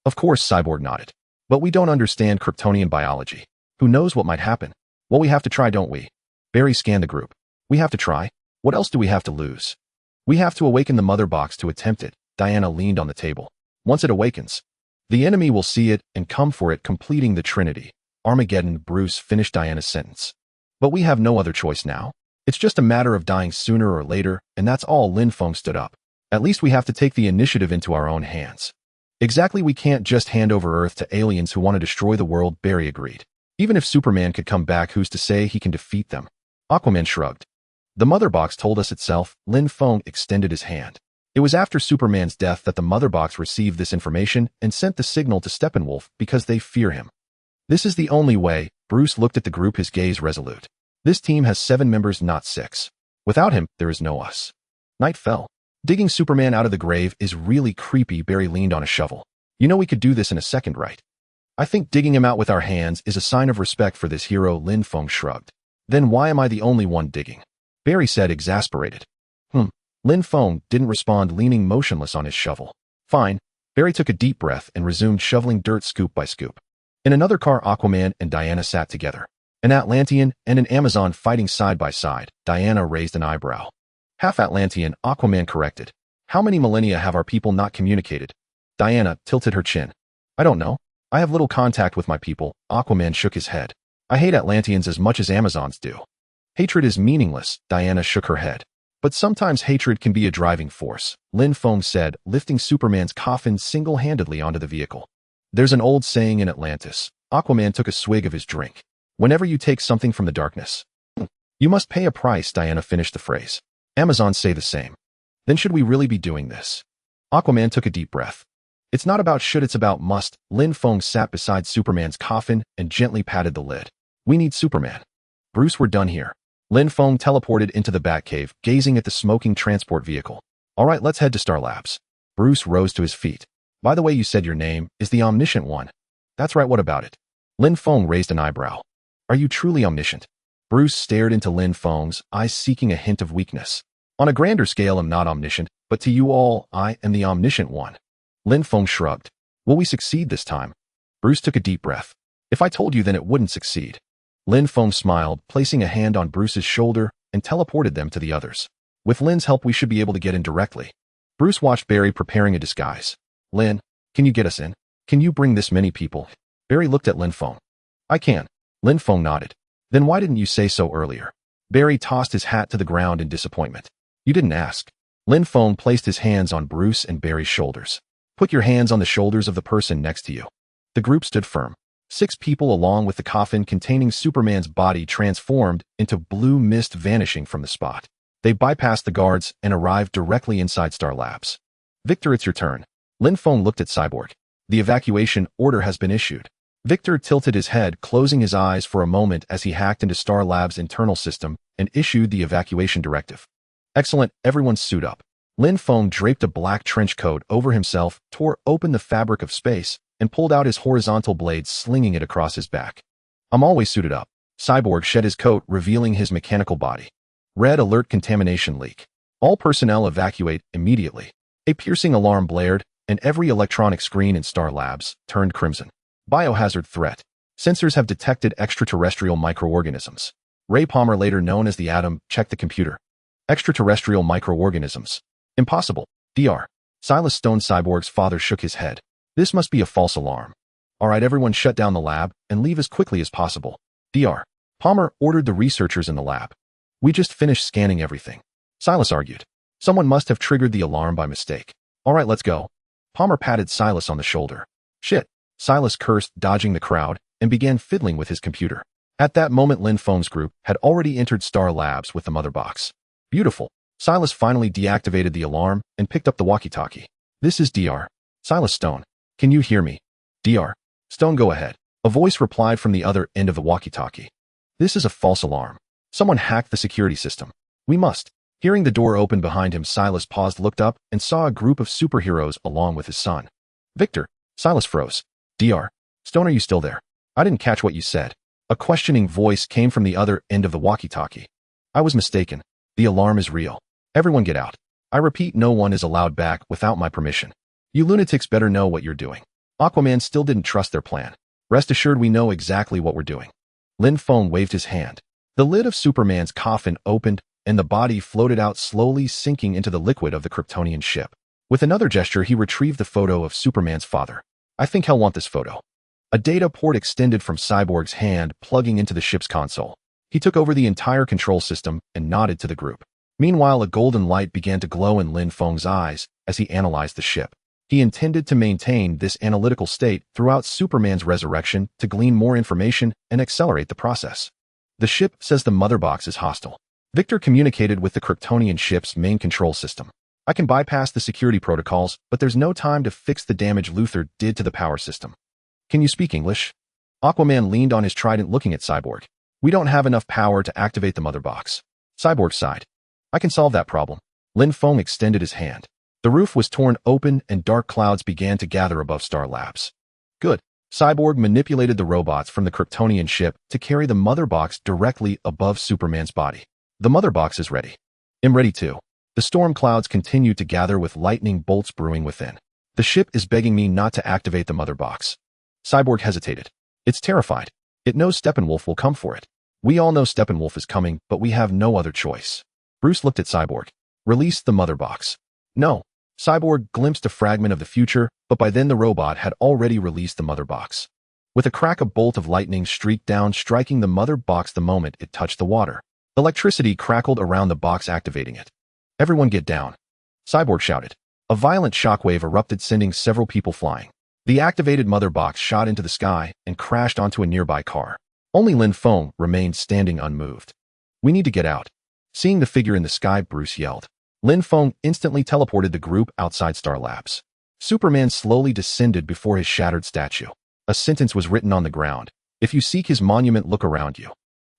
Of course, Cyborg nodded. But we don't understand Kryptonian biology. Who knows what might happen? Well, we have to try, don't we? Barry scanned the group. We have to try. What else do we have to lose? We have to awaken the mother box to attempt it. Diana leaned on the table. Once it awakens, the enemy will see it and come for it, completing the Trinity. Armageddon. Bruce finished Diana's sentence. But we have no other choice now. It's just a matter of dying sooner or later, and that's all. Lin Feng stood up. At least we have to take the initiative into our own hands. Exactly, we can't just hand over Earth to aliens who want to destroy the world, Barry agreed. Even if Superman could come back, who's to say he can defeat them? Aquaman shrugged. The mother box told us itself. Lin Feng extended his hand. It was after Superman's death that the mother box received this information and sent the signal to Steppenwolf because they fear him. This is the only way. Bruce looked at the group, his gaze resolute. This team has 7 members, not 6. Without him, there is no us. Night fell. Digging Superman out of the grave is really creepy. Barry leaned on a shovel. You know we could do this in a second, right? I think digging him out with our hands is a sign of respect for this hero. Lin Feng shrugged. Then why am I the only one digging? Barry said, exasperated. Lin Feng didn't respond, leaning motionless on his shovel. Fine. Barry took a deep breath and resumed shoveling dirt scoop by scoop. In another car, Aquaman and Diana sat together. An Atlantean and an Amazon fighting side by side. Diana raised an eyebrow. Half Atlantean, Aquaman corrected. How many millennia have our people not communicated? Diana tilted her chin. I don't know. I have little contact with my people. Aquaman shook his head. I hate Atlanteans as much as Amazons do. Hatred is meaningless. Diana shook her head. But sometimes hatred can be a driving force, Lin Feng said, lifting Superman's coffin single-handedly onto the vehicle. There's an old saying in Atlantis. Aquaman took a swig of his drink. Whenever you take something from the darkness, you must pay a price. Diana finished the phrase. Amazons say the same. Then should we really be doing this? Aquaman took a deep breath. It's not about should, it's about must. Lin Feng sat beside Superman's coffin and gently patted the lid. We need Superman. Bruce, we're done here. Lin Feng teleported into the Batcave, gazing at the smoking transport vehicle. All right, let's head to Star Labs. Bruce rose to his feet. By the way, you said your name is the Omniscient One. That's right, what about it? Lin Feng raised an eyebrow. Are you truly omniscient? Bruce stared into Lin Feng's eyes, seeking a hint of weakness. On a grander scale, I'm not omniscient, but to you all, I am the Omniscient One. Lin Feng shrugged. Will we succeed this time? Bruce took a deep breath. If I told you, then it wouldn't succeed. Lin Feng smiled, placing a hand on Bruce's shoulder and teleported them to the others. With Lin's help, we should be able to get in directly. Bruce watched Barry preparing a disguise. Lin, can you get us in? Can you bring this many people? Barry looked at Lin Feng. I can. Lin Feng nodded. Then why didn't you say so earlier? Barry tossed his hat to the ground in disappointment. You didn't ask. Lin Feng placed his hands on Bruce and Barry's shoulders. Put your hands on the shoulders of the person next to you. The group stood firm. 6 people along with the coffin containing Superman's body transformed into blue mist, vanishing from the spot. They bypassed the guards and arrived directly inside Star Labs. Victor, it's your turn. Lin Feng looked at Cyborg. The evacuation order has been issued. Victor tilted his head, closing his eyes for a moment as he hacked into Star Labs' internal system and issued the evacuation directive. Excellent, everyone suit up. Lin Feng draped a black trench coat over himself, tore open the fabric of space, and pulled out his horizontal blade, slinging it across his back. I'm always suited up. Cyborg shed his coat, revealing his mechanical body. Red alert, contamination leak. All personnel evacuate immediately. A piercing alarm blared, and every electronic screen in Star Labs turned crimson. Biohazard threat. Sensors have detected extraterrestrial microorganisms. Ray Palmer, later known as the Atom, checked the computer. Extraterrestrial microorganisms. Impossible. Dr. Silas Stone, Cyborg's father, shook his head. This must be a false alarm. All right, everyone shut down the lab and leave as quickly as possible. Dr. Palmer ordered the researchers in the lab. We just finished scanning everything. Silas argued. Someone must have triggered the alarm by mistake. All right, let's go. Palmer patted Silas on the shoulder. Shit. Silas cursed, dodging the crowd, and began fiddling with his computer. At that moment, Lin Feng's group had already entered Star Labs with the mother box. Beautiful. Silas finally deactivated the alarm and picked up the walkie-talkie. This is Dr. Silas Stone. Can you hear me? Dr. Stone, go ahead. A voice replied from the other end of the walkie-talkie. This is a false alarm. Someone hacked the security system. We must. Hearing the door open behind him, Silas paused, looked up, and saw a group of superheroes along with his son. Victor. Silas froze. Dr. Stone, are you still there? I didn't catch what you said. A questioning voice came from the other end of the walkie-talkie. I was mistaken. The alarm is real. Everyone get out. I repeat, no one is allowed back without my permission. You lunatics better know what you're doing. Aquaman still didn't trust their plan. Rest assured, we know exactly what we're doing. Lin Feng waved his hand. The lid of Superman's coffin opened, and the body floated out, slowly sinking into the liquid of the Kryptonian ship. With another gesture, he retrieved the photo of Superman's father. I think he'll want this photo. A data port extended from Cyborg's hand, plugging into the ship's console. He took over the entire control system and nodded to the group. Meanwhile, a golden light began to glow in Lin Feng's eyes as he analyzed the ship. He intended to maintain this analytical state throughout Superman's resurrection to glean more information and accelerate the process. The ship says the mother box is hostile. Victor communicated with the Kryptonian ship's main control system. I can bypass the security protocols, but there's no time to fix the damage Luthor did to the power system. Can you speak English? Aquaman leaned on his trident, looking at Cyborg. We don't have enough power to activate the mother box. Cyborg sighed. I can solve that problem. Lin Feng extended his hand. The roof was torn open and dark clouds began to gather above Star Labs. Good. Cyborg manipulated the robots from the Kryptonian ship to carry the mother box directly above Superman's body. The mother box is ready. I'm ready too. The storm clouds continue to gather with lightning bolts brewing within. The ship is begging me not to activate the mother box. Cyborg hesitated. It's terrified. It knows Steppenwolf will come for it. We all know Steppenwolf is coming, but we have no other choice. Bruce looked at Cyborg. Release the mother box. No. Cyborg glimpsed a fragment of the future, but by then the robot had already released the mother box. With a crack, a bolt of lightning streaked down, striking the mother box the moment it touched the water. Electricity crackled around the box, activating it. Everyone get down. Cyborg shouted. A violent shockwave erupted, sending several people flying. The activated mother box shot into the sky and crashed onto a nearby car. Only Lin Feng remained standing unmoved. We need to get out. Seeing the figure in the sky, Bruce yelled. Lin Feng instantly teleported the group outside Star Labs. Superman slowly descended before his shattered statue. A sentence was written on the ground. If you seek his monument, look around you.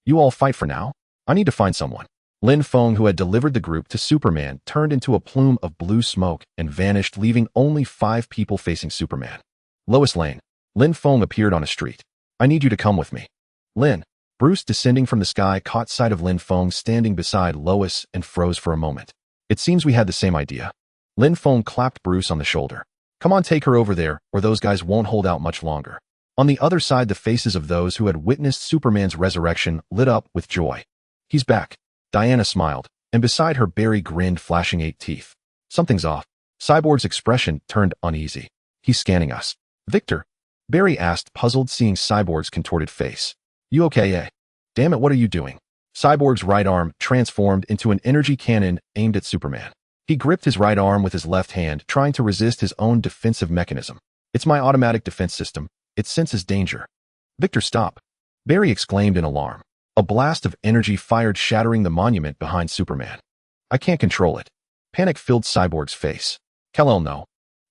You all fight for now? I need to find someone. Lin Feng, who had delivered the group to Superman, turned into a plume of blue smoke and vanished, leaving only 5 people facing Superman. Lois Lane. Lin Feng appeared on a street. I need you to come with me. Lin. Bruce, descending from the sky, caught sight of Lin Feng standing beside Lois and froze for a moment. It seems we had the same idea. Lin Feng clapped Bruce on the shoulder. Come on, take her over there, or those guys won't hold out much longer. On the other side, the faces of those who had witnessed Superman's resurrection lit up with joy. He's back. Diana smiled, and beside her Barry grinned, flashing 8 teeth. Something's off. Cyborg's expression turned uneasy. He's scanning us. Victor? Barry asked, puzzled, seeing Cyborg's contorted face. You okay, eh? Damn it, what are you doing? Cyborg's right arm transformed into an energy cannon aimed at Superman. He gripped his right arm with his left hand, trying to resist his own defensive mechanism. It's my automatic defense system. It senses danger. Victor, stop. Barry exclaimed in alarm. A blast of energy fired, shattering the monument behind Superman. I can't control it. Panic filled Cyborg's face. Kal-El, no.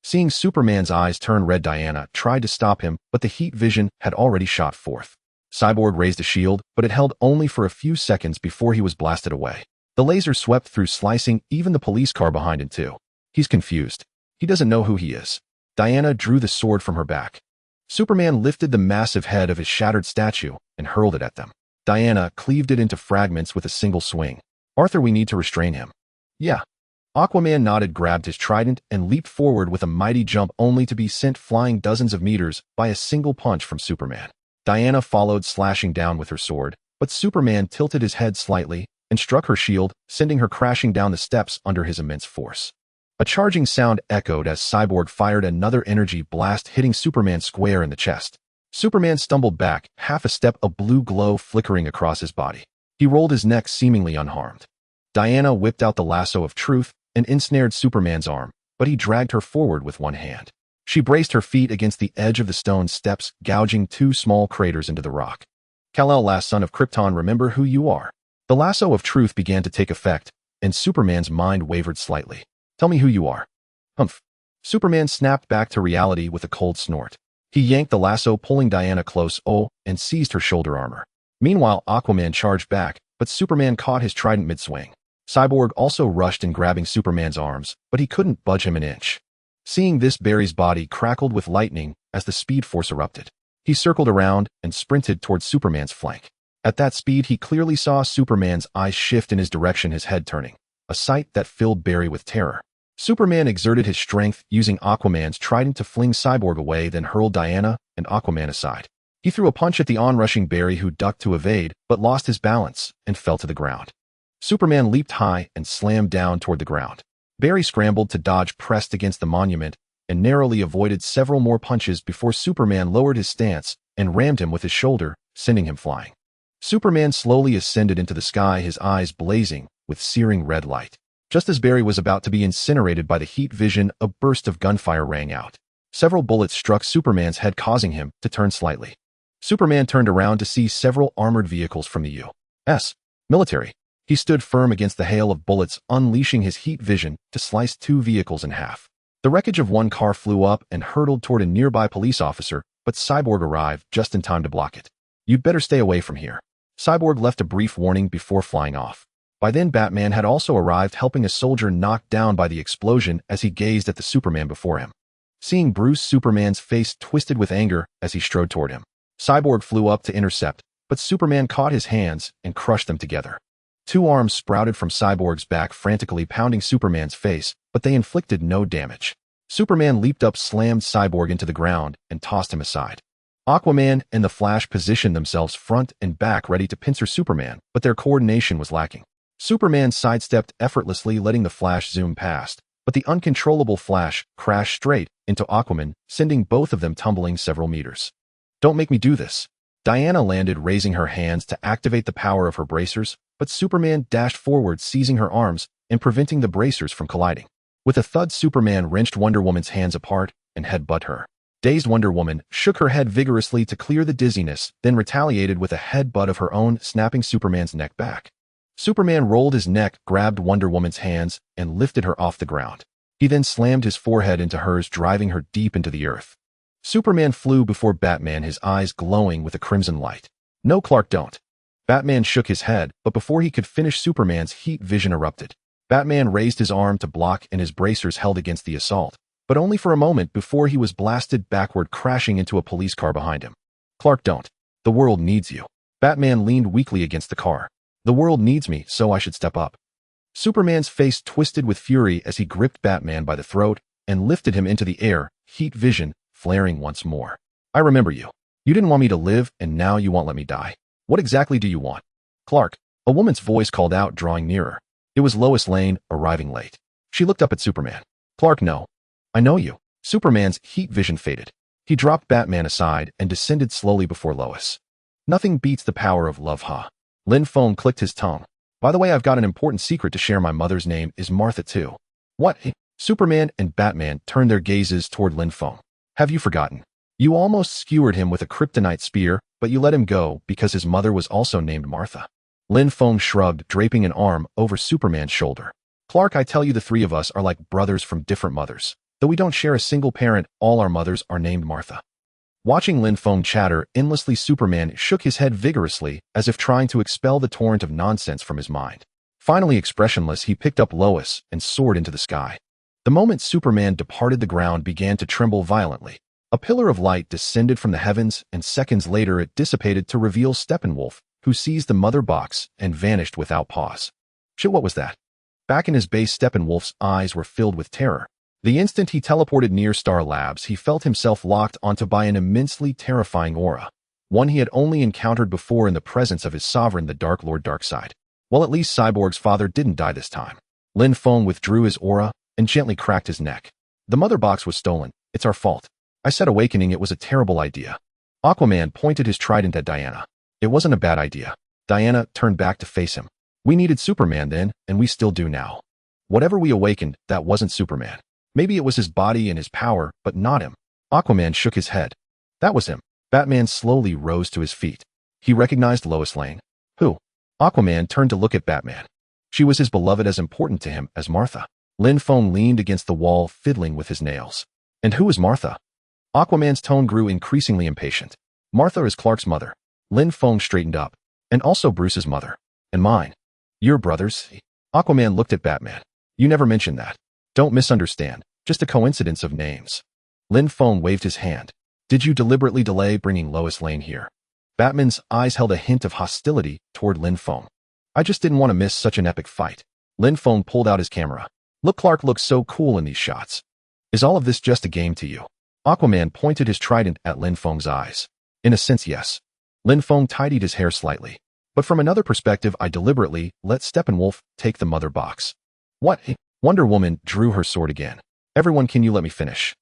Seeing Superman's eyes turn red, Diana tried to stop him, but the heat vision had already shot forth. Cyborg raised a shield, but it held only for a few seconds before he was blasted away. The laser swept through, slicing even the police car behind him too. He's confused. He doesn't know who he is. Diana drew the sword from her back. Superman lifted the massive head of his shattered statue and hurled it at them. Diana cleaved it into fragments with a single swing. Arthur, we need to restrain him. Yeah. Aquaman nodded, grabbed his trident, and leaped forward with a mighty jump, only to be sent flying dozens of meters by a single punch from Superman. Diana followed, slashing down with her sword, but Superman tilted his head slightly and struck her shield, sending her crashing down the steps under his immense force. A charging sound echoed as Cyborg fired another energy blast, hitting Superman square in the chest. Superman stumbled back, half a step, a blue glow flickering across his body. He rolled his neck, seemingly unharmed. Diana whipped out the lasso of truth and ensnared Superman's arm, but he dragged her forward with one hand. She braced her feet against the edge of the stone steps, gouging 2 small craters into the rock. Kal-El, last son of Krypton, remember who you are. The lasso of truth began to take effect, and Superman's mind wavered slightly. Tell me who you are. Humph. Superman snapped back to reality with a cold snort. He yanked the lasso, pulling Diana close, and seized her shoulder armor. Meanwhile, Aquaman charged back, but Superman caught his trident mid-swing. Cyborg also rushed in, grabbing Superman's arms, but he couldn't budge him an inch. Seeing this, Barry's body crackled with lightning as the speed force erupted. He circled around and sprinted towards Superman's flank. At that speed, he clearly saw Superman's eyes shift in his direction, his head turning, a sight that filled Barry with terror. Superman exerted his strength, using Aquaman's trident to fling Cyborg away, then hurled Diana and Aquaman aside. He threw a punch at the onrushing Barry, who ducked to evade, but lost his balance and fell to the ground. Superman leaped high and slammed down toward the ground. Barry scrambled to dodge, pressed against the monument, and narrowly avoided several more punches before Superman lowered his stance and rammed him with his shoulder, sending him flying. Superman slowly ascended into the sky, his eyes blazing with searing red light. Just as Barry was about to be incinerated by the heat vision, a burst of gunfire rang out. Several bullets struck Superman's head, causing him to turn slightly. Superman turned around to see several armored vehicles from the U.S. military. He stood firm against the hail of bullets, unleashing his heat vision to slice 2 vehicles in half. The wreckage of one car flew up and hurtled toward a nearby police officer, but Cyborg arrived just in time to block it. You'd better stay away from here. Cyborg left a brief warning before flying off. By then, Batman had also arrived, helping a soldier knocked down by the explosion as he gazed at the Superman before him. Seeing Bruce, Superman's face twisted with anger as he strode toward him. Cyborg flew up to intercept, but Superman caught his hands and crushed them together. 2 arms sprouted from Cyborg's back, frantically pounding Superman's face, but they inflicted no damage. Superman leaped up, slammed Cyborg into the ground, and tossed him aside. Aquaman and the Flash positioned themselves front and back, ready to pincer Superman, but their coordination was lacking. Superman sidestepped effortlessly, letting the Flash zoom past, but the uncontrollable Flash crashed straight into Aquaman, sending both of them tumbling several meters. Don't make me do this. Diana landed, raising her hands to activate the power of her bracers, but Superman dashed forward, seizing her arms and preventing the bracers from colliding. With a thud, Superman wrenched Wonder Woman's hands apart and headbutted her. Dazed Wonder Woman shook her head vigorously to clear the dizziness, then retaliated with a headbutt of her own, snapping Superman's neck back. Superman rolled his neck, grabbed Wonder Woman's hands, and lifted her off the ground. He then slammed his forehead into hers, driving her deep into the earth. Superman flew before Batman, his eyes glowing with a crimson light. No, Clark, don't. Batman shook his head, but before he could finish, Superman's heat vision erupted. Batman raised his arm to block and his bracers held against the assault, but only for a moment before he was blasted backward, crashing into a police car behind him. Clark, don't. The world needs you. Batman leaned weakly against the car. The world needs me, so I should step up. Superman's face twisted with fury as he gripped Batman by the throat and lifted him into the air, heat vision flaring once more. I remember you. You didn't want me to live, and now you won't let me die. What exactly do you want? Clark, a woman's voice called out, drawing nearer. It was Lois Lane, arriving late. She looked up at Superman. Clark, no. I know you. Superman's heat vision faded. He dropped Batman aside and descended slowly before Lois. Nothing beats the power of love, huh? Lin Feng clicked his tongue. By the way, I've got an important secret to share. My mother's name is Martha too. What? Superman and Batman turned their gazes toward Lin Feng. Have you forgotten? You almost skewered him with a kryptonite spear, but you let him go because his mother was also named Martha. Lin Feng shrugged, draping an arm over Superman's shoulder. Clark, I tell you, the three of us are like brothers from different mothers. Though we don't share a single parent, all our mothers are named Martha. Watching Lin Feng chatter endlessly, Superman shook his head vigorously, as if trying to expel the torrent of nonsense from his mind. Finally expressionless, he picked up Lois and soared into the sky. The moment Superman departed, the ground began to tremble violently. A pillar of light descended from the heavens, and seconds later it dissipated to reveal Steppenwolf, who seized the mother box and vanished without pause. Shit, what was that? Back in his base, Steppenwolf's eyes were filled with terror. The instant he teleported near Star Labs, he felt himself locked onto by an immensely terrifying aura, one he had only encountered before in the presence of his sovereign, the Dark Lord Darkseid. Well, at least Cyborg's father didn't die this time. Lin Feng withdrew his aura and gently cracked his neck. The mother box was stolen. It's our fault. I said awakening, it was a terrible idea. Aquaman pointed his trident at Diana. It wasn't a bad idea. Diana turned back to face him. We needed Superman then, and we still do now. Whatever we awakened, that wasn't Superman. Maybe it was his body and his power, but not him. Aquaman shook his head. That was him. Batman slowly rose to his feet. He recognized Lois Lane. Who? Aquaman turned to look at Batman. She was his beloved, as important to him as Martha. Lin Feng leaned against the wall, fiddling with his nails. And who is Martha? Aquaman's tone grew increasingly impatient. Martha is Clark's mother. Lin Feng straightened up. And also Bruce's mother. And mine. Your brothers? Aquaman looked at Batman. You never mentioned that. Don't misunderstand. Just a coincidence of names. Lin Feng waved his hand. Did you deliberately delay bringing Lois Lane here? Batman's eyes held a hint of hostility toward Lin Feng. I just didn't want to miss such an epic fight. Lin Feng pulled out his camera. Look, Clark looks so cool in these shots. Is all of this just a game to you? Aquaman pointed his trident at Lin Feng's eyes. In a sense, yes. Lin Feng tidied his hair slightly. But from another perspective, I deliberately let Steppenwolf take the mother box. What? Wonder Woman drew her sword again. Everyone, can you let me finish?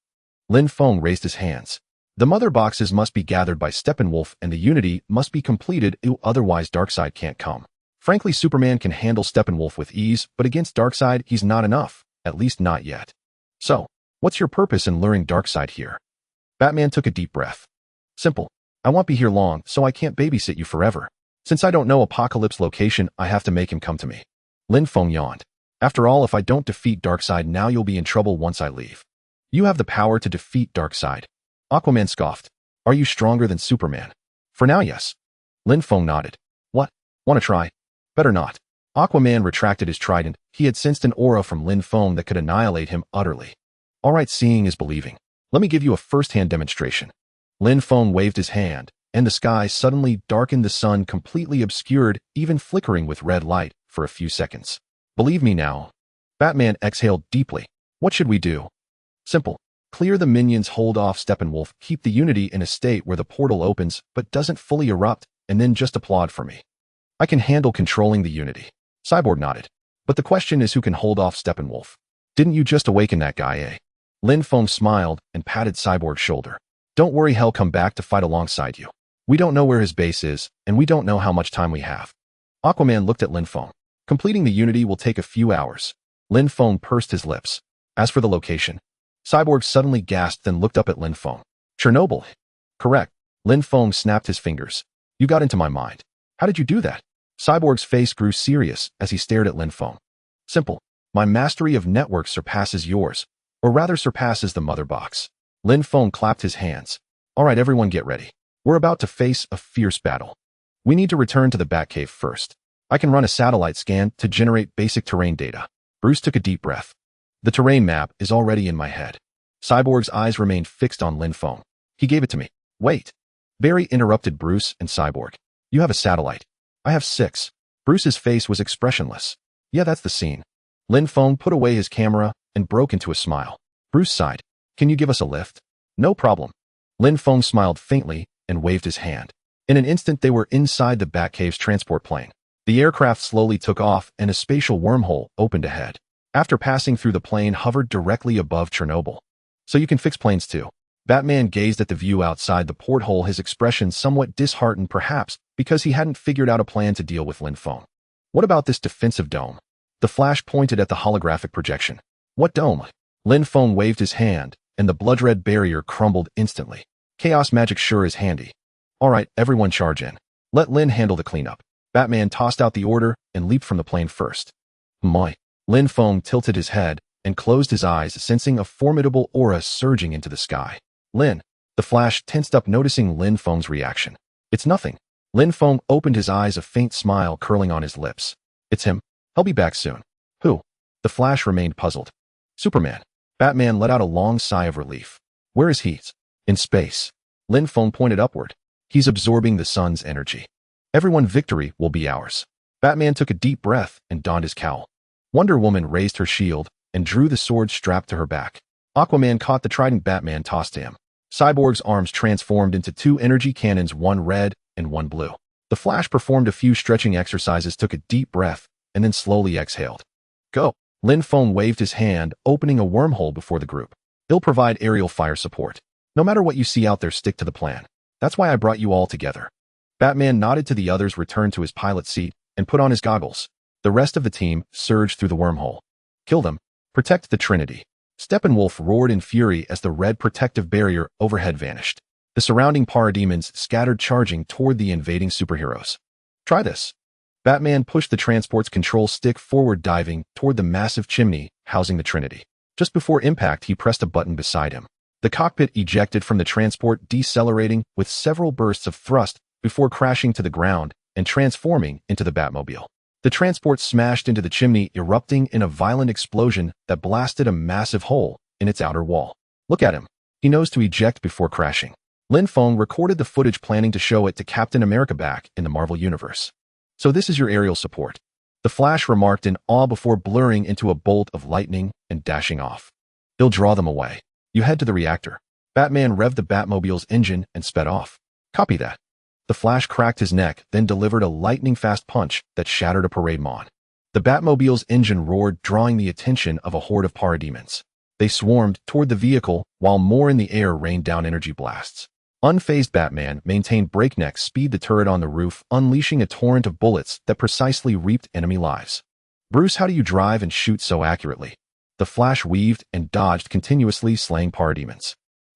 Lin Feng raised his hands. The mother boxes must be gathered by Steppenwolf and the Unity must be completed, otherwise Darkseid can't come. Frankly, Superman can handle Steppenwolf with ease, but against Darkseid, he's not enough. At least not yet. So, what's your purpose in luring Darkseid here? Batman took a deep breath. Simple. I won't be here long, so I can't babysit you forever. Since I don't know Apocalypse's location, I have to make him come to me. Lin Feng yawned. After all, if I don't defeat Darkseid now, you'll be in trouble once I leave. You have the power to defeat Darkseid. Aquaman scoffed. Are you stronger than Superman? For now, yes. Lin Feng nodded. What? Want to try? Better not. Aquaman retracted his trident. He had sensed an aura from Lin Feng that could annihilate him utterly. All right, seeing is believing. Let me give you a first-hand demonstration. Lin Feng waved his hand, and the sky suddenly darkened, the sun completely obscured, even flickering with red light, for a few seconds. Believe me now. Batman exhaled deeply. What should we do? Simple. Clear the minions, hold off Steppenwolf, keep the Unity in a state where the portal opens but doesn't fully erupt, and then just applaud for me. I can handle controlling the Unity. Cyborg nodded. But the question is, who can hold off Steppenwolf? Didn't you just awaken that guy, eh? Lin Feng smiled and patted Cyborg's shoulder. Don't worry, he'll come back to fight alongside you. We don't know where his base is, and we don't know how much time we have. Aquaman looked at Lin Feng. Completing the Unity will take a few hours. Lin Feng pursed his lips. As for the location, Cyborg suddenly gasped, then looked up at Lin Feng. Chernobyl. Correct. Lin Feng snapped his fingers. You got into my mind. How did you do that? Cyborg's face grew serious as he stared at Lin Feng. Simple. My mastery of networks surpasses yours, or rather surpasses the mother box. Lin Feng clapped his hands. All right, everyone get ready. We're about to face a fierce battle. We need to return to the Batcave first. I can run a satellite scan to generate basic terrain data. Bruce took a deep breath. The terrain map is already in my head. Cyborg's eyes remained fixed on Lin Feng. He gave it to me. Wait. Barry interrupted Bruce and Cyborg. You have a satellite. I have 6. Bruce's face was expressionless. Yeah, that's the scene. Lin Feng put away his camera and broke into a smile. Bruce sighed. Can you give us a lift? No problem. Lin Feng smiled faintly and waved his hand. In an instant, they were inside the Batcave's transport plane. The aircraft slowly took off and a spatial wormhole opened ahead. After passing through, the plane hovered directly above Chernobyl. So you can fix planes too. Batman gazed at the view outside the porthole, his expression somewhat disheartened, perhaps because he hadn't figured out a plan to deal with Lin Feng. What about this defensive dome? The Flash pointed at the holographic projection. What dome? Lin Feng waved his hand, and the blood-red barrier crumbled instantly. Chaos magic sure is handy. All right, everyone charge in. Let Lin handle the cleanup. Batman tossed out the order and leaped from the plane first. My. Lin Feng tilted his head and closed his eyes, sensing a formidable aura surging into the sky. Lin. The Flash tensed up, noticing Lin Feng's reaction. It's nothing. Lin Feng opened his eyes, a faint smile curling on his lips. It's him. I'll be back soon. Who? The Flash remained puzzled. Superman. Batman let out a long sigh of relief. Where is he? In space. Lin Feng pointed upward. He's absorbing the sun's energy. Everyone, victory will be ours. Batman took a deep breath and donned his cowl. Wonder Woman raised her shield and drew the sword strapped to her back. Aquaman caught the trident Batman tossed to him. Cyborg's arms transformed into 2 energy cannons, one red and one blue. The Flash performed a few stretching exercises, took a deep breath, and then slowly exhaled. Go. Lin Feng waved his hand, opening a wormhole before the group. He'll provide aerial fire support. No matter what you see out there, stick to the plan. That's why I brought you all together. Batman nodded to the others, returned to his pilot seat, and put on his goggles. The rest of the team surged through the wormhole. Kill them. Protect the Trinity. Steppenwolf roared in fury as the red protective barrier overhead vanished. The surrounding parademons scattered, charging toward the invading superheroes. Try this. Batman pushed the transport's control stick forward, diving toward the massive chimney housing the Trinity. Just before impact, he pressed a button beside him. The cockpit ejected from the transport, decelerating with several bursts of thrust before crashing to the ground and transforming into the Batmobile. The transport smashed into the chimney, erupting in a violent explosion that blasted a massive hole in its outer wall. Look at him. He knows to eject before crashing. Lin Feng recorded the footage, planning to show it to Captain America back in the Marvel Universe. So this is your aerial support. The Flash remarked in awe before blurring into a bolt of lightning and dashing off. He'll draw them away. You head to the reactor. Batman revved the Batmobile's engine and sped off. Copy that. The Flash cracked his neck, then delivered a lightning-fast punch that shattered a parademon. The Batmobile's engine roared, drawing the attention of a horde of parademons. They swarmed toward the vehicle, while more in the air rained down energy blasts. Unfazed, Batman maintained breakneck speed, the turret on the roof, unleashing a torrent of bullets that precisely reaped enemy lives. Bruce, how do you drive and shoot so accurately? The Flash weaved and dodged, continuously slaying parademons.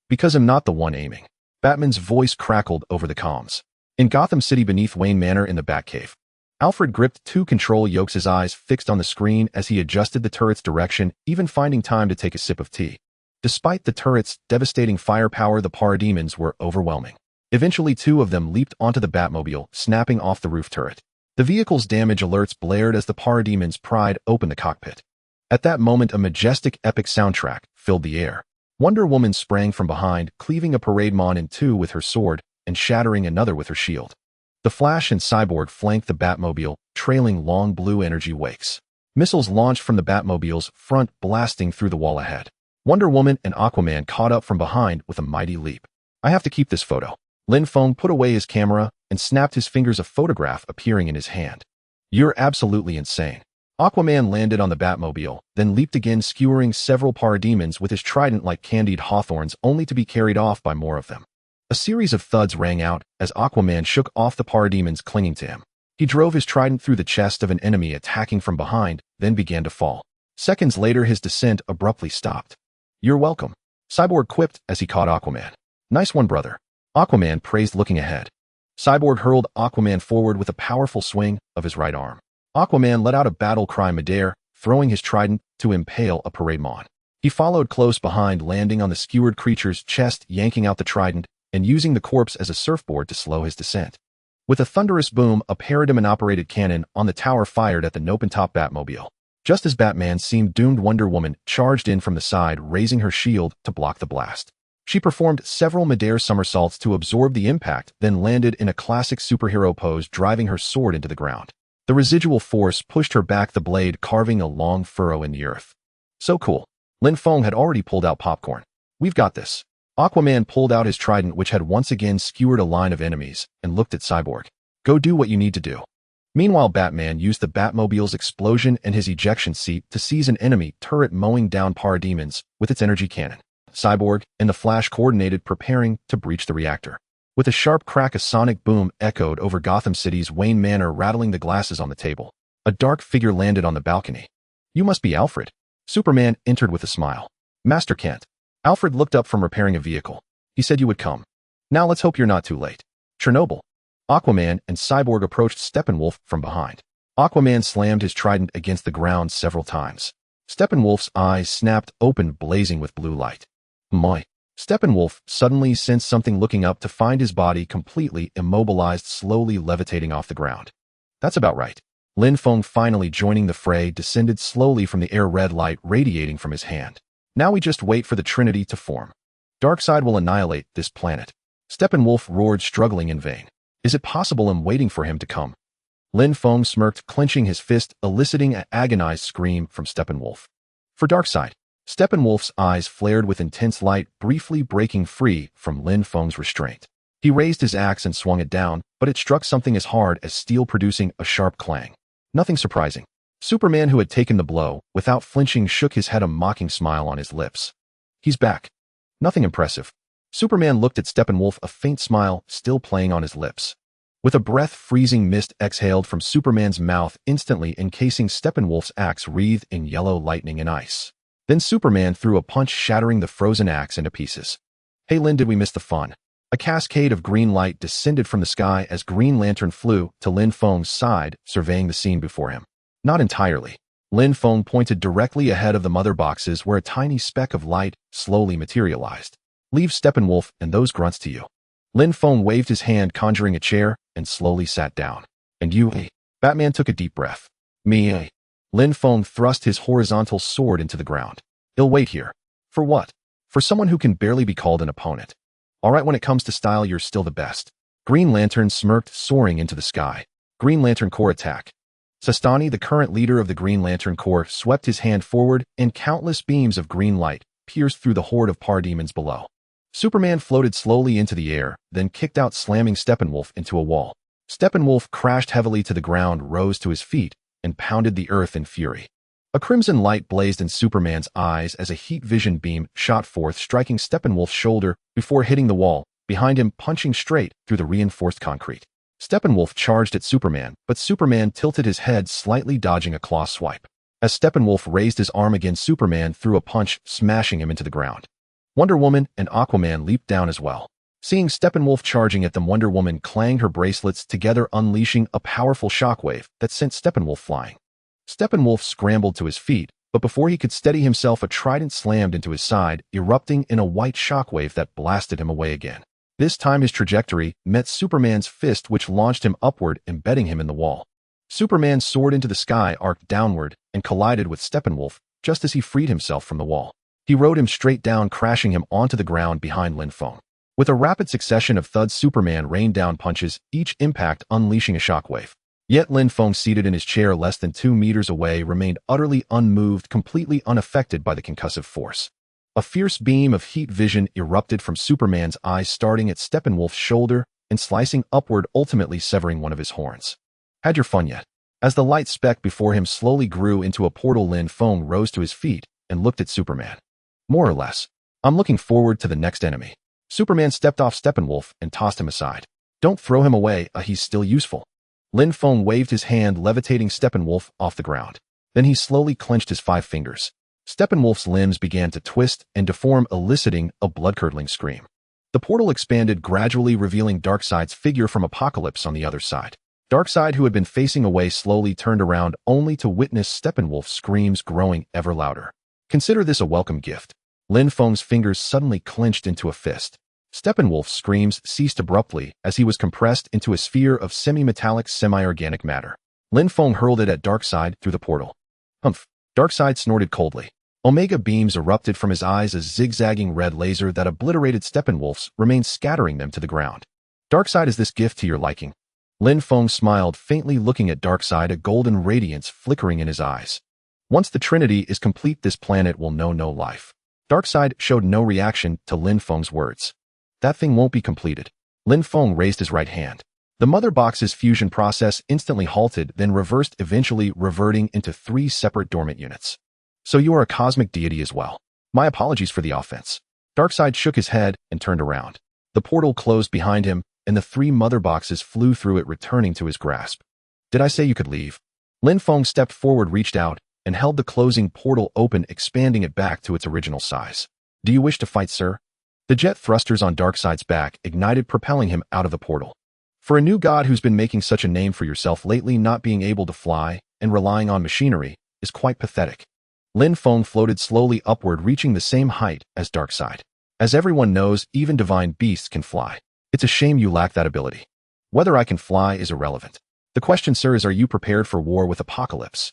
Because I'm not the one aiming. Batman's voice crackled over the comms. In Gotham City beneath Wayne Manor in the Batcave, Alfred gripped 2 control yokes, his eyes fixed on the screen as he adjusted the turret's direction, even finding time to take a sip of tea. Despite the turret's devastating firepower, the parademons were overwhelming. Eventually, 2 of them leaped onto the Batmobile, snapping off the roof turret. The vehicle's damage alerts blared as the parademons pried open the cockpit. At that moment, a majestic, epic soundtrack filled the air. Wonder Woman sprang from behind, cleaving a parademon in 2 with her sword and shattering another with her shield. The Flash and Cyborg flanked the Batmobile, trailing long blue energy wakes. Missiles launched from the Batmobile's front, blasting through the wall ahead. Wonder Woman and Aquaman caught up from behind with a mighty leap. I have to keep this photo. Lin Feng put away his camera and snapped his fingers, a photograph appearing in his hand. You're absolutely insane. Aquaman landed on the Batmobile, then leaped again, skewering several parademons with his trident like candied hawthorns, only to be carried off by more of them. A series of thuds rang out as Aquaman shook off the parademons clinging to him. He drove his trident through the chest of an enemy attacking from behind, then began to fall. Seconds later, his descent abruptly stopped. You're welcome, Cyborg quipped as he caught Aquaman. Nice one, brother. Aquaman praised, looking ahead. Cyborg hurled Aquaman forward with a powerful swing of his right arm. Aquaman let out a battle cry midair, throwing his trident to impale a parademon. He followed close behind, landing on the skewered creature's chest, yanking out the trident and using the corpse as a surfboard to slow his descent. With a thunderous boom, a paradigm-operated cannon on the tower fired at the open-top Batmobile. Just as Batman seemed doomed, Wonder Woman charged in from the side, raising her shield to block the blast. She performed several midair somersaults to absorb the impact, then landed in a classic superhero pose, driving her sword into the ground. The residual force pushed her back, the blade carving a long furrow in the earth. So cool. Lin Feng had already pulled out popcorn. We've got this. Aquaman pulled out his trident, which had once again skewered a line of enemies, and looked at Cyborg. Go do what you need to do. Meanwhile, Batman used the Batmobile's explosion and his ejection seat to seize an enemy turret, mowing down parademons with its energy cannon. Cyborg and the Flash coordinated, preparing to breach the reactor. With a sharp crack, a sonic boom echoed over Gotham City's Wayne Manor, rattling the glasses on the table. A dark figure landed on the balcony. You must be Alfred. Superman entered with a smile. Master Kent. Alfred looked up from repairing a vehicle. He said you would come. Now let's hope you're not too late. Chernobyl. Aquaman and Cyborg approached Steppenwolf from behind. Aquaman slammed his trident against the ground several times. Steppenwolf's eyes snapped open, blazing with blue light. My. Steppenwolf suddenly sensed something, looking up to find his body completely immobilized, slowly levitating off the ground. That's about right. Lin Feng, finally joining the fray, descended slowly from the air, red light radiating from his hand. Now we just wait for the Trinity to form. Darkseid will annihilate this planet. Steppenwolf roared, struggling in vain. Is it possible? I'm waiting for him to come. Lin Feng smirked, clenching his fist, eliciting an agonized scream from Steppenwolf. For Darkseid. Steppenwolf's eyes flared with intense light, briefly breaking free from Lin Feng's restraint. He raised his axe and swung it down, but it struck something as hard as steel, producing a sharp clang. Nothing surprising. Superman, who had taken the blow, without flinching, shook his head, a mocking smile on his lips. He's back. Nothing impressive. Superman looked at Steppenwolf, a faint smile still playing on his lips. With a breath, freezing mist exhaled from Superman's mouth, instantly encasing Steppenwolf's axe, wreathed in yellow lightning and ice. Then Superman threw a punch, shattering the frozen axe into pieces. Hey Lin, did we miss the fun? A cascade of green light descended from the sky as Green Lantern flew to Lin Feng's side, surveying the scene before him. Not entirely. Lin Feng pointed directly ahead of the mother boxes, where a tiny speck of light slowly materialized. Leave Steppenwolf and those grunts to you. Lin Feng waved his hand, conjuring a chair, and slowly sat down. And you, eh? Batman took a deep breath. Me, eh? Lin Feng thrust his horizontal sword into the ground. He'll wait here. For what? For someone who can barely be called an opponent. All right, when it comes to style, you're still the best. Green Lantern smirked, soaring into the sky. Green Lantern Corps attack. Sastani, the current leader of the Green Lantern Corps, swept his hand forward, and countless beams of green light pierced through the horde of parademons below. Superman floated slowly into the air, then kicked out, slamming Steppenwolf into a wall. Steppenwolf crashed heavily to the ground, rose to his feet, and pounded the earth in fury. A crimson light blazed in Superman's eyes as a heat vision beam shot forth, striking Steppenwolf's shoulder before hitting the wall behind him, punching straight through the reinforced concrete. Steppenwolf charged at Superman, but Superman tilted his head slightly, dodging a claw swipe. As Steppenwolf raised his arm again, Superman threw a punch, smashing him into the ground. Wonder Woman and Aquaman leaped down as well. Seeing Steppenwolf charging at them, Wonder Woman clanged her bracelets together, unleashing a powerful shockwave that sent Steppenwolf flying. Steppenwolf scrambled to his feet, but before he could steady himself, a trident slammed into his side, erupting in a white shockwave that blasted him away again. This time his trajectory met Superman's fist, which launched him upward, embedding him in the wall. Superman soared into the sky, arced downward, and collided with Steppenwolf just as he freed himself from the wall. He rode him straight down, crashing him onto the ground behind Lin Feng. With a rapid succession of thuds, Superman rained down punches, each impact unleashing a shockwave. Yet Lin Feng, seated in his chair less than 2 meters away, remained utterly unmoved, completely unaffected by the concussive force. A fierce beam of heat vision erupted from Superman's eyes, starting at Steppenwolf's shoulder and slicing upward, ultimately severing one of his horns. Had your fun yet? As the light speck before him slowly grew into a portal, Lin Feng rose to his feet and looked at Superman. More or less. I'm looking forward to the next enemy. Superman stepped off Steppenwolf and tossed him aside. Don't throw him away, he's still useful. Lin Feng waved his hand, levitating Steppenwolf off the ground. Then he slowly clenched his 5 fingers. Steppenwolf's limbs began to twist and deform, eliciting a blood-curdling scream. The portal expanded, gradually revealing Darkseid's figure from Apocalypse on the other side. Darkseid, who had been facing away, slowly turned around, only to witness Steppenwolf's screams growing ever louder. Consider this a welcome gift. Lin Feng's fingers suddenly clenched into a fist. Steppenwolf's screams ceased abruptly as he was compressed into a sphere of semi-metallic, semi-organic matter. Lin Feng hurled it at Darkseid through the portal. Humph! Darkseid snorted coldly. Omega beams erupted from his eyes, a zigzagging red laser that obliterated Steppenwolf's remained, scattering them to the ground. Darkseid, is this gift to your liking? Lin Feng smiled faintly, looking at Darkseid, a golden radiance flickering in his eyes. Once the Trinity is complete, this planet will know no life. Darkseid showed no reaction to Lin Feng's words. That thing won't be completed. Lin Feng raised his right hand. The mother box's fusion process instantly halted, then reversed, eventually reverting into 3 separate dormant units. So you are a cosmic deity as well. My apologies for the offense. Darkseid shook his head and turned around. The portal closed behind him, and the 3 mother boxes flew through it, returning to his grasp. Did I say you could leave? Lin Feng stepped forward, reached out, and held the closing portal open, expanding it back to its original size. Do you wish to fight, sir? The jet thrusters on Darkseid's back ignited, propelling him out of the portal. For a new god who's been making such a name for yourself lately, not being able to fly and relying on machinery is quite pathetic. Lin Feng floated slowly upward, reaching the same height as Darkseid. As everyone knows, even divine beasts can fly. It's a shame you lack that ability. Whether I can fly is irrelevant. The question, sir, is, are you prepared for war with Apocalypse?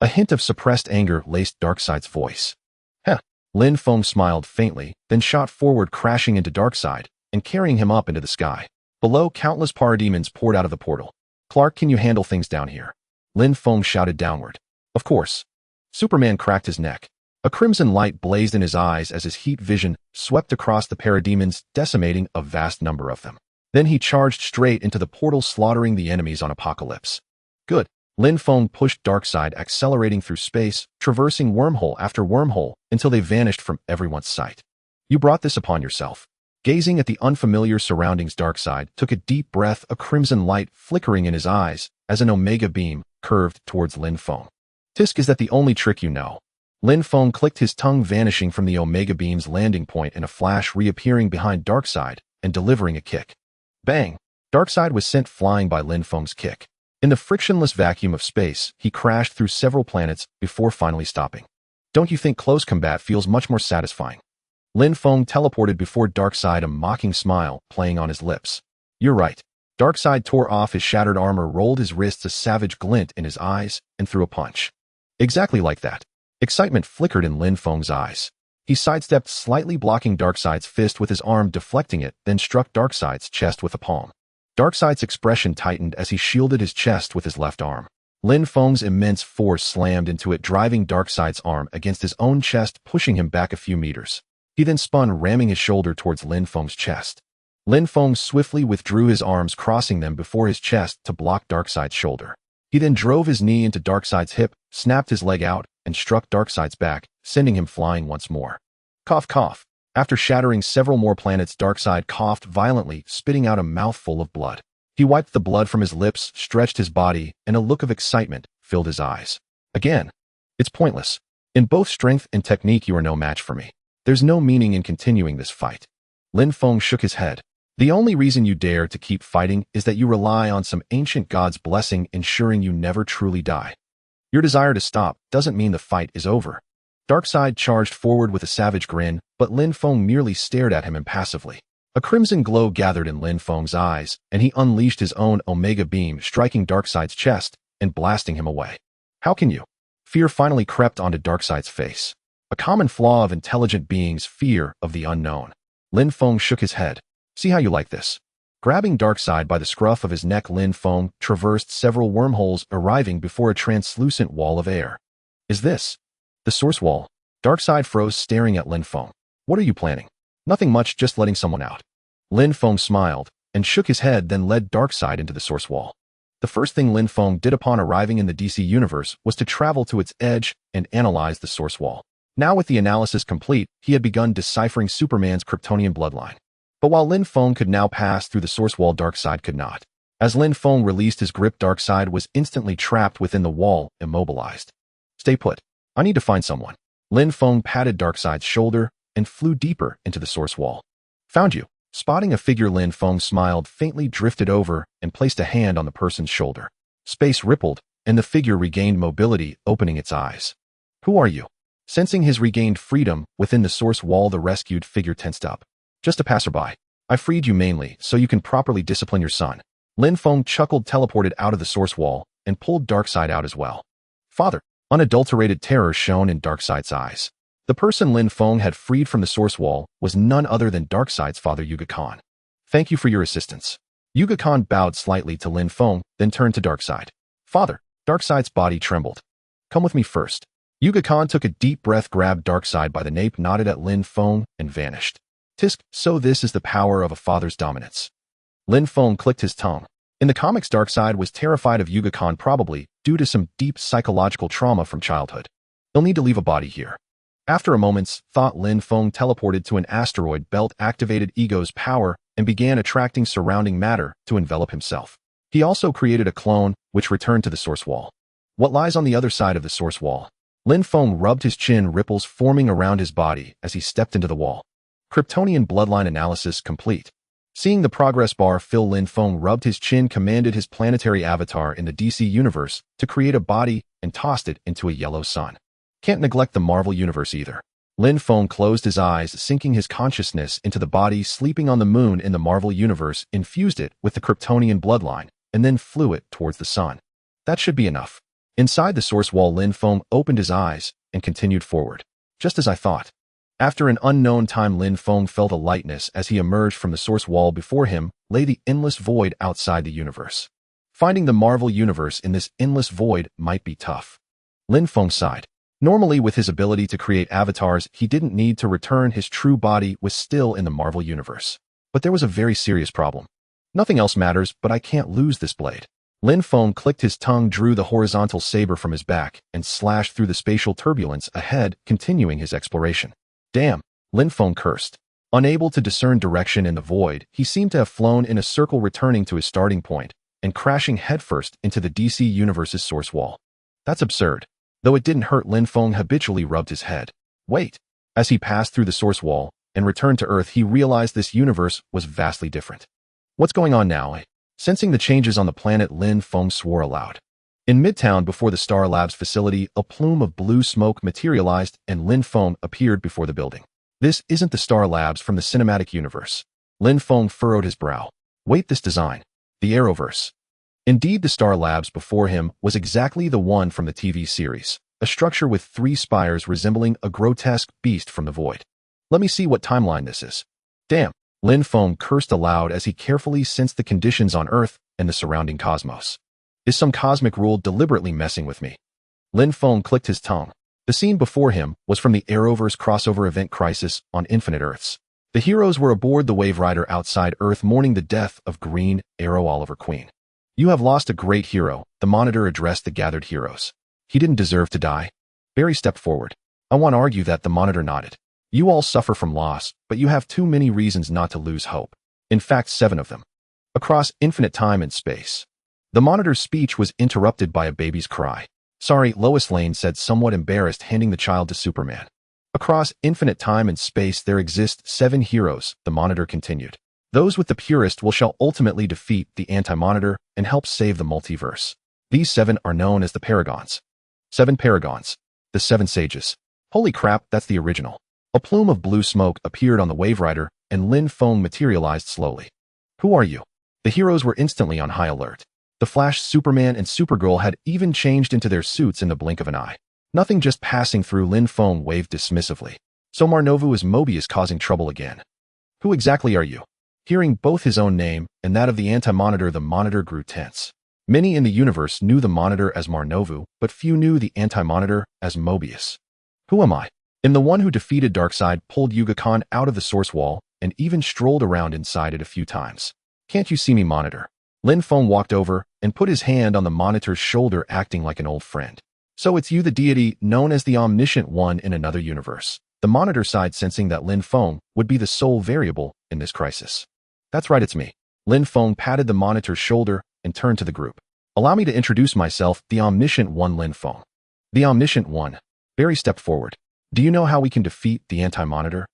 A hint of suppressed anger laced Darkseid's voice. Heh. Lin Feng smiled faintly, then shot forward, crashing into Darkseid and carrying him up into the sky. Below, countless parademons poured out of the portal. Clark, can you handle things down here? Lin Feng shouted downward. Of course. Superman cracked his neck. A crimson light blazed in his eyes as his heat vision swept across the parademons, decimating a vast number of them. Then he charged straight into the portal, slaughtering the enemies on Apocalypse. Good. Lin Feng pushed Darkseid, accelerating through space, traversing wormhole after wormhole until they vanished from everyone's sight. You brought this upon yourself. Gazing at the unfamiliar surroundings, Darkseid took a deep breath, a crimson light flickering in his eyes as an Omega beam curved towards Lin Feng. Tisk, is that the only trick you know? Lin Feng clicked, his tongue vanishing from the Omega beam's landing point in a flash, reappearing behind Darkseid and delivering a kick. Bang! Darkseid was sent flying by Lin Feng's kick. In the frictionless vacuum of space, he crashed through several planets before finally stopping. Don't you think close combat feels much more satisfying? Lin Feng teleported before Darkseid, a mocking smile playing on his lips. You're right. Darkseid tore off his shattered armor, rolled his wrists, a savage glint in his eyes, and threw a punch. Exactly like that. Excitement flickered in Lin Feng's eyes. He sidestepped, slightly blocking Darkseid's fist with his arm, deflecting it, then struck Darkseid's chest with a palm. Darkseid's expression tightened as he shielded his chest with his left arm. Lin Feng's immense force slammed into it, driving Darkseid's arm against his own chest, pushing him back a few meters. He then spun, ramming his shoulder towards Lin Feng's chest. Lin Feng swiftly withdrew his arms, crossing them before his chest to block Darkseid's shoulder. He then drove his knee into Darkseid's hip, snapped his leg out, and struck Darkseid's back, sending him flying once more. Cough, cough. After shattering several more planets, Darkseid coughed violently, spitting out a mouthful of blood. He wiped the blood from his lips, stretched his body, and a look of excitement filled his eyes. Again. It's pointless. In both strength and technique, you are no match for me. There's no meaning in continuing this fight. Lin Feng shook his head. The only reason you dare to keep fighting is that you rely on some ancient god's blessing, ensuring you never truly die. Your desire to stop doesn't mean the fight is over. Darkseid charged forward with a savage grin, but Lin Feng merely stared at him impassively. A crimson glow gathered in Lin Feng's eyes, and he unleashed his own Omega beam, striking Darkseid's chest and blasting him away. How can you? Fear finally crept onto Darkseid's face. A common flaw of intelligent beings, fear of the unknown. Lin Feng shook his head. See how you like this? Grabbing Darkseid by the scruff of his neck, Lin Feng traversed several wormholes, arriving before a translucent wall of air. Is this the source wall? Darkseid froze, staring at Lin Feng. What are you planning? Nothing much, just letting someone out. Lin Feng smiled and shook his head, then led Darkseid into the source wall. The first thing Lin Feng did upon arriving in the DC universe was to travel to its edge and analyze the source wall. Now, with the analysis complete, he had begun deciphering Superman's Kryptonian bloodline. But while Lin Feng could now pass through the source wall, Darkseid could not. As Lin Feng released his grip, Darkseid was instantly trapped within the wall, immobilized. Stay put. I need to find someone. Lin Feng patted Darkseid's shoulder and flew deeper into the source wall. Found you. Spotting a figure, Lin Feng smiled faintly, drifted over, and placed a hand on the person's shoulder. Space rippled, and the figure regained mobility, opening its eyes. Who are you? Sensing his regained freedom within the source wall, the rescued figure tensed up. Just a passerby. I freed you mainly so you can properly discipline your son. Lin Feng chuckled, teleported out of the source wall, and pulled Darkseid out as well. Father, unadulterated terror shone in Darkseid's eyes. The person Lin Feng had freed from the source wall was none other than Darkseid's father, Yuga Khan. Thank you for your assistance. Yuga Khan bowed slightly to Lin Feng, then turned to Darkseid. Father, Darkseid's body trembled. Come with me first. Yuga Khan took a deep breath, grabbed Darkseid by the nape, nodded at Lin Feng, and vanished. Tisk, so this is the power of a father's dominance. Lin Feng clicked his tongue. In the comics, Darkseid was terrified of Yuga Khan, probably due to some deep psychological trauma from childhood. He'll need to leave a body here. After a moment's thought, Lin Feng teleported to an asteroid belt, activated Ego's power, and began attracting surrounding matter to envelop himself. He also created a clone, which returned to the source wall. What lies on the other side of the source wall? Lin Feng rubbed his chin, ripples forming around his body as he stepped into the wall. Kryptonian bloodline analysis complete. Seeing the progress bar fill, Lin Feng rubbed his chin, commanded his planetary avatar in the DC universe to create a body, and tossed it into a yellow sun. Can't neglect the Marvel universe either. Lin Feng closed his eyes, sinking his consciousness into the body sleeping on the moon in the Marvel universe, infused it with the Kryptonian bloodline, and then flew it towards the sun. That should be enough. Inside the source wall, Lin Feng opened his eyes and continued forward. Just as I thought. After an unknown time, Lin Feng felt a lightness as he emerged from the source wall. Before him lay the endless void outside the universe. Finding the Marvel universe in this endless void might be tough. Lin Feng sighed. Normally, with his ability to create avatars, he didn't need to return. His true body was still in the Marvel universe. But there was a very serious problem. Nothing else matters, but I can't lose this blade. Lin Feng clicked his tongue, drew the horizontal saber from his back, and slashed through the spatial turbulence ahead, continuing his exploration. Damn, Lin Feng cursed. Unable to discern direction in the void, he seemed to have flown in a circle, returning to his starting point and crashing headfirst into the DC universe's source wall. That's absurd. Though it didn't hurt, Lin Feng habitually rubbed his head. Wait. As he passed through the source wall and returned to Earth, he realized this universe was vastly different. What's going on now? Sensing the changes on the planet, Lin Feng swore aloud. In Midtown, before the Star Labs facility, a plume of blue smoke materialized and Lin Feng appeared before the building. This isn't the Star Labs from the cinematic universe. Lin Feng furrowed his brow. Wait, this design. The Arrowverse. Indeed, the Star Labs before him was exactly the one from the TV series, a structure with 3 spires resembling a grotesque beast from the void. Let me see what timeline this is. Damn, Lin Feng cursed aloud as he carefully sensed the conditions on Earth and the surrounding cosmos. Is some cosmic rule deliberately messing with me? Lin Feng clicked his tongue. The scene before him was from the Arrowverse crossover event Crisis on Infinite Earths. The heroes were aboard the Wave Rider outside Earth, mourning the death of Green Arrow Oliver Queen. You have lost a great hero, the Monitor addressed the gathered heroes. He didn't deserve to die. Barry stepped forward. I want to argue that, the Monitor nodded. You all suffer from loss, but you have too many reasons not to lose hope. In fact, 7 of them. Across infinite time and space. The Monitor's speech was interrupted by a baby's cry. Sorry, Lois Lane said, somewhat embarrassed, handing the child to Superman. Across infinite time and space there exist 7 heroes, the Monitor continued. Those with the purest will shall ultimately defeat the anti-Monitor and help save the multiverse. These 7 are known as the Paragons. 7 Paragons. The 7 Sages. Holy crap, that's the original. A plume of blue smoke appeared on the Wave Rider, and Lin Feng materialized slowly. Who are you? The heroes were instantly on high alert. The Flash, Superman, and Supergirl had even changed into their suits in the blink of an eye. Nothing, just passing through. Lin Feng waved dismissively. So Marnovu is Mobius causing trouble again. Who exactly are you? Hearing both his own name and that of the anti-Monitor, the Monitor grew tense. Many in the universe knew the Monitor as Marnovu, but few knew the anti-Monitor as Mobius. Who am I? I'm the one who defeated Darkseid, pulled Yuga Khan out of the source wall, and even strolled around inside it a few times. Can't you see me, Monitor? Lin Feng walked over and put his hand on the Monitor's shoulder, acting like an old friend. So it's you, the deity known as the Omniscient One in another universe. The Monitor sighed, sensing that Lin Feng would be the sole variable in this crisis. That's right, it's me. Lin Feng patted the Monitor's shoulder and turned to the group. Allow me to introduce myself, the Omniscient One, Lin Feng. The Omniscient One. Barry stepped forward. Do you know how we can defeat the anti-Monitor?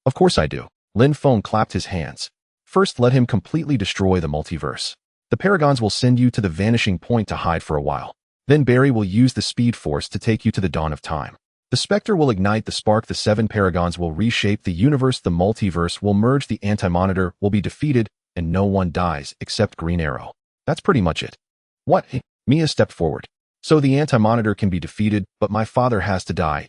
Of course I do. Lin Feng clapped his hands. First, let him completely destroy the multiverse. The Paragons will send you to the vanishing point to hide for a while. Then Barry will use the Speed Force to take you to the dawn of time. The specter will ignite the spark, the 7 paragons will reshape the universe, the multiverse will merge, the anti-monitor will be defeated, and no one dies except Green Arrow. That's pretty much it. What? Mia stepped forward. So the anti-monitor can be defeated, but my father has to die.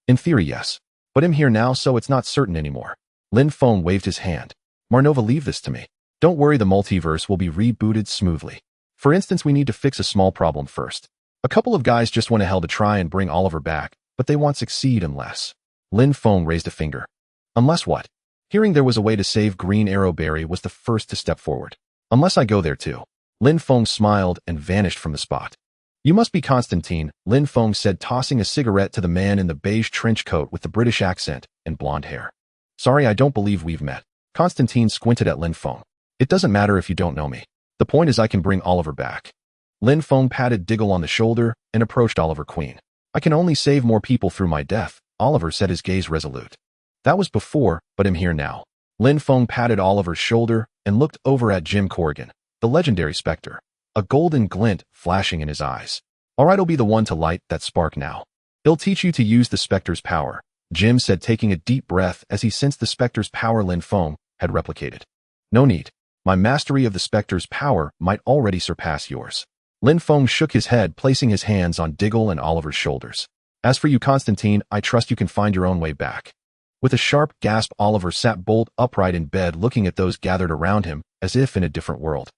In theory, yes. But I'm here now, so it's not certain anymore. Lin Feng waved his hand. Marnova, leave this to me. Don't worry, the multiverse will be rebooted smoothly. For instance, we need to fix a small problem first. A couple of guys just went to hell to try and bring Oliver back, but they won't succeed unless... Lin Feng raised a finger. Unless what? Hearing there was a way to save Green Arrow, Barry was the first to step forward. Unless I go there too. Lin Feng smiled and vanished from the spot. You must be Constantine, Lin Feng said, tossing a cigarette to the man in the beige trench coat with the British accent and blonde hair. Sorry, I don't believe we've met. Constantine squinted at Lin Feng. It doesn't matter if you don't know me. The point is I can bring Oliver back. Lin Feng patted Diggle on the shoulder and approached Oliver Queen. I can only save more people through my death, Oliver said, his gaze resolute. That was before, but I'm here now. Lin Feng patted Oliver's shoulder and looked over at Jim Corrigan, the legendary specter, a golden glint flashing in his eyes. All right, I'll be the one to light that spark now. He'll teach you to use the specter's power, Jim said, taking a deep breath as he sensed the specter's power Lin Feng had replicated. No need. My mastery of the specter's power might already surpass yours. Lin Feng shook his head, placing his hands on Diggle and Oliver's shoulders. As for you, Constantine, I trust you can find your own way back. With a sharp gasp, Oliver sat bolt upright in bed, looking at those gathered around him as if in a different world.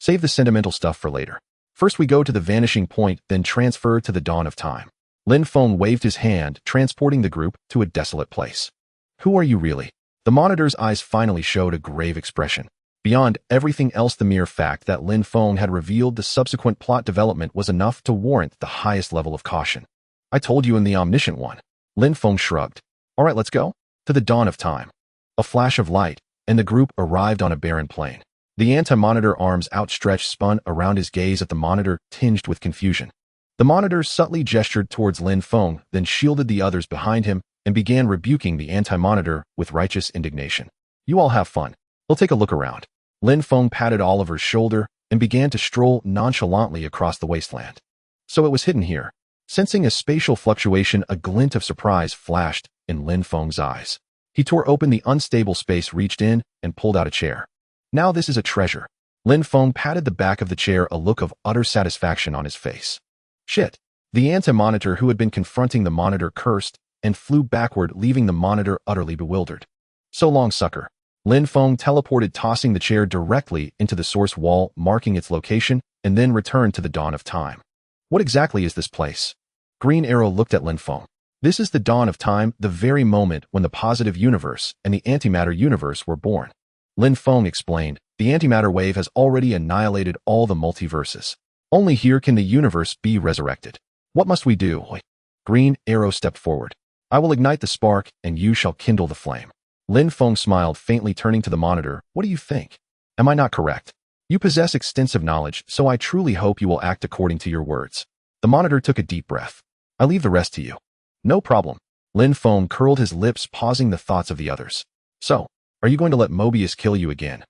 Save the sentimental stuff for later. First we go to the vanishing point, then transfer to the dawn of time. Lin Feng waved his hand, transporting the group to a desolate place. Who are you really? The monitor's eyes finally showed a grave expression. Beyond everything else, the mere fact that Lin Feng had revealed the subsequent plot development was enough to warrant the highest level of caution. I told you, in the omniscient one. Lin Feng shrugged. All right, let's go. To the dawn of time. A flash of light, and the group arrived on a barren plain. The anti-monitor, arms outstretched, spun around his gaze at the monitor, tinged with confusion. The monitor subtly gestured towards Lin Feng, then shielded the others behind him and began rebuking the anti-monitor with righteous indignation. You all have fun. We'll take a look around. Lin Feng patted Oliver's shoulder and began to stroll nonchalantly across the wasteland. So it was hidden here. Sensing a spatial fluctuation, a glint of surprise flashed in Lin Feng's eyes. He tore open the unstable space, reached in, and pulled out a chair. Now this is a treasure. Lin Feng patted the back of the chair, a look of utter satisfaction on his face. Shit. The anti-monitor, who had been confronting the monitor, cursed and flew backward, leaving the monitor utterly bewildered. So long, sucker. Lin Feng teleported, tossing the chair directly into the source wall, marking its location, and then returned to the dawn of time. What exactly is this place? Green Arrow looked at Lin Feng. This is the dawn of time, the very moment when the positive universe and the antimatter universe were born. Lin Feng explained, the antimatter wave has already annihilated all the multiverses. Only here can the universe be resurrected. What must we do? Green Arrow stepped forward. I will ignite the spark, and you shall kindle the flame. Lin Feng smiled faintly, turning to the monitor. What do you think? Am I not correct? You possess extensive knowledge, so I truly hope you will act according to your words. The monitor took a deep breath. I leave the rest to you. No problem. Lin Feng curled his lips, pausing the thoughts of the others. So, are you going to let Mobius kill you again?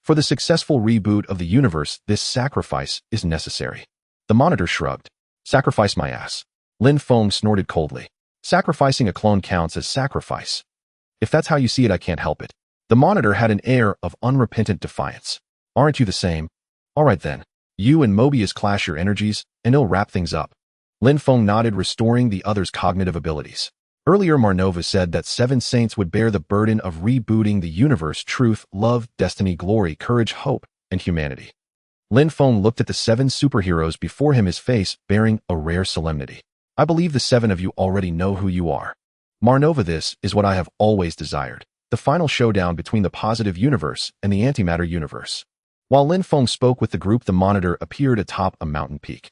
For the successful reboot of the universe, this sacrifice is necessary. The monitor shrugged. Sacrifice my ass. Lin Feng snorted coldly. Sacrificing a clone counts as sacrifice. If that's how you see it, I can't help it. The monitor had an air of unrepentant defiance. Aren't you the same? All right then. You and Mobius clash your energies, and it'll wrap things up. Lin Feng nodded, restoring the other's cognitive abilities. Earlier, Marnova said that 7 saints would bear the burden of rebooting the universe: truth, love, destiny, glory, courage, hope, and humanity. Lin Feng looked at the 7 superheroes before him, his face bearing a rare solemnity. I believe the 7 of you already know who you are. Marnova, this is what I have always desired. The final showdown between the positive universe and the antimatter universe. While Lin Feng spoke with the group, the monitor appeared atop a mountain peak.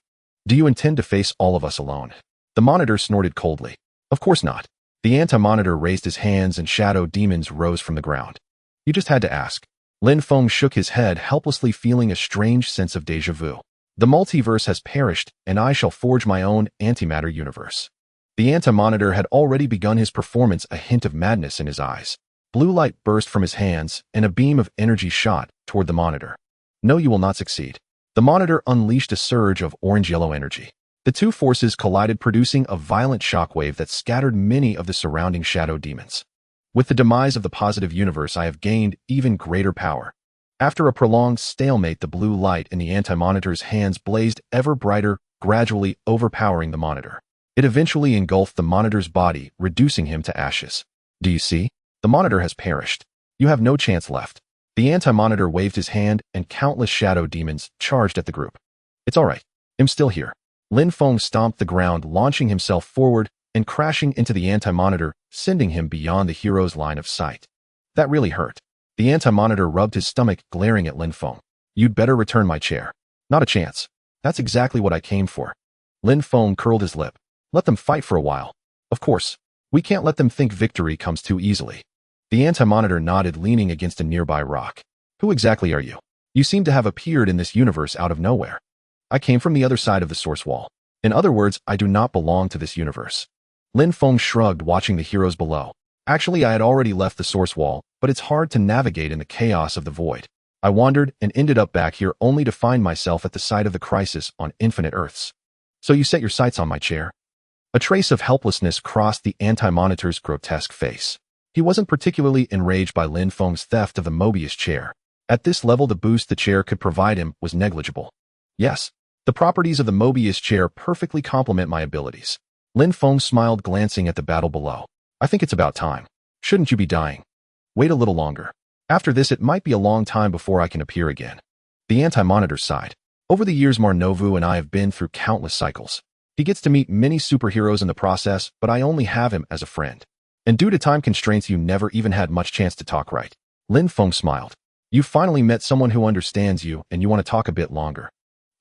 Do you intend to face all of us alone? The monitor snorted coldly. Of course not. The anti-monitor raised his hands and shadow demons rose from the ground. You just had to ask. Lin Feng shook his head, helplessly, feeling a strange sense of déjà vu. The multiverse has perished, and I shall forge my own antimatter universe. The anti-monitor had already begun his performance, a hint of madness in his eyes. Blue light burst from his hands, and a beam of energy shot toward the monitor. No, you will not succeed. The monitor unleashed a surge of orange-yellow energy. The two forces collided, producing a violent shockwave that scattered many of the surrounding shadow demons. With the demise of the positive universe, I have gained even greater power. After a prolonged stalemate, the blue light in the anti-monitor's hands blazed ever brighter, gradually overpowering the monitor. It eventually engulfed the monitor's body, reducing him to ashes. Do you see? The monitor has perished. You have no chance left. The anti-monitor waved his hand, and countless shadow demons charged at the group. It's all right. I'm still here. Lin Feng stomped the ground, launching himself forward and crashing into the anti-monitor, sending him beyond the hero's line of sight. That really hurt. The anti-monitor rubbed his stomach, glaring at Lin Feng. You'd better return my chair. Not a chance. That's exactly what I came for. Lin Feng curled his lip. Let them fight for a while. Of course. We can't let them think victory comes too easily. The anti-monitor nodded, leaning against a nearby rock. Who exactly are you? You seem to have appeared in this universe out of nowhere. I came from the other side of the source wall. In other words, I do not belong to this universe. Lin Feng shrugged, watching the heroes below. Actually, I had already left the source wall, but it's hard to navigate in the chaos of the void. I wandered and ended up back here only to find myself at the site of the crisis on infinite Earths. So you set your sights on my chair? A trace of helplessness crossed the anti-monitor's grotesque face. He wasn't particularly enraged by Lin Feng's theft of the Mobius chair. At this level, the boost the chair could provide him was negligible. Yes, the properties of the Mobius chair perfectly complement my abilities. Lin Feng smiled, glancing at the battle below. I think it's about time. Shouldn't you be dying? Wait a little longer. After this, it might be a long time before I can appear again. The anti-monitor sighed. Over the years, Marnovu and I have been through countless cycles. He gets to meet many superheroes in the process, but I only have him as a friend. And due to time constraints, you never even had much chance to talk right. Lin Feng smiled. You finally met someone who understands you, and you want to talk a bit longer.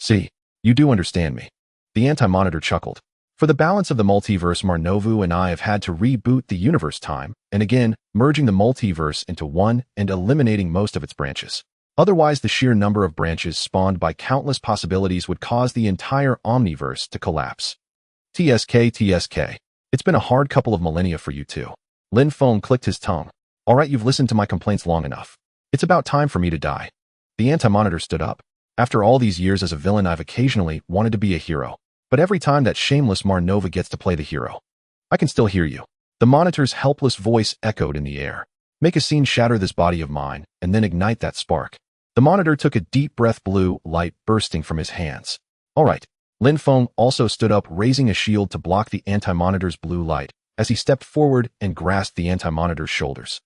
See, you do understand me. The anti-monitor chuckled. For the balance of the multiverse, Marnovu and I have had to reboot the universe time and again, merging the multiverse into one and eliminating most of its branches. Otherwise, the sheer number of branches spawned by countless possibilities would cause the entire omniverse to collapse. TSK. It's been a hard couple of millennia for you too. Lin Feng clicked his tongue. All right, you've listened to my complaints long enough. It's about time for me to die. The anti-monitor stood up. After all these years as a villain, I've occasionally wanted to be a hero. But every time that shameless Marnova gets to play the hero. I can still hear you. The monitor's helpless voice echoed in the air. Make a scene, shatter this body of mine, and then ignite that spark. The monitor took a deep breath, blue light bursting from his hands. All right. Lin Feng also stood up, raising a shield to block the anti-monitor's blue light, as he stepped forward and grasped the anti-monitor's shoulders.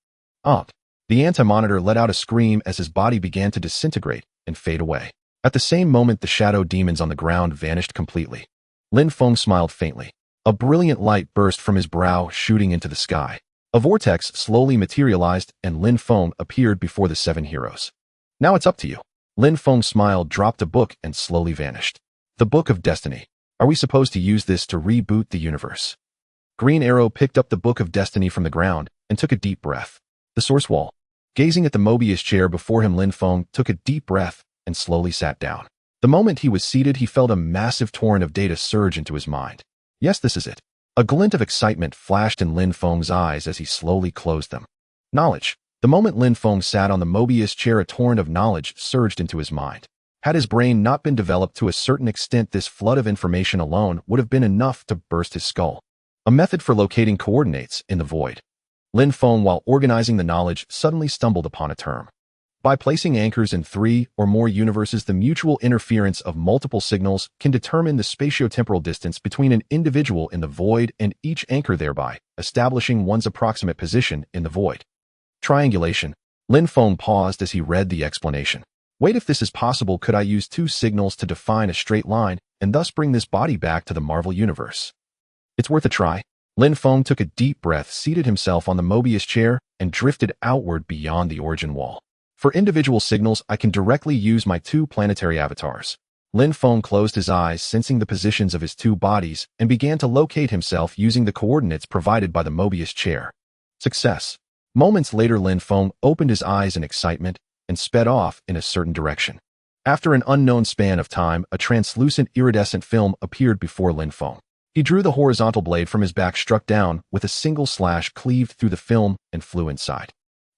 The anti-monitor let out a scream as his body began to disintegrate and fade away. At the same moment, the shadow demons on the ground vanished completely. Lin Feng smiled faintly. A brilliant light burst from his brow, shooting into the sky. A vortex slowly materialized, and Lin Feng appeared before the 7 heroes. Now it's up to you. Lin Feng smiled, dropped a book, and slowly vanished. The Book of Destiny. Are we supposed to use this to reboot the universe? Green Arrow picked up the Book of Destiny from the ground and took a deep breath. The source wall. Gazing at the Mobius chair before him, Lin Feng took a deep breath and slowly sat down. The moment he was seated, he felt a massive torrent of data surge into his mind. Yes, this is it. A glint of excitement flashed in Lin Feng's eyes as he slowly closed them. Knowledge. The moment Lin Feng sat on the Mobius chair, a torrent of knowledge surged into his mind. Had his brain not been developed to a certain extent, this flood of information alone would have been enough to burst his skull. A method for locating coordinates in the void. Lin Feng, while organizing the knowledge, suddenly stumbled upon a term. By placing anchors in 3 or more universes, the mutual interference of multiple signals can determine the spatiotemporal distance between an individual in the void and each anchor, thereby establishing one's approximate position in the void. Triangulation. Lin Feng paused as he read the explanation. Wait, if this is possible, could I use 2 signals to define a straight line and thus bring this body back to the Marvel Universe? It's worth a try. Lin Feng took a deep breath, seated himself on the Mobius chair, and drifted outward beyond the origin wall. For individual signals, I can directly use my 2 planetary avatars. Lin Feng closed his eyes, sensing the positions of his 2 bodies, and began to locate himself using the coordinates provided by the Mobius chair. Success. Moments later, Lin Feng opened his eyes in excitement and sped off in a certain direction. After an unknown span of time, a translucent iridescent film appeared before Lin Feng. He drew the horizontal blade from his back, struck down with a single slash, cleaved through the film, and flew inside.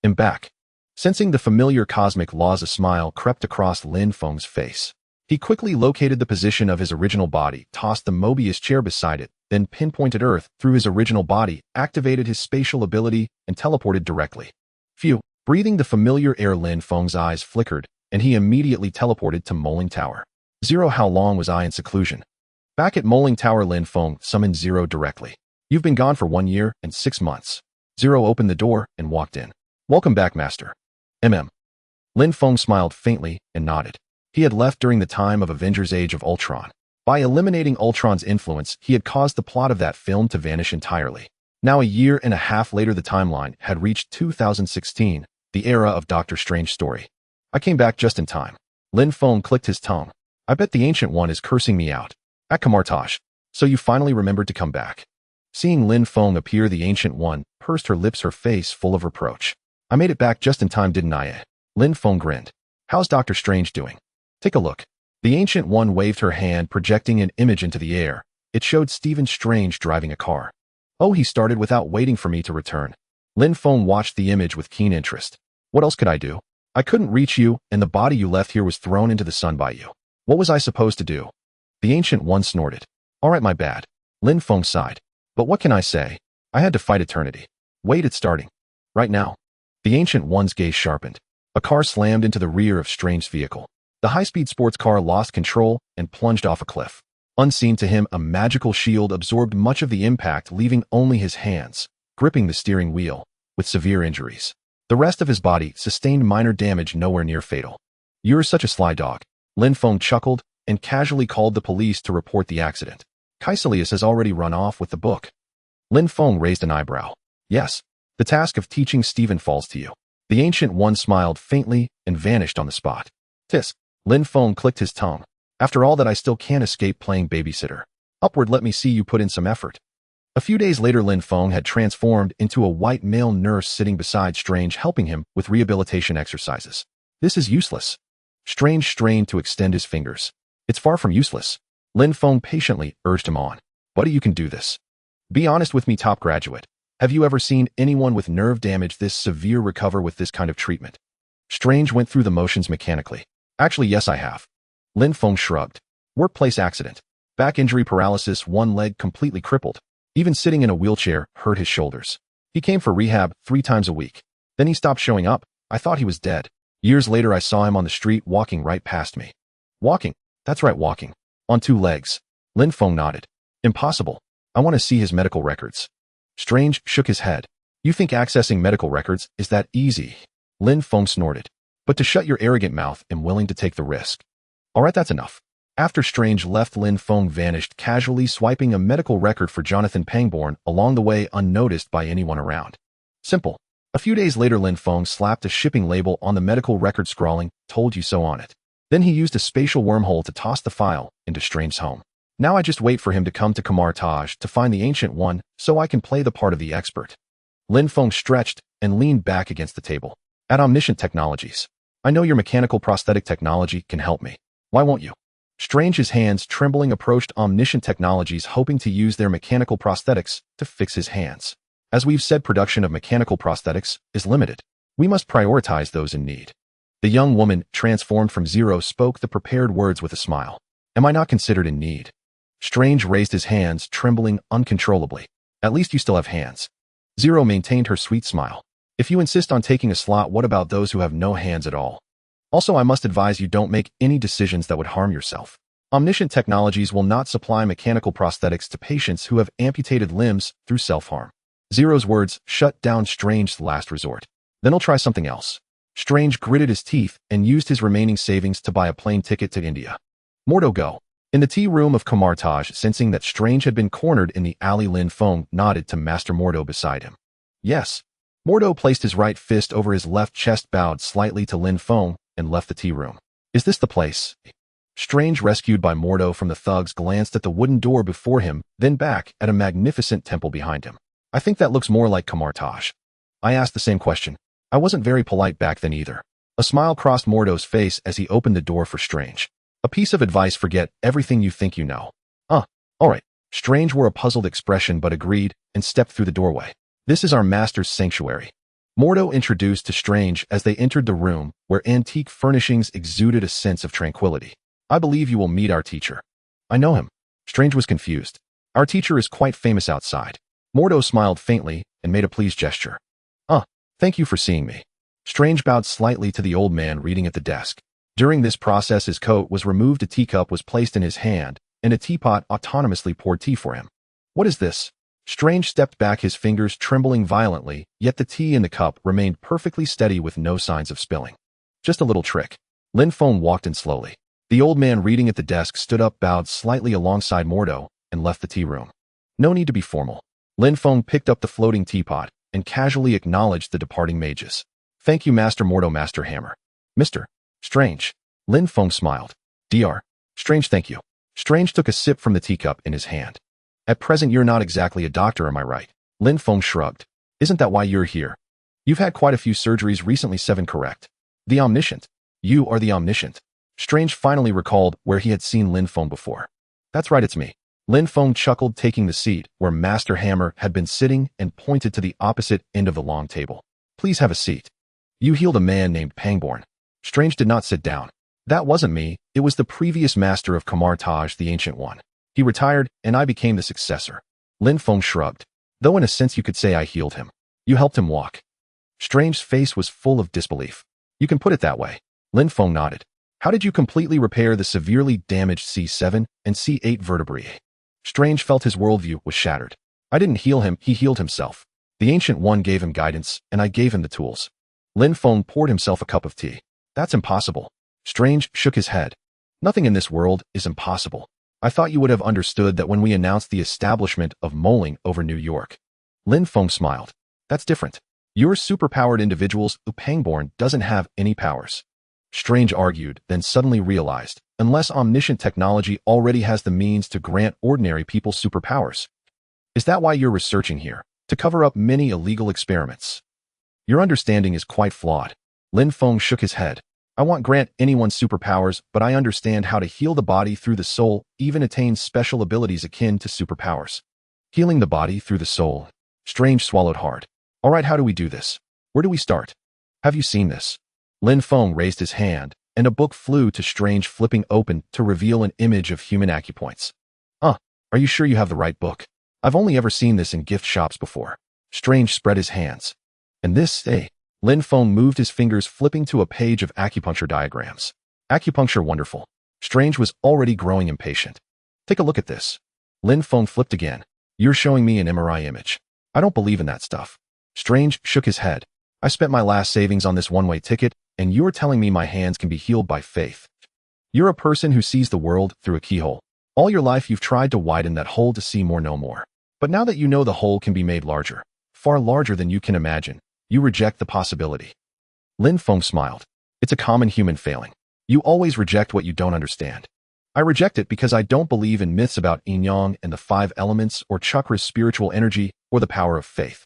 I'm back. Sensing the familiar cosmic laws, a smile crept across Lin Feng's face. He quickly located the position of his original body, tossed the Mobius chair beside it, then pinpointed Earth through his original body, activated his spatial ability, and teleported directly. Phew! Breathing the familiar air, Lin Feng's eyes flickered, and he immediately teleported to Moling Tower. Zero. How long was I in seclusion? Back at Moling Tower, Lin Feng summoned Zero directly. You've been gone for 1 year and 6 months. Zero opened the door and walked in. Welcome back, Master. Lin Feng smiled faintly and nodded. He had left during the time of Avengers Age of Ultron. By eliminating Ultron's influence, he had caused the plot of that film to vanish entirely. Now 1.5 years later, the timeline had reached 2016, the era of Doctor Strange's story. I came back just in time. Lin Feng clicked his tongue. I bet the Ancient One is cursing me out. At Kamartaj. So you finally remembered to come back. Seeing Lin Feng appear, the Ancient One pursed her lips, her face full of reproach. I made it back just in time, didn't I? Lin Feng grinned. How's Doctor Strange doing? Take a look. The Ancient One waved her hand, projecting an image into the air. It showed Stephen Strange driving a car. Oh, he started without waiting for me to return. Lin Feng watched the image with keen interest. What else could I do? I couldn't reach you, and the body you left here was thrown into the sun by you. What was I supposed to do? The Ancient One snorted. All right, my bad. Lin Feng sighed. But what can I say? I had to fight eternity. Wait, it's starting. Right now. The Ancient One's gaze sharpened. A car slammed into the rear of Strange's vehicle. The high-speed sports car lost control and plunged off a cliff. Unseen to him, a magical shield absorbed much of the impact, leaving only his hands, gripping the steering wheel, with severe injuries. The rest of his body sustained minor damage, nowhere near fatal. You're such a sly dog. Lin Feng chuckled and casually called the police to report the accident. Kaiselius has already run off with the book. Lin Feng raised an eyebrow. Yes, the task of teaching Stephen falls to you. The Ancient One smiled faintly and vanished on the spot. Tisk. Lin Feng clicked his tongue. After all that, I still can't escape playing babysitter. Upward, let me see you put in some effort. A few days later, Lin Feng had transformed into a white male nurse sitting beside Strange, helping him with rehabilitation exercises. This is useless. Strange strained to extend his fingers. It's far from useless. Lin Feng patiently urged him on. Buddy, you can do this. Be honest with me, top graduate. Have you ever seen anyone with nerve damage this severe recover with this kind of treatment? Strange went through the motions mechanically. Actually, yes, I have. Lin Feng shrugged. Workplace accident. Back injury, paralysis, one leg completely crippled. Even sitting in a wheelchair hurt his shoulders. He came for rehab 3 times a week. Then he stopped showing up. I thought he was dead. Years later, I saw him on the street walking right past me. Walking. That's right, walking. On 2 legs. Lin Feng nodded. Impossible. I want to see his medical records. Strange shook his head. You think accessing medical records is that easy? Lin Feng snorted. But to shut your arrogant mouth, I'm willing to take the risk. All right, that's enough. After Strange left, Lin Feng vanished, casually swiping a medical record for Jonathan Pangborn along the way, unnoticed by anyone around. Simple. A few days later, Lin Feng slapped a shipping label on the medical record, scrawling, "Told you so" on it. Then he used a spatial wormhole to toss the file into Strange's home. Now I just wait for him to come to Kamartaj to find the Ancient One so I can play the part of the expert. Lin Feng stretched and leaned back against the table. At Omniscient Technologies. I know your mechanical prosthetic technology can help me. Why won't you? Strange's hands trembling approached Omniscient Technologies, hoping to use their mechanical prosthetics to fix his hands. As we've said, production of mechanical prosthetics is limited. We must prioritize those in need. The young woman, transformed from Zero, spoke the prepared words with a smile. Am I not considered in need? Strange raised his hands, trembling uncontrollably. At least you still have hands. Zero maintained her sweet smile. If you insist on taking a slot, what about those who have no hands at all? Also, I must advise you don't make any decisions that would harm yourself. Omniscient Technologies will not supply mechanical prosthetics to patients who have amputated limbs through self-harm. Zero's words shut down Strange's last resort. Then I'll try something else. Strange gritted his teeth and used his remaining savings to buy a plane ticket to India. Mordo, go. In the tea room of Kamartaj, sensing that Strange had been cornered in the alley, Lin Feng nodded to Master Mordo beside him. Yes. Mordo placed his right fist over his left chest, bowed slightly to Lin Feng, and left the tea room. Is this the place? Strange, rescued by Mordo from the thugs, glanced at the wooden door before him, then back at a magnificent temple behind him. I think that looks more like Kamartaj. I asked the same question. I wasn't very polite back then either. A smile crossed Mordo's face as he opened the door for Strange. A piece of advice: forget everything you think you know. All right. Strange wore a puzzled expression but agreed and stepped through the doorway. This is our master's sanctuary. Mordo introduced to Strange as they entered the room, where antique furnishings exuded a sense of tranquility. I believe you will meet our teacher. I know him. Strange was confused. Our teacher is quite famous outside. Mordo smiled faintly and made a pleased gesture. Thank you for seeing me. Strange bowed slightly to the old man reading at the desk. During this process, his coat was removed, a teacup was placed in his hand, and a teapot autonomously poured tea for him. What is this? Strange stepped back, his fingers trembling violently, yet the tea in the cup remained perfectly steady with no signs of spilling. Just a little trick. Lin Feng walked in slowly. The old man reading at the desk stood up, bowed slightly alongside Mordo, and left the tea room. No need to be formal. Lin Feng picked up the floating teapot and casually acknowledged the departing mages. Thank you, Master Mordo, Master Hammer. Mr. Strange. Lin Feng smiled. Dr. Strange, thank you. Strange took a sip from the teacup in his hand. At present, you're not exactly a doctor, am I right? Lin Feng shrugged. Isn't that why you're here? You've had quite a few surgeries recently, 7 correct. The Omniscient. You are the Omniscient. Strange finally recalled where he had seen Lin Feng before. That's right, it's me. Lin Feng chuckled, taking the seat where Master Hammer had been sitting and pointed to the opposite end of the long table. Please have a seat. You healed a man named Pangborn. Strange did not sit down. That wasn't me, it was the previous master of Kamartaj, the Ancient One. He retired, and I became the successor. Lin Feng shrugged. Though in a sense you could say I healed him. You helped him walk. Strange's face was full of disbelief. You can put it that way. Lin Feng nodded. How did you completely repair the severely damaged C7 and C8 vertebrae? Strange felt his worldview was shattered. I didn't heal him, he healed himself. The Ancient One gave him guidance, and I gave him the tools. Lin Feng poured himself a cup of tea. That's impossible. Strange shook his head. Nothing in this world is impossible. I thought you would have understood that when we announced the establishment of Moling over New York. Lin Feng smiled. That's different. You're superpowered individuals, Pangborn doesn't have any powers. Strange argued, then suddenly realized, unless omniscient technology already has the means to grant ordinary people superpowers. Is that why you're researching here? To cover up many illegal experiments? Your understanding is quite flawed. Lin Feng shook his head. I won't grant anyone superpowers, but I understand how to heal the body through the soul, even attain special abilities akin to superpowers. Healing the body through the soul. Strange swallowed hard. All right, how do we do this? Where do we start? Have you seen this? Lin Feng raised his hand, and a book flew to Strange, flipping open to reveal an image of human acupoints. Are you sure you have the right book? I've only ever seen this in gift shops before. Strange spread his hands. And this, Lin Feng moved his fingers, flipping to a page of acupuncture diagrams. Acupuncture, wonderful. Strange was already growing impatient. Take a look at this. Lin Feng flipped again. You're showing me an MRI image. I don't believe in that stuff. Strange shook his head. I spent my last savings on this one-way ticket, and you're telling me my hands can be healed by faith. You're a person who sees the world through a keyhole. All your life you've tried to widen that hole to see more, no more. But now that you know the hole can be made larger, far larger than you can imagine, you reject the possibility. Lin Feng smiled. It's a common human failing. You always reject what you don't understand. I reject it because I don't believe in myths about yin-yang and the 5 elements or chakra's spiritual energy or the power of faith.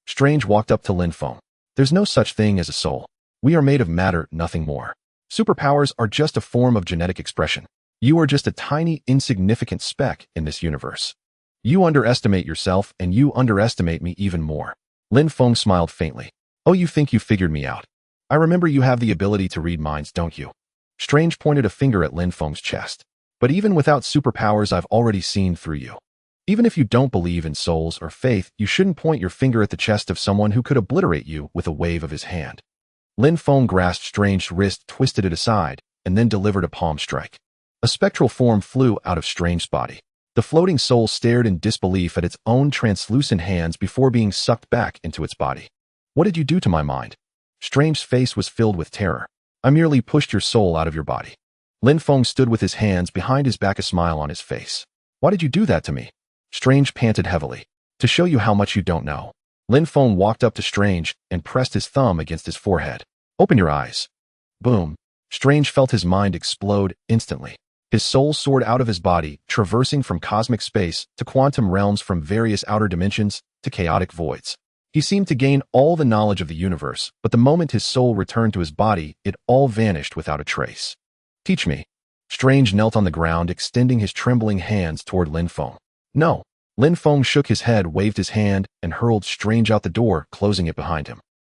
Strange walked up to Lin Feng. There's no such thing as a soul. We are made of matter, nothing more. Superpowers are just a form of genetic expression. You are just a tiny, insignificant speck in this universe. You underestimate yourself, and you underestimate me even more. Lin Feng smiled faintly. Oh, you think you figured me out. I remember you have the ability to read minds, don't you? Strange pointed a finger at Lin Feng's chest. But even without superpowers, I've already seen through you. Even if you don't believe in souls or faith, you shouldn't point your finger at the chest of someone who could obliterate you with a wave of his hand. Lin Feng grasped Strange's wrist, twisted it aside, and then delivered a palm strike. A spectral form flew out of Strange's body. The floating soul stared in disbelief at its own translucent hands before being sucked back into its body. What did you do to my mind? Strange's face was filled with terror. I merely pushed your soul out of your body. Lin Feng stood with his hands behind his back, a smile on his face. Why did you do that to me? Strange panted heavily. To show you how much you don't know. Lin Feng walked up to Strange and pressed his thumb against his forehead. Open your eyes. Boom. Strange felt his mind explode instantly. His soul soared out of his body, traversing from cosmic space to quantum realms, from various outer dimensions to chaotic voids. He seemed to gain all the knowledge of the universe, but the moment his soul returned to his body, it all vanished without a trace. Teach me. Strange knelt on the ground, extending his trembling hands toward Lin Feng. No. Lin Feng shook his head, waved his hand, and hurled Strange out the door, closing it behind him.